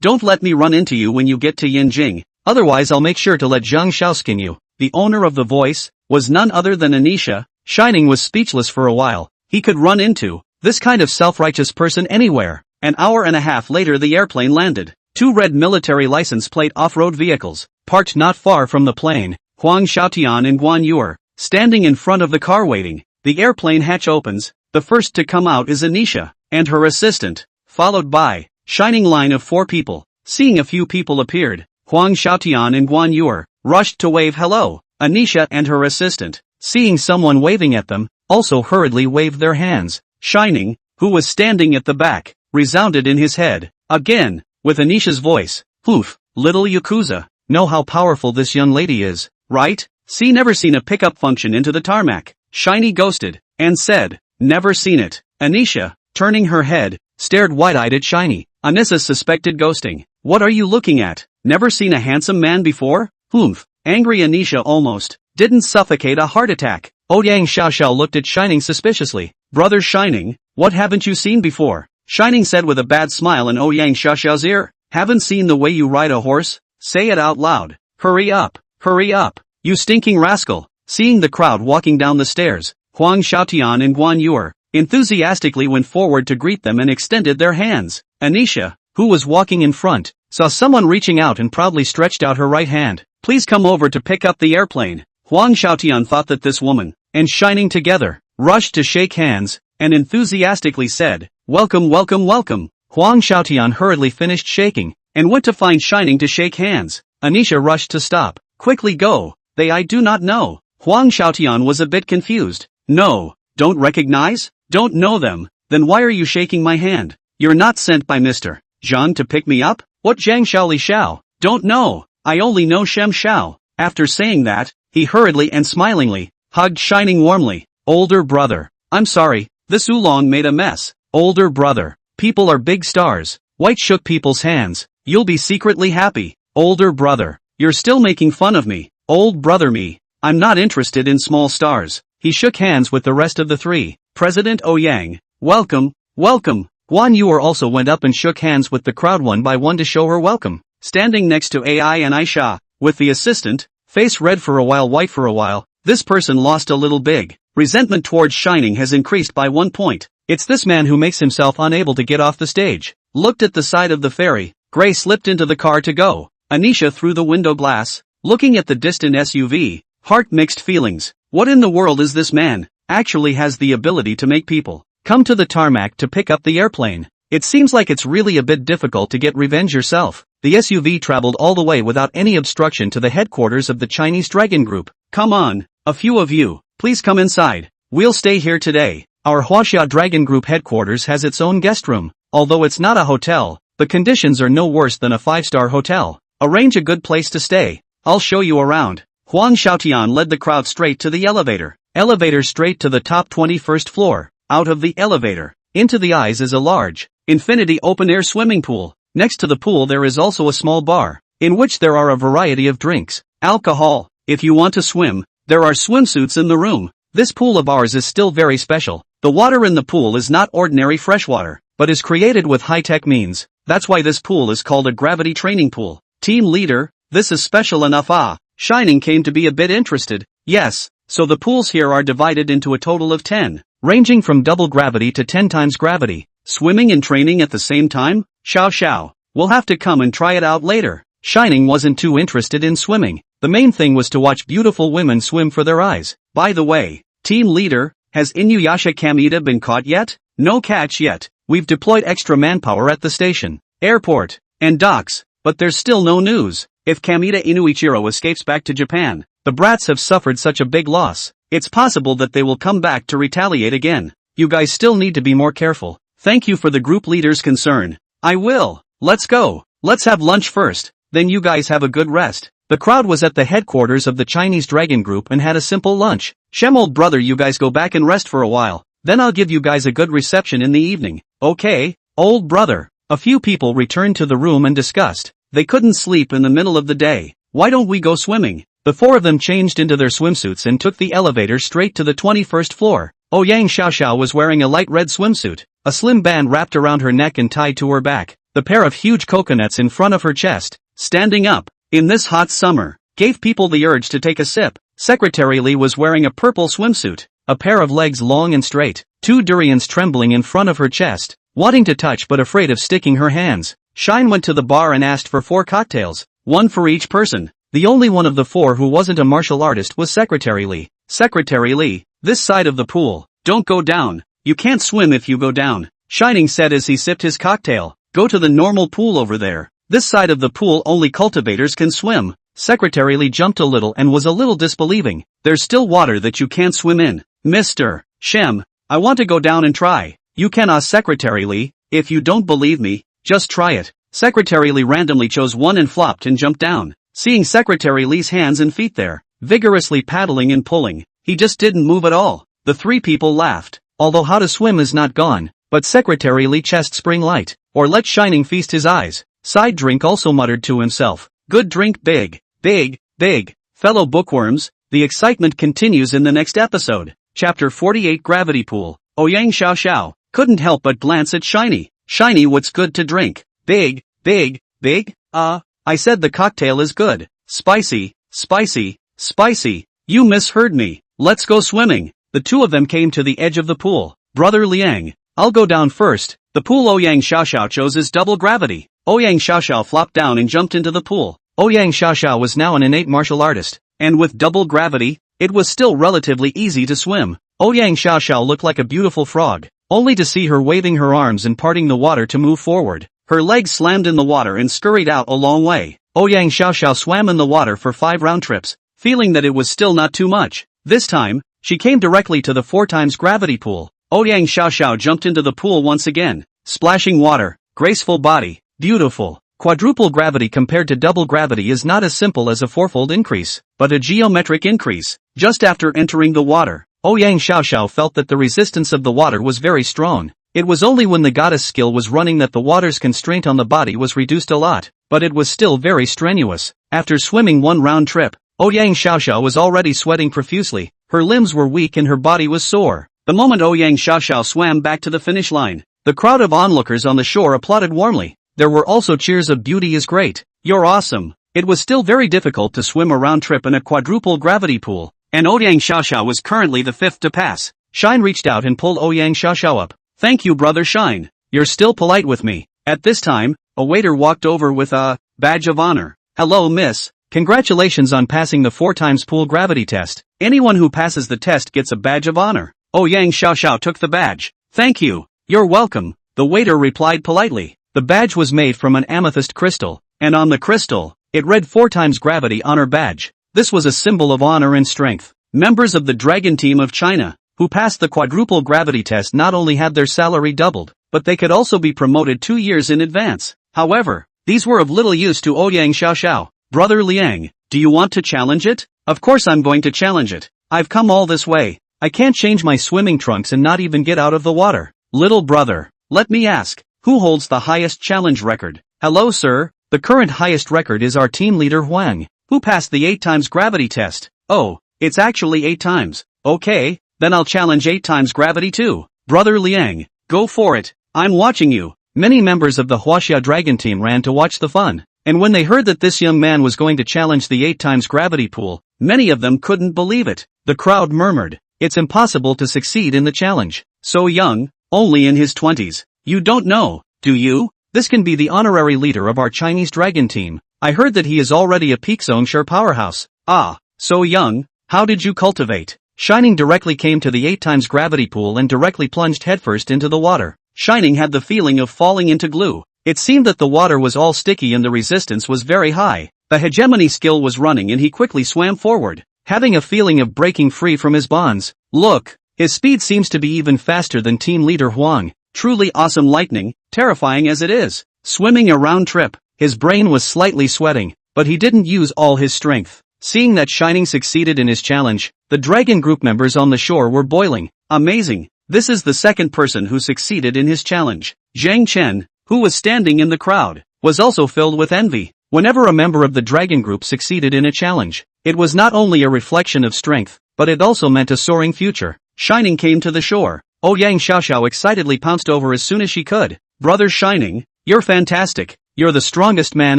Don't let me run into you when you get to Yinjing, otherwise I'll make sure to let Zhang Xiao skin you. The owner of the voice was none other than Anisha. Shining was speechless for a while. He could run into this kind of self-righteous person anywhere. An hour and a half later the airplane landed. 2 red military license plate off-road vehicles, parked not far from the plane. Huang Xiaotian and Guan Yu are standing in front of the car waiting. The airplane hatch opens. The first to come out is Anisha and her assistant, followed by Shining line of 4 people. Seeing a few people appeared, Huang Xiaotian and Guan Yu rushed to wave hello. Anisha and her assistant, seeing someone waving at them, also hurriedly waved their hands. Shining, who was standing at the back, resounded in his head. Again, with Anisha's voice. Oof, little Yakuza, know how powerful this young lady is, right? See, never seen a pickup function into the tarmac. Shiny ghosted, and said, never seen it. Anisha, turning her head, stared wide-eyed at Shiny. Anissa suspected ghosting. What are you looking at? Never seen a handsome man before? Oomph. Angry Anisha almost didn't suffocate a heart attack. Ouyang Xiaoxiao looked at Shining suspiciously. Brother Shining, what haven't you seen before? Shining said with a bad smile in Ouyang Xiaoxiao's ear. Haven't seen the way you ride a horse? Say it out loud. Hurry up, you stinking rascal. Seeing the crowd walking down the stairs, Huang Xiaotian and Guan Yu enthusiastically went forward to greet them and extended their hands. Anisha, who was walking in front, saw someone reaching out and proudly stretched out her right hand. Please come over to pick up the airplane. Huang Xiaotian thought that this woman and Shining together rushed to shake hands and enthusiastically said, welcome. Huang Xiaotian hurriedly finished shaking and went to find Shining to shake hands. Anisha rushed to stop. Quickly go. I do not know. Huang Xiaotian was a bit confused. No, don't recognize? Don't know them? Then why are you shaking my hand? You're not sent by Mr. Zhang to pick me up? What Zhang Xiaoli Xiao? Don't know. I only know Shem Xiao. After saying that, he hurriedly and smilingly hugged Shining warmly. Older brother. I'm sorry, this oolong made a mess. Older brother. People are big stars. White shook people's hands. You'll be secretly happy. Older brother. You're still making fun of me. Old brother me. I'm not interested in small stars. He shook hands with the rest of the 3. President Ouyang. Welcome. Guan Yu also went up and shook hands with the crowd one by one to show her welcome. Standing next to AI and Aisha, with the assistant, face red for a while, white for a while, this person lost a little big. Resentment towards Shining has increased by 1 point. It's this man who makes himself unable to get off the stage. Looked at the side of the ferry. Gray slipped into the car to go. Anisha through the window glass, looking at the distant SUV, heart mixed feelings. What in the world is this man? Actually has the ability to make people come to the tarmac to pick up the airplane. It seems like it's really a bit difficult to get revenge yourself. The SUV traveled all the way without any obstruction to the headquarters of the Chinese Dragon Group. Come on, a few of you, please come inside. We'll stay here today. Our Huaxia Dragon Group headquarters has its own guest room. Although it's not a hotel, the conditions are no worse than a 5-star hotel. Arrange a good place to stay. I'll show you around. Huang Xiaotian led the crowd straight to the elevator. Elevator straight to the top 21st floor. Out of the elevator, into the eyes is a large, infinity open-air swimming pool. Next to the pool there is also a small bar, in which there are a variety of drinks, alcohol. If you want to swim, there are swimsuits in the room. This pool of ours is still very special. The water in the pool is not ordinary freshwater, but is created with high-tech means. That's why this pool is called a gravity training pool. Team leader, this is special enough. Shining came to be a bit interested. Yes, so the pools here are divided into a total of 10, ranging from double gravity to 10 times gravity. Swimming and training at the same time? Xiao, we'll have to come and try it out later. Shining wasn't too interested in swimming. The main thing was to watch beautiful women swim for their eyes. By the way, team leader, has Inuyasha Kamita been caught yet? No catch yet. We've deployed extra manpower at the station, airport, and docks, but there's still no news. If Kamita Inuichiro escapes back to Japan, the brats have suffered such a big loss. It's possible that they will come back to retaliate again. You guys still need to be more careful. Thank you for the group leader's concern. I will. Let's go. Let's have lunch first, then you guys have a good rest. The crowd was at the headquarters of the Chinese Dragon Group and had a simple lunch. Shem, old brother, you guys go back and rest for a while. Then I'll give you guys a good reception in the evening. Okay, old brother. A few people returned to the room and discussed. They couldn't sleep in the middle of the day. Why don't we go swimming? The four of them changed into their swimsuits and took the elevator straight to the 21st floor. Ouyang Xiaoxiao was wearing a light red swimsuit, a slim band wrapped around her neck and tied to her back, the pair of huge coconuts in front of her chest, standing up, in this hot summer, gave people the urge to take a sip. Secretary Lee was wearing a purple swimsuit, a pair of legs long and straight, two durians trembling in front of her chest, wanting to touch but afraid of sticking her hands. Shine went to the bar and asked for 4 cocktails, one for each person. The only one of the 4 who wasn't a martial artist was Secretary Lee. Secretary Lee, this side of the pool. Don't go down. You can't swim if you go down, Shining said as he sipped his cocktail. Go to the normal pool over there. This side of the pool only cultivators can swim. Secretary Lee jumped a little and was a little disbelieving. There's still water that you can't swim in. Mr. Shem, I want to go down and try. You can, Secretary Lee. If you don't believe me, just try it. Secretary Lee randomly chose one and flopped and jumped down. Seeing Secretary Lee's hands and feet there, vigorously paddling and pulling, he just didn't move at all. The 3 people laughed. Although how to swim is not gone, but Secretary Lee chest spring light, or let Shining feast his eyes. Side drink also muttered to himself. Good drink, big, big, big. Fellow bookworms, the excitement continues in the next episode. Chapter 48, Gravity Pool. Ouyang Xiaoxiao couldn't help but glance at Shiny. Shiny, what's good to drink? Big, big, big? I said the cocktail is good. Spicy, spicy, spicy. You misheard me. Let's go swimming. The 2 of them came to the edge of the pool. Brother Liang, I'll go down first. The pool Ouyang Xiaoxiao chose is double gravity. Ouyang Xiaoxiao flopped down and jumped into the pool. Ouyang Xiaoxiao was now an innate martial artist, and with double gravity, it was still relatively easy to swim. Ouyang Xiaoxiao looked like a beautiful frog, only to see her waving her arms and parting the water to move forward. Her legs slammed in the water and scurried out a long way. Ouyang Xiaoxiao swam in the water for 5 round trips, feeling that it was still not too much. This time, she came directly to the 4 times gravity pool. Ouyang Xiaoxiao jumped into the pool once again, splashing water, graceful body, beautiful. Quadruple gravity compared to double gravity is not as simple as a 4-fold increase, but a geometric increase. Just after entering the water, Ouyang Xiaoxiao felt that the resistance of the water was very strong. It was only when the goddess skill was running that the water's constraint on the body was reduced a lot, but it was still very strenuous. After swimming 1 round trip, Ouyang Xiaoxiao was already sweating profusely. Her limbs were weak and her body was sore. The moment Ouyang Xiaoxiao swam back to the finish line, the crowd of onlookers on the shore applauded warmly. There were also cheers of beauty is great. You're awesome. It was still very difficult to swim a round trip in a quadruple gravity pool, and Ouyang Xiaoxiao was currently the 5th to pass. Shine reached out and pulled Ouyang Xiaoxiao up. Thank you, brother Shine. You're still polite with me. At this time, a waiter walked over with a badge of honor. Hello, miss. Congratulations on passing the 4 times pool gravity test. Anyone who passes the test gets a badge of honor. Ouyang Xiaoxiao took the badge. Thank you. You're welcome. The waiter replied politely. The badge was made from an amethyst crystal, and on the crystal, it read 4 times gravity honor badge. This was a symbol of honor and strength. Members of the Dragon Team of China, who passed the quadruple gravity test, not only had their salary doubled, but they could also be promoted 2 years in advance. However, these were of little use to Ouyang Xiaoxiao. Brother Liang, do you want to challenge it? Of course I'm going to challenge it. I've come all this way. I can't change my swimming trunks and not even get out of the water. Little brother, let me ask, who holds the highest challenge record? Hello, sir. The current highest record is our team leader Huang, who passed the 8 times gravity test. Oh, it's actually 8 times. Okay, then I'll challenge 8 times gravity too. Brother Liang, go for it. I'm watching you. Many members of the Huaxia Dragon Team ran to watch the fun, and when they heard that this young man was going to challenge the 8 times gravity pool, many of them couldn't believe it. The crowd murmured, it's impossible to succeed in the challenge. So young, only in his 20s. You don't know, do you? This can be the honorary leader of our Chinese Dragon Team. I heard that he is already a peak zone sure powerhouse. Ah, so young, how did you cultivate? Shining directly came to the 8 times gravity pool and directly plunged headfirst into the water. Shining had the feeling of falling into glue. It seemed that the water was all sticky and the resistance was very high. The hegemony skill was running and he quickly swam forward, having a feeling of breaking free from his bonds. Look, his speed seems to be even faster than team leader Huang. Truly awesome lightning, terrifying as it is. Swimming a round trip, his brain was slightly sweating, but he didn't use all his strength. Seeing that Shining succeeded in his challenge, the dragon group members on the shore were boiling. Amazing, this is the second person who succeeded in his challenge. Zhang Chen, who was standing in the crowd, was also filled with envy. Whenever a member of the dragon group succeeded in a challenge, it was not only a reflection of strength, but it also meant a soaring future. Shining came to the shore. Ouyang Xiaoxiao excitedly pounced over as soon as she could. Brother Shining, you're fantastic. You're the strongest man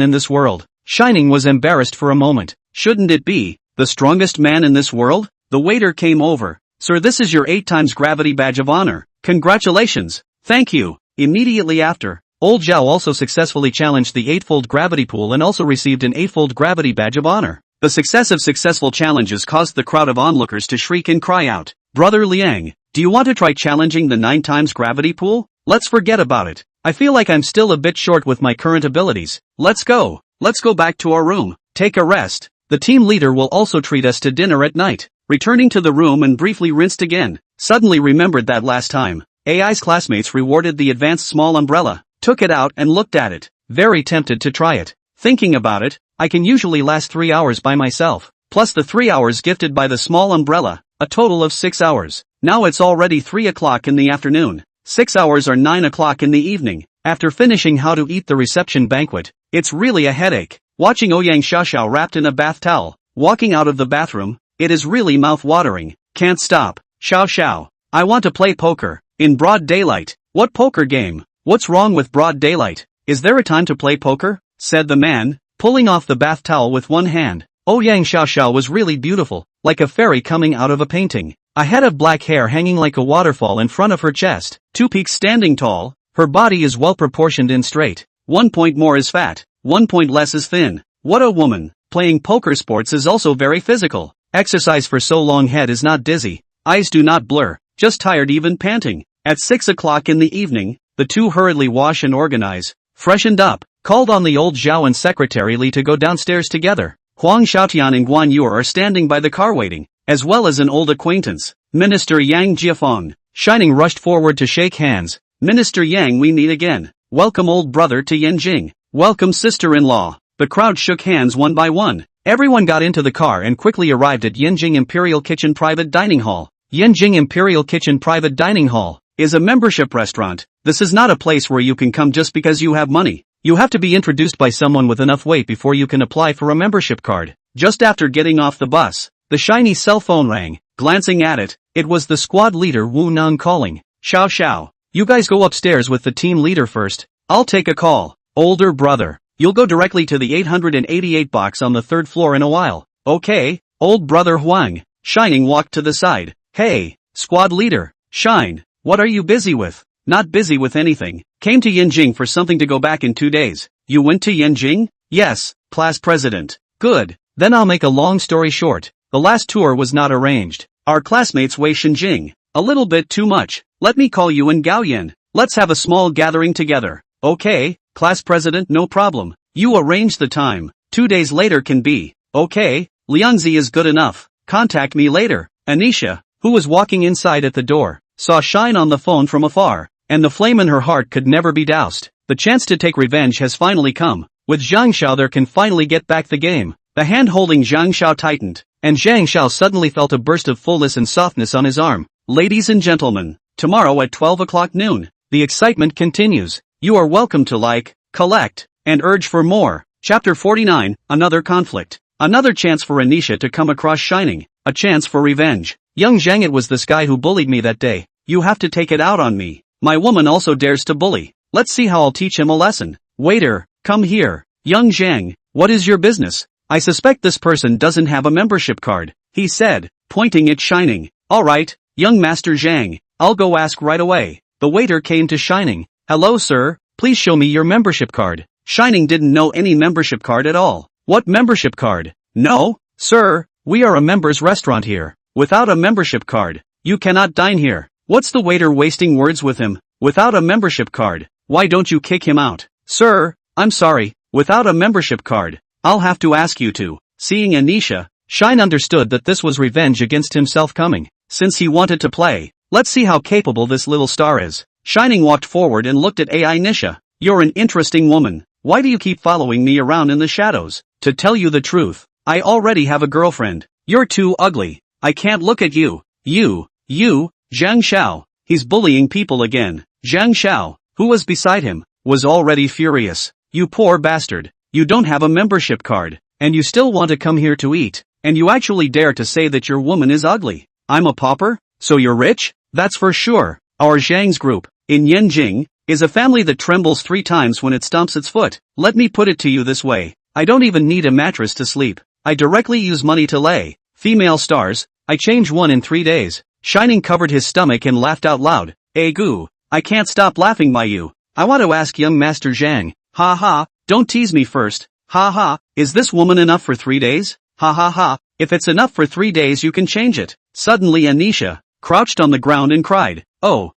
in this world. Shining was embarrassed for a moment. Shouldn't it be, the strongest man in this world? The waiter came over. Sir, this is your 8 times gravity badge of honor. Congratulations. Thank you. Immediately after, Old Zhao also successfully challenged the 8-fold gravity pool and also received an 8-fold gravity badge of honor. The success of successful challenges caused the crowd of onlookers to shriek and cry out. Brother Liang, do you want to try challenging the 9 times gravity pool? Let's forget about it. I feel like I'm still a bit short with my current abilities. Let's go. Let's go back to our room. Take a rest. The team leader will also treat us to dinner at night. Returning to the room and briefly rinsed again. Suddenly remembered that last time. AI's classmates rewarded the advanced small umbrella. Took it out and looked at it. Very tempted to try it. Thinking about it, I can usually last 3 hours by myself. Plus the 3 hours gifted by the small umbrella. A total of 6 hours. Now it's already 3 o'clock in the afternoon. 6 hours are 9 o'clock in the evening. After finishing How to Eat the Reception Banquet, it's really a headache. Watching Ouyang Xiaoxiao wrapped in a bath towel, walking out of the bathroom, it is really mouth-watering. Can't stop. Xiaoxiao, I want to play poker. In broad daylight. What poker game? What's wrong with broad daylight? Is there a time to play poker? Said the man, pulling off the bath towel with one hand. Ouyang Xiaoxiao was really beautiful, like a fairy coming out of a painting. A head of black hair hanging like a waterfall in front of her chest. 2 peaks standing tall. Her body is well proportioned and straight. 1 point more is fat. 1 point less is thin. What a woman. Playing poker sports is also very physical. Exercise for so long head is not dizzy. Eyes do not blur. Just tired even panting. At 6 o'clock in the evening, the two hurriedly wash and organize. Freshened up. Called on the old Zhao and secretary Li to go downstairs together. Huang Xiaotian and Guan Yu are standing by the car waiting, as well as an old acquaintance. Minister Yang Jiafeng. Shining rushed forward to shake hands. Minister Yang, we meet again. Welcome old brother to Yanjing. Welcome sister-in-law. The crowd shook hands one by one. Everyone got into the car and quickly arrived at Yanjing Imperial Kitchen Private Dining Hall. Yanjing Imperial Kitchen Private Dining Hall is a membership restaurant. This is not a place where you can come just because you have money. You have to be introduced by someone with enough weight before you can apply for a membership card. Just after getting off the bus, the shiny cell phone rang. Glancing at it, it was the squad leader Wu Neng calling. Xiao, you guys go upstairs with the team leader first. I'll take a call. Older brother, you'll go directly to the 888 box on the 3rd floor in a while. Okay, old brother Huang. Shining walked to the side. Hey, squad leader, Shine, what are you busy with? Not busy with anything. Came to Yanjing for something to go back in 2 days. You went to Yanjing? Yes, class president. Good. Then I'll make a long story short. The last tour was not arranged. Our classmates Wei Shenjing. A little bit too much. Let me call you in Gaoyan. Let's have a small gathering together. Okay, class president, no problem. You arrange the time. 2 days later can be. Okay, Liangzi is good enough. Contact me later. Anisha, who was walking inside at the door, saw Shine on the phone from afar, and the flame in her heart could never be doused. The chance to take revenge has finally come. With Zhang Xiao there can finally get back the game. The hand holding Zhang Xiao tightened, and Zhang Xiao suddenly felt a burst of fullness and softness on his arm. Ladies and gentlemen, tomorrow at 12 o'clock noon, the excitement continues. You are welcome to like, collect, and urge for more. Chapter 49, Another Conflict. Another chance for Anisha to come across Shining. A chance for revenge. Young Zhang, it was this guy who bullied me that day. You have to take it out on me. My woman also dares to bully. Let's see how I'll teach him a lesson. Waiter, come here. Young Zhang, what is your business? I suspect this person doesn't have a membership card, he said, pointing at Shining. Alright, young Master Zhang, I'll go ask right away. The waiter came to Shining. Hello sir, please show me your membership card. Shining didn't know any membership card at all. What membership card? No, sir, we are a members restaurant here. Without a membership card, you cannot dine here. What's the waiter wasting words with him? Without a membership card, why don't you kick him out? Sir, I'm sorry, without a membership card, I'll have to ask you to. Seeing Anisha, Shine understood that this was revenge against himself coming. Since he wanted to play, let's see how capable this little star is. Shining walked forward and looked at AI Nisha. You're an interesting woman. Why do you keep following me around in the shadows? To tell you the truth, I already have a girlfriend. You're too ugly. I can't look at you. You, Zhang Xiao. He's bullying people again. Zhang Xiao, who was beside him, was already furious. You poor bastard. You don't have a membership card, and you still want to come here to eat, and you actually dare to say that your woman is ugly. I'm a pauper? So you're rich? That's for sure. Our Zhang's group, in Yanjing, is a family that trembles 3 times when it stomps its foot. Let me put it to you this way. I don't even need a mattress to sleep. I directly use money to lay. Female stars, I change one in 3 days. Shining covered his stomach and laughed out loud. Goo, I can't stop laughing by you. I want to ask young Master Zhang. Ha ha, don't tease me first. Ha ha, is this woman enough for 3 days? Ha ha ha, if it's enough for 3 days you can change it. Suddenly Anisha crouched on the ground and cried. Oh,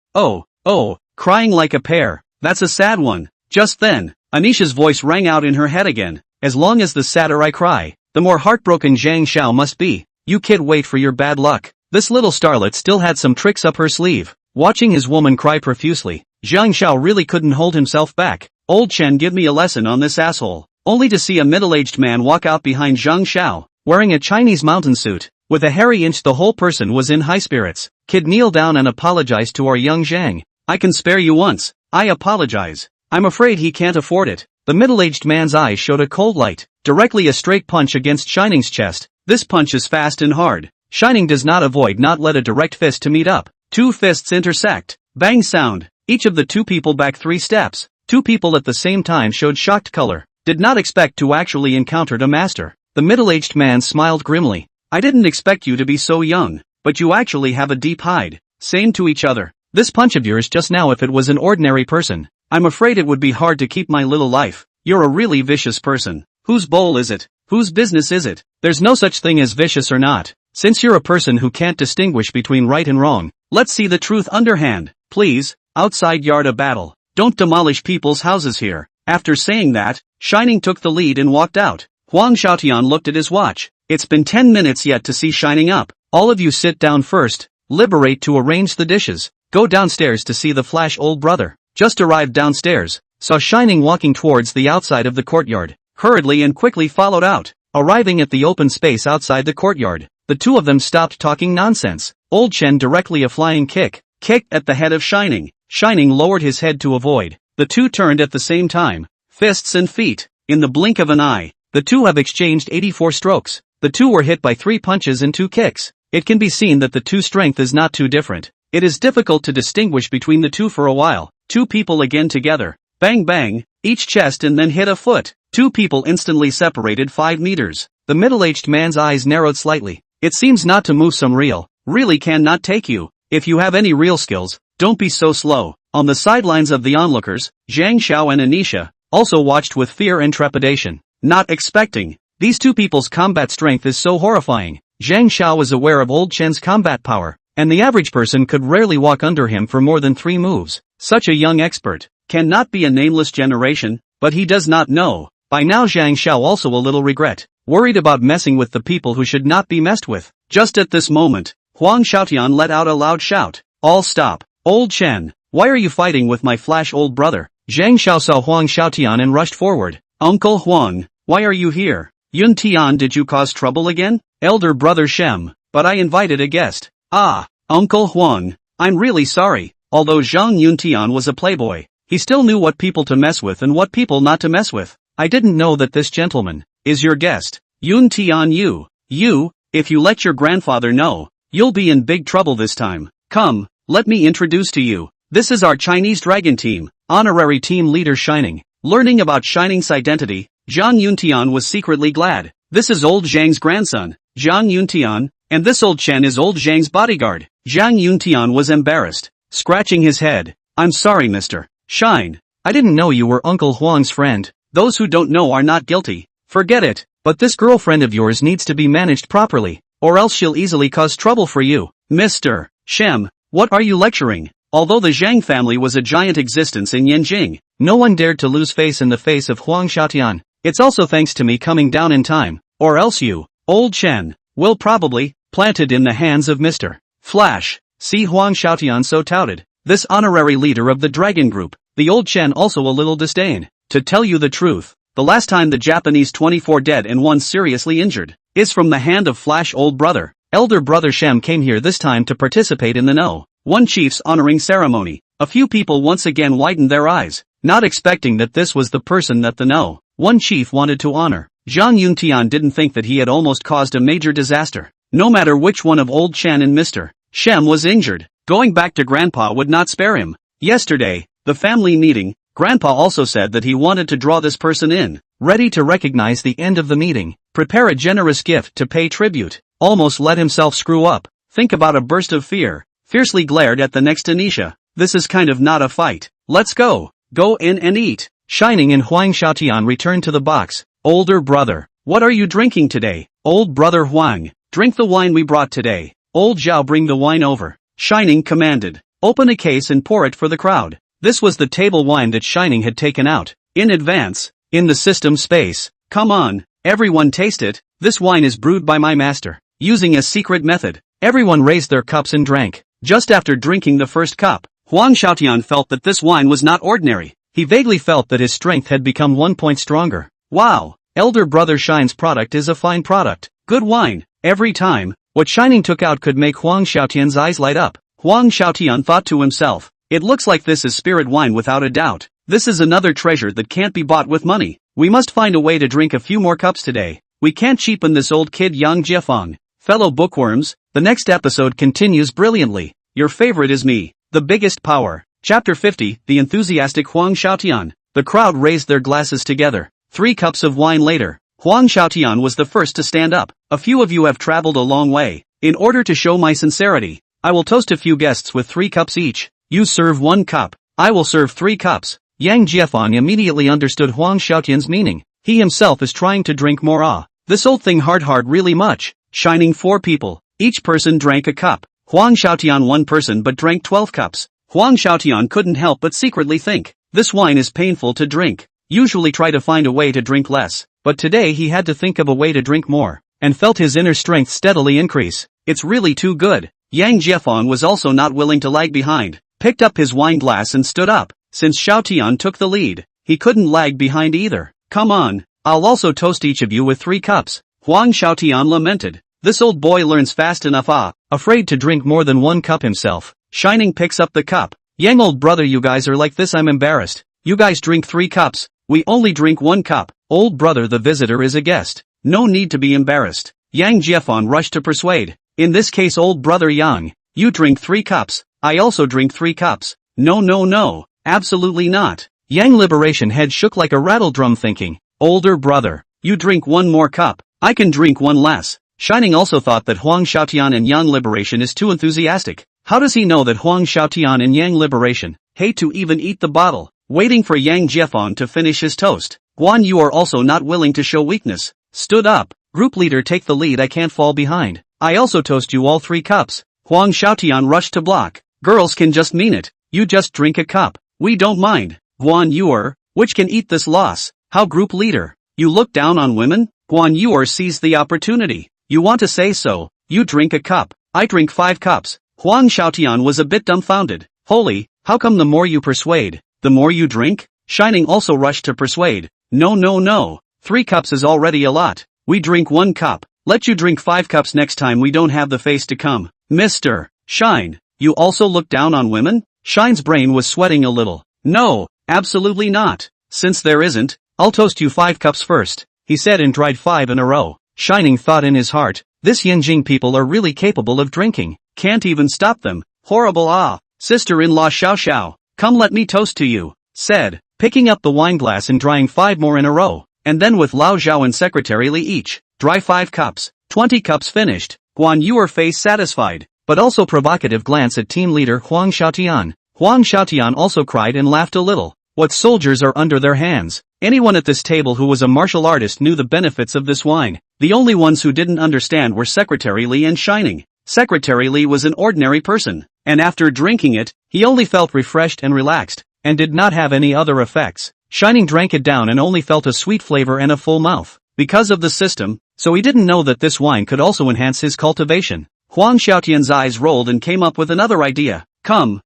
crying like a pear. That's a sad one. Just then, Anisha's voice rang out in her head again. As long as the sadder I cry, the more heartbroken Zhang Xiao must be. You kid, wait for your bad luck. This little starlet still had some tricks up her sleeve. Watching his woman cry profusely, Zhang Xiao really couldn't hold himself back. Old Chen, give me a lesson on this asshole. Only to see a middle-aged man walk out behind Zhang Xiao, wearing a Chinese mountain suit. With a hairy inch, the whole person was in high spirits. Kid, kneel down and apologize to our young Zhang. I can spare you once. I apologize. I'm afraid he can't afford it. The middle-aged man's eyes showed a cold light. Directly a straight punch against Shining's chest. This punch is fast and hard. Shining does not avoid, not let a direct fist to meet up. 2 fists intersect. Bang sound. Each of the 2 people back 3 steps. 2 people at the same time showed shocked color. Did not expect to actually encounter a master. The middle-aged man smiled grimly. I didn't expect you to be so young, but you actually have a deep hide. Same to each other. This punch of yours just now, if it was an ordinary person, I'm afraid it would be hard to keep my little life. You're a really vicious person. Whose bowl is it? Whose business is it? There's no such thing as vicious or not. Since you're a person who can't distinguish between right and wrong, let's see the truth underhand. Please, outside yard a battle. Don't demolish people's houses here. After saying that, Shining took the lead and walked out. Huang Xiaotian looked at his watch. It's been 10 minutes yet to see Shining up. All of you sit down first. Liberate to arrange the dishes. Go downstairs to see the Flash old brother. Just arrived downstairs. Saw Shining walking towards the outside of the courtyard. Hurriedly and quickly followed out. Arriving at the open space outside the courtyard, the 2 of them stopped talking nonsense. Old Chen directly a flying kick. Kicked at the head of Shining. Shining lowered his head to avoid. The 2 turned at the same time. Fists and feet. In the blink of an eye, the 2 have exchanged 84 strokes. The 2 were hit by 3 punches and 2 kicks. It can be seen that the 2 strength is not too different. It is difficult to distinguish between the 2 for a while. 2 people again together. Bang bang, each chest and then hit a foot. 2 people instantly separated 5 meters. The middle-aged man's eyes narrowed slightly. It seems not to move some real. Really cannot take you. If you have any real skills, don't be so slow. On the sidelines of the onlookers, Zhang Xiao and Anisha also watched with fear and trepidation. Not expecting. These 2 people's combat strength is so horrifying. Zhang Xiao was aware of Old Chen's combat power, and the average person could rarely walk under him for more than 3 moves. Such a young expert cannot be a nameless generation, but he does not know. By now Zhang Xiao also a little regret, worried about messing with the people who should not be messed with. Just at this moment, Huang Xiaotian let out a loud shout. All stop. Old Chen, why are you fighting with my Flash old brother? Zhang Xiao saw Huang Xiaotian and rushed forward. Uncle Huang, why are you here? Yun Tian, did you cause trouble again? Elder brother Shem, but I invited a guest. Ah, Uncle Huang, I'm really sorry. Although Zhang Yuntian was a playboy, he still knew what people to mess with and what people not to mess with. I didn't know that this gentleman is your guest. Yun Tian, you, if you let your grandfather know, you'll be in big trouble this time. Come, let me introduce to you. This is our Chinese dragon team, honorary team leader Shining. Learning about Shining's identity, Zhang Yuntian was secretly glad. This is old Zhang's grandson, Zhang Yuntian, and this old Chen is old Zhang's bodyguard. Zhang Yuntian was embarrassed, scratching his head. I'm sorry, Mr. Shine. I didn't know you were Uncle Huang's friend. Those who don't know are not guilty. Forget it. But this girlfriend of yours needs to be managed properly, or else she'll easily cause trouble for you. Mr. Shem, what are you lecturing? Although the Zhang family was a giant existence in Yanjing, no one dared to lose face in the face of Huang Xiaotian. It's also thanks to me coming down in time, or else you, old Chen, will probably, planted in the hands of Mr. Flash. See Huang Xiaotian so touted, this honorary leader of the dragon group. The old Chen also a little disdain. To tell you the truth, the last time the Japanese 24 dead and 1 seriously injured is from the hand of Flash old brother. Elder brother Shem came here this time to participate in the No. 1 chief's honoring ceremony. A few people once again widened their eyes, not expecting that this was the person that the No. 1 chief wanted to honor. Zhang Yuntian didn't think that he had almost caused a major disaster. No matter which one of old Chen and Mr. Shem was injured, going back to Grandpa would not spare him. Yesterday, the family meeting, Grandpa also said that he wanted to draw this person in, ready to recognize the end of the meeting, prepare a generous gift to pay tribute, almost let himself screw up, think about a burst of fear, fiercely glared at the next Anisha. This is kind of not a fight. Let's go. Go in and eat. Shining and Huang Xiaotian returned to the box. Older brother, what are you drinking today? Old brother Huang, drink the wine we brought today. Old Zhao, bring the wine over. Shining commanded. Open a case and pour it for the crowd. This was the table wine that Shining had taken out in advance, in the system space. Come on, everyone taste it. This wine is brewed by my master, using a secret method. Everyone raised their cups and drank. Just after drinking the first cup, Huang Xiaotian felt that this wine was not ordinary. He vaguely felt that his strength had become 1 point stronger. Wow, elder brother Shine's product is a fine product. Good wine. Every time, what Shining took out could make Huang Xiaotian's eyes light up. Huang Xiaotian thought to himself, it looks like this is spirit wine without a doubt. This is another treasure that can't be bought with money. We must find a way to drink a few more cups today. We can't cheapen this old kid Yang Jiefeng. Fellow bookworms, the next episode continues brilliantly. Your favorite is me, the biggest power. Chapter 50, the enthusiastic Huang Xiaotian. The crowd raised their glasses together. 3 cups of wine later, Huang Xiaotian was the first to stand up. A few of you have traveled a long way. In order to show my sincerity, I will toast a few guests with 3 cups each. You serve 1 cup. I will serve 3 cups. Yang Jiefeng immediately understood Huang Xiaotian's meaning. He himself is trying to drink more. This old thing hard really much. Shining 4 people. Each person drank a cup. Huang Xiaotian 1 person but drank 12 cups. Huang Xiaotian couldn't help but secretly think, this wine is painful to drink. Usually try to find a way to drink less, but today he had to think of a way to drink more, and felt his inner strength steadily increase. It's really too good. Yang Jiefeng was also not willing to lag behind, picked up his wine glass and stood up. Since Xiaotian took the lead, he couldn't lag behind either. Come on, I'll also toast each of you with 3 cups. Huang Xiaotian lamented. This old boy learns fast enough. Afraid to drink more than 1 cup himself. Shining picks up the cup. Yang old brother, you guys are like this, I'm embarrassed. You guys drink 3 cups. We only drink 1 cup. Old brother, the visitor is a guest. No need to be embarrassed. Yang Jiefeng rushed to persuade. In this case, old brother Yang, you drink 3 cups. I also drink 3 cups. No. Absolutely not. Yang Liberation head shook like a rattle drum thinking. Older brother, you drink 1 more cup. I can drink 1 less. Shining also thought that Huang Xiaotian and Yang Liberation is too enthusiastic. How does he know that Huang Xiaotian and Yang Liberation hate to even eat the bottle? Waiting for Yang Jiefeng to finish his toast. Guan, you are also not willing to show weakness. Stood up. Group leader, take the lead, I can't fall behind. I also toast you all 3 cups. Huang Xiaotian rushed to block. Girls can just mean it. You just drink a cup. We don't mind. Guan Yuer, which can eat this loss. How, group leader? You look down on women? Guan Yuer seized the opportunity. You want to say so? You drink a cup. I drink 5 cups. Huang Xiaotian was a bit dumbfounded. Holy, how come the more you persuade, the more you drink? Shining also rushed to persuade. No. 3 cups is already a lot. We drink 1 cup. Let you drink 5 cups next time, we don't have the face to come. Mr. Shine, you also look down on women? Shine's brain was sweating a little. No, absolutely not. Since there isn't, I'll toast you 5 cups first, he said and tried 5 in a row. Shining thought in his heart, this Yanjing people are really capable of drinking. Can't even stop them. Horrible. Sister-in-law Xiao Xiao, come let me toast to you, said, picking up the wine glass and drying 5 more in a row, and then with Lao Zhao and Secretary Li each, dry 5 cups, 20 cups finished. Guan Yuer face satisfied, but also provocative glance at team leader Huang Xiaotian. Huang Xiaotian also cried and laughed a little. What soldiers are under their hands? Anyone at this table who was a martial artist knew the benefits of this wine. The only ones who didn't understand were Secretary Lee and Shining. Secretary Lee was an ordinary person, and after drinking it, he only felt refreshed and relaxed, and did not have any other effects. Shining drank it down and only felt a sweet flavor and a full mouth. Because of the system, so he didn't know that this wine could also enhance his cultivation. Huang Xiaotian's eyes rolled and came up with another idea. Come,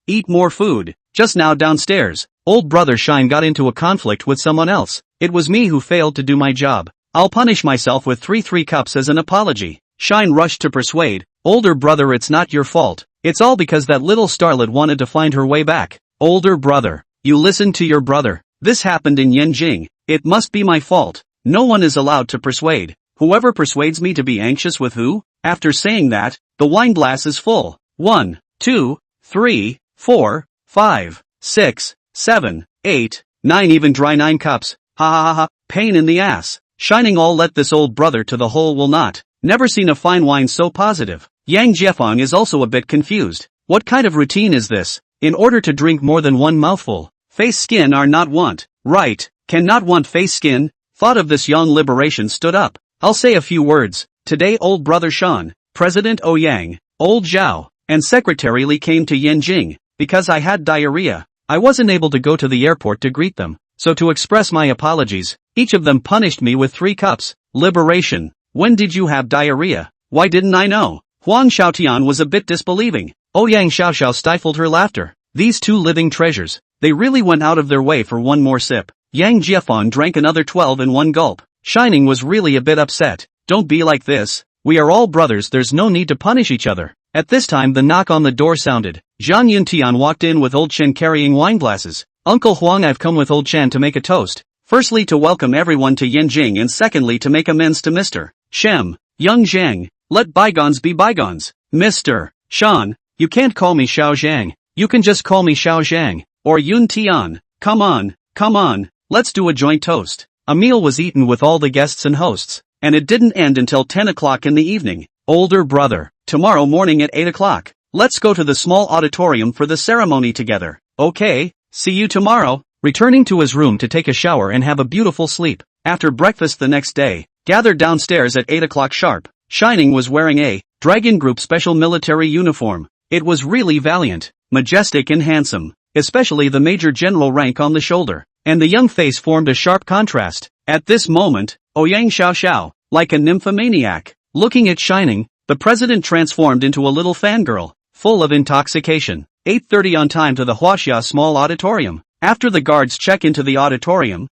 eat more food. Just now downstairs, old brother Shine got into a conflict with someone else. It was me who failed to do my job. I'll punish myself with 3 cups as an apology. Shine rushed to persuade, older brother, it's not your fault. It's all because that little starlet wanted to find her way back. Older brother, you listened to your brother. This happened in Yanjing. It must be my fault. No one is allowed to persuade. Whoever persuades me to be anxious with who? After saying that, the wine glass is full. 1, 2, 3, 4, 5, 6, 7, 8, 9, even dry 9 cups. Ha ha ha ha, pain in the ass. Shining all let this old brother to the hole will not. Never seen a fine wine so positive. Yang Jiefeng is also a bit confused. What kind of routine is this? In order to drink more than one mouthful, face skin are not want. Right, cannot want face skin. Thought of this young liberation stood up. I'll say a few words. Today old brother Shan, President Ouyang, old Zhao, and Secretary Li came to Yanjing. Because I had diarrhea, I wasn't able to go to the airport to greet them. So to express my apologies, each of them punished me with 3 cups. Liberation. When did you have diarrhea? Why didn't I know? Huang Xiaotian was a bit disbelieving. Ouyang Xiaoxiao stifled her laughter. These two living treasures. They really went out of their way for one more sip. Yang Jiefeng drank another 12 in one gulp. Shining was really a bit upset. Don't be like this. We are all brothers, there's no need to punish each other. At this time the knock on the door sounded. Zhang Yuntian walked in with old Chen carrying wine glasses. Uncle Huang, I've come with old Chen to make a toast. Firstly to welcome everyone to Yanjing and secondly to make amends to Mr. Shem, Young Zhang. Let bygones be bygones. Mr. Shan, you can't call me Xiao Zhang. You can just call me Xiao Zhang. Or Yun Tian. Come on. Let's do a joint toast. A meal was eaten with all the guests and hosts, and it didn't end until 10 o'clock in the evening. Older brother, tomorrow morning at 8 o'clock. Let's go to the small auditorium for the ceremony together. Okay, see you tomorrow. Returning to his room to take a shower and have a beautiful sleep. After breakfast the next day, gathered downstairs at 8 o'clock sharp. Shining was wearing a Dragon Group special military uniform. It was really valiant, majestic and handsome, especially the major general rank on the shoulder, and the young face formed a sharp contrast. At this moment, Ouyang Xiaoxiao, like a nymphomaniac, looking at Shining, the president transformed into a little fangirl, full of intoxication. 8:30 on time to the Huaxia small auditorium. After the guards check into the auditorium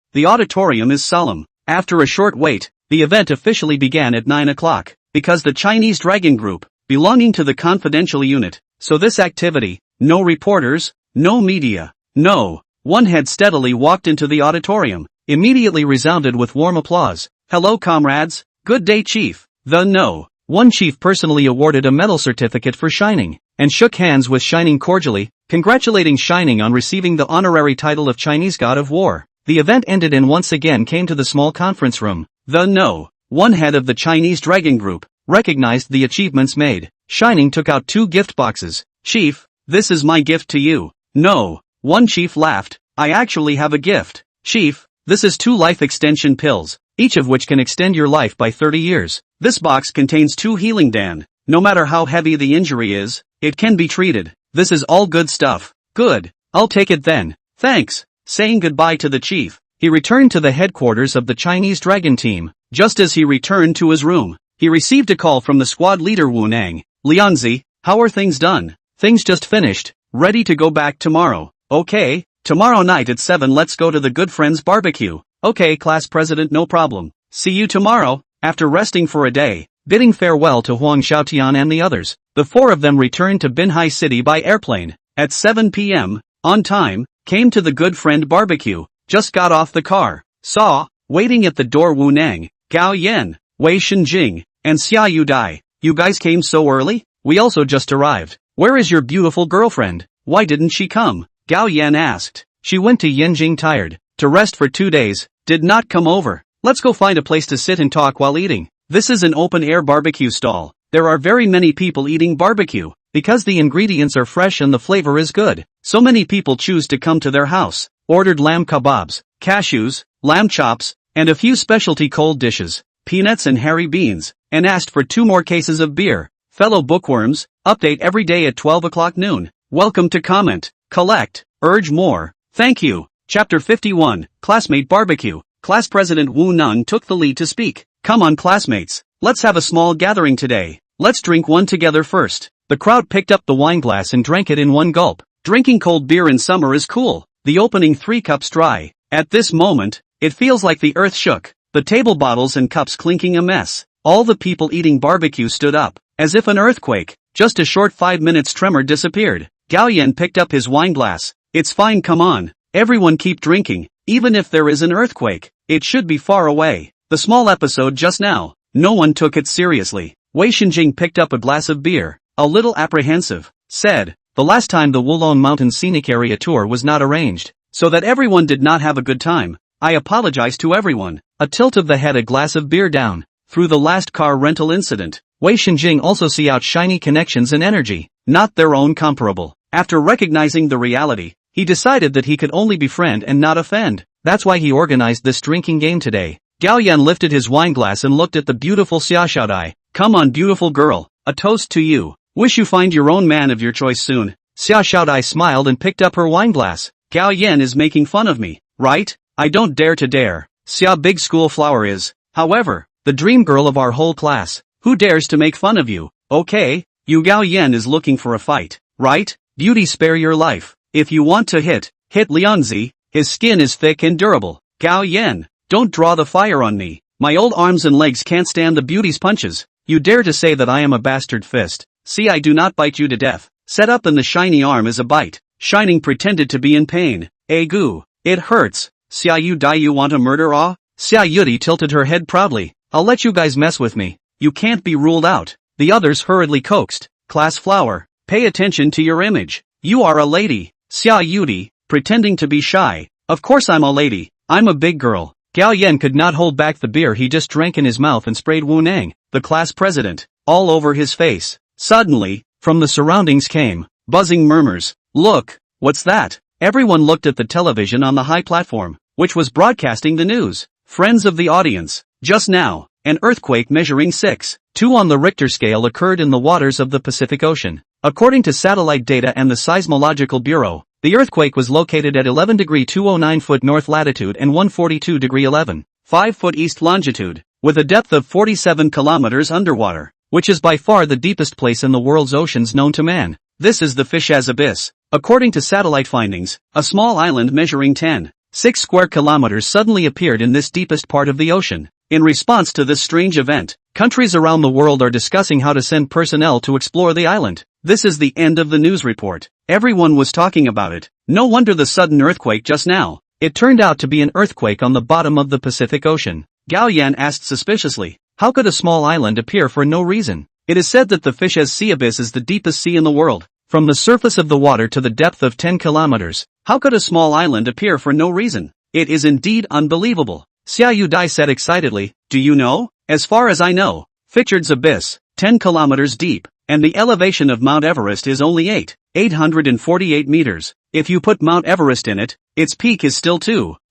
is solemn. After a short wait, the event officially began at 9 o'clock, because the Chinese Dragon Group, belonging to the confidential unit, so this activity, no reporters, no media, no one had steadily walked into the auditorium, immediately resounded with warm applause. Hello comrades, good day chief. The no one chief personally awarded a medal certificate for Shining, and shook hands with Shining cordially, congratulating Shining on receiving the honorary title of Chinese God of War. The event ended and once again came to the small conference room. The no one head of the Chinese Dragon Group recognized the achievements made. Shining took out 2 gift boxes. Chief, this is my gift to you. No one chief laughed. I actually have a gift. Chief, this is 2 life extension pills, each of which can extend your life by 30 years. This box contains 2 healing dan. No matter how heavy the injury is, it can be treated. This is all good stuff. Good. I'll take it then. Thanks. Saying goodbye to the chief, he returned to the headquarters of the Chinese Dragon team. Just as he returned to his room, he received a call from the squad leader Wu Nang. Lianzi, how are things done? Things just finished. Ready to go back tomorrow. Okay, tomorrow night at 7 let's go to the Good Friends barbecue. Okay class president, no problem. See you tomorrow. After resting for a day, bidding farewell to Huang Xiaotian and the others, the 4 of them returned to Binhai City by airplane. At 7 p.m., on time, came to the Good Friend barbecue, just got off the car, saw, waiting at the door Wu Nang, Gao Yan, Wei Shenjing, and Xia Yudai. You guys came so early? We also just arrived. Where is your beautiful girlfriend? Why didn't she come? Gao Yan asked. She went to Yanjing tired, to rest for 2 days, did not come over. Let's go find a place to sit and talk while eating. This is an open-air barbecue stall. There are very many people eating barbecue. because the ingredients are fresh and the flavor is good. So many people choose to come to their house, ordered lamb kebabs, cashews, lamb chops, and a few specialty cold dishes, peanuts and hairy beans, and asked for 2 more cases of beer. Fellow bookworms, update every day at 12 o'clock noon. Welcome to comment, collect, urge more. Thank you. Chapter 51, Classmate Barbecue. Class President Wu Neng took the lead to speak. Come on classmates, let's have a small gathering today. Let's drink one together first. The crowd picked up the wine glass and drank it in one gulp. Drinking cold beer in summer is cool. The opening 3 cups dry. At this moment, it feels like the earth shook. The table bottles and cups clinking a mess. All the people eating barbecue stood up, as if an earthquake. Just a short 5 minutes tremor disappeared. Gao Yan picked up his wine glass. It's fine, come on. Everyone keep drinking. Even if there is an earthquake, it should be far away. The small episode just now. No one took it seriously. Wei Shenjing picked up a glass of beer, a little apprehensive, said, the last time the Wulong Mountain Scenic Area tour was not arranged, so that everyone did not have a good time. I apologize to everyone. A tilt of the head, a glass of beer down. Through the last car rental incident, Wei Shenjing also see out shiny connections and energy, not their own comparable. After recognizing the reality, he decided that he could only befriend and not offend. That's why he organized this drinking game today. Gao Yan lifted his wine glass and looked at the beautiful Xia Xiaodai. Come on beautiful girl, a toast to you. Wish you find your own man of your choice soon. Xia Xiaodai smiled and picked up her wine glass. Gao Yan is making fun of me, right? I don't dare to dare. Xia Big School Flower is, however, the dream girl of our whole class. Who dares to make fun of you? Okay, you Gao Yan is looking for a fight, right? Beauty spare your life. If you want to hit Lianzi. His skin is thick and durable. Gao Yan, don't draw the fire on me. My old arms and legs can't stand the beauty's punches. You dare to say that I am a bastard fist. See, I do not bite you to death. Set up in the shiny arm is a bite. Shining pretended to be in pain. Goo. It hurts. Xia Yu Dai, you want to murder ah? Xia Yudi tilted her head proudly. I'll let you guys mess with me. You can't be ruled out. The others hurriedly coaxed. Class flower, pay attention to your image. You are a lady. Xia Yudi, pretending to be shy. Of course I'm a lady. I'm a big girl. Gao Yan could not hold back the beer he just drank in his mouth and sprayed Wu Neng, the class president, all over his face. Suddenly, from the surroundings came buzzing murmurs. Look, what's that? Everyone looked at the television on the high platform, which was broadcasting the news. Friends of the audience, just now, an earthquake measuring 6.2 on the Richter scale occurred in the waters of the Pacific Ocean. According to satellite data and the Seismological Bureau, the earthquake was located at 11°209' north latitude and 142°11.5' east longitude, with a depth of 47 kilometers underwater, which is by far the deepest place in the world's oceans known to man. This is the Fish's Abyss. According to satellite findings, a small island measuring 10.6 square kilometers suddenly appeared in this deepest part of the ocean. In response to this strange event, countries around the world are discussing how to send personnel to explore the island. This is the end of the news report. Everyone was talking about it. No wonder the sudden earthquake just now. It turned out to be an earthquake on the bottom of the Pacific Ocean. Gao Yan asked suspiciously, how could a small island appear for no reason? It is said that the Fish's Sea Abyss is the deepest sea in the world. From the surface of the water to the depth of 10 kilometers. How could a small island appear for no reason? It is indeed unbelievable. Xia Yu Dai said excitedly, do you know? As far as I know, Fichard's Abyss, 10 kilometers deep, and the elevation of Mount Everest is only 848 meters. If you put Mount Everest in it, its peak is still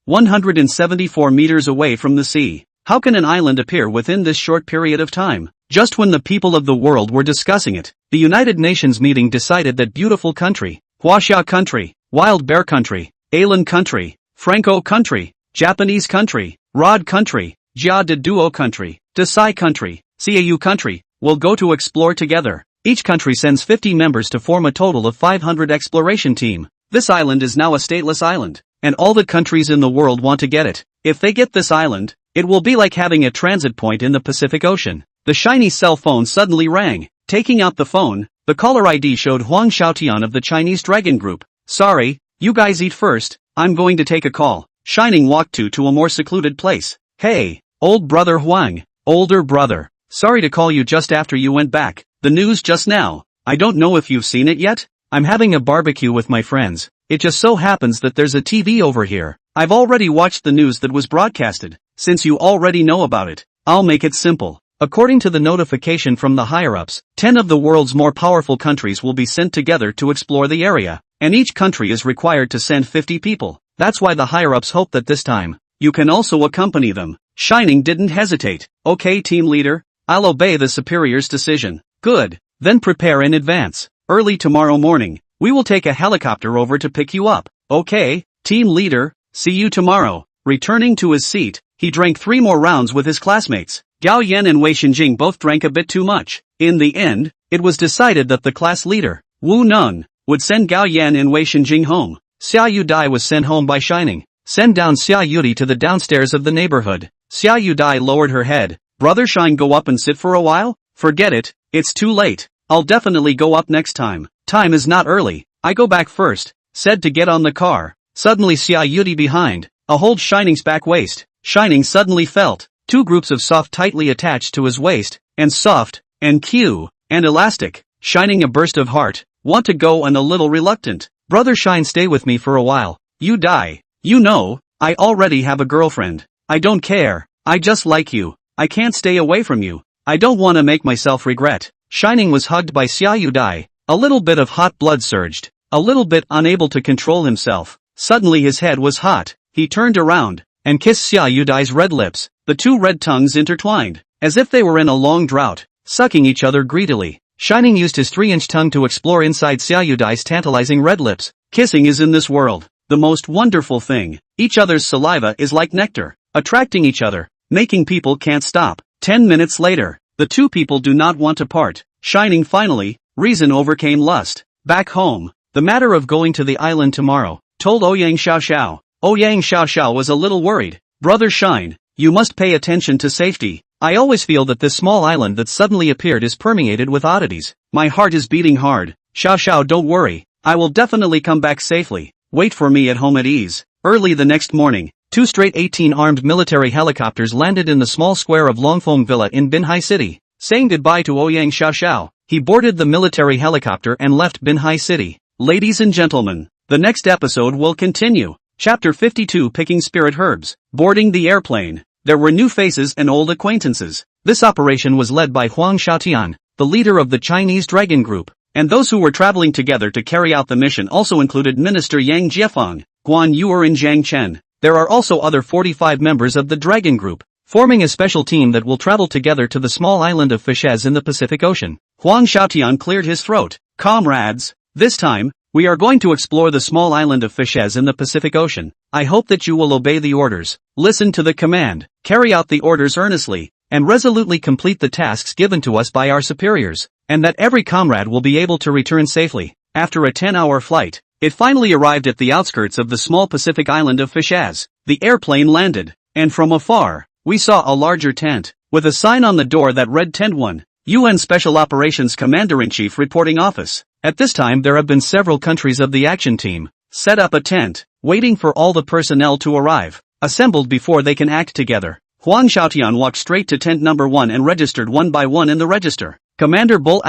174 meters away from the sea. How can an island appear within this short period of time? Just when the people of the world were discussing it, the United Nations meeting decided that beautiful country, Huaxia country, wild bear country, Alan country, Franco country, Japanese country, Rod country, Jia de Duo country, Desai country, Ciau country, will go to explore together. Each country sends 50 members to form a total of 500 exploration team. This island is now a stateless island, and all the countries in the world want to get it. If they get this island, it will be like having a transit point in the Pacific Ocean. The shiny cell phone suddenly rang. Taking out the phone, the caller ID showed Huang Xiaotian of the Chinese Dragon Group. Sorry, you guys eat first, I'm going to take a call. Shining walked to a more secluded place. Hey, old brother Huang, older brother. Sorry to call you just after you went back. The news just now. I don't know if you've seen it yet. I'm having a barbecue with my friends. It just so happens that there's a TV over here. I've already watched the news that was broadcasted. Since you already know about it, I'll make it simple. According to the notification from the higher-ups, 10 of the world's more powerful countries will be sent together to explore the area, and each country is required to send 50 people. That's why the higher-ups hope that this time, you can also accompany them. Shining didn't hesitate. Okay, team leader, I'll obey the superior's decision. Good. Then prepare in advance. Early tomorrow morning, we will take a helicopter over to pick you up. Okay, team leader, see you tomorrow. Returning to his seat, he drank 3 more rounds with his classmates. Gao Yan and Wei Xinjing both drank a bit too much. In the end, it was decided that the class leader, Wu Neng, would send Gao Yan and Wei Xinjing home. Xia Yudai was sent home by Shining. Send down Xia Yudi to the downstairs of the neighborhood. Xia Yudai lowered her head. Brother Shine, go up and sit for a while? Forget it, it's too late. I'll definitely go up next time. Time is not early. I go back first. Said to get on the car. Suddenly Xia Yudi behind, a hold Shining's back waist. Shining suddenly felt 2 groups of soft tightly attached to his waist, and soft, and Q, and elastic. Shining a burst of heart, want to go and a little reluctant. Brother Shine, stay with me for a while. You die. You know, I already have a girlfriend. I don't care. I just like you. I can't stay away from you. I don't want to make myself regret. Shining was hugged by Xia Yudai. A little bit of hot blood surged. A little bit unable to control himself. Suddenly his head was hot. He turned around and kissed Xia Yudai's red lips. The 2 red tongues intertwined, as if they were in a long drought, sucking each other greedily. Shining used his 3-inch tongue to explore inside Xia Yudai's tantalizing red lips. Kissing is in this world the most wonderful thing. Each other's saliva is like nectar, attracting each other, making people can't stop. 10 minutes later, the 2 people do not want to part. Shining finally, reason overcame lust. Back home, the matter of going to the island tomorrow, told Ouyang Xiaoxiao. Ouyang Xiaoxiao was a little worried. Brother Shine, you must pay attention to safety. I always feel that this small island that suddenly appeared is permeated with oddities. My heart is beating hard. Xiaoxiao, don't worry. I will definitely come back safely. Wait for me at home at ease. Early the next morning, 2 straight 18-armed military helicopters landed in the small square of Longfeng Villa in Binhai City. Saying goodbye to Ouyang Xiaoxiao, he boarded the military helicopter and left Binhai City. Ladies and gentlemen, the next episode will continue. Chapter 52, Picking Spirit Herbs. Boarding the airplane. There were new faces and old acquaintances. This operation was led by Huang Xiaotian, the leader of the Chinese Dragon Group. And those who were traveling together to carry out the mission also included Minister Yang Jiefeng, Guan Yuer and Zhang Chen. There are also other 45 members of the Dragon Group, forming a special team that will travel together to the small island of Fishes in the Pacific Ocean. Huang Xiaotian cleared his throat. Comrades, this time, we are going to explore the small island of Fishes in the Pacific Ocean. I hope that you will obey the orders, listen to the command, carry out the orders earnestly, and resolutely complete the tasks given to us by our superiors, and that every comrade will be able to return safely. After a 10-hour flight, it finally arrived at the outskirts of the small Pacific island of Fishes. The airplane landed, and from afar, we saw a larger tent, with a sign on the door that read Tent 1, UN Special Operations Commander-in-Chief Reporting Office. At this time there have been several countries of the action team set up a tent, waiting for all the personnel to arrive, assembled before they can act together. Huang Xiaotian walked straight to tent number 1 and registered one by one in the register. Commander Bull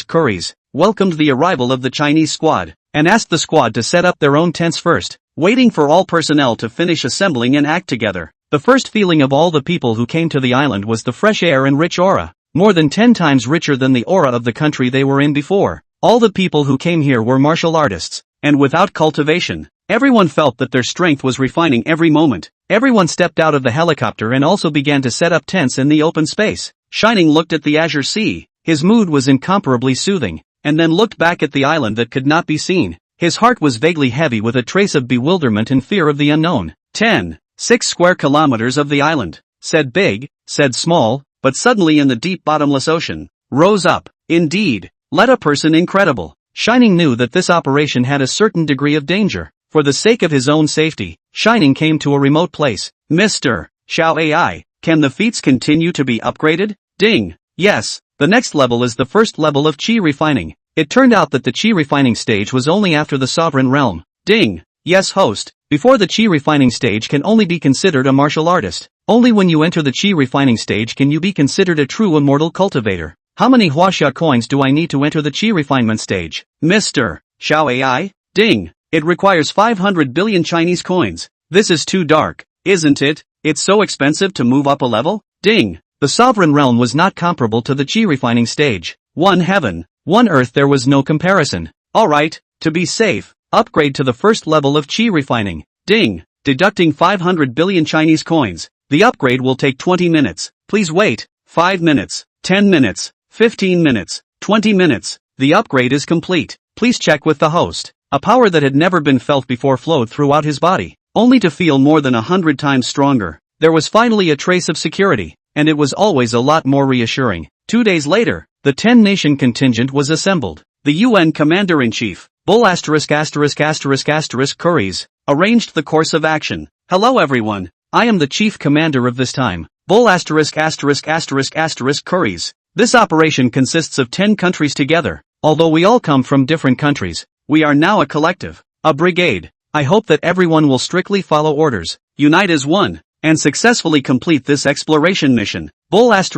Curries welcomed the arrival of the Chinese squad, and asked the squad to set up their own tents first, waiting for all personnel to finish assembling and act together. The first feeling of all the people who came to the island was the fresh air and rich aura, more than 10 times richer than the aura of the country they were in before. All the people who came here were martial artists, and without cultivation, everyone felt that their strength was refining every moment. Everyone stepped out of the helicopter and also began to set up tents in the open space. Shining looked at the azure sea, his mood was incomparably soothing, and then looked back at the island that could not be seen. His heart was vaguely heavy with a trace of bewilderment and fear of the unknown. 6 square kilometers of the island, said big, said small, but suddenly in the deep bottomless ocean, rose up, indeed, led a person incredible. Shining knew that this operation had a certain degree of danger. For the sake of his own safety, Shining came to a remote place. Mr. Xiao AI, can the feats continue to be upgraded? Ding. Yes, the next level is the first level of Qi refining. It turned out that the Qi refining stage was only after the sovereign realm. Ding. Yes host, before the Qi refining stage can only be considered a martial artist. Only when you enter the Qi refining stage can you be considered a true immortal cultivator. How many Huaxia coins do I need to enter the Qi refinement stage? Mr. Xiao AI? Ding. It requires 500 billion Chinese coins. This is too dark, isn't it? It's so expensive to move up a level? Ding! The sovereign realm was not comparable to the chi refining stage. One heaven, one earth, there was no comparison. Alright, to be safe, upgrade to the first level of chi refining. Ding! Deducting 500 billion Chinese coins. The upgrade will take 20 minutes. Please wait. 5 minutes, 10 minutes, 15 minutes, 20 minutes. The upgrade is complete. Please check with the host. A power that had never been felt before flowed throughout his body, only to feel more than 100 times stronger. There was finally a trace of security, and it was always a lot more reassuring. 2 days later, the 10-nation contingent was assembled. The UN Commander-in-Chief, Bull *******, Curries, arranged the course of action. Hello everyone, I am the chief commander of this time. Bull ******, Curries. This operation consists of 10 countries together. Although we all come from different countries, we are now a collective, a brigade. I hope that everyone will strictly follow orders, unite as one, and successfully complete this exploration mission. Bull ******,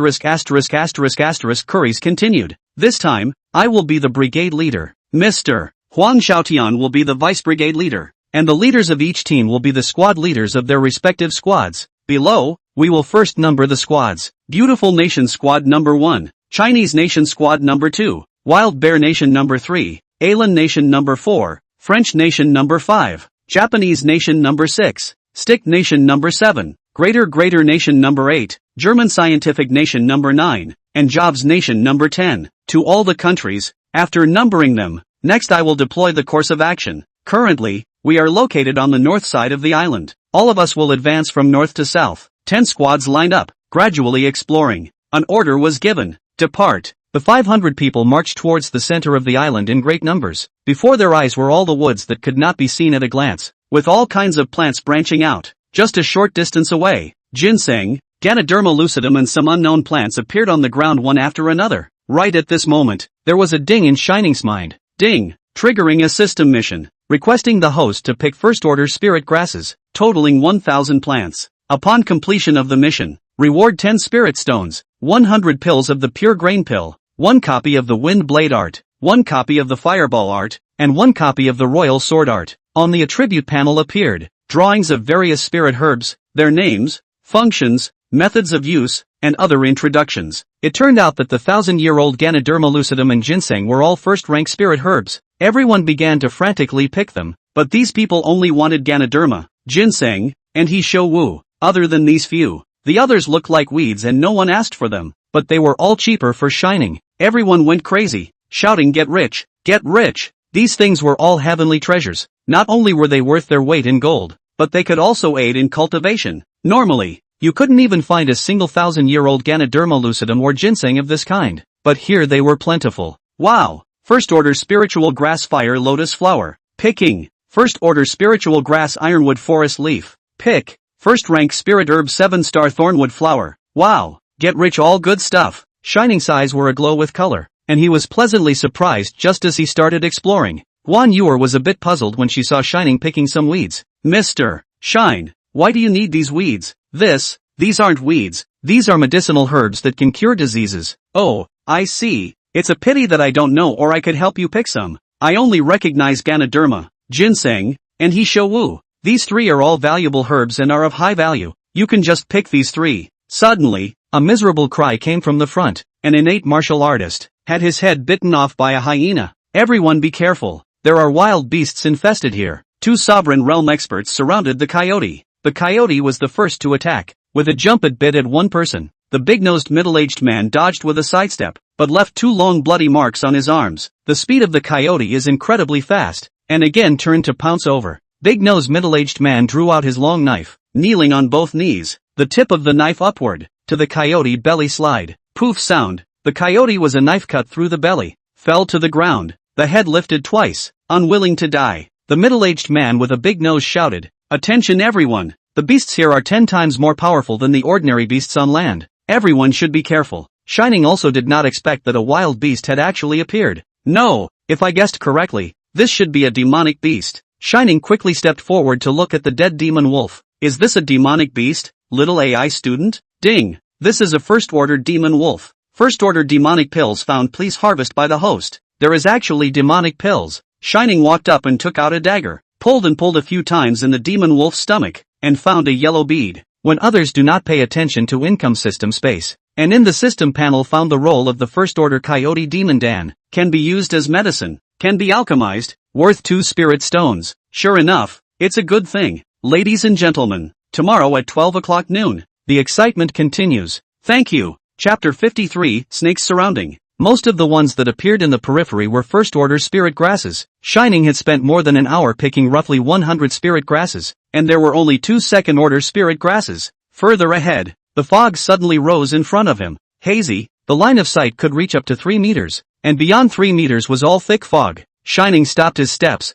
Curries continued. This time, I will be the brigade leader. Mr. Huang Xiaotian will be the vice brigade leader, and the leaders of each team will be the squad leaders of their respective squads. Below, we will first number the squads. Beautiful Nation Squad number 1, Chinese Nation Squad number 2, Wild Bear Nation number 3, Alien Nation number 4, French Nation number 5, Japanese Nation number 6, Stick Nation number 7, Greater Nation number 8, German Scientific Nation number 9, and Jobs Nation number 10. To all the countries, after numbering them, next I will deploy the course of action. Currently, we are located on the north side of the island. All of us will advance from north to south. 10 squads lined up, gradually exploring. An order was given. Depart. The 500 people marched towards the center of the island in great numbers. Before their eyes were all the woods that could not be seen at a glance, with all kinds of plants branching out. Just a short distance away, ginseng, Ganoderma lucidum and some unknown plants appeared on the ground one after another. Right at this moment, there was a ding in Shining's mind. Ding! Triggering a system mission, requesting the host to pick first-order spirit grasses, totaling 1,000 plants. Upon completion of the mission, reward 10 spirit stones, 100 pills of the pure grain pill, 1 copy of the wind blade art, 1 copy of the fireball art, and 1 copy of the royal sword art. On the attribute panel appeared drawings of various spirit herbs, their names, functions, methods of use, and other introductions. It turned out that the 1,000-year-old Ganoderma lucidum and ginseng were all first-rank spirit herbs. Everyone began to frantically pick them, but these people only wanted Ganoderma, ginseng, and he shou wu. Other than these few, the others looked like weeds and no one asked for them, but they were all cheaper for Shining. Everyone went crazy, shouting get rich, get rich. These things were all heavenly treasures. Not only were they worth their weight in gold, but they could also aid in cultivation. Normally, you couldn't even find a single 1,000-year-old Ganoderma lucidum or ginseng of this kind, but here they were plentiful. Wow! First order spiritual grass fire lotus flower. Picking. First order spiritual grass ironwood forest leaf. Pick. First rank spirit herb 7-star thornwood flower. Wow! Get rich, all good stuff. Shining's eyes were aglow with color, and he was pleasantly surprised just as he started exploring. Guan Yuer was a bit puzzled when she saw Shining picking some weeds. Mr. Shine, why do you need these weeds? These aren't weeds, these are medicinal herbs that can cure diseases. Oh, I see. It's a pity that I don't know, or I could help you pick some. I only recognize Ganoderma, ginseng, and he shou wu. These 3 are all valuable herbs and are of high value. You can just pick these 3. Suddenly, a miserable cry came from the front. An innate martial artist had his head bitten off by a hyena. Everyone be careful. There are wild beasts infested here. 2 sovereign realm experts surrounded the coyote. The coyote was the first to attack. With a jump it bit at one person. The big-nosed middle-aged man dodged with a sidestep, but left 2 long bloody marks on his arms. The speed of the coyote is incredibly fast, and again turned to pounce over. Big-nosed middle-aged man drew out his long knife, kneeling on both knees, the tip of the knife upward, to the coyote belly slide. Poof sound. The coyote was a knife cut through the belly, fell to the ground, the head lifted twice, unwilling to die. The middle-aged man with a big nose shouted, "Attention everyone! The beasts here are 10 times more powerful than the ordinary beasts on land. Everyone should be careful." Shining also did not expect that a wild beast had actually appeared. No, if I guessed correctly, this should be a demonic beast. Shining quickly stepped forward to look at the dead demon wolf. Is this a demonic beast, little AI student? Ding! This is a first-order demon wolf. First-order demonic pills found, please harvest by the host. There is actually demonic pills. Shining walked up and took out a dagger, pulled a few times in the demon wolf's stomach, and found a yellow bead. when others do not pay attention to income system space. And in the system panel found the role of the first order coyote demon Dan, can be used as medicine, can be alchemized, worth 2 spirit stones. Sure enough, it's a good thing. Ladies and gentlemen, tomorrow at 12 o'clock noon, the excitement continues. Thank you. Chapter 53, Snakes Surrounding. Most of the ones that appeared in the periphery were first-order spirit grasses. Shining had spent more than an hour picking roughly 100 spirit grasses, and there were only 2 second-order spirit grasses. Further ahead, the fog suddenly rose in front of him. Hazy, the line of sight could reach up to 3 meters, and beyond 3 meters was all thick fog. Shining stopped his steps.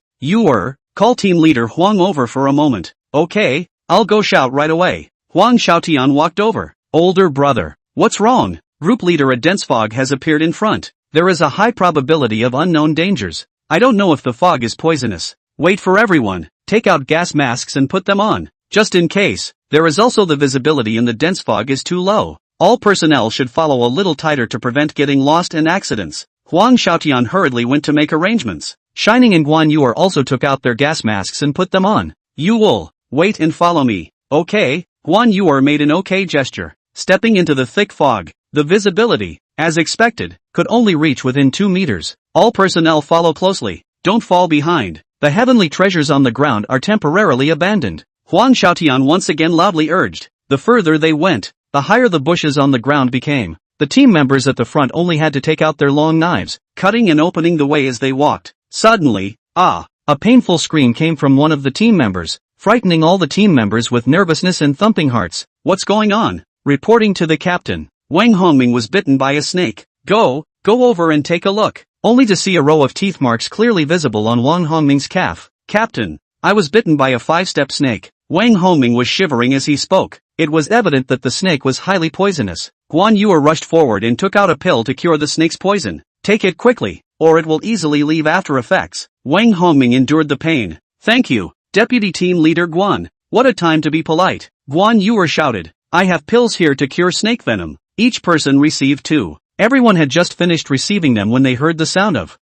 Call team leader Huang over for a moment. Okay, I'll go shout right away. Huang Xiaotian walked over. Older brother, what's wrong? Group leader, a dense fog has appeared in front. There is a high probability of unknown dangers. I don't know if the fog is poisonous. Wait for everyone. Take out gas masks and put them on, just in case. There is also the visibility in the dense fog is too low. All personnel should follow a little tighter to prevent getting lost and accidents. Huang Xiaotian hurriedly went to make arrangements. Shining and Guan Yuer also took out their gas masks and put them on. You will wait and follow me. Okay. Guan Yuer made an okay gesture, stepping into the thick fog. The visibility, as expected, could only reach within 2 meters. All personnel follow closely. Don't fall behind. The heavenly treasures on the ground are temporarily abandoned. Huang Xiaotian once again loudly urged. The further they went, the higher the bushes on the ground became. The team members at the front only had to take out their long knives, cutting and opening the way as they walked. Suddenly, a painful scream came from one of the team members, frightening all the team members with nervousness and thumping hearts. What's going on? Reporting to the captain. Wang Hongming was bitten by a snake. Go over and take a look, only to see a row of teeth marks clearly visible on Wang Hongming's calf. Captain, I was bitten by a 5-step snake. Wang Hongming was shivering as he spoke. It was evident that the snake was highly poisonous. Guan Yuer rushed forward and took out a pill to cure the snake's poison. Take it quickly, or it will easily leave after effects. Wang Hongming endured the pain. Thank you, Deputy Team Leader Guan. What a time to be polite. Guan Yuer shouted. I have pills here to cure snake venom. Each person received 2. Everyone had just finished receiving them when they heard the sound of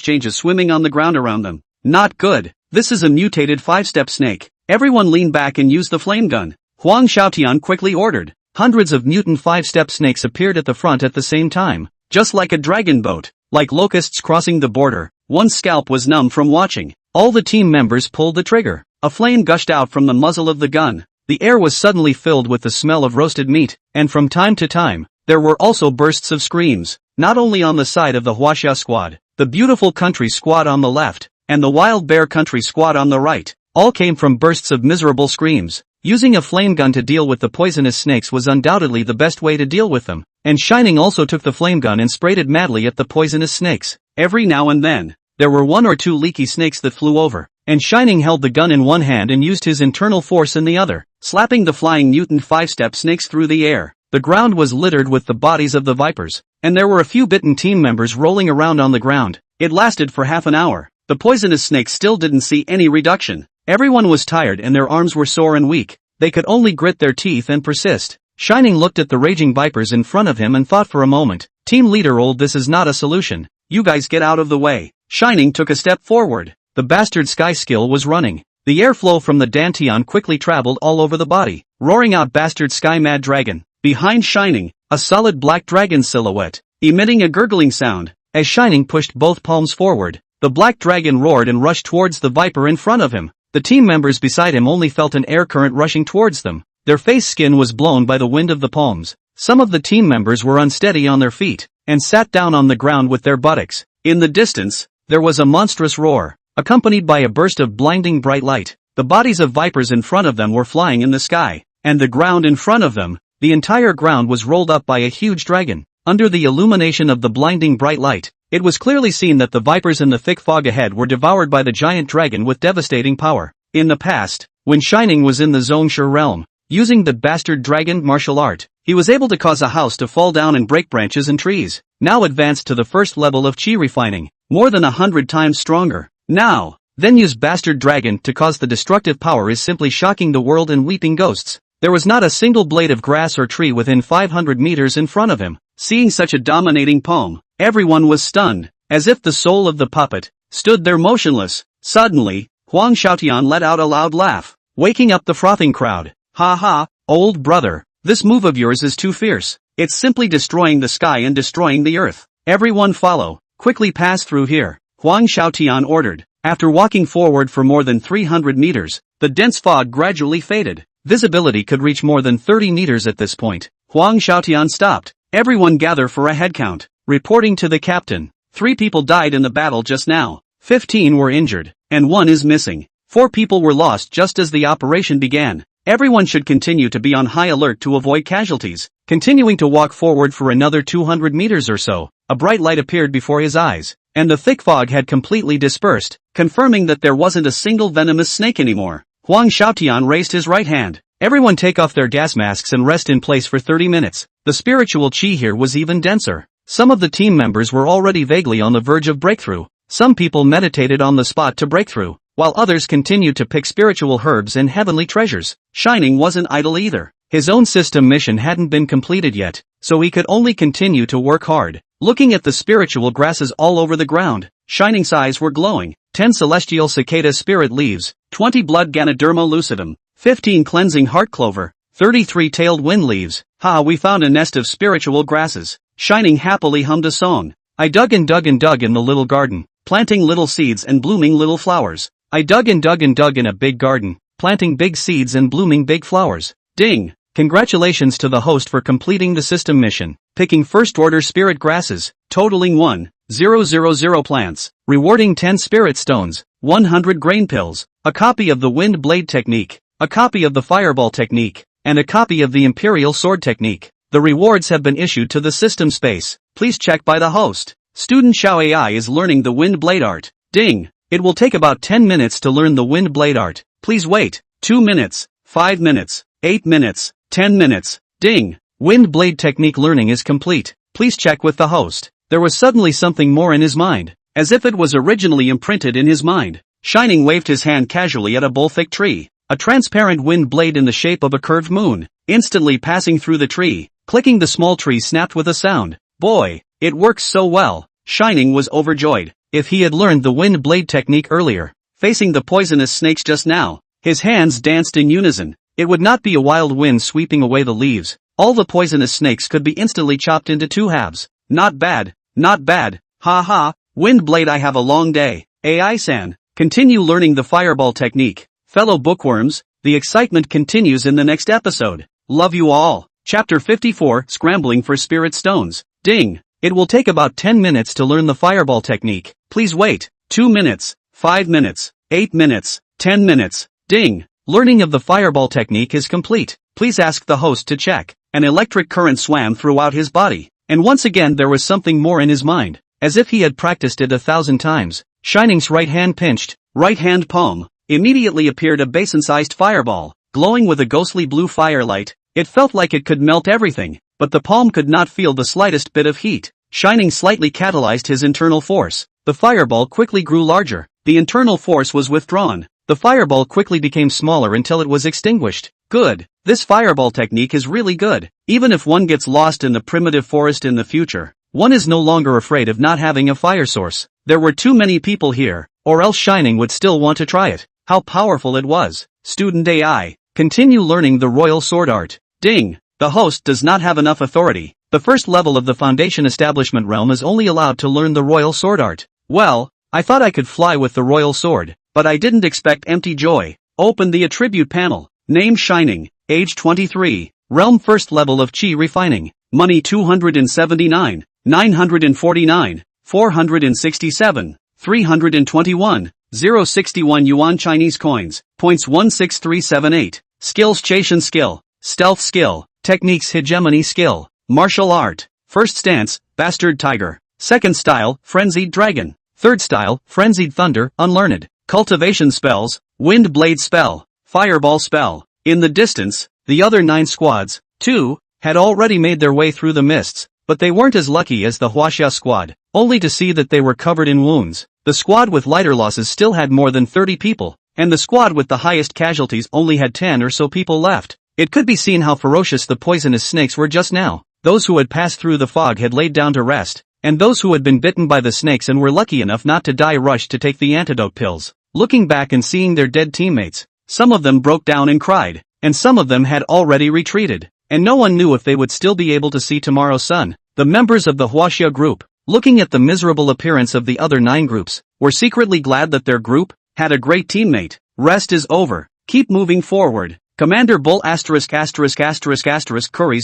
changes swimming on the ground around them. Not good. This is a mutated 5-step snake. Everyone lean back and use the flame gun. Huang Xiaotian quickly ordered. Hundreds of mutant 5-step snakes appeared at the front at the same time, just like a dragon boat, like locusts crossing the border. One's scalp was numb from watching. All the team members pulled the trigger. A flame gushed out from the muzzle of the gun. The air was suddenly filled with the smell of roasted meat, and from time to time, there were also bursts of screams, not only on the side of the Huaxia squad, the beautiful country squad on the left, and the wild bear country squad on the right, all came from bursts of miserable screams. Using a flame gun to deal with the poisonous snakes was undoubtedly the best way to deal with them, and Shining also took the flame gun and sprayed it madly at the poisonous snakes. Every now and then, there were 1 or 2 leaky snakes that flew over, and Shining held the gun in one hand and used his internal force in the other, slapping the flying mutant 5-step snakes through the air. The ground was littered with the bodies of the vipers, and there were a few bitten team members rolling around on the ground. It lasted for half an hour. The poisonous snakes still didn't see any reduction. Everyone was tired and their arms were sore and weak. They could only grit their teeth and persist. Shining looked at the raging vipers in front of him and thought for a moment. Team leader old, this is not a solution. You guys get out of the way. Shining took a step forward. The bastard sky skill was running. The airflow from the Dantian quickly traveled all over the body, roaring out bastard sky mad dragon. Behind Shining, a solid black dragon silhouette, emitting a gurgling sound. As Shining pushed both palms forward, the black dragon roared and rushed towards the viper in front of him. The team members beside him only felt an air current rushing towards them. Their face skin was blown by the wind of the palms. Some of the team members were unsteady on their feet, and sat down on the ground with their buttocks. In the distance, there was a monstrous roar, accompanied by a burst of blinding bright light. The bodies of vipers in front of them were flying in the sky, and the ground in front of them, the entire ground was rolled up by a huge dragon. Under the illumination of the blinding bright light, it was clearly seen that the vipers in the thick fog ahead were devoured by the giant dragon with devastating power. In the past, when Shining was in the Zhongshe realm, using the bastard dragon martial art, he was able to cause a house to fall down and break branches and trees. Now advanced to the first level of chi refining, more than 100 times stronger. Now, then use bastard dragon to cause the destructive power is simply shocking the world and weeping ghosts. There was not a single blade of grass or tree within 500 meters in front of him. Seeing such a dominating poem, everyone was stunned, as if the soul of the puppet stood there motionless. Suddenly, Huang Xiaotian let out a loud laugh. waking up the frothing crowd. Ha ha, old brother, this move of yours is too fierce. It's simply destroying the sky and destroying the earth. Everyone follow, quickly pass through here, Huang Xiaotian ordered. After walking forward for more than 300 meters, the dense fog gradually faded. Visibility could reach more than 30 meters at this point. Huang Xiaotian stopped. Everyone gather for a headcount. Reporting to the captain. 3 people died in the battle just now. 15 were injured, and 1 is missing. 4 people were lost just as the operation began. Everyone should continue to be on high alert to avoid casualties. Continuing to walk forward for another 200 meters or so, a bright light appeared before his eyes, and the thick fog had completely dispersed, confirming that there wasn't a single venomous snake anymore. Huang Xiaotian raised his right hand. Everyone take off their gas masks and rest in place for 30 minutes. The spiritual chi here was even denser. Some of the team members were already vaguely on the verge of breakthrough. Some people meditated on the spot to break through, while others continued to pick spiritual herbs and heavenly treasures. Shining wasn't idle either. His own system mission hadn't been completed yet, so he could only continue to work hard. Looking at the spiritual grasses all over the ground, Shining's eyes were glowing. 10 celestial cicada spirit leaves, 20 blood ganoderma lucidum, 15 cleansing heart clover, 33 tailed wind leaves. Ha, we found a nest of spiritual grasses. Shining happily hummed a song. I dug and dug and dug in the little garden, planting little seeds and blooming little flowers. I dug and dug and dug in a big garden, planting big seeds and blooming big flowers. Ding! Congratulations to the host for completing the system mission, picking first-order spirit grasses, totaling 1,000 plants, rewarding 10 spirit stones, 100 grain pills, a copy of the wind blade technique, a copy of the fireball technique, and a copy of the imperial sword technique. The rewards have been issued to the system space. Please check by the host. Student Xiao AI is learning the wind blade art. Ding! It will take about 10 minutes to learn the wind blade art. Please wait. 2 minutes, 5 minutes, 8 minutes, 10 minutes. Ding! Wind blade technique learning is complete. Please check with the host. There was suddenly something more in his mind, as if it was originally imprinted in his mind. Shining waved his hand casually at a bull-thick tree. A transparent wind blade in the shape of a curved moon, instantly passing through the tree. Clicking, the small tree snapped with a sound. Boy, it works so well. Shining was overjoyed. If he had learned the wind blade technique earlier, facing the poisonous snakes just now, his hands danced in unison. It would not be a wild wind sweeping away the leaves. All the poisonous snakes could be instantly chopped into 2 halves. Not bad, not bad. Ha ha, wind blade, I have a long day. AI-san, continue learning the fireball technique. Fellow bookworms, the excitement continues in the next episode. Love you all. Chapter 54, Scrambling for Spirit Stones. Ding! It will take about 10 minutes to learn the fireball technique. Please wait. 2 minutes, 5 minutes, 8 minutes, 10 minutes. Ding! Learning of the fireball technique is complete. Please ask the host to check. An electric current swam throughout his body, and once again there was something more in his mind, as if he had practiced it 1,000 times. Shining's right hand pinched, right hand palm. Immediately appeared a basin-sized fireball, glowing with a ghostly blue firelight. It felt like it could melt everything, but the palm could not feel the slightest bit of heat. Shining slightly catalyzed his internal force. The fireball quickly grew larger. The internal force was withdrawn. The fireball quickly became smaller until it was extinguished. Good. This fireball technique is really good. Even if one gets lost in the primitive forest in the future, one is no longer afraid of not having a fire source. There were too many people here, or else Shining would still want to try it. How powerful it was. Student AI, continue learning the royal sword art. Ding! The host does not have enough authority. The first level of the Foundation Establishment realm is only allowed to learn the royal sword art. Well, I thought I could fly with the royal sword, but I didn't expect empty joy. Open the attribute panel. Name Shining. Age 23. Realm first level of Chi refining. Money 279, 949, 467, 321, 061 yuan Chinese coins. Points 16378. Skills: Chation skill, stealth skill, techniques: hegemony skill, martial art. First stance, bastard tiger. Second style, frenzied dragon. Third style, frenzied thunder, unlearned. Cultivation spells, wind blade spell, fireball spell. In the distance, the other 9 squads, 2, had already made their way through the mists, but they weren't as lucky as the Huaxia squad, only to see that they were covered in wounds. The squad with lighter losses still had more than 30 people, and the squad with the highest casualties only had 10 or so people left. It could be seen how ferocious the poisonous snakes were just now. Those who had passed through the fog had laid down to rest, and those who had been bitten by the snakes and were lucky enough not to die rushed to take the antidote pills. Looking back and seeing their dead teammates, some of them broke down and cried, and some of them had already retreated, and no one knew if they would still be able to see tomorrow's sun. The members of the Huaxia group, looking at the miserable appearance of the other 9 groups, were secretly glad that their group had a great teammate. Rest is over. Keep moving forward. Commander Bull Curries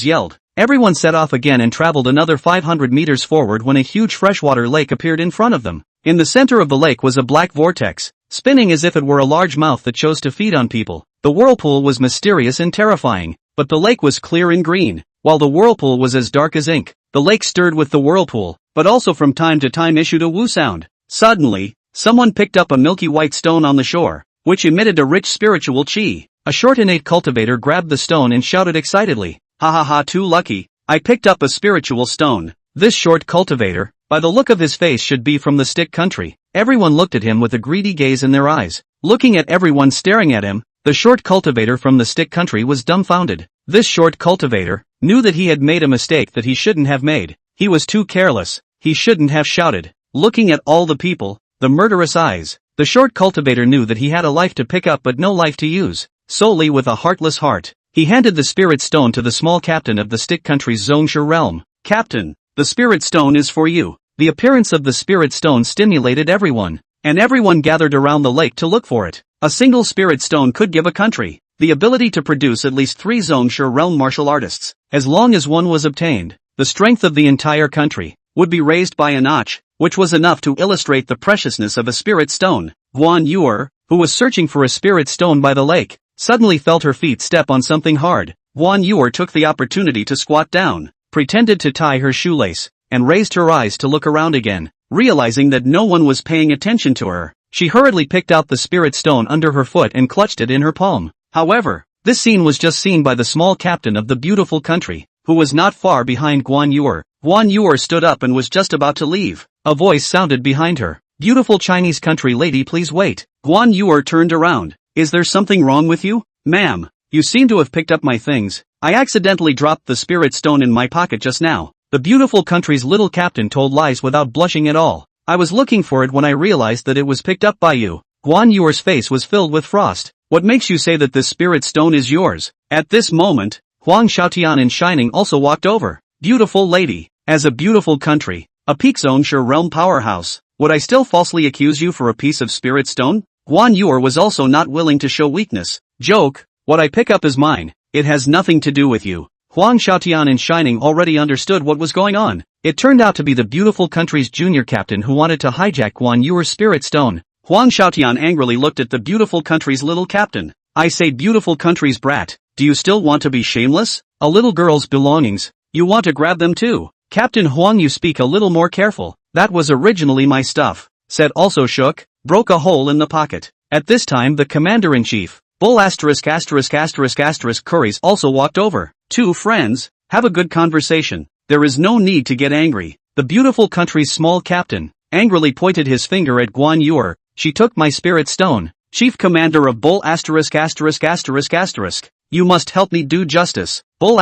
yelled. Everyone set off again and traveled another 500 meters forward when a huge freshwater lake appeared in front of them. In the center of the lake was a black vortex, spinning as if it were a large mouth that chose to feed on people. The whirlpool was mysterious and terrifying, but the lake was clear and green, while the whirlpool was as dark as ink. The lake stirred with the whirlpool, but also from time to time issued a woo sound. Suddenly, someone picked up a milky white stone on the shore, which emitted a rich spiritual chi. A short innate cultivator grabbed the stone and shouted excitedly, "Ha ha ha, too lucky, I picked up a spiritual stone." This short cultivator, by the look of his face, should be from the stick country. Everyone looked at him with a greedy gaze in their eyes. Looking at everyone staring at him, the short cultivator from the stick country was dumbfounded. This short cultivator knew that he had made a mistake that he shouldn't have made. He was too careless. He shouldn't have shouted. Looking at all the people, the murderous eyes, the short cultivator knew that he had a life to pick up but no life to use. Solely with a heartless heart, he handed the spirit stone to the small captain of the stick country's Zongsha realm. "Captain, the spirit stone is for you." The appearance of the spirit stone stimulated everyone, and everyone gathered around the lake to look for it. A single spirit stone could give a country the ability to produce at least 3 Zongsha realm martial artists. As long as one was obtained, the strength of the entire country would be raised by a notch, which was enough to illustrate the preciousness of a spirit stone. Guan Yuer, who was searching for a spirit stone by the lake, suddenly felt her feet step on something hard. Guan Yuer took the opportunity to squat down, pretended to tie her shoelace, and raised her eyes to look around again. Realizing that no one was paying attention to her, she hurriedly picked out the spirit stone under her foot and clutched it in her palm. However, this scene was just seen by the small captain of the beautiful country, who was not far behind Guan Yuer. Guan Yuer stood up and was just about to leave. A voice sounded behind her. "Beautiful Chinese country lady, please wait." Guan Yuer turned around. "Is there something wrong with you, ma'am? You seem to have picked up my things. I accidentally dropped the spirit stone in my pocket just now." The beautiful country's little captain told lies without blushing at all. "I was looking for it when I realized that it was picked up by you." Guan Yuer's face was filled with frost. "What makes you say that this spirit stone is yours?" At this moment, Huang Xiaotian and Shining also walked over. "Beautiful lady, as a beautiful country, a peak Zongsha realm powerhouse, would I still falsely accuse you for a piece of spirit stone?" Guan Yuer was also not willing to show weakness. "Joke, what I pick up is mine. It has nothing to do with you." Huang Xiaotian and Shining already understood what was going on. It turned out to be the beautiful country's junior captain who wanted to hijack Guan Yuer's spirit stone. Huang Xiaotian angrily looked at the beautiful country's little captain. "I say, beautiful country's brat, do you still want to be shameless? A little girl's belongings, you want to grab them too? Captain Huang, you speak a little more careful. That was originally my stuff," said also shook, broke a hole in the pocket. At this time the commander-in-chief, Bull Curries also walked over. "Two friends, have a good conversation. There is no need to get angry." The beautiful country's small captain angrily pointed his finger at Guan Yuer. "She took my spirit stone. Chief Commander of Bull you must help me do justice." Bull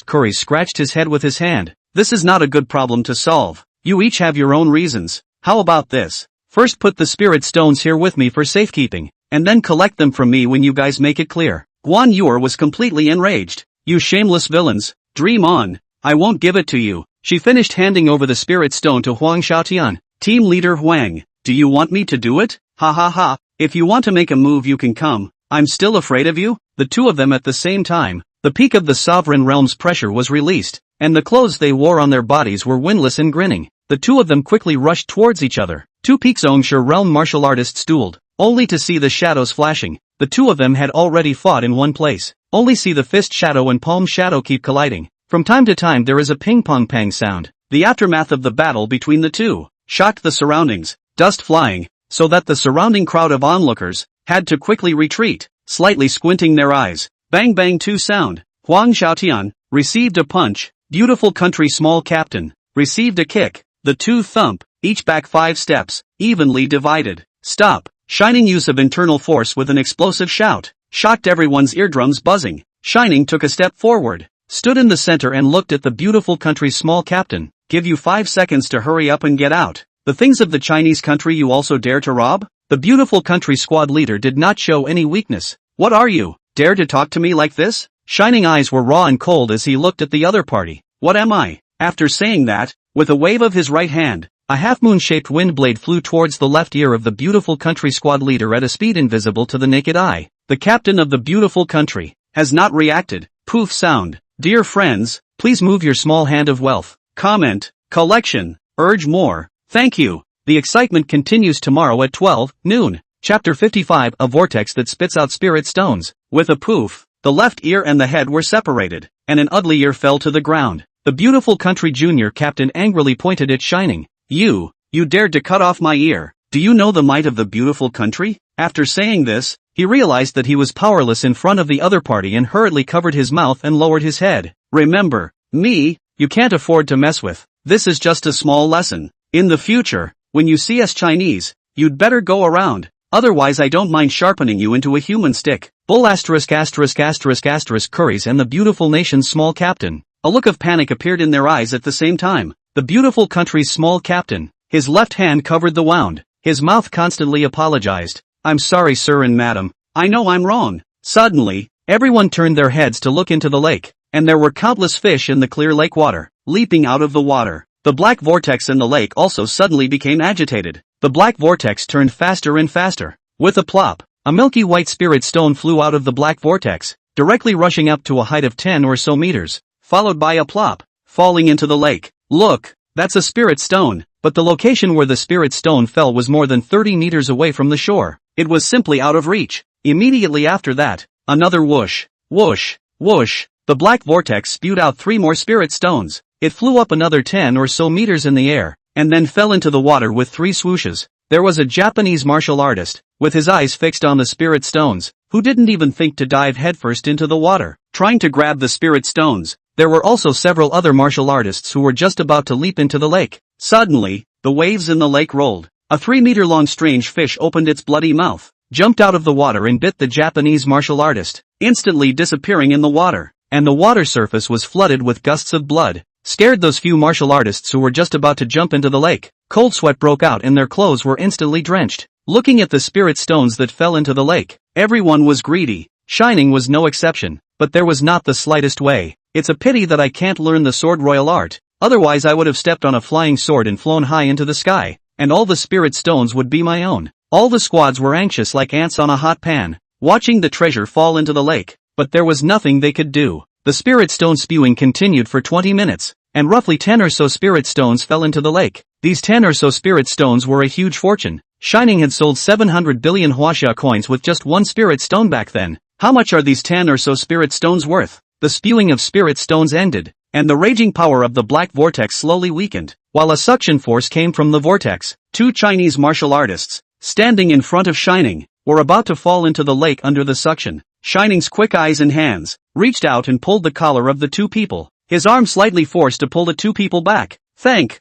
Curries scratched his head with his hand. "This is not a good problem to solve. You each have your own reasons. How about this? First put the spirit stones here with me for safekeeping, and then collect them from me when you guys make it clear." Guan Yuer was completely enraged. "You shameless villains, dream on. I won't give it to you." She finished handing over the spirit stone to Huang Xiaotian. "Team leader Huang, do you want me to do it? Ha ha ha, if you want to make a move you can come. I'm still afraid of you." The two of them at the same time, the peak of the sovereign realm's pressure was released, and the clothes they wore on their bodies were windless and grinning. The two of them quickly rushed towards each other. Two peak Zongsha realm martial artists dueled, only to see the shadows flashing. The two of them had already fought in one place. Only see the fist shadow and palm shadow keep colliding. From time to time there is a ping-pong pang sound. The aftermath of the battle between the two shocked the surroundings, dust flying, so that the surrounding crowd of onlookers had to quickly retreat, slightly squinting their eyes. Bang bang two sound. Huang Xiaotian received a punch. Beautiful country small captain received a kick. The two thump, each back 5 steps, evenly divided. "Stop!" Shining use of internal force with an explosive shout shocked everyone's eardrums buzzing. Shining took a step forward, stood in the center and looked at the beautiful country's small captain. "Give you 5 seconds to hurry up and get out. The things of the Chinese country you also dare to rob?" The beautiful country squad leader did not show any weakness. "What are you? Dare to talk to me like this?" Shining eyes were raw and cold as he looked at the other party. "What am I?" After saying that, with a wave of his right hand, a half-moon-shaped wind blade flew towards the left ear of the beautiful country squad leader at a speed invisible to the naked eye. The captain of the beautiful country has not reacted. Poof sound. Dear friends, please move your small hand of wealth. Comment, collection, urge more. Thank you. The excitement continues tomorrow at 12 noon. Chapter 55, a vortex that spits out spirit stones. With a poof, the left ear and the head were separated, and an ugly ear fell to the ground. The beautiful country junior captain angrily pointed at Shining. You dared to cut off my ear. Do you know the might of the beautiful country? After saying this, he realized that he was powerless in front of the other party and hurriedly covered his mouth and lowered his head. Remember, me, you can't afford to mess with. This is just a small lesson. In the future, when you see us Chinese, you'd better go around. Otherwise I don't mind sharpening you into a human stick. Bull ***** Curries and the beautiful nation's small captain. A look of panic appeared in their eyes at the same time. The beautiful country's small captain. His left hand covered the wound. His mouth constantly apologized. "I'm sorry sir and madam. I know I'm wrong." Suddenly, everyone turned their heads to look into the lake, and there were countless fish in the clear lake water, leaping out of the water. The black vortex in the lake also suddenly became agitated. The black vortex turned faster and faster. With a plop, a milky white spirit stone flew out of the black vortex, directly rushing up to a height of 10 or so meters, followed by a plop, falling into the lake. "Look, that's a spirit stone," but the location where the spirit stone fell was more than 30 meters away from the shore. It was simply out of reach. Immediately after that, another whoosh, whoosh, whoosh. The black vortex spewed out 3 more spirit stones. It flew up another 10 or so meters in the air, and then fell into the water with 3 swooshes. There was a Japanese martial artist, with his eyes fixed on the spirit stones, who didn't even think to dive headfirst into the water, trying to grab the spirit stones. There were also several other martial artists who were just about to leap into the lake. Suddenly, the waves in the lake rolled. A 3-meter-long strange fish opened its bloody mouth, jumped out of the water and bit the Japanese martial artist, instantly disappearing in the water, and the water surface was flooded with gusts of blood. Scared those few martial artists who were just about to jump into the lake. Cold sweat broke out and their clothes were instantly drenched. Looking at the spirit stones that fell into the lake, everyone was greedy. Shining was no exception, but there was not the slightest way. "It's a pity that I can't learn the sword royal art, otherwise I would have stepped on a flying sword and flown high into the sky, and all the spirit stones would be my own." All the squads were anxious like ants on a hot pan, watching the treasure fall into the lake, but there was nothing they could do. The spirit stone spewing continued for 20 minutes, and roughly 10 or so spirit stones fell into the lake. These 10 or so spirit stones were a huge fortune. Shining had sold 700 billion huaxia coins with just 1 spirit stone back then. How much are these 10 or so spirit stones worth? The spewing of spirit stones ended, and the raging power of the black vortex slowly weakened, while a suction force came from the vortex. 2 Chinese martial artists, standing in front of Shining, were about to fall into the lake under the suction. Shining's quick eyes and hands reached out and pulled the collar of the 2 people. His arm slightly forced to pull the 2 people back. Thank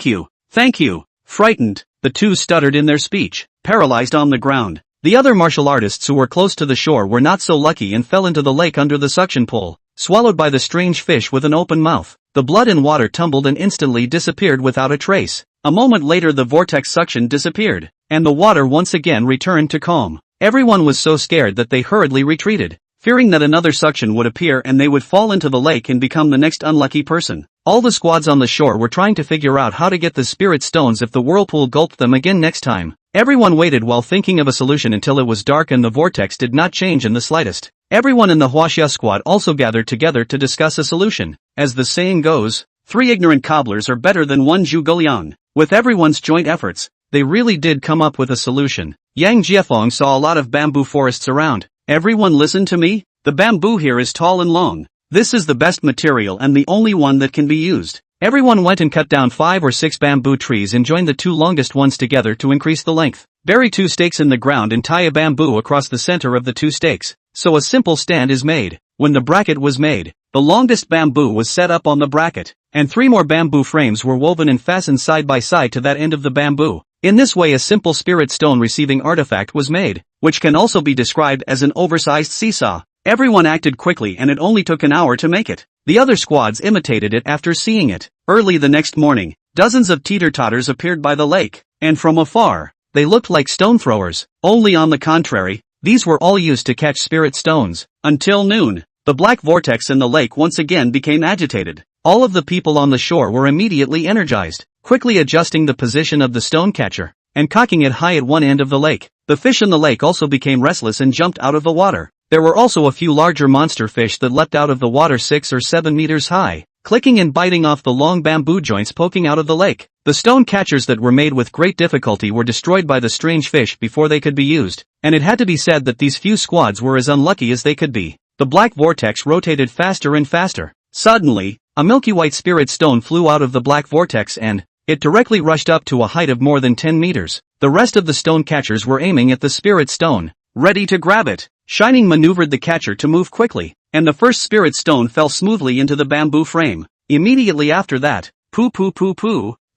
you. Frightened, the 2 stuttered in their speech, paralyzed on the ground. The other martial artists who were close to the shore were not so lucky and fell into the lake under the suction pull, swallowed by the strange fish with an open mouth. The blood and water tumbled and instantly disappeared without a trace. A moment later the vortex suction disappeared, and the water once again returned to calm. Everyone was so scared that they hurriedly retreated, fearing that another suction would appear and they would fall into the lake and become the next unlucky person. All the squads on the shore were trying to figure out how to get the spirit stones if the whirlpool gulped them again next time. Everyone waited while thinking of a solution until it was dark and the vortex did not change in the slightest. Everyone in the huaxia squad also gathered together to discuss a solution. As the saying goes, 3 ignorant cobblers are better than 1 zhuge. With everyone's joint efforts, they really did come up with a solution. Yang Jiefeng saw a lot of bamboo forests around. "Everyone listen to me. The bamboo here is tall and long. This is the best material and the only one that can be used." Everyone went and cut down 5 or 6 bamboo trees and joined the 2 longest ones together to increase the length. Bury 2 stakes in the ground and tie a bamboo across the center of the 2 stakes, so a simple stand is made. When the bracket was made, the longest bamboo was set up on the bracket, and 3 more bamboo frames were woven and fastened side by side to that end of the bamboo. In this way a simple spirit stone receiving artifact was made, which can also be described as an oversized seesaw. Everyone acted quickly and it only took an hour to make it. The other squads imitated it after seeing it. Early the next morning, dozens of teeter-totters appeared by the lake, and from afar, they looked like stone throwers. Only on the contrary, these were all used to catch spirit stones. Until noon, the black vortex in the lake once again became agitated. All of the people on the shore were immediately energized, quickly adjusting the position of the stone catcher and cocking it high at one end of the lake. The fish in the lake also became restless and jumped out of the water. There were also a few larger monster fish that leapt out of the water 6 or 7 meters high, clicking and biting off the long bamboo joints poking out of the lake. The stone catchers that were made with great difficulty were destroyed by the strange fish before they could be used, and it had to be said that these few squads were as unlucky as they could be. The black vortex rotated faster and faster. Suddenly, a milky white spirit stone flew out of the black vortex and it directly rushed up to a height of more than 10 meters. The rest of the stone catchers were aiming at the spirit stone, ready to grab it. Shining maneuvered the catcher to move quickly, and the first spirit stone fell smoothly into the bamboo frame. Immediately after that, poo,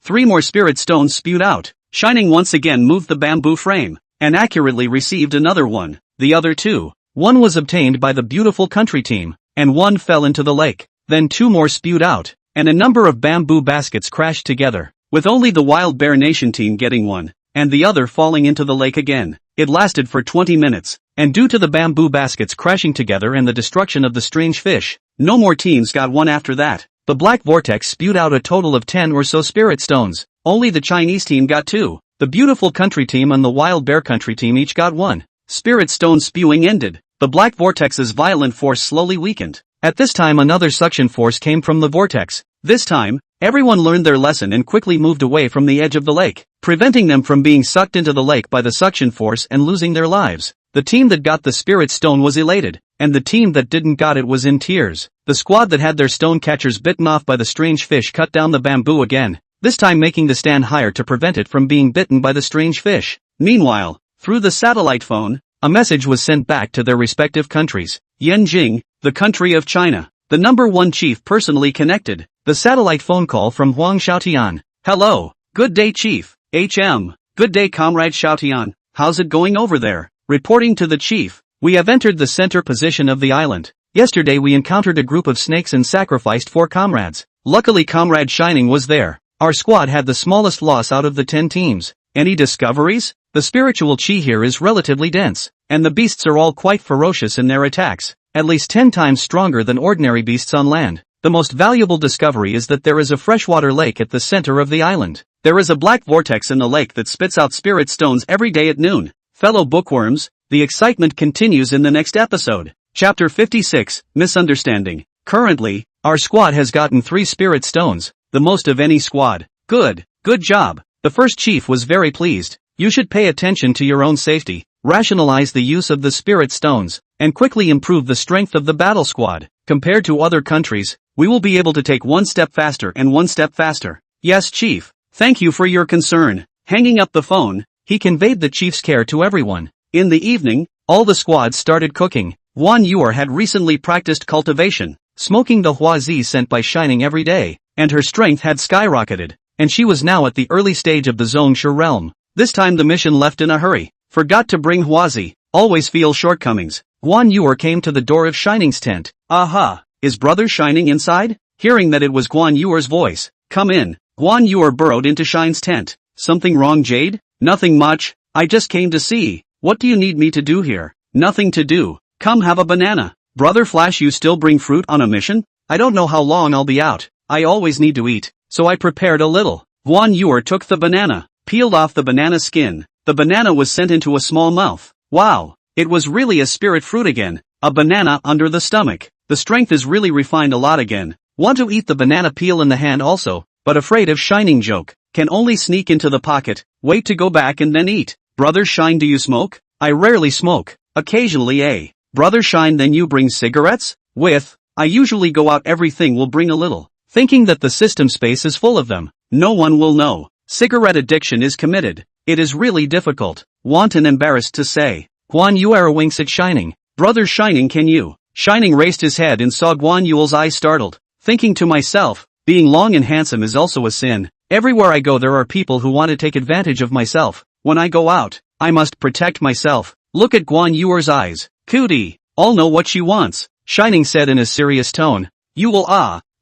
3 more spirit stones spewed out. Shining once again moved the bamboo frame, and accurately received another one. The other 2. One was obtained by the beautiful country team, and 1 fell into the lake. Then 2 more spewed out, and a number of bamboo baskets crashed together, with only the Wild Bear Nation team getting 1, and the other falling into the lake again. It lasted for 20 minutes, and due to the bamboo baskets crashing together and the destruction of the strange fish, no more teams got 1 after that. The black vortex spewed out a total of 10 or so spirit stones. Only the Chinese team got 2. The beautiful country team and the Wild Bear country team each got 1. Spirit stone spewing ended. The black vortex's violent force slowly weakened. At this time another suction force came from the vortex. This time, everyone learned their lesson and quickly moved away from the edge of the lake, preventing them from being sucked into the lake by the suction force and losing their lives. The team that got the spirit stone was elated, and the team that didn't got it was in tears. The squad that had their stone catchers bitten off by the strange fish cut down the bamboo again, this time making the stand higher to prevent it from being bitten by the strange fish. Meanwhile, through the satellite phone, a message was sent back to their respective countries. Yanjing, the country of China. The number 1 chief personally connected. The satellite phone call from Huang Xiaotian. Hello. Good day, Chief. HM. Good day, Comrade Xiaotian. How's it going over there? Reporting to the chief. We have entered the center position of the island. Yesterday we encountered a group of snakes and sacrificed 4 comrades. Luckily Comrade Shining was there. Our squad had the smallest loss out of the 10 teams. Any discoveries? The spiritual chi here is relatively dense, and the beasts are all quite ferocious in their attacks, at least 10 times stronger than ordinary beasts on land. The most valuable discovery is that there is a freshwater lake at the center of the island. There is a black vortex in the lake that spits out spirit stones every day at noon. Fellow bookworms, the excitement continues in the next episode. Chapter 56, Misunderstanding. Currently, our squad has gotten 3 spirit stones, the most of any squad. Good job. The first chief was very pleased. You should pay attention to your own safety, rationalize the use of the spirit stones, and quickly improve the strength of the battle squad. Compared to other countries, we will be able to take 1 step faster and 1 step faster. Yes, Chief. Thank you for your concern. Hanging up the phone, he conveyed the chief's care to everyone. In the evening, all the squads started cooking. Guan Yuer had recently practiced cultivation, smoking the huazi sent by Shining every day, and her strength had skyrocketed, and she was now at the early stage of the Zongshe realm. This time the mission left in a hurry. Forgot to bring huazi. Always feel shortcomings. Guan Yuer came to the door of Shining's tent. Aha! Is Brother Shining inside? Hearing that it was Guan Yuer's voice. Come in. Guan Yuer burrowed into Shine's tent. Something wrong, Jade? Nothing much. I just came to see. What do you need me to do here? Nothing to do. Come have a banana. Brother Flash, you still bring fruit on a mission? I don't know how long I'll be out. I always need to eat, so I prepared a little. Guan Yuer took the banana, peeled off the banana skin. The banana was sent into a small mouth. Wow! It was really a spirit fruit again. A banana under the stomach. The strength is really refined a lot again. Want to eat the banana peel in the hand also, but afraid of Shining joke. Can only sneak into the pocket, wait to go back and then eat. Brother Shine, do you smoke? I rarely smoke. Occasionally, eh? Brother Shine, then you bring cigarettes? I usually go out, everything will bring a little. Thinking that the system space is full of them. No one will know. Cigarette addiction is committed. It is really difficult. Want and embarrassed to say. Guan Yuer winks at Shining. Brother Shining, can you? Shining raised his head and saw Guan Yuer's eyes startled. Thinking to myself, being long and handsome is also a sin. Everywhere I go there are people who want to take advantage of myself. When I go out, I must protect myself. Look at Guan Yuer's eyes. Cootie. All know what she wants. Shining said in a serious tone. You will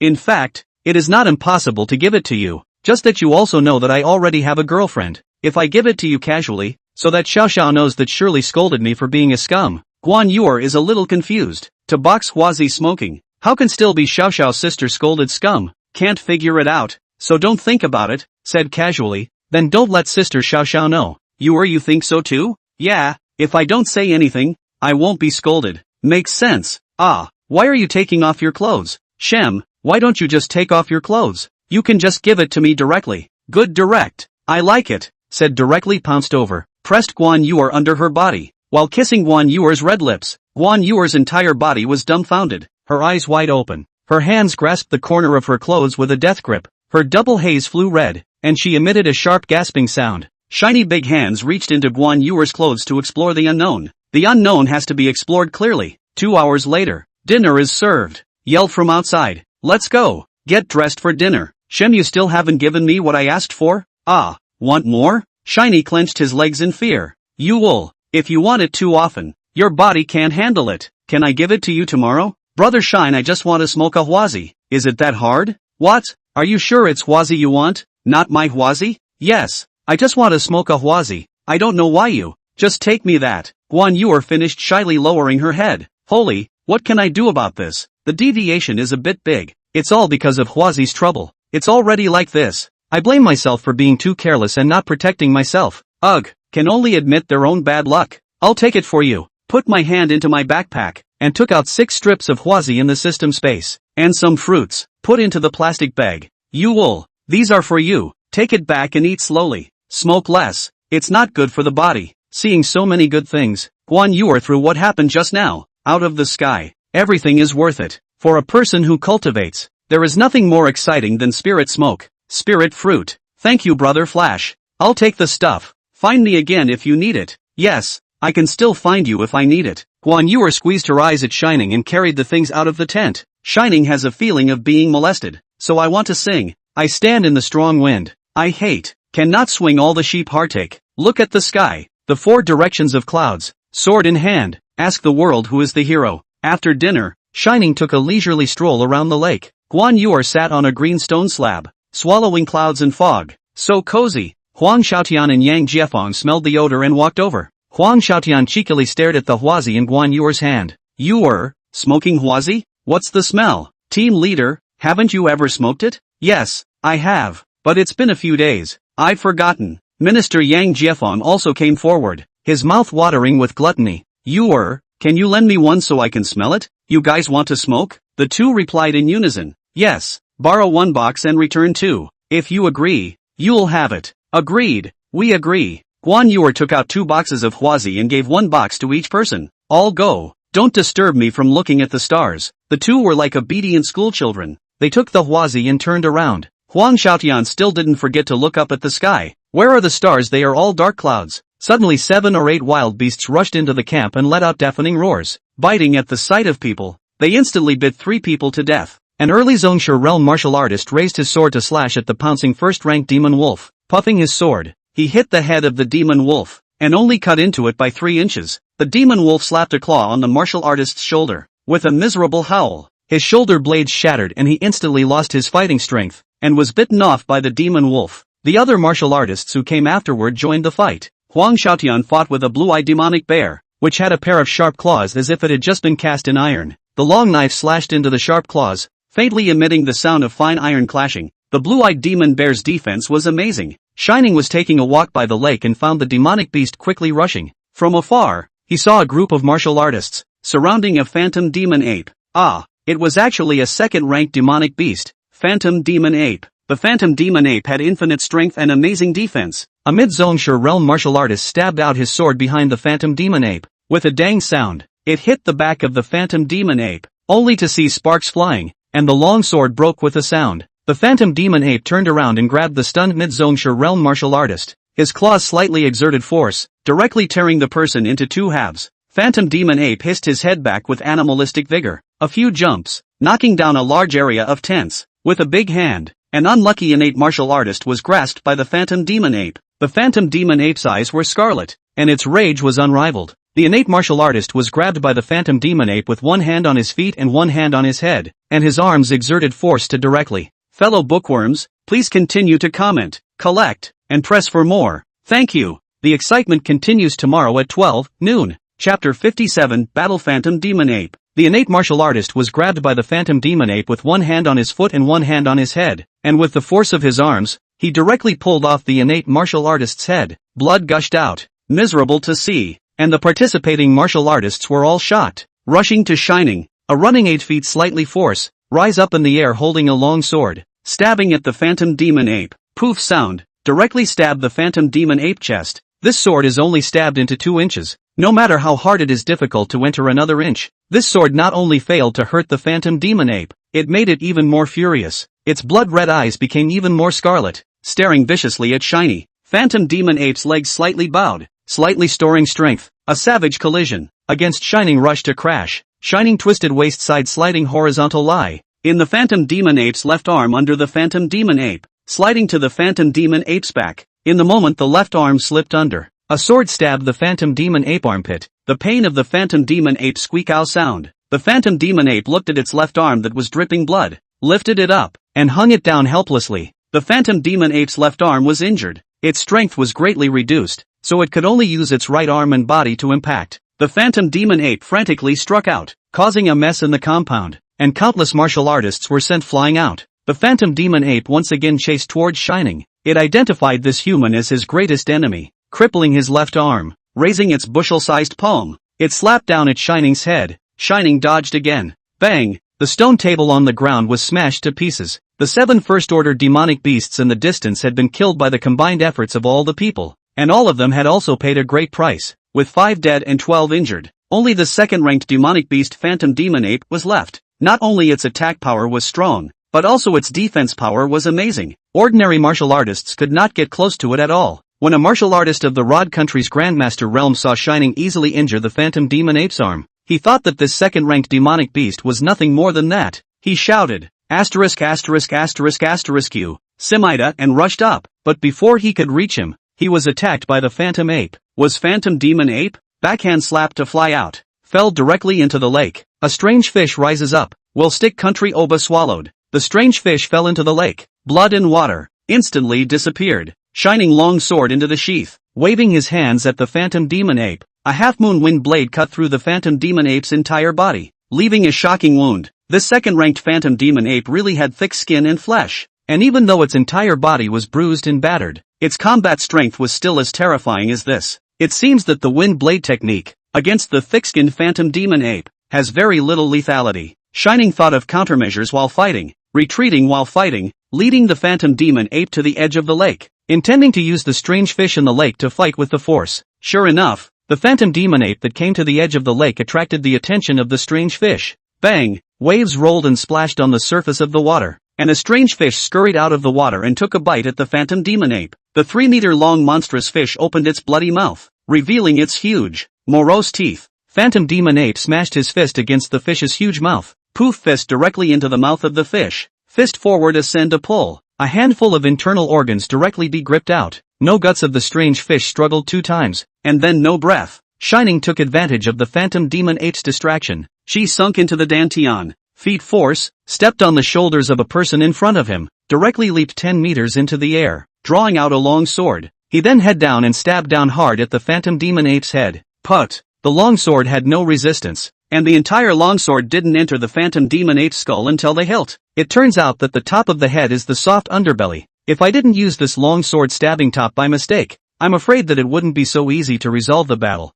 in fact, it is not impossible to give it to you. Just that you also know that I already have a girlfriend. if I give it to you casually, so that Xiao Xiao knows that Shirley scolded me for being a scum. Guan Yuer is a little confused. To box Huazi smoking. How can still be Xiao Xiao's sister scolded scum? Can't figure it out, so don't think about it, said casually, then don't let sister Xiao Xiao know. You think so too? Yeah, if I don't say anything, I won't be scolded. Makes sense. Ah, why are you taking off your clothes? Shem, why don't you just take off your clothes? You can just give it to me directly. Good direct. I like it, said directly pounced over, pressed Guan Yuer under her body, while kissing Guan Yuer's red lips. Guan Yuer's entire body was dumbfounded, her eyes wide open. Her hands grasped the corner of her clothes with a death grip. Her double haze flew red, and she emitted a sharp gasping sound. Shiny big hands reached into Guan Yuer's clothes to explore the unknown. The unknown has to be explored clearly. 2 hours later, dinner is served. Yelled from outside. Let's go. Get dressed for dinner. Shem, you still haven't given me what I asked for? Ah, want more? Shiny clenched his legs in fear. You will, if you want it too often. Your body can't handle it. Can I give it to you tomorrow? Brother Shine, I just want to smoke a Huazi. Is it that hard? What? Are you sure it's Huazi you want? Not my Huazi? Yes. I just want to smoke a Huazi. I don't know why you. Just take me that. Guan Yuer finished shyly lowering her head. Holy, what can I do about this? The deviation is a bit big. It's all because of Huazi's trouble. It's already like this. I blame myself for being too careless and not protecting myself. Ugh, can only admit their own bad luck. I'll take it for you. Put my hand into my backpack, and took out 6 strips of Huazi in the system space, and some fruits, put into the plastic bag. You will. These are for you. Take it back and eat slowly. Smoke less. It's not good for the body. Seeing so many good things, Guan Yuer through what happened just now, out of the sky. Everything is worth it. For a person who cultivates, there is nothing more exciting than spirit smoke. Spirit fruit. Thank you, Brother Flash. I'll take the stuff. Find me again if you need it. Yes, I can still find you if I need it. Guan Yuer squeezed her eyes at Shining and carried the things out of the tent. Shining has a feeling of being molested, so I want to sing. I stand in the strong wind. I hate, cannot swing all the sheep heartache. Look at the sky, the 4 directions of clouds, sword in hand, ask the world who is the hero. After dinner, Shining took a leisurely stroll around the lake. Guan Yuer sat on a green stone slab, swallowing clouds and fog. So cozy. Huang Xiaotian and Yang Jiefeng smelled the odor and walked over. Huang Xiaotian cheekily stared at the Huazi in Guan Yuer's hand. You were smoking Huazi? What's the smell? Team leader, haven't you ever smoked it? Yes, I have, but it's been a few days. I've forgotten. Minister Yang Jiefeng also came forward, his mouth watering with gluttony. You were, can you lend me one so I can smell it? You guys want to smoke? The two replied in unison. Yes, borrow 1 box and return 2. If you agree, you'll have it. Agreed, we agree. Guan Yuer took out 2 boxes of Huazi and gave 1 box to each person. All go. Don't disturb me from looking at the stars. The two were like obedient schoolchildren. They took the Huazi and turned around. Huang Xiaotian still didn't forget to look up at the sky. Where are the stars? They are all dark clouds. Suddenly 7 or 8 wild beasts rushed into the camp and let out deafening roars, biting at the sight of people. They instantly bit 3 people to death. An early Zhongshe realm martial artist raised his sword to slash at the pouncing first-rank demon wolf. Puffing his sword, he hit the head of the demon wolf, and only cut into it by 3 inches. The demon wolf slapped a claw on the martial artist's shoulder. With a miserable howl, his shoulder blades shattered and he instantly lost his fighting strength, and was bitten off by the demon wolf. The other martial artists who came afterward joined the fight. Huang Xiaotian fought with a blue-eyed demonic bear, which had a pair of sharp claws as if it had just been cast in iron. The long knife slashed into the sharp claws, faintly emitting the sound of fine iron clashing. The blue-eyed demon bear's defense was amazing. Shining was taking a walk by the lake and found the demonic beast quickly rushing. From afar, he saw a group of martial artists, surrounding a phantom demon ape. Ah, it was actually a second-ranked demonic beast, phantom demon ape. The phantom demon ape had infinite strength and amazing defense. A mid-Zhongshe realm martial artist stabbed out his sword behind the phantom demon ape. With a dang sound, it hit the back of the phantom demon ape, only to see sparks flying, and the long sword broke with a sound. The phantom demon ape turned around and grabbed the stunned mid-Zhongshe realm martial artist. His claws slightly exerted force, directly tearing the person into 2 halves. Phantom demon ape hissed his head back with animalistic vigor. A few jumps, knocking down a large area of tents. With a big hand, an unlucky innate martial artist was grasped by the phantom demon ape. The phantom demon ape's eyes were scarlet, and its rage was unrivaled. The innate martial artist was grabbed by the phantom demon ape with 1 hand on his feet and 1 hand on his head, and his arms exerted force to directly. Fellow bookworms, please continue to comment, collect, and press for more. Thank you. The excitement continues tomorrow at 12 noon. Chapter 57, Battle Phantom Demon Ape. The innate martial artist was grabbed by the Phantom Demon Ape with one hand on his foot and one hand on his head, and with the force of his arms, he directly pulled off the innate martial artist's head. Blood gushed out. Miserable to see. And the participating martial artists were all shocked. Rushing to Shining, a running 8 feet slightly force, rise up in the air holding a long sword, stabbing at the Phantom Demon Ape. Poof sound, directly stabbed the Phantom Demon Ape chest. This sword is only stabbed into 2 inches. No matter how hard it is difficult to enter another inch, this sword not only failed to hurt the Phantom Demon Ape, it made it even more furious. Its blood-red eyes became even more scarlet, staring viciously at Shiny. Phantom Demon Ape's legs slightly bowed, slightly storing strength. A savage collision. Against Shining rush to crash. Shining twisted waist side sliding horizontal lie. In the Phantom Demon Ape's left arm under the Phantom Demon Ape, sliding to the Phantom Demon Ape's back. In the moment the left arm slipped under. A sword stabbed the Phantom Demon Ape armpit. The pain of the Phantom Demon Ape squeak-ow sound. The Phantom Demon Ape looked at its left arm that was dripping blood, lifted it up, and hung it down helplessly. The Phantom Demon Ape's left arm was injured. Its strength was greatly reduced, so it could only use its right arm and body to impact. The Phantom Demon Ape frantically struck out, causing a mess in the compound, and countless martial artists were sent flying out. The Phantom Demon Ape once again chased towards Shining. It identified this human as his greatest enemy, crippling his left arm, raising its bushel-sized palm. It slapped down at Shining's head. Shining dodged again. Bang! The stone table on the ground was smashed to pieces. The 7 first-order demonic beasts in the distance had been killed by the combined efforts of all the people, and all of them had also paid a great price, with 5 dead and 12 injured. Only the second-ranked demonic beast Phantom Demon Ape was left. Not only its attack power was strong, but also its defense power was amazing. Ordinary martial artists could not get close to it at all. When a martial artist of the Rod Country's Grandmaster realm saw Shining easily injure the Phantom Demon Ape's arm, he thought that this second-ranked demonic beast was nothing more than that. He shouted, asterisk asterisk asterisk asterisk you, Simida, and rushed up, but before he could reach him, he was attacked by the Phantom Ape. Was Phantom Demon Ape? Backhand slap to fly out. Fell directly into the lake. A strange fish rises up. Will Stick Country Oba swallowed. The strange fish fell into the lake. Blood and water. Instantly disappeared. Shining long sword into the sheath. Waving his hands at the Phantom Demon Ape. A half-moon wind blade cut through the Phantom Demon Ape's entire body, leaving a shocking wound. This second-ranked Phantom Demon Ape really had thick skin and flesh, and even though its entire body was bruised and battered, its combat strength was still as terrifying as this. It seems that the wind blade technique, against the thick-skinned Phantom Demon Ape, has very little lethality. Shining thought of countermeasures while fighting, retreating while fighting, leading the Phantom Demon Ape to the edge of the lake, intending to use the strange fish in the lake to fight with the force. Sure enough, the Phantom Demon Ape that came to the edge of the lake attracted the attention of the strange fish. Bang! Waves rolled and splashed on the surface of the water, and a strange fish scurried out of the water and took a bite at the Phantom Demon Ape. The 3-meter-long monstrous fish opened its bloody mouth, revealing its huge, morose teeth. Phantom Demon Ape smashed his fist against the fish's huge mouth. Poof, fist directly into the mouth of the fish. Fist forward, ascend to pull. A handful of internal organs directly be gripped out. No guts of the strange fish struggled 2 times, and then no breath. Shining took advantage of the Phantom Demon Ape's distraction. She sunk into the dantian. Feet force, stepped on the shoulders of a person in front of him, directly leaped 10 meters into the air, drawing out a long sword. He then head down and stabbed down hard at the Phantom Demon Ape's head. Put! The longsword had no resistance, and the entire longsword didn't enter the Phantom Demon Ape's skull until the hilt. It turns out that the top of the head is the soft underbelly. If I didn't use this long sword stabbing top by mistake, I'm afraid that it wouldn't be so easy to resolve the battle.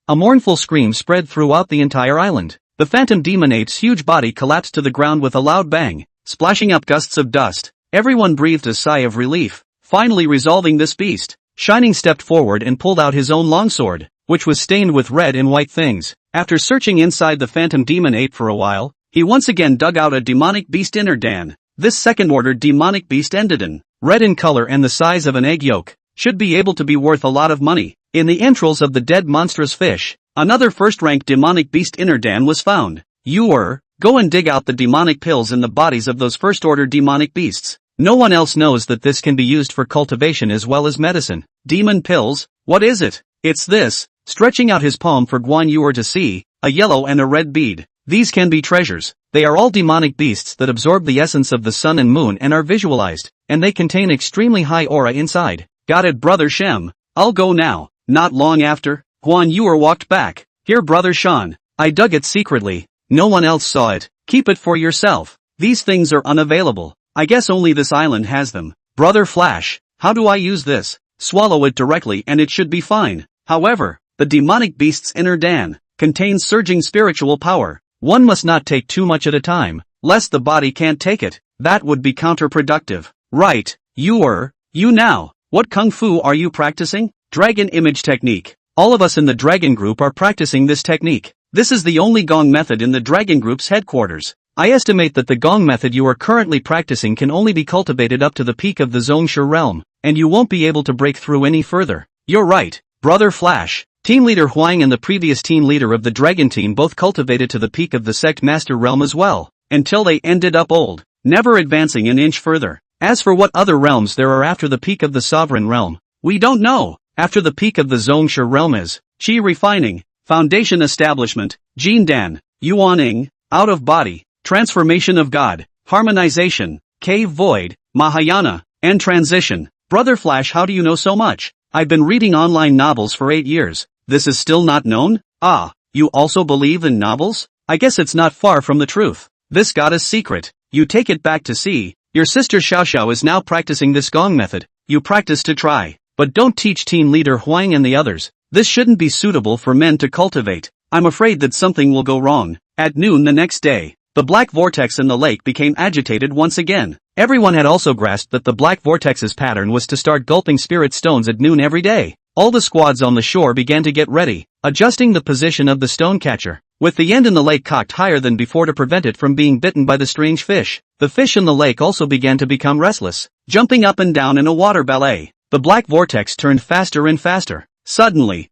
A mournful scream spread throughout the entire island. The Phantom Demon Ape's huge body collapsed to the ground with a loud bang, splashing up gusts of dust. Everyone breathed a sigh of relief, finally resolving this beast. Shining stepped forward and pulled out his own longsword, which was stained with red and white things. After searching inside the Phantom Demon Ape for a while, he once again dug out a demonic beast inner dan. This second-order demonic beast Endidan, red in color and the size of an egg yolk, should be able to be worth a lot of money. In the entrails of the dead monstrous fish, another first-ranked demonic beast inner dan was found. Go and dig out the demonic pills in the bodies of those first-order demonic beasts. No one else knows that this can be used for cultivation as well as medicine. Demon pills? What is it? It's this. Stretching out his palm for Guan Yuer to see, a yellow and a red bead. These can be treasures. They are all demonic beasts that absorb the essence of the sun and moon and are visualized, and they contain extremely high aura inside. Got it, brother Shem. I'll go now. Not long after, Huan Yuer walked back. Here, brother Shan. I dug it secretly. No one else saw it. Keep it for yourself. These things are unavailable. I guess only this island has them. Brother Flash, how do I use this? Swallow it directly and it should be fine. However, the demonic beast's inner Dan contains surging spiritual power. One must not take too much at a time, lest the body can't take it. That would be counterproductive. Right, you now. What kung fu are you practicing? Dragon image technique. All of us in the dragon group are practicing this technique. This is the only gong method in the dragon group's headquarters. I estimate that the gong method you are currently practicing can only be cultivated up to the peak of the Zhongshu realm, and you won't be able to break through any further. You're right, brother Flash. Team leader Huang and the previous team leader of the dragon team both cultivated to the peak of the sect master realm as well, until they ended up old, never advancing an inch further. As for what other realms there are after the peak of the sovereign realm, we don't know. After the peak of the Zhongshu realm is Qi refining, foundation establishment, Jin Dan, Yuaning, out of body, transformation of God, harmonization, cave void, Mahayana, and transition. Brother Flash, how do you know so much? I've been reading online novels for 8 years. This is still not known? Ah, you also believe in novels? I guess it's not far from the truth. This goddess secret. You take it back to see. Your sister Xiao is now practicing this gong method. You practice to try. But don't teach team leader Huang and the others. This shouldn't be suitable for men to cultivate. I'm afraid that something will go wrong. At noon the next day, the black vortex in the lake became agitated once again. Everyone had also grasped that the black vortex's pattern was to start gulping spirit stones at noon every day. All the squads on the shore began to get ready, adjusting the position of the stone catcher, with the end in the lake cocked higher than before to prevent it from being bitten by the strange fish. The fish in the lake also began to become restless, jumping up and down in a water ballet. The black vortex turned faster and faster. Suddenly,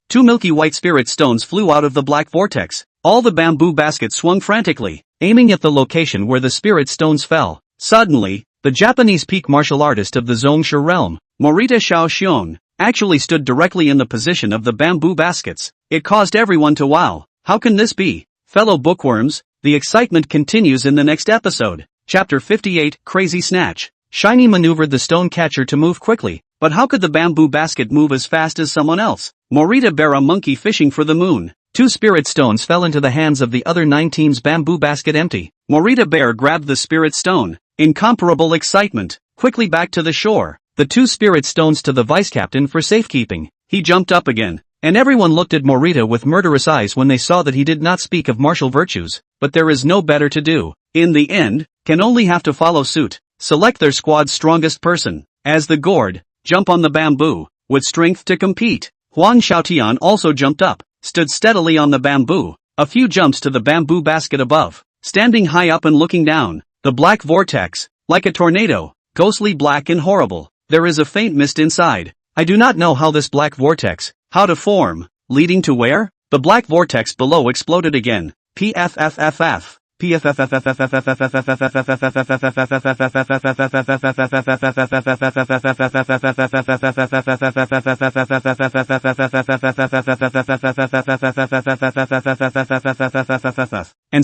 2 milky white spirit stones flew out of the black vortex. All the bamboo baskets swung frantically, aiming at the location where the spirit stones fell. Suddenly, the Japanese peak martial artist of the Zhongshu realm, Morita Xiaoxiong, actually stood directly in the position of the bamboo baskets. It caused everyone to wow. How can this be? Fellow bookworms, the excitement continues in the next episode. Chapter 58, Crazy Snatch. Shiny maneuvered the stone catcher to move quickly, but how could the bamboo basket move as fast as someone else? Morita Bear, a monkey fishing for the moon. 2 spirit stones fell into the hands of the other 9 teams' bamboo basket empty. Morita Bear grabbed the spirit stone. Incomparable excitement. Quickly back to the shore. The 2 spirit stones to the vice captain for safekeeping. He jumped up again, and everyone looked at Morita with murderous eyes when they saw that he did not speak of martial virtues, but there is no better to do. In the end, can only have to follow suit. Select their squad's strongest person, as the gourd, jump on the bamboo, with strength to compete. Huang Xiaotian also jumped up, stood steadily on the bamboo, a few jumps to the bamboo basket above, standing high up and looking down. The black vortex, like a tornado, ghostly black and horrible. There is a faint mist inside. I do not know how this black vortex, how to form, leading to where? The black vortex below exploded again. PFFFF. And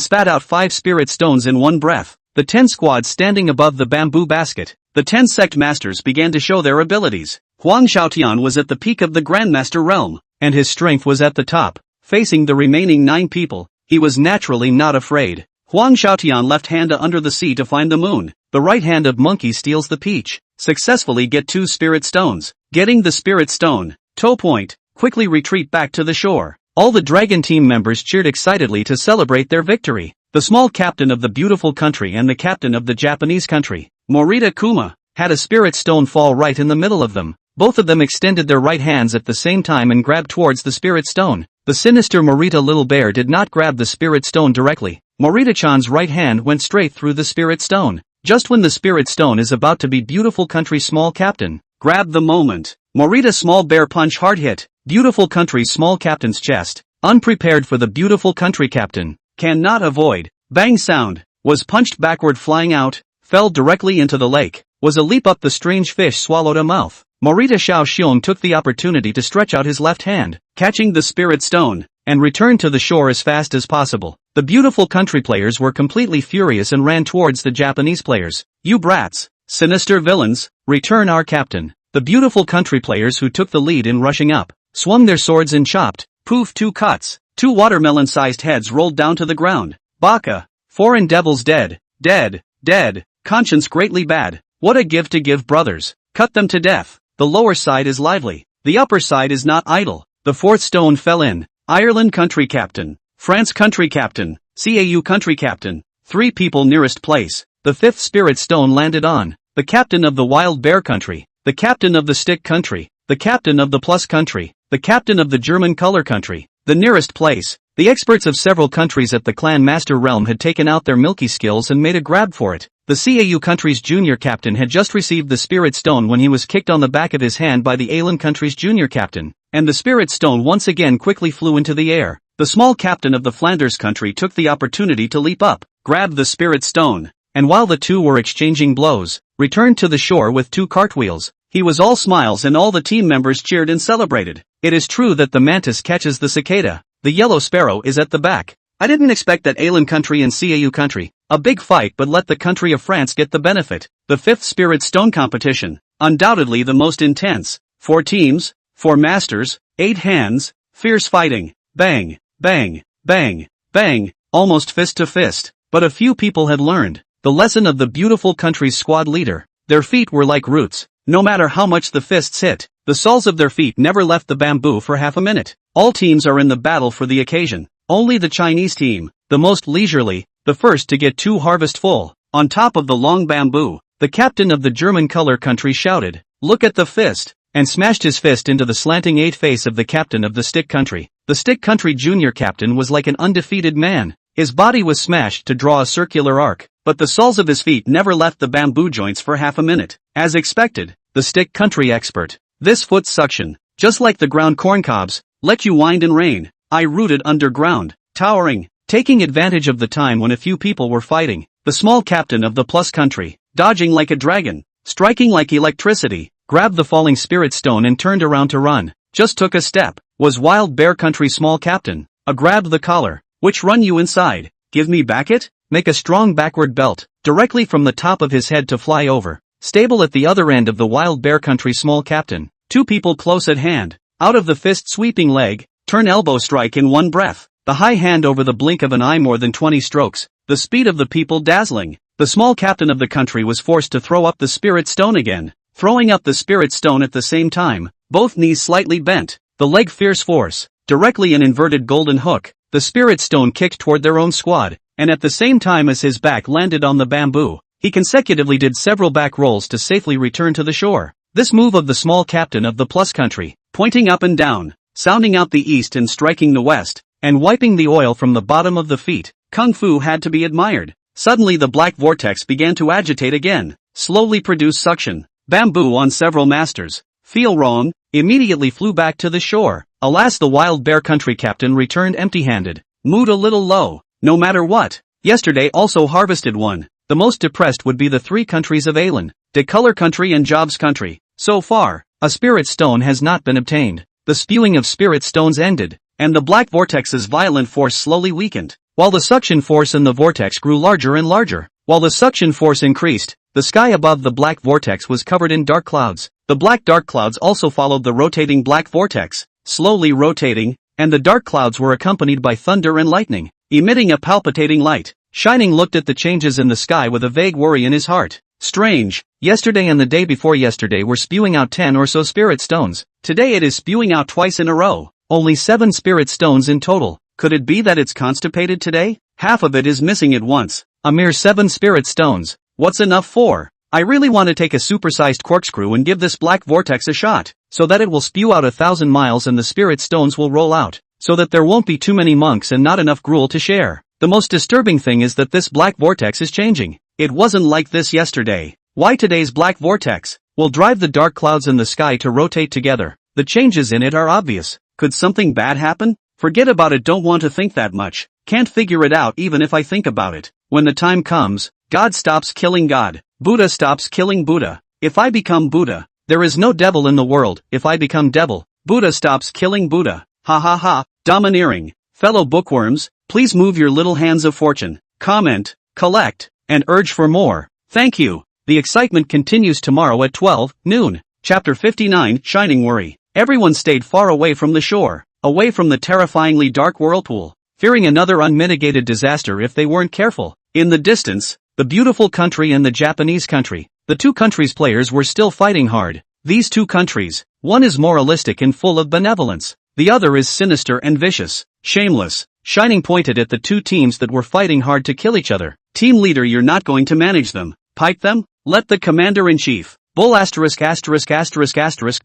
spat out 5 spirit stones in one breath. The 10 squads standing above the bamboo basket, the 10 sect masters began to show their abilities. Huang Xiaotian was at the peak of the Grandmaster realm, and his strength was at the top. Facing the remaining 9 people, he was naturally not afraid. Huang Xiaotian left hand under the sea to find the moon. The right hand of monkey steals the peach. Successfully get 2 spirit stones. Getting the spirit stone, toe point, quickly retreat back to the shore. All the dragon team members cheered excitedly to celebrate their victory. The small captain of the beautiful country and the captain of the Japanese country, Morita Kuma, had a spirit stone fall right in the middle of them. Both of them extended their right hands at the same time and grabbed towards the spirit stone. The sinister Morita Little Bear did not grab the spirit stone directly. Morita-chan's right hand went straight through the spirit stone. Just when the spirit stone is about to be beautiful country small captain, grab the moment. Morita Small Bear punch hard hit, beautiful country small captain's chest. Unprepared for the beautiful country captain, cannot avoid. Bang sound, was punched backward flying out, fell directly into the lake, was a leap up the strange fish swallowed a mouth. Morita Xiaoxiong took the opportunity to stretch out his left hand, catching the spirit stone, and returned to the shore as fast as possible. The beautiful country players were completely furious and ran towards the Japanese players. You brats, sinister villains, return our captain. The beautiful country players who took the lead in rushing up, swung their swords and chopped, poof 2 cuts, 2 watermelon-sized heads rolled down to the ground. Baka. Foreign devils dead, dead, dead, conscience greatly bad. What a give to give brothers. Cut them to death. The lower side is lively. The upper side is not idle. The 4th stone fell in. Ireland country captain. France country captain. CAU country captain. 3 people nearest place. The 5th spirit stone landed on. The captain of the wild bear country. The captain of the stick country. The captain of the plus country. The captain of the German color country. The nearest place. The experts of several countries at the clan master realm had taken out their milky skills and made a grab for it. The CAU country's junior captain had just received the spirit stone when he was kicked on the back of his hand by the Alan country's junior captain, and the spirit stone once again quickly flew into the air. The small captain of the Flanders country took the opportunity to leap up, grab the spirit stone, and while the two were exchanging blows, returned to the shore with 2 cartwheels. He was all smiles and all the team members cheered and celebrated. It is true that the mantis catches the cicada. The yellow sparrow is at the back. I didn't expect that Alan country and CAU country. A big fight, but let the country of France get the benefit. The 5th spirit stone competition. Undoubtedly the most intense. 4 teams, 4 masters, 8 hands, fierce fighting. Bang, bang, bang, bang, almost fist to fist. But a few people had learned the lesson of the beautiful country's squad leader. Their feet were like roots. No matter how much the fists hit, the soles of their feet never left the bamboo for half a minute. All teams are in the battle for the occasion. Only the Chinese team, the most leisurely, the first to get 2 harvestful, on top of the long bamboo. The captain of the German color country shouted, "Look at the fist," and smashed his fist into the slanting 8 face of the captain of the stick country. The stick country junior captain was like an undefeated man. His body was smashed to draw a circular arc, but the soles of his feet never left the bamboo joints for half a minute. As expected, the stick country expert. This foot suction, just like the ground corncobs, let you wind and rain. I rooted underground, towering, taking advantage of the time when a few people were fighting. The small captain of the plus country, dodging like a dragon, striking like electricity, grabbed the falling spirit stone and turned around to run. Just took a step, was wild bear country small captain. Grabbed the collar. Which run you inside? Give me back it? Make a strong backward belt, directly from the top of his head to fly over. Stable at the other end of the wild bear country small captain. 2 people close at hand. Out of the fist sweeping leg, turn elbow strike in one breath. The high hand over the blink of an eye more than 20 strokes. The speed of the people dazzling. The small captain of the country was forced to throw up the spirit stone again. Throwing up the spirit stone at the same time, both knees slightly bent. The leg fierce force. Directly an inverted golden hook. The spirit stone kicked toward their own squad, and at the same time as his back landed on the bamboo, he consecutively did several back rolls to safely return to the shore. This move of the small captain of the plus country, pointing up and down, sounding out the east and striking the west, and wiping the oil from the bottom of the feet, kung fu had to be admired. Suddenly the black vortex began to agitate again, slowly produce suction. Bamboo on several masters. Feel wrong? Immediately flew back to the shore. Alas, the wild bear country captain returned empty-handed. Mood a little low. No matter what. Yesterday also harvested one. The most depressed would be the 3 countries of Alan, De Color country and Jobs country. So far, a spirit stone has not been obtained. The spewing of spirit stones ended, and the black vortex's violent force slowly weakened, while the suction force in the vortex grew larger and larger. While the suction force increased, the sky above the black vortex was covered in dark clouds. The black dark clouds also followed the rotating black vortex, slowly rotating, and the dark clouds were accompanied by thunder and lightning, emitting a palpitating light. Shining looked at the changes in the sky with a vague worry in his heart. Strange, yesterday and the day before yesterday were spewing out 10 or so spirit stones. Today it is spewing out twice in a row. Only 7 spirit stones in total. Could it be that it's constipated today? Half of it is missing at once. A mere 7 spirit stones. What's enough for? I really want to take a supersized corkscrew and give this black vortex a shot, so that it will spew out 1,000 miles and the spirit stones will roll out, so that there won't be too many monks and not enough gruel to share. The most disturbing thing is that this black vortex is changing. It wasn't like this yesterday. Why today's black vortex will drive the dark clouds in the sky to rotate together? The changes in it are obvious. Could something bad happen? Forget about it, don't want to think that much. Can't figure it out even if I think about it. When the time comes, God stops killing God. Buddha stops killing Buddha. If I become Buddha, there is no devil in the world. If I become devil, Buddha stops killing Buddha. Ha ha ha, domineering. Fellow bookworms, please move your little hands of fortune, comment, collect, and urge for more. Thank you. The excitement continues tomorrow at 12 noon. Chapter 59, Shining Worry. Everyone stayed far away from the shore, away from the terrifyingly dark whirlpool, fearing another unmitigated disaster if they weren't careful. In the distance, the beautiful country and the Japanese country. The two countries' players were still fighting hard. These two countries, one is moralistic and full of benevolence, the other is sinister and vicious, shameless. Shining pointed at the two teams that were fighting hard to kill each other. Team leader, you're not going to manage them. Pipe them? Let the commander-in-chief, Bull ******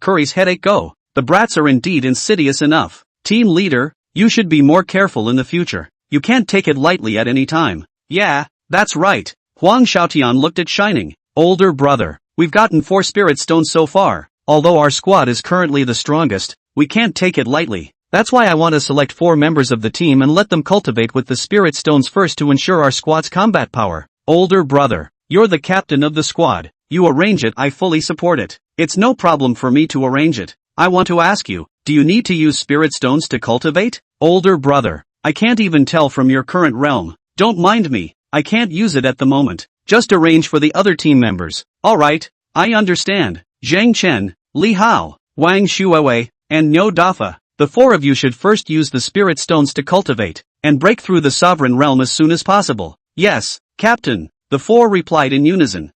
Curry's headache go. The brats are indeed insidious enough. Team leader, you should be more careful in the future. You can't take it lightly at any time. Yeah, that's right. Huang Xiaotian looked at Shining. Older brother, we've gotten 4 spirit stones so far. Although our squad is currently the strongest, we can't take it lightly. That's why I want to select 4 members of the team and let them cultivate with the spirit stones first to ensure our squad's combat power. Older brother, you're the captain of the squad. You arrange it, I fully support it. It's no problem for me to arrange it. I want to ask you, do you need to use spirit stones to cultivate? Older brother, I can't even tell from your current realm. Don't mind me, I can't use it at the moment. Just arrange for the other team members. Alright, I understand. Zhang Chen, Li Hao, Wang Shuowei, and Nyo Dafa. The 4 of you should first use the spirit stones to cultivate, and break through the sovereign realm as soon as possible. Yes, Captain, the 4 replied in unison.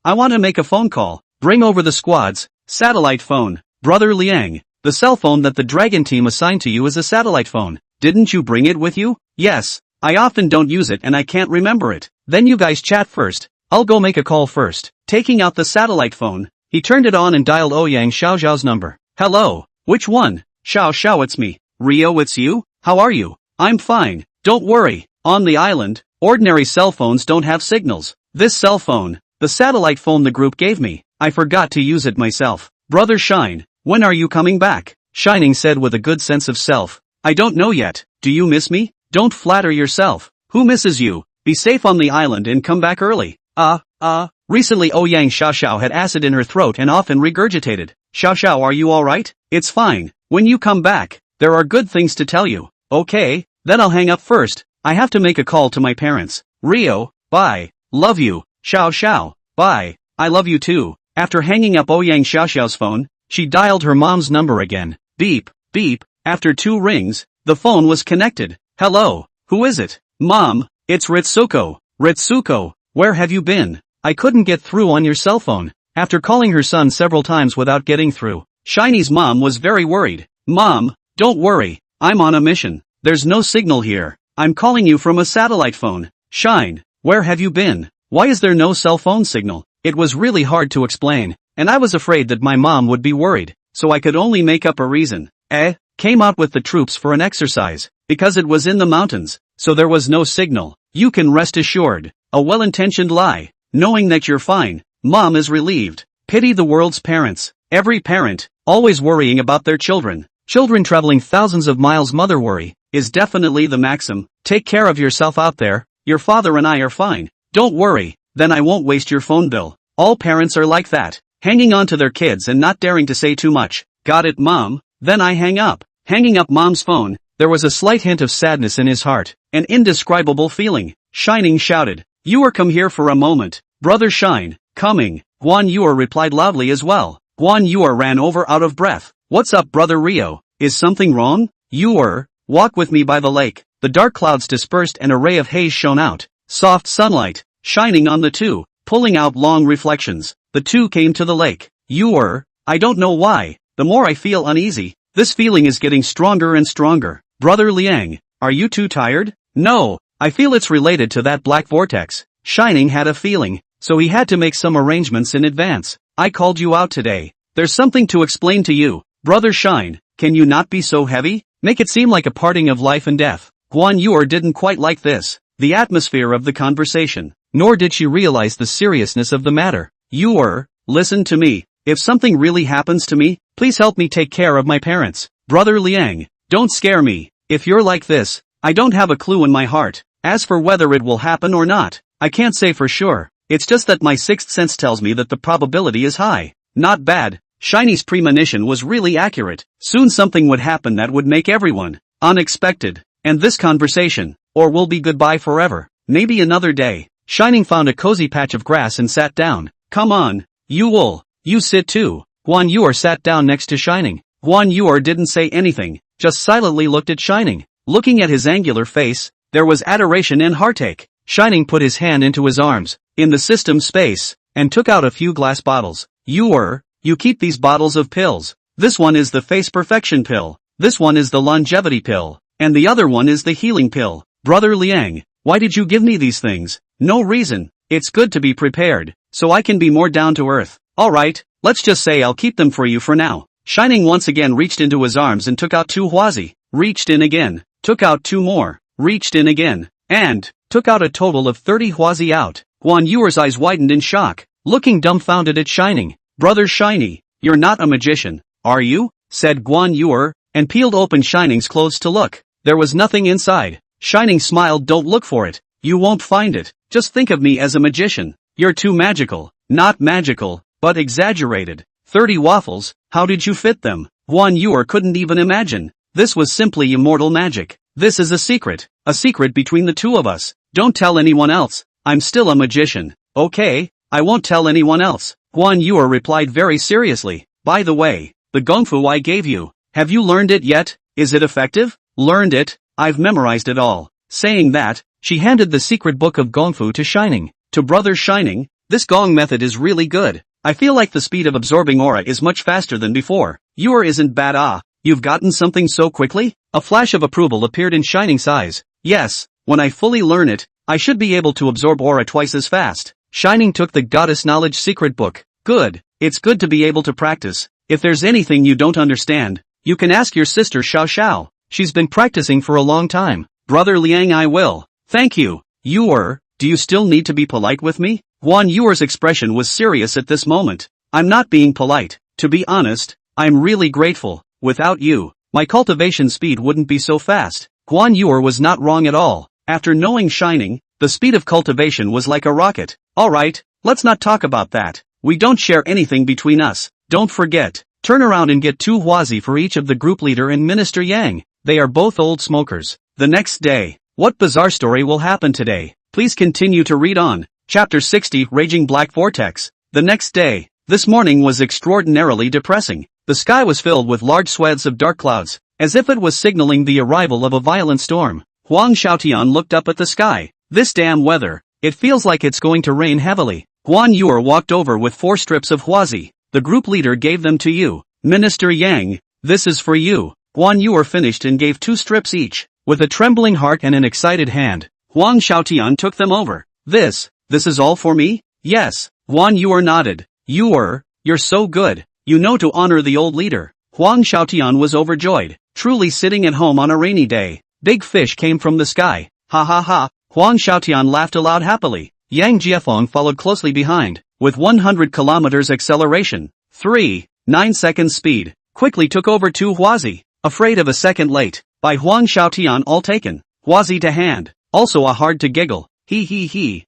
I want to make a phone call. Bring over the squad's satellite phone. Brother Liang, the cell phone that the dragon team assigned to you is a satellite phone. Didn't you bring it with you? Yes, I often don't use it and I can't remember it. Then you guys chat first. I'll go make a call first. Taking out the satellite phone, he turned it on and dialed Ouyang Xiaoxiao's number. Hello, which one? Xiao, it's me. Rio, it's you? How are you? I'm fine, don't worry. On the island, ordinary cell phones don't have signals. This cell phone, the satellite phone the group gave me, I forgot to use it myself. Brother Shine, when are you coming back? Shining said with a good sense of self. I don't know yet. Do you miss me? Don't flatter yourself. Who misses you? Be safe on the island and come back early. Recently Ouyang Xiaoxiao had acid in her throat and often regurgitated. Xiaoxiao, are you alright? It's fine. When you come back, there are good things to tell you. Okay, then I'll hang up first. I have to make a call to my parents. Rio, bye. Love you. Xiao, bye. I love you too. After hanging up Ouyang Xiaoxiao's phone, she dialed her mom's number again. Beep, beep. After 2 rings, the phone was connected. Hello, who is it? Mom, it's Ritsuko. Ritsuko, where have you been? I couldn't get through on your cell phone. After calling her son several times without getting through, Shiny's mom was very worried. Mom, don't worry, I'm on a mission. There's no signal here. I'm calling you from a satellite phone. Shine, where have you been? Why is there no cell phone signal? It was really hard to explain, and I was afraid that my mom would be worried, so I could only make up a reason. Came out with the troops for an exercise, because it was in the mountains, so there was no signal. You can rest assured. A well-intentioned lie. Knowing that you're fine, mom is relieved. Pity the world's parents. Every parent, always worrying about their children. Children traveling thousands of miles mother worry, is definitely the maxim. Take care of yourself out there. Your father and I are fine. Don't worry, then I won't waste your phone bill. All parents are like that, hanging on to their kids and not daring to say too much. Got it, mom? Then I hang up. Hanging up mom's phone, there was a slight hint of sadness in his heart, an indescribable feeling. Shining shouted, "You are come here for a moment." Brother Shine, coming. Guan Yuer replied loudly as well. Guan Yuer ran over out of breath. What's up, brother Rio? Is something wrong? Yuer, walk with me by the lake. The dark clouds dispersed and a ray of haze shone out. Soft sunlight, shining on the two, pulling out long reflections. The two came to the lake. Yuer, I don't know why. The more I feel uneasy, this feeling is getting stronger and stronger. Brother Liang, are you too tired? No, I feel it's related to that black vortex. Shining had a feeling, so he had to make some arrangements in advance. I called you out today. There's something to explain to you. Brother Shine, can you not be so heavy? Make it seem like a parting of life and death. Guan Yuer didn't quite like this, the atmosphere of the conversation, nor did she realize the seriousness of the matter. Yuer, listen to me. If something really happens to me, please help me take care of my parents. Brother Liang, don't scare me. If you're like this, I don't have a clue in my heart. As for whether it will happen or not, I can't say for sure. It's just that my sixth sense tells me that the probability is high. Not bad. Shiny's premonition was really accurate. Soon something would happen that would make everyone unexpected. And this conversation, or will be goodbye forever. Maybe another day. Shining found a cozy patch of grass and sat down. Come on, Yuel. You sit too. Guan Yuer sat down next to Shining. Guan Yuer didn't say anything, just silently looked at Shining. Looking at his angular face, there was adoration and heartache. Shining put his hand into his arms, in the system space, and took out a few glass bottles. You keep these bottles of pills. This one is the face perfection pill. This one is the longevity pill. And the other one is the healing pill. Brother Liang, why did you give me these things? No reason. It's good to be prepared, so I can be more down to earth. Alright, let's just say I'll keep them for you for now. Shining once again reached into his arms and took out 2 huazi. Reached in again. Took out 2 more. Reached in again. And took out a total of 30 huazi out. Guan Yuer's eyes widened in shock, looking dumbfounded at Shining. Brother Shiny, you're not a magician, are you? Said Guan Yuer, and peeled open Shining's clothes to look. There was nothing inside. Shining smiled. Don't look for it. You won't find it. Just think of me as a magician. You're too magical. Not magical, but exaggerated. 30 waffles, how did you fit them? Guan Yuer couldn't even imagine. This was simply immortal magic. This is a secret between the two of us. Don't tell anyone else. I'm still a magician. Okay, I won't tell anyone else. Guan Yuer replied very seriously. By the way, the gongfu I gave you, have you learned it yet? Is it effective? Learned it, I've memorized it all. Saying that, she handed the secret book of gongfu to Shining. To Brother Shining, this gong method is really good. I feel like the speed of absorbing aura is much faster than before. Yuer isn't bad. You've gotten something so quickly? A flash of approval appeared in Shining's eyes. Yes, when I fully learn it, I should be able to absorb aura twice as fast. Shining took the Goddess Knowledge secret book. Good, it's good to be able to practice. If there's anything you don't understand, you can ask your sister Xiao Xiao. She's been practicing for a long time. Brother Liang, I will. Thank you. Yuer, do you still need to be polite with me? Guan Yuer's expression was serious at this moment. I'm not being polite. To be honest, I'm really grateful. Without you, my cultivation speed wouldn't be so fast. Guan Yuer was not wrong at all. After knowing Shining, the speed of cultivation was like a rocket. Alright, let's not talk about that. We don't share anything between us. Don't forget, turn around and get 2 huazi for each of the group leader and Minister Yang. They are both old smokers. The next day, what bizarre story will happen today? Please continue to read on. Chapter 60, Raging Black Vortex. The next day, this morning was extraordinarily depressing. The sky was filled with large swathes of dark clouds, as if it was signaling the arrival of a violent storm. Huang Xiaotian looked up at the sky. This damn weather, it feels like it's going to rain heavily. Guan Yuer walked over with 4 strips of huazi. The group leader gave them to you. Minister Yang, this is for you. Guan Yuer finished and gave 2 strips each. With a trembling heart and an excited hand, Huang Xiaotian took them over. This is all for me? Yes. Guan Yuer nodded. You're so good. You know to honor the old leader. Huang Xiaotian was overjoyed, truly sitting at home on a rainy day. Big fish came from the sky. Ha ha ha. Huang Xiaotian laughed aloud happily. Yang Jiefeng followed closely behind, with 100 kilometers acceleration. 9 seconds speed. Quickly took over 2 huazi. Afraid of a second late. By Huang Xiaotian all taken. Huazi to hand. Also a hard to giggle. He.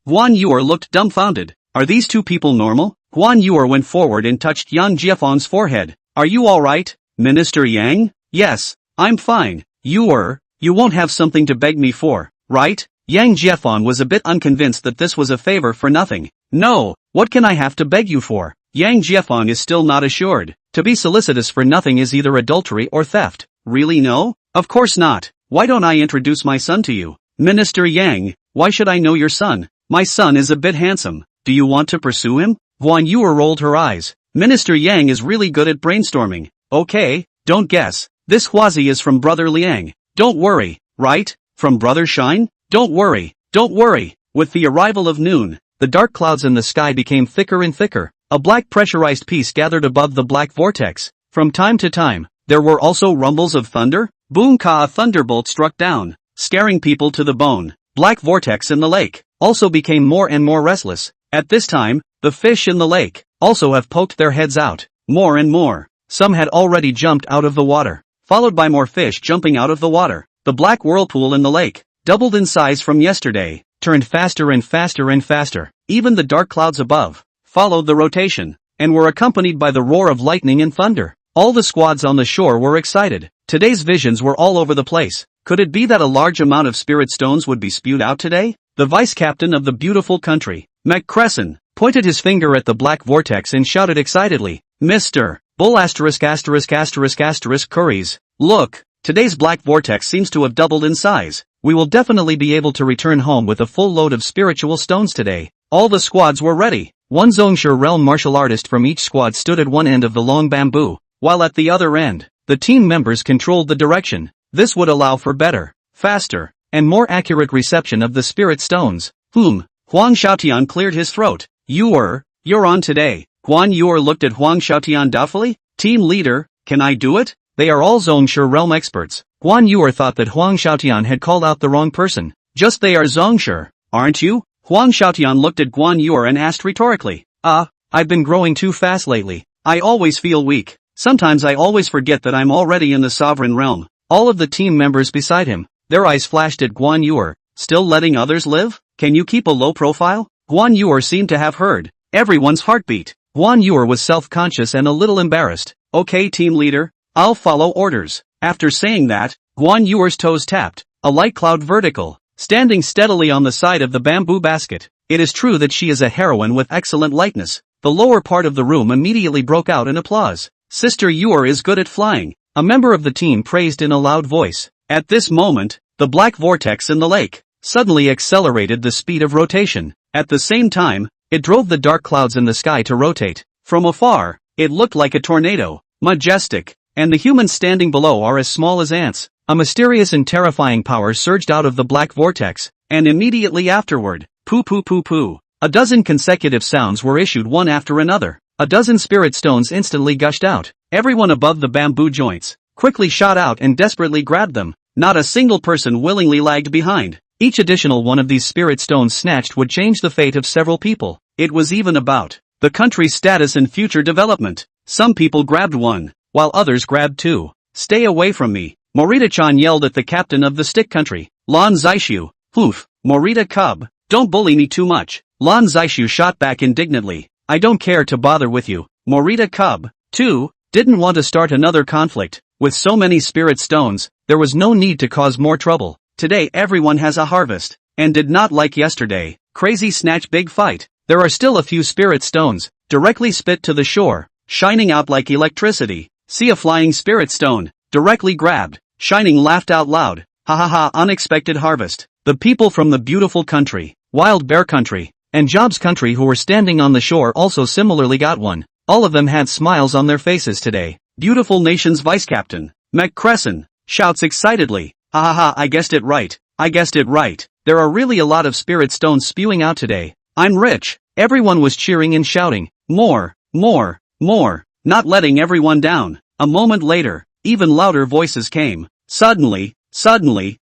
Guan Yuer looked dumbfounded. Are these 2 people normal? Guan Yuer went forward and touched Yang Jiefeng's forehead. Are you alright, Minister Yang? Yes, I'm fine. Yuer, you won't have something to beg me for, right? Yang Jiefeng was a bit unconvinced that this was a favor for nothing. No, what can I have to beg you for? Yang Jiefeng is still not assured. To be solicitous for nothing is either adultery or theft. Really no? Of course not. Why don't I introduce my son to you? Minister Yang, why should I know your son? My son is a bit handsome. Do you want to pursue him? Guan Yuer rolled her eyes. Minister Yang is really good at brainstorming. Okay, don't guess. This huazi is from Brother Liang. Don't worry, right? From Brother Shine? Don't worry. With the arrival of noon, the dark clouds in the sky became thicker and thicker. A black pressurized piece gathered above the black vortex. From time to time, there were also rumbles of thunder. Boom ka, a thunderbolt struck down, scaring people to the bone. Black vortex in the lake also became more and more restless. At this time, the fish in the lake also have poked their heads out. More and more. Some had already jumped out of the water, followed by more fish jumping out of the water. The black whirlpool in the lake doubled in size from yesterday, turned faster and faster and faster. Even the dark clouds above followed the rotation, and were accompanied by the roar of lightning and thunder. All the squads on the shore were excited. Today's visions were all over the place. Could it be that a large amount of spirit stones would be spewed out today? the vice captain of the beautiful country, McCresson, pointed his finger at the black vortex and shouted excitedly, Mr. Bull Curries, look, today's black vortex seems to have doubled in size. We will definitely be able to return home with a full load of spiritual stones today. All the squads were ready. One Zhongshe realm martial artist from each squad stood at one end of the long bamboo, while at the other end, the team members controlled the direction. This would allow for better, faster, and more accurate reception of the spirit stones. Huang Xiaotian cleared his throat. You're on today. Guan Yu looked at Huang Xiaotian doubtfully. Team leader, can I do it? They are all Zhongshe realm experts. Guan Yu thought that Huang Xiaotian had called out the wrong person. Just they are Zhongshe, aren't you? Huang Xiaotian looked at Guan Yu and asked rhetorically. I've been growing too fast lately. I always feel weak. Sometimes I always forget that I'm already in the sovereign realm. All of the team members beside him, their eyes flashed at Guan Yu. Still letting others live? Can you keep a low profile? Guan Yu seemed to have heard everyone's heartbeat. Guan Yu was self-conscious and a little embarrassed. Okay team leader, I'll follow orders. After saying that, Guan Yu's toes tapped, a light cloud vertical, standing steadily on the side of the bamboo basket. It is true that she is a heroine with excellent lightness. The lower part of the room immediately broke out in applause. Sister Yu is good at flying, a member of the team praised in a loud voice. At this moment, the black vortex in the lake suddenly accelerated the speed of rotation. At the same time, it drove the dark clouds in the sky to rotate. From afar, it looked like a tornado, majestic, and the humans standing below are as small as ants. A mysterious and terrifying power surged out of the black vortex, and immediately afterward, poo poo poo poo, a dozen consecutive sounds were issued one after another. A dozen spirit stones instantly gushed out. Everyone above the bamboo joints quickly shot out and desperately grabbed them. Not a single person willingly lagged behind. Each additional one of these spirit stones snatched would change the fate of several people. It was even about the country's status and future development. Some people grabbed one, while others grabbed two. Stay away from me, Morita-chan yelled at the captain of the stick country, Lan Zishu. Hoof, Morita cub, don't bully me too much. Lan Zishu shot back indignantly. I don't care to bother with you, Morita cub. 2. Didn't want to start another conflict. With so many spirit stones, there was no need to cause more trouble. Today everyone has a harvest, and did not like yesterday. Crazy snatch big fight. There are still a few spirit stones, directly spit to the shore, shining out like electricity. See a flying spirit stone, directly grabbed, shining laughed out loud. Ha ha ha, unexpected harvest. The people from the beautiful country, Wild Bear Country, and Jobs Country who were standing on the shore also similarly got one. All of them had smiles on their faces today. Beautiful Nation's Vice Captain, McCresson, shouts excitedly. Ha ha ha, I guessed it right. I guessed it right. There are really a lot of spirit stones spewing out today. I'm rich. Everyone was cheering and shouting. More, more, more, not letting everyone down. A moment later, even louder voices came. Suddenly,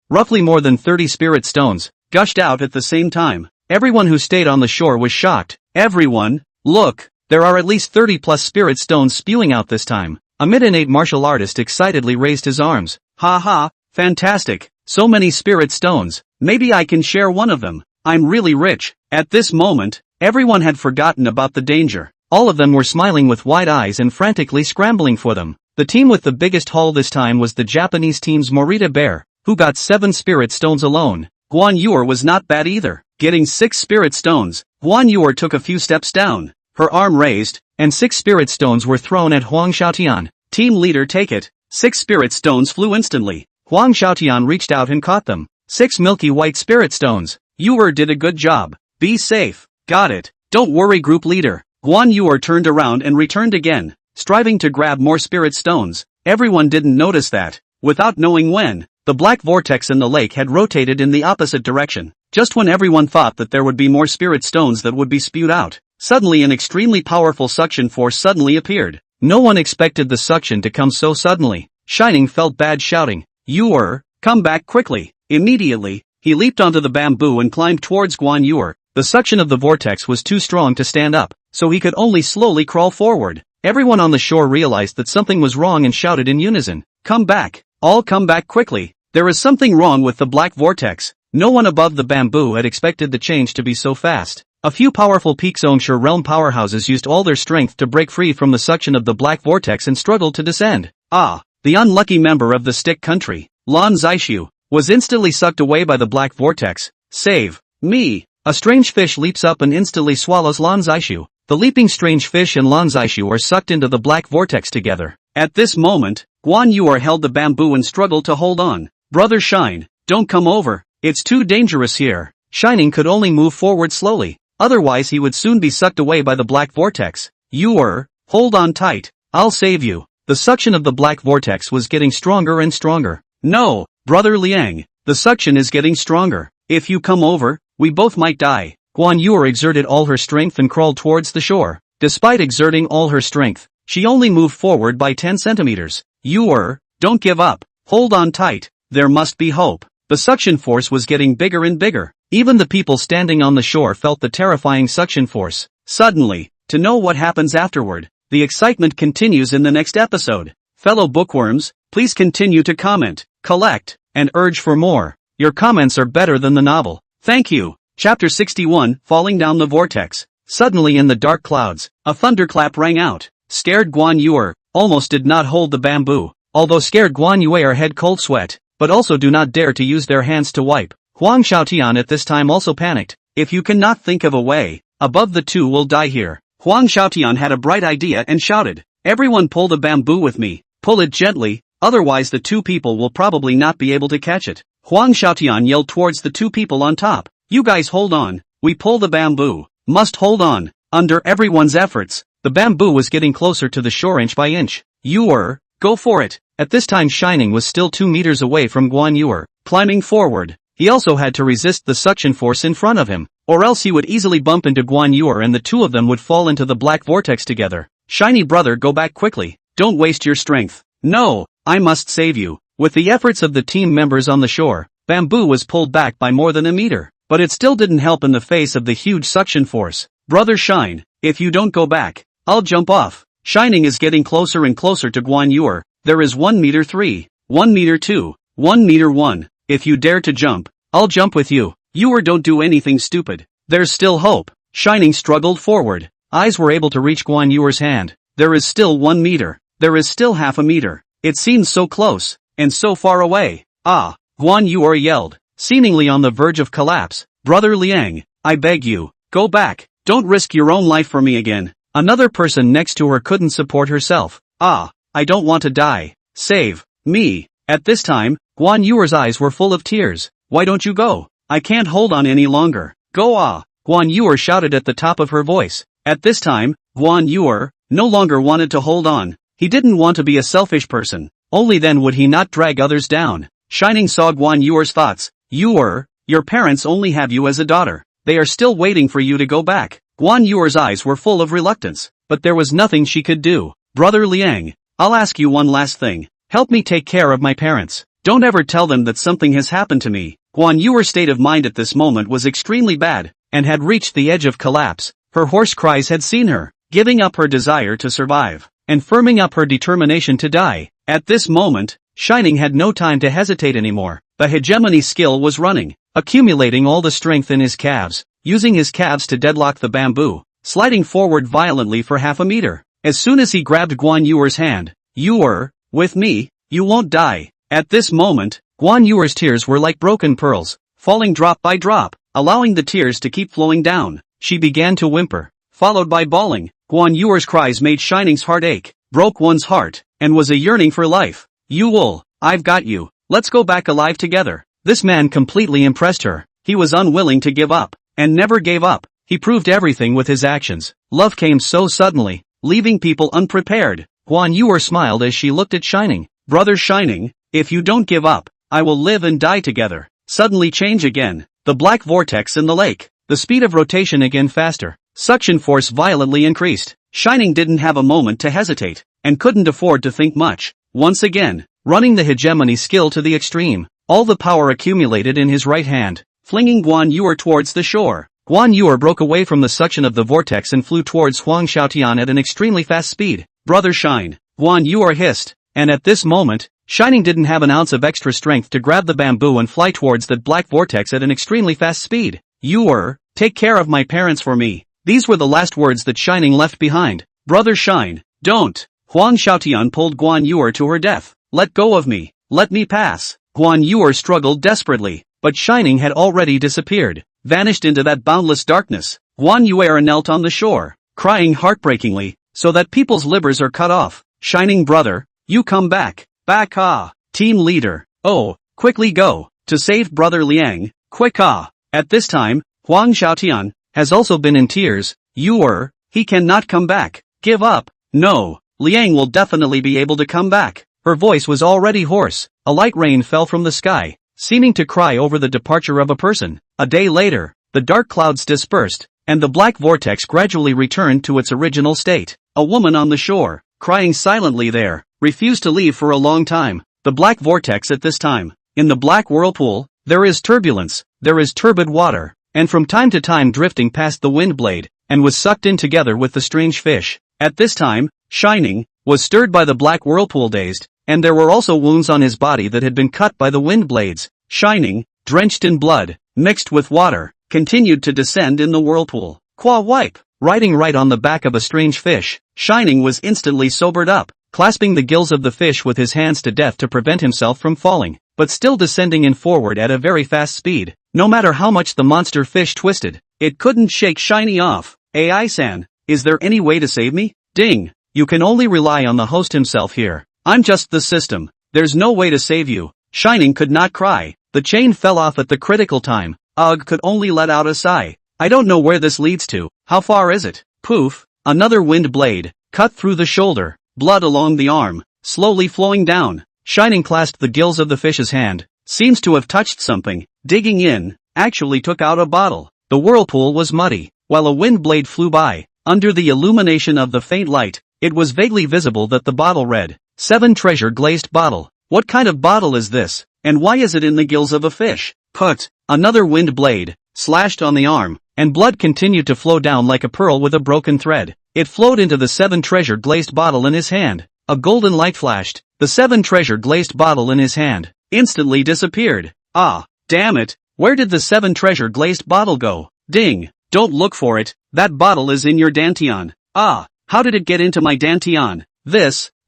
roughly more than 30 spirit stones gushed out at the same time. Everyone who stayed on the shore was shocked. Everyone, look, there are at least 30 plus spirit stones spewing out this time. A mid-innate martial artist excitedly raised his arms. Ha ha, fantastic, so many spirit stones, maybe I can share one of them. I'm really rich. At this moment, everyone had forgotten about the danger. All of them were smiling with wide eyes and frantically scrambling for them. The team with the biggest haul this time was the Japanese team's Morita Bear, who got 7 spirit stones alone. Guan Yu was not bad either, getting 6 spirit stones. Guan Yu took a few steps down, her arm raised, and 6 spirit stones were thrown at Huang Xiaotian. Team leader, take it. 6 spirit stones flew instantly. Huang Xiaotian reached out and caught them. 6 milky white spirit stones. Yu did a good job. Be safe. Got it. Don't worry, group leader. Guan Yu turned around and returned again, striving to grab more spirit stones. Everyone didn't notice that, without knowing when, the black vortex in the lake had rotated in the opposite direction. Just when everyone thought that there would be more spirit stones that would be spewed out, suddenly an extremely powerful suction force suddenly appeared. No one expected the suction to come so suddenly. Shining felt bad, shouting, Yu, come back quickly. Immediately, he leaped onto the bamboo and climbed towards Guan Yu. The suction of the vortex was too strong to stand up, so he could only slowly crawl forward. Everyone on the shore realized that something was wrong and shouted in unison, come back, all come back quickly. There is something wrong with the black vortex. No one above the bamboo had expected the change to be so fast. A few powerful peak Zhongshe realm powerhouses used all their strength to break free from the suction of the black vortex and struggled to descend. The unlucky member of the stick country, Lan Zishu, was instantly sucked away by the black vortex. Save, Me. A strange fish leaps up and instantly swallows Lan Zishu. The leaping strange fish and Lan Zishu are sucked into the black vortex together. At this moment, Guan Yuer held the bamboo and struggled to hold on. Brother Shine, don't come over. It's too dangerous here. Shining could only move forward slowly. Otherwise he would soon be sucked away by the black vortex. Yuer, hold on tight. I'll save you. The suction of the black vortex was getting stronger and stronger. No, Brother Liang, the suction is getting stronger. If you come over, we both might die. Guan Yuer exerted all her strength and crawled towards the shore. Despite exerting all her strength, she only moved forward by 10 centimeters. Yuer, don't give up. Hold on tight. There must be hope. The suction force was getting bigger and bigger. Even the people standing on the shore felt the terrifying suction force. Suddenly, to know what happens afterward, the excitement continues in the next episode. Fellow bookworms, please continue to comment, collect, and urge for more. Your comments are better than the novel. Thank you. Chapter 61, Falling Down the Vortex. Suddenly in the dark clouds, a thunderclap rang out. Scared Guan Yuer almost did not hold the bamboo. Although scared Guan Yuer had cold sweat, but also do not dare to use their hands to wipe. Huang Xiaotian at this time also panicked. If you cannot think of a way, above the two will die here. Huang Xiaotian had a bright idea and shouted, everyone pull the bamboo with me, pull it gently, otherwise the two people will probably not be able to catch it. Huang Xiaotian yelled towards the two people on top, you guys hold on, we pull the bamboo, must hold on. Under everyone's efforts, the bamboo was getting closer to the shore inch by inch. Yuer, go for it. At this time Shining was still 2 meters away from Guan Yuer, climbing forward. He also had to resist the suction force in front of him, or else he would easily bump into Guan Yuer and the two of them would fall into the black vortex together. Shiny brother, go back quickly. Don't waste your strength. No, I must save you. With the efforts of the team members on the shore, bamboo was pulled back by more than a meter, but it still didn't help in the face of the huge suction force. Brother Shine, if you don't go back, I'll jump off. Shining is getting closer and closer to Guan Yuer. There is 1 meter 3, 1 meter 2, 1 meter 1. If you dare to jump, I'll jump with you. Yuer, don't do anything stupid. There's still hope. Shining struggled forward. Eyes were able to reach Guan Yuer's hand. There is still 1 meter. There is still half a meter. It seems so close, and so far away. Ah! Guan Yuer yelled, seemingly on the verge of collapse. Brother Liang, I beg you, go back. Don't risk your own life for me again. Another person next to her couldn't support herself. Ah! I don't want to die. Save me. At this time, Guan Yuer's eyes were full of tears. Why don't you go? I can't hold on any longer. Go ah! Guan Yuer shouted at the top of her voice. At this time, Guan Yuer no longer wanted to hold on. He didn't want to be a selfish person. Only then would he not drag others down. Shining saw Guan Yuer's thoughts. Yuer, your parents only have you as a daughter. They are still waiting for you to go back. Guan Yuer's eyes were full of reluctance, but there was nothing she could do. Brother Liang, I'll ask you one last thing. Help me take care of my parents. Don't ever tell them that something has happened to me. Guan Yuer's state of mind at this moment was extremely bad, and had reached the edge of collapse. Her hoarse cries had seen her, giving up her desire to survive, and firming up her determination to die. At this moment, Shining had no time to hesitate anymore. The hegemony skill was running, accumulating all the strength in his calves, using his calves to deadlock the bamboo, sliding forward violently for half a meter. As soon as he grabbed Guan Yuer's hand, Yuer, with me, you won't die. At this moment, Guan Yuer's tears were like broken pearls, falling drop by drop, allowing the tears to keep flowing down. She began to whimper, followed by bawling. Guan Yuer's cries made Shining's heart ache, broke one's heart, and was a yearning for life. Yuel, I've got you. Let's go back alive together. This man completely impressed her. He was unwilling to give up, and never gave up. He proved everything with his actions. Love came so suddenly, leaving people unprepared. Guan Yuer smiled as she looked at Shining. Brother Shining, if you don't give up, I will live and die together. Suddenly change again. The black vortex in the lake. The speed of rotation again faster. Suction force violently increased. Shining didn't have a moment to hesitate, and couldn't afford to think much. Once again, running the hegemony skill to the extreme. All the power accumulated in his right hand, flinging Guan Yuer towards the shore. Guan Yuer broke away from the suction of the vortex and flew towards Huang Xiaotian at an extremely fast speed. Brother Shine, Guan Yuer hissed, and at this moment, Shining didn't have an ounce of extra strength to grab the bamboo and fly towards that black vortex at an extremely fast speed. Yuer, take care of my parents for me. These were the last words that Shining left behind. Brother Shine, don't. Huang Xiaotian pulled Guan Yuer to her death. Let go of me. Let me pass. Guan Yuer struggled desperately, but Shining had already disappeared. vanished into that boundless darkness. Guan Yuera knelt on the shore, crying heartbreakingly, so that people's livers are cut off. Shining brother, you come back. Back ah. Team leader, oh, quickly go, to save brother Liang, quick ah. At this time, Huang Xiaotian has also been in tears. He cannot come back. Give up. No, Liang will definitely be able to come back. Her voice was already hoarse. A light rain fell from the sky, seeming to cry over the departure of a person. A day later, the dark clouds dispersed, and the black vortex gradually returned to its original state. A woman on the shore, crying silently there, refused to leave for a long time. The black vortex at this time. In the black whirlpool, there is turbulence, there is turbid water, and from time to time drifting past the wind blade, and was sucked in together with the strange fish. At this time, Shining was stirred by the black whirlpool dazed, and there were also wounds on his body that had been cut by the wind blades. Shining, drenched in blood, mixed with water, continued to descend in the whirlpool. Qua wipe, riding right on the back of a strange fish, Shining was instantly sobered up, clasping the gills of the fish with his hands to death to prevent himself from falling, but still descending in forward at a very fast speed. No matter how much the monster fish twisted, it couldn't shake Shiny off. AI-san, is there any way to save me? Ding, you can only rely on the host himself here. I'm just the system, there's no way to save you. Shining could not cry, the chain fell off at the critical time. Ugh could only let out a sigh. I don't know where this leads to, how far is it? Poof, another wind blade, cut through the shoulder, blood along the arm, slowly flowing down. Shining clasped the gills of the fish's hand, seems to have touched something, digging in, actually took out a bottle. The whirlpool was muddy, while a wind blade flew by. Under the illumination of the faint light, it was vaguely visible that the bottle read, 7 treasure glazed bottle. What kind of bottle is this, and why is it in the gills of a fish? Put, another wind blade, slashed on the arm, and blood continued to flow down like a pearl with a broken thread. It flowed into the 7 treasure glazed bottle in his hand. A golden light flashed. The 7 treasure glazed bottle in his hand instantly disappeared. Ah, damn it, where did the 7 treasure glazed bottle go? Ding, don't look for it, that bottle is in your dantian. Ah, how did it get into my dantian?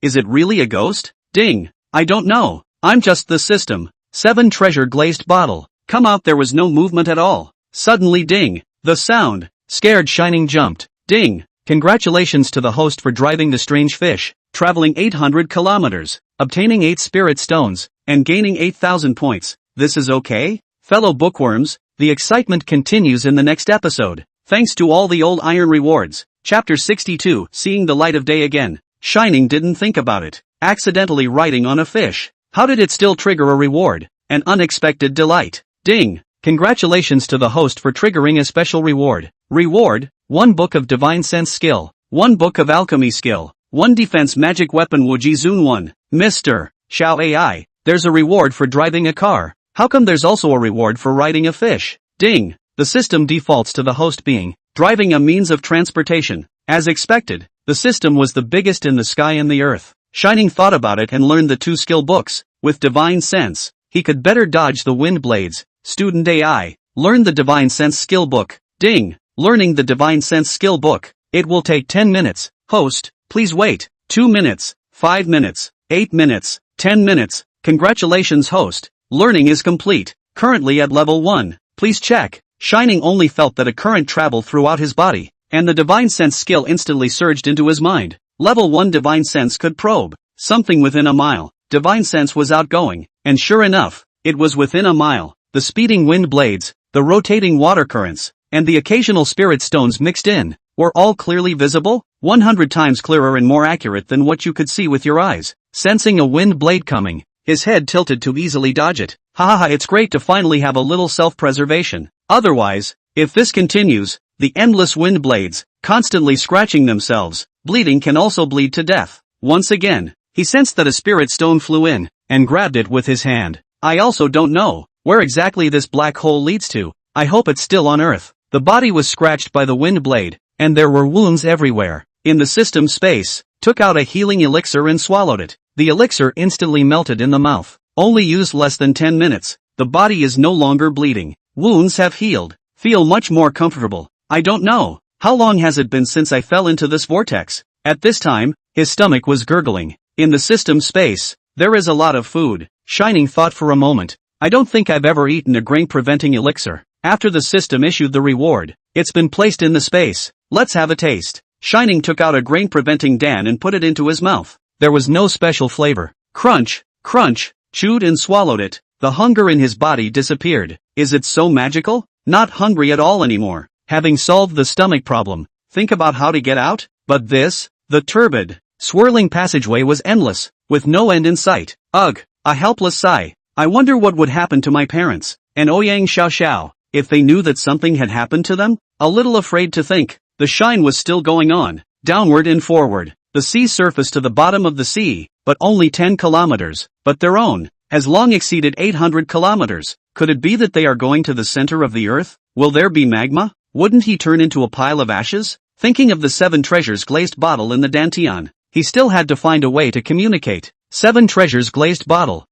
Is it really a ghost? Ding, I don't know, I'm just the system. 7 treasure glazed bottle. Come out, there was no movement at all. Suddenly ding, the sound, scared Shining jumped. Ding, congratulations to the host for driving the strange fish, traveling 800 kilometers, obtaining 8 spirit stones, and gaining 8,000 points. This is okay? Fellow bookworms, the excitement continues in the next episode. Thanks to all the old iron rewards. Chapter 62, seeing the light of day again. Shining didn't think about it. Accidentally writing on a fish. How did it still trigger a reward? An unexpected delight. Ding! Congratulations to the host for triggering a special reward. Reward, 1 book of divine sense skill, 1 book of alchemy skill, 1 defense magic weapon Wuji Zun 1. Mr. Xiao AI, there's a reward for driving a car. How come there's also a reward for riding a fish? Ding! The system defaults to the host being driving a means of transportation. As expected, the system was the biggest in the sky and the earth. Shining thought about it and learned the 2 skill books. With divine sense, he could better dodge the wind blades. Student AI, learn the divine sense skill book. Ding! Learning the divine sense skill book. It will take 10 minutes. Host, please wait. 2 minutes, 5 minutes, 8 minutes, 10 minutes. Congratulations host. Learning is complete. Currently at level 1. Please check. Shining only felt that a current traveled throughout his body, and the divine sense skill instantly surged into his mind. Level 1 divine sense could probe something within a mile. Divine sense was outgoing, and sure enough, it was within a mile. The speeding wind blades, the rotating water currents, and the occasional spirit stones mixed in, were all clearly visible, 100 times clearer and more accurate than what you could see with your eyes. Sensing a wind blade coming, his head tilted to easily dodge it. Hahaha, it's great to finally have a little self-preservation. Otherwise, if this continues, the endless wind blades, constantly scratching themselves, bleeding can also bleed to death. Once again, he sensed that a spirit stone flew in, and grabbed it with his hand. I also don't know where exactly this black hole leads to. I hope it's still on Earth. The body was scratched by the wind blade, and there were wounds everywhere. In the system space, took out a healing elixir and swallowed it. The elixir instantly melted in the mouth. Only used less than 10 minutes. The body is no longer bleeding. Wounds have healed. Feel much more comfortable. I don't know. How long has it been since I fell into this vortex? At this time, his stomach was gurgling. In the system space, there is a lot of food. Shining thought for a moment. I don't think I've ever eaten a grain-preventing elixir. After the system issued the reward, it's been placed in the space. Let's have a taste. Shining took out a grain-preventing Dan and put it into his mouth. There was no special flavor. Crunch, crunch, chewed and swallowed it. The hunger in his body disappeared. Is it so magical? Not hungry at all anymore. Having solved the stomach problem, think about how to get out? But this, the turbid, swirling passageway was endless, with no end in sight. Ugh, a helpless sigh. I wonder what would happen to my parents, and Ouyang Xiao Xiao, if they knew that something had happened to them? A little afraid to think. The shine was still going on, downward and forward. The sea surface to the bottom of the sea, but only 10 kilometers, but their own, has long exceeded 800 kilometers. Could it be that they are going to the center of the earth? Will there be magma? Wouldn't he turn into a pile of ashes? Thinking of the 7 treasures glazed bottle in the dantian, he still had to find a way to communicate. 7 treasures glazed bottle.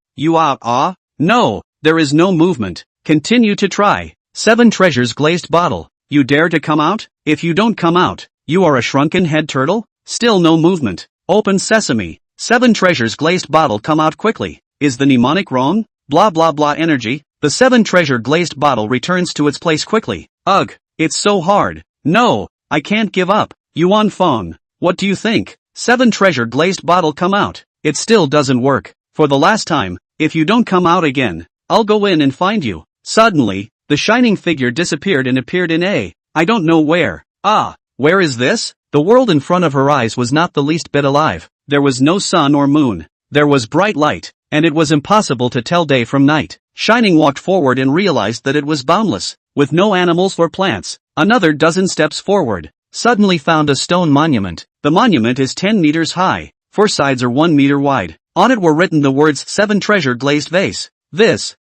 No, there is no movement. Continue to try. 7 treasures glazed bottle. You dare to come out? If you don't come out, you are a shrunken head turtle? Still no movement. Open sesame. 7 treasures glazed bottle come out quickly. Is the mnemonic wrong? Blah blah blah energy. The 7 treasure glazed bottle returns to its place quickly. Ugh, it's so hard. No, I can't give up. Yuan Feng, what do you think? 7 treasure glazed bottle come out. It still doesn't work. For the last time, if you don't come out again, I'll go in and find you. Suddenly, the shining figure disappeared and appeared in I don't know where. Where is this? The world in front of her eyes was not the least bit alive. There was no sun or moon. There was bright light, and it was impossible to tell day from night. Shining walked forward and realized that it was boundless, with no animals or plants. Another dozen steps forward, suddenly found a stone monument. The monument is 10 meters high, 4 sides are 1 meter wide. On it were written the words 7 treasure glazed vase.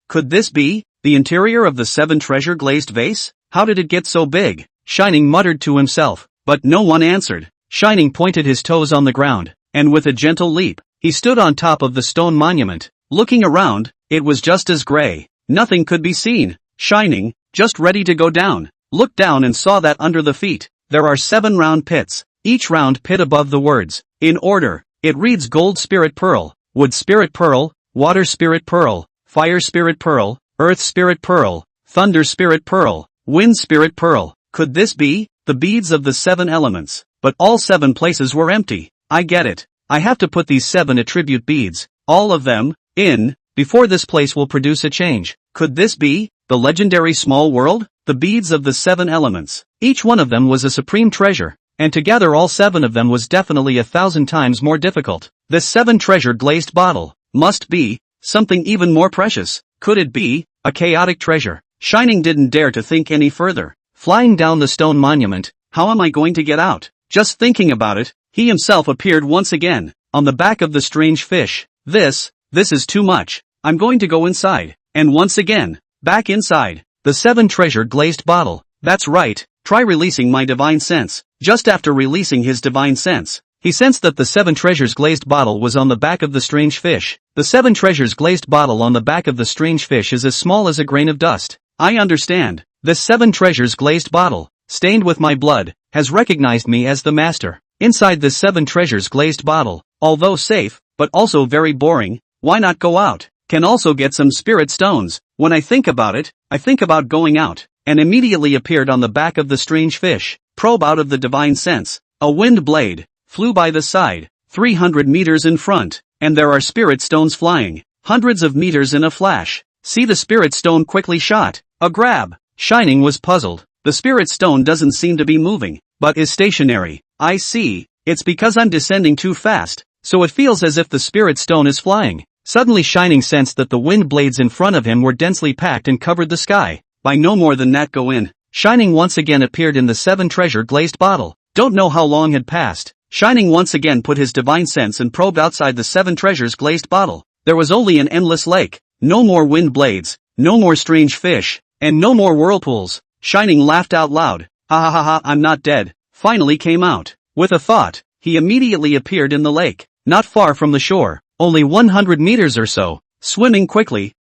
Could this be the interior of the 7 treasure glazed vase? How did it get so big? Shining muttered to himself, but no one answered. Shining pointed his toes on the ground, and with a gentle leap, he stood on top of the stone monument. Looking around, it was just as gray. Nothing could be seen. Shining, just ready to go down, looked down and saw that under the feet, there are 7 round pits, each round pit above the words. In order, it reads gold spirit pearl, wood spirit pearl, water spirit pearl, fire spirit pearl, earth spirit pearl, thunder spirit pearl, wind spirit pearl. Could this be the beads of the 7 elements? But all 7 places were empty. I get it. I have to put these 7 attribute beads, all of them, in, before this place will produce a change. Could this be the legendary small world? The beads of the 7 elements. Each one of them was a supreme treasure, and to gather all 7 of them was definitely 1,000 times more difficult. This 7 treasure glazed bottle must be something even more precious. Could it be a chaotic treasure? Shining didn't dare to think any further. Flying down the stone monument, how am I going to get out? Just thinking about it, he himself appeared once again, on the back of the strange fish. This is too much. I'm going to go inside. And once again, back inside. The 7 treasure glazed bottle. That's right, try releasing my divine sense. Just after releasing his divine sense, he sensed that the 7 treasures glazed bottle was on the back of the strange fish. The 7 treasures glazed bottle on the back of the strange fish is as small as a grain of dust. I understand. This 7 treasures glazed bottle, stained with my blood, has recognized me as the master. Inside this 7 treasures glazed bottle, although safe, but also very boring, why not go out? Can also get some spirit stones. When I think about it, I think about going out, and immediately appeared on the back of the strange fish. Probe out of the divine sense. A wind blade flew by the side, 300 meters in front, and there are spirit stones flying, hundreds of meters in a flash. See, the spirit stone quickly shot. A grab. Shining was puzzled. The spirit stone doesn't seem to be moving, but is stationary. I see. It's because I'm descending too fast, so it feels as if the spirit stone is flying. Suddenly Shining sensed that the wind blades in front of him were densely packed and covered the sky. By no more than that go in. Shining once again appeared in the 7 treasure glazed bottle. Don't know how long had passed. Shining once again put his divine sense and probed outside the 7 treasures glazed bottle. There was only an endless lake. No more wind blades, no more strange fish, and no more whirlpools. Shining laughed out loud. Ha ha ha ha, I'm not dead. Finally came out. With a thought, he immediately appeared in the lake, not far from the shore, only 100 meters or so, swimming quickly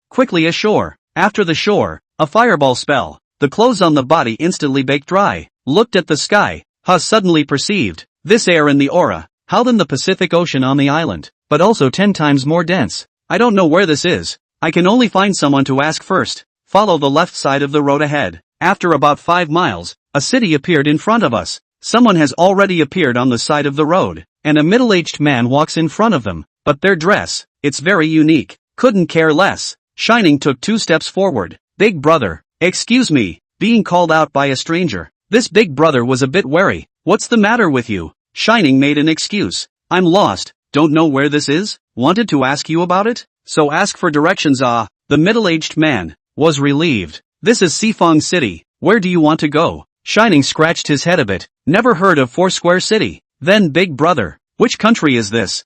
ashore. After the shore, a fireball spell. The clothes on the body instantly baked dry. Looked at the sky. Suddenly perceived this air in the aura, held in the Pacific Ocean on the island, but also 10 times more dense. I don't know where this is. I can only find someone to ask first. Follow the left side of the road ahead. After about 5 miles, a city appeared in front of us. Someone has already appeared on the side of the road, and a middle-aged man walks in front of them. But their dress, it's very unique. Couldn't care less. Shining took 2 steps forward. Big brother, excuse me, being called out by a stranger. This big brother was a bit wary. What's the matter with you? Shining made an excuse. I'm lost, don't know where this is, wanted to ask you about it? So ask for directions. The middle-aged man was relieved. This is Sifong City, where do you want to go? Shining scratched his head a bit. Never heard of Foursquare City. Then big brother, which country is this?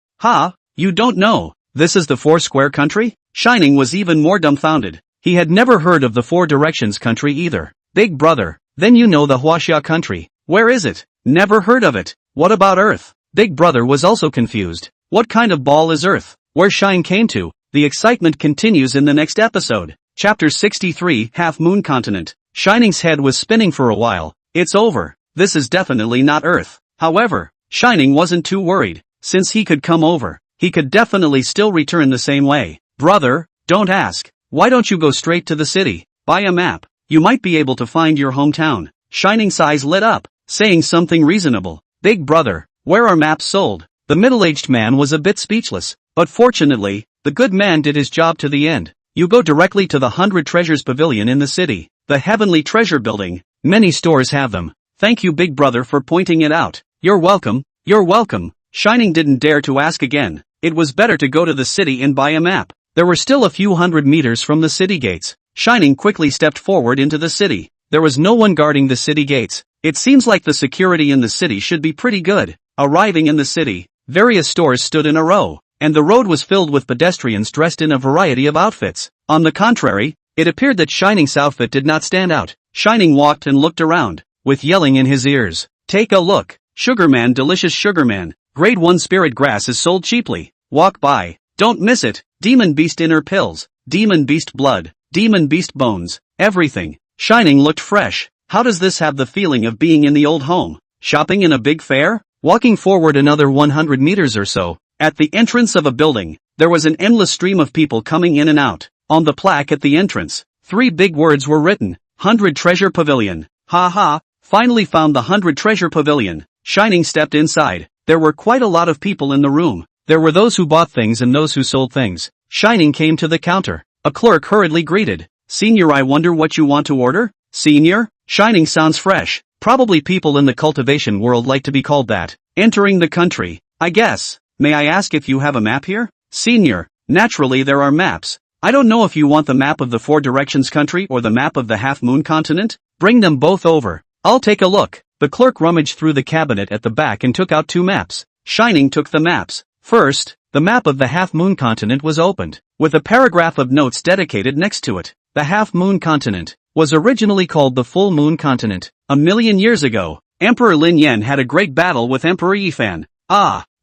You don't know, this is the Foursquare country? Shining was even more dumbfounded. He had never heard of the Four Directions country either. Big brother, then you know the Huaxia country. Where is it? Never heard of it. What about Earth? Big brother was also confused. What kind of ball is Earth? Where Shine came to? The excitement continues in the next episode. Chapter 63, Half Moon Continent. Shining's head was spinning for a while. It's over. This is definitely not Earth. However, Shining wasn't too worried. Since he could come over, he could definitely still return the same way. Brother, don't ask. Why don't you go straight to the city? Buy a map. You might be able to find your hometown. Shining's eyes lit up, saying something reasonable. Big brother, where are maps sold? The middle-aged man was a bit speechless, but fortunately, the good man did his job to the end. You go directly to the 100 Treasures Pavilion in the city, the Heavenly Treasure Building. Many stores have them. Thank you big brother for pointing it out. You're welcome, you're welcome. Shining didn't dare to ask again. It was better to go to the city and buy a map. There were still a few hundred meters from the city gates. Shining quickly stepped forward into the city. There was no one guarding the city gates. It seems like the security in the city should be pretty good. Arriving in the city, various stores stood in a row, and the road was filled with pedestrians dressed in a variety of outfits. On the contrary, it appeared that Shining's outfit did not stand out. Shining walked and looked around, with yelling in his ears. Take a look. Sugarman, delicious Sugarman. Grade 1 spirit grass is sold cheaply. Walk by. Don't miss it. Demon Beast inner pills. Demon Beast blood. Demon Beast bones. Everything. Shining looked fresh. How does this have the feeling of being in the old home? Shopping in a big fair? Walking forward another 100 meters or so, at the entrance of a building, there was an endless stream of people coming in and out. On the plaque at the entrance, 3 big words were written. 100 Treasure Pavilion. Finally found the 100 Treasure Pavilion. Shining stepped inside. There were quite a lot of people in the room. There were those who bought things and those who sold things. Shining came to the counter. A clerk hurriedly greeted. Senior, I wonder what you want to order? Senior? Shining sounds fresh. Probably people in the cultivation world like to be called that. Entering the country, I guess. May I ask if you have a map here? Senior, naturally there are maps. I don't know if you want the map of the Four Directions country or the map of the Half Moon Continent. Bring them both over. I'll take a look. The clerk rummaged through the cabinet at the back and took out 2 maps. Shining took the maps. First, the map of the Half Moon Continent was opened, with a paragraph of notes dedicated next to it. The Half Moon Continent was originally called the Full Moon Continent. 1,000,000 years ago, Emperor Lin Yan had a great battle with Emperor Yifan.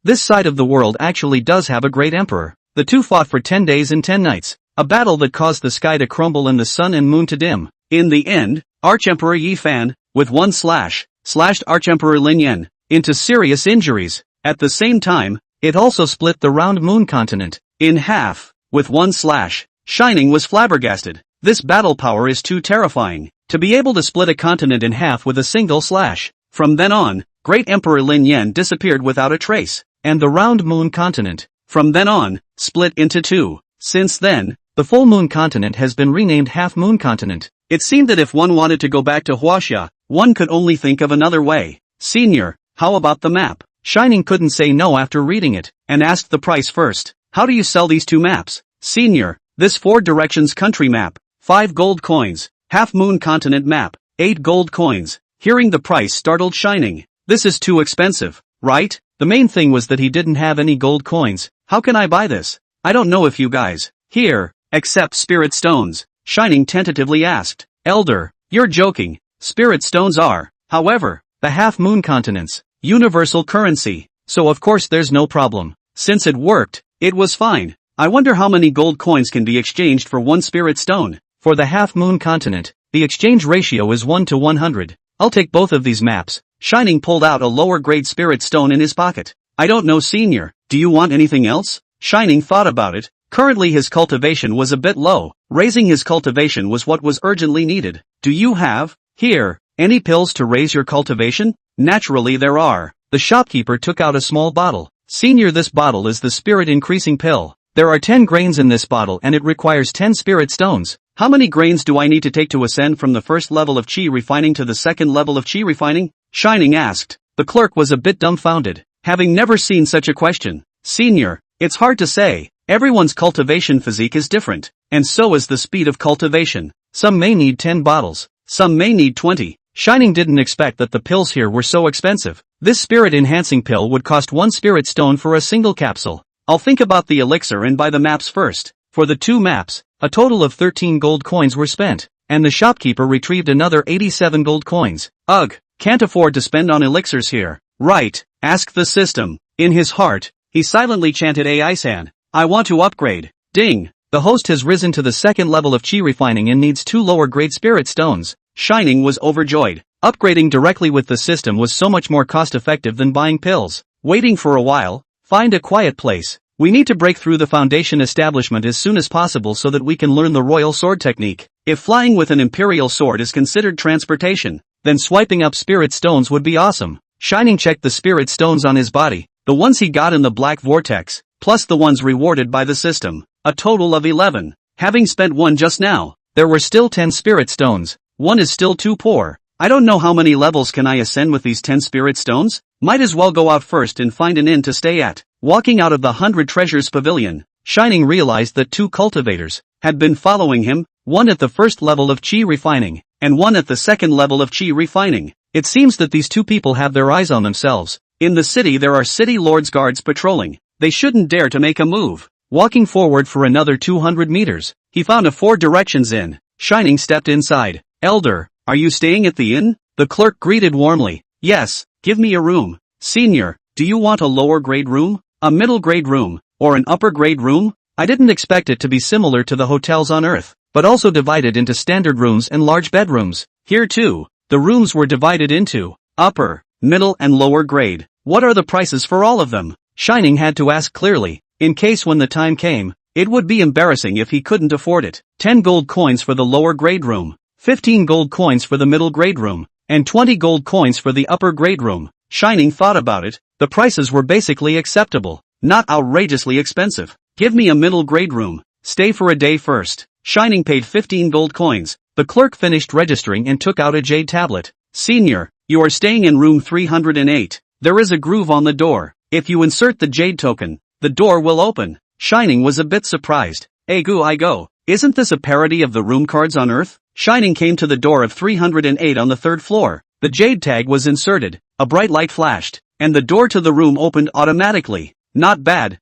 This side of the world actually does have a great emperor. The two fought for 10 days and 10 nights, a battle that caused the sky to crumble and the sun and moon to dim. In the end, Archemperor Yifan, with one slash, slashed Archemperor Lin Yan into serious injuries. At the same time, it also split the Round Moon Continent in half, with one slash. Shining was flabbergasted. This battle power is too terrifying, to be able to split a continent in half with a single slash. From then on, Great Emperor Lin Yan disappeared without a trace, and the Round Moon Continent, from then on, split into 2. Since then, the Full Moon Continent has been renamed Half Moon Continent. It seemed that if one wanted to go back to Huaxia, one could only think of another way. Senior, how about the map? Shining couldn't say no after reading it, and asked the price first. How do you sell these 2 maps? Senior, this 4 Directions country map, 5 gold coins. Half Moon Continent map, 8 gold coins. Hearing the price startled Shining. This is too expensive, right? The main thing was that he didn't have any gold coins. How can I buy this? I don't know if you guys here accept spirit stones. Shining tentatively asked. Elder, you're joking. Spirit stones are, however, the Half Moon Continent's universal currency. So of course there's no problem. Since it worked, it was fine. I wonder how many gold coins can be exchanged for 1 spirit stone. For the Half Moon Continent, the exchange ratio is 1 to 100. I'll take both of these maps. Shining pulled out a lower grade spirit stone in his pocket. I don't know, Senior. Do you want anything else? Shining thought about it. Currently his cultivation was a bit low. Raising his cultivation was what was urgently needed. Do you have Here, any pills to raise your cultivation? Naturally there are. The shopkeeper took out a small bottle. Senior, this bottle is the spirit increasing pill. There are 10 grains in this bottle and it requires 10 spirit stones. How many grains do I need to take to ascend from the first level of chi refining to the second level of chi refining? Shining asked. The clerk was a bit dumbfounded, having never seen such a question. Senior, it's hard to say. Everyone's cultivation physique is different, and so is the speed of cultivation. Some may need 10 bottles, some may need 20. Shining didn't expect that the pills here were so expensive. This spirit-enhancing pill would cost 1 spirit stone for a single capsule. I'll think about the elixir and buy the maps first. For the 2 maps, a total of 13 gold coins were spent, and the shopkeeper retrieved another 87 gold coins. Ugh, can't afford to spend on elixirs here. Right, ask the system. In his heart, he silently chanted AI-san. I want to upgrade. Ding! The host has risen to the second level of chi refining and needs 2 lower grade spirit stones. Shining was overjoyed. Upgrading directly with the system was so much more cost-effective than buying pills. Waiting for a while, find a quiet place. We need to break through the foundation establishment as soon as possible so that we can learn the royal sword technique. If flying with an imperial sword is considered transportation, then swiping up spirit stones would be awesome. Shining checked the spirit stones on his body, the ones he got in the black vortex, plus the ones rewarded by the system. A total of 11. Having spent 1 just now, there were still 10 spirit stones. 1 is still too poor. I don't know how many levels can I ascend with these 10 spirit stones? Might as well go out first and find an inn to stay at. Walking out of the 100 Treasures Pavilion, Shining realized that 2 cultivators had been following him, 1 at the first level of chi refining, and 1 at the second level of chi refining. It seems that these 2 people have their eyes on themselves. In the city there are city lords guards patrolling. They shouldn't dare to make a move. Walking forward for another 200 meters, he found a 4 directions inn. Shining stepped inside. Elder, are you staying at the inn? The clerk greeted warmly. Yes, give me a room. Senior, do you want a lower grade room, a middle grade room, or an upper grade room? I didn't expect it to be similar to the hotels on Earth, but also divided into standard rooms and large bedrooms. Here too, the rooms were divided into upper, middle and lower grade. What are the prices for all of them? Shining had to ask clearly, in case when the time came, it would be embarrassing if he couldn't afford it. 10 gold coins for the lower grade room, 15 gold coins for the middle grade room, and 20 gold coins for the upper grade room. Shining thought about it. The prices were basically acceptable, not outrageously expensive. Give me a middle grade room. Stay for a day first. Shining paid 15 gold coins. The clerk finished registering and took out a jade tablet. Senior, you are staying in room 308. There is a groove on the door. If you insert the jade token, the door will open. Shining was a bit surprised. Egu I go. Isn't this a parody of the room cards on Earth? Shining came to the door of 308 on the 3rd floor. The jade tag was inserted, a bright light flashed, and the door to the room opened automatically. Not bad,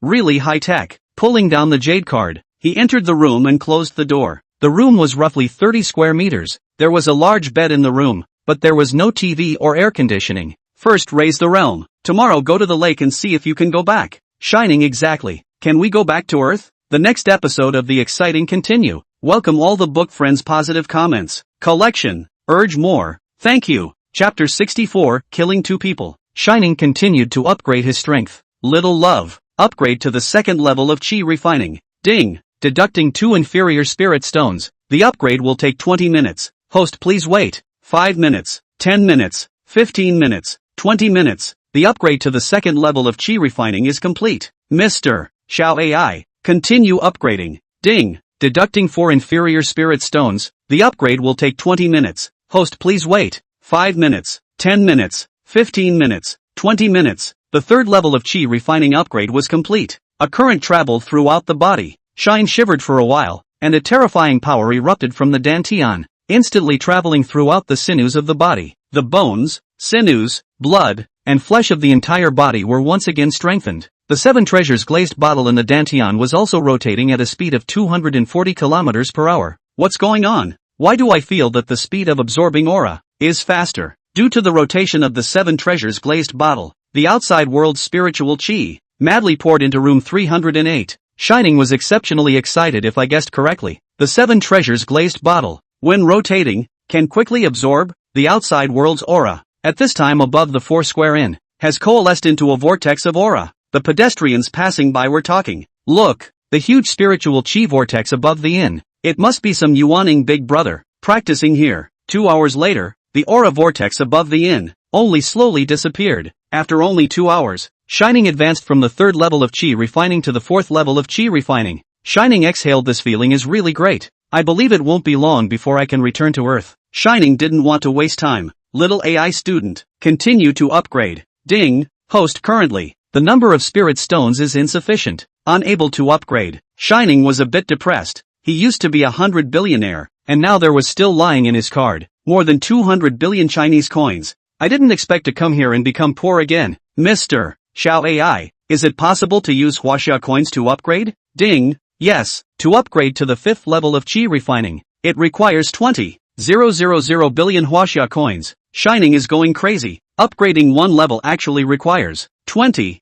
really high tech. Pulling down the jade card, he entered the room and closed the door. The room was roughly 30 square meters. There was a large bed in the room, but there was no TV or air conditioning. First raise the realm. Tomorrow go to the lake and see if you can go back. Shining exactly. Can we go back to Earth? The next episode of the exciting continue. Welcome all the book friends' positive comments. Collection. Urge more. Thank you. Chapter 64, Killing 2 People. Shining continued to upgrade his strength. Little love. Upgrade to the second level of chi refining. Ding. Deducting 2 inferior spirit stones. The upgrade will take 20 minutes. Host please wait. 5 minutes. 10 minutes. 15 minutes. 20 minutes. The upgrade to the second level of chi refining is complete. Mr. Shall AI continue upgrading? Ding. Deducting 4 inferior spirit stones. The upgrade will take 20 minutes. Host please wait. 5 minutes. 10 minutes. 15 minutes. 20 minutes. The 3rd level of chi refining upgrade was complete. A current traveled throughout the body. Shine shivered for a while, and a terrifying power erupted from the dantian, instantly traveling throughout the sinews of the body. The bones, sinews, blood, and flesh of the entire body were once again strengthened. The 7 treasures glazed bottle in the dantian was also rotating at a speed of 240 kilometers per hour. What's going on? Why do I feel that the speed of absorbing aura is faster? Due to the rotation of the 7 treasures glazed bottle, the outside world's spiritual chi madly poured into room 308. Shining was exceptionally excited if I guessed correctly. The 7 treasures glazed bottle, when rotating, can quickly absorb the outside world's aura. At this time above the 4 square inn, has coalesced into a vortex of aura. The pedestrians passing by were talking. Look, the huge spiritual chi vortex above the inn. It must be some Yuaning big brother practicing here. 2 hours later, the aura vortex above the inn only slowly disappeared. After only 2 hours, Shining advanced from the 3rd level of Qi refining to the 4th level of Qi refining. Shining exhaled, this feeling is really great. I believe it won't be long before I can return to Earth. Shining didn't want to waste time. Little AI student, continue to upgrade. Ding, host currently. The number of spirit stones is insufficient. Unable to upgrade. Shining was a bit depressed. He used to be 100 billionaire, and now there was still lying in his card more than 200 billion Chinese coins. I didn't expect to come here and become poor again. Mr. Xiao AI, is it possible to use Huaxia coins to upgrade? Ding, yes, to upgrade to the 5th level of Qi refining, it requires 20,000 billion Huaxia coins. Shining is going crazy. Upgrading one level actually requires 20,000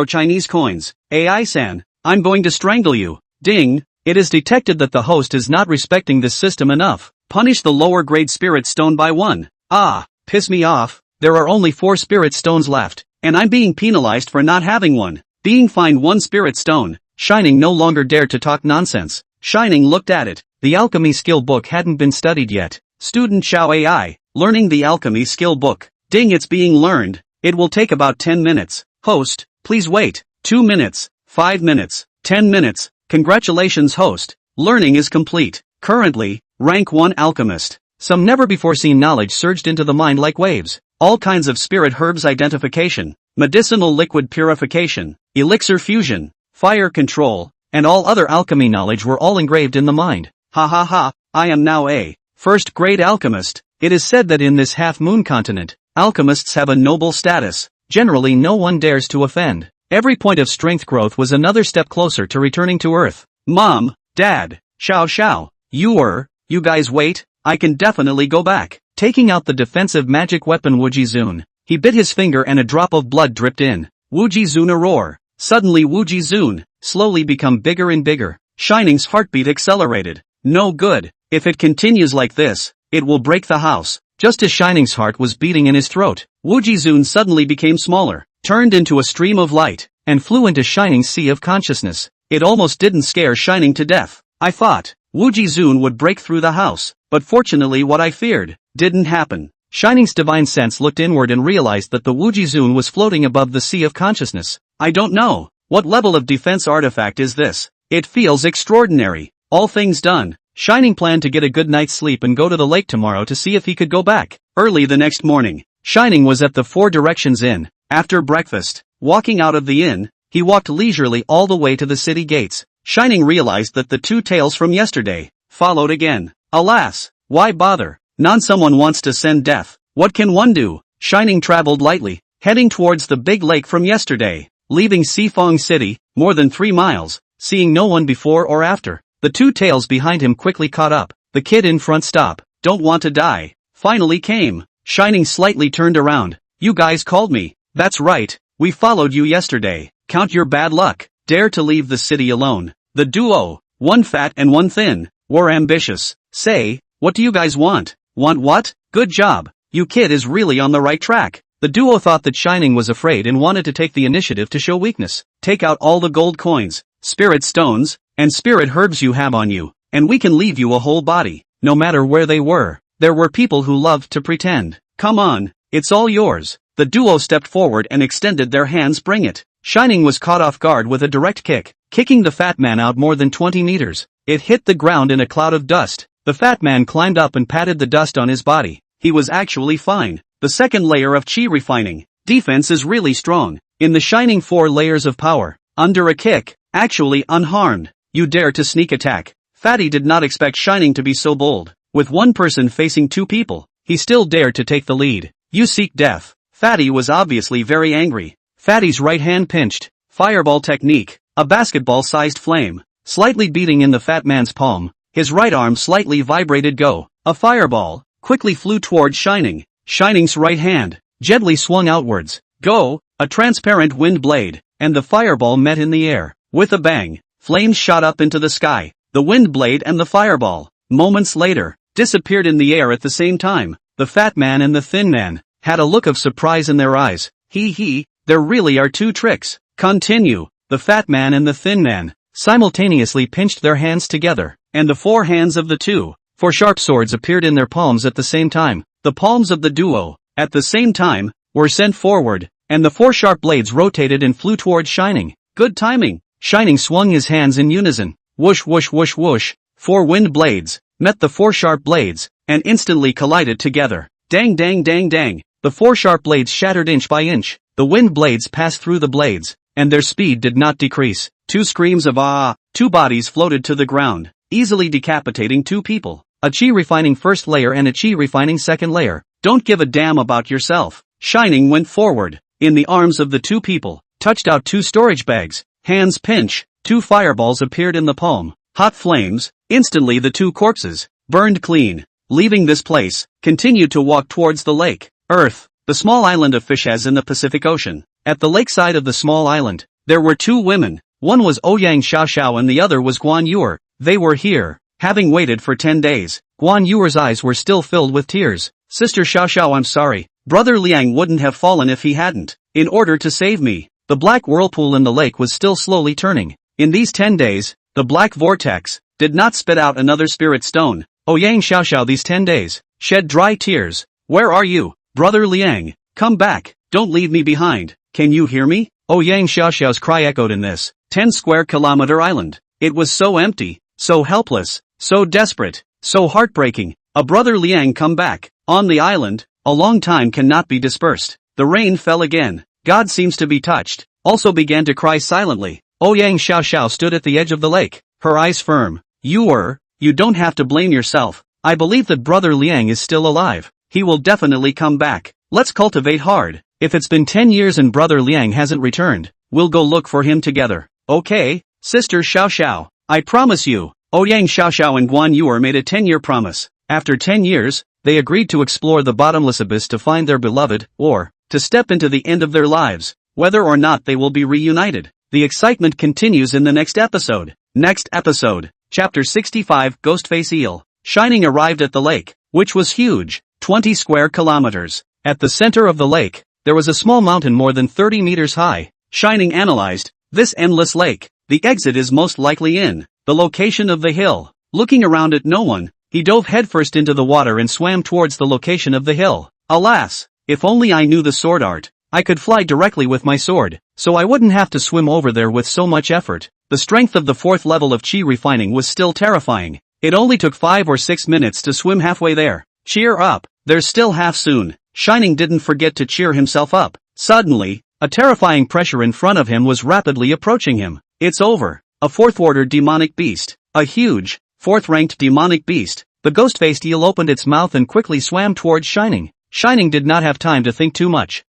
Chinese coins. AI-san, I'm going to strangle you. Ding, it is detected that the host is not respecting this system enough. Punish the lower grade spirit stone by 1. Ah, piss me off. There are only 4 spirit stones left, and I'm being penalized for not having one. Being fined 1 spirit stone. Shining no longer dared to talk nonsense. Shining looked at it. The alchemy skill book hadn't been studied yet. Student Xiao AI, learning the alchemy skill book. Ding, it's being learned. It will take about 10 minutes. Host, please wait. 2 minutes, 5 minutes, 10 minutes. Congratulations host. Learning is complete. Currently, rank 1 alchemist. Some never-before-seen knowledge surged into the mind like waves. All kinds of spirit herbs identification, medicinal liquid purification, elixir fusion, fire control, and all other alchemy knowledge were all engraved in the mind. Ha ha ha, I am now a first-grade alchemist. It is said that in this half-moon continent, alchemists have a noble status. Generally no one dares to offend. Every point of strength growth was another step closer to returning to Earth. Mom, Dad, Xiao, you guys wait, I can definitely go back. Taking out the defensive magic weapon Wujizun, he bit his finger and a drop of blood dripped in. Wujizun a roar. Suddenly Wujizun slowly become bigger and bigger. Shining's heartbeat accelerated. No good. If it continues like this, it will break the house. Just as Shining's heart was beating in his throat, Wujizun suddenly became smaller, turned into a stream of light, and flew into Shining's sea of consciousness. It almost didn't scare Shining to death. I thought Wujizun would break through the house, but fortunately what I feared didn't happen. Shining's divine sense looked inward and realized that the Wujizun was floating above the sea of consciousness. I don't know. What level of defense artifact is this? It feels extraordinary. All things done, Shining planned to get a good night's sleep and go to the lake tomorrow to see if he could go back. Early the next morning, Shining was at the Four Directions Inn. After breakfast, walking out of the inn, he walked leisurely all the way to the city gates. Shining realized that the 2 tails from yesterday followed again. Alas, why bother? Someone wants to send death. What can one do? Shining traveled lightly, heading towards the big lake from yesterday. Leaving Sifong City, more than 3 miles, seeing no one before or after. The 2 tails behind him quickly caught up. The kid in front stop. Don't want to die. Finally came. Shining slightly turned around. You guys called me. That's right, we followed you yesterday. Count your bad luck. Dare to leave the city alone. The duo, one fat and one thin, were ambitious. Say, what do you guys want? Want what? Good job. You kid is really on the right track. The duo thought that Shining was afraid and wanted to take the initiative to show weakness. Take out all the gold coins, spirit stones, and spirit herbs you have on you, and we can leave you a whole body. No matter where they were, there were people who loved to pretend. Come on, it's all yours. The duo stepped forward and extended their hands. Bring it. Shining was caught off guard with a direct kick, kicking the fat man out more than 20 meters. It hit the ground in a cloud of dust. The fat man climbed up and patted the dust on his body. He was actually fine. The second layer of Qi refining. Defense is really strong. In the Shining 4 layers of power. Under a kick, actually unharmed. You dare to sneak attack. Fatty did not expect Shining to be so bold. With one person facing 2 people, he still dared to take the lead. You seek death. Fatty was obviously very angry. Fatty's right hand pinched. Fireball technique. A basketball-sized flame, slightly beating in the fat man's palm. His right arm slightly vibrated. Go. A fireball quickly flew toward Shining. Shining's right hand gently swung outwards. Go. A transparent wind blade, and the fireball met in the air. With a bang, flames shot up into the sky. The wind blade and the fireball, moments later, disappeared in the air at the same time. The fat man and the thin man had a look of surprise in their eyes. There really are 2 tricks. Continue. The fat man and the thin man simultaneously pinched their hands together, and the four hands of the two, four sharp swords appeared in their palms at the same time. The palms of the duo, at the same time, were sent forward, and the four sharp blades rotated and flew towards Shining. Good timing. Shining swung his hands in unison. Whoosh whoosh whoosh whoosh. Four wind blades met the four sharp blades, and instantly collided together. Dang dang dang dang. The four sharp blades shattered inch by inch. The wind blades passed through the blades, and their speed did not decrease. Two screams of ah! Two bodies floated to the ground, easily decapitating two people. A chi refining first layer and a chi refining second layer. Don't give a damn about yourself. Shining went forward, in the arms of the two people, touched out two storage bags. Hands pinch, two fireballs appeared in the palm. Hot flames, instantly the two corpses, burned clean. Leaving this place, continued to walk towards the lake. Earth, the small island of Fishaz in the Pacific Ocean. At the lakeside of the small island, there were two women. One was Ouyang Xiaoxiao and the other was Guan Yuer. They were here, having waited for 10 days. Guan Yuer's eyes were still filled with tears. Sister Xiaoxiao, I'm sorry. Brother Liang wouldn't have fallen if he hadn't. In order to save me. The black whirlpool in the lake was still slowly turning. In these 10 days, the black vortex did not spit out another spirit stone. Ouyang Xiaoxiao these 10 days shed dry tears. Where are you, Brother Liang? Come back, don't leave me behind. Can you hear me? Ouyang Xiaoxiao's cry echoed in this 10 square kilometer island. It was so empty, so helpless, so desperate, so heartbreaking. A Brother Liang come back. On the island, a long time cannot be dispersed. The rain fell again. God seems to be touched, also began to cry silently. Ouyang Xiaoxiao stood at the edge of the lake, her eyes firm. You don't have to blame yourself. I believe that Brother Liang is still alive. He will definitely come back. Let's cultivate hard. If it's been 10 years and Brother Liang hasn't returned, we'll go look for him together. Okay, Sister Xiaoxiao, I promise you. Ouyang Xiaoxiao and Guan Yuer made a 10-year promise. After 10 years, they agreed to explore the bottomless abyss to find their beloved, or to step into the end of their lives, whether or not they will be reunited. The excitement continues in the next episode. Next episode, Chapter 65, Ghostface Eel. Shining arrived at the lake, which was huge, 20 square kilometers. At the center of the lake, there was a small mountain more than 30 meters high. Shining analyzed this endless lake. The exit is most likely in the location of the hill. Looking around at no one, he dove headfirst into the water and swam towards the location of the hill. Alas! If only I knew the sword art, I could fly directly with my sword, so I wouldn't have to swim over there with so much effort. The strength of the 4th level of chi refining was still terrifying. It only took 5 or 6 minutes to swim halfway there. Cheer up, there's still half soon. Shining didn't forget to cheer himself up. Suddenly, a terrifying pressure in front of him was rapidly approaching him. It's over. A 4th-order demonic beast. A huge, 4th-ranked demonic beast. The ghost-faced eel opened its mouth and quickly swam towards Shining. Shining did not have time to think too much.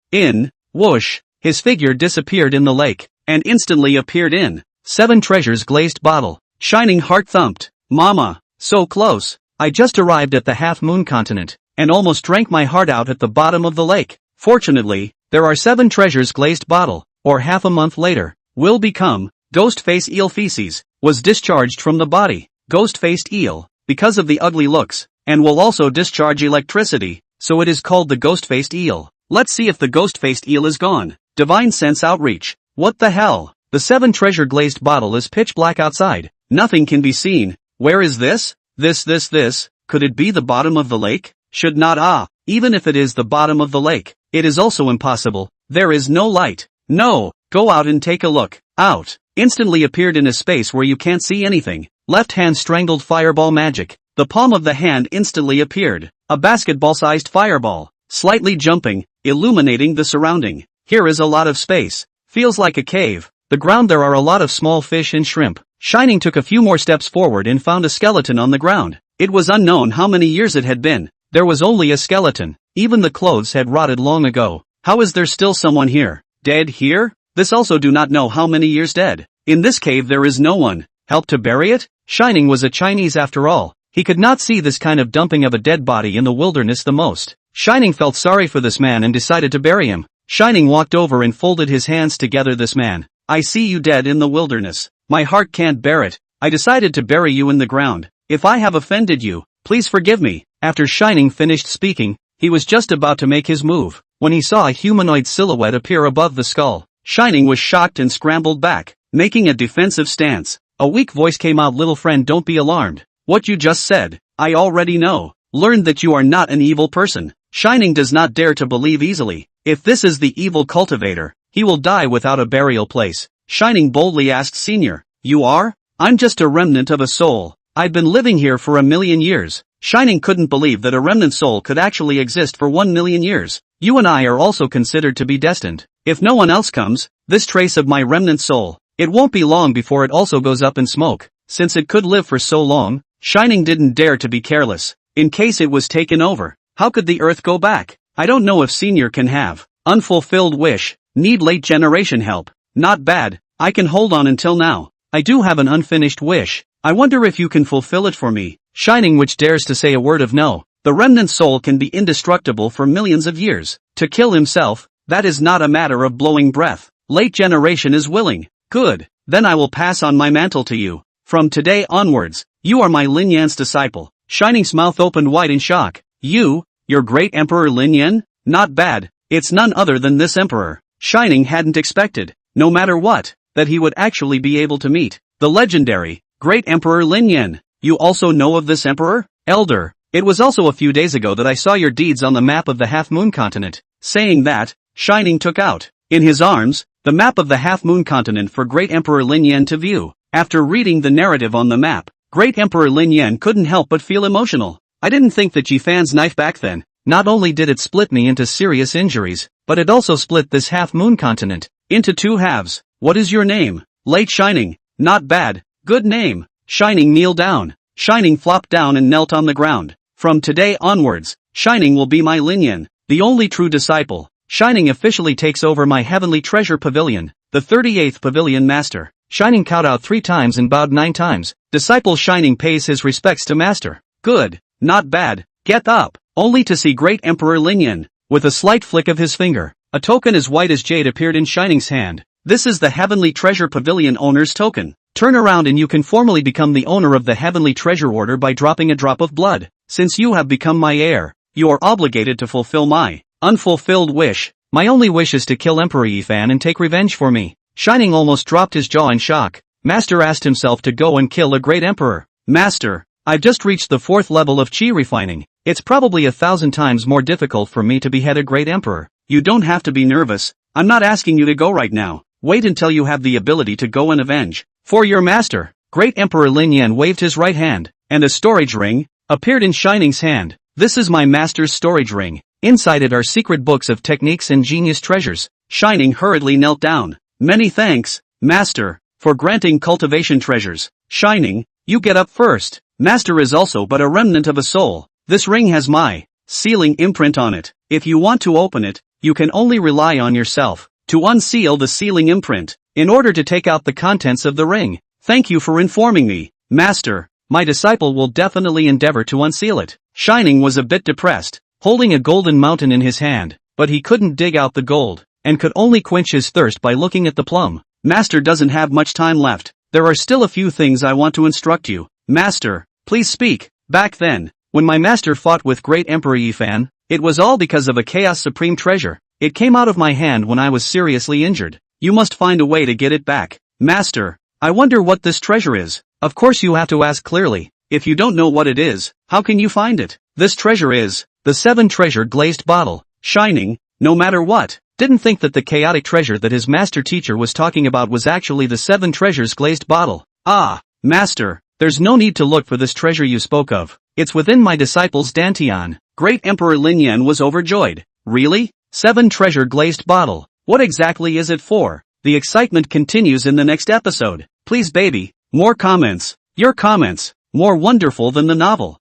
Whoosh, his figure disappeared in the lake, and instantly appeared in 7 treasures glazed bottle. Shining heart thumped. Mama, so close. I just arrived at the half-moon continent, and almost drank my heart out at the bottom of the lake. Fortunately, there are 7 treasures glazed bottle, or half a month later, will become, ghost-face eel feces, was discharged from the body. Ghost-faced eel, because of the ugly looks, and will also discharge electricity, so it is called the ghost-faced eel. Let's see if the ghost-faced eel is gone. Divine sense outreach. What the hell? The 7 treasure glazed bottle is pitch black outside. Nothing can be seen. Where is this? This. Could it be the bottom of the lake? Should not. Even if it is the bottom of the lake, it is also impossible. There is no light. No. Go out and take a look. Out. Instantly appeared in a space where you can't see anything. Left hand strangled fireball magic. The palm of the hand instantly appeared. A basketball-sized fireball. Slightly jumping, illuminating the surrounding. Here is a lot of space. Feels like a cave. The ground there are a lot of small fish and shrimp. Shining took a few more steps forward and found a skeleton on the ground. It was unknown how many years it had been. There was only a skeleton. Even the clothes had rotted long ago. How is there still someone here? Dead here? This also do not know how many years dead. In this cave there is no one. Help to bury it? Shining was a Chinese after all. He could not see this kind of dumping of a dead body in the wilderness the most. Shining felt sorry for this man and decided to bury him. Shining walked over and folded his hands together. This man. I see you dead in the wilderness. My heart can't bear it. I decided to bury you in the ground. If I have offended you, please forgive me. After Shining finished speaking, he was just about to make his move, when he saw a humanoid silhouette appear above the skull. Shining was shocked and scrambled back, making a defensive stance. A weak voice came out. Little friend, don't be alarmed. What you just said, I already know. Learned that you are not an evil person. Shining does not dare to believe easily. If this is the evil cultivator, he will die without a burial place. Shining boldly asked Senior, you are? I'm just a remnant of a soul. I've been living here for 1,000,000 years. Shining couldn't believe that a remnant soul could actually exist for 1,000,000 years. You and I are also considered to be destined. If no one else comes, this trace of my remnant soul, it won't be long before it also goes up in smoke. Since it could live for so long, Shining didn't dare to be careless. In case it was taken over, how could the earth go back? I don't know if Senior can have unfulfilled wish. Need late generation help. Not bad, I can hold on until now. I do have an unfinished wish. I wonder if you can fulfill it for me. Shining, which dares to say a word of no. The remnant soul can be indestructible for millions of years. To kill himself, that is not a matter of blowing breath. Late generation is willing. Good, then I will pass on my mantle to you. From today onwards, you are my Lin Yan's disciple. Shining's mouth opened wide in shock. Your great Emperor Lin Yan? Not bad, it's none other than this emperor. Shining hadn't expected, no matter what, that he would actually be able to meet the legendary, great Emperor Lin Yan. You also know of this emperor? Elder, it was also a few days ago that I saw your deeds on the map of the half-moon continent. Saying that, Shining took out, in his arms, the map of the half-moon continent for great Emperor Lin Yan to view. After reading the narrative on the map, great Emperor Lin Yan couldn't help but feel emotional. I didn't think that Jifan's knife back then. Not only did it split me into serious injuries, but it also split this half-moon continent into two halves. What is your name? Late Shining. Not bad. Good name. Shining kneeled down. Shining flopped down and knelt on the ground. From today onwards, Shining will be my Lin Yan, the only true disciple. Shining officially takes over my heavenly treasure pavilion, the 38th pavilion master. Shining kowed out 3 times and bowed 9 times. Disciple Shining pays his respects to master. Good. Not bad. Get up. Only to see great Emperor Lin Yan. With a slight flick of his finger, a token as white as jade appeared in Shining's hand. This is the Heavenly Treasure Pavilion owner's token. Turn around and you can formally become the owner of the Heavenly Treasure Order by dropping a drop of blood. Since you have become my heir, you are obligated to fulfill my unfulfilled wish. My only wish is to kill Emperor Yifan and take revenge for me. Shining almost dropped his jaw in shock. Master asked himself to go and kill a great emperor. Master, I've just reached the 4th level of chi refining. It's probably 1,000 times more difficult for me to behead a great emperor. You don't have to be nervous. I'm not asking you to go right now. Wait until you have the ability to go and avenge. For your master. Great Emperor Lin Yan waved his right hand, and a storage ring appeared in Shining's hand. This is my master's storage ring. Inside it are secret books of techniques and genius treasures. Shining hurriedly knelt down. Many thanks, master, for granting cultivation treasures. Shining, you get up first. Master is also but a remnant of a soul. This ring has my sealing imprint on it. If you want to open it, you can only rely on yourself to unseal the sealing imprint in order to take out the contents of the ring. Thank you for informing me, master. My disciple will definitely endeavor to unseal it. Shining was a bit depressed, holding a golden mountain in his hand, but he couldn't dig out the gold, and could only quench his thirst by looking at the plum. Master doesn't have much time left. There are still a few things I want to instruct you. Master, please speak. Back then, when my master fought with great Emperor Yifan, it was all because of a Chaos Supreme treasure. It came out of my hand when I was seriously injured. You must find a way to get it back. Master, I wonder what this treasure is. Of course you have to ask clearly. If you don't know what it is, how can you find it? This treasure is the 7 treasure glazed bottle. Shining, no matter what, didn't think that the chaotic treasure that his master teacher was talking about was actually the 7 treasures glazed bottle. Ah, master, there's no need to look for this treasure you spoke of. It's within my disciple's dantian. Great Emperor Lin Yan was overjoyed. Really? 7 treasure glazed bottle. What exactly is it for? The excitement continues in the next episode. Please baby, more comments. Your comments, more wonderful than the novel.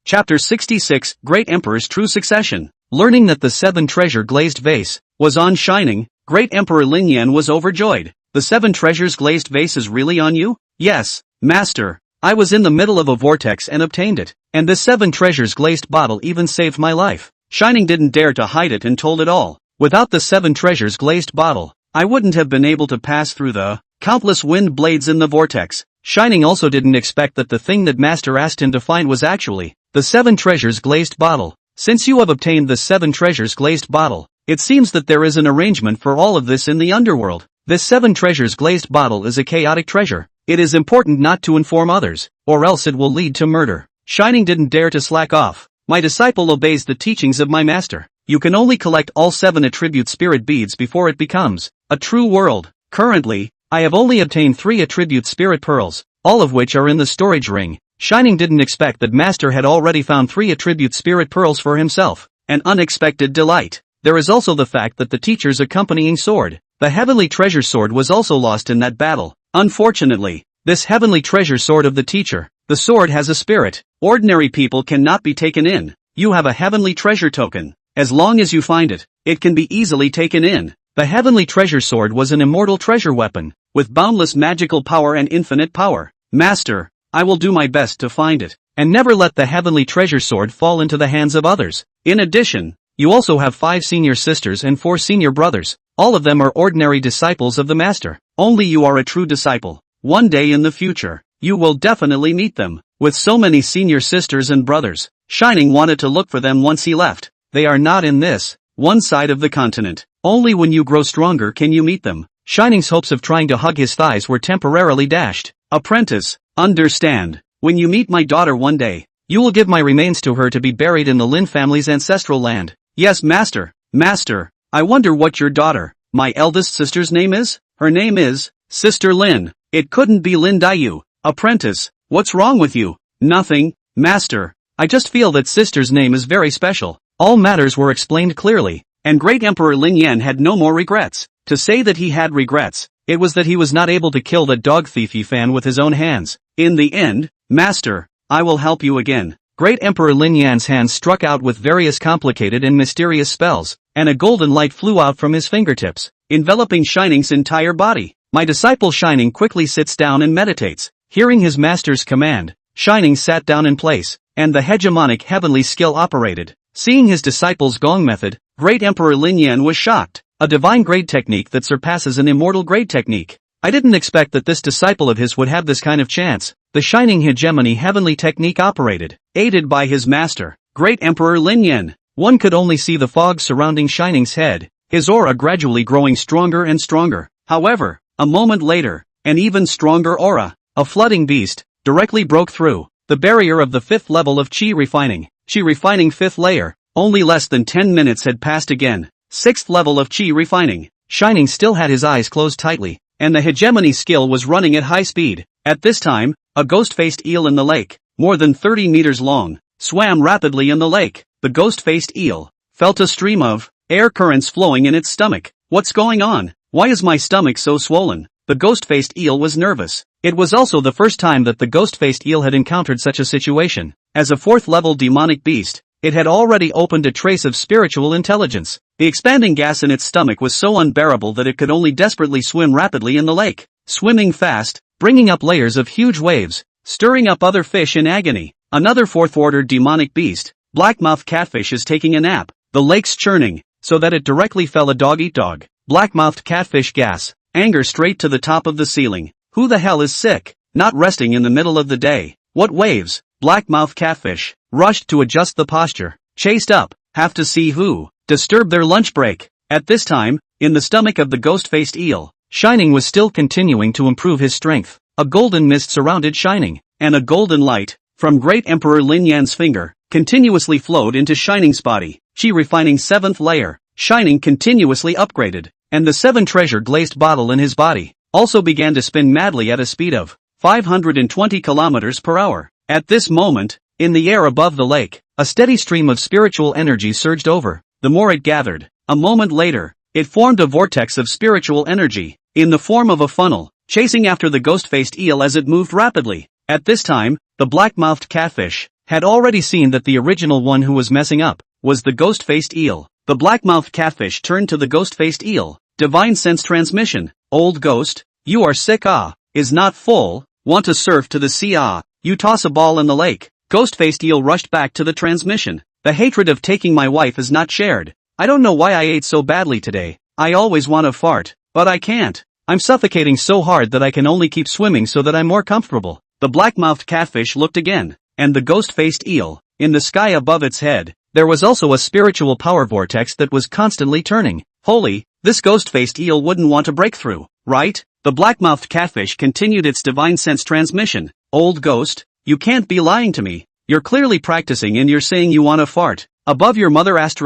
Chapter 66, Great Emperor's True Succession. Learning that the 7 treasure glazed vase was on Shining, Great Emperor Lin Yan was overjoyed. The 7 treasures glazed vase is really on you? Yes, master. I was in the middle of a vortex and obtained it, and this 7 treasures glazed bottle even saved my life. Shining didn't dare to hide it and told it all. Without the 7 treasures glazed bottle, I wouldn't have been able to pass through the countless wind blades in the vortex. Shining also didn't expect that the thing that master asked him to find was actually the 7 treasures glazed bottle. Since you have obtained the 7 treasures glazed bottle, it seems that there is an arrangement for all of this in the underworld. This 7 treasures glazed bottle is a chaotic treasure. It is important not to inform others, or else it will lead to murder. Shining didn't dare to slack off. My disciple obeys the teachings of my master. You can only collect all 7 attribute spirit beads before it becomes a true world. Currently, I have only obtained 3 attribute spirit pearls, all of which are in the storage ring. Shining didn't expect that master had already found 3 attribute spirit pearls for himself. An unexpected delight. There is also the fact that the teacher's accompanying sword, the heavenly treasure sword, was also lost in that battle. Unfortunately, this heavenly treasure sword of the teacher, the sword has a spirit. Ordinary people cannot be taken in. You have a heavenly treasure token. As long as you find it, it can be easily taken in. The heavenly treasure sword was an immortal treasure weapon, with boundless magical power and infinite power. Master, I will do my best to find it, and never let the heavenly treasure sword fall into the hands of others. In addition, you also have 5 senior sisters and 4 senior brothers. All of them are ordinary disciples of the master. Only you are a true disciple. One day in the future, you will definitely meet them. With so many senior sisters and brothers, Shining wanted to look for them once he left. They are not in this one side of the continent. Only when you grow stronger can you meet them. Shining's hopes of trying to hug his thighs were temporarily dashed. Apprentice, understand. When you meet my daughter one day, you will give my remains to her to be buried in the Lin family's ancestral land. Yes, master. Master, I wonder what your daughter, my eldest sister's name is? Her name is Sister Lin. It couldn't be Lin Dayu. Apprentice, what's wrong with you? Nothing, master. I just feel that sister's name is very special. All matters were explained clearly, and Great Emperor Lin Yan had no more regrets. To say that he had regrets, it was that he was not able to kill that dog thief Fan with his own hands. In the end, master, I will help you again. Great Emperor Lin Yan's hands struck out with various complicated and mysterious spells, and a golden light flew out from his fingertips, enveloping Shining's entire body. My disciple Shining quickly sits down and meditates. Hearing his master's command, Shining sat down in place, and the hegemonic heavenly skill operated. Seeing his disciple's gong method, Great Emperor Lin Yan was shocked. A divine grade technique that surpasses an immortal grade technique. I didn't expect that this disciple of his would have this kind of chance. The Shining hegemony heavenly technique operated, aided by his master, Great Emperor Lin Yan. One could only see the fog surrounding Shining's head, his aura gradually growing stronger and stronger. However, a moment later, an even stronger aura, a flooding beast, directly broke through the barrier of the 5th level of Qi refining. Qi refining 5th layer. Only less than 10 minutes had passed again. 6th level of Qi refining. Shining still had his eyes closed tightly, and the hegemony skill was running at high speed. At this time, a ghost-faced eel in the lake, more than 30 meters long, swam rapidly in the lake. The ghost-faced eel felt a stream of air currents flowing in its stomach. What's going on? Why is my stomach so swollen? The ghost-faced eel was nervous. It was also the first time that the ghost-faced eel had encountered such a situation. As a 4th level demonic beast, it had already opened a trace of spiritual intelligence. The expanding gas in its stomach was so unbearable that it could only desperately swim rapidly in the lake, swimming fast, bringing up layers of huge waves, stirring up other fish in agony. Another 4th-order demonic beast, black-mouthed catfish, is taking a nap. The lake's churning, so that it directly fell a dog-eat-dog. Black-mouthed catfish gas, anger straight to the top of the ceiling. Who the hell is sick? Not resting in the middle of the day. What waves? Black-mouthed catfish rushed to adjust the posture, chased up, have to see who disturbed their lunch break. At this time, in the stomach of the ghost-faced eel, Shining was still continuing to improve his strength. A golden mist surrounded Shining, and a golden light, from Great Emperor Lin Yan's finger, continuously flowed into Shining's body. Qi refining 7th layer, Shining continuously upgraded, and the 7 treasure glazed bottle in his body also began to spin madly at a speed of 520 kilometers per hour. At this moment, in the air above the lake, a steady stream of spiritual energy surged over. The more it gathered, a moment later, it formed a vortex of spiritual energy, in the form of a funnel, chasing after the ghost-faced eel as it moved rapidly. At this time, the black-mouthed catfish had already seen that the original one who was messing up was the ghost-faced eel. The black-mouthed catfish turned to the ghost-faced eel. Divine sense transmission. Old ghost, you are sick. Is not full. Want to surf to the sea. You toss a ball in the lake. Ghost-faced eel rushed back to the transmission. The hatred of taking my wife is not shared. I don't know why I ate so badly today. I always want to fart, but I can't. I'm suffocating so hard that I can only keep swimming so that I'm more comfortable. The black-mouthed catfish looked again, and the ghost-faced eel, in the sky above its head, there was also a spiritual power vortex that was constantly turning. Holy, this ghost-faced eel wouldn't want to break through, right? The black-mouthed catfish continued its divine sense transmission. Old ghost, you can't be lying to me. You're clearly practicing and you're saying you want to fart. Above your mother ********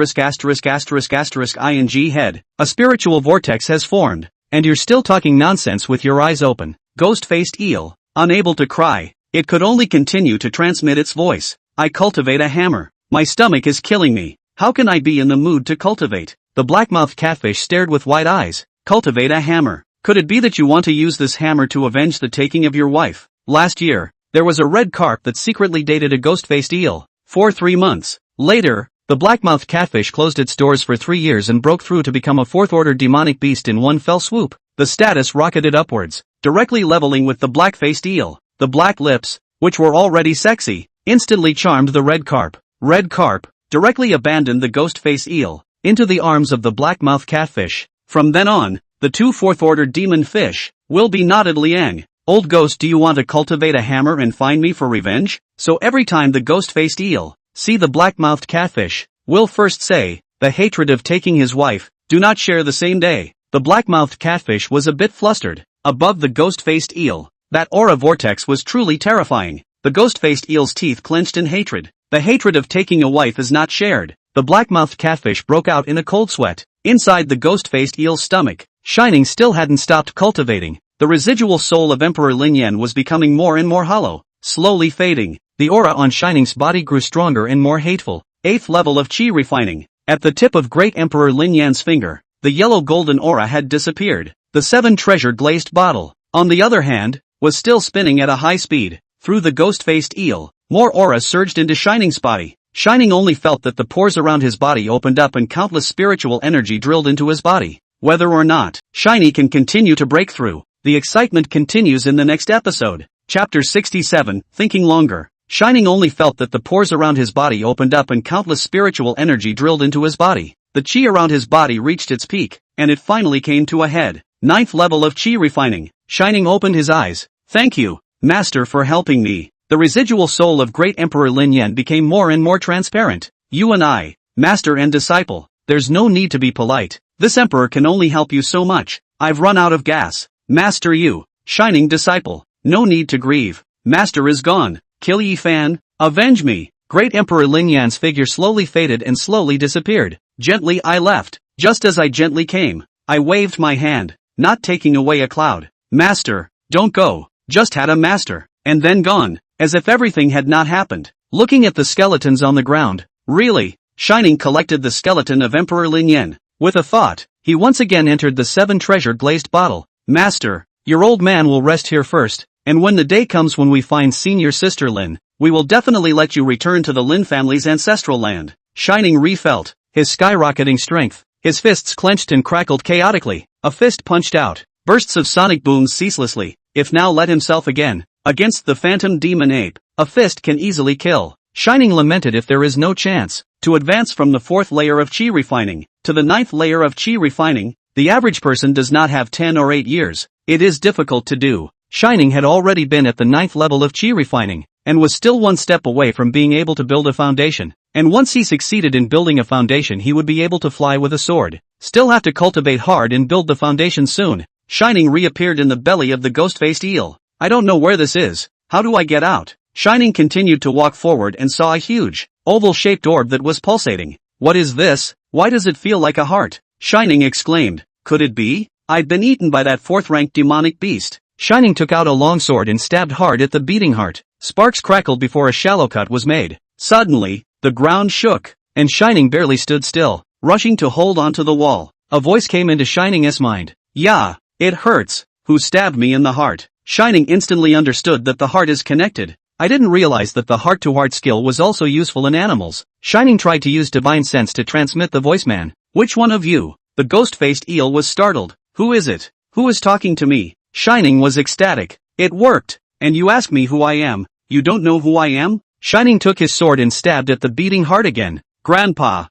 ing head, a spiritual vortex has formed, and you're still talking nonsense with your eyes open. Ghost-faced eel, unable to cry, it could only continue to transmit its voice. I cultivate a hammer. My stomach is killing me. How can I be in the mood to cultivate? The black-mouthed catfish stared with wide eyes. Cultivate a hammer. Could it be that you want to use this hammer to avenge the taking of your wife? Last year, there was a red carp that secretly dated a ghost-faced eel. For 3 months. Later, the black-mouthed catfish closed its doors for 3 years and broke through to become a fourth-order demonic beast in one fell swoop. The status rocketed upwards, directly leveling with the black-faced eel. The black lips, which were already sexy, instantly charmed the red carp. Red carp directly abandoned the ghost-faced eel into the arms of the black-mouthed catfish. From then on, the two fourth-order demon fish will be knotted liang. Old ghost, do you want to cultivate a hammer and find me for revenge? So every time the ghost-faced eel see the black-mouthed catfish, will first say, the hatred of taking his wife, do not share the same day. The black-mouthed catfish was a bit flustered. Above the ghost-faced eel, that aura vortex was truly terrifying. The ghost-faced eel's teeth clenched in hatred. The hatred of taking a wife is not shared. The black-mouthed catfish broke out in a cold sweat. Inside the ghost-faced eel's stomach, Shining still hadn't stopped cultivating. The residual soul of Emperor Lin Yan was becoming more and more hollow, slowly fading. The aura on Shining's body grew stronger and more hateful. 8th level of chi refining. At the tip of Great Emperor Lin Yan's finger, the yellow golden aura had disappeared. The 7 treasure glazed bottle, on the other hand, was still spinning at a high speed. Through the ghost-faced eel, more aura surged into Shining's body. Shining only felt that the pores around his body opened up and countless spiritual energy drilled into his body. Whether or not Shiny can continue to break through, the excitement continues in the next episode. Chapter 67, Thinking Longer. Shining only felt that the pores around his body opened up and countless spiritual energy drilled into his body. The chi around his body reached its peak, and it finally came to a head. 9th level of chi refining. Shining opened his eyes. Thank you, Master, for helping me. The residual soul of Great Emperor Lin Yan became more and more transparent. You and I, Master and disciple, there's no need to be polite. This Emperor can only help you so much. I've run out of gas. Master, you, Shining disciple, no need to grieve. Master is gone. Kill Yi Fan, avenge me. Great Emperor Lin Yan's figure slowly faded and slowly disappeared. Gently I left. Just as I gently came, I waved my hand, not taking away a cloud. Master, don't go. Just had a master, and then gone, as if everything had not happened. Looking at the skeletons on the ground, really, Shining collected the skeleton of Emperor Lin Yan. With a thought, he once again entered the 7 treasure glazed bottle. Master, your old man will rest here first, and when the day comes when we find senior sister Lin, we will definitely let you return to the Lin family's ancestral land. Shining refelt his skyrocketing strength. His fists clenched and crackled chaotically. A fist punched out. Bursts of sonic booms ceaselessly. If now let himself again, against the phantom demon ape, a fist can easily kill. Shining lamented if there is no chance to advance from the 4th layer of chi refining to the 9th layer of chi refining. The average person does not have 10 or 8 years. It is difficult to do. Shining had already been at the 9th level of chi refining, and was still one step away from being able to build a foundation. And once he succeeded in building a foundation, he would be able to fly with a sword. Still have to cultivate hard and build the foundation soon. Shining reappeared in the belly of the ghost-faced eel. I don't know where this is. How do I get out? Shining continued to walk forward and saw a huge, oval-shaped orb that was pulsating. What is this? Why does it feel like a heart? Shining exclaimed. Could it be? I'd been eaten by that 4th-ranked demonic beast. Shining took out a long sword and stabbed hard at the beating heart. Sparks crackled before a shallow cut was made. Suddenly, the ground shook, and Shining barely stood still, rushing to hold onto the wall. A voice came into Shining's mind. Yeah, it hurts. Who stabbed me in the heart? Shining instantly understood that the heart is connected. I didn't realize that the heart-to-heart skill was also useful in animals. Shining tried to use divine sense to transmit the voice man. Which one of you? The ghost-faced eel was startled. Who is it? Who is talking to me? Shining was ecstatic. It worked. And you ask me who I am? You don't know who I am? Shining took his sword and stabbed at the beating heart again. Grandpa,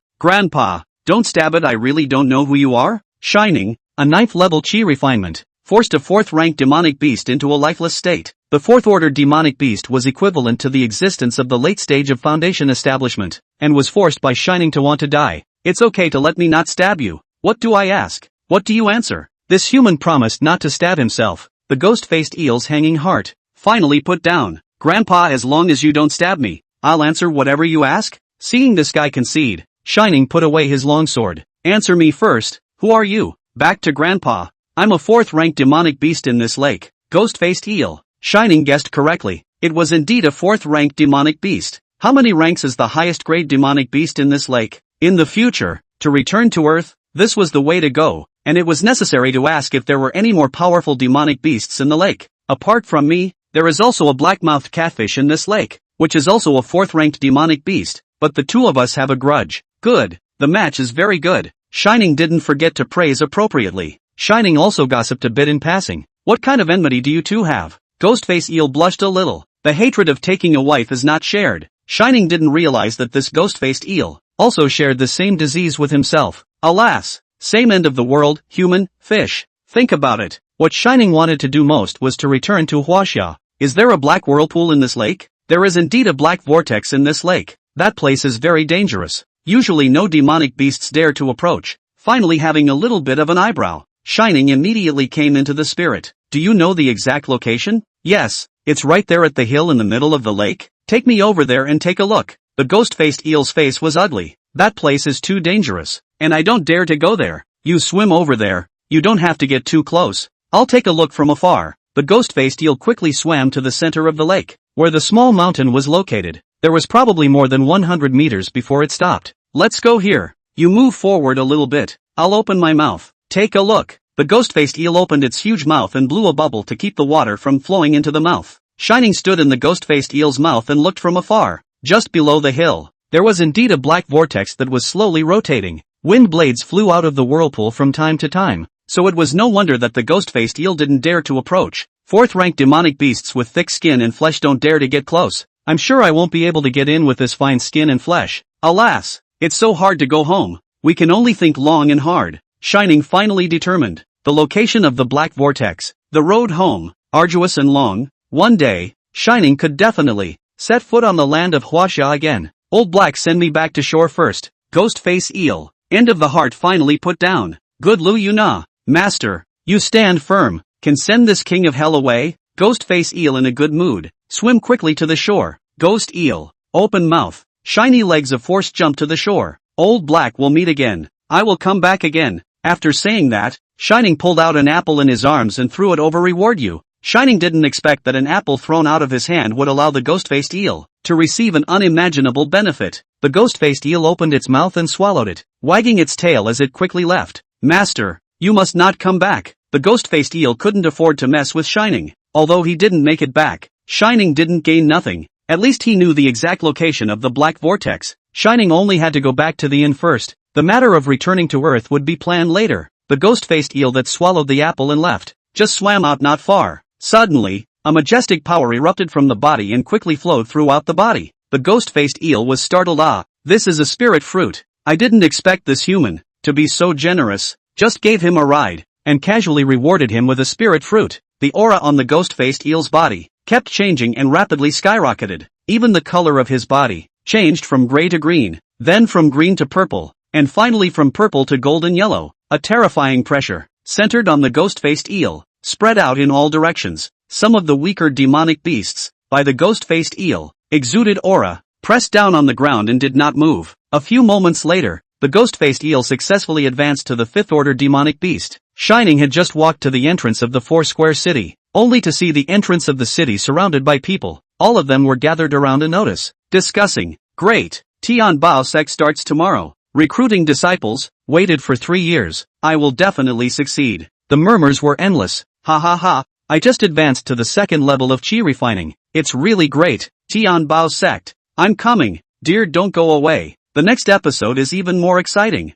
don't stab it, I really don't know who you are? Shining, a 9th level chi refinement, forced a 4th-ranked demonic beast into a lifeless state. The 4th-order demonic beast was equivalent to the existence of the late stage of foundation establishment, and was forced by Shining to want to die. It's okay to let me not stab you. What do I ask? What do you answer? This human promised not to stab himself. The ghost-faced eel's hanging heart finally put down. Grandpa, as long as you don't stab me, I'll answer whatever you ask. Seeing this guy concede, Shining put away his longsword. Answer me first, who are you? Back to Grandpa. I'm a 4th-ranked demonic beast in this lake. Ghost-faced eel. Shining guessed correctly. It was indeed a 4th-ranked demonic beast. How many ranks is the highest grade demonic beast in this lake? In the future, to return to Earth, this was the way to go, and it was necessary to ask if there were any more powerful demonic beasts in the lake. Apart from me, there is also a black-mouthed catfish in this lake, which is also a 4th-ranked demonic beast, but the two of us have a grudge. Good. The match is very good. Shining didn't forget to praise appropriately. Shining also gossiped a bit in passing. What kind of enmity do you two have? Ghostface Eel blushed a little. The hatred of taking a wife is not shared. Shining didn't realize that this ghost-faced eel also shared the same disease with himself. Alas! Same end of the world, human, fish. Think about it. What Shining wanted to do most was to return to Huaxia. Is there a black whirlpool in this lake? There is indeed a black vortex in this lake. That place is very dangerous. Usually no demonic beasts dare to approach. Finally having a little bit of an eyebrow, Shining immediately came into the spirit. Do you know the exact location? Yes, it's right there at the hill in the middle of the lake. Take me over there and take a look. The ghost-faced eel's face was ugly. That place is too dangerous, and I don't dare to go there. You swim over there. You don't have to get too close. I'll take a look from afar. The ghost-faced eel quickly swam to the center of the lake, where the small mountain was located. There was probably more than 100 meters before it stopped. Let's go here. You move forward a little bit. I'll open my mouth. Take a look. The ghost-faced eel opened its huge mouth and blew a bubble to keep the water from flowing into the mouth. Shining stood in the ghost-faced eel's mouth and looked from afar. Just below the hill, there was indeed a black vortex that was slowly rotating. Wind blades flew out of the whirlpool from time to time, so it was no wonder that the ghost-faced eel didn't dare to approach. 4th-ranked demonic beasts with thick skin and flesh don't dare to get close. I'm sure I won't be able to get in with this fine skin and flesh. Alas! It's so hard to go home. We can only think long and hard. Shining finally determined the location of the black vortex. The road home, arduous and long. One day, Shining could definitely set foot on the land of Huaxia again. Old Black, send me back to shore first. Ghost-face eel. End of the heart finally put down. Good Lu Yuna. Master, you stand firm. Can send this king of hell away? Ghost-face eel in a good mood. Swim quickly to the shore. Ghost eel. Open mouth. Shiny legs of force jump to the shore. Old Black will meet again. I will come back again. After saying that, Shining pulled out an apple in his arms and threw it over reward you. Shining didn't expect that an apple thrown out of his hand would allow the ghost-faced eel to receive an unimaginable benefit. The ghost-faced eel opened its mouth and swallowed it, wagging its tail as it quickly left. Master, you must not come back. The ghost-faced eel couldn't afford to mess with Shining. Although he didn't make it back, Shining didn't gain nothing. At least he knew the exact location of the black vortex. Shining only had to go back to the inn first. The matter of returning to Earth would be planned later. The ghost-faced eel that swallowed the apple and left just swam out not far. Suddenly, a majestic power erupted from the body and quickly flowed throughout the body. The ghost-faced eel was startled. Ah, this is a spirit fruit. I didn't expect this human to be so generous. Just gave him a ride, and casually rewarded him with a spirit fruit. The aura on the ghost-faced eel's body kept changing and rapidly skyrocketed. Even the color of his body changed from gray to green, then from green to purple, and finally from purple to golden yellow. A terrifying pressure centered on the ghost-faced eel spread out in all directions. Some of the weaker demonic beasts, by the ghost-faced eel, exuded aura, pressed down on the ground and did not move. A few moments later, the ghost-faced eel successfully advanced to the 5th-order demonic beast. Shining had just walked to the entrance of the four-square city, only to see the entrance of the city surrounded by people. All of them were gathered around a notice, discussing. Great, Tian Bao sect starts tomorrow. Recruiting disciples, waited for 3 years. I will definitely succeed. The murmurs were endless. Ha ha ha, I just advanced to the 2nd level of chi refining. It's really great. Tian Bao sect. I'm coming. Dear, don't go away. The next episode is even more exciting.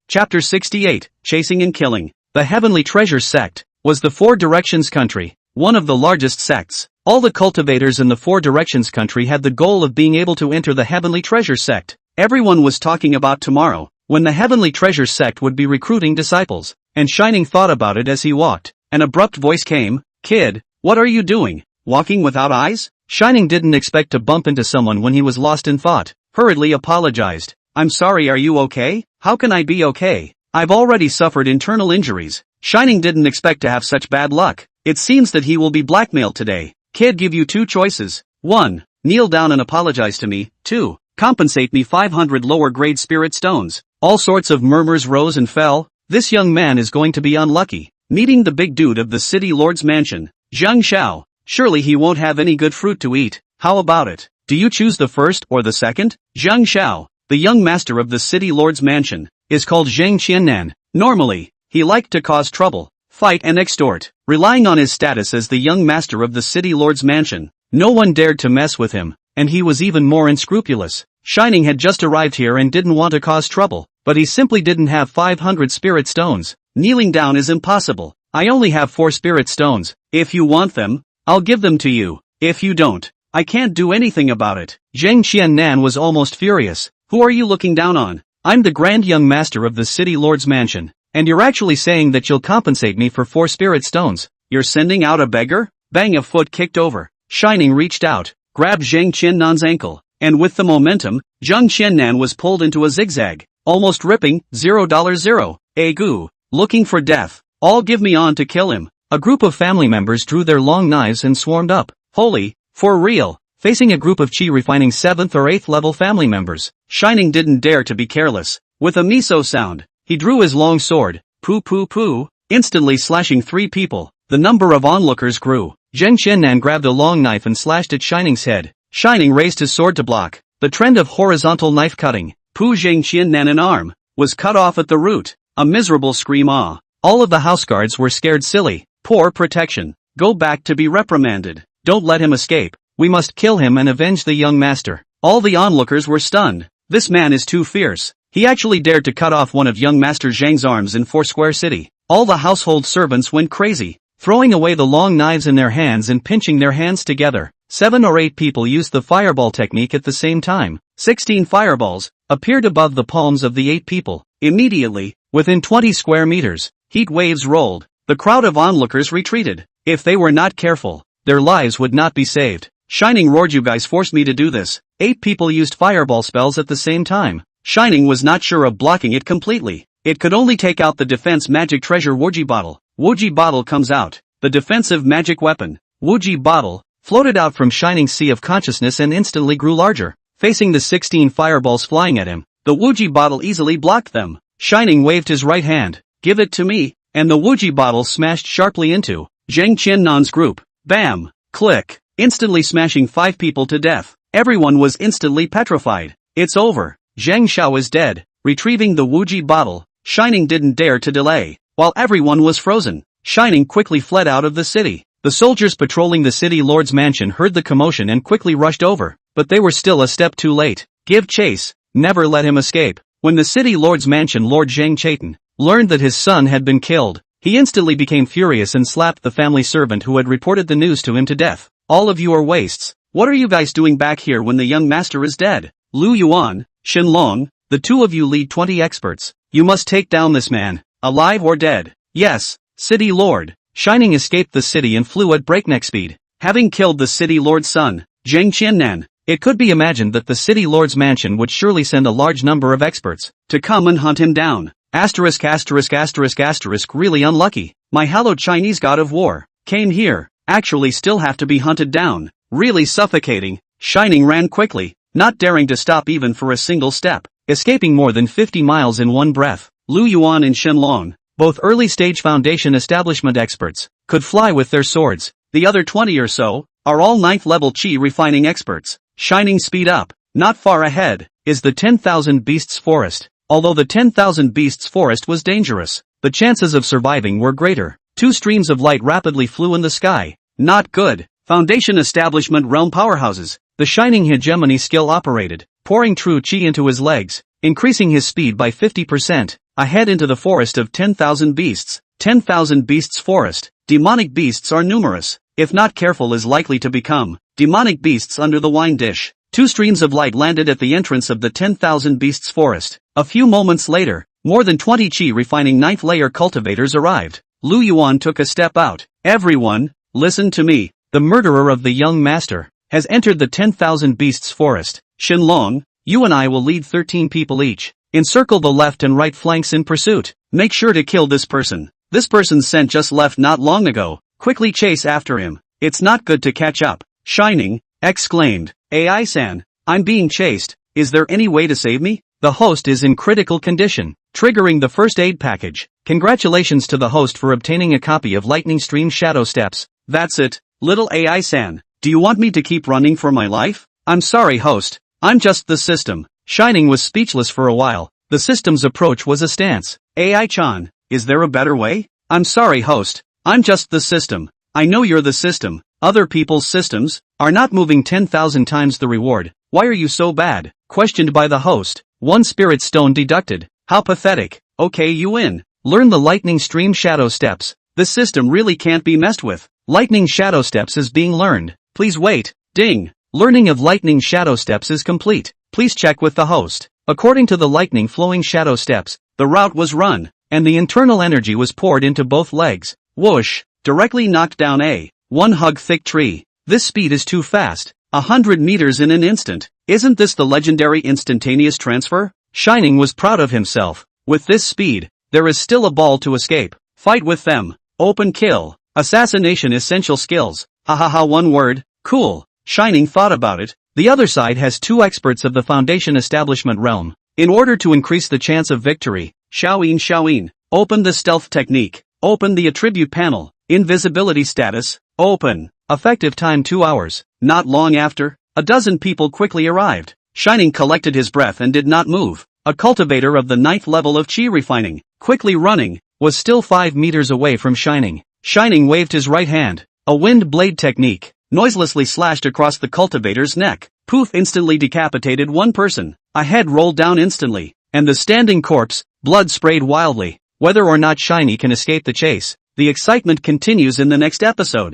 Chapter 68, Chasing and Killing. The Heavenly Treasure Sect was the Four Directions country, one of the largest sects. All the cultivators in the Four Directions country had the goal of being able to enter the Heavenly Treasure Sect. Everyone was talking about tomorrow, when the Heavenly Treasure Sect would be recruiting disciples, and Shining thought about it as he walked. An abrupt voice came. Kid, what are you doing? Walking without eyes? Shining didn't expect to bump into someone when he was lost in thought. Hurriedly apologized. I'm sorry, are you okay? How can I be okay? I've already suffered internal injuries. Shining didn't expect to have such bad luck. It seems that he will be blackmailed today. Kid, give you two choices. 1. Kneel down and apologize to me. 2. Compensate me 500 lower grade spirit stones. All sorts of murmurs rose and fell. This young man is going to be unlucky. Meeting the big dude of the city lord's mansion. Zhang Xiao. Surely he won't have any good fruit to eat. How about it? Do you choose the first or the second? Zhang Xiao, the young master of the city lord's mansion, is called Zhang Qiannan. Normally, he liked to cause trouble, fight and extort. Relying on his status as the young master of the city lord's mansion, no one dared to mess with him, and he was even more unscrupulous. Shining had just arrived here and didn't want to cause trouble, but he simply didn't have 500 spirit stones. Kneeling down is impossible. I only have 4 spirit stones. If you want them, I'll give them to you. If you don't, I can't do anything about it. Zhang Qiannan was almost furious. Who are you looking down on? I'm the grand young master of the city lord's mansion, and you're actually saying that you'll compensate me for 4 spirit stones. You're sending out a beggar? Bang, a foot kicked over. Shining reached out, grabbed Zhang Qiannan's ankle, and with the momentum, Zhang Qiannan was pulled into a zigzag, almost ripping. $0. Goo. Looking for death. All give me on to kill him. A group of family members drew their long knives and swarmed up. Holy, for real. Facing a group of chi refining 7th or 8th level family members, Shining didn't dare to be careless. With a miso sound, he drew his long sword, poo poo poo, instantly slashing 3 people. The number of onlookers grew. Zhang Qiannan grabbed a long knife and slashed at Shining's head. Shining raised his sword to block. The trend of horizontal knife cutting, Pu Zhang Qiannan an arm, was cut off at the root. A miserable scream. Ah! All of the house guards were scared silly. Poor protection. Go back to be reprimanded. Don't let him escape. We must kill him and avenge the young master. All the onlookers were stunned. This man is too fierce. He actually dared to cut off one of young Master Zhang's arms in Foursquare City. All the household servants went crazy, throwing away the long knives in their hands and pinching their hands together. 7 or 8 people used the fireball technique at the same time. 16 fireballs appeared above the palms of the 8 people. Immediately, within 20 square meters, heat waves rolled. The crowd of onlookers retreated. If they were not careful, their lives would not be saved. Shining roared, you guys forced me to do this. 8 people used fireball spells at the same time. Shining was not sure of blocking it completely. It could only take out the defense magic treasure Wuji bottle. Wuji bottle comes out. The defensive magic weapon, Wuji bottle, floated out from Shining's sea of consciousness and instantly grew larger. Facing the 16 fireballs flying at him, the Wuji bottle easily blocked them. Shining waved his right hand. Give it to me. And the Wuji bottle smashed sharply into Zhang Qiannan's group. Bam! Click! Instantly smashing 5 people to death. Everyone was instantly petrified. It's over. Zhang Xiao is dead. Retrieving the Wuji bottle, Shining didn't dare to delay. While everyone was frozen, Shining quickly fled out of the city. The soldiers patrolling the city lord's mansion heard the commotion and quickly rushed over, but they were still a step too late. Give chase. Never let him escape. When the city lord's mansion Lord Zhang Chaitan learned that his son had been killed, he instantly became furious and slapped the family servant who had reported the news to him to death. All of you are wastes. What are you guys doing back here when the young master is dead? Lu Yuan, Shanliang, the 2 of you lead 20 experts. You must take down this man, alive or dead. Yes, city lord. Shining escaped the city and flew at breakneck speed. Having killed the city lord's son, Zhang Qiannan, it could be imagined that the city lord's mansion would surely send a large number of experts to come and hunt him down. Asterisk asterisk asterisk asterisk, really unlucky. My hallowed Chinese god of war came here. Actually still have to be hunted down. Really suffocating. Shining ran quickly, not daring to stop even for a single step, escaping more than 50 miles in one breath. Lu Yuan and Shanliang, both early-stage foundation establishment experts, could fly with their swords. The other 20 or so are all 9th-level chi refining experts. Shining speed up. Not far ahead is the 10,000 Beasts Forest. Although the 10,000 Beasts Forest was dangerous, the chances of surviving were greater. 2 streams of light rapidly flew in the sky. Not good. Foundation establishment realm powerhouses. The Shining hegemony skill operated, pouring true chi into his legs, increasing his speed by 50%. Ahead into the forest of 10,000 beasts. 10,000 Beasts Forest. Demonic beasts are numerous. If not careful, is likely to become demonic beasts under the wine dish. 2 streams of light landed at the entrance of the 10,000 Beasts Forest. A few moments later, more than 20 chi refining 9th layer cultivators arrived. Lu Yuan took a step out. Everyone, listen to me. The murderer of the young master has entered the 10,000 Beasts Forest. Shanliang, you and I will lead 13 people each. Encircle the left and right flanks in pursuit. Make sure to kill this person. This person's scent just left not long ago. Quickly chase after him. It's not good to catch up. Shining, exclaimed. AI-san, I'm being chased. Is there any way to save me? The host is in critical condition. Triggering the first aid package. Congratulations to the host for obtaining a copy of Lightning Stream Shadow Steps. That's it, little AI-san. Do you want me to keep running for my life? I'm sorry, host. I'm just the system. Shining was speechless for a while. The system's approach was a stance. AI-chan, is there a better way? I'm sorry, host. I'm just the system. I know you're the system. Other people's systems are not moving 10,000 times the reward. Why are you so bad? Questioned by the host. 1 spirit stone deducted. How pathetic. Okay, you win. Learn the Lightning Stream Shadow Steps. The system really can't be messed with. Lightning Shadow Steps is being learned. Please wait. Ding. Learning of Lightning Shadow Steps is complete. Please check with the host. According to the lightning flowing shadow steps, the route was run, and the internal energy was poured into both legs. Whoosh. Directly knocked down a 1 hug thick tree. This speed is too fast. 100 meters in an instant. Isn't this the legendary instantaneous transfer? Shining was proud of himself. With this speed, there is still a ball to escape. Fight with them. Open kill. Assassination essential skills. Hahaha, one word. Cool. Shining thought about it. The other side has 2 experts of the Foundation establishment realm. In order to increase the chance of victory, Xiaoyin. Open the stealth technique. Open the attribute panel. Invisibility status. Open. Effective time 2 hours. Not long after, a dozen people quickly arrived. Shining collected his breath and did not move. A cultivator of the 9th level of chi refining, quickly running, was still 5 meters away from Shining. Shining waved his right hand. A wind blade technique noiselessly slashed across the cultivator's neck. Poof, instantly decapitated 1 person. A head rolled down instantly, and the standing corpse, blood sprayed wildly. Whether or not Shiny can escape the chase, the excitement continues in the next episode.